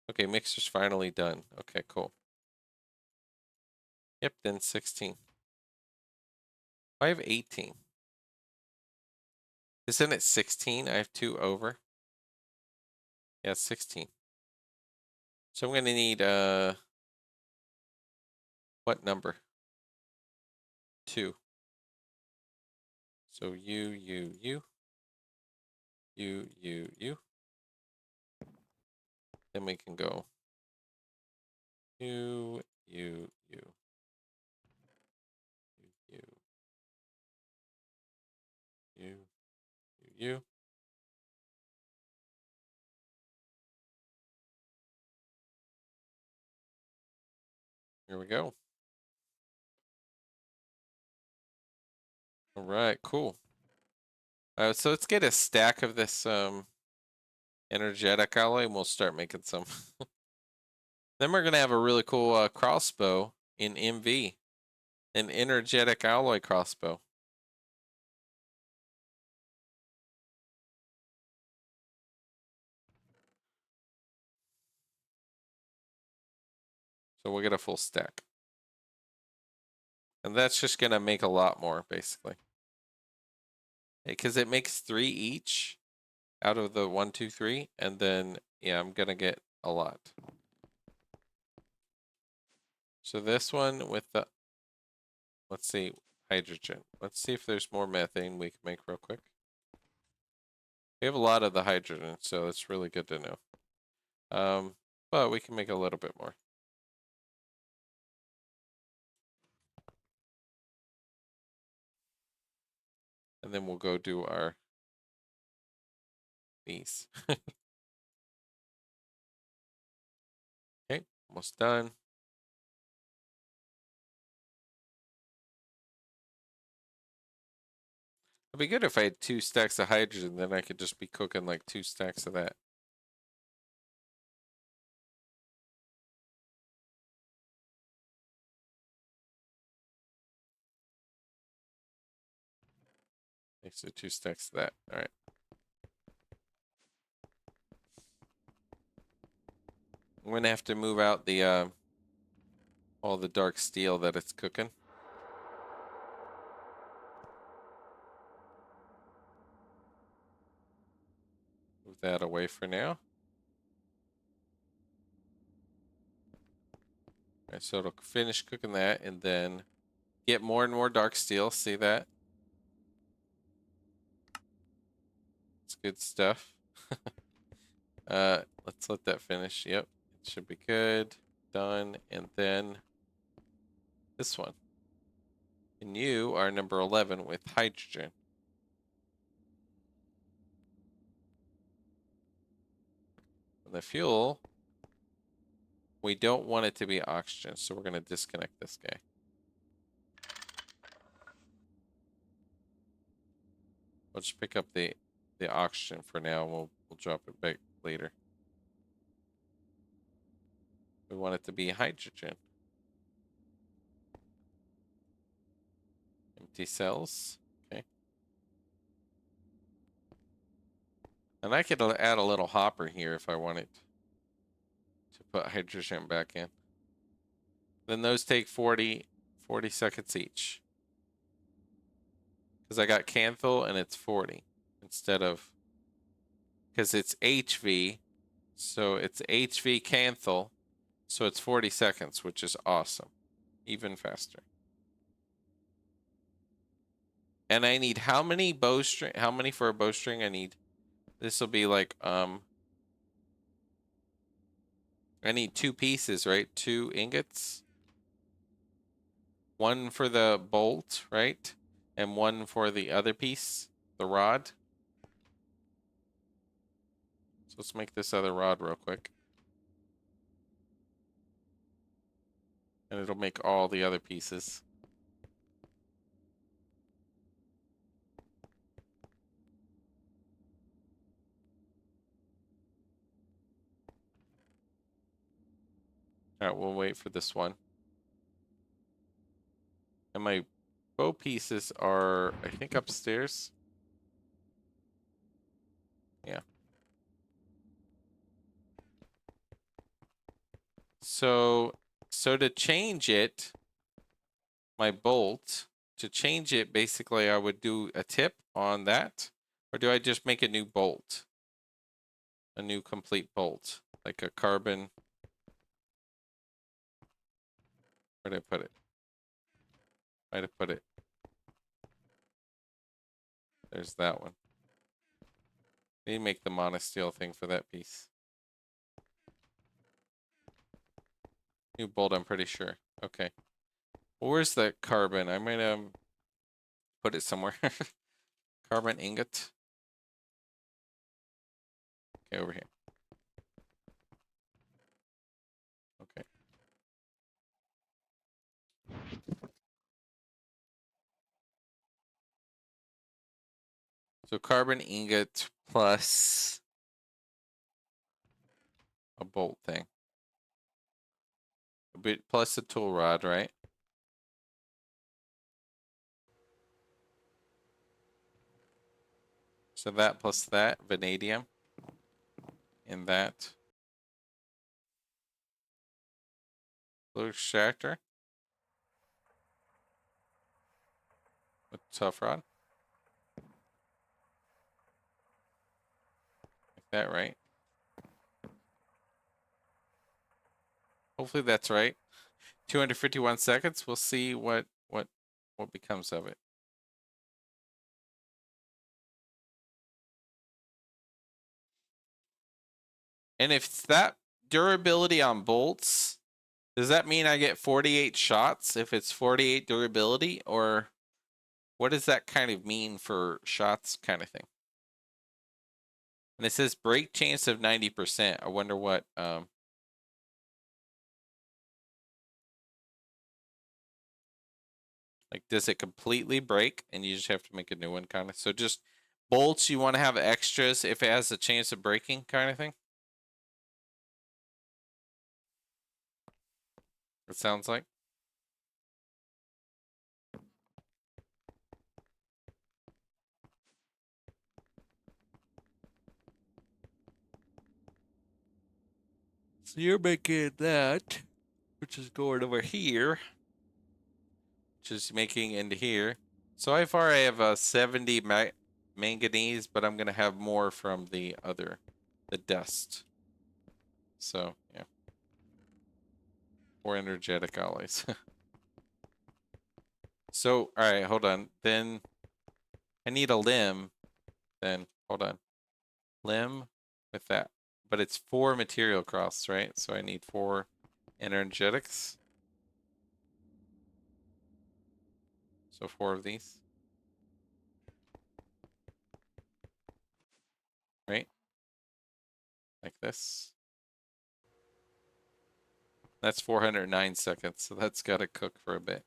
Okay, mixer's finally done. Okay, cool. Yep, then 16. I have 18. Isn't it 16? I have 2 over. Yeah, it's 16. So I'm gonna need what number? 2. So you. Then we can go you. You. Here we go. All right, cool. So let's get a stack of this energetic alloy, and we'll start making some. Then we're gonna have a really cool crossbow in MV, an energetic alloy crossbow. So we'll get a full stack. And that's just gonna make a lot more, basically. Because it makes 3 each out of the 1, 2, 3, and then yeah, I'm gonna get a lot. So this one with the, let's see, hydrogen. Let's see if there's more methane we can make real quick. We have a lot of the hydrogen, so it's really good to know. But we can make a little bit more. And then we'll go do our these. Okay, almost done. It'd be good if I had 2 stacks of hydrogen, then I could just be cooking like 2 stacks of that. Okay, so 2 stacks of that. All right. I'm gonna have to move out the all the dark steel that it's cooking. Move that away for now. All right, so it'll finish cooking that and then get more and more dark steel. See that? It's good stuff. Let's let that finish. Yep, it should be good. Done. And then this one. And you are number 11 with hydrogen. And the fuel, we don't want it to be oxygen, so we're going to disconnect this guy. We'll just pick up the oxygen for now. We'll drop it back later. We want it to be hydrogen. Empty cells. Okay. And I could add a little hopper here if I wanted to put hydrogen back in. Then those take 40 seconds each. Because I got Canthal and it's 40 instead of, because it's HV, so it's HV Canthal, so it's 40 seconds, which is awesome. Even faster. And I need how many bowstring? How many for a bowstring? I need. This will be like I need 2 pieces, right? 2 ingots. 1 for the bolt, right? And 1 for the other piece, the rod. So let's make this other rod real quick. And it'll make all the other pieces. Alright, we'll wait for this one. And my bow pieces are, I think, upstairs. Yeah. So to change it, my bolt, to change it, basically I would do a tip on that. Or do I just make a new bolt? A new complete bolt. Like a carbon. Where did I put it? Might have put it. There's that one. Need to make the monosteel thing for that piece. New bolt, I'm pretty sure. Okay. Well, where's the carbon? I might put it somewhere. Carbon ingot. Okay, over here. Okay. So carbon ingot plus a bolt thing. A bit plus a tool rod, right? So that plus that, vanadium. And that. Blue extractor. With tough rod. Like that, right? Hopefully that's right. 251 seconds. We'll see what becomes of it. And if it's that durability on bolts, does that mean I get 48 shots if it's 48 durability? Or what does that kind of mean for shots kind of thing? And it says break chance of 90%. I wonder what like, does it completely break and you just have to make a new one kind of? So just bolts, you want to have extras if it has a chance of breaking kind of thing? It sounds like. So you're making that, which is going over here, which is making into here. So far I have 70 manganese, but I'm going to have more from the dust. So, yeah. More energetic alloys. So, all right, hold on. Then I need a limb. Then, hold on. Limb with that. But it's 4 material cross, right? So I need 4 energetics. So 4 of these. Right? Like this. That's 409 seconds, so that's got to cook for a bit.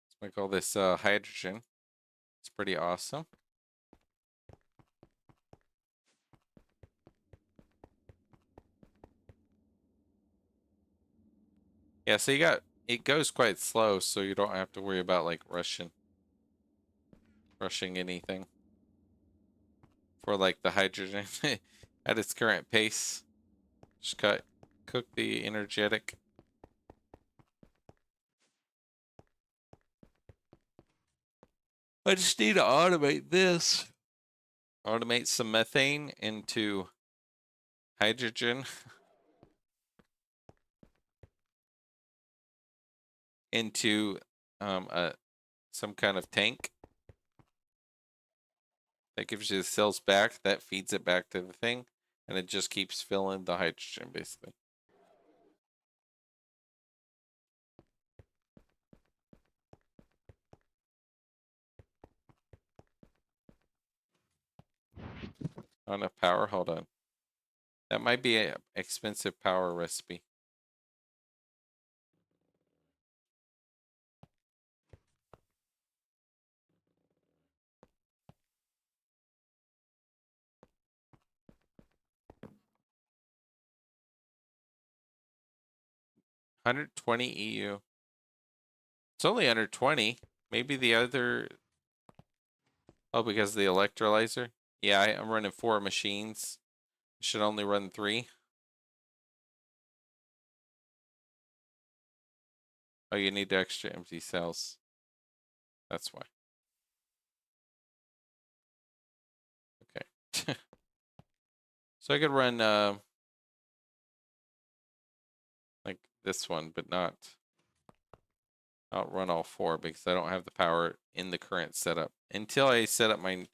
Let's make all this hydrogen. It's pretty awesome. Yeah, so it goes quite slow, so you don't have to worry about like rushing anything for like the hydrogen at its current pace. Just cook the energetic. I just need to automate this. Automate some methane into hydrogen into some kind of tank that gives you the cells back, that feeds it back to the thing, and it just keeps filling the hydrogen basically. Not enough power. Hold on. That might be an expensive power recipe. $120 EU. It's only under 20. Maybe the other. Oh, because of the electrolyzer? Yeah, I'm running 4 machines. Should only run 3. Oh, you need extra empty cells. That's why. Okay. So I could run like this one, but not run all 4 because I don't have the power in the current setup until I set up my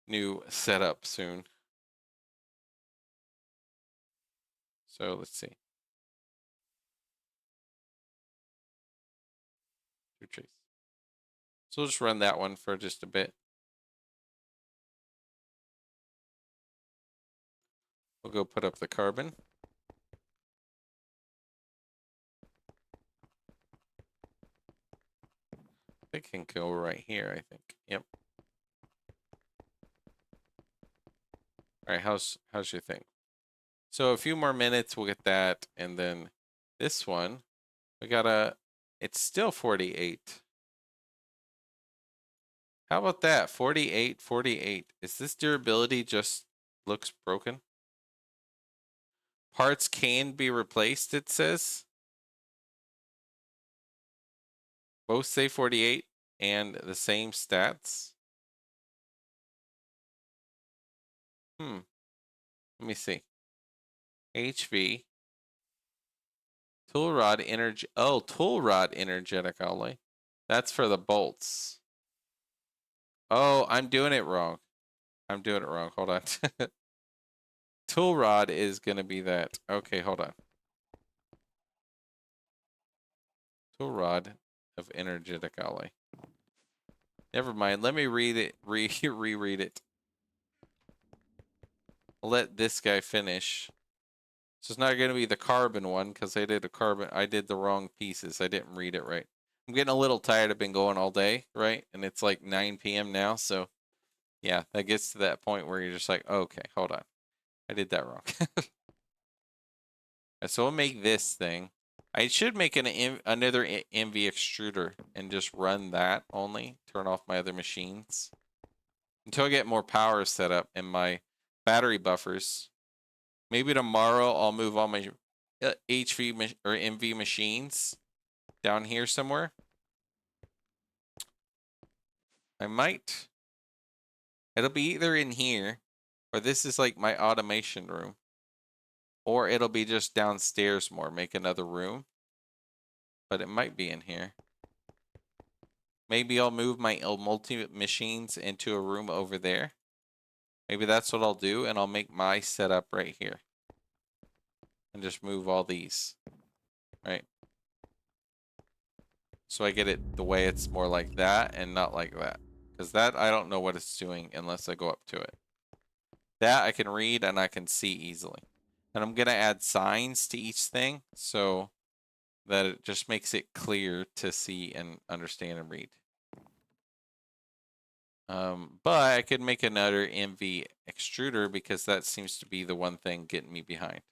new setup soon. So let's see. Trace. So we'll just run that one for just a bit. We'll go put up the carbon. It can go right here, I think. Yep. All right, how's your thing? So a few more minutes, we'll get that, and then this one, we gotta. It's still 48. How about that? 48, 48. Is this durability just looks broken? Parts can be replaced, it says. Both say 48 and the same stats. Let me see. HV. Tool rod energy. Oh, tool rod energetic only. That's for the bolts. Oh, I'm doing it wrong. I'm doing it wrong. Hold on. Tool rod is going to be that. Okay, hold on. Tool rod of energetic alley. Never mind. Let me read it. Reread it. I'll let this guy finish. So it's not going to be the carbon one because I did the wrong pieces. I didn't read it right. I'm getting a little tired. I've been going all day, right? And it's like 9 p.m. now. So yeah, that gets to that point where you're just like, okay, hold on. I did that wrong. So we'll make this thing. I should make another MV extruder and just run that only. Turn off my other machines until I get more power set up in my battery buffers. Maybe tomorrow I'll move all my HV or MV machines down here somewhere. I might. It'll be either in here, or this is like my automation room, or it'll be just downstairs more, make another room. But it might be in here. Maybe I'll move my multi-machines into a room over there. Maybe that's what I'll do, and I'll make my setup right here. And just move all these. Right? So I get it the way it's more like that and not like that. Because that, I don't know what it's doing unless I go up to it. That I can read and I can see easily. And I'm going to add signs to each thing so that it just makes it clear to see and understand and read. But I could make another MV extruder because that seems to be the one thing getting me behind.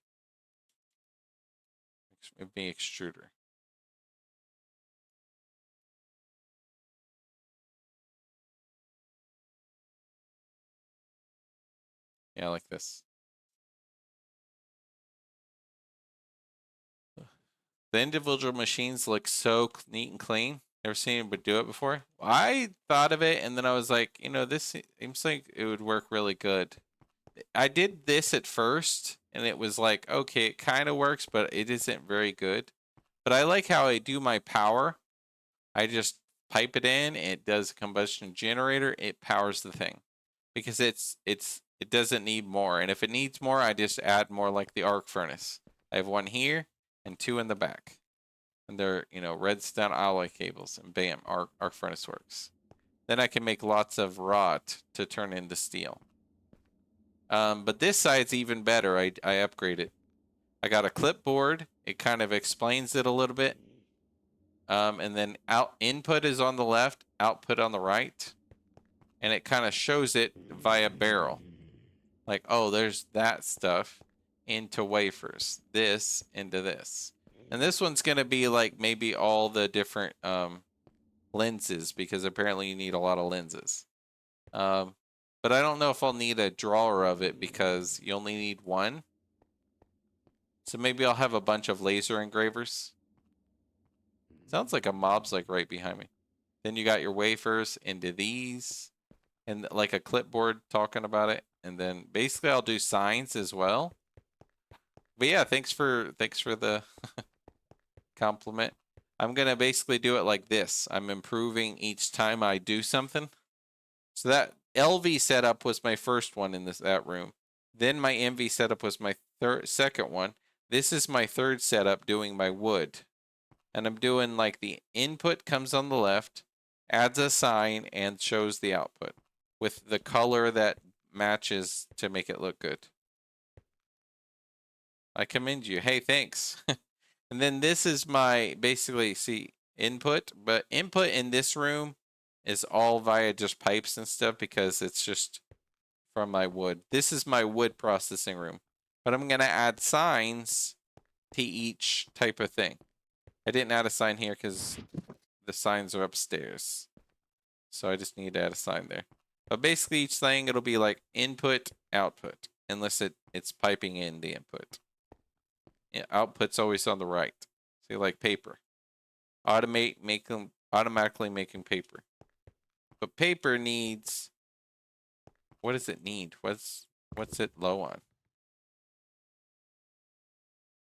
MV extruder. Yeah, like this. The individual machines look so neat and clean. Never seen anybody do it before. I thought of it, and then I was like, you know, this seems like it would work really good. I did this at first, and it was like, okay, it kind of works, but it isn't very good. But I like how I do my power. I just pipe it in, it does a combustion generator, it powers the thing. Because it doesn't need more. And if it needs more, I just add more like the arc furnace. I have one here and 2 in the back. And they're, you know, redstone alloy cables, and bam, arc furnace works. Then I can make lots of rod to turn into steel. But this side's even better. I upgraded. I got a clipboard. It kind of explains it a little bit. And then input is on the left, output on the right. And it kind of shows it via barrel. Like, oh, there's that stuff into wafers. This into this. And this one's going to be like maybe all the different lenses, because apparently you need a lot of lenses. But I don't know if I'll need a drawer of it because you only need one. So maybe I'll have a bunch of laser engravers. Sounds like a mob's like right behind me. Then you got your wafers into these, and like a clipboard talking about it. And then basically I'll do signs as well. But yeah, thanks for the compliment. I'm gonna basically do it like this. I'm improving each time I do something. So that LV setup was my first one in that room. Then my MV setup was my second one. This is my third setup doing my wood. And I'm doing like the input comes on the left, adds a sign, and shows the output with the color that matches to make it look good. I commend you. Hey, thanks. And then this is my basically input, but input in this room is all via just pipes and stuff because it's just from my wood. This is my wood processing room, but I'm going to add signs to each type of thing. I didn't add a sign here because the signs are upstairs. So I just need to add a sign there. But basically each thing, it'll be like input, output, unless it's piping in the input. Yeah, output's always on the right. See, like paper. Automatically making paper. But paper needs, what does it need? What's it low on?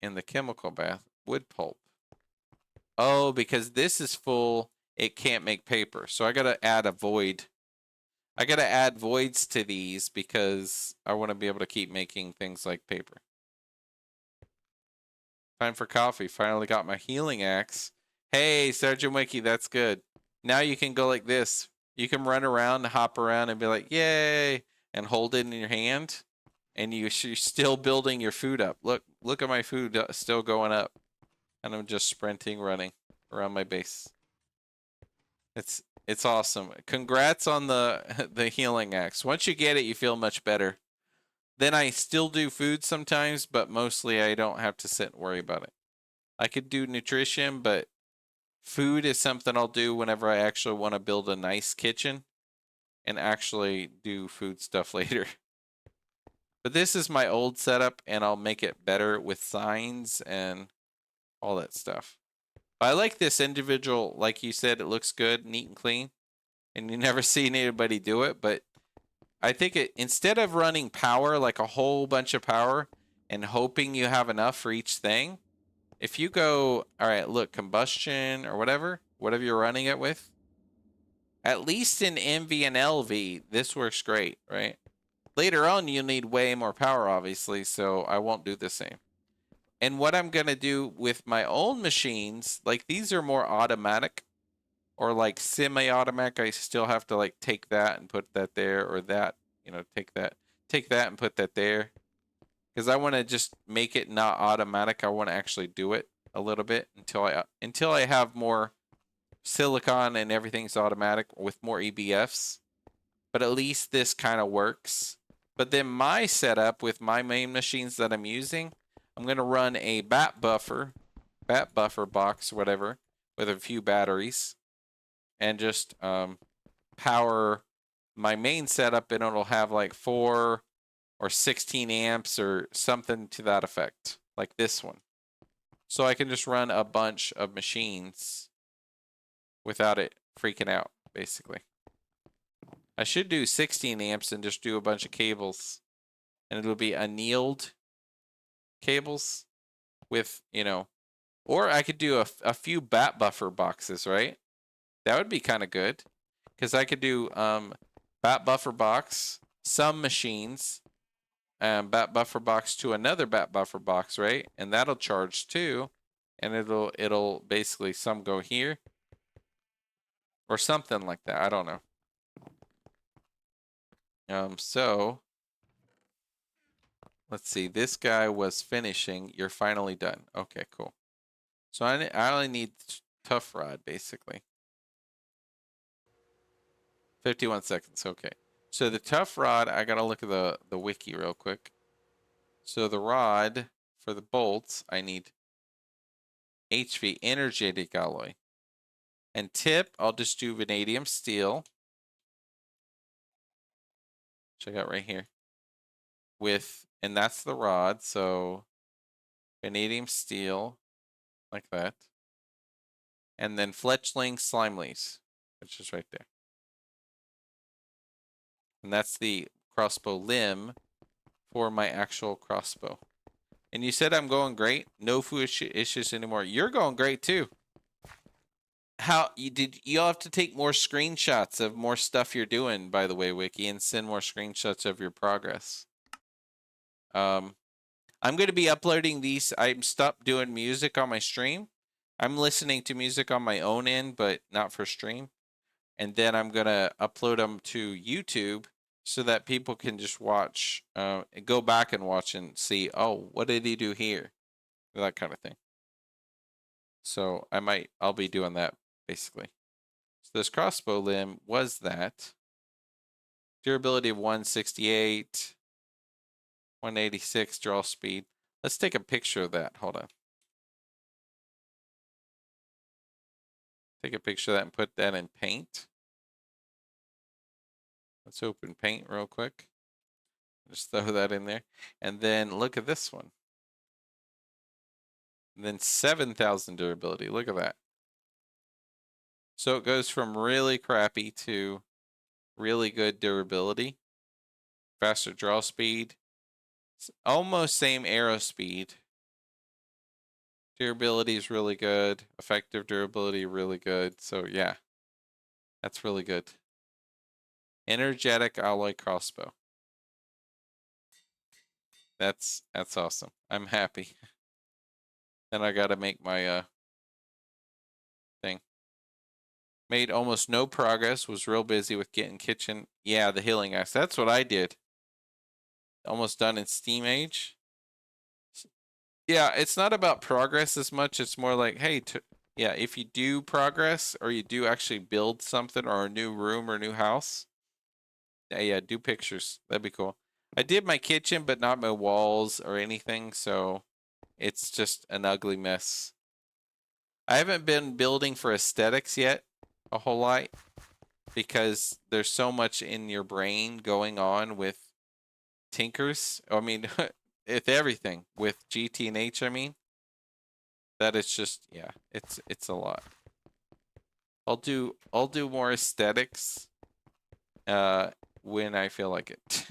In the chemical bath, wood pulp. Oh, because this is full, it can't make paper. So I gotta add a void. I gotta add voids to these because I want to be able to keep making things like paper. Time for coffee. Finally got my healing axe. Hey, Sergeant Wiki, that's good. Now you can go like this. You can run around, hop around, and be like, yay, and hold it in your hand. And you're still building your food up. Look at my food still going up. And I'm just sprinting, running around my base. It's awesome. Congrats on the healing axe. Once you get it, you feel much better. Then I still do food sometimes, but mostly I don't have to sit and worry about it. I could do nutrition, but food is something I'll do whenever I actually want to build a nice kitchen and actually do food stuff later. But this is my old setup, and I'll make it better with signs and all that stuff. I like this individual, like you said, it looks good, neat and clean, and you never seen anybody do it, but I think instead of running power, like a whole bunch of power, and hoping you have enough for each thing, if you go, all right, look, combustion or whatever you're running it with, at least in MV and LV, this works great, right? Later on, you'll need way more power, obviously, so I won't do the same. And what I'm going to do with my own machines, like these are more automatic or like semi-automatic. I still have to like take that and put that there, or that, take that and put that there. Because I want to just make it not automatic. I want to actually do it a little bit until I have more silicon and everything's automatic with more EBFs. But at least this kind of works. But then my setup with my main machines that I'm using, I'm going to run a bat buffer box, whatever, with a few batteries, and just power my main setup, and it'll have like 4 or 16 amps or something to that effect, like this one. So I can just run a bunch of machines without it freaking out, basically. I should do 16 amps and just do a bunch of cables, and it'll be annealed cables with, or I could do a few bat buffer boxes, right? That would be kind of good, because I could do bat buffer box, some machines, bat buffer box to another bat buffer box, right? And that'll charge too, and it'll basically some go here or something like that. I don't know. So let's see. This guy was finishing. You're finally done. Okay, cool. So I only need tough rod, basically. 51 seconds. Okay. So the tough rod, I gotta look at the wiki real quick. So the rod for the bolts, I need HV, energetic alloy. And tip, I'll just do vanadium steel. Check out right here. And that's the rod, so vanadium steel, like that. And then fletchling slime leaves, which is right there. And that's the crossbow limb for my actual crossbow. And you said I'm going great? No food issues anymore. You're going great too. How you'll have to take more screenshots of more stuff you're doing, by the way, Wiki, and send more screenshots of your progress. I'm going to be uploading these. I'm stopped doing music on my stream. I'm listening to music on my own end, but not for stream. And then I'm going to upload them to YouTube so that people can just watch, go back and watch and see, oh, what did he do here? That kind of thing. So I'll be doing that basically. So this crossbow limb was that. Durability of 168, 186 draw speed. Let's take a picture of that. Hold on. Take a picture of that and put that in paint. Let's open paint real quick. Just throw that in there. And then look at this one. And then 7,000 durability. Look at that. So it goes from really crappy to really good durability. Faster draw speed. It's almost same arrow speed. Durability is really good. Effective durability, really good. So yeah, that's really good. Energetic alloy crossbow. That's awesome. I'm happy. Then I gotta make my thing. Made almost no progress. Was real busy with getting kitchen. Yeah, the healing axe. That's what I did. Almost done in Steam Age. Yeah, it's not about progress as much. It's more like, hey, yeah, if you do progress or you do actually build something or a new room or new house, yeah, do pictures. That'd be cool. I did my kitchen, but not my walls or anything, so it's just an ugly mess. I haven't been building for aesthetics yet a whole lot because there's so much in your brain going on with tinkers. I mean, with everything with GTNH. I mean, that it's just yeah, it's a lot. I'll do more aesthetics when I feel like it.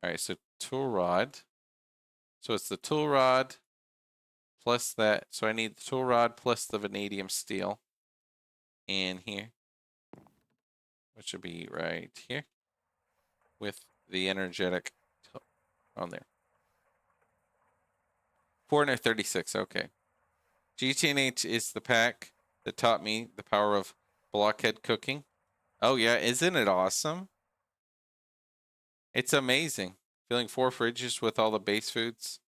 All right, so tool rod. So it's the tool rod plus that. So I need the tool rod plus the vanadium steel in here, which would be right here with the energetic on there. 436. Okay. GTNH is the pack that taught me the power of blockhead cooking. Oh yeah, isn't it awesome? It's amazing. Filling 4 fridges with all the base foods.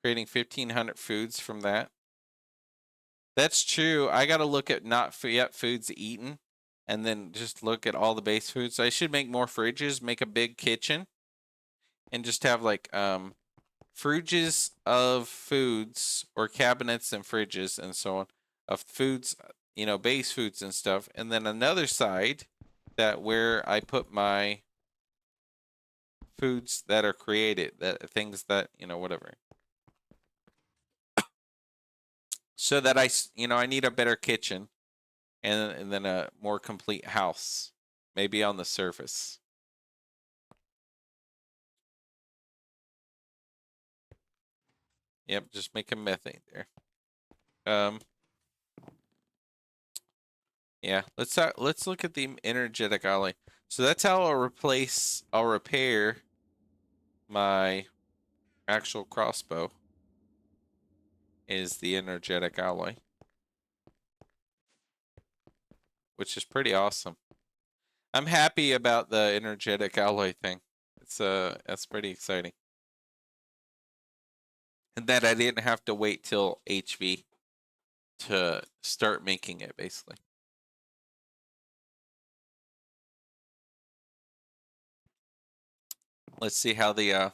Creating 1,500 foods from that. That's true. I got to look at not yet foods eaten and then just look at all the base foods. I should make more fridges, make a big kitchen, and just have like fridges of foods or cabinets and fridges and so on of foods, you know, base foods and stuff. And then another side that where I put my foods that are created, that things that, you know, whatever. So that I need a better kitchen and then a more complete house, maybe on the surface. Yep, just make a methane there. Yeah, let's look at the energetic alloy. So that's how I'll repair my actual crossbow is the energetic alloy, which is pretty awesome. I'm happy about the energetic alloy thing. That's pretty exciting. And that I didn't have to wait till HV to start making it, basically. Let's see how the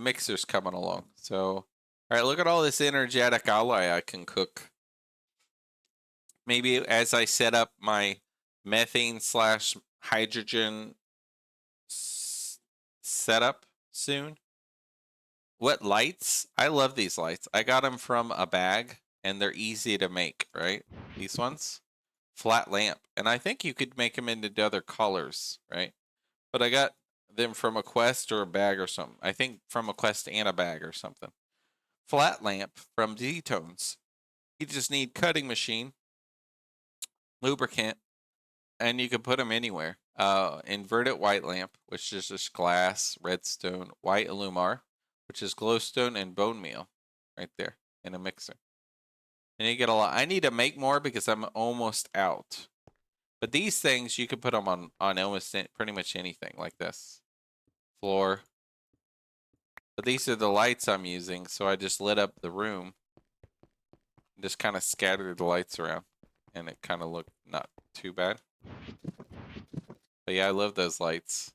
mixer's coming along. So, all right, look at all this energetic alloy I can cook. Maybe as I set up my methane slash hydrogen setup soon. What lights? I love these lights. I got them from a bag, and they're easy to make, right? These ones. Flat lamp. And I think you could make them into other colors, right? But I got them from a quest or a bag or something. I think from a quest and a bag or something. Flat lamp from D-Tones. You just need cutting machine, lubricant, and you can put them anywhere. Inverted white lamp, which is just glass, redstone, white alumar, which is glowstone and bone meal, right there in a mixer. And you get a lot. I need to make more because I'm almost out. But these things you can put them on almost pretty much anything like this, floor. But these are the lights I'm using, so I just lit up the room, and just kind of scattered the lights around, and it kind of looked not too bad. But yeah, I love those lights.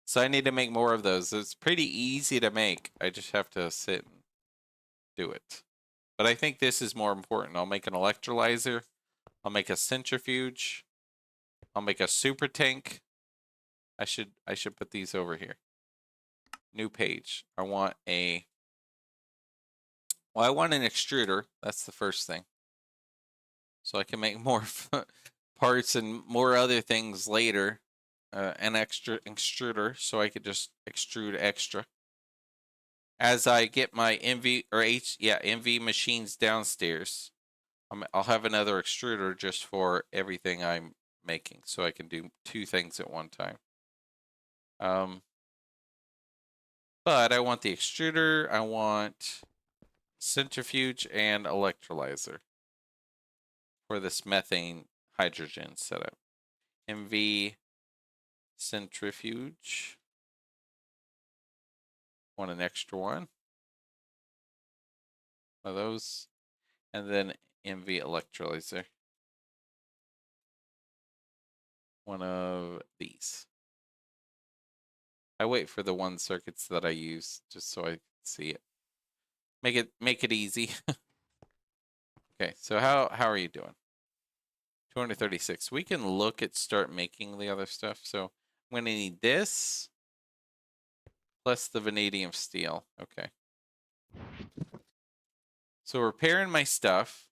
So I need to make more of those. It's pretty easy to make. I just have to sit and do it. But I think this is more important. I'll make an electrolyzer. I'll make a centrifuge. I'll make a super tank. I should put these over here. New page. I want an extruder. That's the first thing. So I can make more parts and more other things later. An extra extruder, so I could just extrude extra. As I get my MV machines downstairs, I'll have another extruder just for everything I'm making, so I can do two things at one time. But I want the extruder, I want centrifuge and electrolyzer for this methane hydrogen setup. MV centrifuge. Want an extra one of those. And then MV electrolyzer. One of these. I wait for the one circuits that I use just so I see it. Make it easy. Okay, so how are you doing? 236. We can look at start making the other stuff. So I'm gonna need this plus the vanadium steel. Okay. So repairing my stuff.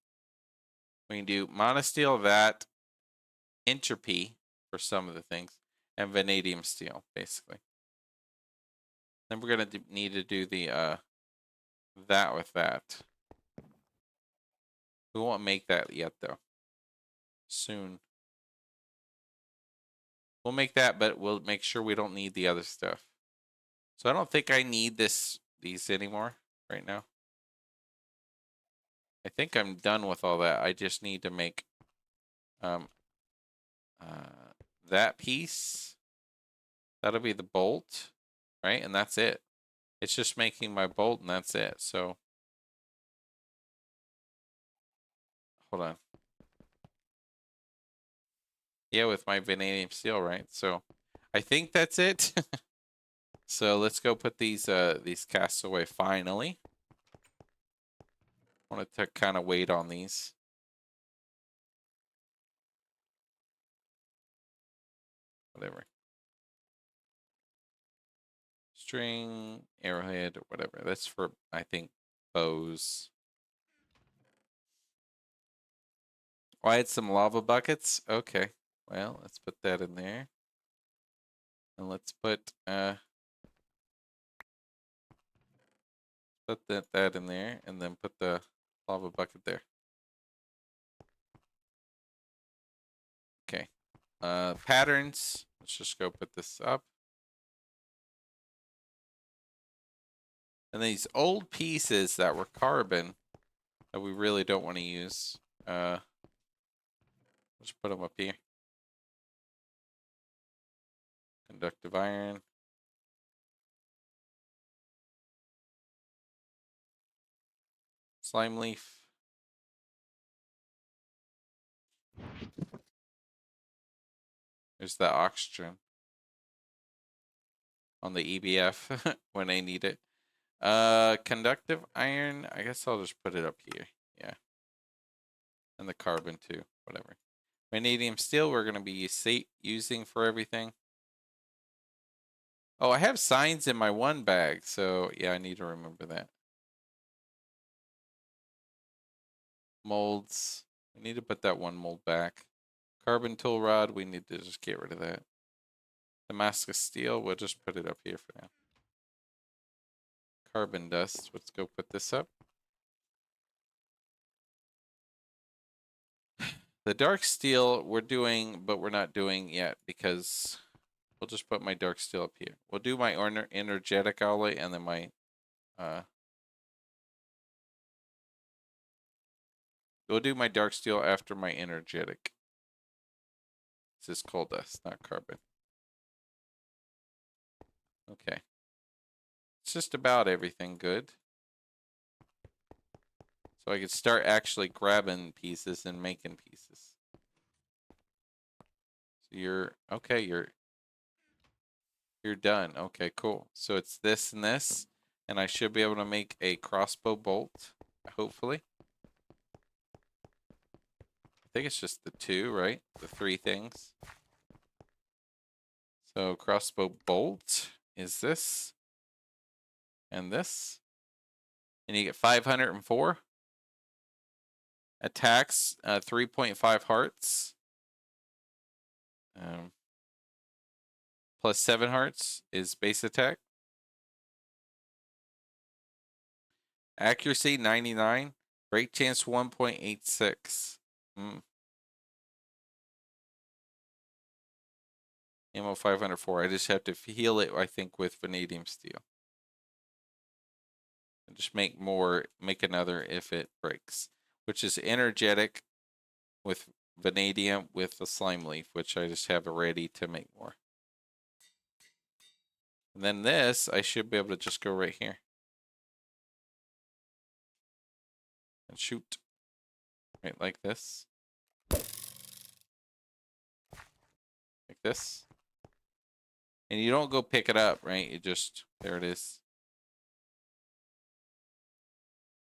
We can do monosteel, that, entropy for some of the things, and vanadium steel, basically. Then we're gonna need to do the that with that. We won't make that yet though. Soon. We'll make that, but we'll make sure we don't need the other stuff. So I don't think I need these anymore right now. I think I'm done with all that. I just need to make that piece. That'll be the bolt, right? And that's it. It's just making my bolt and that's it. So hold on. Yeah, with my vanadium steel, right? So I think that's it. So let's go put these casts away finally. I want to kind of wait on these. Whatever. String, arrowhead, or whatever. That's for, I think, bows. Oh, I had some lava buckets. Okay. Well, let's put that in there. And let's put that in there, and then put the lava bucket there. Okay. Patterns. Let's just go put this up. And these old pieces that were carbon that we really don't want to use. Let's put them up here. Conductive iron. slime leaf. There's the oxygen on the EBF when I need it. Conductive iron. I guess I'll just put it up here. Yeah. And the carbon too. Whatever. Vanadium steel we're going to be using for everything. Oh, I have signs in my one bag. So, yeah, I need to remember that. Molds. We need to put that one mold back. Carbon tool rod. We need to just get rid of that. Damascus steel. We'll just put it up here for now. Carbon dust. Let's go put this up. The dark steel we're doing, but we're not doing yet because we'll just put my dark steel up here. We'll do my energetic alloy and then my we'll do my dark steel after my energetic. This is coal dust, not carbon. Okay. It's just about everything good. So I could start actually grabbing pieces and making pieces. So you're okay, you're done. Okay, cool. So it's this and this, and I should be able to make a crossbow bolt, hopefully. I think it's just the two, right? The three things. So crossbow bolt is this and this. And you get 504. Attacks 3.5 hearts. Plus 7 hearts is base attack. Accuracy 99. Break chance 1.86. Ammo 504. I just have to heal it, I think, with vanadium steel. And just make another if it breaks. Which is energetic with vanadium with the slime leaf, which I just have ready to make more. And then this, I should be able to just go right here. And shoot. Right, like this. Like this. And you don't go pick it up, right? You just, there it is.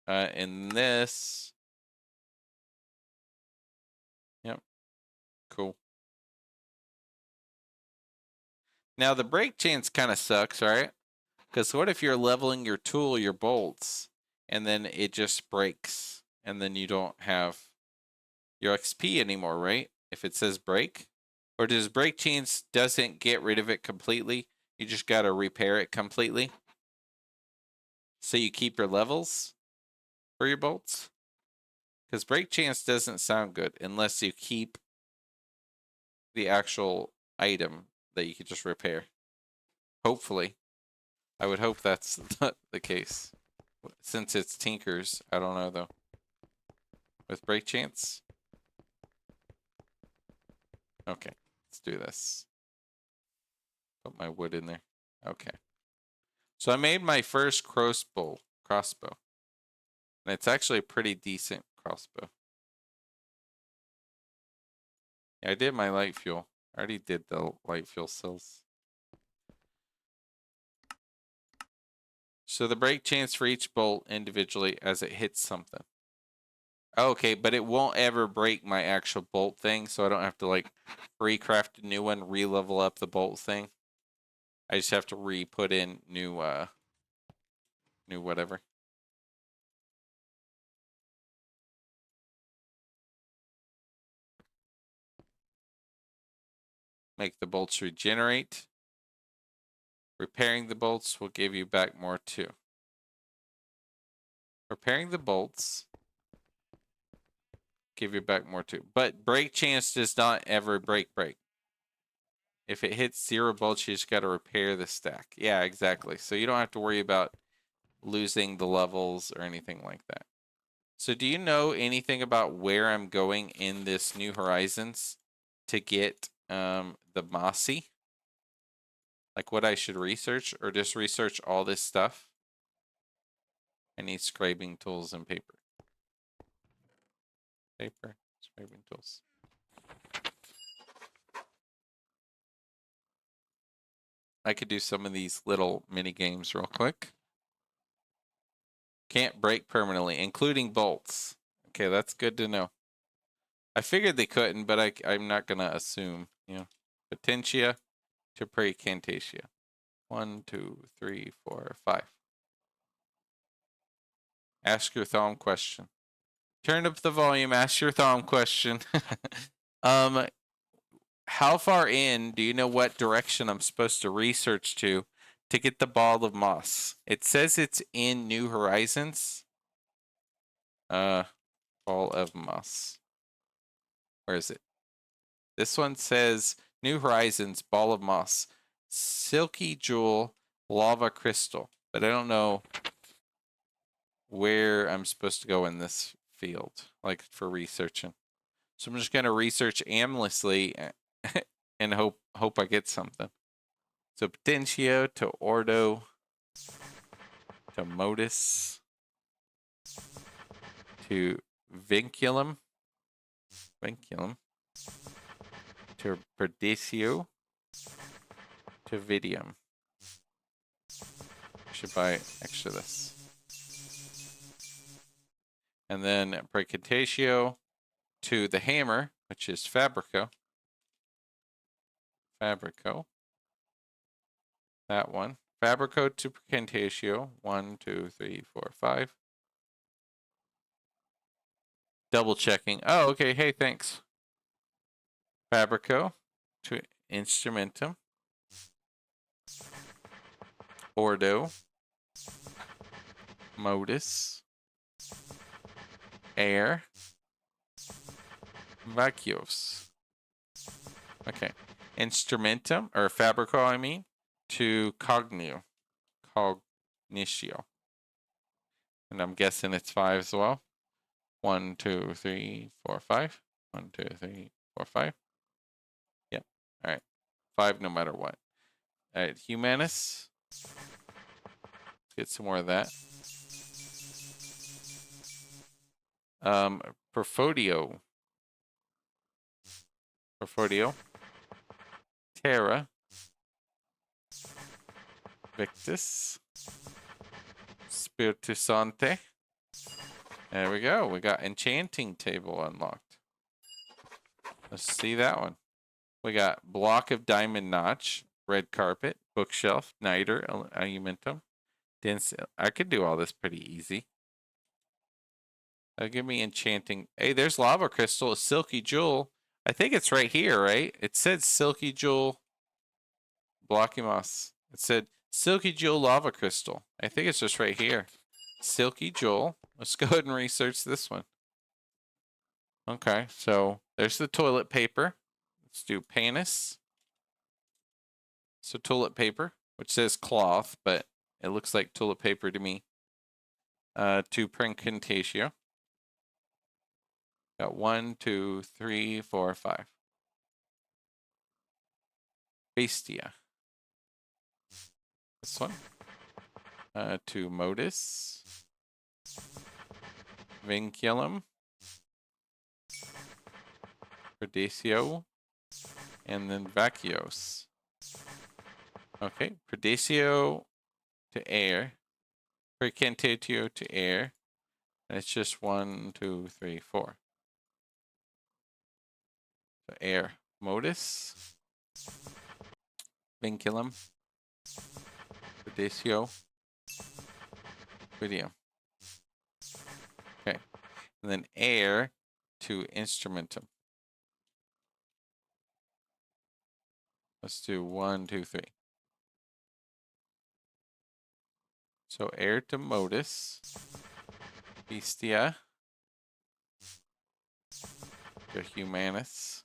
And this. Yep. Cool. Now the break chance kind of sucks, right? Because what if you're leveling your tool, your bolts, and then it just breaks, and then you don't have your XP anymore, right? If it says break, or does break chance doesn't get rid of it completely? You just got to repair it completely. So you keep your levels for your bolts. Because break chance doesn't sound good unless you keep the actual item that you could just repair. Hopefully. I would hope that's not the case. Since it's Tinker's, I don't know though. With break chance? Okay, let's do this. Put my wood in there. Okay. So I made my first crossbow. And it's actually a pretty decent crossbow. Yeah, I did my light fuel. I already did the light fuel cells. So the break chance for each bolt individually as it hits something. Okay, but it won't ever break my actual bolt thing, so I don't have to like recraft a new one, re-level up the bolt thing. I just have to re-put in new whatever. Make the bolts regenerate. Repairing the bolts will give you back more too. Repairing the bolts give you back more too. But break chance does not ever break. If it hits 0 bolts, you just got to repair the stack. Yeah, exactly. So you don't have to worry about losing the levels or anything like that. So do you know anything about where I'm going in this New Horizons to get the Mossy? Like what I should research, or just research all this stuff? I need scraping tools and paper. Paper, scraping tools. I could do some of these little mini games real quick. Can't break permanently, including bolts. Okay, that's good to know. I figured they couldn't, but I'm not gonna assume. You know, Potentia to Precantatia. 1, 2, 3, 4, 5. Ask your thumb question. Turn up the volume. Ask your thumb question. How far in do you know what direction I'm supposed to research to get the ball of moss? It says it's in New Horizons. Ball of moss. Where is it? This one says New Horizons, ball of moss, silky jewel, lava crystal. But I don't know where I'm supposed to go in this field, like for researching. So I'm just gonna research aimlessly and hope I get something. So Potentio to Ordo to Modus to Vinculum to Perdicio to Vidium. Should buy extra this. And then Precantatio to the hammer, which is Fabrico. That one. Fabrico to Precantatio. 1, 2, 3, 4, 5. Double checking. Oh, okay. Hey, thanks. Fabrico to Instrumentum. Ordo. Modus. Air. Vacuos. Okay. Instrumentum, or Fabrico, I mean, to Cognitio. And I'm guessing it's 5 as well. 1, 2, 3, 4, 5. 1, 2, 3, 4, 5. Yep. All right. 5 no matter what. All right. Humanus. Let's get some more of that. Perfodio. Terra. Victus. Spiritusante. There we go. We got enchanting table unlocked. Let's see that one. We got block of diamond notch, red carpet, bookshelf, niter, aluminum. Dense. I could do all this pretty easy. Give me enchanting. Hey, there's lava crystal, a silky jewel. I think it's right here, right? It said silky jewel, blocky moss. It said silky jewel lava crystal. I think it's just right here. Silky jewel. Let's go ahead and research this one. Okay, so there's the toilet paper. Let's do panis. So toilet paper, which says cloth, but it looks like toilet paper to me. To Princantatio. Got 1, 2, 3, 4, 5. Bestia. This one. To Modus. Vinculum. Predacio. And then Vacuos. Okay, Predacio to air. Precantatio to air. And it's just 1, 2, 3, 4. So air. Modus. Vinculum. Predacio. Video. Okay. And then air to instrumentum. Let's do 1, 2, 3. So air to modus. Bestia. To humanus.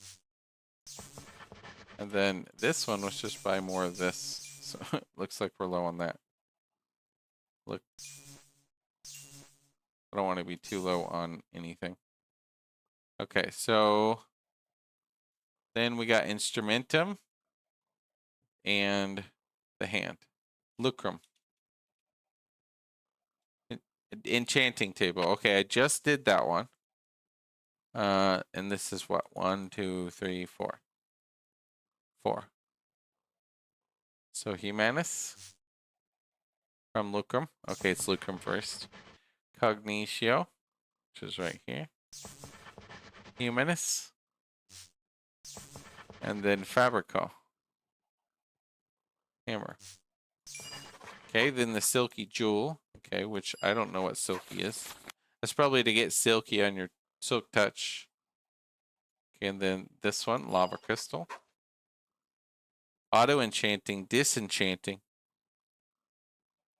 And then this one, let's just buy more of this. So it looks like we're low on that. Look. I don't want to be too low on anything. Okay, so then we got instrumentum and the hand. Lucrum. Enchanting table. Okay, I just did that one. And this is what? 1, 2, 3, 4. 4. So Humanus from Lucrum. Okay, it's Lucrum first. Cognitio, which is right here. Humanus. And then Fabrico. Hammer. Okay, then the Silky Jewel. Okay, which I don't know what Silky is. That's probably to get silky on your Silk Touch. Okay, and then this one, Lava Crystal. Auto Enchanting, Disenchanting.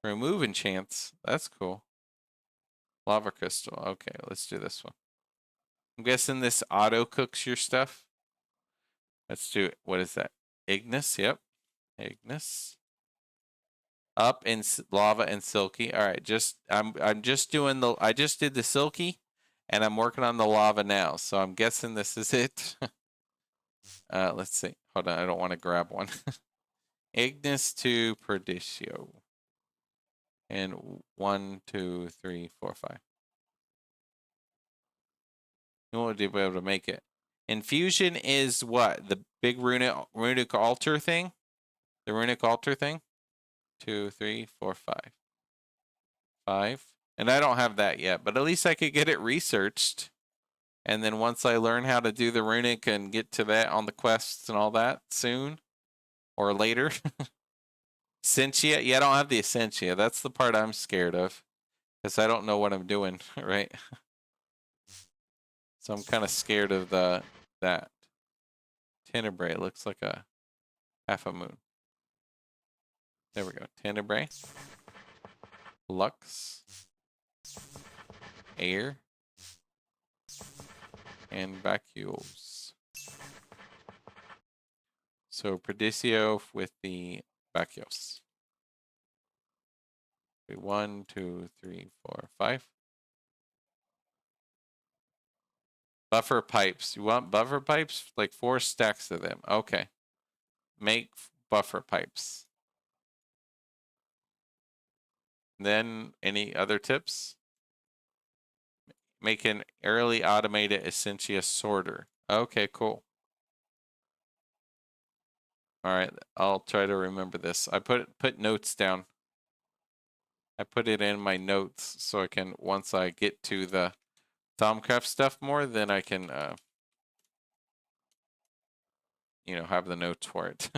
Remove enchants. That's cool. Lava Crystal. Okay, let's do this one. I'm guessing this auto cooks your stuff. Let's do it. What is that? Ignis. Yep. Ignis. Up in lava and silky. All right. I'm just doing the. I just did the silky, and I'm working on the lava now. So I'm guessing this is it. Let's see. Hold on. I don't want to grab one. Ignis to Perdicio. And 1, 2, 3, 4, 5. You won't be able to make it. Infusion is what? The big runic altar thing? The runic altar thing? 2, 3, 4, 5. 5. And I don't have that yet, but at least I could get it researched. And then once I learn how to do the runic and get to that on the quests and all that soon or later. Essentia? Yeah, I don't have the Essentia. That's the part I'm scared of because I don't know what I'm doing, right? So I'm kind of scared of that. Tenebrae looks like a half a moon. There we go. Tenebrae. Lux. Air. And vacuoles. So Perdicio with the vacuos. 1, 2, 3, 4, 5. Buffer pipes. You want buffer pipes? Like 4 stacks of them. Okay. Make buffer pipes. Then any other tips? Make an early automated Essentia sorter. Okay, cool. All right, I'll try to remember this. I put notes down. I put it in my notes so I can, once I get to the Thaumcraft stuff more, then I can, you know, have the notes for it.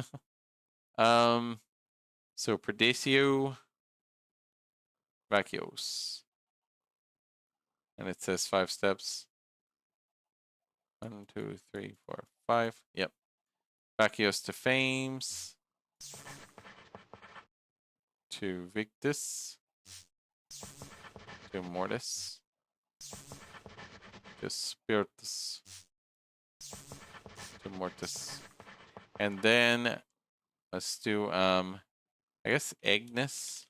So Perdicio Vacuos. And it says 5 steps. 1, 2, 3, 4, 5. Yep. Vacuos to Fames. To Victus. To Mortis. To Spiritus. To Mortis. And then let's do I guess Agnes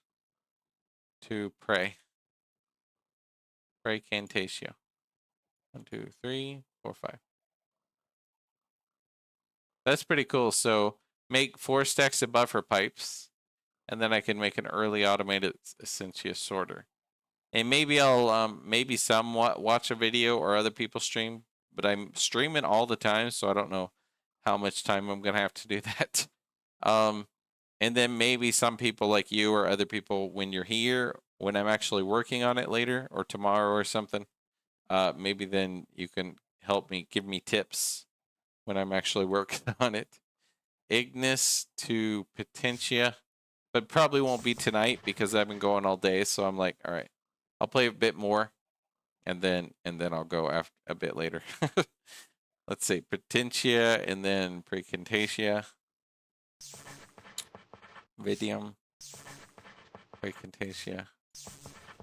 to Pray. Pray Cantatio. 1, 2, 3, 4, 5. That's pretty cool. So make 4 stacks of buffer pipes, and then I can make an early automated Essentia sorter. And maybe I'll maybe somewhat watch a video or other people stream, but I'm streaming all the time, so I don't know how much time I'm gonna have to do that. And then maybe some people like you or other people, when you're here, when I'm actually working on it later or tomorrow or something, maybe then you can help me, give me tips when I'm actually working on it. Ignis to Potentia, but probably won't be tonight because I've been going all day. So I'm like, all right, I'll play a bit more, and then I'll go after a bit later. Let's see, Potentia and then Precantatia. Vidium. Precantatia.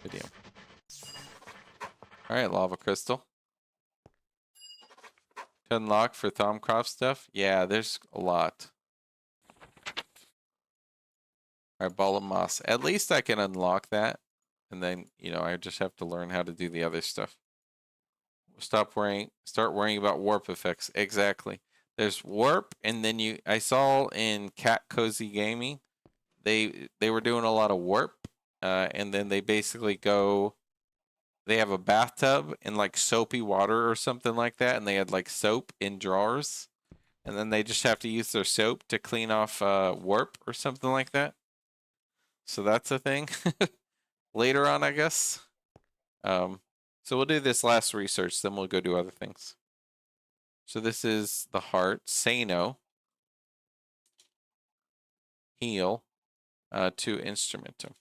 Vidium. All right, Lava Crystal. To unlock for Thaumcraft stuff? Yeah, there's a lot. All right, Ball of Moss. At least I can unlock that. And then, you know, I just have to learn how to do the other stuff. Start worrying about warp effects. Exactly. There's warp, and then I saw in Cat Cozy Gaming, they were doing a lot of warp, and then they basically they have a bathtub in like soapy water or something like that, and they had like soap in drawers, and then they just have to use their soap to clean off warp or something like that. So that's a thing. Later on, I guess. So we'll do this last research, then we'll go do other things. So this is the heart, Sano, heal, to instrumentum.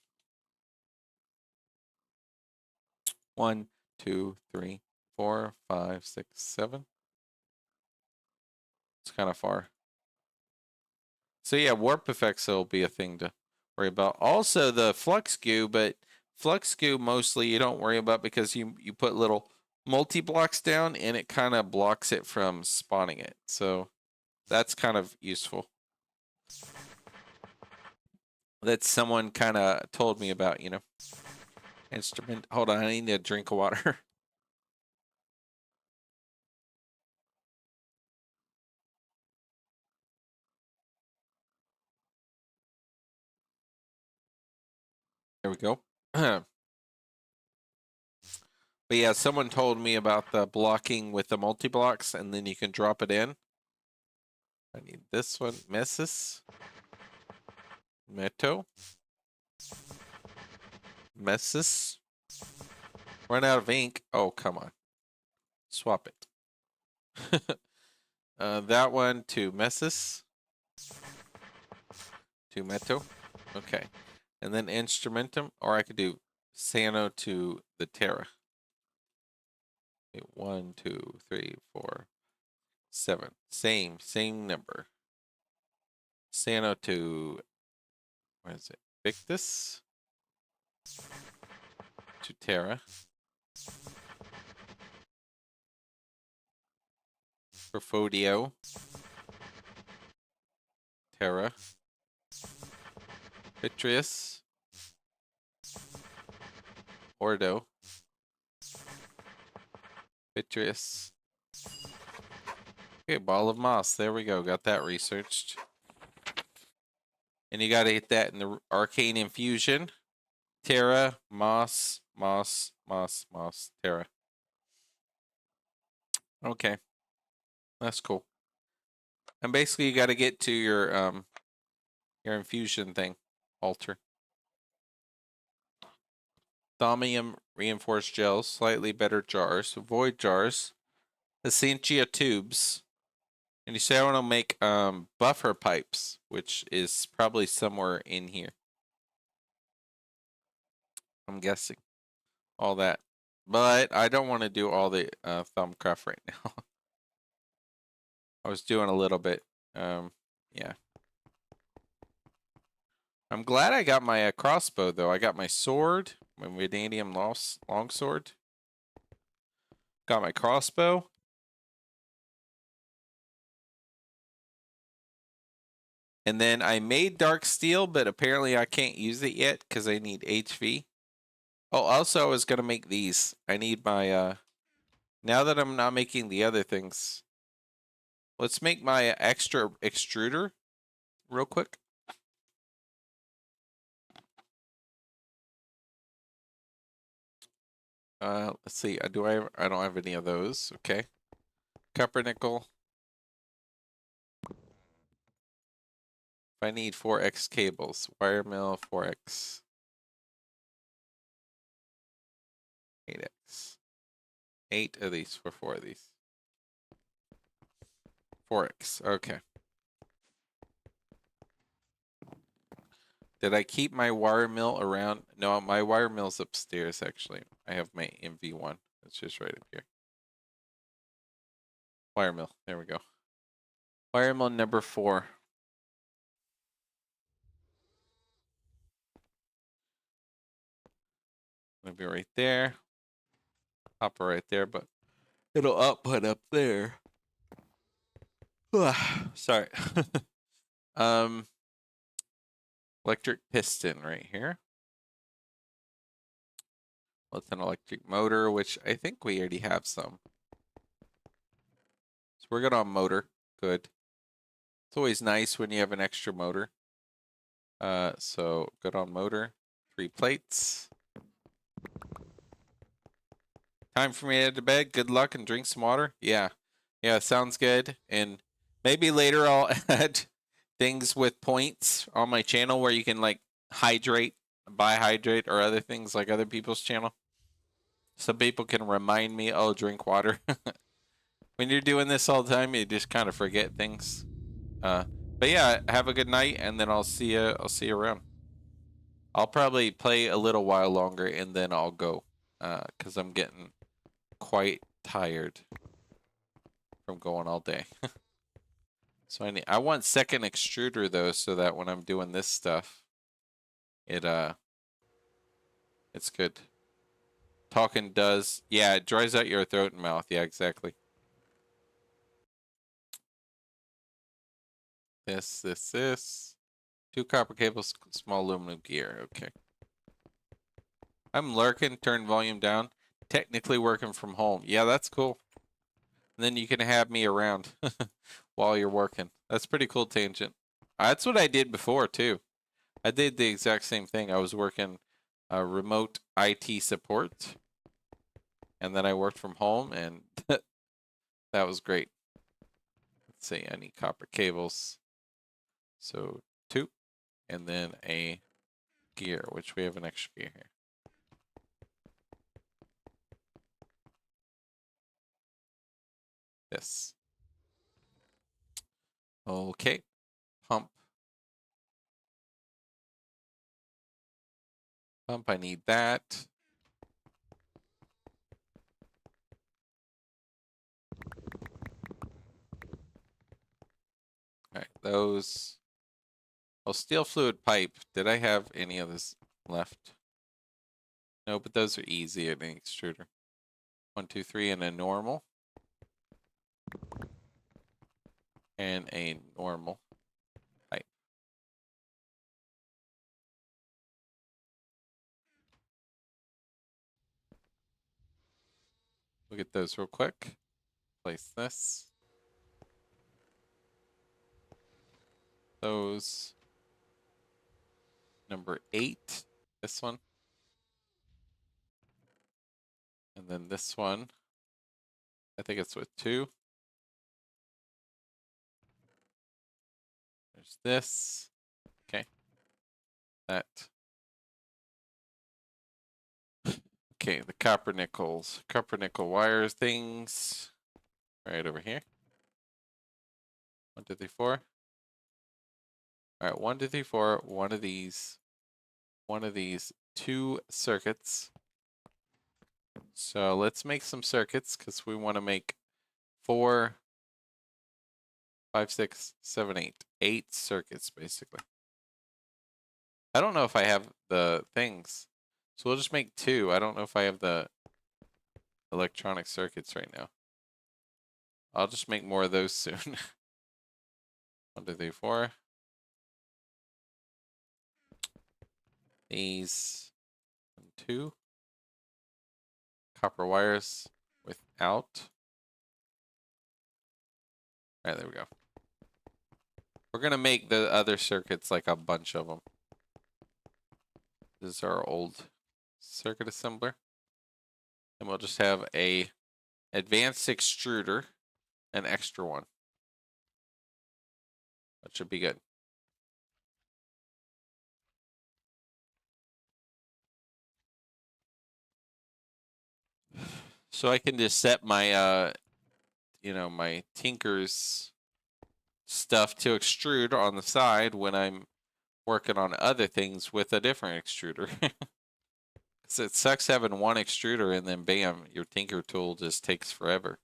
1, 2, 3, 4, 5, 6, 7. It's kind of far. So yeah, warp effects will be a thing to worry about. Also the flux goo, but flux goo mostly you don't worry about because you put little multi-blocks down and it kind of blocks it from spawning it. So that's kind of useful. That someone kind of told me about, you know. Instrument. Hold on, I need a drink of water. There we go. But yeah, someone told me about the blocking with the multi-blocks, and then you can drop it in. I need this one. Messis. Meto. Messis. Run out of ink. Oh, come on. Swap it. That one to Messis. To Meto. Okay. And then Instrumentum, or I could do Sano to the Terra. 1, 2, 3, 4, 7. Same number. Sano to, where is it? Victus to Terra. Perfodio. Terra. Vitreous. Ordo. Vitreous. Okay, ball of moss. There we go. Got that researched. And you got to hit that in the arcane infusion. Terra, moss, moss, moss, moss, Terra. Okay. That's cool. And basically you got to get to your infusion thing. Altar. Thaumium reinforced gels, slightly better jars, void jars, Essentia tubes. And you say I want to make buffer pipes, which is probably somewhere in here. I'm guessing. All that. But I don't want to do all the Thumbcraft right now. I was doing a little bit. Yeah. I'm glad I got my crossbow, though. I got my sword, my Vanadium longsword. Got my crossbow. And then I made dark steel, but apparently I can't use it yet because I need HV. Oh, also I was going to make these. I need my, now that I'm not making the other things, let's make my extra extruder real quick. Let's see. I don't have any of those. Okay. Copper nickel. If I need 4x cables, wire mill 4x. 8x. 8 of these for 4 of these. 4x. Okay. Did I keep my wire mill around? No, my wire mill's upstairs, actually. I have my MV1. It's just right up here. Wire mill. There we go. Wire mill number 4. Gonna be right there. Hopper right there, but it'll output up there. Sorry. Electric piston right here. With an electric motor, which I think we already have some. So we're good on motor. Good. It's always nice when you have an extra motor. So good on motor. 3 plates. Time for me to head to bed. Good luck and drink some water. Yeah. Yeah, sounds good. And maybe later I'll add things with points on my channel where you can like hydrate, buy hydrate or other things like other people's channel. So people can remind me, oh, drink water. When you're doing this all the time, you just kind of forget things. But yeah, have a good night, and then I'll see you. I'll see you around. I'll probably play a little while longer, and then I'll go, because I'm getting quite tired from going all day. So I want second extruder though, so that when I'm doing this stuff, it's good. Talking does, yeah, it dries out your throat and mouth. Yeah, exactly. This. 2 copper cables, small aluminum gear. Okay. I'm lurking, turn volume down. Technically working from home. Yeah, that's cool. And then you can have me around while you're working. That's pretty cool tangent. That's what I did before too. I did the exact same thing. I was working remote IT support, and then I worked from home, and that was great. Let's see, I need copper cables. So 2, and then a gear, which we have an extra gear here. This. Okay. Pump. Pump, I need that. All right, those. Oh, steel fluid pipe. Did I have any of this left? No, but those are easy at an extruder. 1, 2, 3, and a normal. And a normal pipe. Look at those real quick. Place this. Those. Number 8. This one. And then this one. I think it's with 2. There's this. Okay. That. Okay, the copper nickels. Copper nickel wire things. Right over here. 1, 2, 3, 4. All right, 1, 2, 3, 4. One of these. 2 circuits. So let's make some circuits because we want to make 4, 5, 6, 7, 8. 8 circuits basically. I don't know if I have the things. So we'll just make 2. I don't know if I have the electronic circuits right now. I'll just make more of those soon. 1, 2, 3, 4. These 1, 2. Copper wires without. All right, there we go. We're gonna make the other circuits like a bunch of them. This is our old circuit assembler. And we'll just have a advanced extruder, an extra one. That should be good. So I can just set my, my Tinker's stuff to extrude on the side when I'm working on other things with a different extruder. Because it sucks having one extruder and then bam, your Tinker tool just takes forever.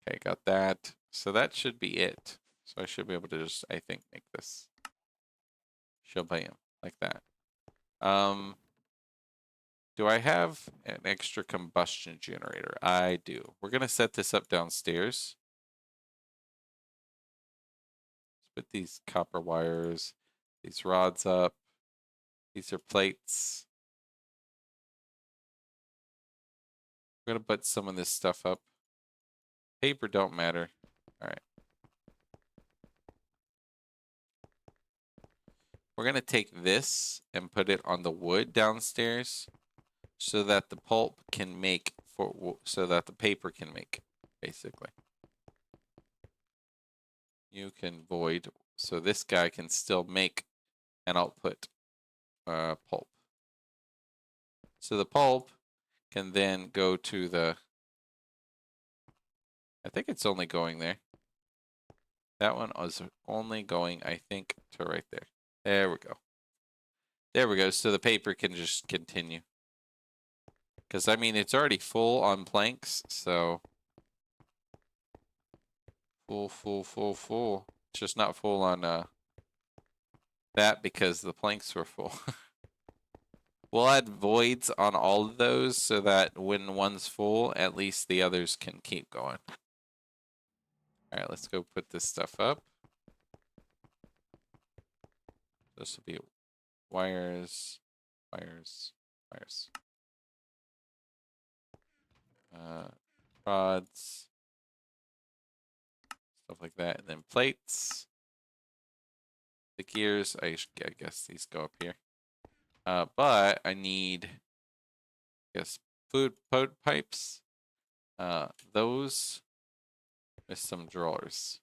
Okay, got that. So that should be it. So I should be able to just, I think, make this. Shabam, like that. Do I have an extra combustion generator? I do. We're going to set this up downstairs. Let's put these copper wires, these rods up. These are plates. We're going to put some of this stuff up. Paper don't matter. All right. We're going to take this and put it on the wood downstairs so that the pulp can make so that the paper can make, basically. You can void, so this guy can still make and output pulp. So the pulp can then go to the, I think it's only going there. That one was only going, I think, to right there. There we go. There we go. So the paper can just continue. Because, I mean, it's already full on planks, so full. It's just not full on that because the planks were full. We'll add voids on all of those so that when one's full, at least the others can keep going. All right, let's go put this stuff up. This will be wires. Rods. Stuff like that. And then plates. The gears, I guess these go up here. But I need, I guess, food pipes. Those with some drawers.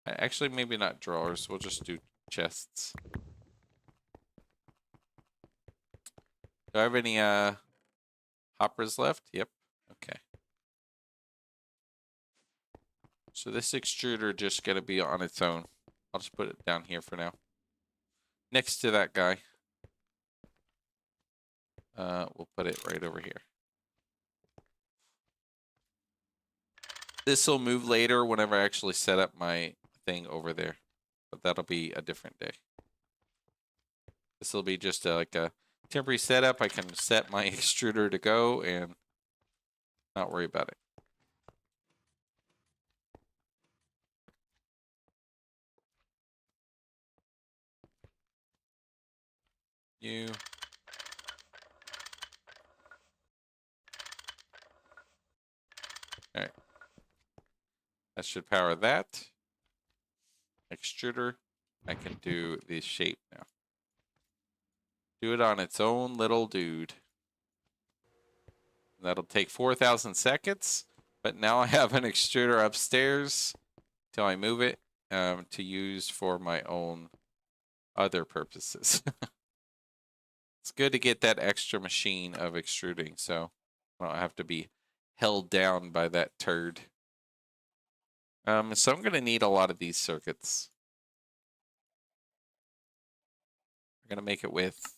Actually, maybe not drawers. We'll just do chests. Do I have any hoppers left? Yep. Okay. So this extruder just gonna be on its own. I'll just put it down here for now. Next to that guy. We'll put it right over here. This will move later whenever I actually set up my thing over there. But that'll be a different day. This will be just like a temporary setup. I can set my extruder to go and not worry about it. You. All right. That should power that. Extruder. I can do the shape now. Do it on its own little dude. That'll take 4,000 seconds. But now I have an extruder upstairs till I move it to use for my own other purposes. It's good to get that extra machine of extruding, so I don't have to be held down by that turd. So I'm going to need a lot of these circuits. We're going to make it with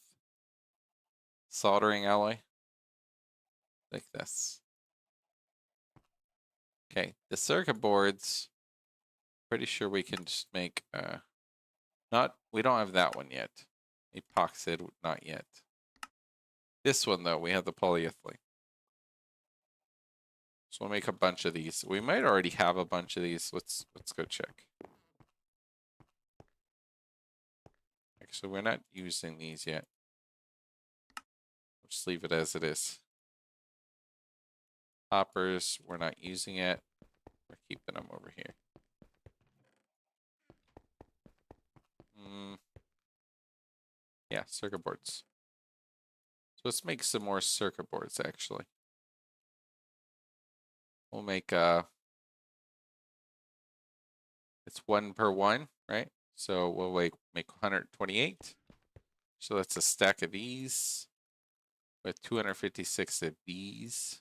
soldering alloy. Like this. Okay, the circuit boards, pretty sure we can just make, we don't have that one yet. Epoxid, not yet. This one, though, we have the polyethylene. So we'll make a bunch of these. We might already have a bunch of these. Let's go check. Actually, we're not using these yet. We'll just leave it as it is. Hoppers, we're not using it. We're keeping them over here. Yeah, circuit boards. So let's make some more circuit boards, actually. We'll make, it's 1 per 1, right? So we'll make 128. So that's a stack of these with 256 of these.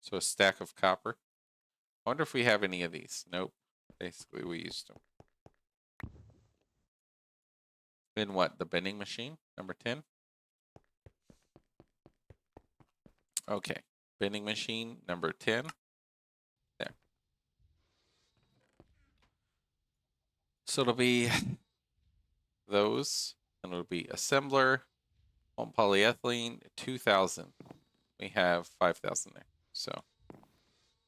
So a stack of copper. I wonder if we have any of these. Nope. Basically, we used them. In what? The bending machine? Number 10? Okay. Bending machine, number 10. There. So it'll be those. And it'll be assembler, on polyethylene, 2,000. We have 5,000 there. So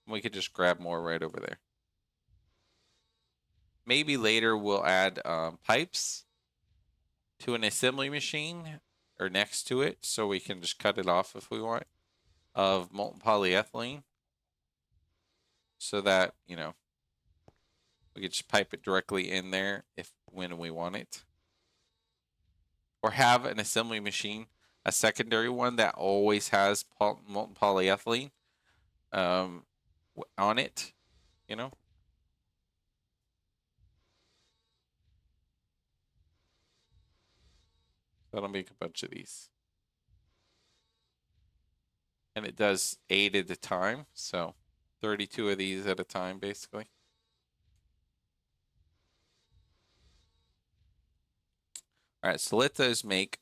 we could just grab more right over there. Maybe later we'll add pipes to an assembly machine or next to it so we can just cut it off if we want of molten polyethylene so that, you know, We could just pipe it directly in there when we want it. Or have an assembly machine, a secondary one that always has molten polyethylene on it, you know? That'll make a bunch of these. And it does 8 at a time, so 32 of these at a time, basically. All right, so let's look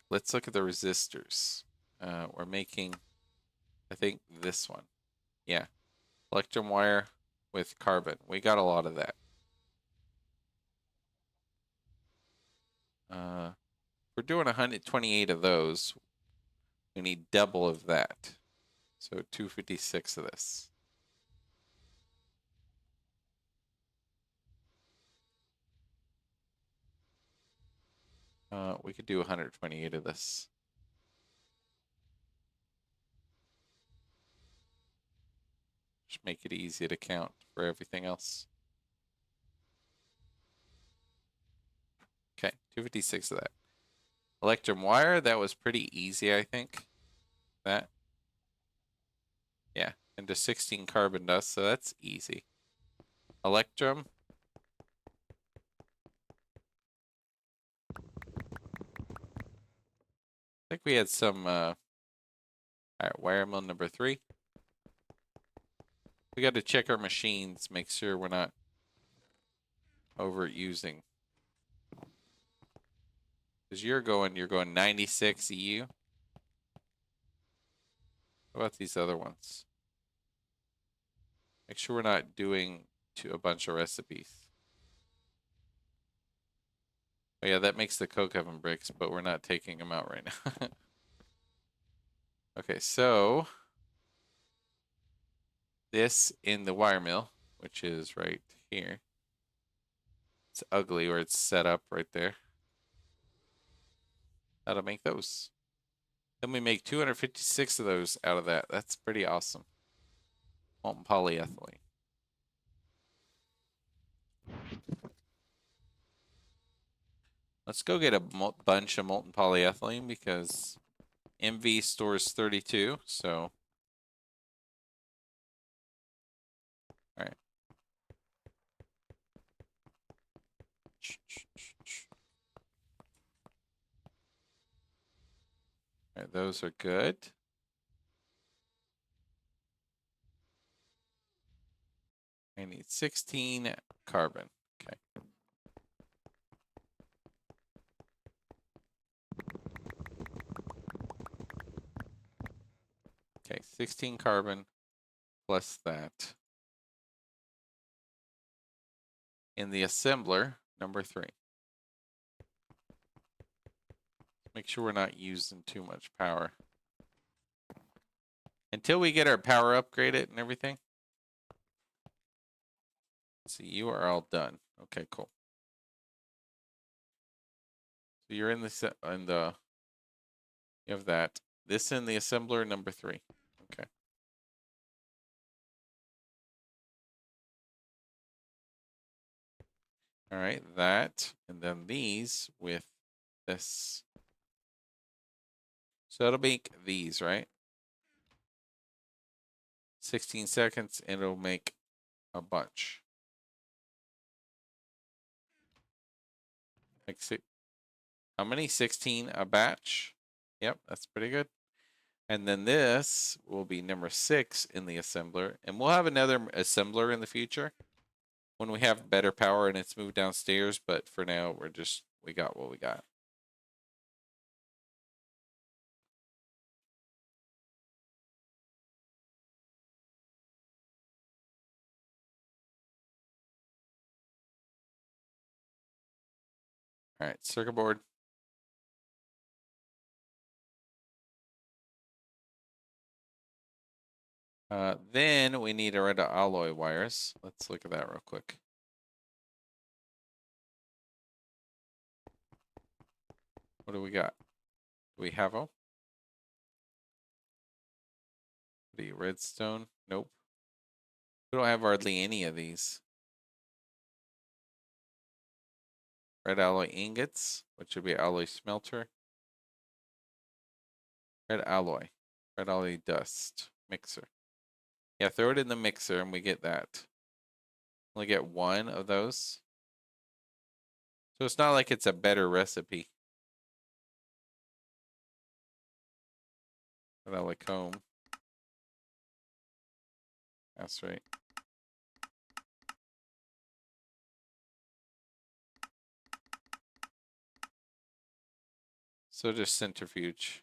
at the resistors. We're making, I think, this one. Yeah, electrum wire with carbon. We got a lot of that. We're doing 128 of those. We need double of that. So 256 of this. We could do 128 of this. Just make it easy to count for everything else. Okay, 256 of that. Electrum wire, that was pretty easy, I think. That. Yeah, into 16 carbon dust, so that's easy. Electrum. I think we had some, all right, wire mill number 3. We got to check our machines, make sure we're not overusing. Because you're going 96 EU. What about these other ones? Make sure we're not doing a bunch of recipes. Oh yeah, that makes the coke oven bricks, but we're not taking them out right now. Okay, so this in the wire mill, which is right here. It's ugly where it's set up right there. That'll make those. Then we make 256 of those out of that. That's pretty awesome. Molten polyethylene. Let's go get a bunch of molten polyethylene because MV stores 32, so. All right. All right, those are good. I need 16 carbon. Okay. Okay, 16 carbon plus that. In the assembler, number 3. Make sure we're not using too much power. Until we get our power upgraded and everything. Let's see, you are all done. Okay, cool. So you're in the you have that. This in the assembler number 3. Okay. All right, that, and then these with this. So it'll make these, right? 16 seconds, and it'll make a bunch. Like how many? 16 a batch? Yep, that's pretty good. And then this will be number 6 in the assembler. And we'll have another assembler in the future when we have better power and it's moved downstairs. But for now, we got what we got. All right, circuit board. Then we need our red alloy wires. Let's look at that real quick. What do we got? Do we have them? The redstone? Nope. We don't have hardly any of these. Red alloy ingots, which would be alloy smelter. Red alloy dust mixer. Yeah, throw it in the mixer and we get that. Only get one of those. So it's not like it's a better recipe. Red alloy comb. That's right. So just centrifuge.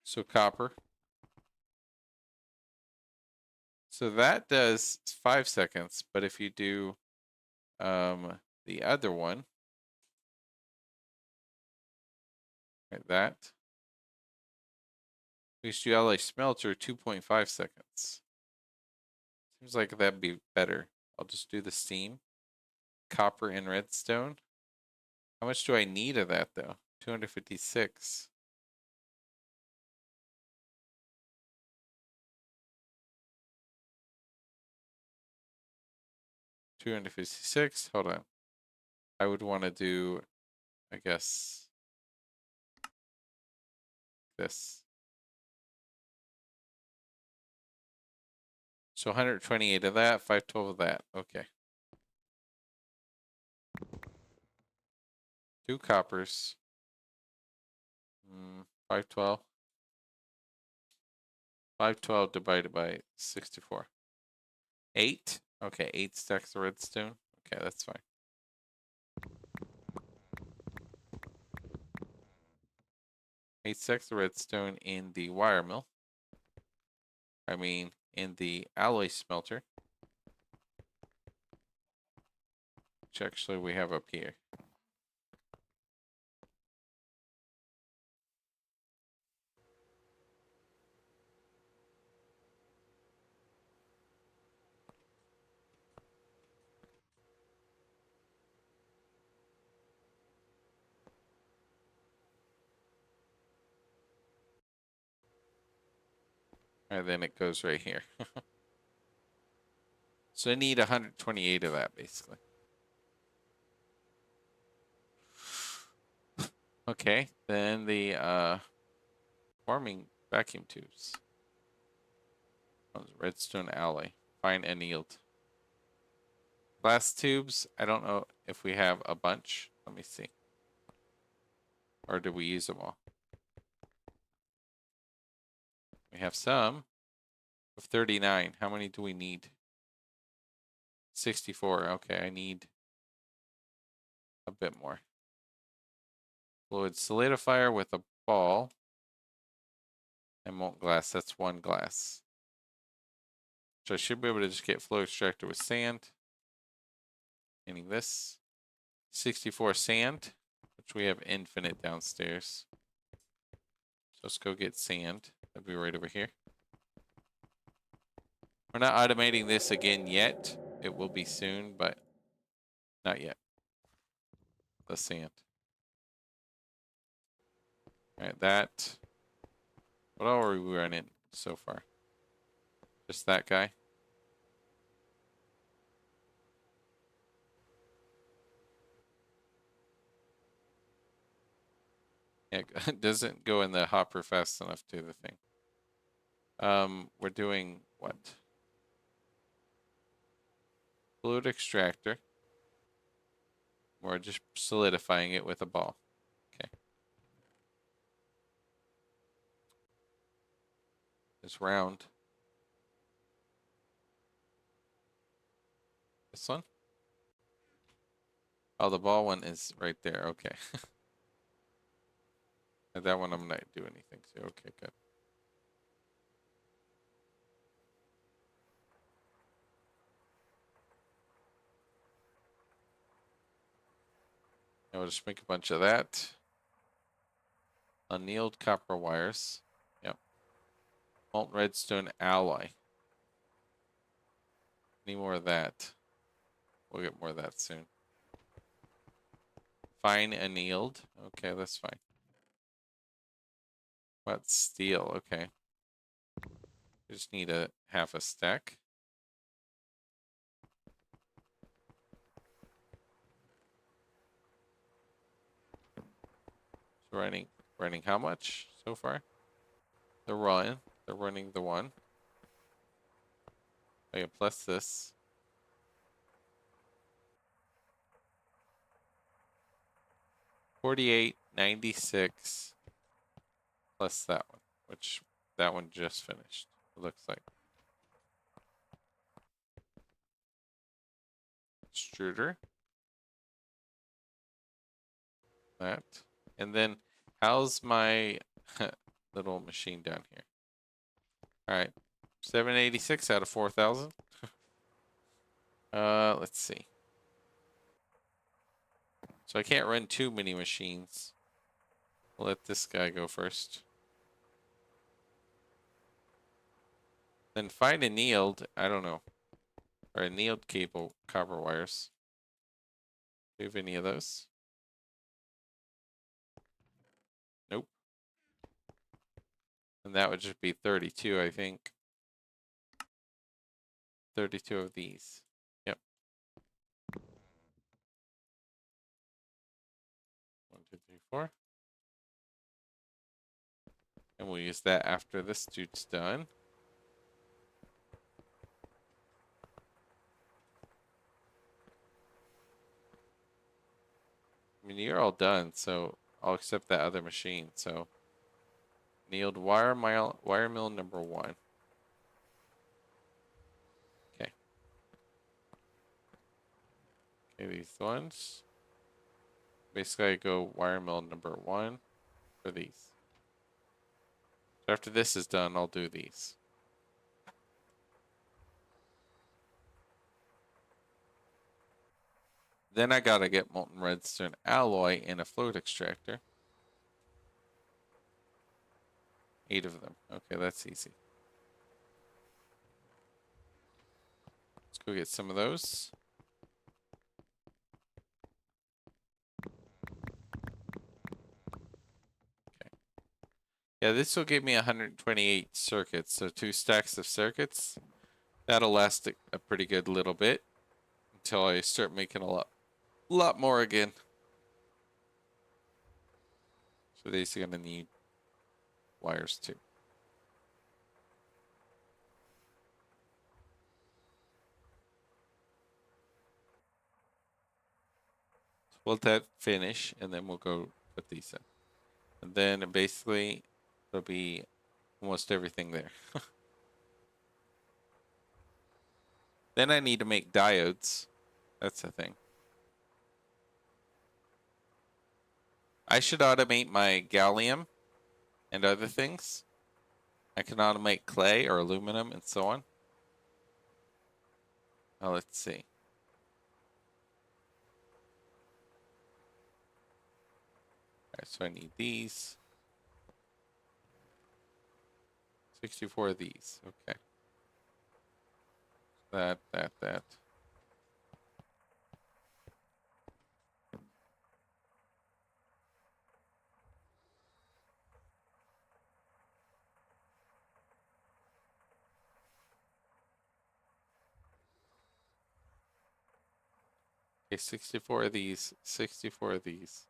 So copper. So that does 5 seconds, but if you do the other one, like that, HDLA smelter 2.5 seconds. Seems like that'd be better. I'll just do the steam. Copper and redstone. How much do I need of that though? 256. Hold on. I would want to do, I guess, this. So 128 of that, 512 of that. Okay. 2 coppers. 512. 512 divided by 64. 8? Okay, 8 stacks of redstone. Okay, that's fine. 8 stacks of redstone in the wire mill. I mean, in the alloy smelter. Which actually we have up here. And then it goes right here. So I need 128 of that, basically. Okay, then the forming vacuum tubes. Redstone alloy. Fine annealed. Glass tubes, I don't know if we have a bunch. Let me see. Or do we use them all? We have some of 39. How many do we need? 64. Okay, I need a bit more. Fluid solidifier with a ball. And molten glass, that's 1 glass. So I should be able to just get flow extractor with sand. Meaning this. 64 sand, which we have infinite downstairs. So let's go get sand. That'll be right over here. We're not automating this again yet. It will be soon, but not yet. The sand. Alright, that. What all are we running so far? Just that guy? Yeah, it doesn't go in the hopper fast enough to the thing. We're doing what? Fluid extractor. We're just solidifying it with a ball. Okay. It's round. This one? Oh, the ball one is right there. Okay. And that one I'm not doing anything to. Okay, good. Now we'll just make a bunch of that. Annealed copper wires. Yep. Molten redstone alloy. Need more of that. We'll get more of that soon. Fine annealed. Okay, that's fine. What steel? Okay. We just need a half a stack. Running how much so far? The run. They're running the one. Okay, plus this. 48.96 plus that one, which that one just finished. It looks like. Extruder. That. And then how's my little machine down here? All right. 786 out of 4,000. Let's see. So I can't run too many machines. We'll let this guy go first. Then find annealed, I don't know. Or annealed cable copper wires. Do you have any of those? Nope. And that would just be 32, I think. 32 of these. Yep. 1, 2, 3, 4. And we'll use that after this dude's done. I mean, you're all done, so I'll accept that other machine. So, annealed wire mill number 1. Okay. Okay, these ones. Basically, I go wire mill number 1 for these. So after this is done, I'll do these. Then I gotta get molten redstone alloy and a float extractor. 8 of them. Okay, that's easy. Let's go get some of those. Okay. Yeah, this will give me 128 circuits, so 2 stacks of circuits. That'll last a pretty good little bit until I start making a lot more again. So these are gonna need wires too. We'll let that finish, and then we'll go put these in. And then basically, there'll be almost everything there. Then I need to make diodes. That's the thing. I should automate my gallium and other things. I can automate clay or aluminum and so on. Now let's see. Alright, so I need these. 64 of these. Okay. That. Okay, 64 of these. 64 of these.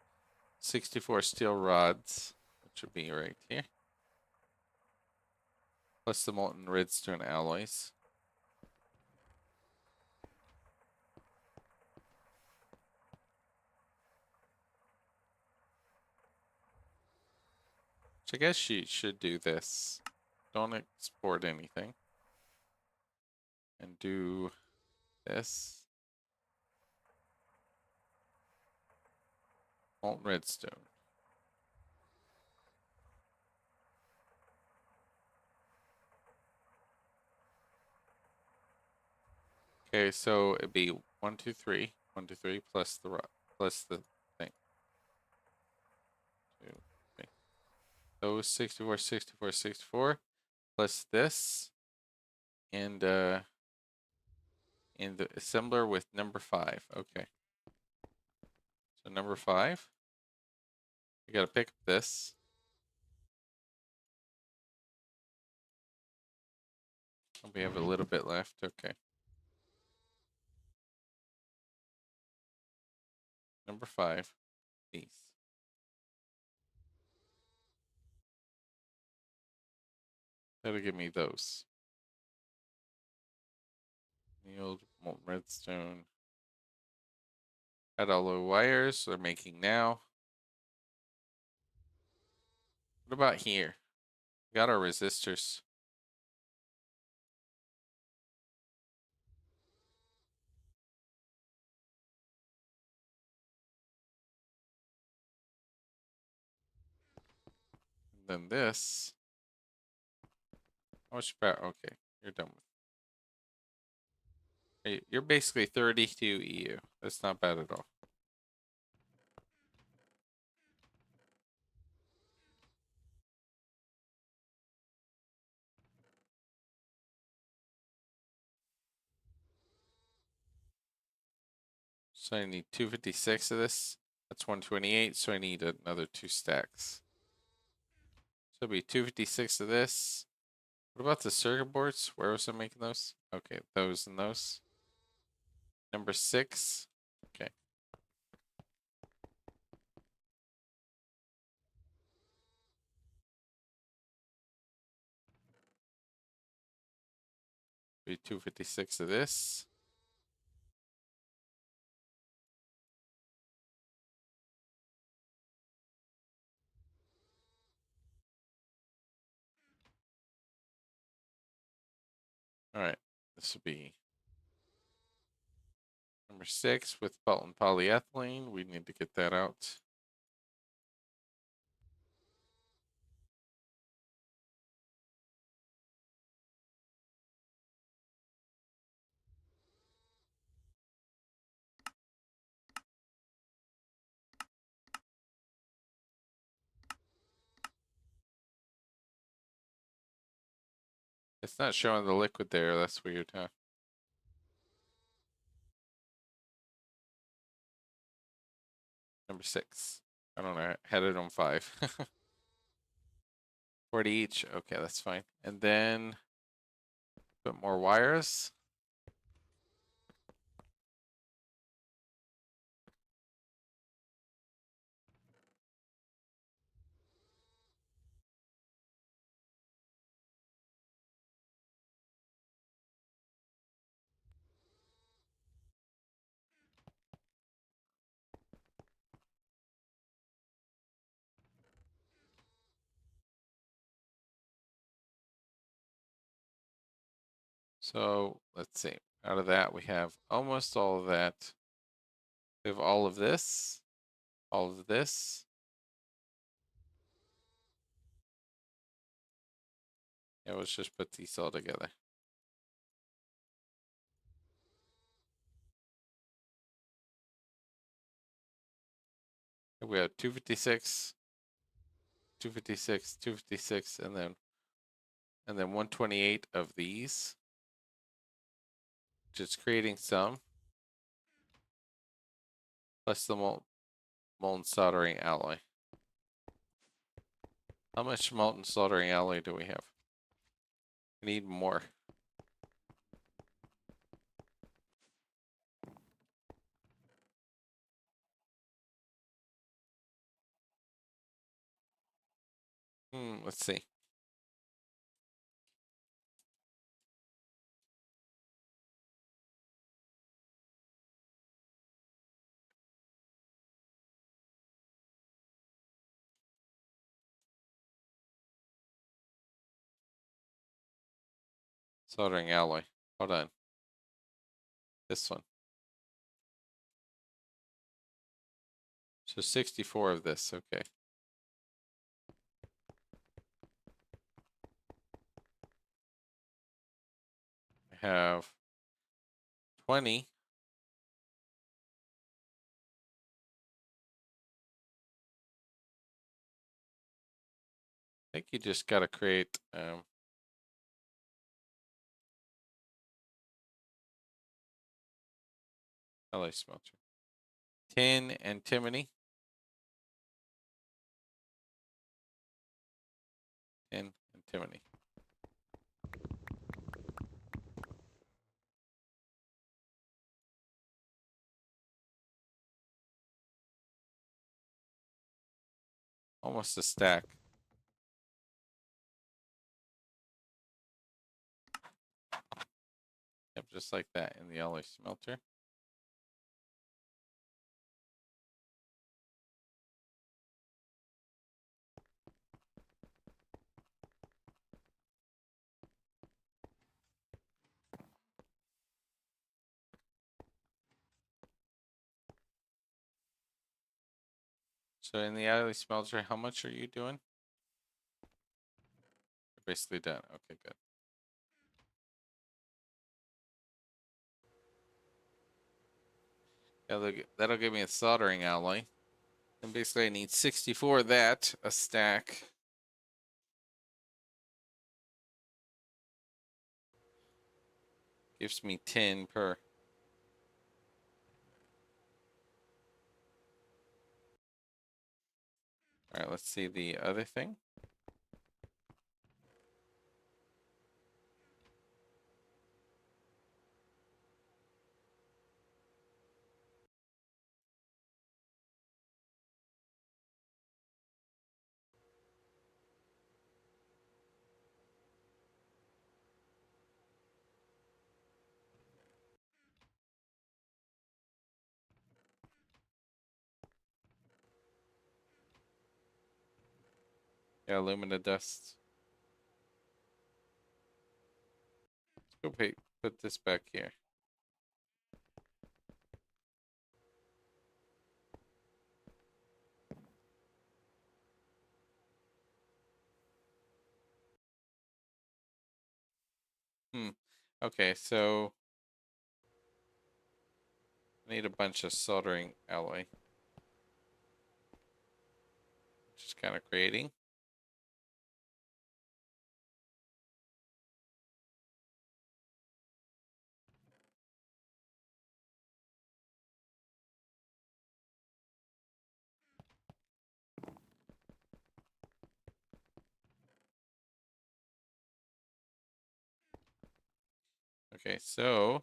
64 steel rods, which would be right here. Plus the molten redstone alloys. Which I guess she should do this. Don't export anything. And do this. Molten redstone. Okay, so it'd be 1, 2, 3. 1, 2, 3 plus plus the thing. 2, 3. So 64, 64, 64 plus this. And in the assembler with number 5. Okay. So number 5. We gotta pick up this. We have a little bit left. Okay. Number 5. These. That'll give me those. Annealed molten redstone. Got all the wires they're making now. What about here? We got our resistors. And then this. How much power? Okay, you're done with. Hey, you're basically 32 EU. That's not bad at all. So I need 256 of this. That's 128, so I need another 2 stacks. So it'll be 256 of this. What about the circuit boards? Where was I making those? Okay, those and those. Number 6. Okay. Be 256 of this. All right. This will be number 6 with molten polyethylene. We need to get that out. It's not showing the liquid there. That's weird, huh? Number 6. I don't know. I had it on 5. 40 each. Okay, that's fine. And then put more wires. So let's see. Out of that, we have almost all of that. We have all of this, all of this. Yeah, let's just put these all together. We have 256, 256, 256, and then 128 of these. Just creating some. Plus the molten soldering alloy. How much molten soldering alloy do we have? We need more. Let's see. Soldering alloy. Hold on. This one. So 64 of this. Okay. I have 20. I think you just got to create alloy smelter. Tin antimony. Tin antimony. Almost a stack. just like that in the alloy smelter. So in the alloy smelter, how much are you doing? You're basically done. Okay, good. That'll give me a soldering alloy. And basically I need 64 of that, a stack. Gives me 10 per. All right, let's see the other thing. Yeah, alumina dust. Let's go put this back here. Okay, so I need a bunch of soldering alloy. Just kind of creating. Okay, so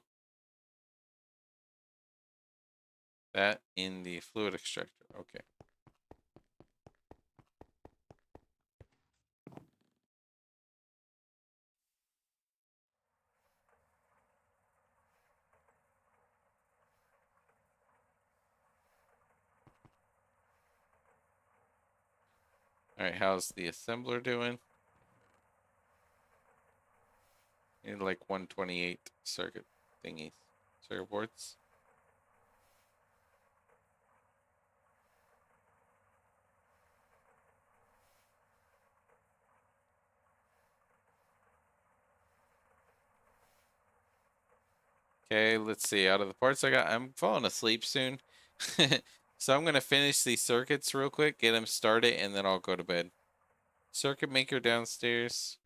that in the fluid extractor. Okay. All right, how's the assembler doing? Need like 128 circuit thingies, circuit boards. Okay, let's see. Out of the parts I got, I'm falling asleep soon. So I'm going to finish these circuits real quick, get them started, and then I'll go to bed. Circuit maker downstairs.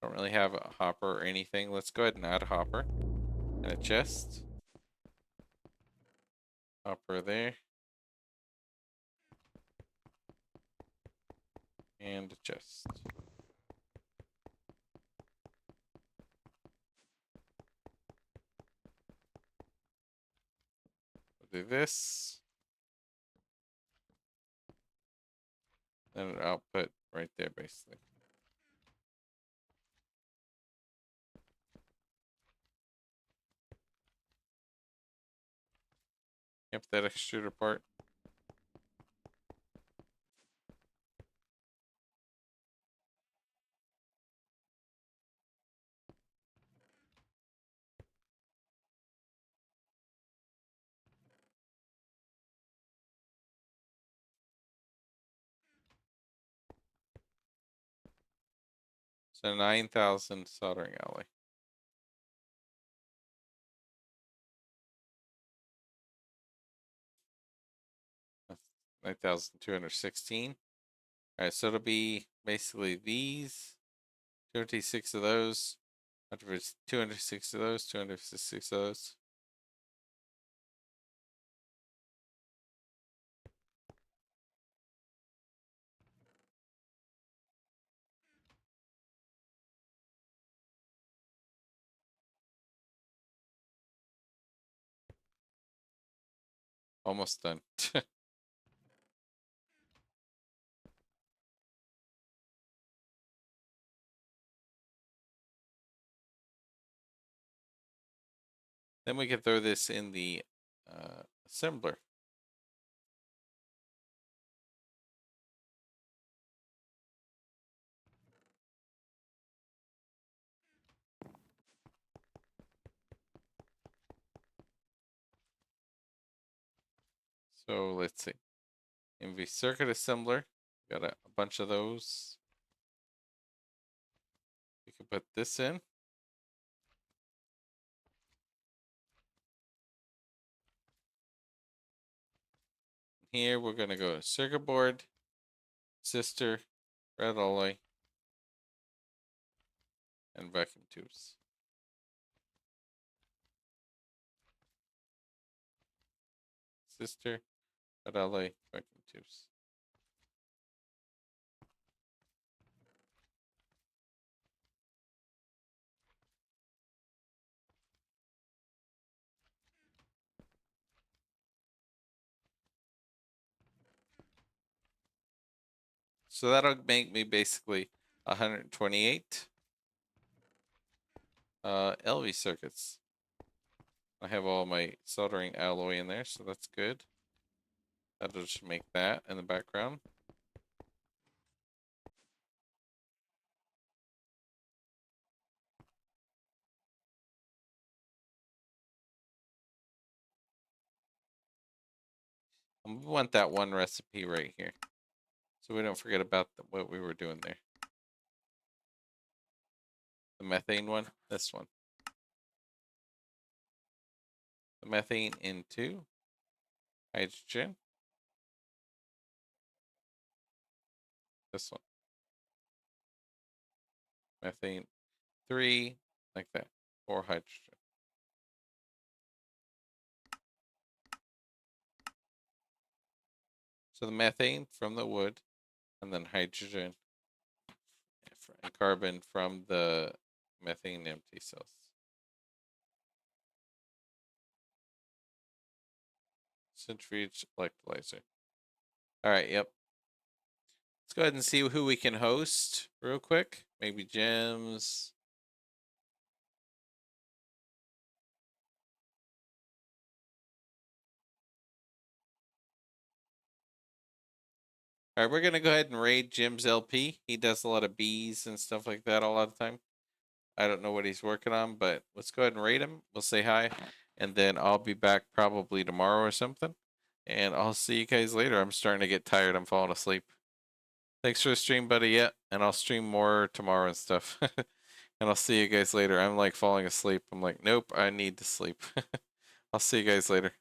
Don't really have a hopper or anything. Let's go ahead and add a hopper. And a chest. Hopper there. And a chest. We'll do this. Then an output right there, basically. Yep, that extruder part. So 9,000 soldering alloy. That's 9,216. All right, so it'll be basically these 206 of those, 206 of those, 206 of those. Almost done. Then we can throw this in the assembler. So let's see. MV circuit assembler. Got a bunch of those. We can put this in. Here we're going to go circuit board, resistor, red alloy, and vacuum tubes. Resistor, red alloy, vacuum tubes. So that'll make me basically 128 LV circuits. I have all my soldering alloy in there, so that's good. That'll just make that in the background. And we want that one recipe right here, so we don't forget about what we were doing there. The methane one, this one. The methane into hydrogen. This one. Methane 3, like that, 4 hydrogen. So the methane from the wood, and then hydrogen and carbon from the methane empty cells. Centrifuge electrolyzer. All right, yep. Let's go ahead and see who we can host real quick. Maybe Gems. All right, we're going to go ahead and raid Jim's LP. He does a lot of bees and stuff like that a lot of the time. I don't know what he's working on, but let's go ahead and raid him. We'll say hi, and then I'll be back probably tomorrow or something. And I'll see you guys later. I'm starting to get tired. I'm falling asleep. Thanks for the stream, buddy. Yeah, and I'll stream more tomorrow and stuff. And I'll see you guys later. I'm like falling asleep. I'm like, nope, I need to sleep. I'll see you guys later.